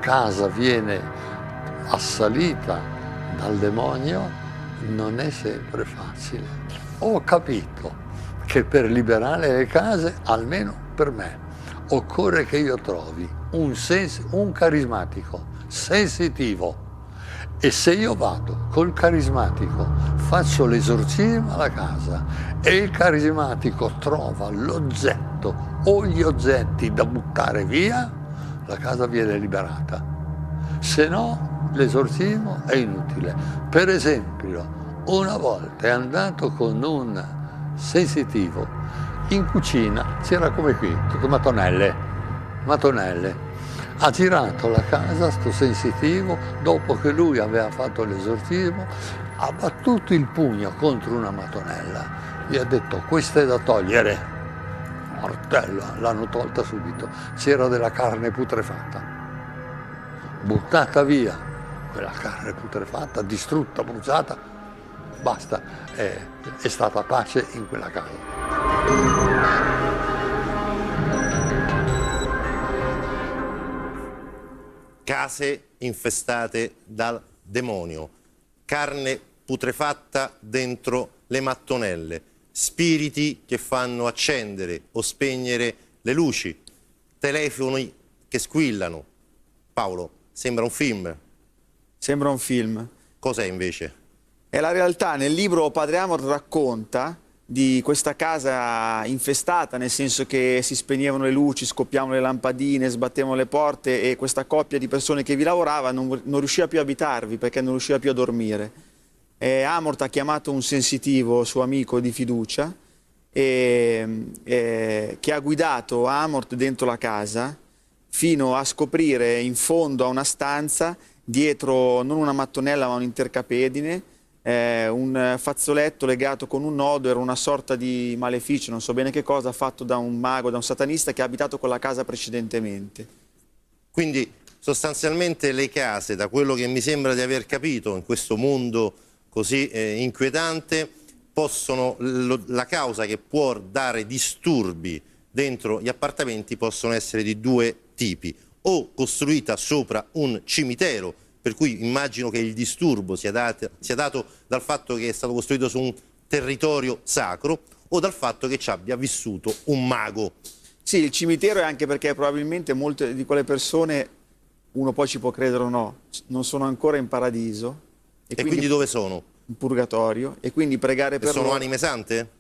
S18: casa viene assalita dal demonio non è sempre facile. Ho capito che per liberare le case, almeno per me, occorre che io trovi un carismatico sensitivo, e se io vado col carismatico, faccio l'esorcismo alla casa e il carismatico trova l'oggetto o gli oggetti da buttare via, la casa viene liberata. Se no, l'esorcismo è inutile. Per esempio, una volta è andato con un sensitivo in cucina, c'era come qui, tutte mattonelle. Ha girato la casa, sto sensitivo, dopo che lui aveva fatto l'esorcismo, ha battuto il pugno contro una mattonella. Gli ha detto: questa è da togliere. Martello, l'hanno tolta subito. C'era della carne putrefatta. Buttata via quella carne putrefatta, distrutta, bruciata. Basta, è stata pace in quella casa.
S14: Case infestate dal demonio, carne putrefatta dentro le mattonelle, spiriti che fanno accendere o spegnere le luci, telefoni che squillano. Paolo, sembra un film.
S16: Sembra un film.
S14: Cos'è invece?
S16: È la realtà. Nel libro Padre Amor racconta di questa casa infestata, nel senso che si spegnevano le luci, scoppiavano le lampadine, sbattevano le porte, e questa coppia di persone che vi lavorava non riusciva più a abitarvi perché non riusciva più a dormire. Amort ha chiamato un sensitivo, suo amico di fiducia, che ha guidato Amort dentro la casa fino a scoprire in fondo a una stanza, dietro non una mattonella ma un intercapedine, un fazzoletto legato con un nodo. Era una sorta di maleficio, non so bene che cosa, fatto da un mago, da un satanista che ha abitato quella casa precedentemente.
S14: Quindi sostanzialmente le case, da quello che mi sembra di aver capito in questo mondo così inquietante, la causa che può dare disturbi dentro gli appartamenti possono essere di due tipi: o costruita sopra un cimitero, per cui immagino che il disturbo sia dato dal fatto che è stato costruito su un territorio sacro, o dal fatto che ci abbia vissuto un mago.
S16: Sì, il cimitero è anche perché probabilmente molte di quelle persone, uno poi ci può credere o no, non sono ancora in paradiso.
S14: E quindi dove sono?
S16: In purgatorio. E quindi pregare per loro...
S14: Sono anime sante?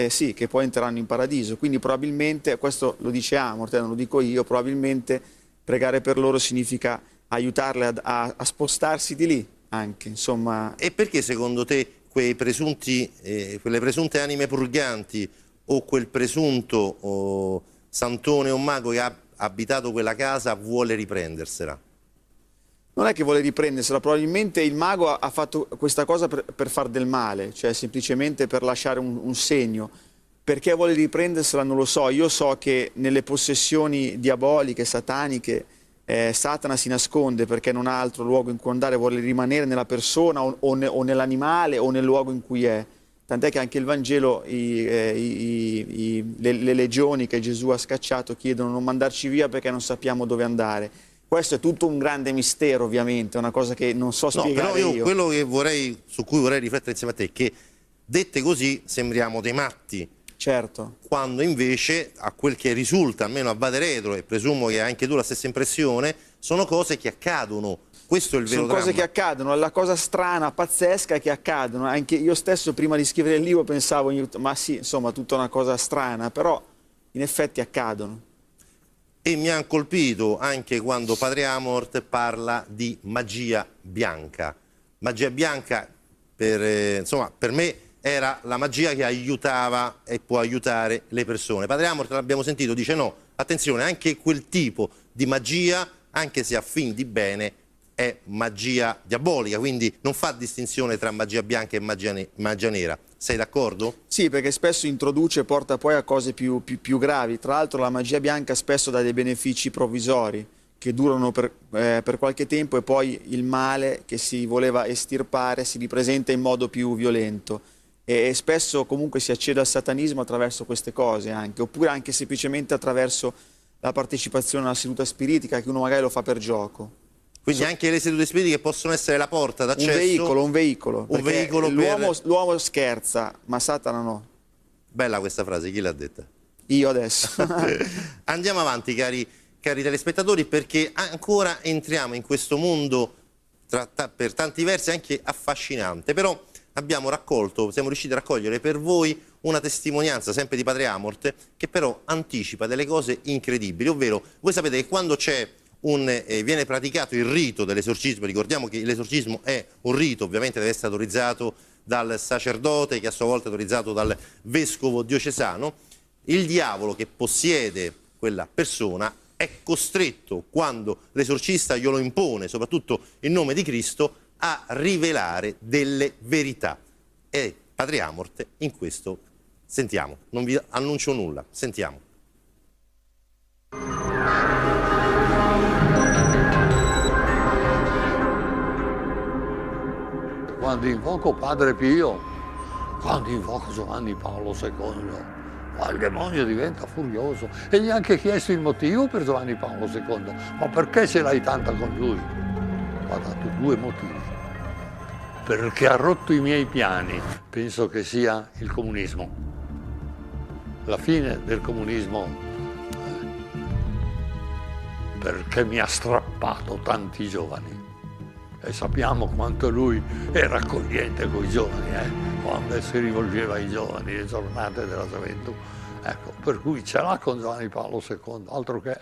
S16: Sì, che poi entreranno in paradiso. Quindi probabilmente, questo lo dice Amort, non lo dico io, probabilmente pregare per loro significa aiutarle a spostarsi di lì anche, insomma.
S14: E perché secondo te quelle presunte anime purganti o quel presunto santone o mago che ha abitato quella casa vuole riprendersela?
S16: Non è che vuole riprendersela, probabilmente il mago ha fatto questa cosa per far del male, cioè semplicemente per lasciare un segno. Perché vuole riprendersela non lo so. Io so che nelle possessioni diaboliche, sataniche, Satana si nasconde perché non ha altro luogo in cui andare, vuole rimanere nella persona o nell'animale o nel luogo in cui è. Tant'è che anche il Vangelo, le legioni che Gesù ha scacciato chiedono non mandarci via perché non sappiamo dove andare. Questo è tutto un grande mistero, ovviamente, è una cosa che non so spiegare
S14: però
S16: io.
S14: Quello che su cui vorrei riflettere insieme a te è che, dette così, sembriamo dei matti.
S16: Certo.
S14: Quando invece, a quel che risulta, almeno a vade retro, e presumo che anche tu la stessa impressione, sono cose che accadono. Questo è il vero dramma.
S16: Sono cose che accadono, la cosa strana, pazzesca è che accadono. Anche io stesso prima di scrivere il libro pensavo, ma sì, insomma, tutta una cosa strana, però in effetti accadono.
S14: E mi ha colpito anche quando Padre Amorth parla di magia bianca. Magia bianca, per me, era la magia che aiutava e può aiutare le persone. Padre Amorth, l'abbiamo sentito, dice no, attenzione, anche quel tipo di magia, anche se a fin di bene, è magia diabolica, quindi non fa distinzione tra magia bianca e magia nera. Sei d'accordo?
S16: Sì, perché spesso introduce e porta poi a cose più gravi. Tra l'altro la magia bianca spesso dà dei benefici provvisori che durano per qualche tempo e poi il male che si voleva estirpare si ripresenta in modo più violento. E spesso comunque si accede al satanismo attraverso queste cose anche, oppure anche semplicemente attraverso la partecipazione a una seduta spiritica che uno magari lo fa per gioco.
S14: Quindi anche le sedute spiritiche possono essere la porta d'accesso?
S16: Un veicolo. L'uomo scherza, ma Satana no.
S14: Bella questa frase, chi l'ha detta?
S16: Io adesso.
S14: Andiamo avanti, cari telespettatori, perché ancora entriamo in questo mondo per tanti versi anche affascinante. Però siamo riusciti a raccogliere per voi una testimonianza sempre di Padre Amorth che però anticipa delle cose incredibili, ovvero voi sapete che quando viene praticato il rito dell'esorcismo, ricordiamo che l'esorcismo è un rito, ovviamente deve essere autorizzato dal sacerdote che a sua volta è autorizzato dal vescovo diocesano, il diavolo che possiede quella persona è costretto, quando l'esorcista glielo impone, soprattutto in nome di Cristo, a rivelare delle verità. E Padre Amorth in questo, sentiamo, non vi annuncio nulla, sentiamo.
S18: Quando invoco Padre Pio, quando invoco Giovanni Paolo II, il demonio diventa furioso. E gli ha anche chiesto il motivo per Giovanni Paolo II. Ma perché ce l'hai tanta con lui? Ha dato 2 motivi. Perché ha rotto i miei piani. Penso che sia il comunismo. La fine del comunismo. Perché mi ha strappato tanti giovani. E sappiamo quanto lui era accogliente con i giovani, quando si rivolgeva ai giovani, le giornate della gioventù. Ecco, per cui ce l'ha con Giovanni Paolo II, altro che...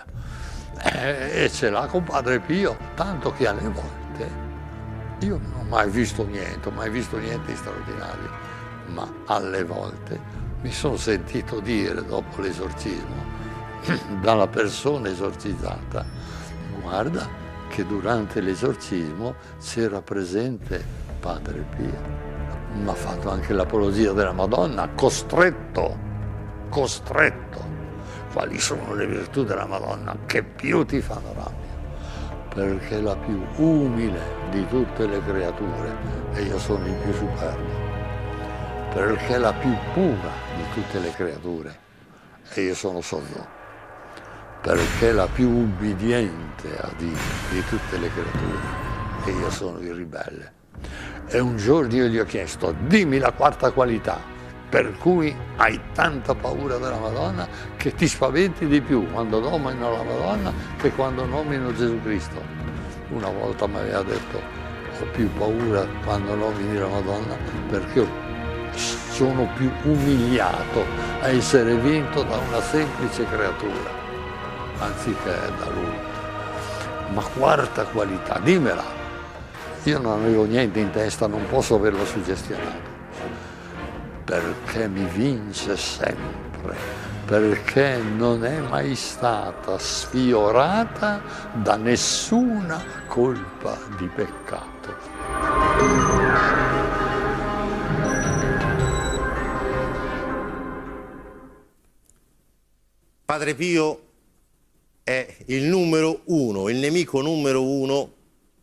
S18: e ce l'ha con Padre Pio, tanto che alle volte io non ho mai visto niente di straordinario, ma alle volte mi sono sentito dire dopo l'esorcismo dalla persona esorcizzata: guarda che durante l'esorcismo c'era presente Padre Pio, ma ha fatto anche l'apologia della Madonna, costretto. Quali sono le virtù della Madonna che più ti fanno rabbia? Perché è la più umile di tutte le creature e io sono il più superbo. Perché è la più pura di tutte le creature e io sono sordo. Perché è la più ubbidiente a Dio di tutte le creature e io sono il ribelle. E un giorno io gli ho chiesto: dimmi la quarta qualità per cui hai tanta paura della Madonna che ti spaventi di più quando nomino la Madonna che quando nomino Gesù Cristo. Una volta mi aveva detto: ho più paura quando nomini la Madonna perché sono più umiliato a essere vinto da una semplice creatura anziché da lui. Ma quarta qualità, dimmela. Io non avevo niente in testa, non posso averla suggestionata. Perché mi vince sempre, perché non è mai stata sfiorata da nessuna colpa di peccato.
S14: Padre Pio è il numero uno, il nemico numero uno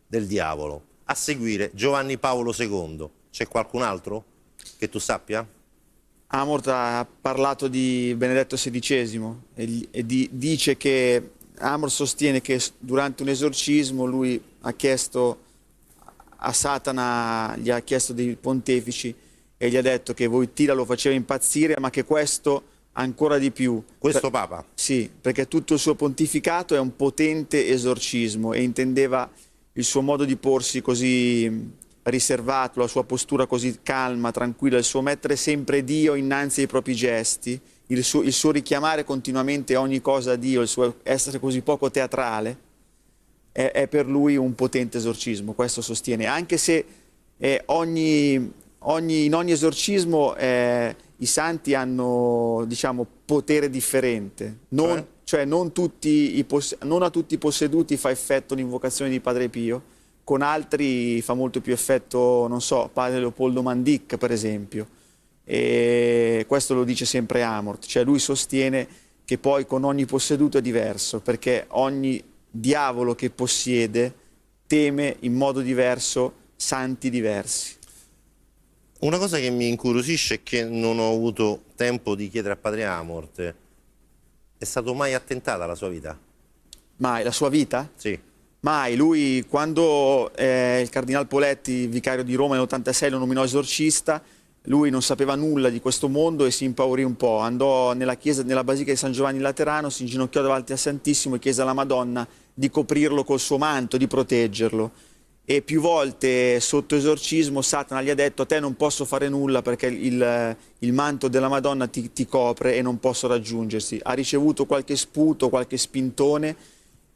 S14: del diavolo. A seguire Giovanni Paolo II. C'è qualcun altro che tu sappia?
S16: Amort ha parlato di Benedetto XVI e dice che Amort sostiene che durante un esorcismo lui ha chiesto a Satana, gli ha chiesto dei pontefici e gli ha detto che Wojtyla lo faceva impazzire, ma che questo ancora di più.
S14: Questo Papa?
S16: Sì, perché tutto il suo pontificato è un potente esorcismo e intendeva il suo modo di porsi così riservato, la sua postura così calma, tranquilla, il suo mettere sempre Dio innanzi ai propri gesti, il suo richiamare continuamente ogni cosa a Dio, il suo essere così poco teatrale, è per lui un potente esorcismo, questo sostiene. Anche se in ogni esorcismo i santi hanno, diciamo, potere differente. Non a tutti i posseduti fa effetto l'invocazione di Padre Pio, con altri fa molto più effetto, non so, Padre Leopoldo Mandic per esempio. E questo lo dice sempre Amort, cioè lui sostiene che poi con ogni posseduto è diverso, perché ogni diavolo che possiede teme in modo diverso santi diversi.
S14: Una cosa che mi incuriosisce e che non ho avuto tempo di chiedere a Padre Amort: è stato mai attentato alla sua vita?
S16: Mai? La sua vita?
S14: Sì.
S16: Mai. Lui, quando il Cardinal Poletti, vicario di Roma nell'86, lo nominò esorcista, lui non sapeva nulla di questo mondo e si impaurì un po'. Andò nella Basilica di San Giovanni Laterano, si inginocchiò davanti al Santissimo e chiese alla Madonna di coprirlo col suo manto, di proteggerlo. E più volte sotto esorcismo Satana gli ha detto: a te non posso fare nulla perché il manto della Madonna ti copre e non posso raggiungersi. Ha ricevuto qualche sputo, qualche spintone,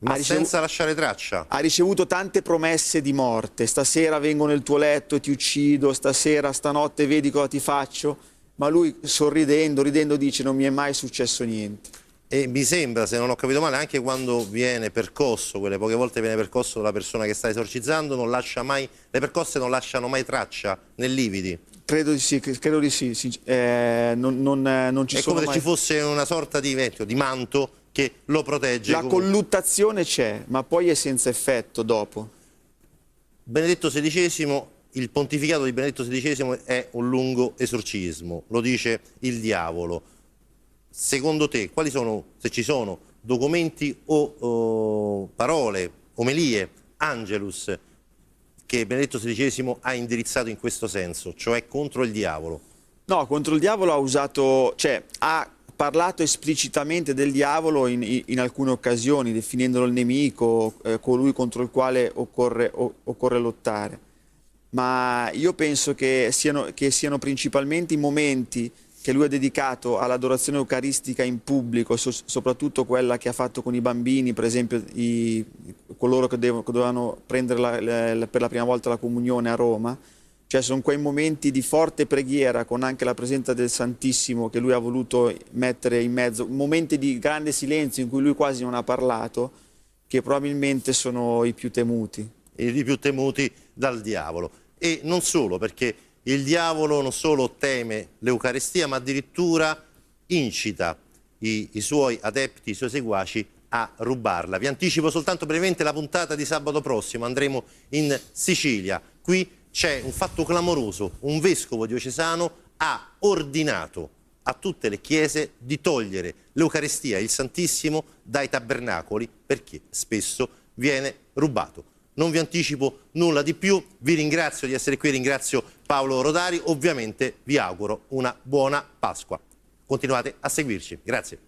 S14: ma senza lasciare traccia.
S16: Ha ricevuto tante promesse di morte: stasera vengo nel tuo letto e ti uccido, stanotte vedi cosa ti faccio, ma lui sorridendo, ridendo dice: non mi è mai successo niente.
S14: E mi sembra, se non ho capito male, anche quando viene percosso, quelle poche volte viene percosso dalla persona che sta esorcizzando, non lascia mai, le percosse non lasciano mai traccia nei lividi.
S16: Credo di sì, non ci
S14: è
S16: sono
S14: come se
S16: mai...
S14: ci fosse una sorta di manto che lo protegge.
S16: La colluttazione c'è, ma poi è senza effetto dopo.
S14: Benedetto XVI, il pontificato di Benedetto XVI è un lungo esorcismo, lo dice il diavolo. Secondo te, quali sono, se ci sono, documenti o parole, omelie, angelus, che Benedetto XVI ha indirizzato in questo senso, cioè contro il diavolo?
S16: No, contro il diavolo ha parlato esplicitamente del diavolo in alcune occasioni, definendolo il nemico, colui contro il quale occorre lottare. Ma io penso che siano principalmente i momenti che lui ha dedicato all'adorazione eucaristica in pubblico, soprattutto quella che ha fatto con i bambini, per esempio coloro che dovevano prendere per la prima volta la comunione a Roma. Cioè sono quei momenti di forte preghiera con anche la presenza del Santissimo che lui ha voluto mettere in mezzo, momenti di grande silenzio in cui lui quasi non ha parlato, che probabilmente sono i più temuti.
S14: I più temuti dal diavolo. E non solo, perché il diavolo non solo teme l'Eucaristia, ma addirittura incita i suoi adepti, i suoi seguaci a rubarla. Vi anticipo soltanto brevemente la puntata di sabato prossimo, andremo in Sicilia. Qui c'è un fatto clamoroso: un vescovo diocesano ha ordinato a tutte le chiese di togliere l'Eucaristia, il Santissimo, dai tabernacoli perché spesso viene rubato. Non vi anticipo nulla di più, vi ringrazio di essere qui, ringrazio Paolo Rodari, ovviamente vi auguro una buona Pasqua. Continuate a seguirci, grazie.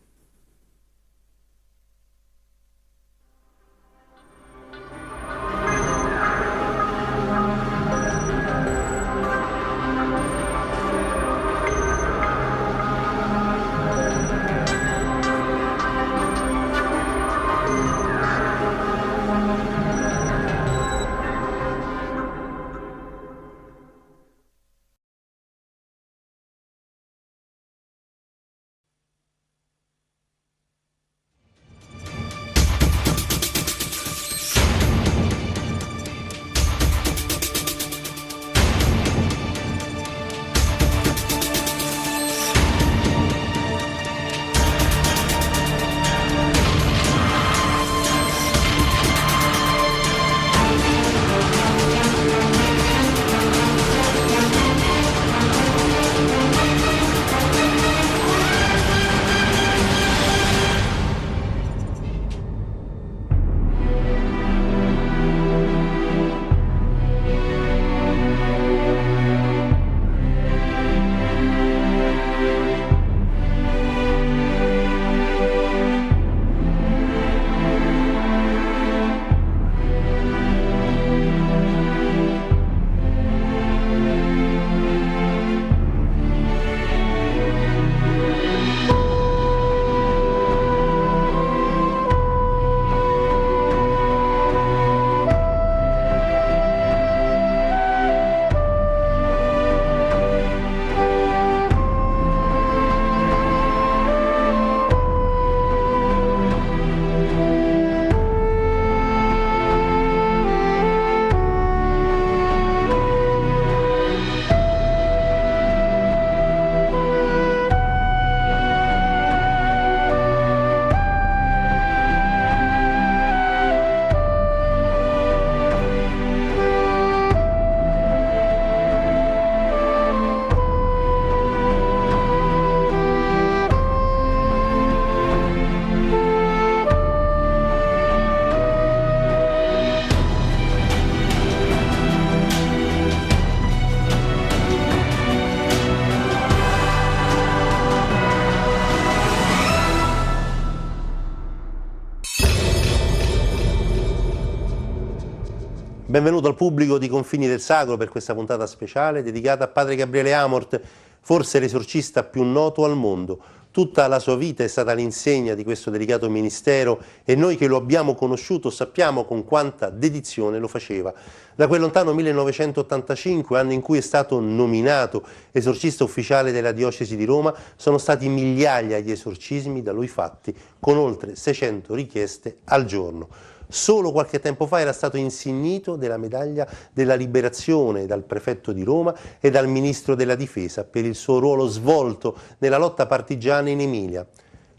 S14: Benvenuto al pubblico di Confini del Sacro per questa puntata speciale dedicata a padre Gabriele Amort, forse l'esorcista più noto al mondo. Tutta la sua vita è stata all'insegna di questo delicato ministero e noi che lo abbiamo conosciuto sappiamo con quanta dedizione lo faceva. Da quel lontano 1985, anno in cui è stato nominato esorcista ufficiale della diocesi di Roma, sono stati migliaia gli esorcismi da lui fatti, con oltre 600 richieste al giorno. Solo qualche tempo fa era stato insignito della medaglia della liberazione dal prefetto di Roma e dal ministro della difesa per il suo ruolo svolto nella lotta partigiana in Emilia.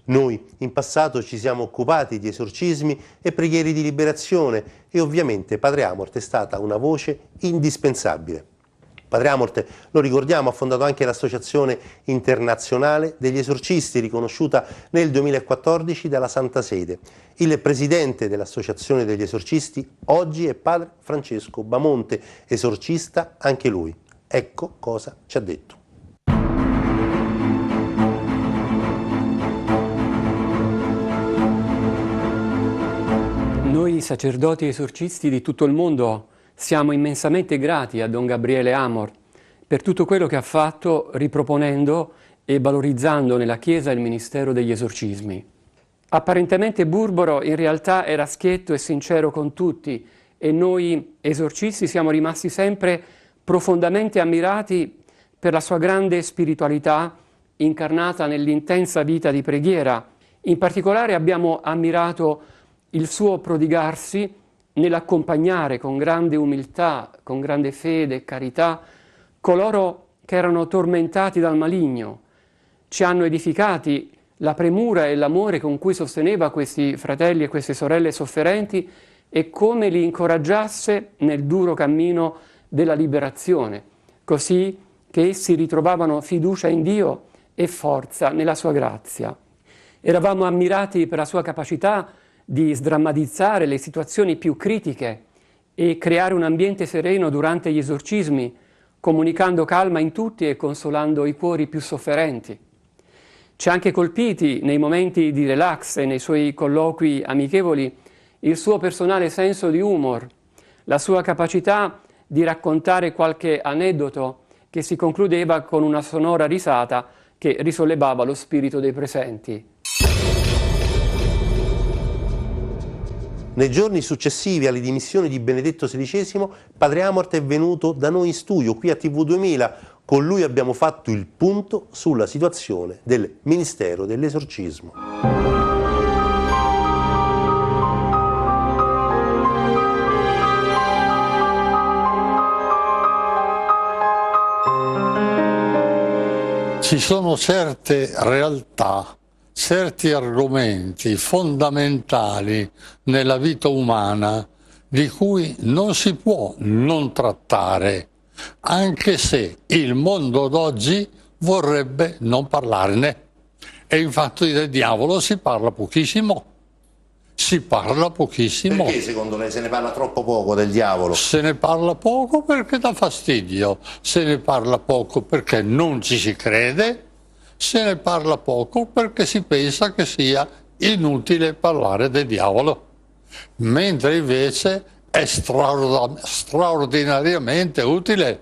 S14: Noi in passato ci siamo occupati di esorcismi e preghiere di liberazione e ovviamente padre Amort è stata una voce indispensabile. Padre Amort, lo ricordiamo, ha fondato anche l'Associazione Internazionale degli Esorcisti, riconosciuta nel 2014 dalla Santa Sede. Il presidente dell'Associazione degli Esorcisti oggi è padre Francesco Bamonte, esorcista anche lui. Ecco cosa ci ha detto.
S21: Noi sacerdoti esorcisti di tutto il mondo siamo immensamente grati a Don Gabriele Amort per tutto quello che ha fatto riproponendo e valorizzando nella Chiesa il ministero degli esorcismi. Apparentemente burbero, in realtà era schietto e sincero con tutti e noi esorcisti siamo rimasti sempre profondamente ammirati per la sua grande spiritualità incarnata nell'intensa vita di preghiera. In particolare abbiamo ammirato il suo prodigarsi nell'accompagnare con grande umiltà, con grande fede e carità, coloro che erano tormentati dal maligno. Ci hanno edificati la premura e l'amore con cui sosteneva questi fratelli e queste sorelle sofferenti e come li incoraggiasse nel duro cammino della liberazione, così che essi ritrovavano fiducia in Dio e forza nella sua grazia. Eravamo ammirati per la sua capacità di sdrammatizzare le situazioni più critiche e creare un ambiente sereno durante gli esorcismi, comunicando calma in tutti e consolando i cuori più sofferenti. Ci ha anche colpiti nei momenti di relax e nei suoi colloqui amichevoli il suo personale senso di humor, la sua capacità di raccontare qualche aneddoto che si concludeva con una sonora risata che risollevava lo spirito dei presenti.
S14: Nei giorni successivi alle dimissioni di Benedetto XVI, padre Amort è venuto da noi in studio, qui a TV2000. Con lui abbiamo fatto il punto sulla situazione del Ministero dell'Esorcismo.
S18: Ci sono certe realtà, certi argomenti fondamentali nella vita umana di cui non si può non trattare, anche se il mondo d'oggi vorrebbe non parlarne. E infatti del diavolo si parla pochissimo. Si parla pochissimo.
S14: Perché secondo lei se ne parla troppo poco del diavolo?
S18: Se ne parla poco perché dà fastidio, se ne parla poco perché non ci si crede, se ne parla poco perché si pensa che sia inutile parlare del diavolo, mentre invece è straordinariamente utile,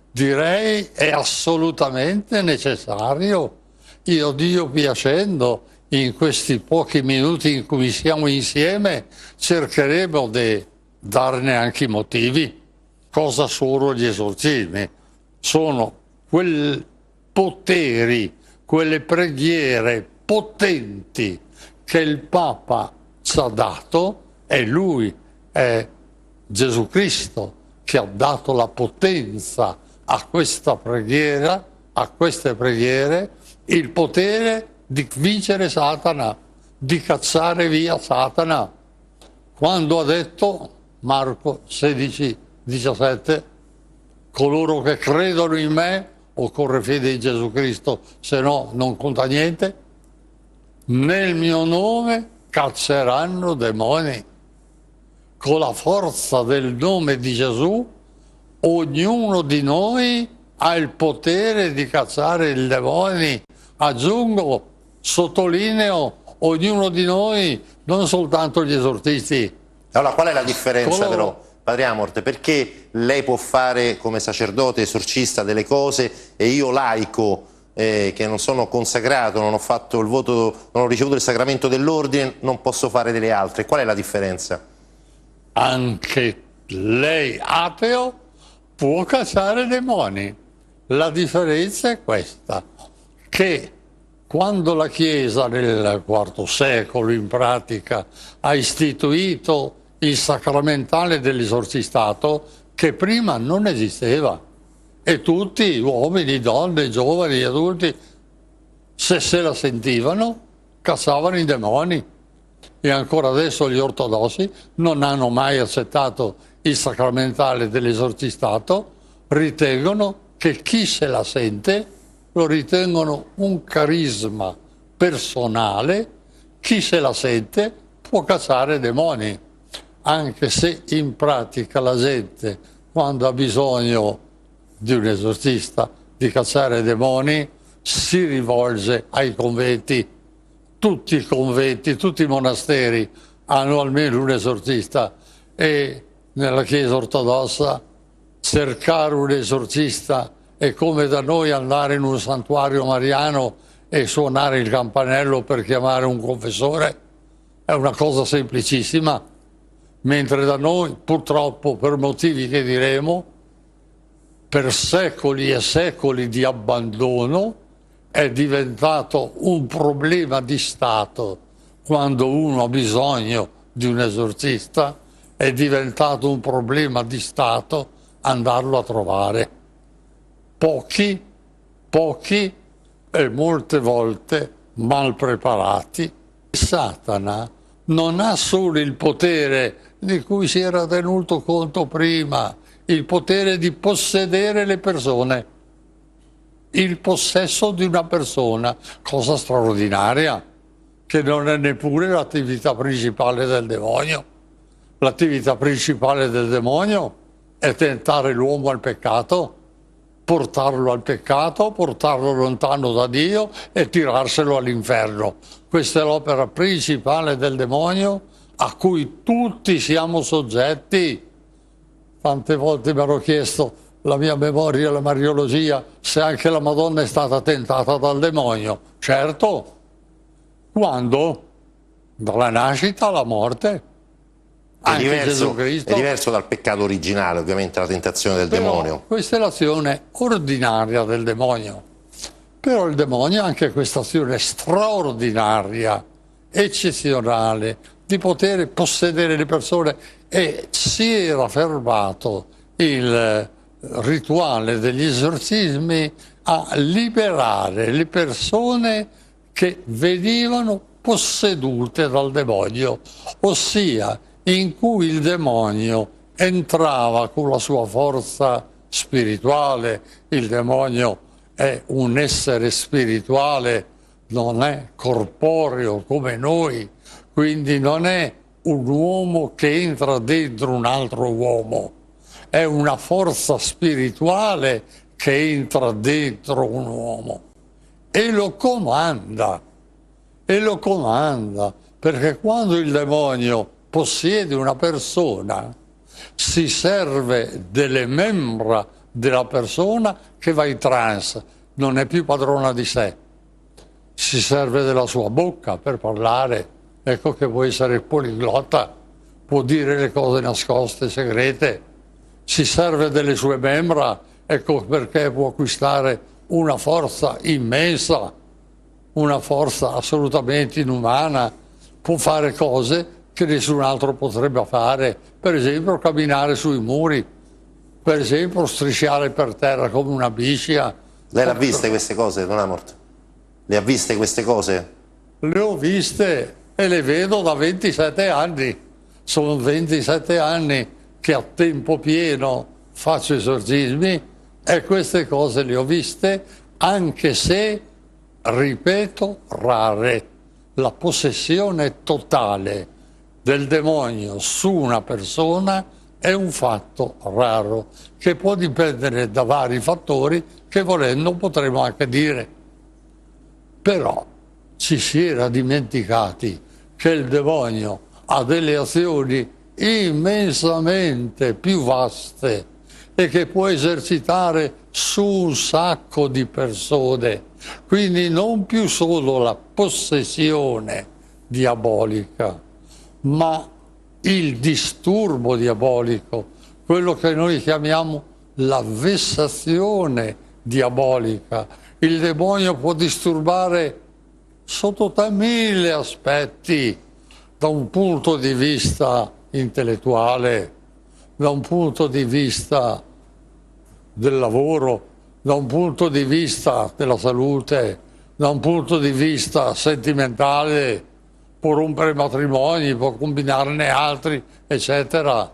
S18: direi è assolutamente necessario. Io, Dio piacendo, in questi pochi minuti in cui siamo insieme cercheremo di darne anche i motivi. Cosa sono gli esorcismi? Sono quei poteri, quelle preghiere potenti che il Papa ci ha dato, e lui è Gesù Cristo che ha dato la potenza a questa preghiera, a queste preghiere, il potere di vincere Satana, di cacciare via Satana. Quando ha detto, Marco 16:17, coloro che credono in me, occorre fede in Gesù Cristo, se no non conta niente, nel mio nome cacceranno demoni. Con la forza del nome di Gesù, ognuno di noi ha il potere di cacciare i demoni. Aggiungo, sottolineo, ognuno di noi, non soltanto gli esorcisti.
S14: Allora, qual è la differenza però Padre Amort, perché lei può fare come sacerdote esorcista delle cose e io laico, che non sono consacrato, non ho fatto il voto, non ho ricevuto il sacramento dell'ordine, non posso fare delle altre? Qual è la differenza?
S18: Anche lei, ateo, può cacciare demoni. La differenza è questa, che quando la Chiesa nel IV secolo in pratica ha istituito il sacramentale dell'esorcistato, che prima non esisteva, e tutti, uomini, donne, giovani, adulti, se la sentivano, cacciavano i demoni. E ancora adesso gli ortodossi non hanno mai accettato il sacramentale dell'esorcistato, ritengono che chi se la sente lo ritengono un carisma personale, chi se la sente può cacciare demoni, anche se in pratica la gente, quando ha bisogno di un esorcista, di cacciare demoni, si rivolge ai conventi. Tutti i conventi, tutti i monasteri hanno almeno un esorcista, e nella Chiesa ortodossa cercare un esorcista è come da noi andare in un santuario mariano e suonare il campanello per chiamare un confessore. È una cosa semplicissima, mentre da noi, purtroppo, per motivi che diremo, per secoli e secoli di abbandono, è diventato un problema di Stato. Quando uno ha bisogno di un esorcista, è diventato un problema di Stato andarlo a trovare. Pochi e molte volte mal preparati. Satana non ha solo il potere di cui si era tenuto conto prima, il potere di possedere le persone, il possesso di una persona, cosa straordinaria, che non è neppure l'attività principale del demonio. L'attività principale del demonio è tentare l'uomo al peccato, portarlo lontano da Dio e tirarselo all'inferno. Questa è l'opera principale del demonio, a cui tutti siamo soggetti. Tante volte mi hanno chiesto la mia memoria e la mariologia se anche la Madonna è stata tentata dal demonio. Certo, quando? Dalla nascita alla morte.
S14: È diverso dal peccato originale, ovviamente, la tentazione del demonio.
S18: Questa è l'azione ordinaria del demonio. Però il demonio ha anche questa azione straordinaria, eccezionale, di poter possedere le persone, e si era fermato il rituale degli esorcismi a liberare le persone che venivano possedute dal demonio, ossia in cui il demonio entrava con la sua forza spirituale. Il demonio è un essere spirituale, non è corporeo come noi, quindi non è un uomo che entra dentro un altro uomo, è una forza spirituale che entra dentro un uomo e lo comanda, perché quando il demonio possiede una persona, si serve delle membra della persona che va in trance, non è più padrona di sé, si serve della sua bocca per parlare. Ecco che può essere poliglotta, può dire le cose nascoste, segrete, si serve delle sue membra, ecco perché può acquistare una forza immensa, una forza assolutamente inumana, può fare cose che nessun altro potrebbe fare, per esempio camminare sui muri, per esempio strisciare per terra come una biscia.
S14: Lei le ha viste queste cose, Don Amort? Le ha viste queste cose?
S18: Le ho viste e le vedo da 27 anni. Sono 27 anni che a tempo pieno faccio esorcismi e queste cose le ho viste, anche se, ripeto, rare. La possessione totale del demonio su una persona è un fatto raro, che può dipendere da vari fattori che volendo potremmo anche dire. Però ci si era dimenticati che il demonio ha delle azioni immensamente più vaste e che può esercitare su un sacco di persone, quindi non più solo la possessione diabolica, ma il disturbo diabolico, quello che noi chiamiamo la vessazione diabolica. Il demonio può disturbare sotto 1000 aspetti, da un punto di vista intellettuale, da un punto di vista del lavoro, da un punto di vista della salute, da un punto di vista sentimentale, può rompere matrimoni, può combinarne altri, eccetera.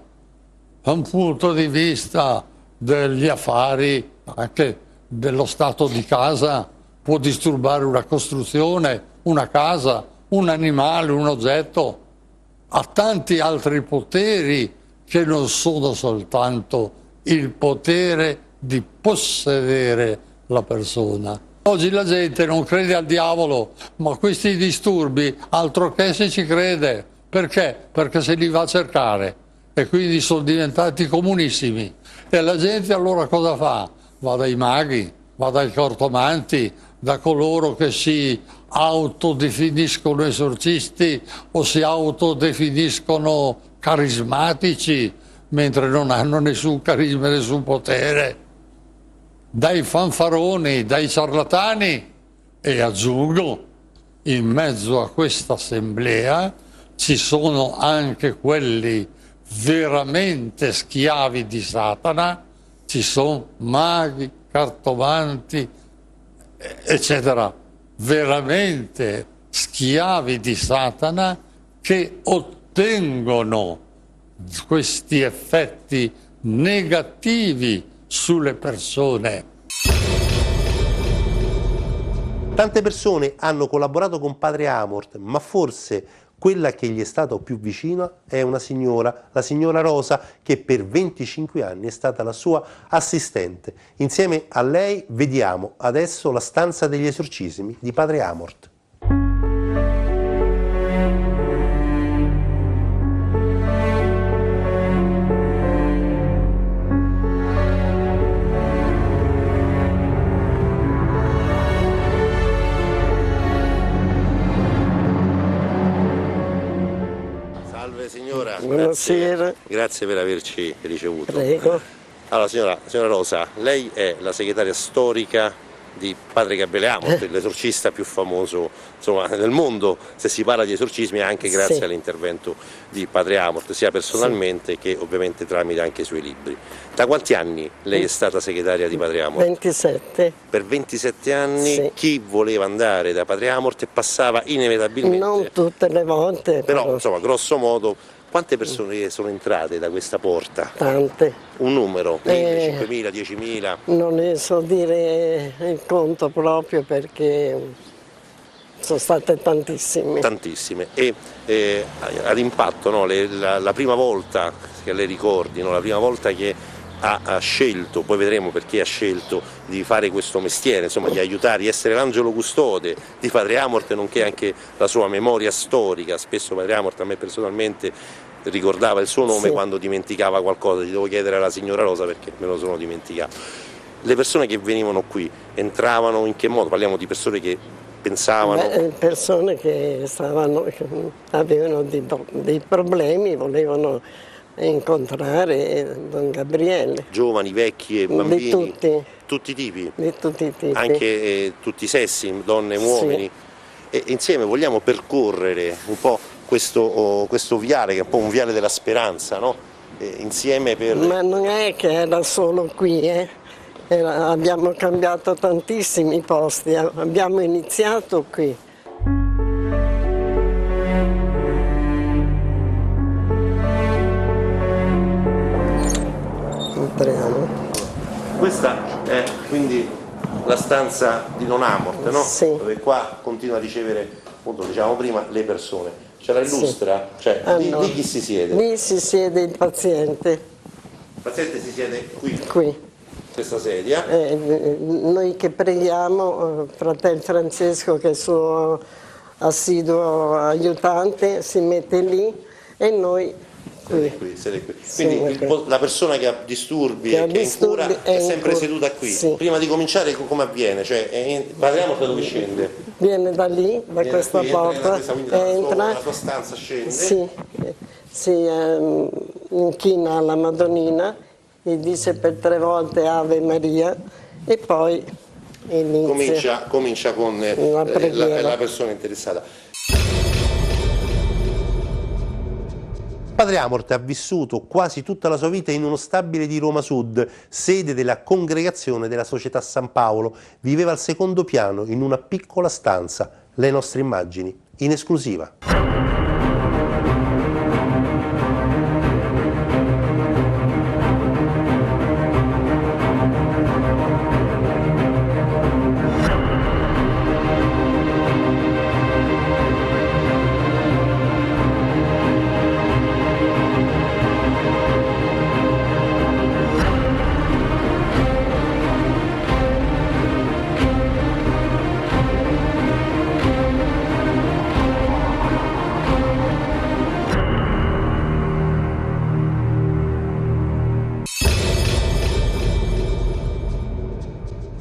S18: Da un punto di vista degli affari, anche dello stato di casa, può disturbare una costruzione, una casa, un animale, un oggetto. Ha tanti altri poteri che non sono soltanto il potere di possedere la persona. Oggi la gente non crede al diavolo, ma questi disturbi altro che se ci crede. Perché? Perché se li va a cercare e quindi sono diventati comunissimi. E la gente allora cosa fa? Va dai maghi, va dai cartomanti, da coloro che si autodefiniscono esorcisti o si autodefiniscono carismatici, mentre non hanno nessun carisma e nessun potere, dai fanfaroni, dai ciarlatani. E aggiungo, in mezzo a questa assemblea ci sono anche quelli veramente schiavi di Satana, ci sono maghi, cartomanti, eccetera, veramente schiavi di Satana che ottengono questi effetti negativi sulle persone.
S14: Tante persone hanno collaborato con Padre Amorth, ma forse quella che gli è stata più vicina è una signora, la signora Rosa, che per 25 anni è stata la sua assistente. Insieme a lei vediamo adesso la stanza degli esorcismi di Padre Amorth.
S8: Buonasera.
S14: Grazie per averci ricevuto.
S8: Prego.
S14: Allora, signora Rosa, lei è la segretaria storica di Padre Gabriele Amorth, l'esorcista più famoso, insomma, nel mondo, se si parla di esorcismi, anche grazie all'intervento di Padre Amorth, sia personalmente che ovviamente tramite anche i suoi libri. Da quanti anni lei è stata segretaria di Padre Amorth?
S8: 27.
S14: Per 27 anni chi voleva andare da Padre Amorth passava inevitabilmente.
S8: Non tutte le volte.
S14: Però insomma, grosso modo, quante persone sono entrate da questa porta?
S8: Tante.
S14: Un numero? 1.000, 5.000, 10.000?
S8: Non ne so dire il conto proprio perché sono state tantissime.
S14: Tantissime. E ad impatto, no? La prima volta che lei ricordi, no? La prima volta che ha scelto, poi vedremo perché ha scelto di fare questo mestiere, insomma di aiutare, di essere l'angelo custode di Padre Amorth, nonché anche la sua memoria storica. Spesso Padre Amorth a me personalmente ricordava il suo nome quando dimenticava qualcosa, ti devo chiedere alla signora Rosa perché me lo sono dimenticato. Le persone che venivano qui entravano in che modo? Parliamo di persone che pensavano...
S8: persone che avevano dei problemi, volevano incontrare Don Gabriele.
S14: Giovani, vecchi e bambini?
S8: Di tutti.
S14: Tutti i tipi?
S8: Di tutti i tipi.
S14: Anche tutti i sessi, donne e uomini? E insieme vogliamo percorrere un po' questo viale, che è un po' un viale della speranza, no? Insieme per...
S8: Ma non è che era solo qui, abbiamo cambiato tantissimi posti, abbiamo iniziato qui.
S14: Questa è quindi la stanza di Don Amorth, no? Dove qua continua a ricevere, appunto diciamo prima, le persone. Ce la illustra? Cioè, di chi si siede?
S8: Lì si siede il paziente.
S14: Il paziente si siede qui?
S8: Qui.
S14: Questa sedia?
S8: Noi che preghiamo, fratello Francesco che è il suo assiduo aiutante, si mette lì e noi
S14: Siete qui. Quindi la persona che ha disturbi e che è in cura è sempre seduta qui. Sì. Prima di cominciare come avviene? Cioè, parliamo da dove scende?
S8: Viene da lì, da questa porta, entra,
S14: nella sua stanza scende.
S8: Si inchina alla Madonnina, gli dice per 3 volte Ave Maria e poi inizia.
S14: Comincia con la persona interessata. Padre Amort ha vissuto quasi tutta la sua vita in uno stabile di Roma Sud, sede della congregazione della Società San Paolo. Viveva al secondo piano, in una piccola stanza. Le nostre immagini, in esclusiva.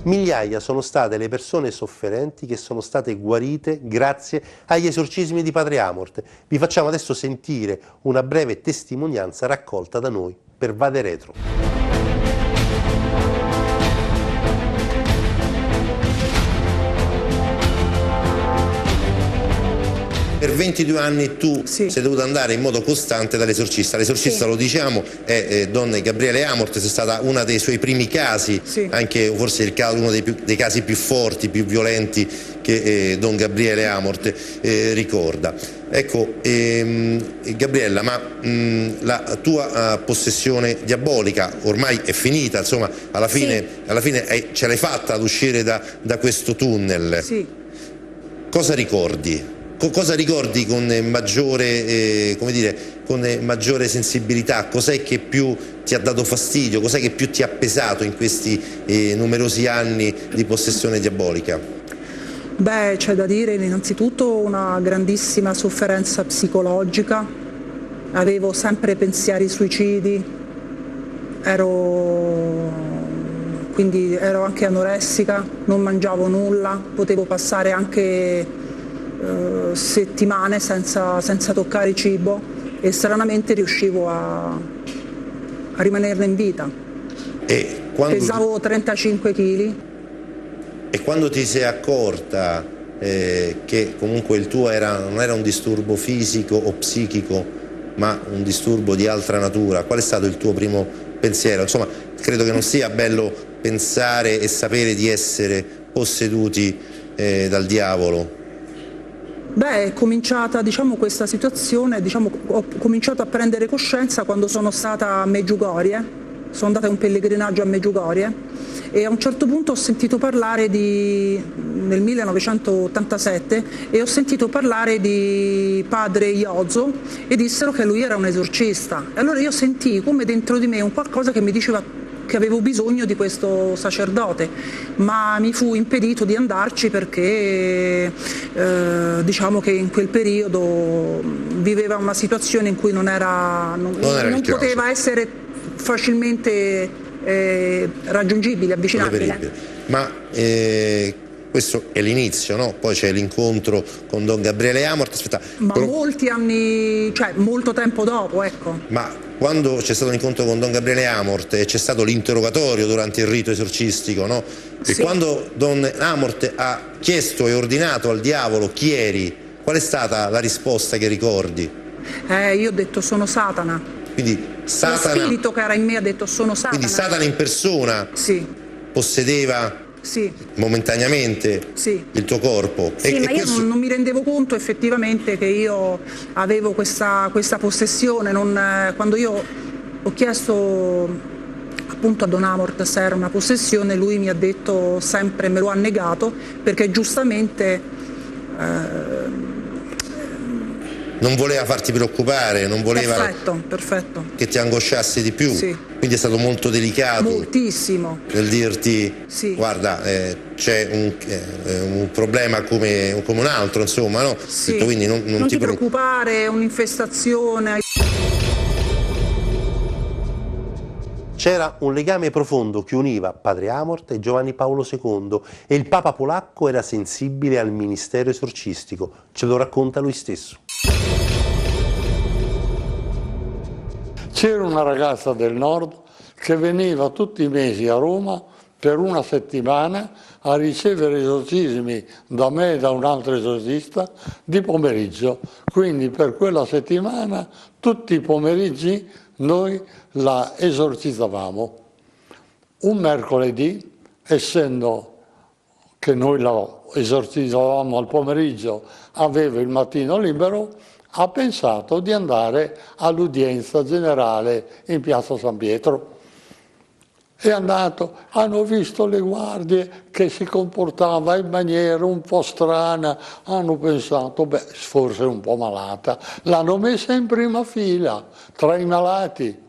S14: Migliaia sono state le persone sofferenti che sono state guarite grazie agli esorcismi di Padre Amort. Vi facciamo adesso sentire una breve testimonianza raccolta da noi per Vade Retro. Per 22 anni tu sei dovuta andare in modo costante dall'esorcista. L'esorcista, lo diciamo, è Don Gabriele Amort, sei stata una dei suoi primi casi, anche forse uno dei casi più forti, più violenti che Don Gabriele Amort ricorda. Ecco, Gabriella, ma la tua possessione diabolica ormai è finita, insomma, alla fine ce l'hai fatta ad uscire da questo tunnel. Cosa ricordi? Cosa ricordi con maggiore, con maggiore sensibilità? Cos'è che più ti ha dato fastidio? Cos'è che più ti ha pesato in questi numerosi anni di possessione diabolica?
S15: Beh, c'è da dire innanzitutto una grandissima sofferenza psicologica. Avevo sempre pensieri suicidi, quindi ero anche anoressica, non mangiavo nulla, potevo passare anche settimane senza toccare cibo e stranamente riuscivo a rimanerne in vita. Pesavo 35 kg.
S14: E quando ti sei accorta che comunque il tuo non era un disturbo fisico o psichico, ma un disturbo di altra natura, qual è stato il tuo primo pensiero? Insomma, credo che non sia bello pensare e sapere di essere posseduti dal diavolo.
S15: Beh, è cominciata questa situazione, ho cominciato a prendere coscienza quando sono stata a Medjugorje, sono andata in un pellegrinaggio a Medjugorje e a un certo punto ho sentito parlare nel 1987 e ho sentito parlare di padre Iozo e dissero che lui era un esorcista. E allora io sentii come dentro di me un qualcosa che mi diceva che avevo bisogno di questo sacerdote, ma mi fu impedito di andarci perché diciamo che in quel periodo viveva una situazione in cui non poteva essere facilmente raggiungibile, avvicinabile.
S14: Ma questo è l'inizio, no? Poi c'è l'incontro con Don Gabriele Amort.
S15: Molti anni, cioè molto tempo dopo, ecco.
S14: Ma quando c'è stato l'incontro con Don Gabriele Amort e c'è stato l'interrogatorio durante il rito esorcistico, no? E quando Don Amort ha chiesto e ordinato al diavolo chi eri, qual è stata la risposta che ricordi?
S15: Io ho detto sono Satana.
S14: Quindi Satana.
S15: Lo spirito che era in me ha detto sono Satana.
S14: Quindi Satana in persona possedeva momentaneamente il tuo corpo.
S15: Ma io non mi rendevo conto effettivamente che io avevo questa possessione. Quando io ho chiesto appunto a Don Amort se era una possessione, lui mi ha detto sempre, me lo ha negato, perché giustamente
S14: non voleva farti preoccupare, non voleva
S15: perfetto.
S14: che ti angosciassi di più. Quindi è stato molto delicato.
S15: Moltissimo.
S14: Nel dirti, guarda, c'è un problema come un altro, insomma, no? Quindi non
S15: ti preoccupare, è un'infestazione.
S14: C'era un legame profondo che univa padre Amort e Giovanni Paolo II e il Papa polacco era sensibile al ministero esorcistico, ce lo racconta lui stesso.
S18: C'era una ragazza del nord che veniva tutti i mesi a Roma per una settimana a ricevere esorcismi da me e da un altro esorcista di pomeriggio. Quindi per quella settimana tutti i pomeriggi noi la esorcizzavamo. Un mercoledì, essendo che noi la esorcizzavamo al pomeriggio, aveva il mattino libero, ha pensato di andare all'udienza generale in piazza San Pietro. È andato, hanno visto le guardie che si comportava in maniera un po' strana, hanno pensato, beh, forse un po' malata, l'hanno messa in prima fila tra i malati.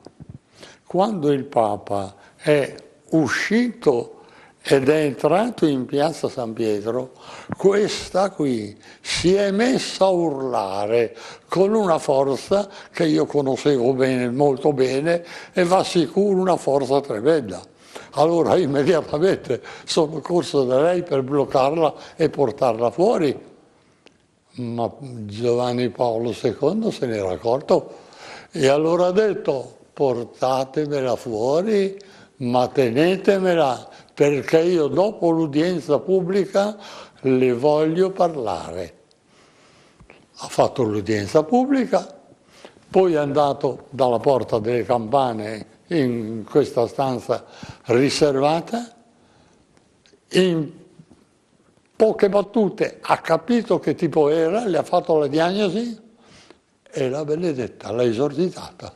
S18: Quando il Papa è uscito ed è entrato in piazza San Pietro, questa qui si è messa a urlare con una forza che io conoscevo bene, molto bene, e va sicuro una forza tremenda. Allora immediatamente sono corso da lei per bloccarla e portarla fuori, ma Giovanni Paolo II se n'era accorto e allora ha detto: portatemela fuori, ma tenetemela, perché io dopo l'udienza pubblica le voglio parlare. Ha fatto l'udienza pubblica, poi è andato dalla Porta delle Campane in questa stanza riservata, in poche battute ha capito che tipo era, le ha fatto la diagnosi e la Benedetta l'ha esorcitata.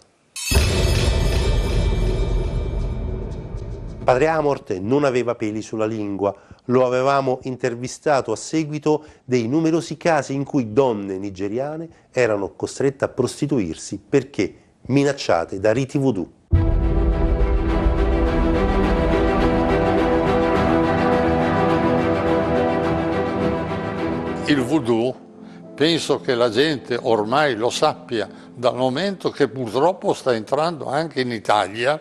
S14: Padre Amort non aveva peli sulla lingua, lo avevamo intervistato a seguito dei numerosi casi in cui donne nigeriane erano costrette a prostituirsi perché minacciate da riti voodoo.
S18: Il voodoo, penso che la gente ormai lo sappia, dal momento che purtroppo sta entrando anche in Italia,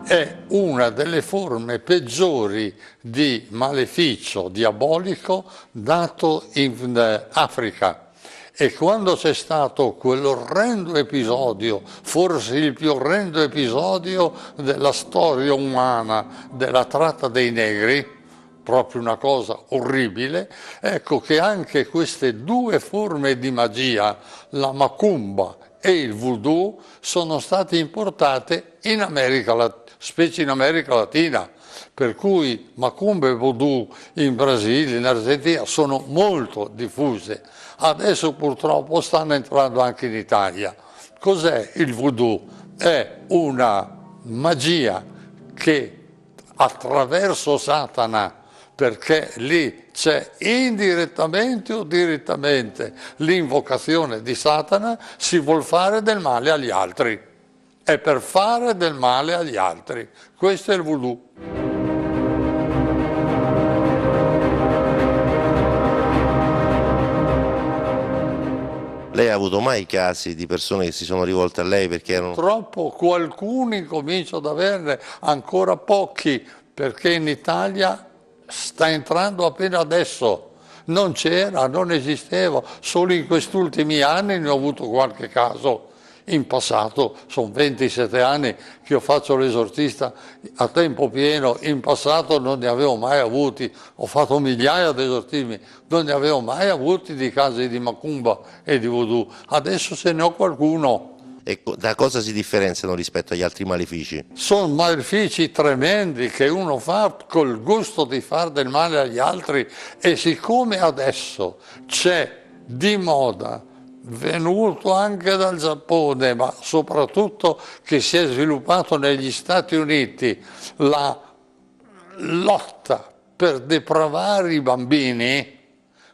S18: è una delle forme peggiori di maleficio diabolico dato in Africa. E quando c'è stato quell'orrendo episodio, forse il più orrendo episodio della storia umana, della tratta dei negri, proprio una cosa orribile, ecco che anche queste due forme di magia, la macumba e il voodoo, sono state importate in America, specie in America Latina, per cui macumba e voodoo in Brasile, in Argentina sono molto diffuse. Adesso purtroppo stanno entrando anche in Italia. Cos'è il voodoo? È una magia che attraverso Satana, perché lì c'è indirettamente o direttamente l'invocazione di Satana, si vuol fare del male agli altri. È per fare del male agli altri. Questo è il voodoo.
S14: Lei ha avuto mai casi di persone che si sono rivolte a lei perché erano...
S18: Purtroppo qualcuno comincia ad averne, ancora pochi, perché in Italia sta entrando appena adesso, non c'era, non esisteva, solo in questi ultimi anni ne ho avuto qualche caso. In passato, sono 27 anni che io faccio l'esorcista a tempo pieno, in passato non ne avevo mai avuti, ho fatto migliaia di esorcismi, non ne avevo mai avuti di casi di macumba e di voodoo, adesso se ne ho qualcuno.
S14: E da cosa si differenziano rispetto agli altri malefici?
S18: Sono malefici tremendi che uno fa col gusto di fare del male agli altri e siccome adesso c'è di moda, venuto anche dal Giappone, ma soprattutto che si è sviluppato negli Stati Uniti, la lotta per depravare i bambini,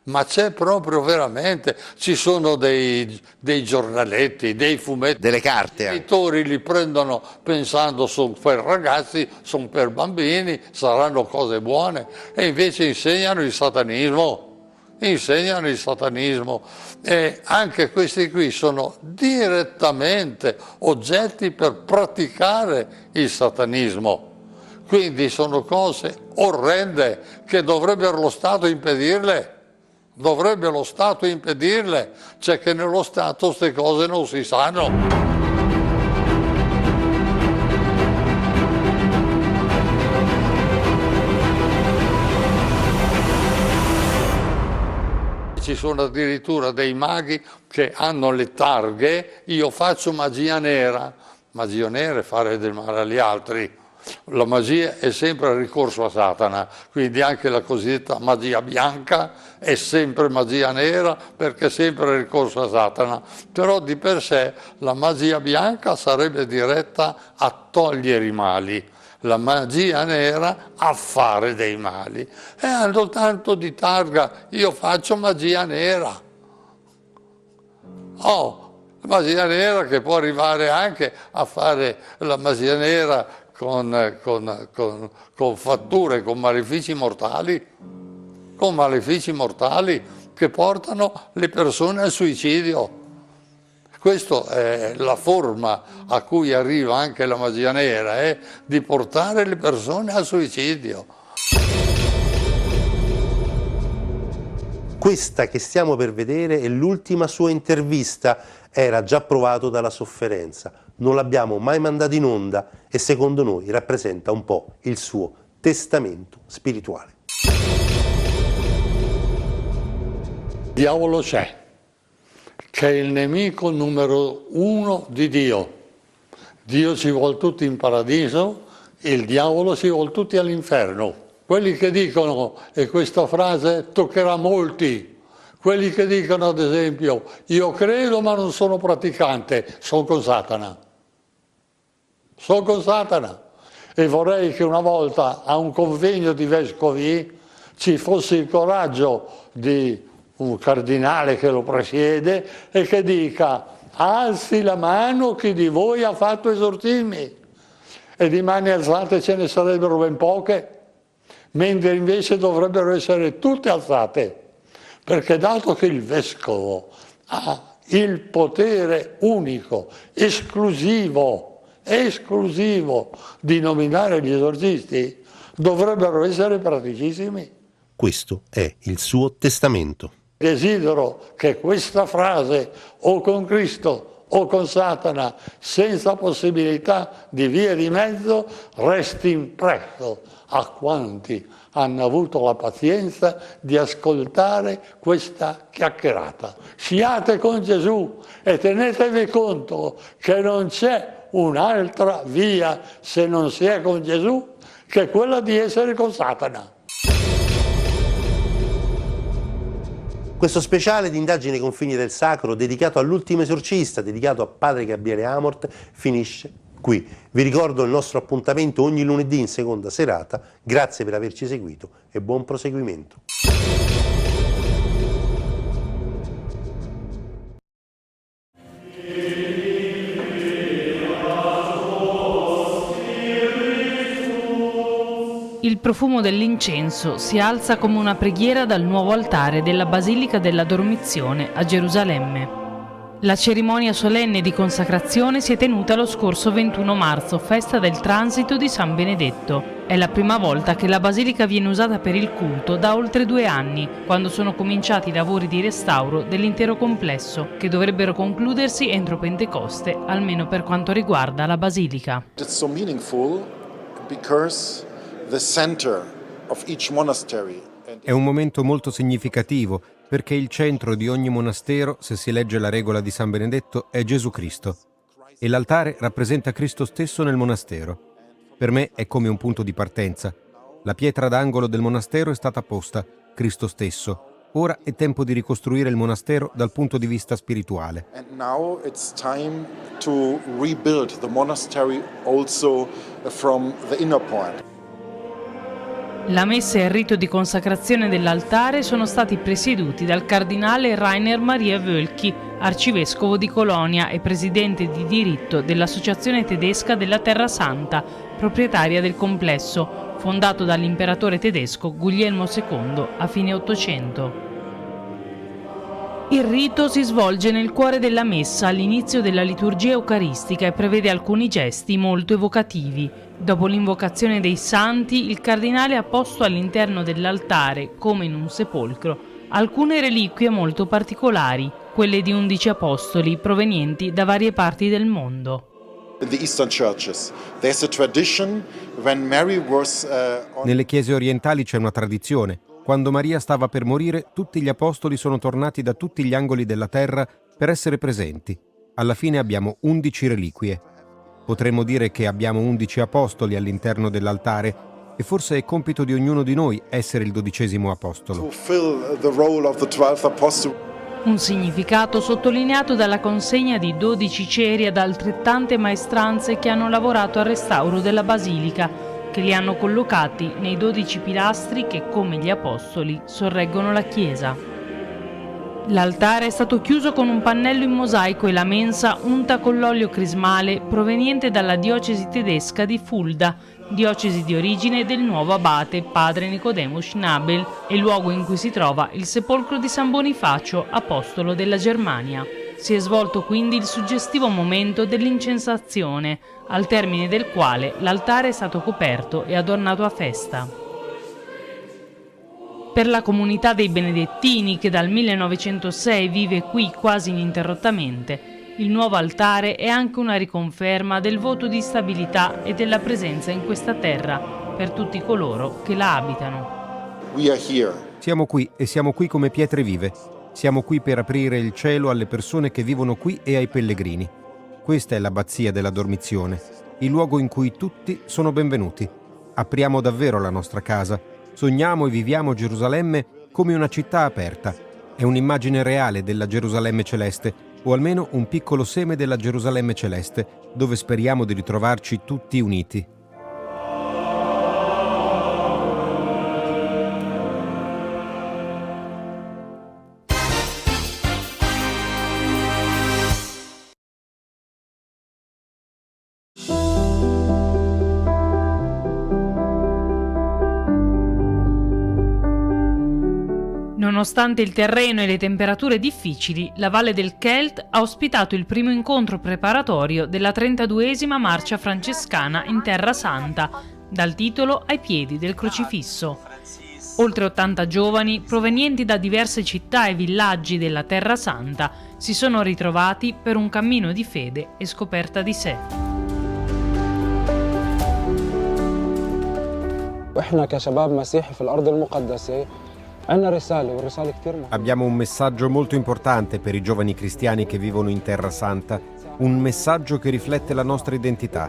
S18: ma c'è proprio veramente, ci sono dei giornaletti, dei fumetti,
S14: delle carte.
S18: I genitori li prendono pensando sono per ragazzi, sono per bambini, saranno cose buone, e invece insegnano il satanismo. insegnano il satanismo e anche questi qui sono direttamente oggetti per praticare il satanismo. Quindi sono cose orrende che dovrebbe lo Stato impedirle. Dovrebbe lo Stato impedirle, cioè che nello Stato queste cose non si sanno. Ci sono addirittura dei maghi che hanno le targhe, io faccio magia nera. Magia nera è fare del male agli altri. La magia è sempre il ricorso a Satana, quindi anche la cosiddetta magia bianca è sempre magia nera perché è sempre il ricorso a Satana. Però di per sé la magia bianca sarebbe diretta a togliere i mali. La magia nera a fare dei mali. E hanno tanto di targa, io faccio magia nera. Magia nera che può arrivare anche a fare la magia nera con fatture, con malefici mortali che portano le persone al suicidio. Questa è la forma a cui arriva anche la magia nera, di portare le persone al suicidio.
S14: Questa che stiamo per vedere è l'ultima sua intervista, era già provato dalla sofferenza, non l'abbiamo mai mandato in onda e secondo noi rappresenta un po' il suo testamento spirituale.
S18: Il diavolo c'è, che è il nemico numero 1 di Dio. Dio ci vuole tutti in paradiso, il diavolo ci vuole tutti all'inferno. Quelli che dicono, e questa frase toccherà molti, quelli che dicono ad esempio, io credo ma non sono praticante, sono con Satana. Sono con Satana. E vorrei che una volta a un convegno di vescovi ci fosse il coraggio di un cardinale che lo presiede e che dica alzi la mano chi di voi ha fatto esorcismi, e di mani alzate ce ne sarebbero ben poche, mentre invece dovrebbero essere tutte alzate, perché dato che il vescovo ha il potere unico, esclusivo di nominare gli esorcisti, dovrebbero essere praticissimi.
S14: Questo è il suo testamento.
S18: Desidero che questa frase, o con Cristo o con Satana, senza possibilità di via di mezzo, resti impresso a quanti hanno avuto la pazienza di ascoltare questa chiacchierata. Siate con Gesù e tenetevi conto che non c'è un'altra via, se non si è con Gesù, che quella di essere con Satana.
S14: Questo speciale di Indagini ai confini del sacro, dedicato all'ultimo esorcista, dedicato a padre Gabriele Amort, finisce qui. Vi ricordo il nostro appuntamento ogni lunedì in seconda serata. Grazie per averci seguito e buon proseguimento.
S4: Il profumo dell'incenso si alza come una preghiera dal nuovo altare della Basilica della Dormizione a Gerusalemme. La cerimonia solenne di consacrazione si è tenuta lo scorso 21 marzo, festa del transito di San Benedetto. È la prima volta che la Basilica viene usata per il culto da oltre 2 anni, quando sono cominciati i lavori di restauro dell'intero complesso, che dovrebbero concludersi entro Pentecoste, almeno per quanto riguarda la Basilica.
S22: It's so meaningful because the center of each monastery.
S23: È un momento molto significativo perché il centro di ogni monastero, se si legge la regola di San Benedetto, è Gesù Cristo e l'altare rappresenta Cristo stesso nel monastero. Per me è come un punto di partenza. La pietra d'angolo del monastero è stata posta, Cristo stesso. Ora è tempo di ricostruire il monastero dal punto di vista spirituale.
S22: And now it's time to rebuild the monastery also from the inner point.
S4: La messa e il rito di consacrazione dell'altare sono stati presieduti dal cardinale Rainer Maria Wölki, arcivescovo di Colonia e presidente di diritto dell'Associazione tedesca della Terra Santa, proprietaria del complesso, fondato dall'imperatore tedesco Guglielmo II a fine Ottocento. Il rito si svolge nel cuore della messa all'inizio della liturgia eucaristica e prevede alcuni gesti molto evocativi. Dopo l'invocazione dei santi, il cardinale ha posto all'interno dell'altare, come in un sepolcro, alcune reliquie molto particolari, quelle di 11 apostoli provenienti da varie parti del mondo.
S22: In the Eastern churches, there's a tradition when Mary was
S23: Nelle chiese orientali c'è una tradizione. Quando Maria stava per morire, tutti gli apostoli sono tornati da tutti gli angoli della terra per essere presenti. Alla fine abbiamo 11 reliquie. Potremmo dire che abbiamo 11 apostoli all'interno dell'altare e forse è compito di ognuno di noi essere il 12° apostolo.
S22: to fill the role of the 12th apostle.
S4: Un significato sottolineato dalla consegna di 12 ceri ad altrettante maestranze che hanno lavorato al restauro della basilica, che li hanno collocati nei 12 pilastri che, come gli apostoli, sorreggono la chiesa. L'altare è stato chiuso con un pannello in mosaico e la mensa unta con l'olio crismale proveniente dalla diocesi tedesca di Fulda, diocesi di origine del nuovo abate padre Nicodemo Schnabel e luogo in cui si trova il sepolcro di San Bonifacio, apostolo della Germania. Si è svolto quindi il suggestivo momento dell'incensazione, al termine del quale l'altare è stato coperto e adornato a festa. Per la comunità dei Benedettini, che dal 1906 vive qui quasi ininterrottamente, il nuovo altare è anche una riconferma del voto di stabilità e della presenza in questa terra per tutti coloro che la abitano.
S22: We are here.
S23: Siamo qui e siamo qui come pietre vive. Siamo qui per aprire il cielo alle persone che vivono qui e ai pellegrini. Questa è l'abbazia della Dormizione, il luogo in cui tutti sono benvenuti. Apriamo davvero la nostra casa. Sogniamo e viviamo Gerusalemme come una città aperta. È un'immagine reale della Gerusalemme celeste, o almeno un piccolo seme della Gerusalemme celeste, dove speriamo di ritrovarci tutti uniti.
S4: Nonostante il terreno e le temperature difficili, la Valle del Kelt ha ospitato il primo incontro preparatorio della 32esima marcia francescana in Terra Santa, dal titolo Ai piedi del crocifisso. Oltre 80 giovani, provenienti da diverse città e villaggi della Terra Santa, si sono ritrovati per un cammino di fede e scoperta di sé.
S17: وإحنا كشباب مسيحي في الأرض المقدسة
S23: Abbiamo un messaggio molto importante per i giovani cristiani che vivono in Terra Santa, un messaggio che riflette la nostra identità.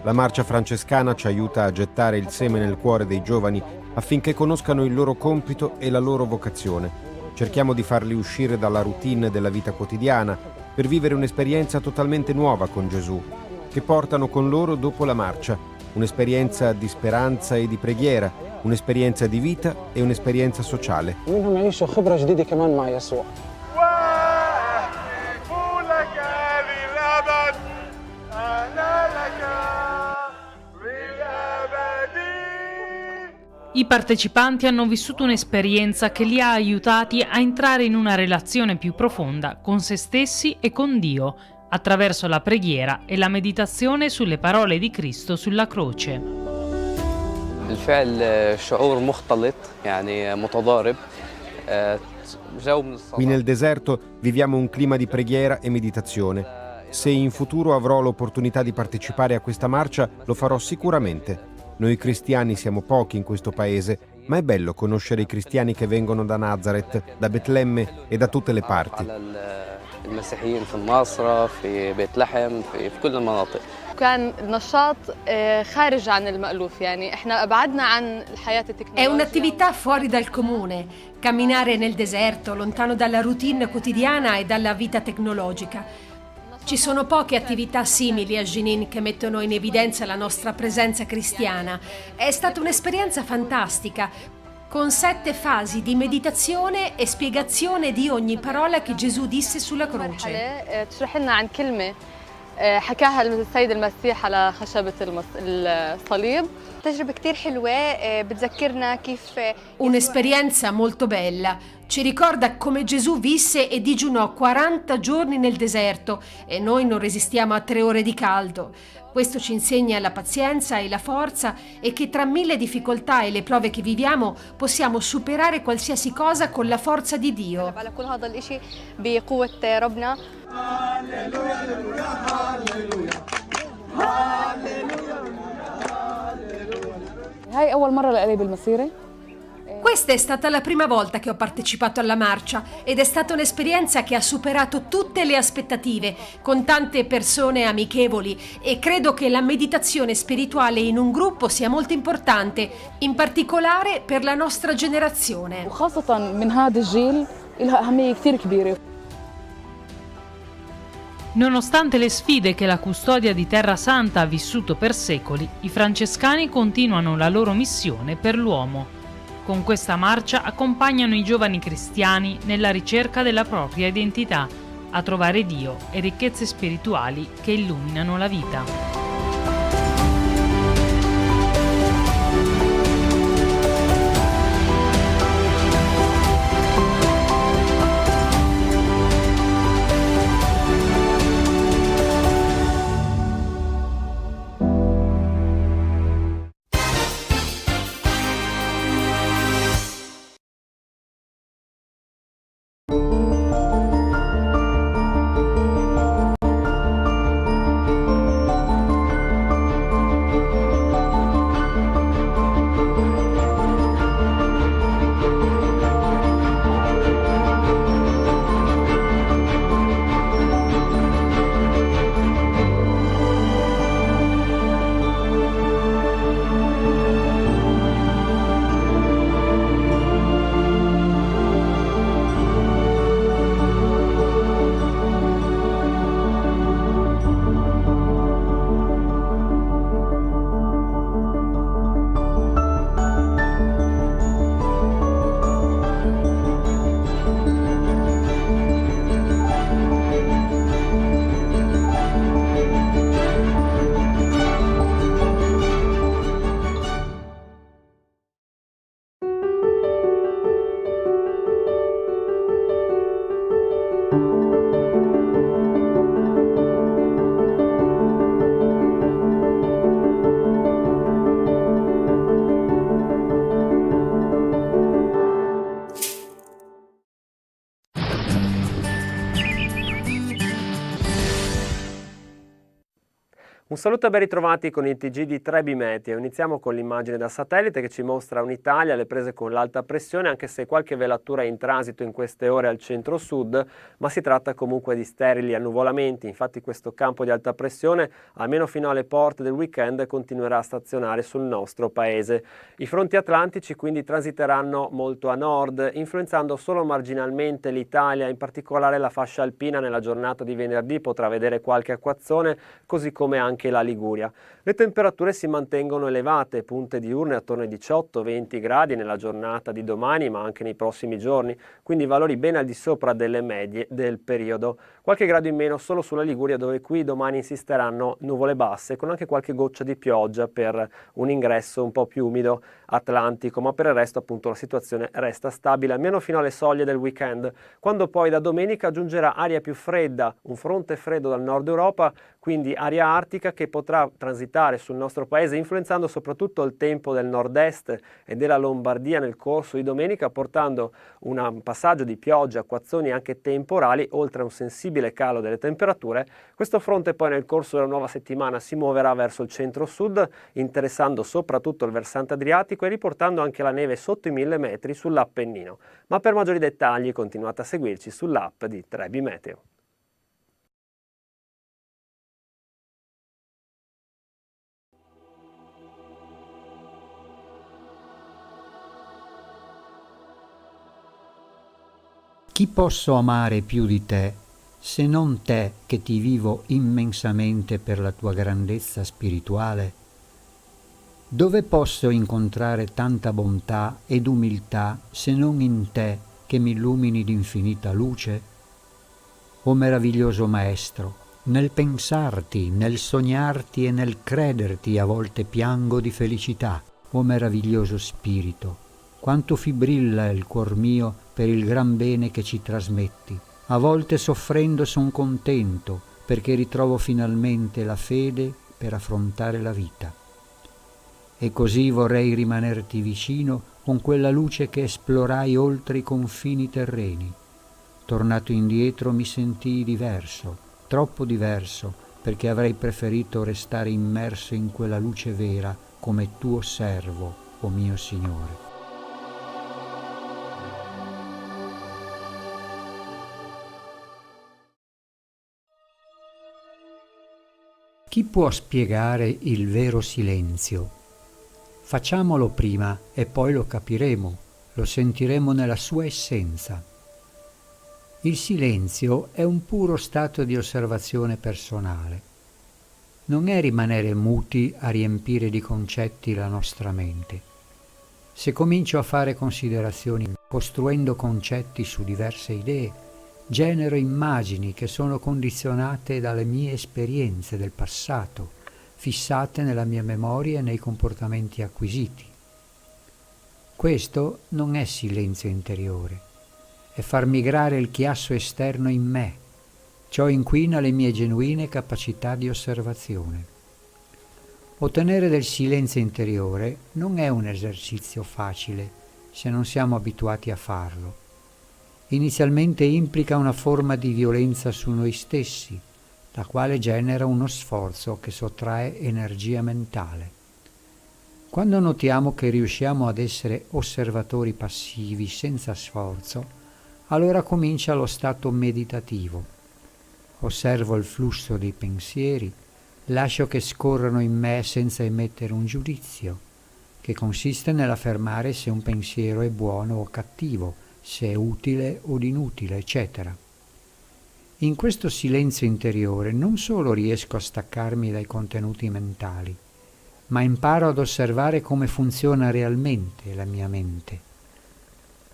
S23: La marcia francescana ci aiuta a gettare il seme nel cuore dei giovani affinché conoscano il loro compito e la loro vocazione. Cerchiamo di farli uscire dalla routine della vita quotidiana per vivere un'esperienza totalmente nuova con Gesù, che portano con loro dopo la marcia, un'esperienza di speranza e di preghiera, un'esperienza di vita e un'esperienza sociale.
S4: I partecipanti hanno vissuto un'esperienza che li ha aiutati a entrare in una relazione più profonda con se stessi e con Dio, attraverso la preghiera e la meditazione sulle parole di Cristo sulla croce.
S23: Qui nel deserto viviamo un clima di preghiera e meditazione. Se in futuro avrò l'opportunità di partecipare a questa marcia, lo farò sicuramente. Noi cristiani siamo pochi in questo paese, ma è bello conoscere i cristiani che vengono da Nazareth, da Betlemme e da tutte le parti.
S19: المسيحيين في الناصرة في بيت لحم في كل المناطق.
S20: كان نشاط خارج عن المألوف يعني احنا أبعدنا عن الحياة التكنولوجية.
S24: È un'attività fuori dal comune, camminare nel deserto, lontano dalla routine quotidiana e dalla vita tecnologica. Ci sono poche attività simili a Jenin che mettono in evidenza la nostra presenza cristiana. È stata un'esperienza fantastica, con 7 fasi di meditazione e spiegazione di ogni parola che Gesù disse sulla croce.
S20: حكاها السيد المسيح على خشبة الصليب.
S2: تجربة كتير حلوة بتذكرنا كيف
S24: Un'esperienza molto bella. Ci ricorda come Gesù visse e digiunò 40 giorni nel deserto e noi non resistiamo a 3 ore di caldo. Questo ci insegna la pazienza e la forza e che tra 1000 difficoltà e le prove che viviamo possiamo superare qualsiasi cosa con la forza di Dio.
S2: على كل هذا الإشي بقوة ربنا.
S20: هاي أول مرة لإلي بالمسيرة.
S24: Questa è stata la prima volta che ho partecipato alla marcia ed è stata un'esperienza che ha superato tutte le aspettative, con tante persone amichevoli, e credo che la meditazione spirituale in un gruppo sia molto importante, in particolare per la nostra generazione.
S20: وخاصة من هذا الجيل لها أهمية كتير كبيرة.
S4: Nonostante le sfide che la custodia di Terra Santa ha vissuto per secoli, i francescani continuano la loro missione per l'uomo. Con questa marcia accompagnano i giovani cristiani nella ricerca della propria identità, a trovare Dio e ricchezze spirituali che illuminano la vita.
S3: Un saluto e ben ritrovati con il TG di Trebi Meteo. Iniziamo con l'immagine da satellite che ci mostra un'Italia alle prese con l'alta pressione, anche se qualche velatura è in transito in queste ore al centro-sud, ma si tratta comunque di sterili annuvolamenti. Infatti questo campo di alta pressione, almeno fino alle porte del weekend, continuerà a stazionare sul nostro paese. I fronti atlantici quindi transiteranno molto a nord, influenzando solo marginalmente l'Italia, in particolare la fascia alpina. Nella giornata di venerdì potrà vedere qualche acquazzone, così come anche la Liguria. Le temperature si mantengono elevate, punte diurne attorno ai 18-20 gradi nella giornata di domani, ma anche nei prossimi giorni, quindi valori ben al di sopra delle medie del periodo. Qualche grado in meno solo sulla Liguria, dove qui domani insisteranno nuvole basse, con anche qualche goccia di pioggia per un ingresso un po' più umido atlantico, ma per il resto appunto la situazione resta stabile, almeno fino alle soglie del weekend, quando poi da domenica giungerà aria più fredda, un fronte freddo dal nord Europa, quindi aria artica che potrà transitare sul nostro paese, influenzando soprattutto il tempo del nord-est e della Lombardia nel corso di domenica, portando un passaggio di pioggia, acquazzoni anche temporali, oltre a un sensibile calo delle temperature. Questo fronte poi nel corso della nuova settimana si muoverà verso il centro-sud, interessando soprattutto il versante adriatico e riportando anche la neve sotto i 1000 metri sull'Appennino. Ma per maggiori dettagli continuate a seguirci sull'app di Trebi Meteo.
S9: Chi posso amare più di te, se non te che ti vivo immensamente per la tua grandezza spirituale? Dove posso incontrare tanta bontà ed umiltà se non in te che mi illumini d'infinita luce? O meraviglioso Maestro, Nel pensarti, nel sognarti e nel crederti a volte piango di felicità, o meraviglioso spirito. Quanto fibrilla il cuor mio per il gran bene che ci trasmetti. A volte soffrendo son contento, perché ritrovo finalmente la fede per affrontare la vita. E così vorrei rimanerti vicino con quella luce che esplorai oltre i confini terreni. Tornato indietro mi sentii diverso, troppo diverso, perché avrei preferito restare immerso in quella luce vera come tuo servo, o mio Signore. Chi può spiegare il vero silenzio? Facciamolo prima e poi lo capiremo, lo sentiremo nella sua essenza. Il silenzio è un puro stato di osservazione personale. Non è rimanere muti a riempire di concetti la nostra mente. Se comincio a fare considerazioni, costruendo concetti su diverse idee, genero immagini che sono condizionate dalle mie esperienze del passato, fissate nella mia memoria e nei comportamenti acquisiti. Questo non è silenzio interiore, è far migrare il chiasso esterno in me. Ciò inquina le mie genuine capacità di osservazione. Ottenere del silenzio interiore non è un esercizio facile se non siamo abituati a farlo. Inizialmente implica una forma di violenza su noi stessi, la quale genera uno sforzo che sottrae energia mentale. Quando notiamo che riusciamo ad essere osservatori passivi senza sforzo, allora comincia lo stato meditativo. Osservo il flusso dei pensieri, lascio che scorrano in me senza emettere un giudizio, che consiste nell'affermare se un pensiero è buono o cattivo, se è utile o inutile, eccetera. In questo silenzio interiore non solo riesco a staccarmi dai contenuti mentali, ma imparo ad osservare come funziona realmente la mia mente.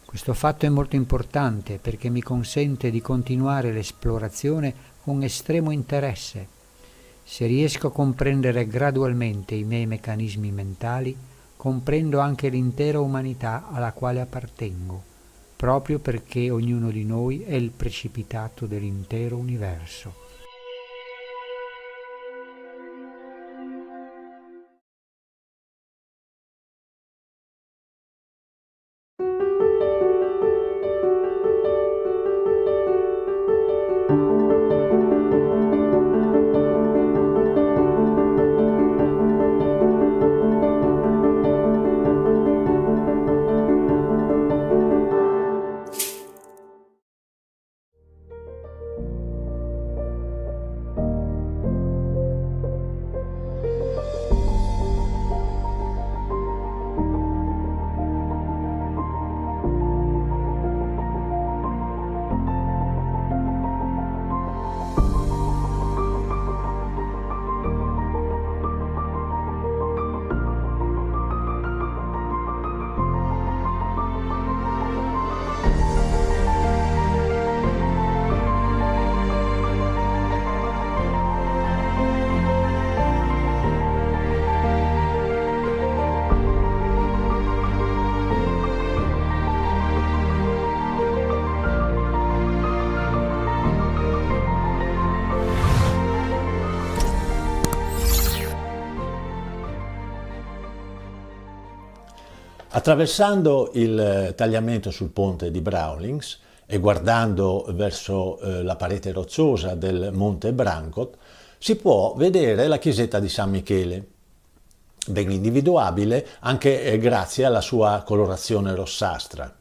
S9: Questo fatto è molto importante perché mi consente di continuare l'esplorazione con estremo interesse. Se riesco a comprendere gradualmente i miei meccanismi mentali, comprendo anche l'intera umanità alla quale appartengo, proprio perché ognuno di noi è il precipitato dell'intero universo.
S1: Attraversando il tagliamento sul ponte di Brawlings e guardando verso la parete rocciosa del Monte Brancott, si può vedere la chiesetta di San Michele, ben individuabile anche grazie alla sua colorazione rossastra.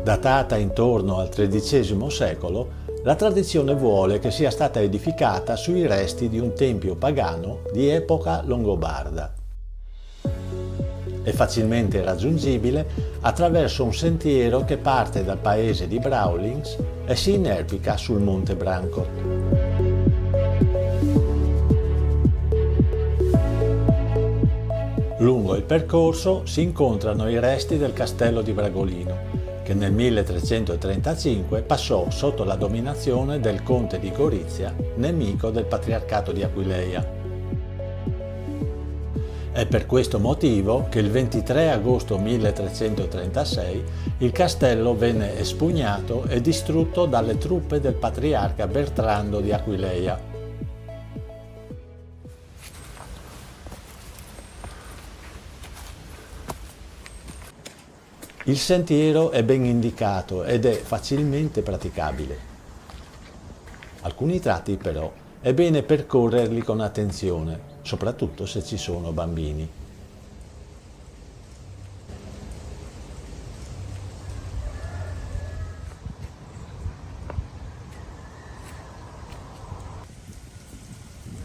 S1: Datata intorno al XIII secolo, La tradizione vuole che sia stata edificata sui resti di un tempio pagano di epoca longobarda. È facilmente raggiungibile attraverso un sentiero che parte dal paese di Brawlings e si inerpica sul Monte Brancott. Lungo il percorso si incontrano i resti del castello di Bragolino, che nel 1335 passò sotto la dominazione del conte di Gorizia, nemico del patriarcato di Aquileia. È per questo motivo che il 23 agosto 1336 il castello venne espugnato e distrutto dalle truppe del patriarca Bertrando di Aquileia. Il sentiero è ben indicato ed è facilmente praticabile. Alcuni tratti però è bene percorrerli con attenzione, soprattutto se ci sono bambini.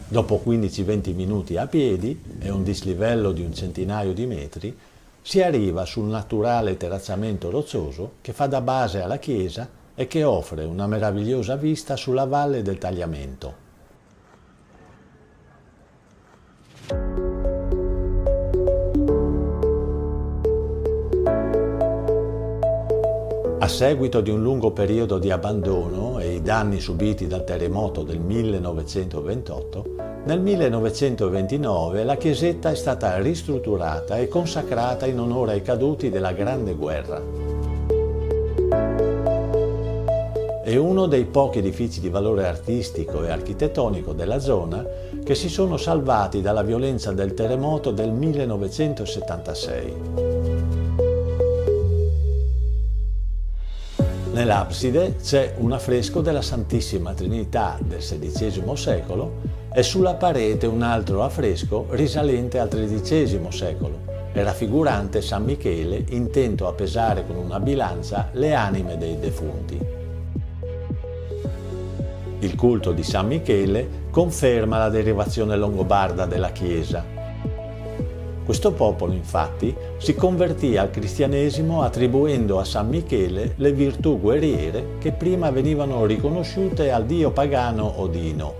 S1: Dopo 15-20 minuti a piedi e un dislivello di un centinaio di metri, si arriva sul naturale terrazzamento roccioso che fa da base alla chiesa e che offre una meravigliosa vista sulla valle del Tagliamento. A seguito di un lungo periodo di abbandono e i danni subiti dal terremoto del 1928, nel 1929 la chiesetta è stata ristrutturata e consacrata in onore ai caduti della Grande Guerra. È uno dei pochi edifici di valore artistico e architettonico della zona che si sono salvati dalla violenza del terremoto del 1976. Nell'abside c'è un affresco della Santissima Trinità del XVI secolo e sulla parete un altro affresco risalente al XIII secolo e raffigurante San Michele intento a pesare con una bilancia le anime dei defunti. Il culto di San Michele conferma la derivazione longobarda della Chiesa. Questo popolo, infatti, si convertì al cristianesimo attribuendo a San Michele le virtù guerriere che prima venivano riconosciute al dio pagano Odino.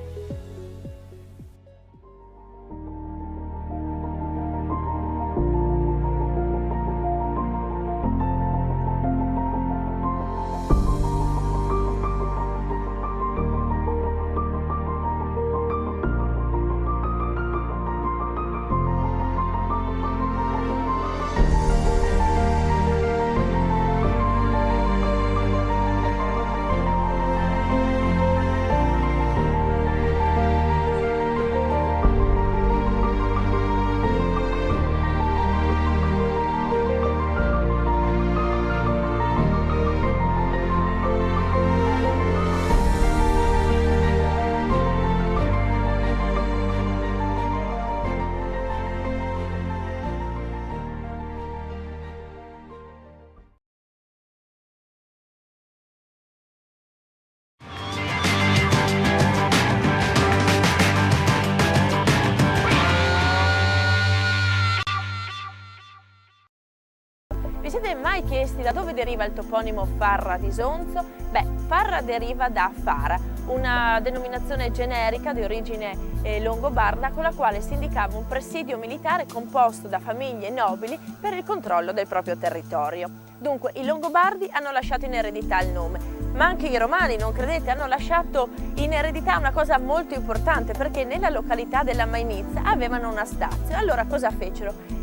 S6: Vi siete mai chiesti da dove deriva il toponimo Farra di Sonzo? Beh, Farra deriva da Fara, una denominazione generica di origine longobarda con la quale si indicava un presidio militare composto da famiglie nobili per il controllo del proprio territorio. Dunque i Longobardi hanno lasciato in eredità il nome, ma anche i Romani, non credete, hanno lasciato in eredità una cosa molto importante, perché nella località della Mainizza avevano una stazio. Allora cosa fecero?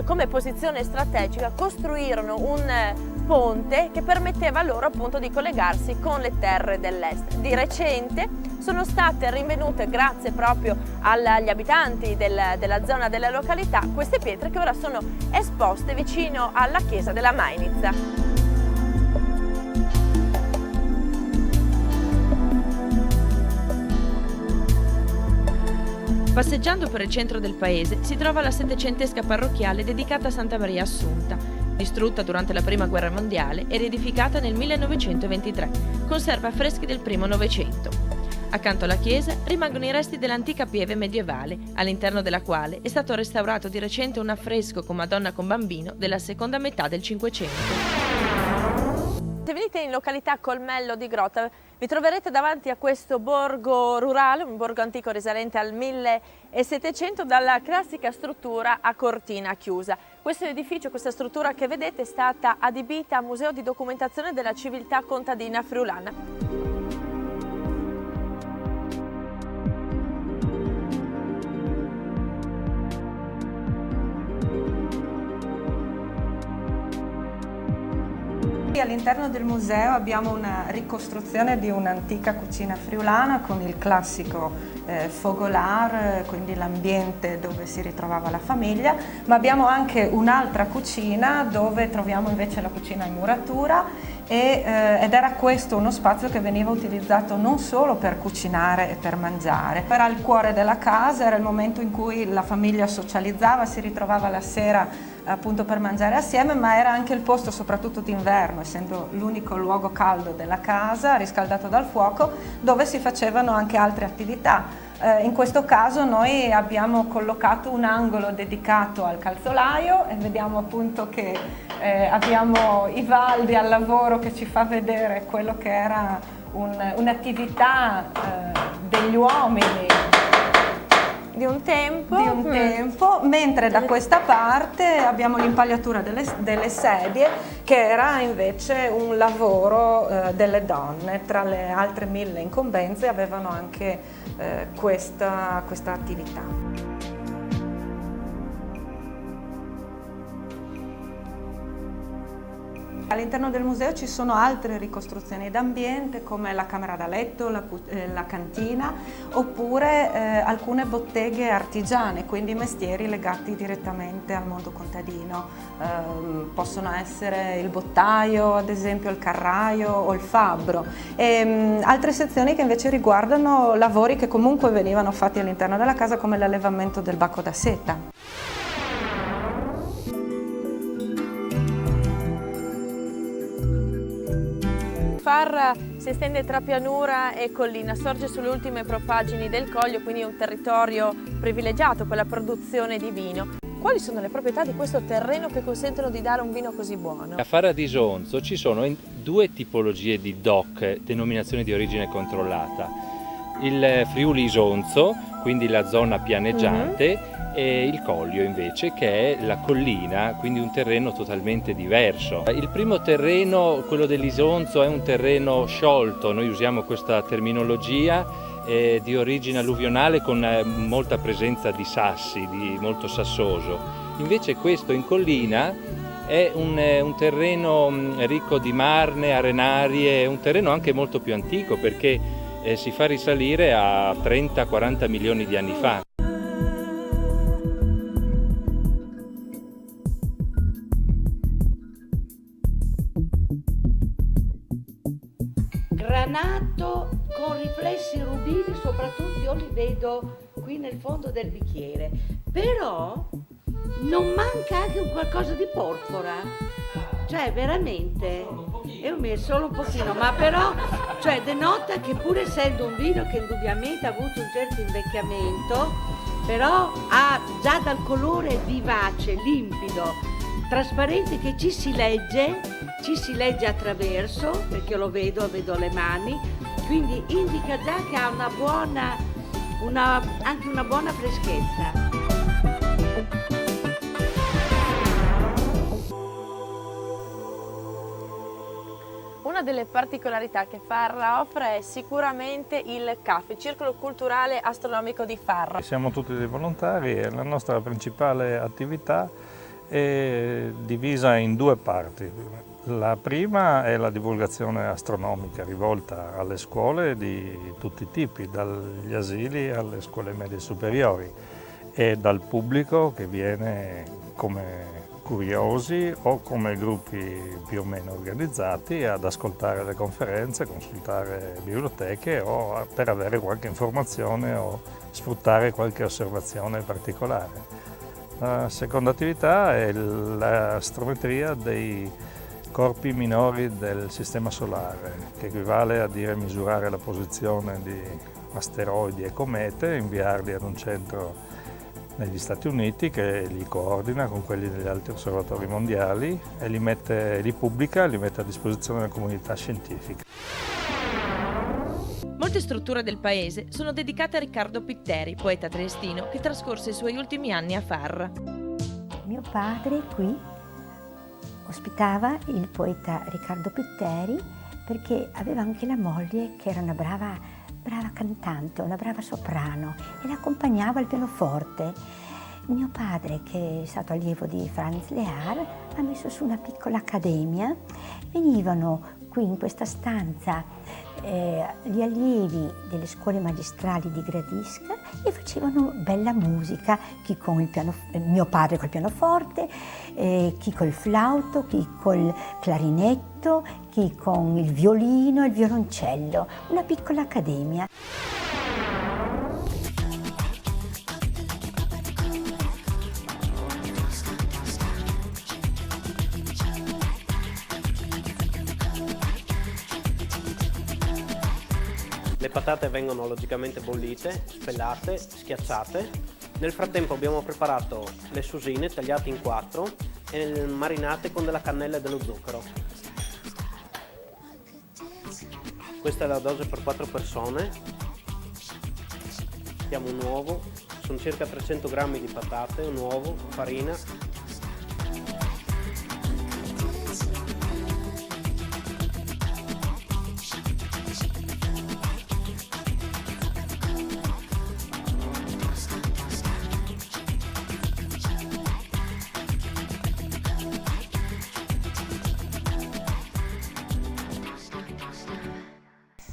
S6: Come posizione strategica costruirono un ponte che permetteva loro appunto di collegarsi con le terre dell'est. Di recente sono state rinvenute, grazie proprio agli abitanti della zona della località, queste pietre che ora sono esposte vicino alla chiesa della Mainizza. Passeggiando per il centro del paese si trova la settecentesca parrocchiale dedicata a Santa Maria Assunta. Distrutta durante la Prima Guerra Mondiale e riedificata nel 1923, conserva affreschi del primo Novecento. Accanto alla chiesa rimangono i resti dell'antica pieve medievale, all'interno della quale è stato restaurato di recente un affresco con Madonna con Bambino della seconda metà del Cinquecento. Se venite in località Colmello di Grotta vi troverete davanti a questo borgo rurale, un borgo antico risalente al 1700, dalla classica struttura a cortina chiusa. Questo edificio, questa struttura che vedete, è stata adibita a museo di documentazione della civiltà contadina friulana.
S7: All'interno del museo abbiamo una ricostruzione di un'antica cucina friulana con il classico fogolar, quindi l'ambiente dove si ritrovava la famiglia, ma abbiamo anche un'altra cucina dove troviamo invece la cucina in muratura ed era questo uno spazio che veniva utilizzato non solo per cucinare e per mangiare. Era il cuore della casa, era il momento in cui la famiglia socializzava, si ritrovava la sera appunto per mangiare assieme, ma era anche il posto, soprattutto d'inverno, essendo l'unico luogo caldo della casa, riscaldato dal fuoco, dove si facevano anche altre attività. In questo caso noi abbiamo collocato un angolo dedicato al calzolaio e vediamo appunto che abbiamo Ivaldi al lavoro che ci fa vedere quello che era un'attività degli uomini
S6: di un tempo,
S7: mentre da questa parte abbiamo l'impagliatura delle sedie, che era invece un lavoro delle donne. Tra le altre 1000 incombenze avevano anche questa attività. All'interno del museo ci sono altre ricostruzioni d'ambiente come la camera da letto, la cantina, oppure alcune botteghe artigiane, quindi mestieri legati direttamente al mondo contadino. Possono essere il bottaio, ad esempio il carraio o il fabbro. E altre sezioni che invece riguardano lavori che comunque venivano fatti all'interno della casa, come l'allevamento del bacco da seta.
S6: Farra si estende tra pianura e collina, sorge sulle ultime propaggini del Coglio, quindi è un territorio privilegiato per la produzione di vino. Quali sono le proprietà di questo terreno che consentono di dare un vino così buono?
S10: A Farra di Isonzo ci sono due tipologie di DOC, denominazione di origine controllata. Il Friuli Isonzo, quindi la zona pianeggiante, e il Coglio invece, che è la collina, quindi un terreno totalmente diverso. Il primo terreno, quello dell'Isonzo, è un terreno sciolto, noi usiamo questa terminologia, di origine alluvionale con molta presenza di sassi, di molto sassoso. Invece questo in collina è un terreno ricco di marne, arenarie, è un terreno anche molto più antico perché si fa risalire a 30-40 milioni di anni fa.
S11: Granato con riflessi rubini, soprattutto io li vedo qui nel fondo del bicchiere, però non manca anche un qualcosa di porpora, cioè veramente è solo un pochino, ma però cioè denota che pur essendo un vino che indubbiamente ha avuto un certo invecchiamento, però ha già dal colore vivace, limpido, trasparente, che ci si legge attraverso, perché lo vedo le mani, quindi indica già che ha anche una buona freschezza.
S6: Una delle particolarità che Farra offre è sicuramente il CAF, il Circolo Culturale Astronomico di Farra.
S13: Siamo tutti dei volontari e la nostra principale attività è divisa in due parti. La prima è la divulgazione astronomica rivolta alle scuole di tutti i tipi, dagli asili alle scuole medie superiori, e dal pubblico che viene come curiosi o come gruppi più o meno organizzati ad ascoltare le conferenze, consultare biblioteche o per avere qualche informazione o sfruttare qualche osservazione particolare. La seconda attività è l'astrometria dei corpi minori del sistema solare, che equivale a dire misurare la posizione di asteroidi e comete, inviarli ad un centro negli Stati Uniti che li coordina con quelli degli altri osservatori mondiali e li pubblica e li mette a disposizione della comunità scientifica.
S6: Molte strutture del paese sono dedicate a Riccardo Pitteri, poeta triestino che trascorse i suoi ultimi anni a Farra.
S5: Mio padre qui ospitava il poeta Riccardo Pitteri perché aveva anche la moglie che era una brava cantante, una brava soprano e l'accompagnava al pianoforte. Mio padre, che è stato allievo di Franz Lehár, ha messo su una piccola accademia. Venivano qui in questa stanza gli allievi delle scuole magistrali di Gradisca e facevano bella musica, chi con il mio padre col pianoforte, chi col flauto, chi col clarinetto, chi con il violino e il violoncello, una piccola accademia.
S12: Le patate vengono logicamente bollite, spellate, schiacciate. Nel frattempo abbiamo preparato le susine tagliate in 4 e marinate con della cannella e dello zucchero. Questa è la dose per 4 persone. Mettiamo un uovo, sono circa 300 grammi di patate, un uovo, farina.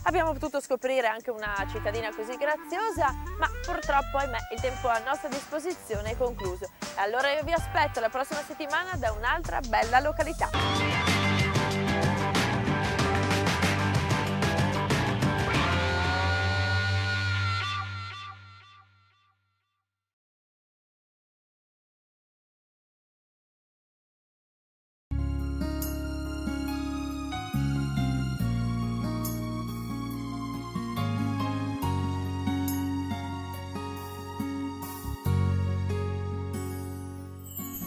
S6: Abbiamo potuto scoprire anche una cittadina così graziosa, ma purtroppo, ahimè, il tempo a nostra disposizione è concluso. Allora io vi aspetto la prossima settimana da un'altra bella località.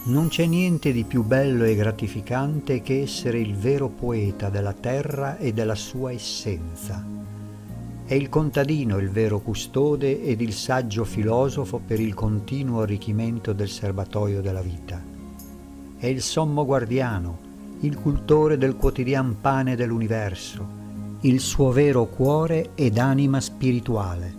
S9: Non c'è niente di più bello e gratificante che essere il vero poeta della terra e della sua essenza. È il contadino il vero custode ed il saggio filosofo per il continuo arricchimento del serbatoio della vita. È il sommo guardiano, il cultore del quotidian pane dell'universo, il suo vero cuore ed anima spirituale.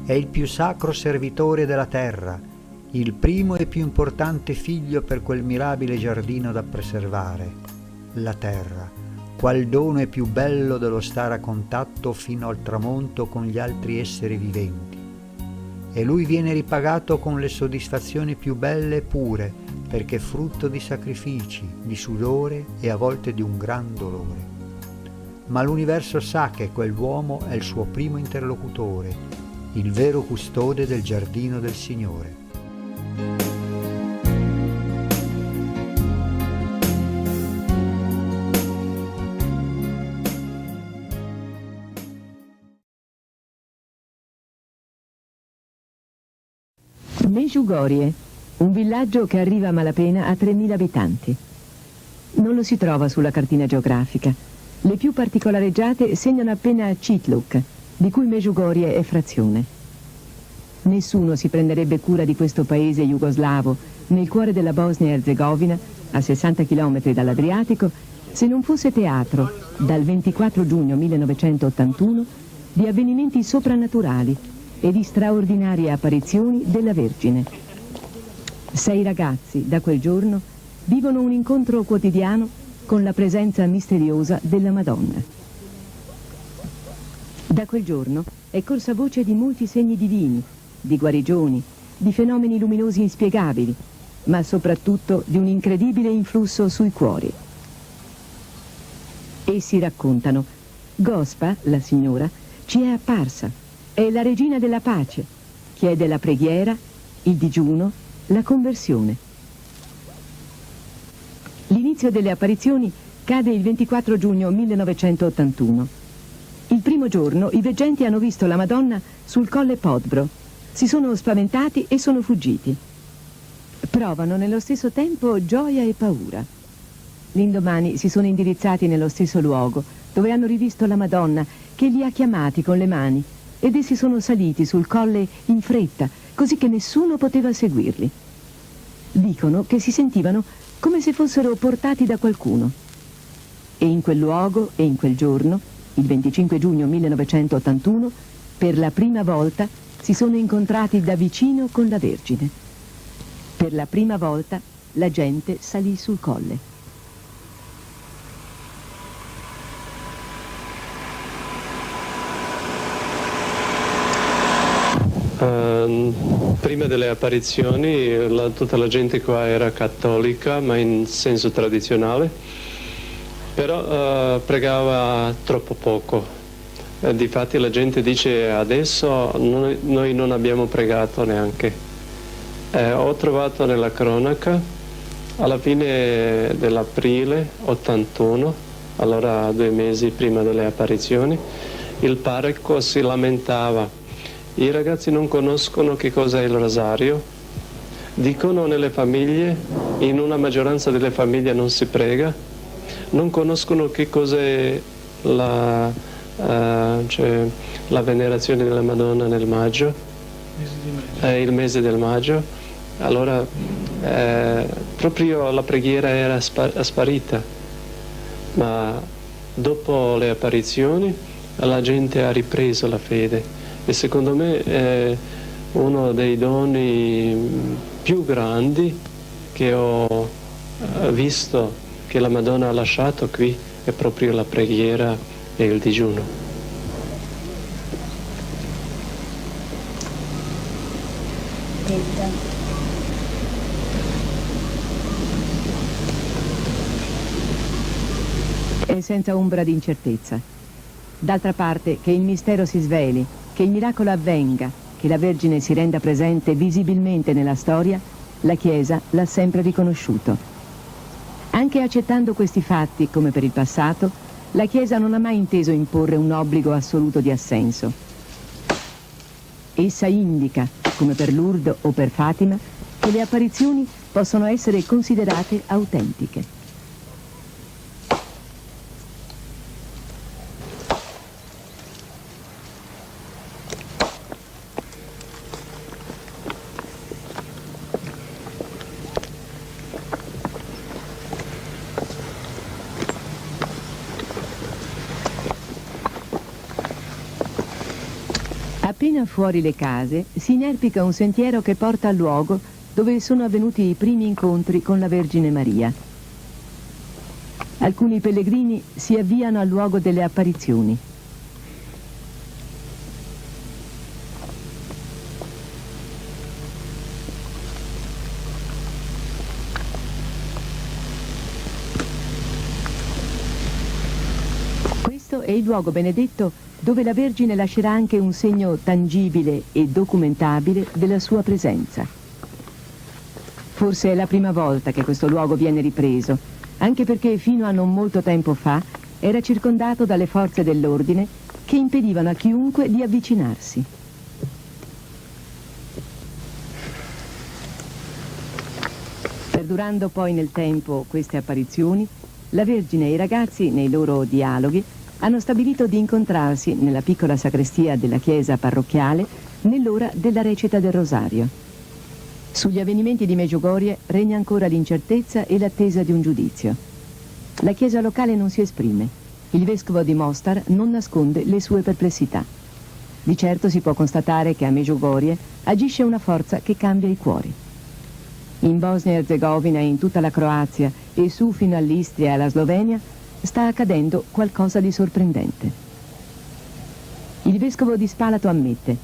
S9: È il più sacro servitore della terra, il primo e più importante figlio per quel mirabile giardino da preservare, la terra, qual dono è più bello dello stare a contatto fino al tramonto con gli altri esseri viventi. E lui viene ripagato con le soddisfazioni più belle e pure, perché è frutto di sacrifici, di sudore e a volte di un gran dolore. Ma l'universo sa che quell'uomo è il suo primo interlocutore, il vero custode del giardino del Signore.
S16: Medjugorje, un villaggio che arriva a malapena a 3.000 abitanti. Non lo si trova sulla cartina geografica. Le più particolareggiate segnano appena Čitluk, di cui Medjugorje è frazione. Nessuno si prenderebbe cura di questo paese jugoslavo, nel cuore della Bosnia e Erzegovina, a 60 km dall'Adriatico, se non fosse teatro, dal 24 giugno 1981, di avvenimenti soprannaturali e di straordinarie apparizioni della Vergine. 6 ragazzi, da quel giorno, vivono un incontro quotidiano con la presenza misteriosa della Madonna. Da quel giorno è corsa voce di molti segni divini, di guarigioni, di fenomeni luminosi inspiegabili, ma soprattutto di un incredibile influsso sui cuori. Essi raccontano: Gospa, la signora, ci è apparsa, è la regina della pace, chiede la preghiera, il digiuno, la conversione. L'inizio delle apparizioni cade il 24 giugno 1981. Il primo giorno i veggenti hanno visto la Madonna sul colle Podbro. Si sono spaventati e sono fuggiti. Provano nello stesso tempo gioia e paura. L'indomani si sono indirizzati nello stesso luogo, dove hanno rivisto la Madonna, che li ha chiamati con le mani, ed essi sono saliti sul colle in fretta, così che nessuno poteva seguirli. Dicono che si sentivano come se fossero portati da qualcuno. E in quel luogo e in quel giorno, il 25 giugno 1981, per la prima volta si sono incontrati da vicino con la Vergine. Per la prima volta la gente salì sul colle.
S8: Prima delle apparizioni tutta la gente qua era cattolica, ma in senso tradizionale, però pregava troppo poco. Difatti la gente dice adesso noi non abbiamo pregato neanche. Ho trovato nella cronaca alla fine dell'aprile 81, allora 2 mesi prima delle apparizioni, il parroco si lamentava. I ragazzi non conoscono che cosa è il rosario, dicono nelle famiglie, in una maggioranza delle famiglie non si prega, non conoscono che cos'è la venerazione della Madonna nel maggio, il mese del maggio, allora proprio la preghiera era sparita, ma dopo le apparizioni la gente ha ripreso la fede. E secondo me è uno dei doni più grandi che ho visto che la Madonna ha lasciato qui, è proprio la preghiera e il digiuno.
S16: È senza ombra di incertezza. D'altra parte, che il mistero si sveli, che il miracolo avvenga, che la Vergine si renda presente visibilmente nella storia, la Chiesa l'ha sempre riconosciuto. Anche accettando questi fatti, come per il passato, la Chiesa non ha mai inteso imporre un obbligo assoluto di assenso. Essa indica, come per Lourdes o per Fatima, che le apparizioni possono essere considerate autentiche. Appena fuori le case si inerpica un sentiero che porta al luogo dove sono avvenuti i primi incontri con la Vergine Maria. Alcuni pellegrini si avviano al luogo delle apparizioni. Questo è il luogo benedetto dove la Vergine lascerà anche un segno tangibile e documentabile della sua presenza. Forse è la prima volta che questo luogo viene ripreso, anche perché fino a non molto tempo fa era circondato dalle forze dell'ordine che impedivano a chiunque di avvicinarsi. Perdurando poi nel tempo queste apparizioni, la Vergine e i ragazzi, nei loro dialoghi, hanno stabilito di incontrarsi nella piccola sacrestia della chiesa parrocchiale nell'ora della recita del rosario. Sugli avvenimenti di Medjugorje regna ancora l'incertezza e l'attesa di un giudizio. La chiesa locale non si esprime. Il vescovo di Mostar non nasconde le sue perplessità. Di certo si può constatare che a Medjugorje agisce una forza che cambia i cuori. In Bosnia e Erzegovina, in tutta la Croazia e su fino all'Istria e alla Slovenia sta accadendo qualcosa di sorprendente. Il vescovo di Spalato ammette: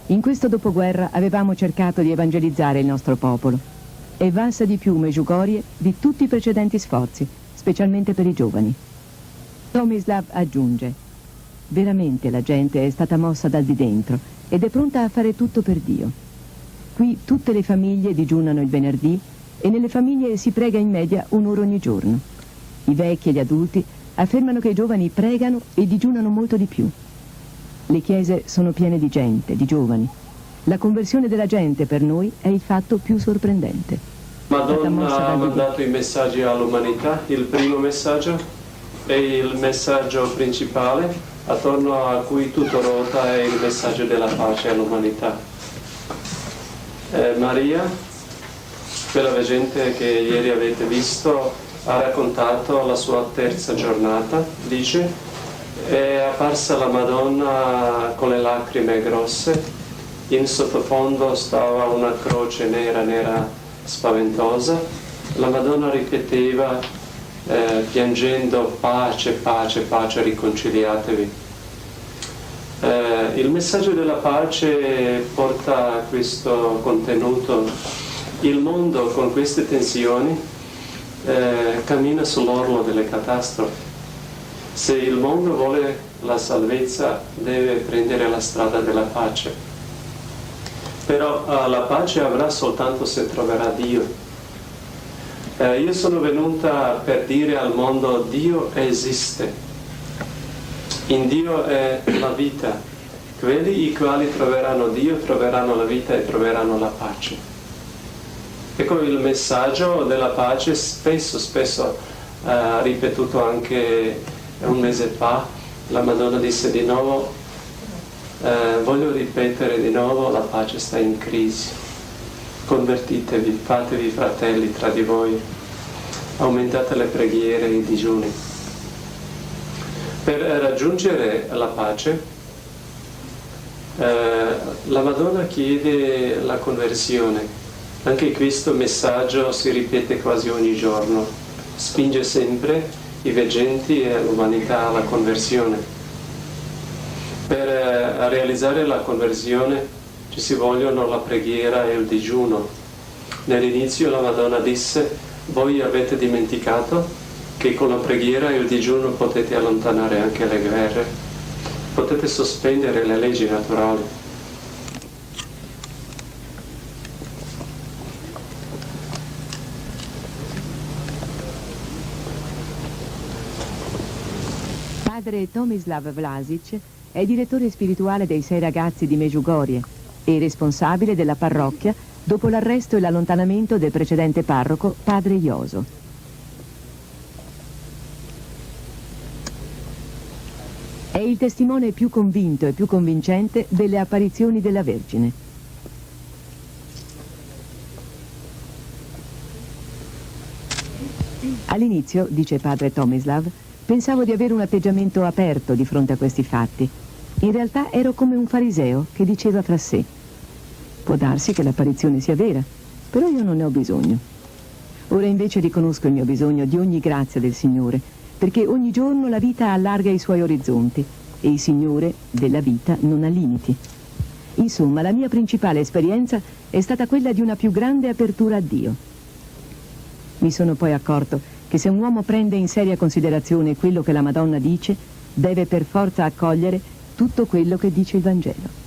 S16: in questo dopoguerra avevamo cercato di evangelizzare il nostro popolo. È valsa di più Medjugorje di tutti i precedenti sforzi, specialmente per i giovani. Tomislav aggiunge: veramente la gente è stata mossa dal di dentro ed è pronta a fare tutto per Dio. Qui tutte le famiglie digiunano il venerdì e nelle famiglie si prega in media un'ora ogni giorno. I vecchi e gli adulti affermano che i giovani pregano e digiunano molto di più. Le chiese sono piene di gente, di giovani. La conversione della gente per noi è il fatto più sorprendente.
S8: Madonna ha mandato i messaggi all'umanità. Il primo messaggio è il messaggio principale, attorno a cui tutto ruota, è il messaggio della pace all'umanità. Maria, quella veggente che ieri avete visto, ha raccontato la sua terza giornata, dice, è apparsa la Madonna con le lacrime grosse, in sottofondo stava una croce nera spaventosa, la Madonna ripeteva piangendo pace, pace, pace, riconciliatevi. Il messaggio della pace porta questo contenuto. Il mondo con queste tensioni cammina sull'orlo delle catastrofi. Se il mondo vuole la salvezza, deve prendere la strada della pace. Però la pace avrà soltanto se troverà Dio. Io sono venuta per dire al mondo: Dio esiste. In Dio è la vita. Quelli i quali troveranno Dio troveranno la vita e troveranno la pace. Ecco il messaggio della pace, spesso ripetuto anche un mese fa. La Madonna disse di nuovo, voglio ripetere di nuovo, la pace sta in crisi. Convertitevi, fatevi fratelli tra di voi, aumentate le preghiere e i digiuni. Per raggiungere la pace, la Madonna chiede la conversione. Anche questo messaggio si ripete quasi ogni giorno, spinge sempre i veggenti e l'umanità alla conversione. Per realizzare la conversione ci si vogliono la preghiera e il digiuno. Nell'inizio la Madonna disse: voi avete dimenticato che con la preghiera e il digiuno potete allontanare anche le guerre, potete sospendere le leggi naturali.
S16: Padre Tomislav Vlasic è direttore spirituale dei 6 ragazzi di Medjugorje e responsabile della parrocchia dopo l'arresto e l'allontanamento del precedente parroco, padre Ioso. È il testimone più convinto e più convincente delle apparizioni della Vergine. All'inizio, dice padre Tomislav, pensavo di avere un atteggiamento aperto di fronte a questi fatti. In realtà ero come un fariseo che diceva fra sé: può darsi che l'apparizione sia vera, però io non ne ho bisogno. Ora invece riconosco il mio bisogno di ogni grazia del Signore, perché ogni giorno la vita allarga i suoi orizzonti e il Signore della vita non ha limiti. Insomma, la mia principale esperienza è stata quella di una più grande apertura a Dio. Mi sono poi accorto che se un uomo prende in seria considerazione quello che la Madonna dice, deve per forza accogliere tutto quello che dice il Vangelo.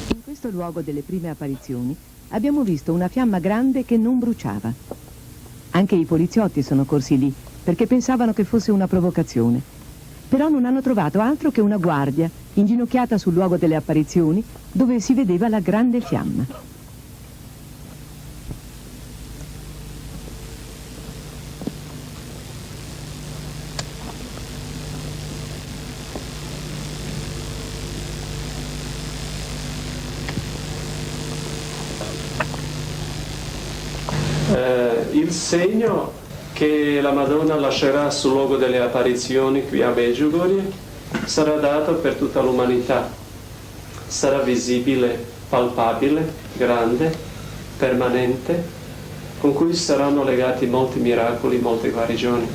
S16: In questo luogo delle prime apparizioni abbiamo visto una fiamma grande che non bruciava. Anche i poliziotti sono corsi lì perché pensavano che fosse una provocazione. Però non hanno trovato altro che una guardia inginocchiata sul luogo delle apparizioni dove si vedeva la grande fiamma.
S8: Il segno che la Madonna lascerà sul luogo delle apparizioni qui a Medjugorje sarà dato per tutta l'umanità. Sarà visibile, palpabile, grande, permanente, con cui saranno legati molti miracoli, molte guarigioni.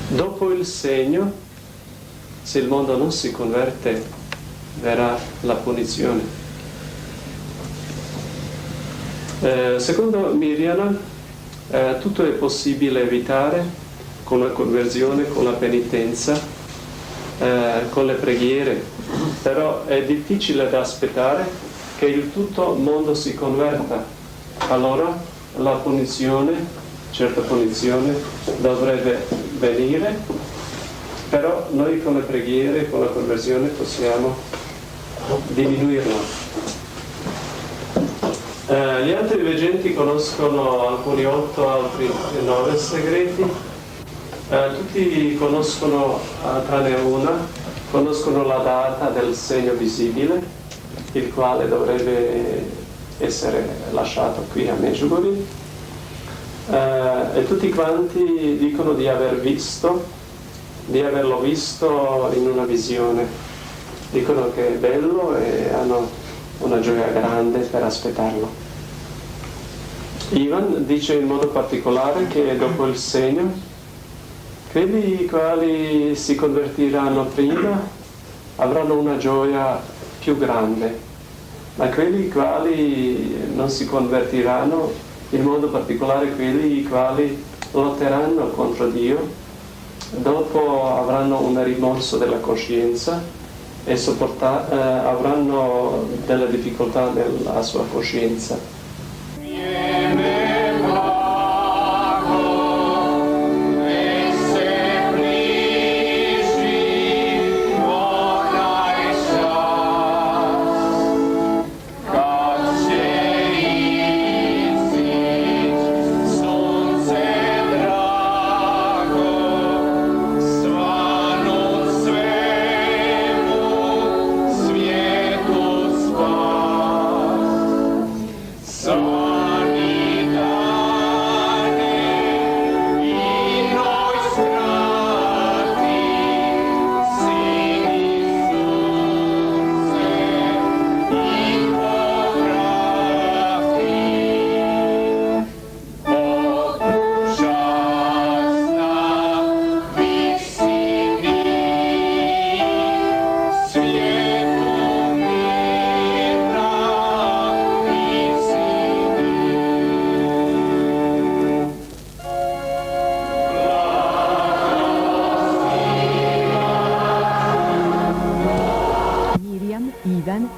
S8: Dopo il segno, se il mondo non si converte, verrà la punizione. Secondo Miriam, tutto è possibile evitare con la conversione, con la penitenza, con le preghiere, però è difficile da aspettare che il tutto mondo si converta. Allora la punizione, certa punizione, dovrebbe venire, però noi con le preghiere, con la conversione possiamo diminuirla. Gli altri veggenti conoscono alcuni 8, altri 9 segreti. Tutti conoscono, tranne una, conoscono la data del segno visibile, il quale dovrebbe essere lasciato qui a Medjugorje. E tutti quanti dicono di averlo visto in una visione. Dicono che è bello e hanno una gioia grande per aspettarlo. Ivan dice in modo particolare che dopo il segno, quelli quali si convertiranno prima avranno una gioia più grande, ma quelli quali non si convertiranno, in modo particolare quelli quali lotteranno contro Dio, dopo avranno un rimorso della coscienza e avranno delle difficoltà nella sua coscienza.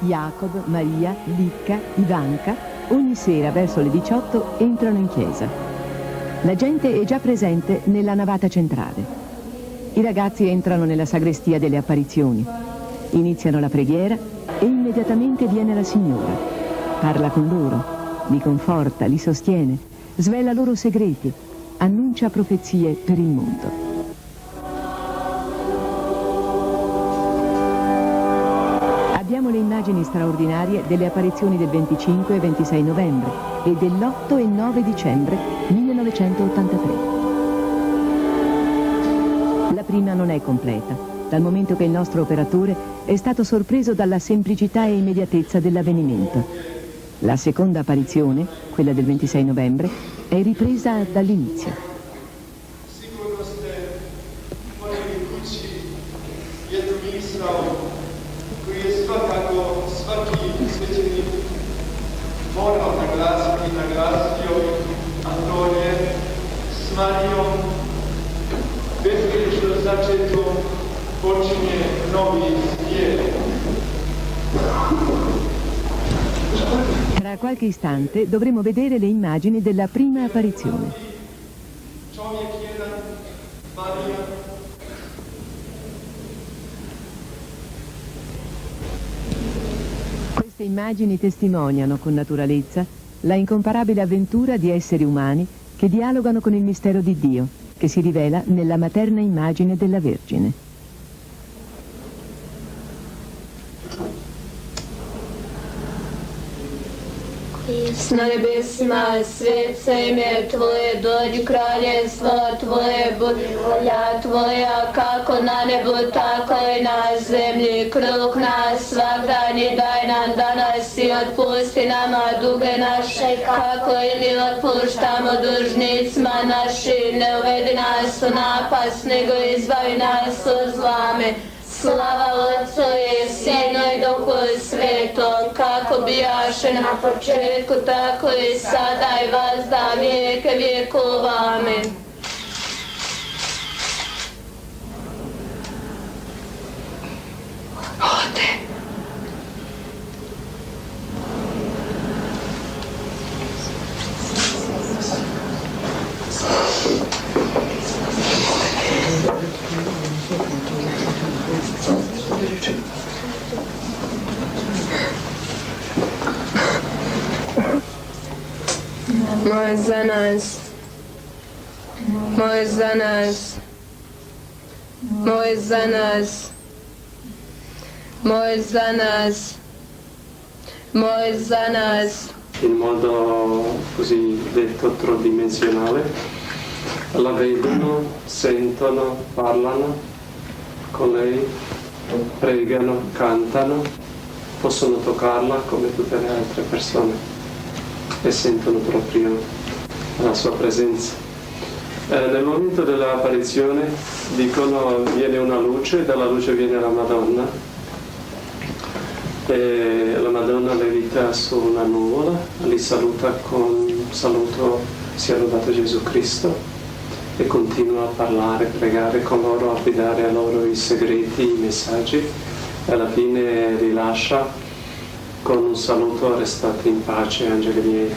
S16: Jacob, Maria, Licca, Ivanka, ogni sera verso le 18 entrano in chiesa. La gente è già presente nella navata centrale. I ragazzi entrano nella sagrestia delle apparizioni, iniziano la preghiera e immediatamente viene la signora. Parla con loro, li conforta, li sostiene, svela loro segreti, annuncia profezie per il mondo. Abbiamo le immagini straordinarie delle apparizioni del 25 e 26 novembre e dell'8 e 9 dicembre 1983. La prima non è completa, dal momento che il nostro operatore è stato sorpreso dalla semplicità e immediatezza dell'avvenimento. La seconda apparizione, quella del 26 novembre, è ripresa dall'inizio. Tra qualche istante dovremo vedere le immagini della prima apparizione. Queste immagini testimoniano con naturalezza la incomparabile avventura di esseri umani che dialogano con il mistero di Dio, che si rivela nella materna immagine della Vergine.
S14: С небесна свет, семя Твое, дойди кралевство Твое, будь воля Твоя, како на небу, тако и на землji. Kruh nas svakdanji daj nam danas i otpusti nama duge naše, kako i mi otpuštamo dužnicima našim. Ne uvedi nas u napast, nego izbavi nas od zlame. Slava Otcu i Sinu i Duhu Svetom, kako bijaše na početku, tako i sada i vazda vijeke vjekova. Amen. Moli za nas. Moli za nas. Moli za nas. Moli za nas. Moli za nas.
S8: In modo così detto tridimensionale, la vedono, sentono, parlano con lei, pregano, cantano, possono toccarla come tutte le altre persone e sentono proprio la sua presenza. Nel momento dell'apparizione dicono viene una luce, dalla luce viene la Madonna. E la Madonna levita su una nuvola, li saluta con un saluto sia lodato Gesù Cristo e continua a parlare, pregare con loro, affidare a loro i segreti, i messaggi e alla fine rilascia con un saluto: restate in pace, angeli miei.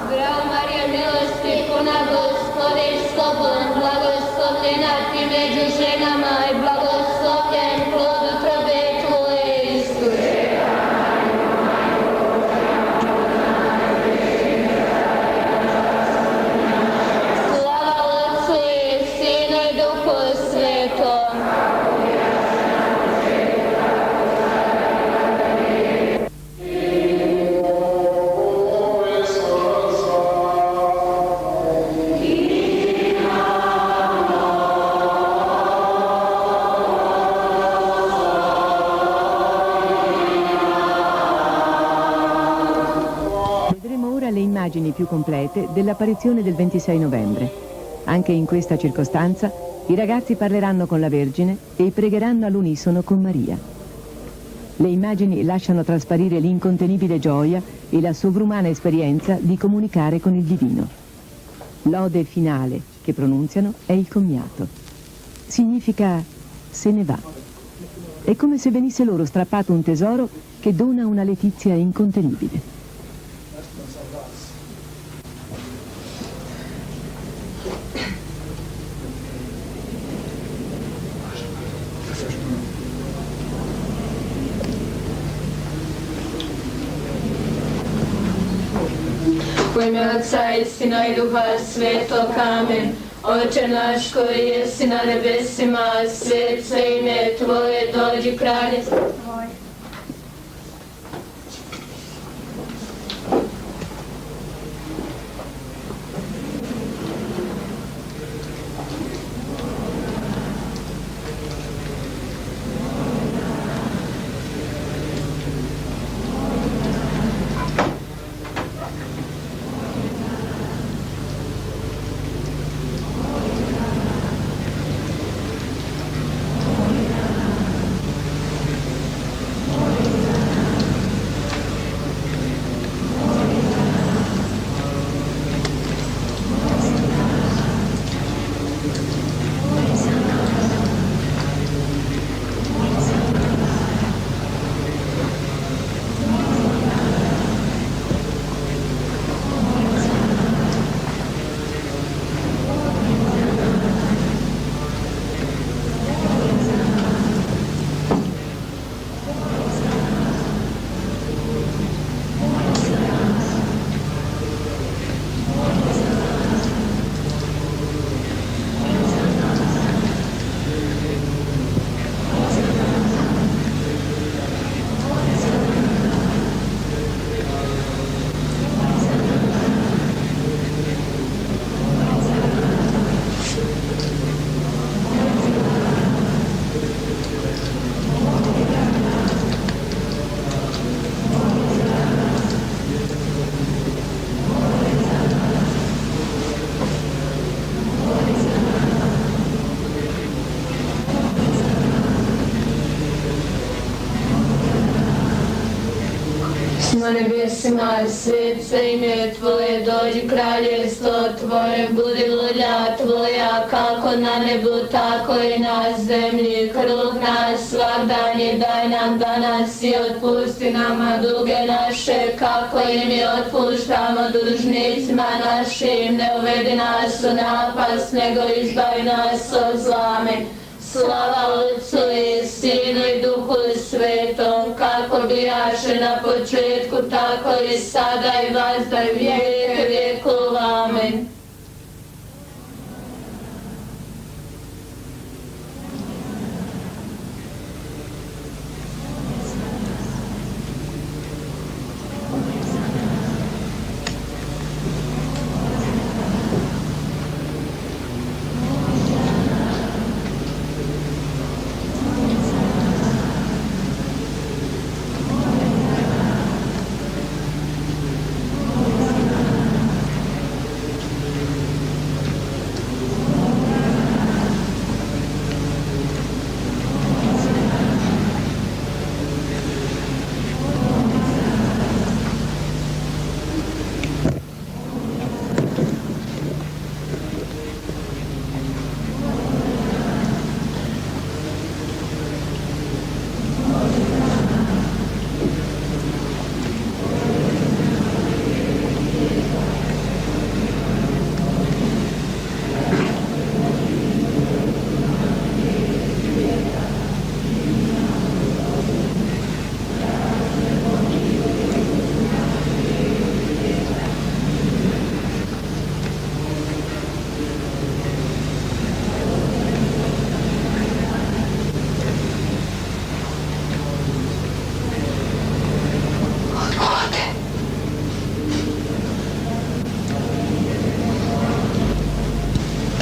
S14: Zdravá Maria, milosti plná, Gospod je s tobou, blagoslovljena ti među ženama i blagoslovljen plod utrobe tvoje, Isuse. Slava Otcu i Sinu i Duhu Svetom.
S16: Immagini più complete dell'apparizione del 26 novembre. Anche in questa circostanza i ragazzi parleranno con la Vergine e pregheranno all'unisono con Maria. Le immagini lasciano trasparire l'incontenibile gioia e la sovrumana esperienza di comunicare con il divino. L'ode finale che pronunziano è il commiato. Significa se ne va. È come se venisse loro strappato un tesoro che dona una letizia incontenibile.
S14: U ime Otca i Sina i Duha Svetog, amen. Oče naš koji jesi na nebesima, svet se ime Tvoje, dođi kraljestvo Tvoje. Na nebesima, svet se ime Tvoje, dođi kraljestvo Tvoje, budi volja Tvoja, kako na nebu, tako i na zemlji. Kruh nas svagdanji daj nam danas i otpusti nama duge naše, kako i mi otpuštamo dužnicima našim. Ne uvedi nas u napast, nego izbavi nas od zla. Slava Otcu i Sinu i Duhu Svetom, kako bija naše na početku, tako i sada i vazda i vijeke vijekova. Amen.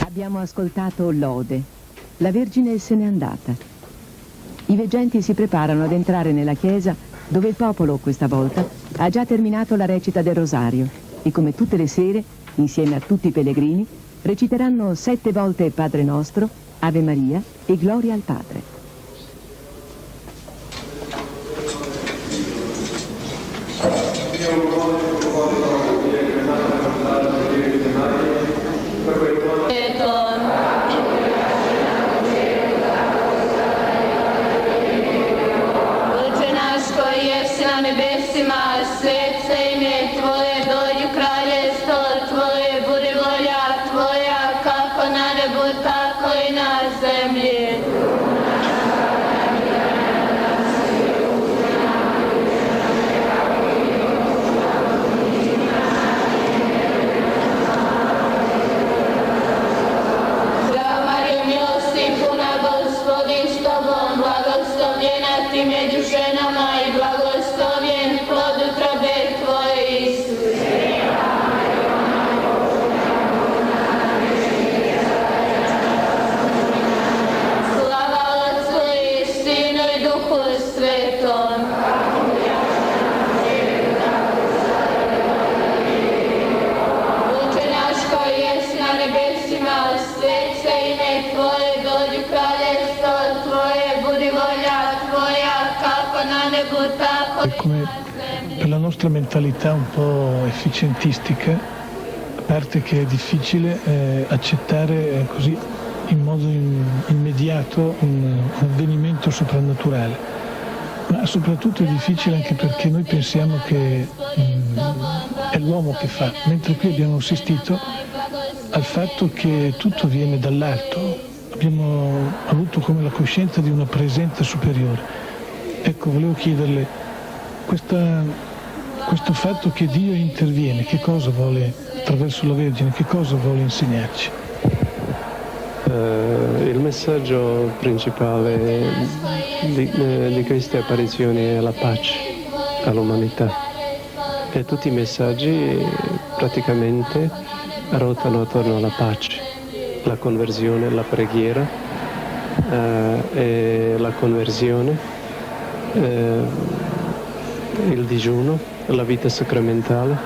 S16: Abbiamo ascoltato Lode. La Vergine se n'è andata. I veggenti si preparano ad entrare nella chiesa dove il popolo, questa volta, ha già terminato la recita del Rosario e come tutte le sere, insieme a tutti i pellegrini, reciteranno 7 volte Padre Nostro, Ave Maria e Gloria al Padre.
S15: È come per la nostra mentalità un po' efficientistica, a parte che è difficile accettare così in modo immediato un avvenimento soprannaturale, ma soprattutto è difficile anche perché noi pensiamo che è l'uomo che fa, mentre qui abbiamo assistito al fatto che tutto viene dall'alto, abbiamo avuto come la coscienza di una presenza superiore. Ecco, volevo chiederle, questo fatto che Dio interviene, che cosa vuole, attraverso la Vergine, che cosa vuole insegnarci?
S8: Il messaggio principale di queste apparizioni è la pace all'umanità e tutti i messaggi praticamente ruotano attorno alla pace, la conversione, la preghiera e la conversione, il digiuno, la vita sacramentale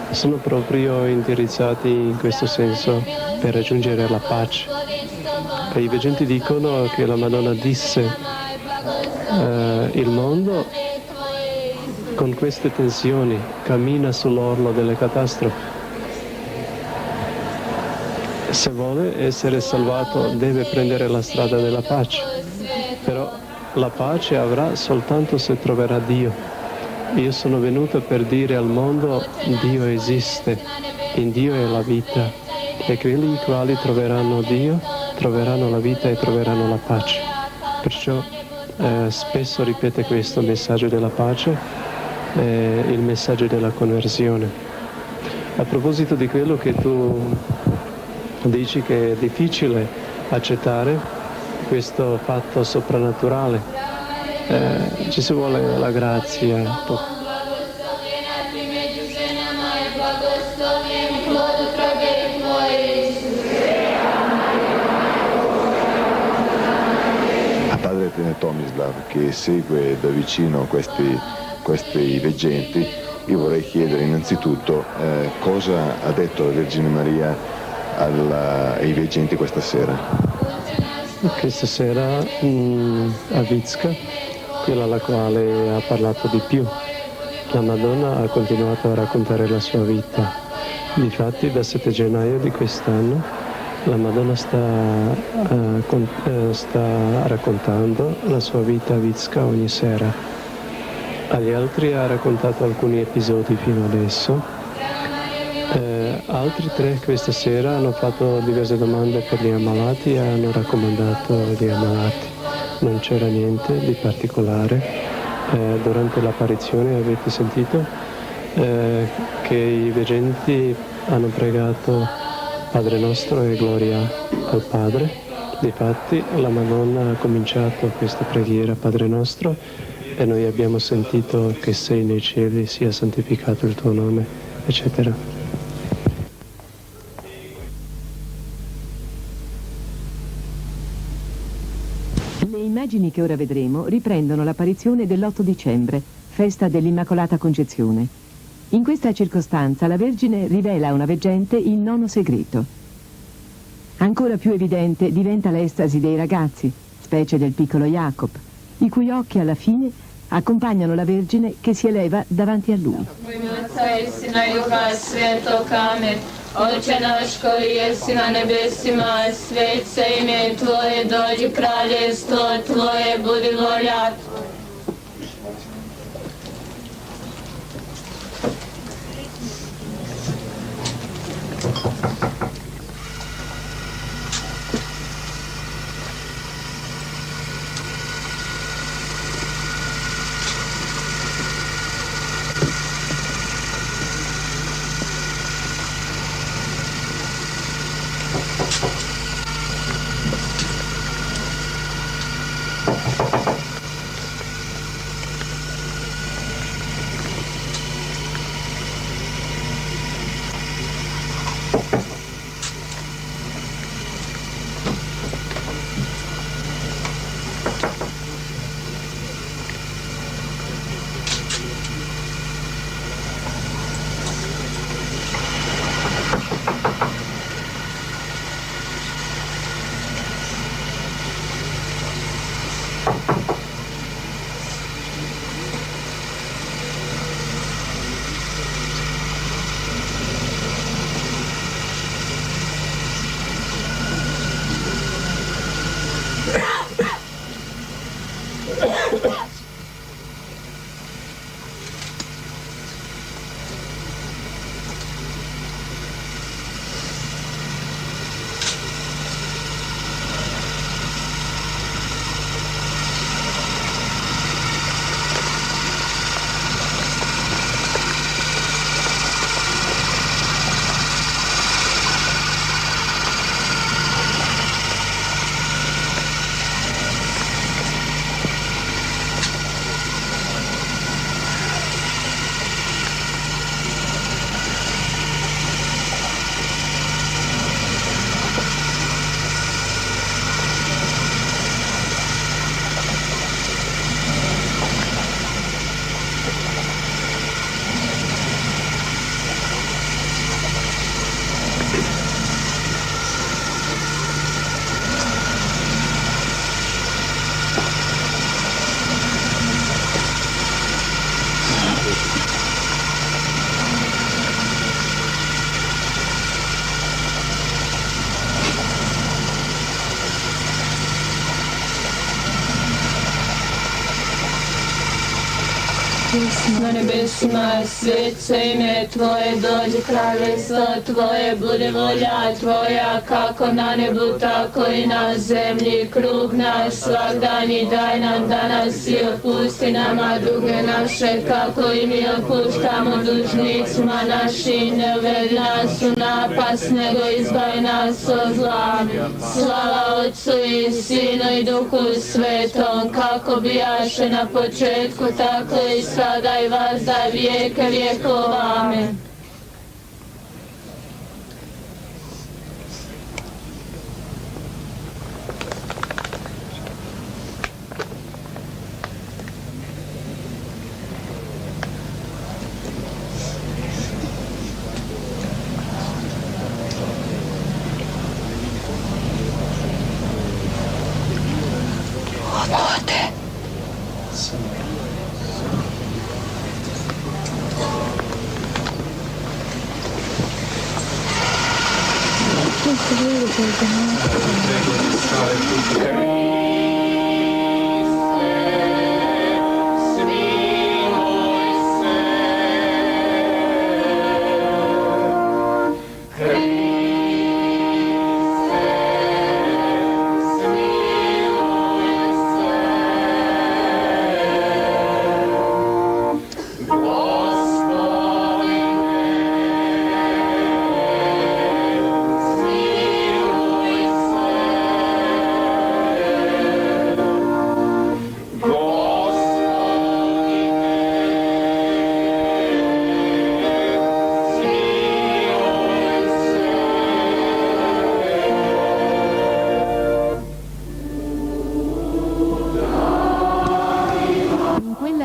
S8: sono proprio indirizzati in questo senso per raggiungere la pace. E i veggenti dicono che la Madonna disse il mondo con queste tensioni cammina sull'orlo delle catastrofi. Se vuole essere salvato deve prendere la strada della pace, però la pace avrà soltanto se troverà Dio. Io sono venuta per dire al mondo Dio esiste, in Dio è la vita e quelli i quali troveranno Dio troveranno la vita e troveranno la pace. Perciò spesso ripete questo messaggio della pace, il messaggio della conversione. A proposito di quello che tu dici che è difficile accettare questo fatto soprannaturale, ci si vuole la grazia.
S17: Padre Tomislav, che segue da vicino questi veggenti, io vorrei chiedere innanzitutto cosa ha detto la Vergine Maria ai veggenti questa sera.
S8: Questa sera a Vitska, quella alla quale ha parlato di più, la Madonna ha continuato a raccontare la sua vita. Difatti da 7 gennaio di quest'anno la Madonna sta raccontando la sua vita a Vitska ogni sera. Agli altri ha raccontato alcuni episodi fino adesso. Altri 3 questa sera hanno fatto diverse domande per gli ammalati e hanno raccomandato gli ammalati. Non c'era niente di particolare. Durante l'apparizione avete sentito che i veggenti hanno pregato Padre nostro e gloria al Padre. Difatti la Madonna ha cominciato questa preghiera Padre nostro e noi abbiamo sentito che sei nei cieli, sia santificato il tuo nome, eccetera.
S16: Le immagini che ora vedremo riprendono l'apparizione dell'8 dicembre, festa dell'Immacolata Concezione. In questa circostanza la Vergine rivela a una veggente il 9° segreto. Ancora più evidente diventa l'estasi dei ragazzi, specie del piccolo Jacob, i cui occhi alla fine accompagnano la Vergine che si eleva davanti a lui.
S14: Отче наш, koji jesi na nebesima, svet se ime Tvoje, dođi kraljevstvo Tvoje, budi volja. Na nebesima svetsko ime Tvoje, dođi kraljestvo Tvoje, bude volja Tvoja, kako na nebu, tako i na zemlji. Kruh naš svagdanji daj nam danas i otpusti nama duge naše, kako i mi otpuštamo dužnicima našim. Ne uvedi nas u napast, nego izbavi nas od zla. Slava Otcu i Sinu i Duhu Svetom, kako bijaše na početku, tako i sada i vazda vijeke vjekova. Amen.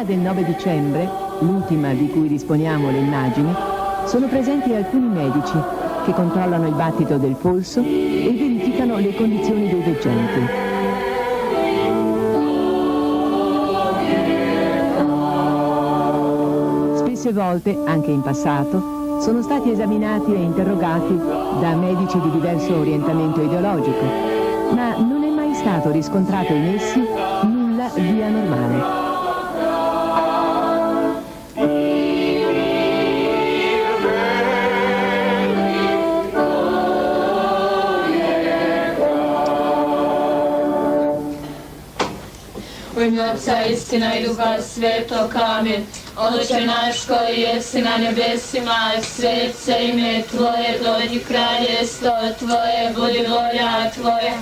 S16: Del 9 dicembre, l'ultima di cui disponiamo le immagini, sono presenti alcuni medici che controllano il battito del polso e verificano le condizioni dei veggenti. Spesse volte, anche in passato, sono stati esaminati e interrogati da medici di diverso orientamento ideologico, ma non è mai stato riscontrato in essi nulla di anormale.
S14: U ime Otca, istina i Duha Svetog, amen. Oče naš koji jesi na nebesima, svet se ime Tvoje, dođi kraljestvo Tvoje, budi volja Tvoja.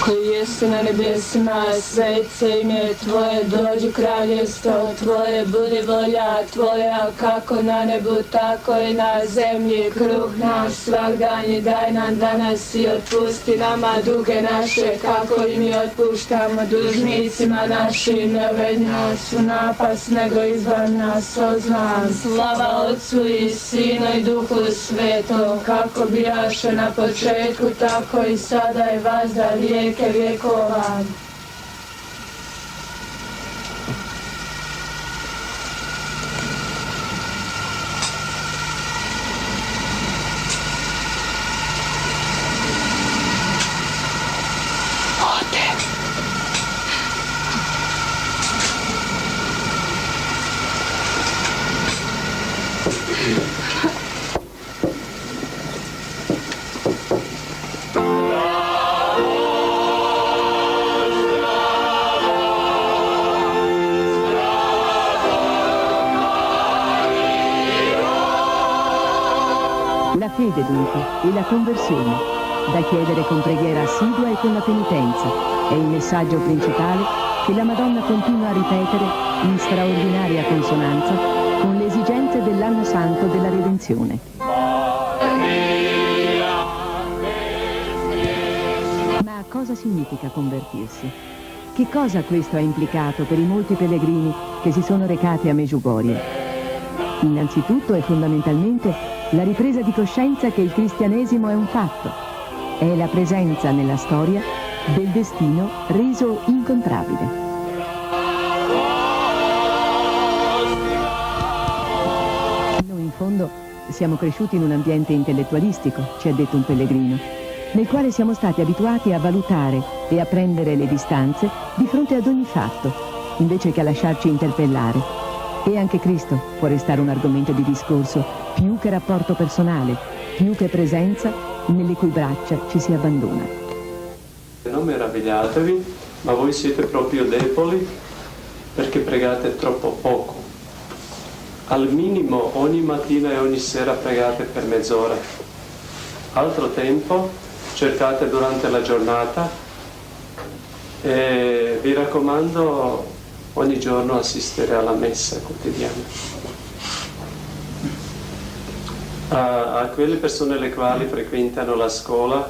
S14: Koji jesi na nebesima, svet se ime Tvoje, dođi kraljestvo Tvoje, budi volja Tvoja, kako na nebu, tako i na zemlji. Kruh naš svagdanji daj nam danas i otpusti nama duge naše, kako i mi otpuštamo dužnicima našim. Ne uvedi nas u napast, nego izbavi nas od zla. Slava Otcu i Sinu i Duhu Svetom, kako bijaše na početku, tako i sada i vazda vijeke vjekova.
S16: dunque e la conversione, da chiedere con preghiera assidua e con la penitenza, è il messaggio principale che la Madonna continua a ripetere in straordinaria consonanza con le esigenze dell'anno santo della Redenzione. Ma cosa significa convertirsi? Che cosa questo ha implicato per i molti pellegrini che si sono recati a Medjugorje? Innanzitutto e fondamentalmente la ripresa di coscienza che il cristianesimo è un fatto, è la presenza nella storia del destino reso incontrabile. Noi in fondo siamo cresciuti in un ambiente intellettualistico, ci ha detto un pellegrino, nel quale siamo stati abituati a valutare e a prendere le distanze di fronte ad ogni fatto, invece che a lasciarci interpellare. E anche Cristo può restare un argomento di discorso, più che rapporto personale, più che presenza nelle cui braccia ci si abbandona.
S8: Non meravigliatevi, ma voi siete proprio deboli perché pregate troppo poco. Al minimo ogni mattina e ogni sera pregate per mezz'ora. Altro tempo cercate durante la giornata e vi raccomando ogni giorno assistere alla messa quotidiana. A quelle persone le quali frequentano la scuola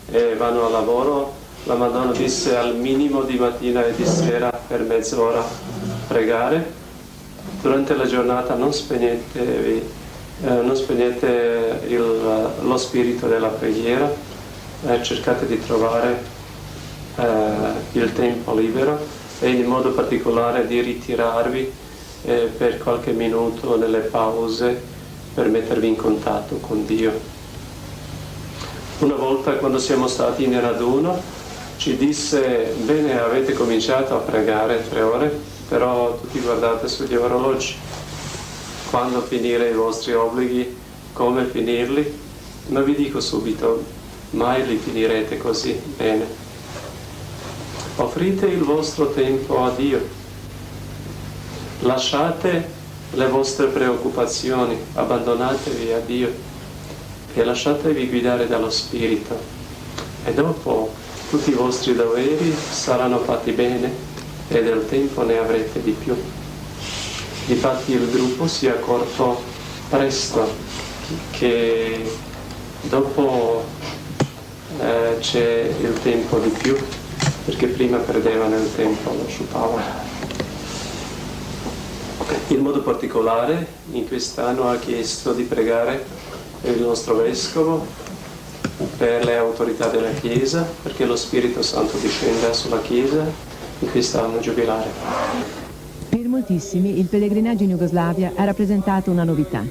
S8: e vanno al lavoro, la Madonna disse al minimo di mattina e di sera per mezz'ora pregare. Durante la giornata non spegnete lo spirito della preghiera, cercate di trovare il tempo libero e in modo particolare di ritirarvi per qualche minuto nelle pause per mettervi in contatto con Dio. Una volta quando siamo stati in raduno ci disse: bene, avete cominciato a pregare 3 ore, però tutti guardate sugli orologi. Quando finire i vostri obblighi, come finirli? Non vi dico subito, mai li finirete così bene. Offrite il vostro tempo a Dio, lasciate le vostre preoccupazioni, abbandonatevi a Dio e lasciatevi guidare dallo Spirito e dopo tutti i vostri doveri saranno fatti bene e del tempo ne avrete di più. Difatti il gruppo si è accorto presto che dopo c'è il tempo di più, perché prima perdevano il tempo, lo sciupavano. In modo particolare in quest'anno ha chiesto di pregare per il nostro Vescovo, per le autorità della Chiesa, perché lo Spirito Santo discenda sulla Chiesa in quest'anno giubilare.
S16: Per moltissimi il pellegrinaggio in Jugoslavia ha rappresentato una novità,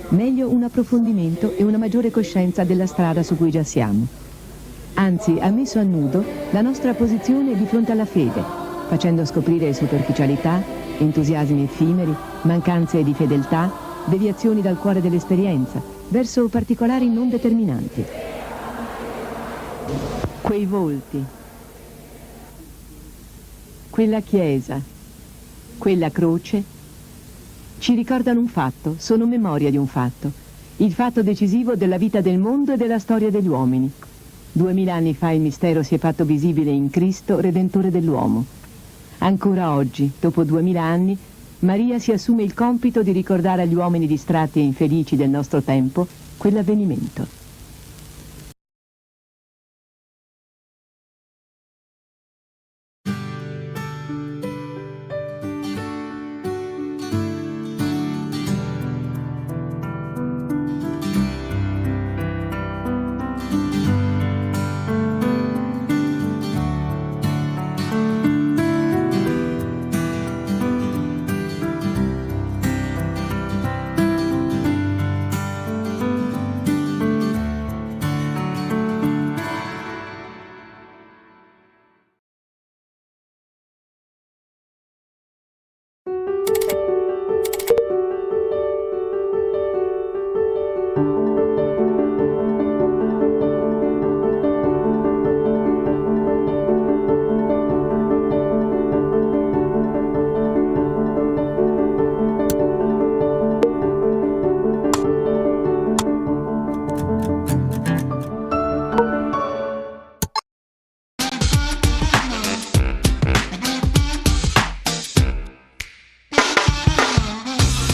S16: meglio un approfondimento e una maggiore coscienza della strada su cui già siamo. Anzi, ha messo a nudo la nostra posizione di fronte alla fede, facendo scoprire superficialità, entusiasmi effimeri, mancanze di fedeltà, deviazioni dal cuore dell'esperienza, verso particolari non determinanti. Quei volti, quella chiesa, quella croce, ci ricordano un fatto, sono memoria di un fatto, il fatto decisivo della vita del mondo e della storia degli uomini. 2000 anni fa il mistero si è fatto visibile in Cristo, Redentore dell'uomo. Ancora oggi, dopo 2000 anni, Maria si assume il compito di ricordare agli uomini distratti e infelici del nostro tempo quell'avvenimento.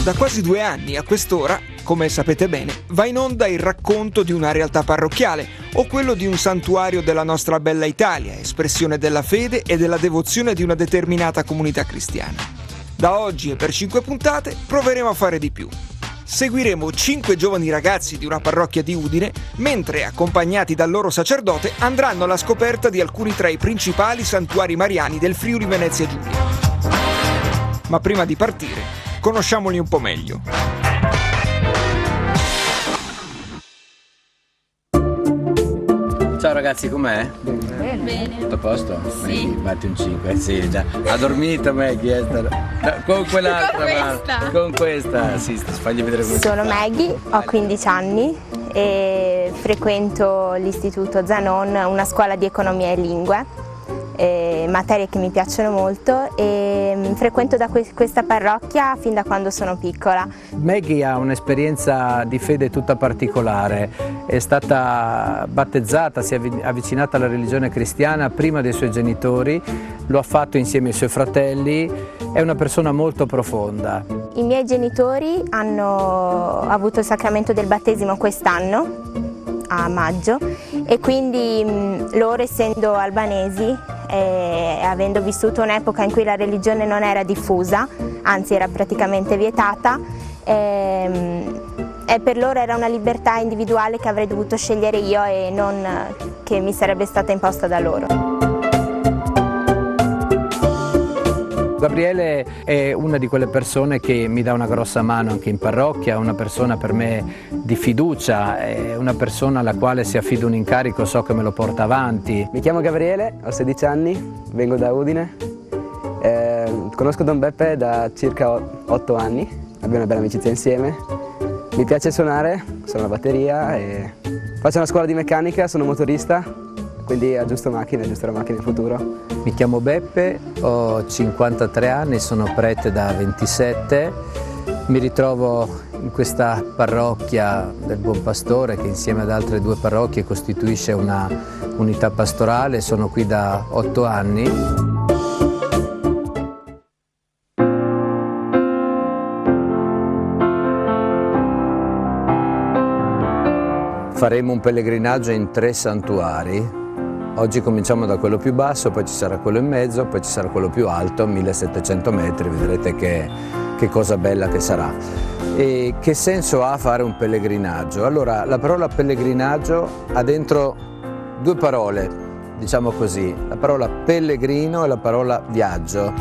S18: Da quasi 2 anni a quest'ora, come sapete bene, va in onda il racconto di una realtà parrocchiale o quello di un santuario della nostra bella Italia, espressione della fede e della devozione di una determinata comunità cristiana. Da oggi e per 5 puntate proveremo a fare di più. Seguiremo 5 giovani ragazzi di una parrocchia di Udine, mentre, accompagnati dal loro sacerdote, andranno alla scoperta di alcuni tra i principali santuari mariani del Friuli Venezia Giulia. Ma prima di partire, conosciamoli un po' meglio.
S21: Ciao ragazzi, com'è?
S22: Bene.
S21: Tutto a posto?
S22: Sì.
S21: Maggie, batti un 5, sì, già. Ha dormito Maggie, no, con quell'altra, con questa, sì, fagli vedere come
S22: Sono Maggie, ho 15 anni e frequento l'istituto Zanon, una scuola di economia e lingue. Materie che mi piacciono molto e frequento da questa parrocchia fin da quando sono piccola.
S21: Maggie ha un'esperienza di fede tutta particolare, è stata battezzata, si è avvicinata alla religione cristiana prima dei suoi genitori, lo ha fatto insieme ai suoi fratelli, è una persona molto profonda.
S22: I miei genitori hanno avuto il sacramento del battesimo quest'anno, a maggio, e quindi loro, essendo albanesi e avendo vissuto un'epoca in cui la religione non era diffusa, anzi era praticamente vietata, e per loro era una libertà individuale che avrei dovuto scegliere io e non che mi sarebbe stata imposta da loro.
S21: Gabriele è una di quelle persone che mi dà una grossa mano anche in parrocchia, una persona per me di fiducia, è una persona alla quale se affido un incarico so che me lo porta avanti.
S23: Mi chiamo Gabriele, ho 16 anni, vengo da Udine, conosco Don Beppe da circa 8 anni, abbiamo una bella amicizia insieme, mi piace suonare, suono la batteria e faccio una scuola di meccanica, sono motorista, quindi aggiusto macchine in futuro.
S21: Mi chiamo Beppe, ho 53 anni, sono prete da 27, mi ritrovo in questa parrocchia del Buon Pastore che insieme ad altre 2 parrocchie costituisce una unità pastorale, sono qui da 8 anni. Faremo un pellegrinaggio in 3 santuari. Oggi cominciamo da quello più basso, poi ci sarà quello in mezzo, poi ci sarà quello più alto, 1700 metri, vedrete che cosa bella che sarà. E che senso ha fare un pellegrinaggio? Allora, la parola pellegrinaggio ha dentro 2 parole, diciamo così, la parola pellegrino e la parola viaggio.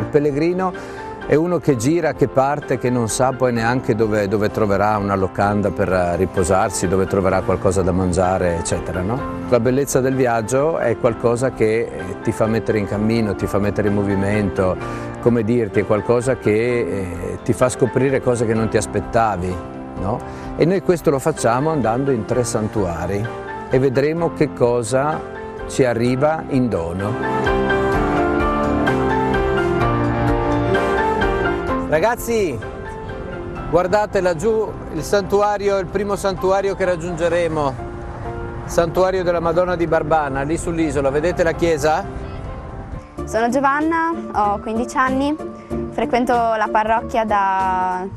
S21: Il pellegrino è uno che gira, che parte, che non sa poi neanche dove troverà una locanda per riposarsi, dove troverà qualcosa da mangiare, eccetera, no? La bellezza del viaggio è qualcosa che ti fa mettere in cammino, ti fa mettere in movimento, come dirti, è qualcosa che ti fa scoprire cose che non ti aspettavi, no? E noi questo lo facciamo andando in 3 santuari e vedremo che cosa ci arriva in dono. Ragazzi, guardate laggiù il santuario, il primo santuario che raggiungeremo, il santuario della Madonna di Barbana, lì sull'isola, vedete la chiesa?
S22: Sono Giovanna, ho 15 anni, frequento la parrocchia da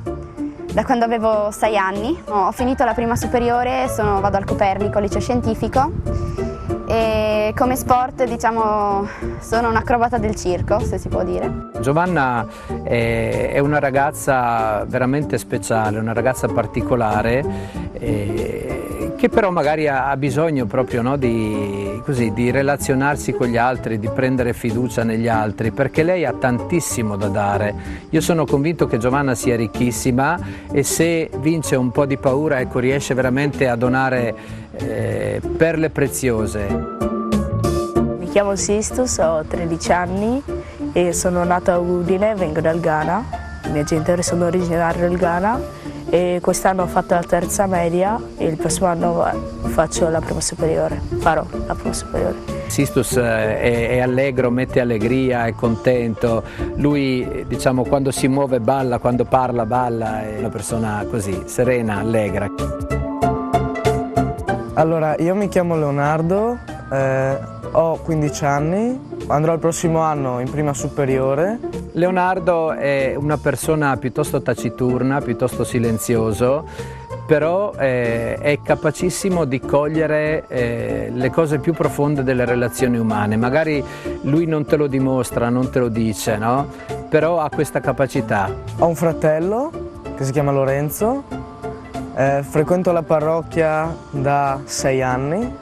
S22: quando avevo 6 anni. Ho finito la prima superiore, vado al Copernico, liceo scientifico, e come sport, diciamo, sono un'acrobata del circo, se si può dire.
S21: Giovanna è una ragazza veramente speciale, una ragazza particolare, che però magari ha bisogno proprio, no, di relazionarsi con gli altri, di prendere fiducia negli altri, perché lei ha tantissimo da dare. Io sono convinto che Giovanna sia ricchissima e se vince un po' di paura, ecco, riesce veramente a donare perle preziose.
S25: Mi chiamo Sistus, ho 13 anni e sono nato a Udine, vengo dal Ghana. I miei genitori sono originari del Ghana e quest'anno ho fatto la terza media e il prossimo anno faccio la prima superiore, farò la prima superiore.
S21: Sistus è allegro, mette allegria, è contento, lui, diciamo, quando si muove balla, quando parla balla, è una persona così, serena, allegra.
S2: Allora, io mi chiamo Leonardo, ho 15 anni, andrò il prossimo anno in prima superiore.
S21: Leonardo è una persona piuttosto taciturna, piuttosto silenzioso, però è capacissimo di cogliere le cose più profonde delle relazioni umane. Magari lui non te lo dimostra, non te lo dice, no? Però ha questa capacità.
S2: Ho un fratello che si chiama Lorenzo, frequento la parrocchia da 6 anni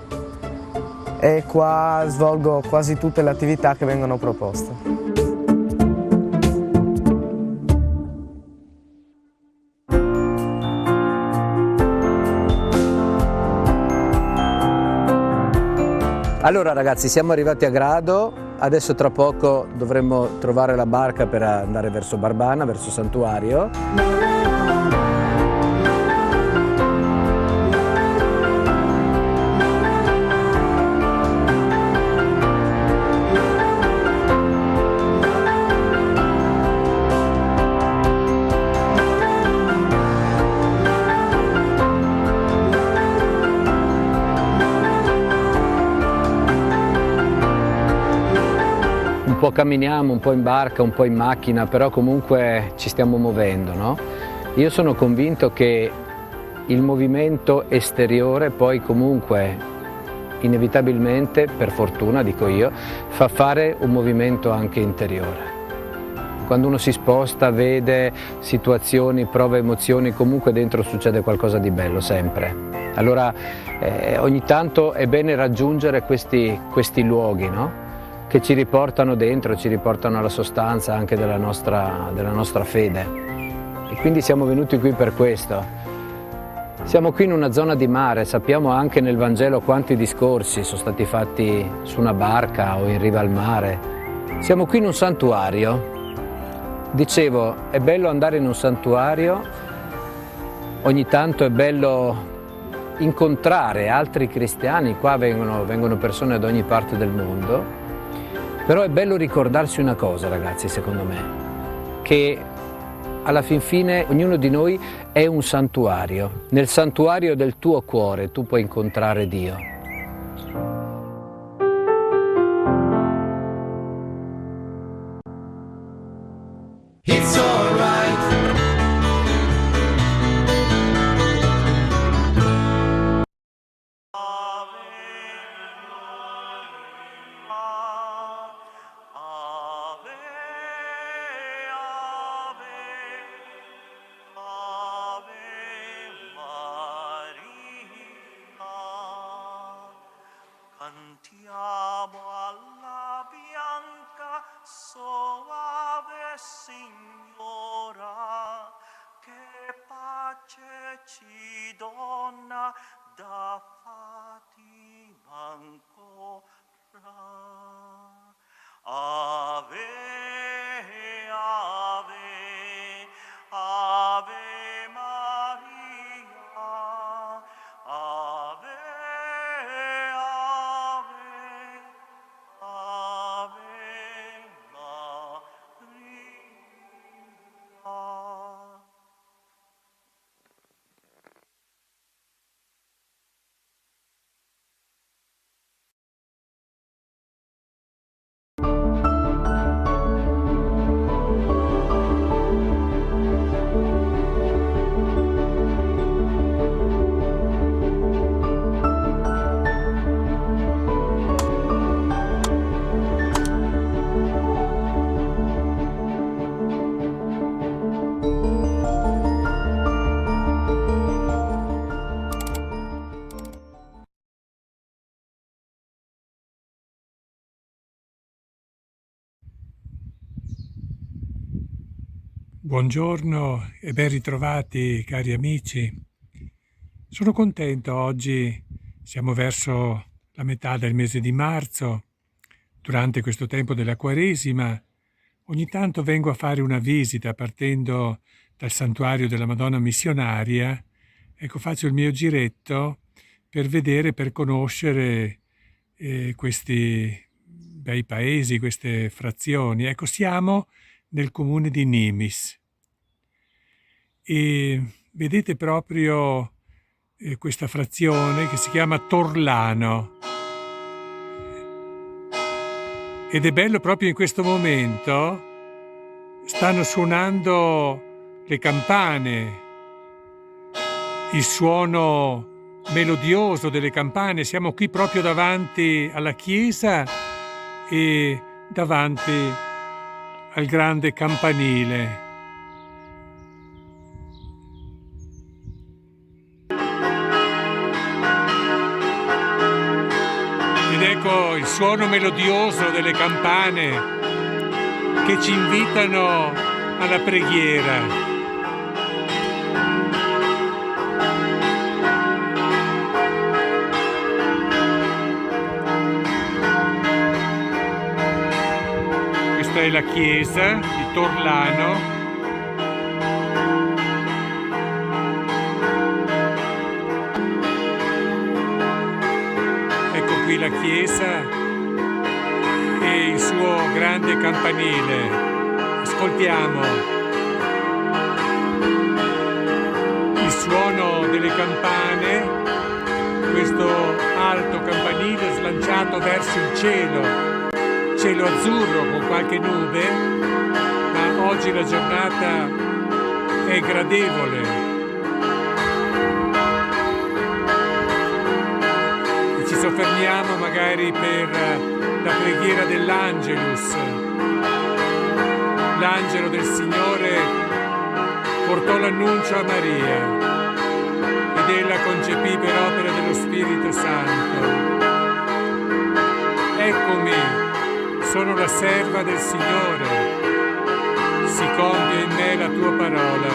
S2: e qua svolgo quasi tutte le attività che vengono proposte.
S21: Allora ragazzi, siamo arrivati a Grado, adesso tra poco dovremmo trovare la barca per andare verso Barbana, verso Santuario. Un po' camminiamo, un po' in barca, un po' in macchina, però comunque ci stiamo muovendo, no? Io sono convinto che il movimento esteriore poi comunque inevitabilmente, per fortuna dico io, fa fare un movimento anche interiore. Quando uno si sposta, vede situazioni, prova emozioni, comunque dentro succede qualcosa di bello, sempre. Allora ogni tanto è bene raggiungere questi luoghi, no? Che ci riportano dentro, ci riportano alla sostanza anche della nostra fede. E quindi siamo venuti qui per questo. Siamo qui in una zona di mare, sappiamo anche nel Vangelo quanti discorsi sono stati fatti su una barca o in riva al mare. Siamo qui in un santuario. Dicevo, è bello andare in un santuario, ogni tanto è bello incontrare altri cristiani, qua vengono persone da ogni parte del mondo. Però è bello ricordarsi una cosa, ragazzi, secondo me, che alla fin fine ognuno di noi è un santuario. Nel santuario del tuo cuore tu puoi incontrare Dio.
S4: It's all right. Cantiamo alla bianca soave Signora, che pace ci dona da Fatima ancora. Ave, ave, ave Maria, ave,
S19: Buongiorno e ben ritrovati cari amici. Sono contento oggi, siamo verso la metà del mese di marzo, durante questo tempo della Quaresima. Ogni tanto vengo a fare una visita partendo dal santuario della Madonna Missionaria. Ecco, faccio il mio giretto per vedere, per conoscere questi bei paesi, queste frazioni. Ecco, siamo nel comune di Nimis. E vedete proprio questa frazione che si chiama Torlano. Ed è bello proprio in questo momento, stanno suonando le campane, il suono melodioso delle campane. Siamo qui proprio davanti alla chiesa e davanti al grande campanile. Ed ecco il suono melodioso delle campane che ci invitano alla preghiera. Questa è la chiesa di Torlano. Ecco qui la chiesa e il suo grande campanile. Ascoltiamo il suono delle campane, questo alto campanile slanciato verso il cielo azzurro con qualche nube, ma oggi la giornata è gradevole. E ci soffermiamo magari per la preghiera dell'Angelus. L'angelo del Signore portò l'annuncio a Maria ed ella concepì per opera dello Spirito Santo. Eccomi, sono la serva del Signore, si compie in me la tua parola.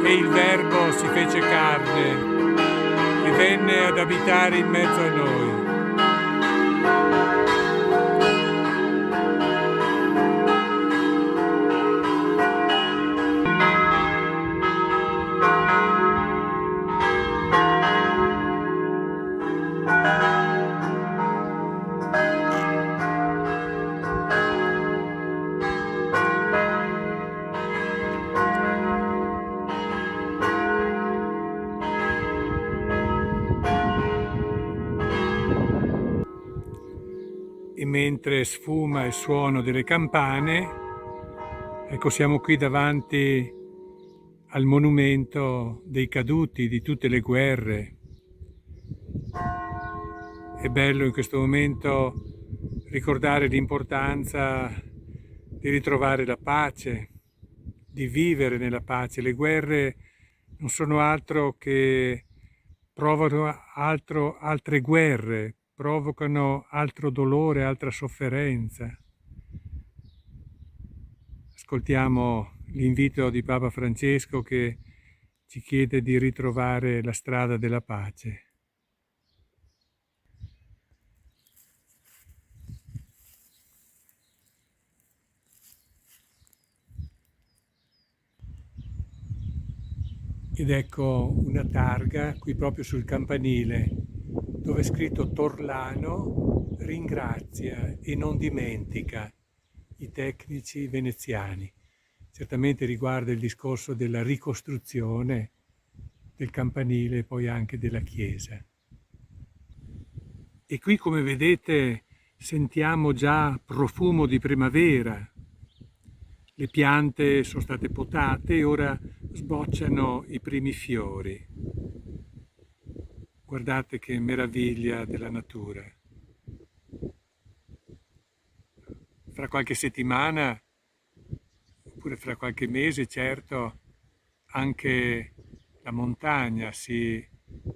S19: E il Verbo si fece carne e venne ad abitare in mezzo a noi. E mentre sfuma il suono delle campane, ecco, siamo qui davanti al monumento dei caduti di tutte le guerre. È bello in questo momento ricordare l'importanza di ritrovare la pace, di vivere nella pace. Le guerre non sono altro che provocano altre guerre, provocano altro dolore, altra sofferenza. Ascoltiamo l'invito di Papa Francesco che ci chiede di ritrovare la strada della pace. Ed ecco una targa qui proprio sul campanile dove è scritto Torlano ringrazia e non dimentica i tecnici veneziani. Certamente riguarda il discorso della ricostruzione del campanile e poi anche della chiesa. E qui, come vedete, sentiamo già profumo di primavera. Le piante sono state potate e ora sbocciano i primi fiori. Guardate che meraviglia della natura. Fra qualche settimana, oppure fra qualche mese, certo, anche la montagna si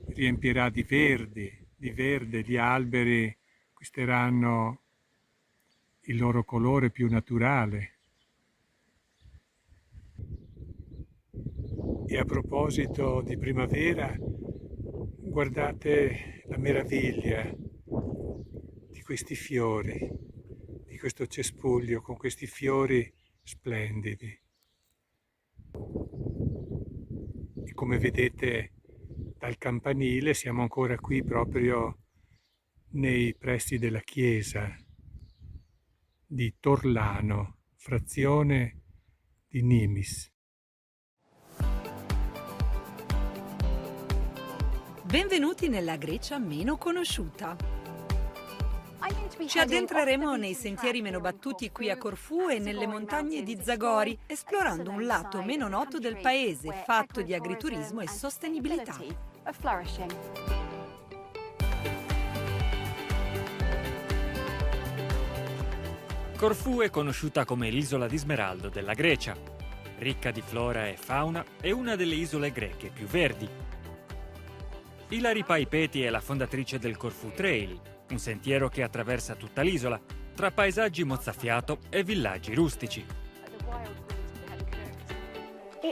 S19: riempirà di verde, gli alberi acquisteranno il loro colore più naturale. E a proposito di primavera, guardate la meraviglia di questi fiori, di questo cespuglio con questi fiori splendidi. E come vedete dal campanile siamo ancora qui proprio nei pressi della chiesa di Torlano, frazione di Nimis.
S1: Benvenuti nella Grecia meno conosciuta. Ci addentreremo nei sentieri meno battuti qui a Corfù e nelle montagne di Zagori, esplorando un lato meno noto del paese, fatto di agriturismo e sostenibilità.
S3: Corfù è conosciuta come l'isola di smeraldo della Grecia. Ricca di flora e fauna, è una delle isole greche più verdi. Ilari Paipeti è la fondatrice del Corfù Trail, un sentiero che attraversa tutta l'isola, tra paesaggi mozzafiato e villaggi rustici.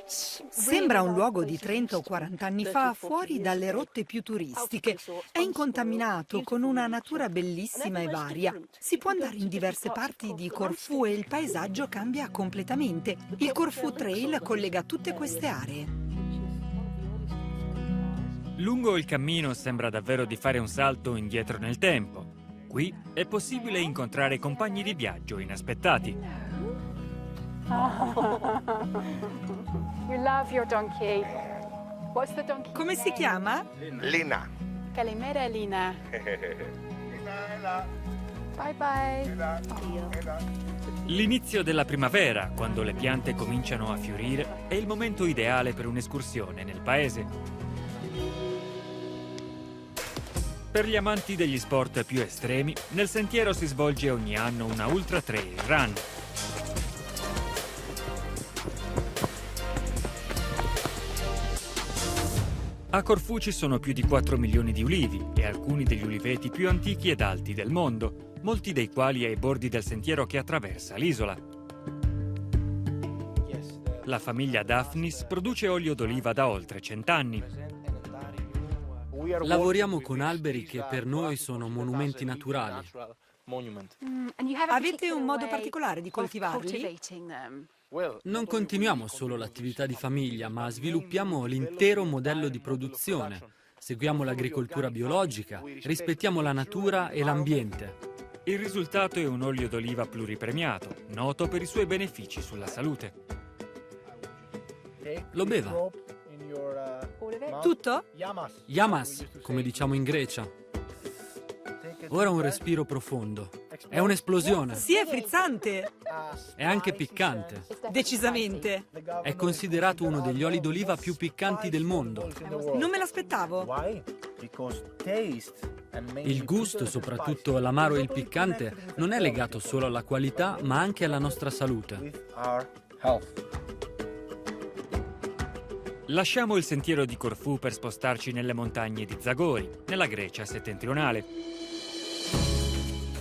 S1: Sembra un luogo di 30 o 40 anni fa, fuori dalle rotte più turistiche. È incontaminato, con una natura bellissima e varia. Si può andare in diverse parti di Corfù e il paesaggio cambia completamente. Il Corfù Trail collega tutte queste aree.
S3: Lungo il cammino sembra davvero di fare un salto indietro nel tempo. Qui è possibile incontrare compagni di viaggio inaspettati.
S7: You love your donkey. What's the donkey?
S1: Come si chiama?
S7: Lina. Calimera Lina. Bye bye.
S3: L'inizio della primavera, quando le piante cominciano a fiorire, è il momento ideale per un'escursione nel paese. Per gli amanti degli sport più estremi, nel sentiero si svolge ogni anno una Ultra Trail Run. A Corfù ci sono più di 4 milioni di ulivi e alcuni degli uliveti più antichi ed alti del mondo, molti dei quali ai bordi del sentiero che attraversa l'isola. La famiglia Daphnis produce olio d'oliva da oltre 100 anni.
S20: Lavoriamo con alberi che per noi sono monumenti naturali.
S1: Avete un modo particolare di coltivarli?
S20: Non continuiamo solo l'attività di famiglia, ma sviluppiamo l'intero modello di produzione. Seguiamo l'agricoltura biologica, rispettiamo la natura e l'ambiente.
S3: Il risultato è un olio d'oliva pluripremiato, noto per i suoi benefici sulla salute.
S20: Lo beva.
S1: Tutto?
S20: Yamas, come diciamo in Grecia. Ora un respiro profondo. È un'esplosione.
S1: Sì, è frizzante.
S20: È anche piccante.
S1: Decisamente.
S20: È considerato uno degli oli d'oliva più piccanti del mondo.
S1: Non me l'aspettavo.
S20: Il gusto, soprattutto l'amaro e il piccante, non è legato solo alla qualità, ma anche alla nostra salute.
S3: Lasciamo il sentiero di Corfù per spostarci nelle montagne di Zagori, nella Grecia settentrionale.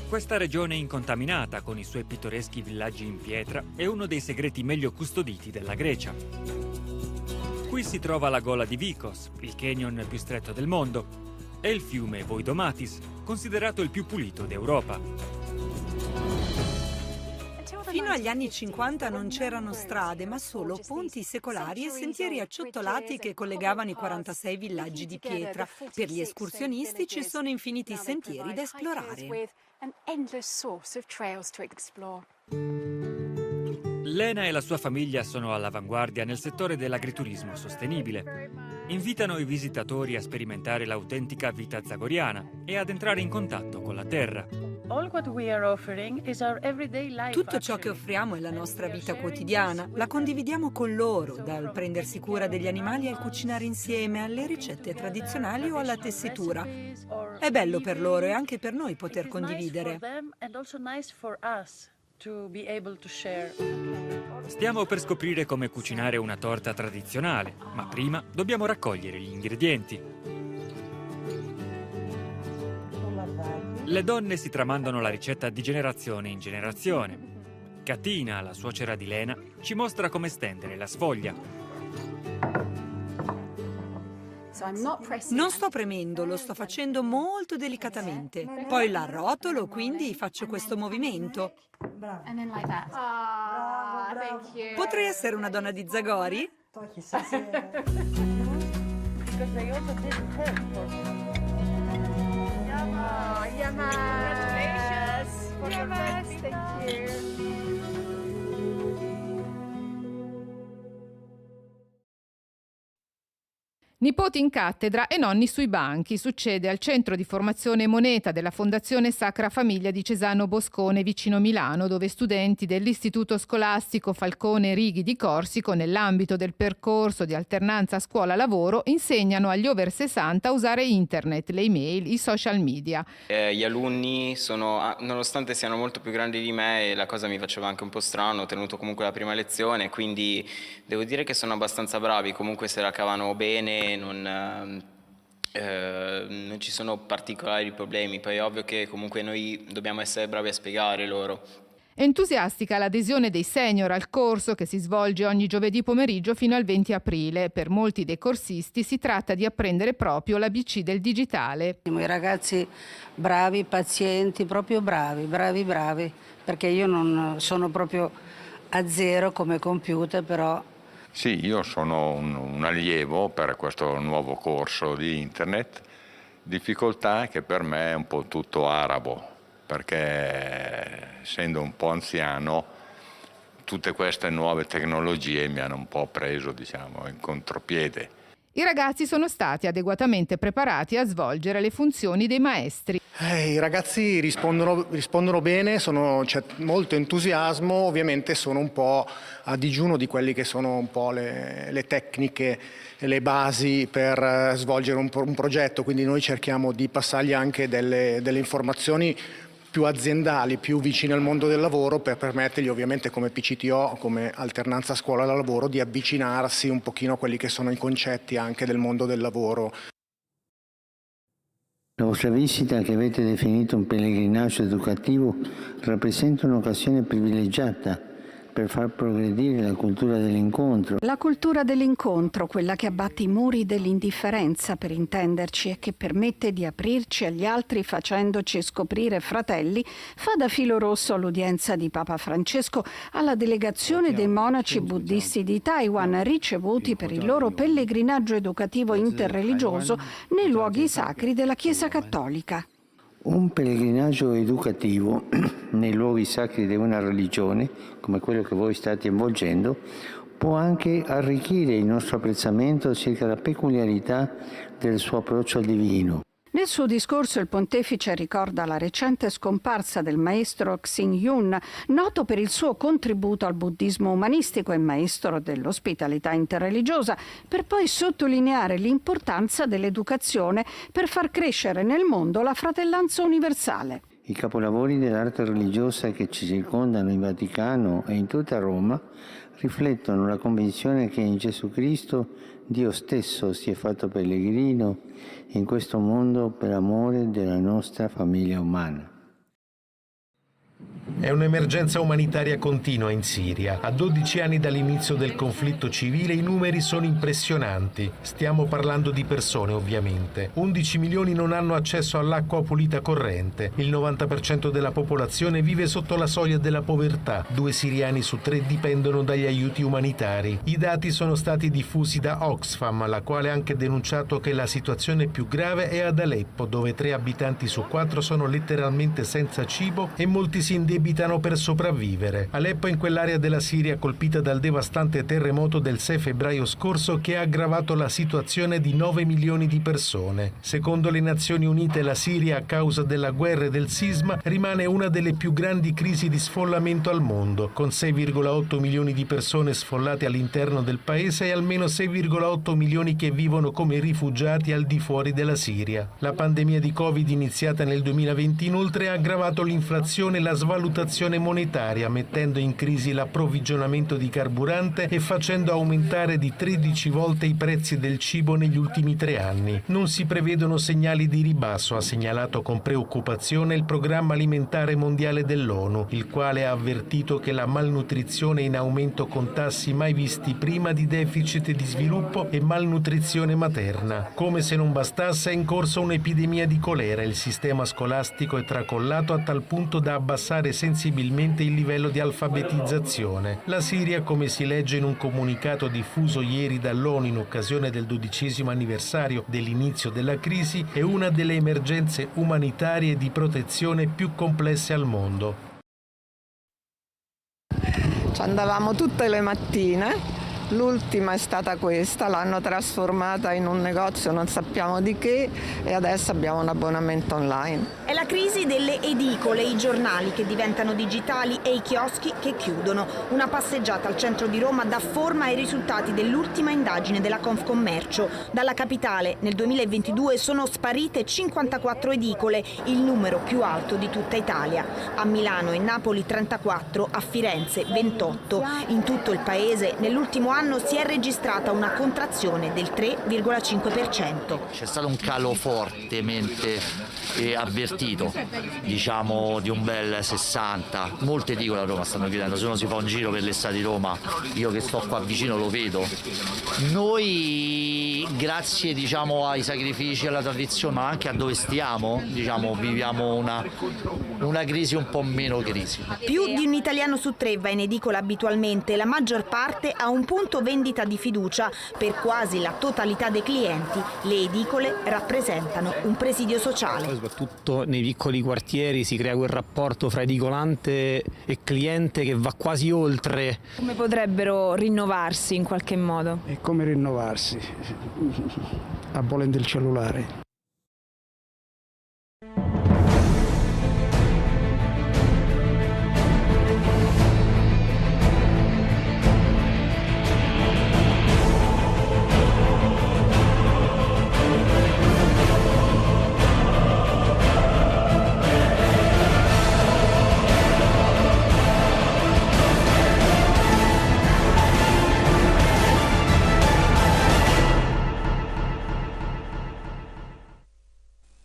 S3: Questa regione incontaminata, con i suoi pittoreschi villaggi in pietra, è uno dei segreti meglio custoditi della Grecia. Qui si trova la gola di Vikos, il canyon più stretto del mondo, e il fiume Voidomatis, considerato il più pulito d'Europa.
S1: Fino agli anni 50 non c'erano strade, ma solo ponti secolari e sentieri acciottolati che collegavano i 46 villaggi di pietra. Per gli escursionisti ci sono infiniti sentieri da esplorare.
S3: Lena e la sua famiglia sono all'avanguardia nel settore dell'agriturismo sostenibile. Invitano i visitatori a sperimentare l'autentica vita zagoriana e ad entrare in contatto con la terra.
S1: Tutto ciò che offriamo è la nostra vita quotidiana. La condividiamo con loro, dal prendersi cura degli animali al cucinare insieme, alle ricette tradizionali o alla tessitura. È bello per loro e anche per noi poter condividere.
S3: Stiamo per scoprire come cucinare una torta tradizionale, ma prima dobbiamo raccogliere gli ingredienti. Le donne si tramandano la ricetta di generazione in generazione. Katina, la suocera di Lena, ci mostra come stendere la sfoglia.
S1: Non sto premendo, lo sto facendo molto delicatamente. Poi la rotolo, quindi faccio questo movimento. Potrei essere una donna di Zagori?
S7: Congratulations! Thank you.
S5: Nipoti in cattedra e nonni sui banchi. Succede al centro di formazione Moneta della Fondazione Sacra Famiglia di Cesano Boscone vicino Milano, dove studenti dell'Istituto Scolastico Falcone Righi di Corsico, nell'ambito del percorso di alternanza scuola-lavoro, insegnano agli over 60 a usare internet, le email, i social media.
S10: Gli alunni nonostante siano molto più grandi di me, e la cosa mi faceva anche un po' strano, ho tenuto comunque la prima lezione, quindi devo dire che sono abbastanza bravi, comunque se la cavano bene. Non ci sono particolari problemi, poi è ovvio che comunque noi dobbiamo essere bravi a spiegare loro.
S5: Entusiastica l'adesione dei senior al corso, che si svolge ogni giovedì pomeriggio fino al 20 aprile. Per molti dei corsisti si tratta di apprendere proprio l'ABC del digitale.
S11: I ragazzi bravi, pazienti, proprio bravi, perché io non sono proprio a zero come computer, però...
S13: Sì, io sono un allievo per questo nuovo corso di internet. Difficoltà che per me è un po' tutto arabo, perché essendo un po' anziano tutte queste nuove tecnologie mi hanno un po' preso, diciamo, in contropiede.
S5: I ragazzi sono stati adeguatamente preparati a svolgere le funzioni dei maestri.
S24: I ragazzi rispondono bene, c'è molto entusiasmo, ovviamente sono un po' a digiuno di quelli che sono un po' le tecniche, le basi per svolgere un progetto, quindi noi cerchiamo di passargli anche delle informazioni più aziendali, più vicine al mondo del lavoro, per permettergli ovviamente come PCTO, come alternanza scuola-lavoro, di avvicinarsi un pochino a quelli che sono i concetti anche del mondo del lavoro.
S26: La vostra visita, che avete definito un pellegrinaggio educativo, rappresenta un'occasione privilegiata per far progredire la cultura dell'incontro.
S27: La cultura dell'incontro, quella che abbatte i muri dell'indifferenza, per intenderci, e che permette di aprirci agli altri facendoci scoprire fratelli, fa da filo rosso all'udienza di Papa Francesco alla delegazione dei monaci buddisti di Taiwan, ricevuti per il loro pellegrinaggio educativo interreligioso nei luoghi sacri della Chiesa Cattolica.
S26: Un pellegrinaggio educativo nei luoghi sacri di una religione, come quello che voi state avvolgendo, può anche arricchire il nostro apprezzamento circa la peculiarità del suo approccio al divino.
S27: Nel suo discorso il pontefice ricorda la recente scomparsa del maestro Xing Yun, noto per il suo contributo al buddismo umanistico e maestro dell'ospitalità interreligiosa, per poi sottolineare l'importanza dell'educazione per far crescere nel mondo la fratellanza universale.
S26: I capolavori dell'arte religiosa che ci circondano in Vaticano e in tutta Roma riflettono la convinzione che in Gesù Cristo Dio stesso si è fatto pellegrino in questo mondo per amore della nostra famiglia umana.
S28: È un'emergenza umanitaria continua in Siria. A 12 anni dall'inizio del conflitto civile i numeri sono impressionanti. Stiamo parlando di persone, ovviamente. 11 milioni non hanno accesso all'acqua pulita corrente. Il 90% della popolazione vive sotto la soglia della povertà. 2 siriani su 3 dipendono dagli aiuti umanitari. I dati sono stati diffusi da Oxfam, la quale ha anche denunciato che la situazione più grave è ad Aleppo, dove 3 abitanti su 4 sono letteralmente senza cibo e molti si indebitano per sopravvivere. Aleppo è in quell'area della Siria colpita dal devastante terremoto del 6 febbraio scorso che ha aggravato la situazione di 9 milioni di persone. Secondo le Nazioni Unite, la Siria, a causa della guerra e del sisma, rimane una delle più grandi crisi di sfollamento al mondo, con 6,8 milioni di persone sfollate all'interno del paese e almeno 6,8 milioni che vivono come rifugiati al di fuori della Siria. La pandemia di Covid, iniziata nel 2020, inoltre ha aggravato l'inflazione e la svalutazione monetaria, mettendo in crisi l'approvvigionamento di carburante e facendo aumentare di 13 volte i prezzi del cibo negli ultimi 3 anni. Non si prevedono segnali di ribasso, ha segnalato con preoccupazione il Programma Alimentare Mondiale dell'ONU, il quale ha avvertito che la malnutrizione è in aumento con tassi mai visti prima di deficit di sviluppo e malnutrizione materna. Come se non bastasse, è in corso un'epidemia di colera. Il sistema scolastico è tracollato a tal punto da abbassare sensibilmente il livello di alfabetizzazione. La Siria, come si legge in un comunicato diffuso ieri dall'ONU in occasione del 12° anniversario dell'inizio della crisi, è una delle emergenze umanitarie di protezione più complesse al mondo.
S29: Ci andavamo tutte le mattine,
S6: L'ultima è stata questa, l'hanno trasformata in un negozio non sappiamo di che e adesso abbiamo un abbonamento online.
S8: È la crisi delle edicole, i giornali che diventano digitali e i chioschi che chiudono. Una passeggiata al centro di Roma dà forma ai risultati dell'ultima indagine della Confcommercio. Dalla capitale nel 2022 sono sparite 54 edicole, il numero più alto di tutta Italia. A Milano e Napoli 34, a Firenze 28. In tutto il paese nell'ultimo anno si è registrata una contrazione del 3,5%.
S9: C'è stato un calo fortemente avvertito, diciamo di un bel 60. Molte edicole a Roma stanno chiudendo, se uno si fa un giro per le strade di Roma, io che sto qua vicino lo vedo. Noi, grazie diciamo ai sacrifici, alla tradizione, ma anche a dove stiamo, diciamo, viviamo una crisi un po' meno crisi.
S8: Più di un italiano su 3 va in edicola abitualmente, la maggior parte ha un punto vendita di fiducia. Per quasi la totalità dei clienti le edicole rappresentano un presidio sociale.
S12: Soprattutto nei piccoli quartieri si crea quel rapporto fra edicolante e cliente che va quasi oltre.
S14: Come potrebbero rinnovarsi in qualche modo?
S15: E come rinnovarsi? Abolendo il cellulare.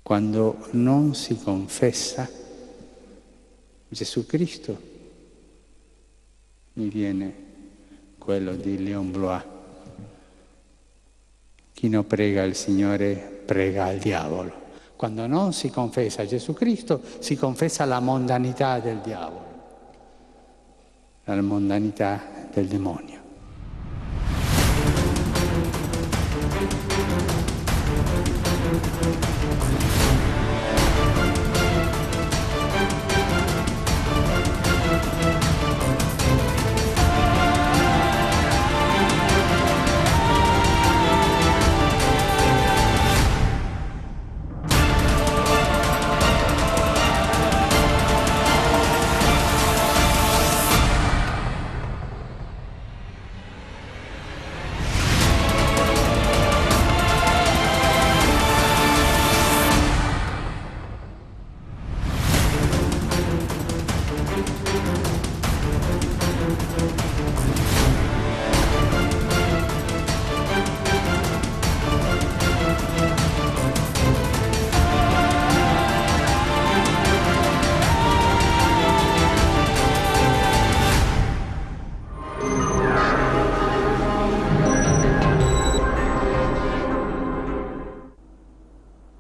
S26: Quando non si confessa Gesù Cristo, mi viene quello di Léon Blois. Chi non prega il Signore prega il diavolo. Quando non si confessa Gesù Cristo, si confessa la mondanità del diavolo, la mondanità del demonio.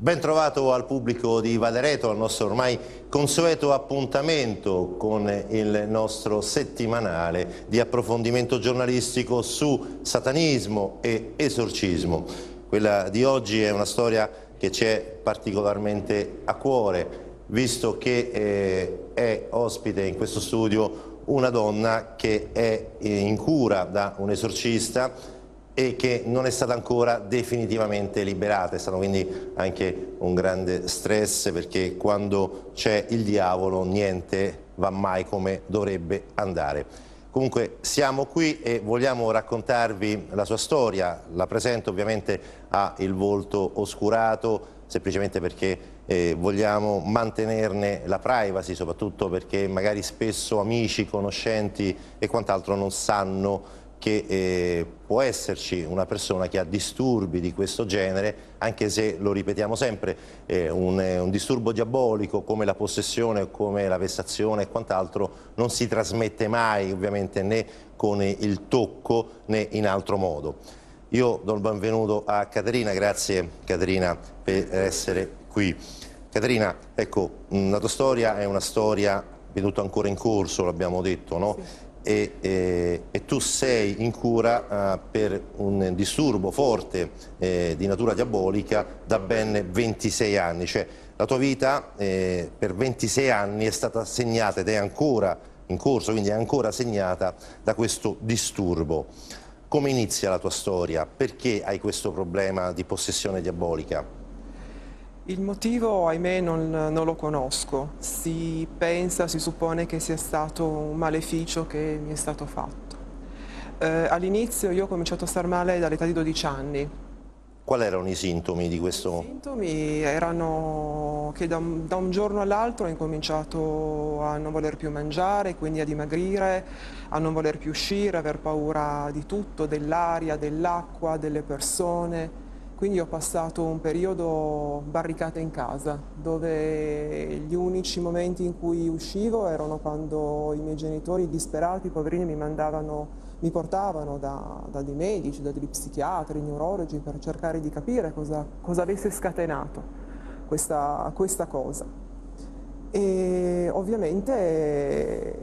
S16: Ben trovato al pubblico di Valereto, al nostro ormai consueto appuntamento con il nostro settimanale di approfondimento giornalistico su satanismo e esorcismo. Quella di oggi è una storia che ci è particolarmente a cuore, visto che è ospite in questo studio una donna che è in cura da un esorcista e che non è stata ancora definitivamente liberata. È stato quindi anche un grande stress, perché quando c'è il diavolo niente va mai come dovrebbe andare. Comunque siamo qui e vogliamo raccontarvi la sua storia. La presento, ovviamente ha il volto oscurato, semplicemente perché vogliamo mantenerne la privacy, soprattutto perché magari spesso amici, conoscenti e quant'altro non sanno che può esserci una persona che ha disturbi di questo genere, anche se, lo ripetiamo sempre, un disturbo diabolico come la possessione o come la vessazione e quant'altro non si trasmette mai, ovviamente, né con il tocco né in altro modo. Io do il benvenuto a Caterina, grazie Caterina per essere qui. Caterina, ecco, la tua storia è una storia venuta ancora in corso, l'abbiamo detto, no? Sì. E tu sei in cura per un disturbo forte di natura diabolica da ben 26 anni, cioè la tua vita per 26 anni è stata segnata ed è ancora in corso, quindi è ancora segnata da questo disturbo. Come inizia la tua storia? Perché hai questo problema di possessione diabolica?
S2: Il motivo, ahimè, non lo conosco. Si suppone che sia stato un maleficio che mi è stato fatto. All'inizio io ho cominciato a star male dall'età di 12 anni.
S16: Quali erano i sintomi di questo?
S2: I sintomi erano che da un giorno all'altro ho incominciato a non voler più mangiare, quindi a dimagrire, a non voler più uscire, a aver paura di tutto, dell'aria, dell'acqua, delle persone. Quindi ho passato un periodo barricata in casa, dove gli unici momenti in cui uscivo erano quando i miei genitori disperati, poverini, mi portavano da dei medici, da degli psichiatri, neurologi, per cercare di capire cosa avesse scatenato questa cosa. E ovviamente,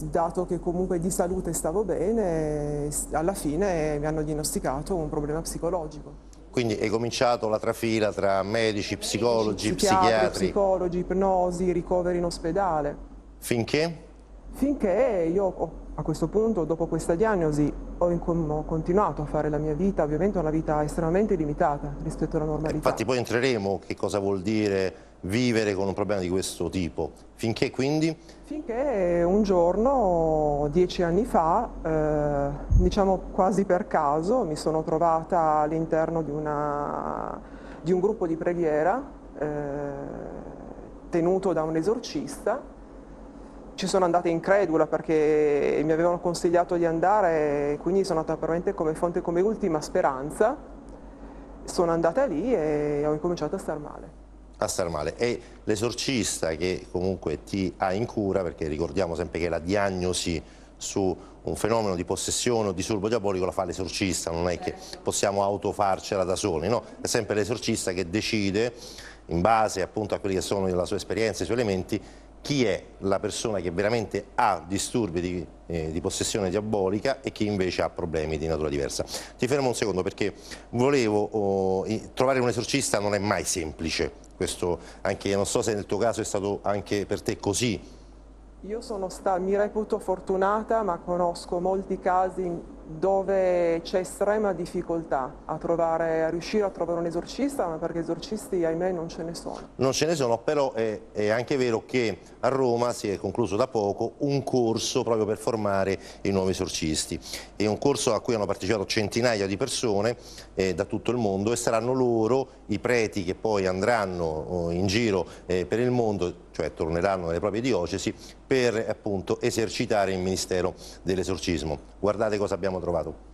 S2: dato che comunque di salute stavo bene, alla fine mi hanno diagnosticato un problema psicologico.
S16: Quindi è cominciato la trafila tra medici, psicologi, psichiatri,
S2: psicologi, ipnosi, ricoveri in ospedale.
S16: Finché?
S2: Finché io a questo punto, dopo questa diagnosi, ho continuato a fare la mia vita, ovviamente una vita estremamente limitata rispetto alla normalità.
S16: Infatti poi entreremo che cosa vuol dire vivere con un problema di questo tipo. Finché quindi?
S2: Finché un giorno, 10 anni fa, diciamo quasi per caso, mi sono trovata all'interno di un gruppo di preghiera tenuto da un esorcista. Ci sono andata incredula perché mi avevano consigliato di andare, quindi sono andata veramente come fonte, come ultima speranza. Sono andata lì e ho incominciato a star male.
S16: A star male. E l'esorcista che comunque ti ha in cura, perché ricordiamo sempre che la diagnosi su un fenomeno di possessione o disturbo diabolico la fa l'esorcista, non è che possiamo autofarcela da soli, no? È sempre l'esorcista che decide, in base appunto a quelli che sono la sua esperienza, i suoi elementi, chi è la persona che veramente ha disturbi di possessione diabolica e chi invece ha problemi di natura diversa. Ti fermo un secondo perché volevo trovare un esorcista non è mai semplice, questo anche non so se nel tuo caso è stato anche per te così.
S2: Io mi reputo fortunata, ma conosco molti casi dove c'è estrema difficoltà a riuscire a trovare un esorcista, ma perché esorcisti, ahimè, non ce ne sono.
S16: Non ce ne sono, però è anche vero che a Roma si è concluso da poco un corso proprio per formare i nuovi esorcisti. È un corso a cui hanno partecipato centinaia di persone da tutto il mondo e saranno loro i preti che poi andranno in giro per il mondo, cioè torneranno nelle proprie diocesi, per appunto esercitare il ministero dell'esorcismo. Guardate cosa abbiamo trovato.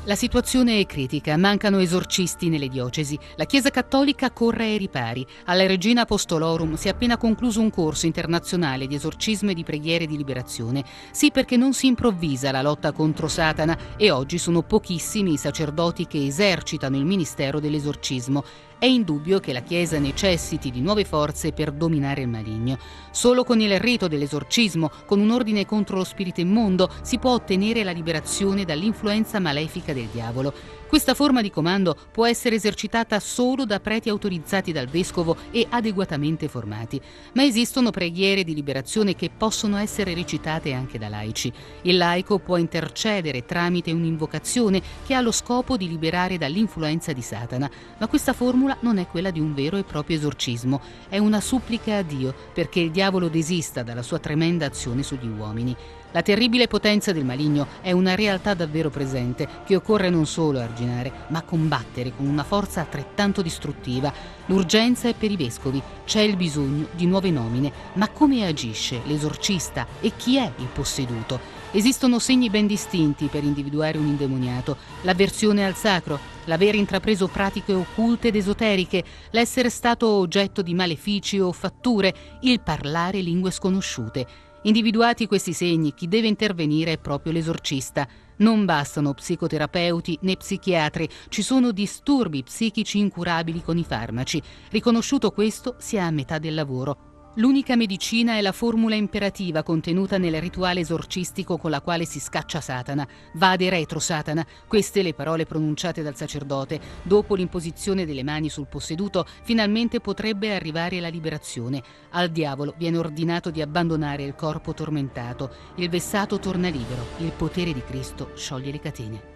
S4: La situazione è critica, mancano esorcisti nelle diocesi. La Chiesa Cattolica corre ai ripari. Alla Regina Apostolorum si è appena concluso un corso internazionale di esorcismo e di preghiere di liberazione. Sì, perché non si improvvisa la lotta contro Satana e oggi sono pochissimi i sacerdoti che esercitano il ministero dell'esorcismo. È indubbio che la Chiesa necessiti di nuove forze per dominare il maligno. Solo con il rito dell'esorcismo, con un ordine contro lo spirito immondo, si può ottenere la liberazione dall'influenza malefica del diavolo. Questa forma di comando può essere esercitata solo da preti autorizzati dal vescovo e adeguatamente formati. Ma esistono preghiere di liberazione che possono essere recitate anche da laici. Il laico può intercedere tramite un'invocazione che ha lo scopo di liberare dall'influenza di Satana. Ma questa formula non è quella di un vero e proprio esorcismo. È una supplica a Dio perché il diavolo desista dalla sua tremenda azione sugli uomini. La terribile potenza del maligno è una realtà davvero presente che occorre non solo arginare, ma combattere con una forza altrettanto distruttiva. L'urgenza è per i vescovi, c'è il bisogno di nuove nomine. Ma come agisce l'esorcista e chi è il posseduto? Esistono segni ben distinti per individuare un indemoniato: l'avversione al sacro, l'aver intrapreso pratiche occulte ed esoteriche, l'essere stato oggetto di malefici o fatture, il parlare lingue sconosciute. Individuati questi segni, chi deve intervenire è proprio l'esorcista. Non bastano psicoterapeuti né psichiatri, ci sono disturbi psichici incurabili con i farmaci. Riconosciuto questo, si è a metà del lavoro. L'unica medicina è la formula imperativa contenuta nel rituale esorcistico con la quale si scaccia Satana. Vade retro Satana, queste le parole pronunciate dal sacerdote. Dopo l'imposizione delle mani sul posseduto, finalmente potrebbe arrivare la liberazione. Al diavolo viene ordinato di abbandonare il corpo tormentato. Il vessato torna libero. Il potere di Cristo scioglie le catene.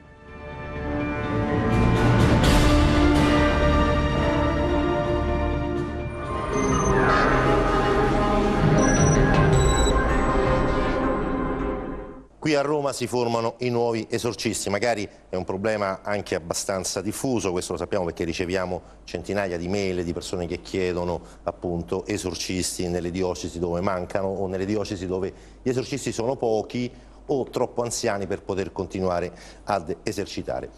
S16: Qui a Roma si formano i nuovi esorcisti, magari è un problema anche abbastanza diffuso, questo lo sappiamo perché riceviamo centinaia di mail di persone che chiedono appunto esorcisti nelle diocesi dove mancano o nelle diocesi dove gli esorcisti sono pochi o troppo anziani per poter continuare ad esercitare.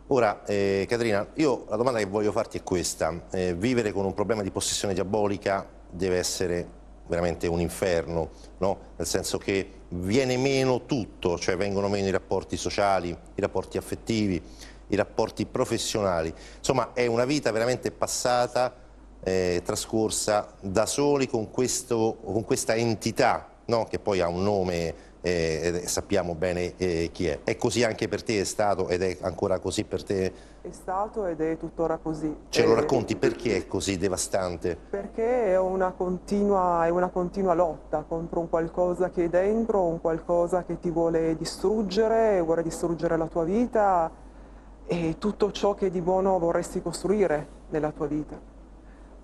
S16: Ora, Caterina, io la domanda che voglio farti è questa: vivere con un problema di possessione diabolica deve essere veramente un inferno, no? Nel senso che viene meno tutto, cioè vengono meno i rapporti sociali, i rapporti affettivi, i rapporti professionali. Insomma, è una vita veramente passata, trascorsa da soli con questa entità, no? Che poi ha un nome e sappiamo bene chi è. È così anche per te, è stato ed è ancora così per te?
S2: È stato ed è tuttora così.
S16: Ce lo racconti perché è così devastante?
S2: Perché è una continua lotta contro un qualcosa che è dentro, un qualcosa che ti vuole distruggere la tua vita e tutto ciò che di buono vorresti costruire nella tua vita.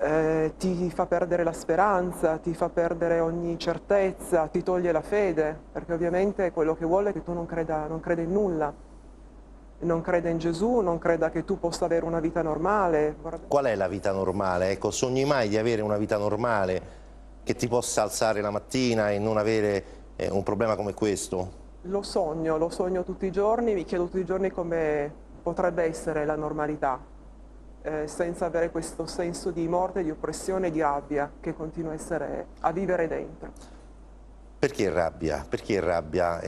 S2: Ti fa perdere la speranza, ti fa perdere ogni certezza, ti toglie la fede, perché ovviamente quello che vuole è che tu non creda in nulla, non creda in Gesù, non creda che tu possa avere una vita normale.
S16: Qual è la vita normale? Ecco, sogni mai di avere una vita normale, che ti possa alzare la mattina e non avere un problema come questo?
S2: Lo sogno tutti i giorni, mi chiedo tutti i giorni come potrebbe essere la normalità. Senza avere questo senso di morte, di oppressione e di rabbia che continua a vivere dentro.
S16: Perché rabbia? Perché rabbia?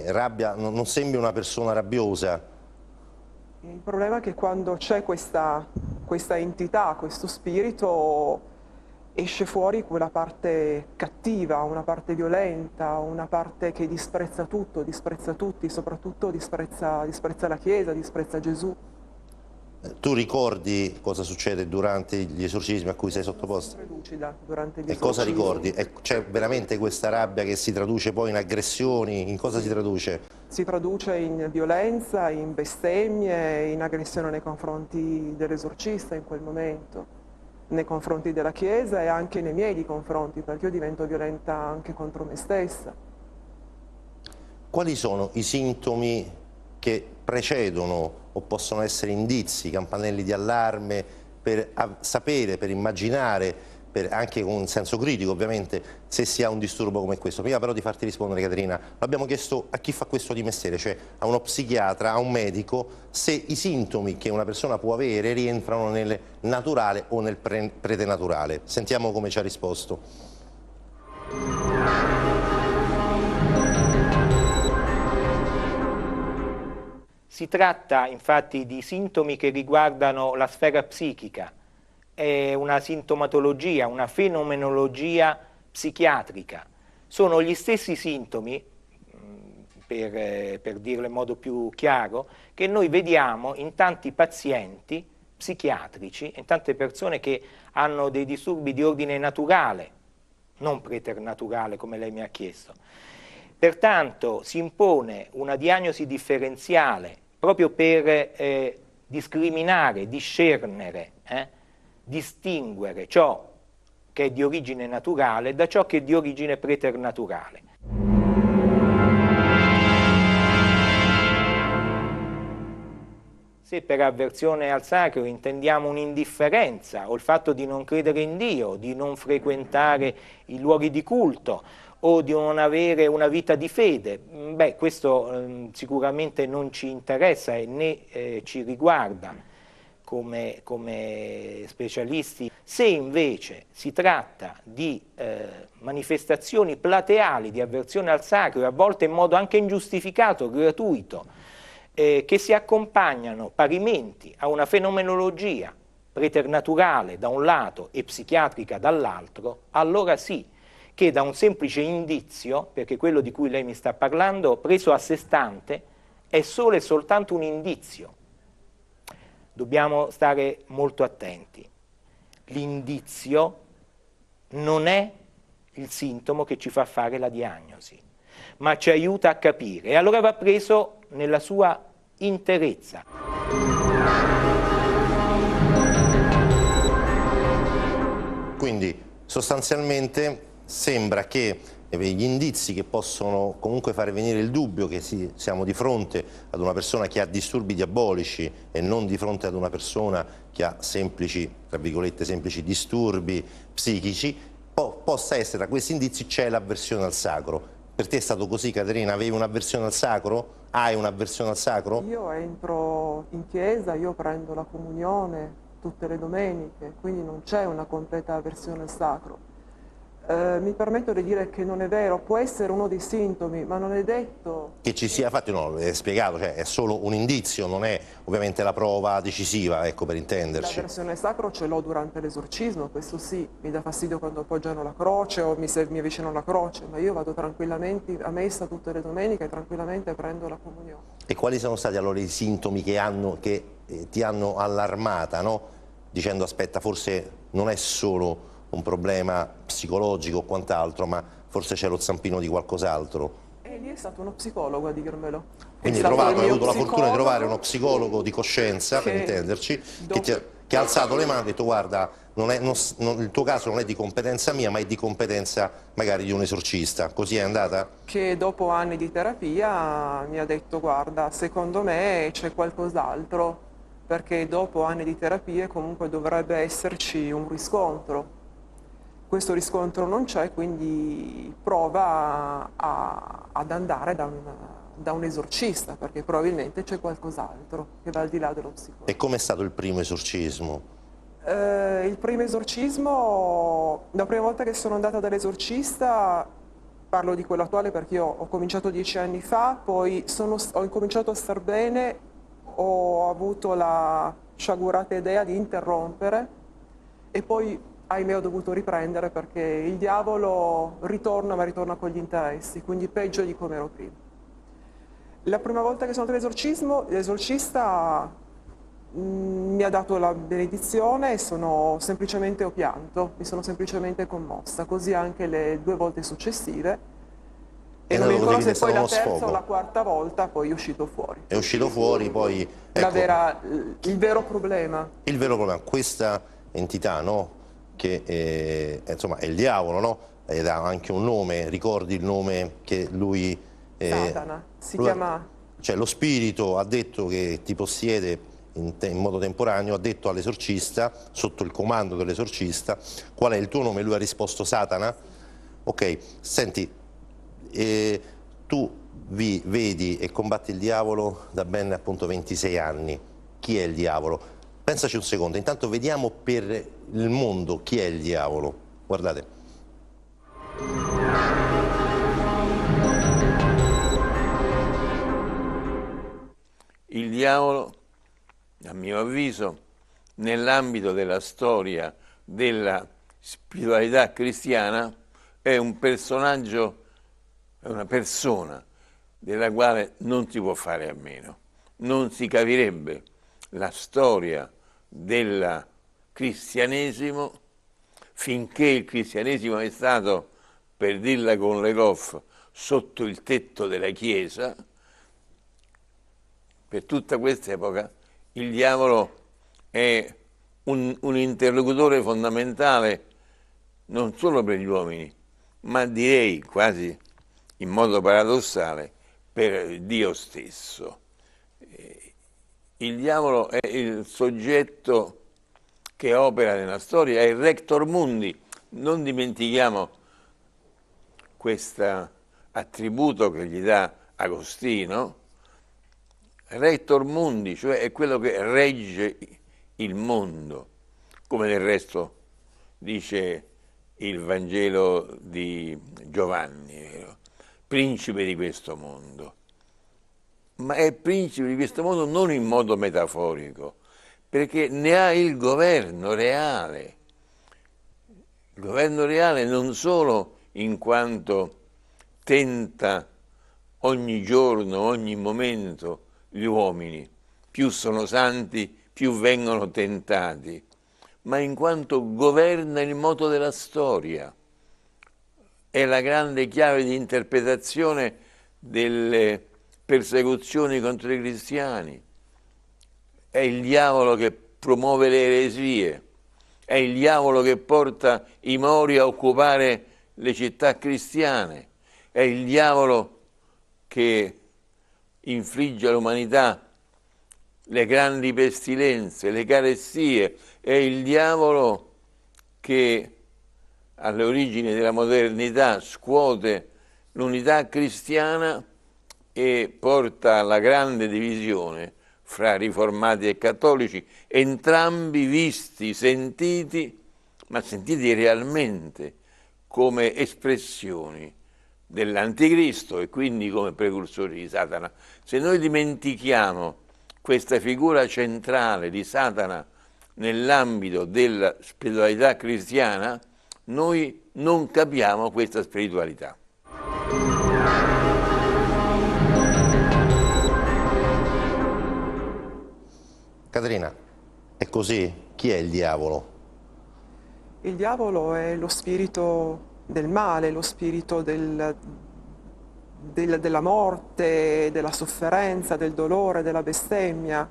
S16: Rabbia non sembri una persona rabbiosa.
S2: Il problema è che quando c'è questa entità, questo spirito, esce fuori quella parte cattiva, una parte violenta, una parte che disprezza tutto, disprezza tutti, soprattutto disprezza la Chiesa, disprezza Gesù.
S16: Tu ricordi cosa succede durante gli esorcismi a cui sei sottoposta?
S2: Lucida durante gli
S16: esorcismi. E cosa ricordi? C'è veramente questa rabbia che si traduce poi in aggressioni? In cosa si traduce?
S2: Si traduce in violenza, in bestemmie, in aggressione nei confronti dell'esorcista in quel momento, nei confronti della Chiesa e anche nei miei confronti, perché io divento violenta anche contro me stessa.
S16: Quali sono i sintomi che precedono o possono essere indizi, campanelli di allarme per sapere, per immaginare, anche con un senso critico ovviamente, se si ha un disturbo come questo? Prima però di farti rispondere, Caterina, l'abbiamo chiesto a chi fa questo di mestiere, cioè a uno psichiatra, a un medico, se i sintomi che una persona può avere rientrano nel naturale o nel preternaturale. Sentiamo come ci ha risposto.
S17: Si tratta infatti di sintomi che riguardano la sfera psichica, è una sintomatologia, una fenomenologia psichiatrica. Sono gli stessi sintomi, per dirlo in modo più chiaro, che noi vediamo in tanti pazienti psichiatrici, in tante persone che hanno dei disturbi di ordine naturale, non preternaturale come lei mi ha chiesto. Pertanto si impone una diagnosi differenziale proprio per discriminare, discernere, distinguere ciò che è di origine naturale da ciò che è di origine preternaturale. Se per avversione al sacro intendiamo un'indifferenza o il fatto di non credere in Dio, di non frequentare i luoghi di culto o di non avere una vita di fede, beh, questo sicuramente non ci interessa e né ci riguarda come specialisti. Se invece si tratta di manifestazioni plateali di avversione al sacro, a volte in modo anche ingiustificato, gratuito, che si accompagnano parimenti a una fenomenologia preternaturale da un lato e psichiatrica dall'altro, allora sì che da un semplice indizio, perché quello di cui lei mi sta parlando, preso a sé stante, è solo e soltanto un indizio. Dobbiamo stare molto attenti. L'indizio non è il sintomo che ci fa fare la diagnosi, ma ci aiuta a capire, e allora va preso nella sua interezza.
S16: Quindi sostanzialmente sembra che gli indizi che possono comunque fare venire il dubbio che siamo di fronte ad una persona che ha disturbi diabolici e non di fronte ad una persona che ha semplici, tra virgolette, semplici disturbi psichici, possa essere, tra questi indizi c'è l'avversione al sacro. Per te è stato così, Caterina? Avevi un'avversione al sacro? Hai un'avversione al sacro?
S2: Io entro in chiesa, io prendo la comunione tutte le domeniche, quindi non c'è una completa avversione al sacro. Mi permetto di dire che non è vero, può essere uno dei sintomi, ma non è detto
S16: che ci sia, infatti no, è spiegato, cioè è solo un indizio, non è ovviamente la prova decisiva, ecco, per intenderci.
S2: L'avversione al sacro ce l'ho durante l'esorcismo, questo sì, mi dà fastidio quando appoggiano la croce o mi avvicinano alla croce, ma io vado tranquillamente a messa tutte le domeniche e tranquillamente prendo la comunione.
S16: E quali sono stati allora i sintomi che ti hanno allarmata, no? Dicendo aspetta, forse non è solo un problema psicologico o quant'altro, ma forse c'è lo zampino di qualcos'altro.
S2: E lì è stato uno psicologo a dirmelo.
S16: Quindi hai avuto la fortuna di trovare uno psicologo di coscienza, per intenderci, che ha alzato le mani e ha detto guarda, il tuo caso non è di competenza mia, ma è di competenza magari di un esorcista. Così è andata?
S2: Che dopo anni di terapia mi ha detto guarda, secondo me c'è qualcos'altro, perché dopo anni di terapie comunque dovrebbe esserci un riscontro. Questo riscontro non c'è, quindi prova ad andare da un esorcista, perché probabilmente c'è qualcos'altro che va al di là dello psicologo.
S16: E com'è stato il primo esorcismo?
S2: Il primo esorcismo, la prima volta che sono andata dall'esorcista, parlo di quello attuale perché io ho cominciato 10 anni fa, poi ho incominciato a star bene, ho avuto la sciagurata idea di interrompere e poi ahimè ho dovuto riprendere perché il diavolo ritorna, ma ritorna con gli interessi, quindi peggio di come ero prima. La prima volta che sono andata all'esorcismo, l'esorcista mi ha dato la benedizione e ho pianto, mi sono semplicemente commossa, così anche le 2 volte successive. E non mi ricordo se poi la terza o la quarta volta poi è uscito fuori.
S16: È uscito fuori, poi... Ecco,
S2: il vero problema.
S16: Il vero problema, questa entità, no? Che insomma è il diavolo, no? Ed ha anche un nome, ricordi il nome che lui...
S2: Satana, si chiama...
S16: Cioè lo spirito ha detto che ti possiede in modo temporaneo, ha detto all'esorcista, sotto il comando dell'esorcista, qual è il tuo nome? Lui ha risposto Satana. Ok, senti, tu vedi e combatti il diavolo da ben appunto 26 anni. Chi è il diavolo? Pensaci un secondo, intanto vediamo per il mondo chi è il diavolo. Guardate.
S3: Il diavolo, a mio avviso, nell'ambito della storia della spiritualità cristiana, è un personaggio, è una persona della quale non si può fare a meno. Non si capirebbe la storia del cristianesimo finché il cristianesimo è stato, per dirla con Legoff, sotto il tetto della Chiesa. Per tutta questa epoca il diavolo è un interlocutore fondamentale non solo per gli uomini, ma direi quasi in modo paradossale per Dio stesso. Il diavolo è il soggetto che opera nella storia, è il rector mundi. Non dimentichiamo questo attributo che gli dà Agostino. Rector mundi, cioè è quello che regge il mondo, come del resto dice il Vangelo di Giovanni, principe di questo mondo. Ma è principe di questo mondo non in modo metaforico, perché ne ha il governo reale. Il governo reale non solo in quanto tenta ogni giorno, ogni momento gli uomini, più sono santi, più vengono tentati, ma in quanto governa il moto della storia. È la grande chiave di interpretazione delle persecuzioni contro i cristiani. È il diavolo che promuove le eresie, è il diavolo che porta i Mori a occupare le città cristiane, è il diavolo che infligge all'umanità le grandi pestilenze, le carestie, è il diavolo che alle origini della modernità scuote l'unità cristiana e porta alla grande divisione fra riformati e cattolici, entrambi visti, sentiti, ma sentiti realmente come espressioni dell'anticristo e quindi come precursori di Satana. Se noi dimentichiamo questa figura centrale di Satana nell'ambito della spiritualità cristiana, noi non capiamo questa spiritualità.
S16: Caterina, è così? Chi è il diavolo?
S2: Il diavolo è lo spirito del male, lo spirito della morte, della sofferenza, del dolore, della bestemmia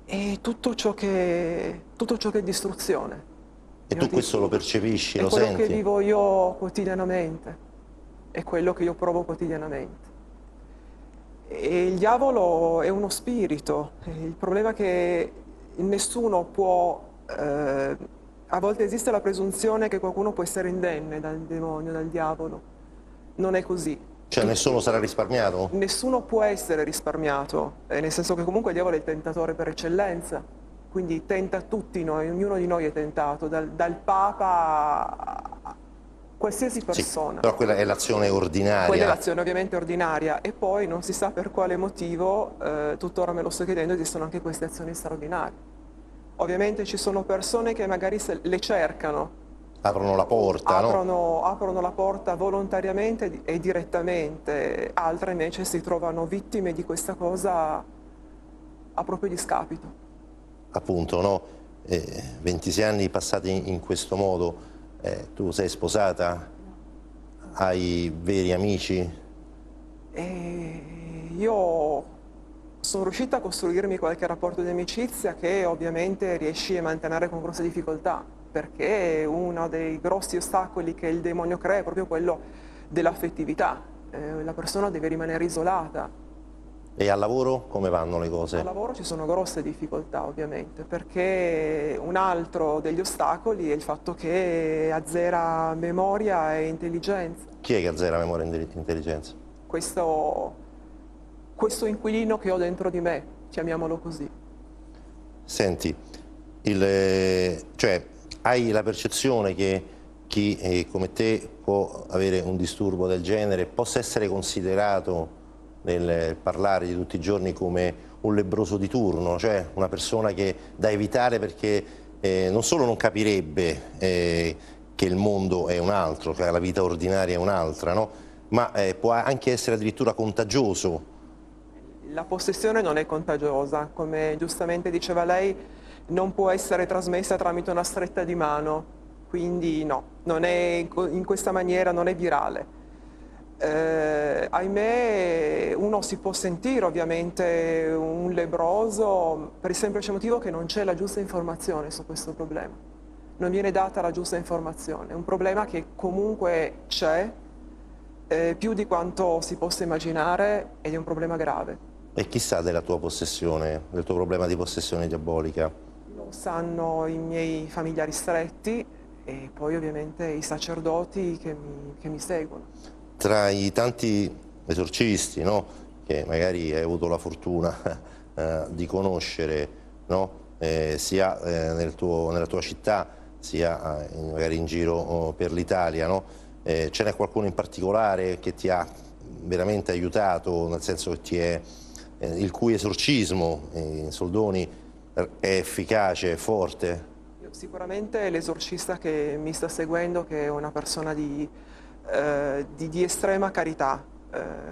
S2: e tutto ciò che è distruzione.
S16: E tu questo lo percepisci, lo senti?
S2: È quello che vivo io quotidianamente, è quello che io provo quotidianamente. E il diavolo è uno spirito, il problema è che nessuno può, a volte esiste la presunzione che qualcuno può essere indenne dal demonio, dal diavolo, non è così.
S16: Cioè nessuno sarà risparmiato?
S2: Nessuno può essere risparmiato, nel senso che comunque il diavolo è il tentatore per eccellenza, quindi tenta tutti noi, ognuno di noi è tentato, dal Papa a qualsiasi persona.
S16: Sì, però quella è l'azione ordinaria.
S2: Quella è l'azione ovviamente ordinaria e poi non si sa per quale motivo, tuttora me lo sto chiedendo, esistono anche queste azioni straordinarie. Ovviamente ci sono persone che magari le cercano.
S16: Aprono la porta, no?
S2: Aprono la porta volontariamente e direttamente, altre invece si trovano vittime di questa cosa a proprio discapito.
S16: Appunto, no? 26 anni passati in questo modo, tu sei sposata, hai veri amici?
S2: Io sono riuscita a costruirmi qualche rapporto di amicizia che ovviamente riesci a mantenere con grosse difficoltà, perché uno dei grossi ostacoli che il demonio crea è proprio quello dell'affettività. La persona deve rimanere isolata.
S16: E al lavoro come vanno le cose?
S2: Al lavoro ci sono grosse difficoltà ovviamente, perché un altro degli ostacoli è il fatto che azzera memoria e intelligenza.
S16: Chi è che azzera memoria e intelligenza?
S2: Questo inquilino che ho dentro di me, chiamiamolo così.
S16: Senti, cioè, hai la percezione che chi come te può avere un disturbo del genere possa essere considerato nel parlare di tutti i giorni come un lebbroso di turno, cioè una persona che da evitare perché non solo non capirebbe che il mondo è un altro, che la vita ordinaria è un'altra, no? Ma può anche essere addirittura contagioso.
S2: La possessione non è contagiosa, come giustamente diceva lei, non può essere trasmessa tramite una stretta di mano, quindi no, non è in questa maniera, non è virale. Ahimè, uno si può sentire ovviamente un lebbroso per il semplice motivo che non c'è la giusta informazione su questo problema. Non viene data la giusta informazione, è un problema che comunque c'è, più di quanto si possa immaginare, ed è un problema grave.
S16: E chi sa della tua possessione, del tuo problema di possessione diabolica?
S2: Lo sanno i miei familiari stretti e poi ovviamente i sacerdoti che mi seguono.
S16: Tra i tanti esorcisti, no, che magari hai avuto la fortuna di conoscere, no, sia nella tua città sia magari in giro per l'Italia, no, ce n'è qualcuno in particolare che ti ha veramente aiutato, nel senso che il cui esorcismo in soldoni è efficace, è forte?
S2: Sicuramente l'esorcista che mi sta seguendo, che è una persona di estrema carità,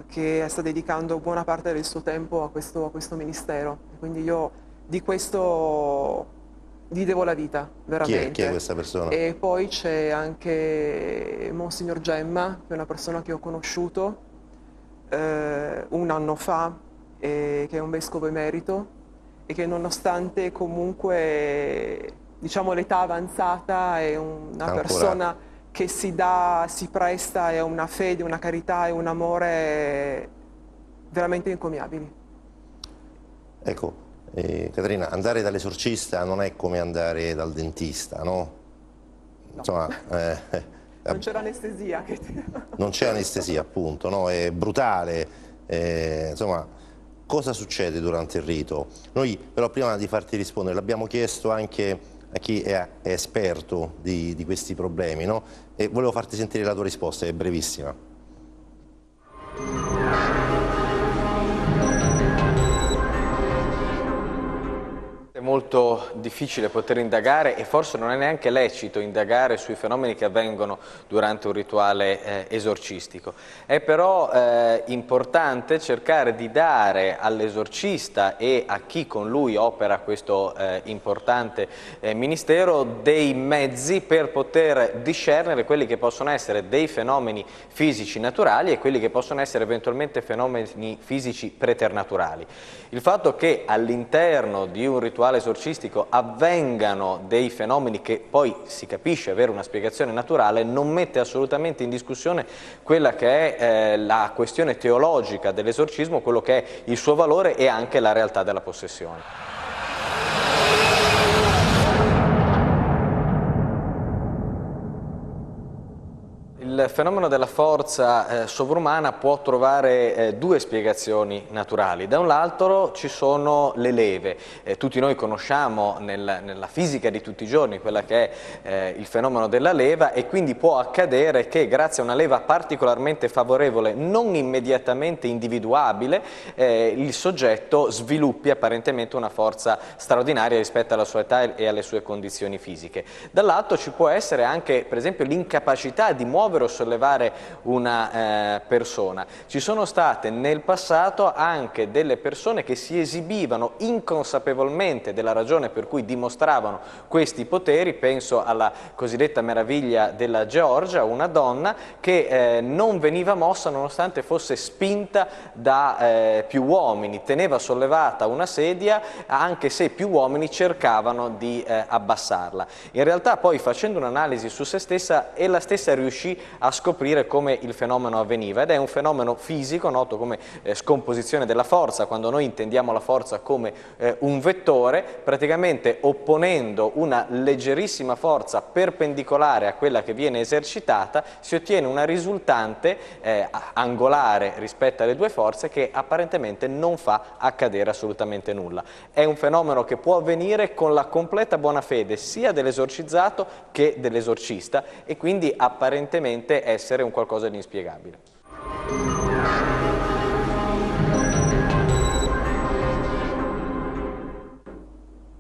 S2: che sta dedicando buona parte del suo tempo a questo ministero. Quindi io di questo gli devo la vita, veramente.
S16: Chi è questa persona?
S2: E poi c'è anche Monsignor Gemma, che è una persona che ho conosciuto un anno fa, che è un vescovo emerito, e che nonostante comunque, diciamo, l'età avanzata, è una persona che si presta, e ha una fede, una carità e un amore veramente encomiabili.
S16: Ecco, Caterina, andare dall'esorcista non è come andare dal dentista, no?
S2: No.
S16: Insomma,
S2: non c'è l'anestesia.
S16: Non c'è anestesia, appunto, no? È brutale. Insomma, cosa succede durante il rito? Noi però, prima di farti rispondere, l'abbiamo chiesto anche a chi è esperto di questi problemi, no? E volevo farti sentire la tua risposta, è brevissima.
S1: È molto difficile poter indagare, e forse non è neanche lecito indagare sui fenomeni che avvengono durante un rituale esorcistico. È però importante cercare di dare all'esorcista e a chi con lui opera questo importante ministero dei mezzi per poter discernere quelli che possono essere dei fenomeni fisici naturali e quelli che possono essere eventualmente fenomeni fisici preternaturali. Il fatto che all'interno di un rituale esorcistico avvengano dei fenomeni che poi si capisce avere una spiegazione naturale non mette assolutamente in discussione quella che è la questione teologica dell'esorcismo, quello che è il suo valore e anche la realtà della possessione. Il fenomeno della forza sovrumana può trovare due spiegazioni naturali. Da un lato ci sono le leve. Tutti noi conosciamo nella fisica di tutti i giorni quella che è il fenomeno della leva, e quindi può accadere che grazie a una leva particolarmente favorevole, non immediatamente individuabile, il soggetto sviluppi apparentemente una forza straordinaria rispetto alla sua età e alle sue condizioni fisiche. Dall'altro ci può essere anche, per esempio, l'incapacità di muovere o sollevare una persona. Ci sono state nel passato anche delle persone che si esibivano inconsapevolmente della ragione per cui dimostravano questi poteri. Penso alla cosiddetta meraviglia della Georgia, una donna che non veniva mossa nonostante fosse spinta da più uomini, teneva sollevata una sedia anche se più uomini cercavano di abbassarla. In realtà poi, facendo un'analisi su se stessa, ella stessa riuscì a scoprire come il fenomeno avveniva, ed è un fenomeno fisico noto come scomposizione della forza. Quando noi intendiamo la forza come un vettore, praticamente opponendo una leggerissima forza perpendicolare a quella che viene esercitata, si ottiene una risultante angolare rispetto alle due forze che apparentemente non fa accadere assolutamente nulla. È un fenomeno che può avvenire con la completa buona fede sia dell'esorcizzato che dell'esorcista, e quindi apparentemente essere un qualcosa di inspiegabile.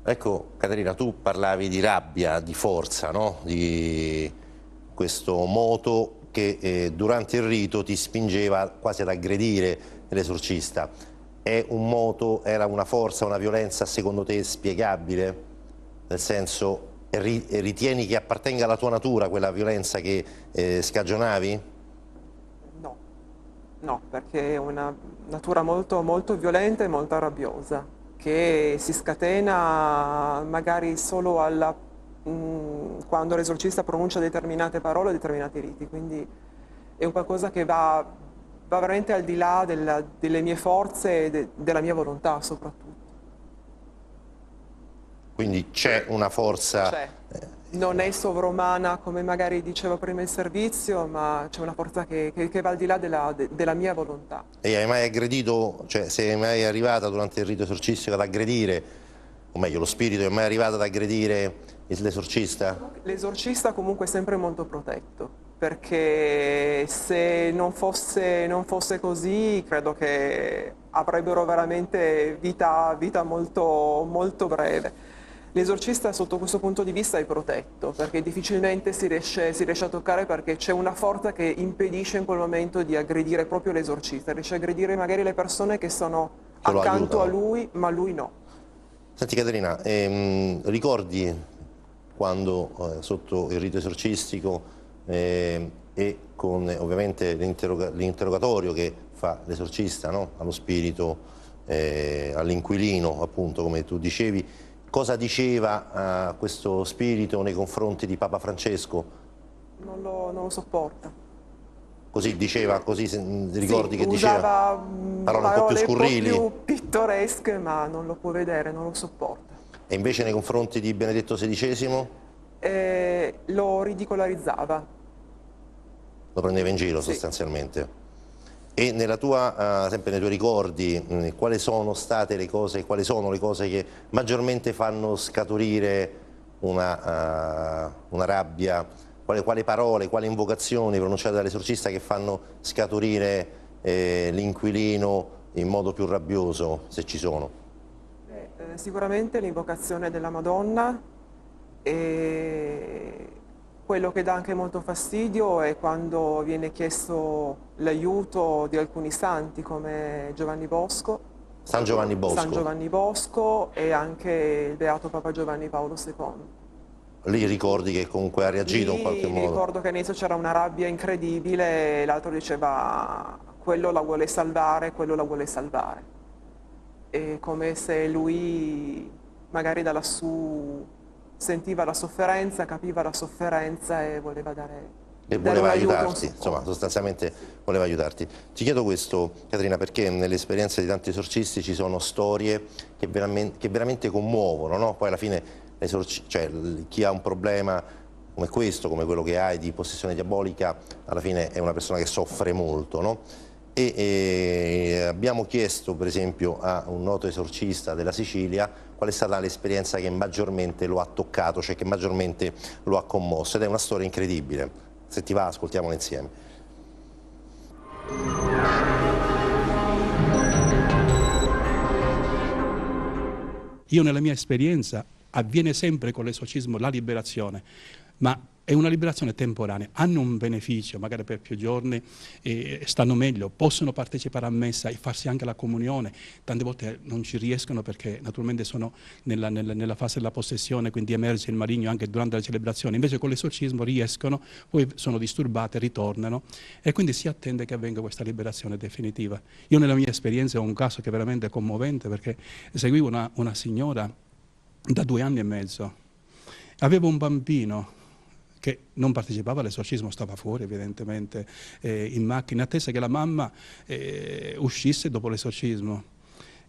S16: Ecco, Caterina, tu parlavi di rabbia, di forza, no? Di questo moto che durante il rito ti spingeva quasi ad aggredire l'esorcista. È un moto, era una forza, una violenza secondo te spiegabile? Nel senso, ritieni che appartenga alla tua natura quella violenza che scagionavi?
S2: No, perché è una natura molto, molto violenta e molto rabbiosa, che si scatena magari solo quando l'esorcista pronuncia determinate parole o determinati riti, quindi è un qualcosa che va veramente al di là delle mie forze e della mia volontà soprattutto.
S16: Quindi c'è una forza...
S2: Non è sovrumana come magari dicevo prima il servizio, ma c'è una forza che va al di là della mia volontà.
S16: E hai mai aggredito, cioè sei mai arrivata durante il rito esorcistico ad aggredire, o meglio lo spirito è mai arrivato ad aggredire l'esorcista?
S2: L'esorcista comunque è sempre molto protetto, perché se non fosse così credo che avrebbero veramente vita molto, molto breve. L'esorcista sotto questo punto di vista è protetto, perché difficilmente si riesce a toccare, perché c'è una forza che impedisce in quel momento di aggredire proprio l'esorcista, riesce a aggredire magari le persone che sono accanto a lui, ma lui no.
S16: Senti Caterina, ricordi quando sotto il rito esorcistico e con ovviamente l'interrogatorio che fa l'esorcista, no? Allo spirito, all'inquilino, appunto, come tu dicevi, cosa diceva questo spirito nei confronti di Papa Francesco?
S2: Non lo sopporta.
S16: Così diceva, così ricordi
S2: sì,
S16: che diceva?
S2: Usava
S16: parole un po' più scurrili.
S2: Un po' più pittoresche, ma non lo può vedere, non lo sopporta.
S16: E invece nei confronti di Benedetto XVI?
S2: Lo ridicolarizzava.
S16: Lo prendeva in giro, sì, sostanzialmente. E nella tua, sempre nei tuoi ricordi, quali sono state le cose, quali sono le cose che maggiormente fanno scaturire una rabbia? Quali parole, quali invocazioni pronunciate dall'esorcista che fanno scaturire l'inquilino in modo più rabbioso, se ci sono?
S2: Sicuramente l'invocazione della Madonna, e quello che dà anche molto fastidio è quando viene chiesto l'aiuto di alcuni santi come Giovanni Bosco.
S16: San Giovanni Bosco.
S2: San Giovanni Bosco e anche il beato Papa Giovanni Paolo II.
S16: Lì ricordi che comunque ha reagito in qualche modo?
S2: Ricordo che all'inizio c'era una rabbia incredibile e l'altro diceva quello la vuole salvare, quello la vuole salvare. È come se lui magari da lassù sentiva la sofferenza, capiva la sofferenza e voleva dare...
S16: E voleva aiutarti, insomma, sostanzialmente voleva aiutarti. Ti chiedo questo, Caterina, perché nelle esperienze di tanti esorcisti ci sono storie che veramente commuovono, no? Poi alla fine cioè, chi ha un problema come questo, come quello che hai di possessione diabolica, alla fine è una persona che soffre molto, no? E abbiamo chiesto per esempio a un noto esorcista della Sicilia qual è stata l'esperienza che maggiormente lo ha toccato, cioè che maggiormente lo ha commosso, ed è una storia incredibile. Se ti va, ascoltiamola insieme.
S7: Io nella mia esperienza avviene sempre con l'esorcismo la liberazione, ma è una liberazione temporanea, hanno un beneficio, magari per più giorni stanno meglio, possono partecipare a messa e farsi anche la comunione, tante volte non ci riescono perché naturalmente sono nella fase della possessione, quindi emerge il maligno anche durante la celebrazione, invece con l'esorcismo riescono, poi sono disturbate, ritornano e quindi si attende che avvenga questa liberazione definitiva. Io nella mia esperienza ho un caso che è veramente commovente perché seguivo una signora da 2 anni e mezzo, aveva un bambino che non partecipava all'esorcismo, stava fuori evidentemente in macchina, in attesa che la mamma uscisse dopo l'esorcismo.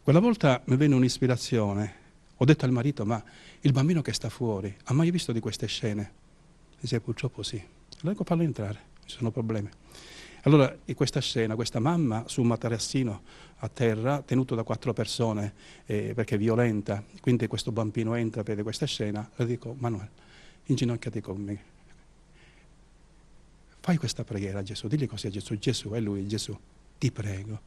S7: Quella volta mi venne un'ispirazione, ho detto al marito, ma il bambino che sta fuori, ha mai visto di queste scene? Dice, purtroppo sì. Allora ecco, fallo entrare, ci sono problemi. Allora, in questa scena, questa mamma su un materassino a terra, tenuto da 4 persone, perché è violenta, quindi questo bambino entra, vede questa scena, le dico, Manuel, inginocchiati con me. Fai questa preghiera a Gesù, digli così a Gesù, Gesù è lui, Gesù, ti prego,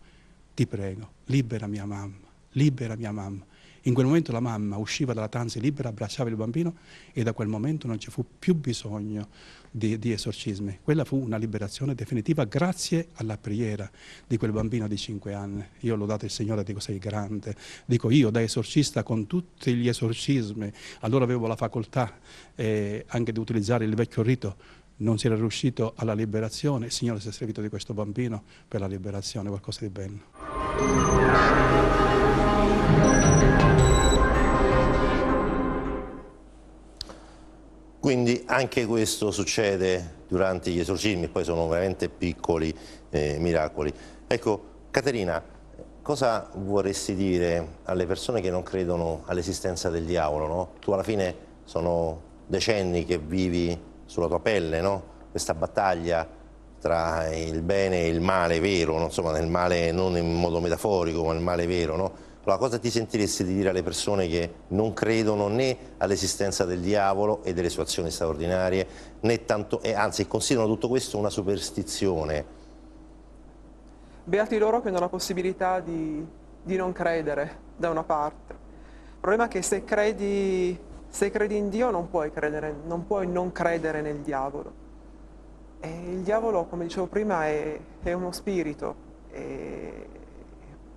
S7: libera mia mamma, libera mia mamma. In quel momento la mamma usciva dalla tanza libera, abbracciava il bambino e da quel momento non ci fu più bisogno di esorcismi. Quella fu una liberazione definitiva grazie alla preghiera di quel bambino di 5 anni. Io ho lodato il Signore, dico sei grande. Dico io da esorcista con tutti gli esorcismi, allora avevo la facoltà anche di utilizzare il vecchio rito, non si era riuscito alla liberazione, il Signore si è servito di questo bambino per la liberazione, qualcosa di bello.
S16: Quindi anche questo succede durante gli esorcismi, poi sono veramente piccoli miracoli. Ecco, Caterina, cosa vorresti dire alle persone che non credono all'esistenza del diavolo, no? Tu alla fine sono decenni che vivi sulla tua pelle, no? Questa battaglia tra il bene e il male vero, no? Insomma, nel male non in modo metaforico, ma il male vero, no? Allora, cosa ti sentiresti di dire alle persone che non credono né all'esistenza del diavolo e delle sue azioni straordinarie, né tanto, e anzi considerano tutto questo una superstizione?
S2: Beati loro che hanno la possibilità di di non credere da una parte. Il problema è che se credi in Dio non puoi non credere nel diavolo. E il diavolo, come dicevo prima, è uno spirito. E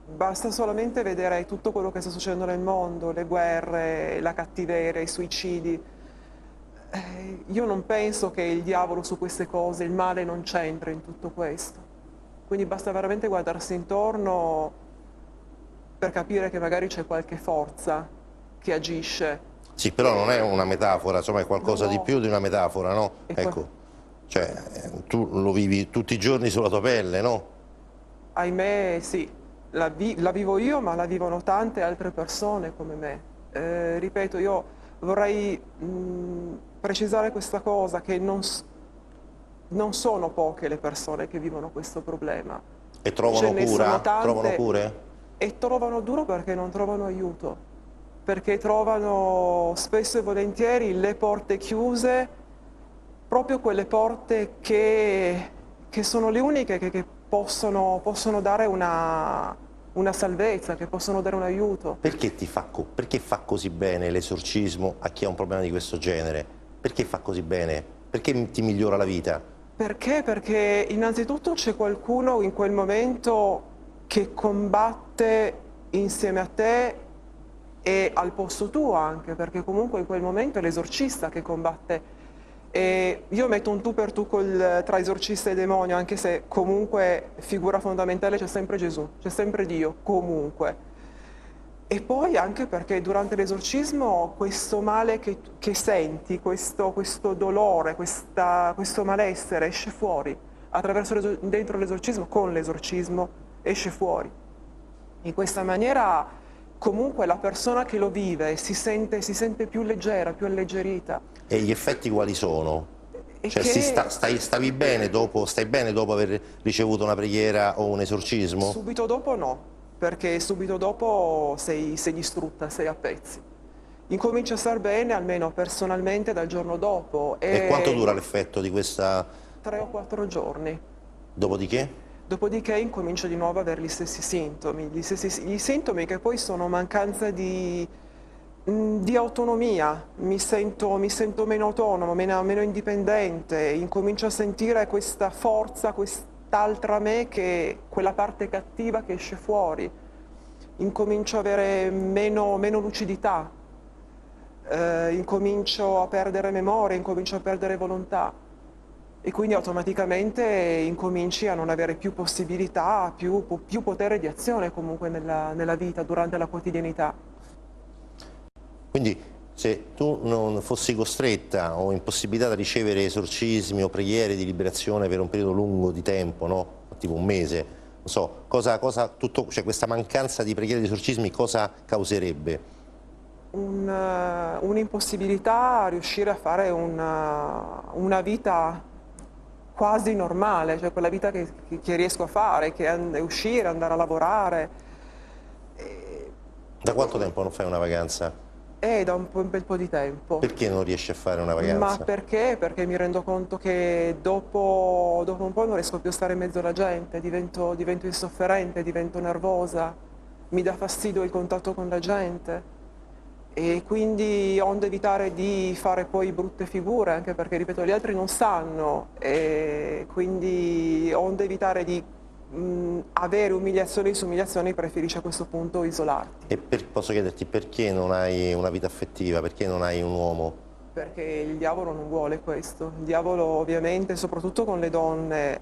S2: basta solamente vedere tutto quello che sta succedendo nel mondo, le guerre, la cattiveria, i suicidi. Io non penso che il diavolo su queste cose, il male non c'entra in tutto questo. Quindi basta veramente guardarsi intorno per capire che magari c'è qualche forza che agisce.
S16: Sì, però non è una metafora, insomma è qualcosa di più di una metafora, no? Ecco, cioè tu lo vivi tutti i giorni sulla tua pelle, no?
S2: Ahimè sì, la vivo io, ma la vivono tante altre persone come me. Ripeto, io vorrei precisare questa cosa, che non sono poche le persone che vivono questo problema.
S16: E trovano cura? Trovano cure?
S2: E trovano duro perché non trovano aiuto, perché trovano spesso e volentieri le porte chiuse, proprio quelle porte che sono le uniche che possono dare una salvezza, che possono dare un aiuto.
S16: Perché perché fa così bene l'esorcismo a chi ha un problema di questo genere? Perché fa così bene? Perché ti migliora la vita?
S2: Perché? Perché innanzitutto c'è qualcuno in quel momento che combatte insieme a te e al posto tuo anche, perché comunque in quel momento è l'esorcista che combatte. E io metto un tu per tu tra esorcista e demonio, anche se comunque figura fondamentale c'è sempre Gesù, c'è sempre Dio, comunque. E poi anche perché durante l'esorcismo questo male che senti, questo dolore, questo malessere esce fuori, dentro l'esorcismo, con l'esorcismo esce fuori. In questa maniera comunque la persona che lo vive si sente più leggera, più alleggerita.
S16: E gli effetti quali sono? Cioè stai bene dopo aver ricevuto una preghiera o un esorcismo?
S2: Subito dopo no, perché subito dopo sei distrutta, sei a pezzi. Incomincia a star bene, almeno personalmente, dal giorno dopo.
S16: E quanto dura l'effetto di questa?
S2: 3 o 4 giorni.
S16: Dopodiché?
S2: Dopodiché incomincio di nuovo ad avere gli stessi sintomi, gli sintomi che poi sono mancanza di autonomia, mi sento meno autonomo, meno indipendente, incomincio a sentire questa forza, quest'altra me, quella parte cattiva che esce fuori, incomincio ad avere meno lucidità, incomincio a perdere memoria, incomincio a perdere volontà. E quindi automaticamente incominci a non avere più possibilità, più potere di azione comunque nella vita, durante la quotidianità.
S16: Quindi se tu non fossi costretta o impossibilitata a ricevere esorcismi o preghiere di liberazione per un periodo lungo di tempo, no? Tipo un mese, non so, cioè questa mancanza di preghiere di esorcismi cosa causerebbe?
S2: Un'impossibilità a riuscire a fare una vita quasi normale, cioè quella vita che riesco a fare, che è uscire, andare a lavorare.
S16: Da quanto tempo non fai una vacanza?
S2: Da un bel po' di tempo.
S16: Perché non riesci a fare una vacanza?
S2: Ma perché? Perché mi rendo conto che dopo un po' non riesco più a stare in mezzo alla gente, divento insofferente, divento nervosa, mi dà fastidio il contatto con la gente. E quindi onde evitare di fare poi brutte figure, anche perché, ripeto, gli altri non sanno, e quindi onde evitare di avere umiliazioni su umiliazioni, preferisci a questo punto isolarti.
S16: E posso chiederti perché non hai una vita affettiva, perché non hai un uomo?
S2: Perché il diavolo non vuole questo, il diavolo ovviamente, soprattutto con le donne,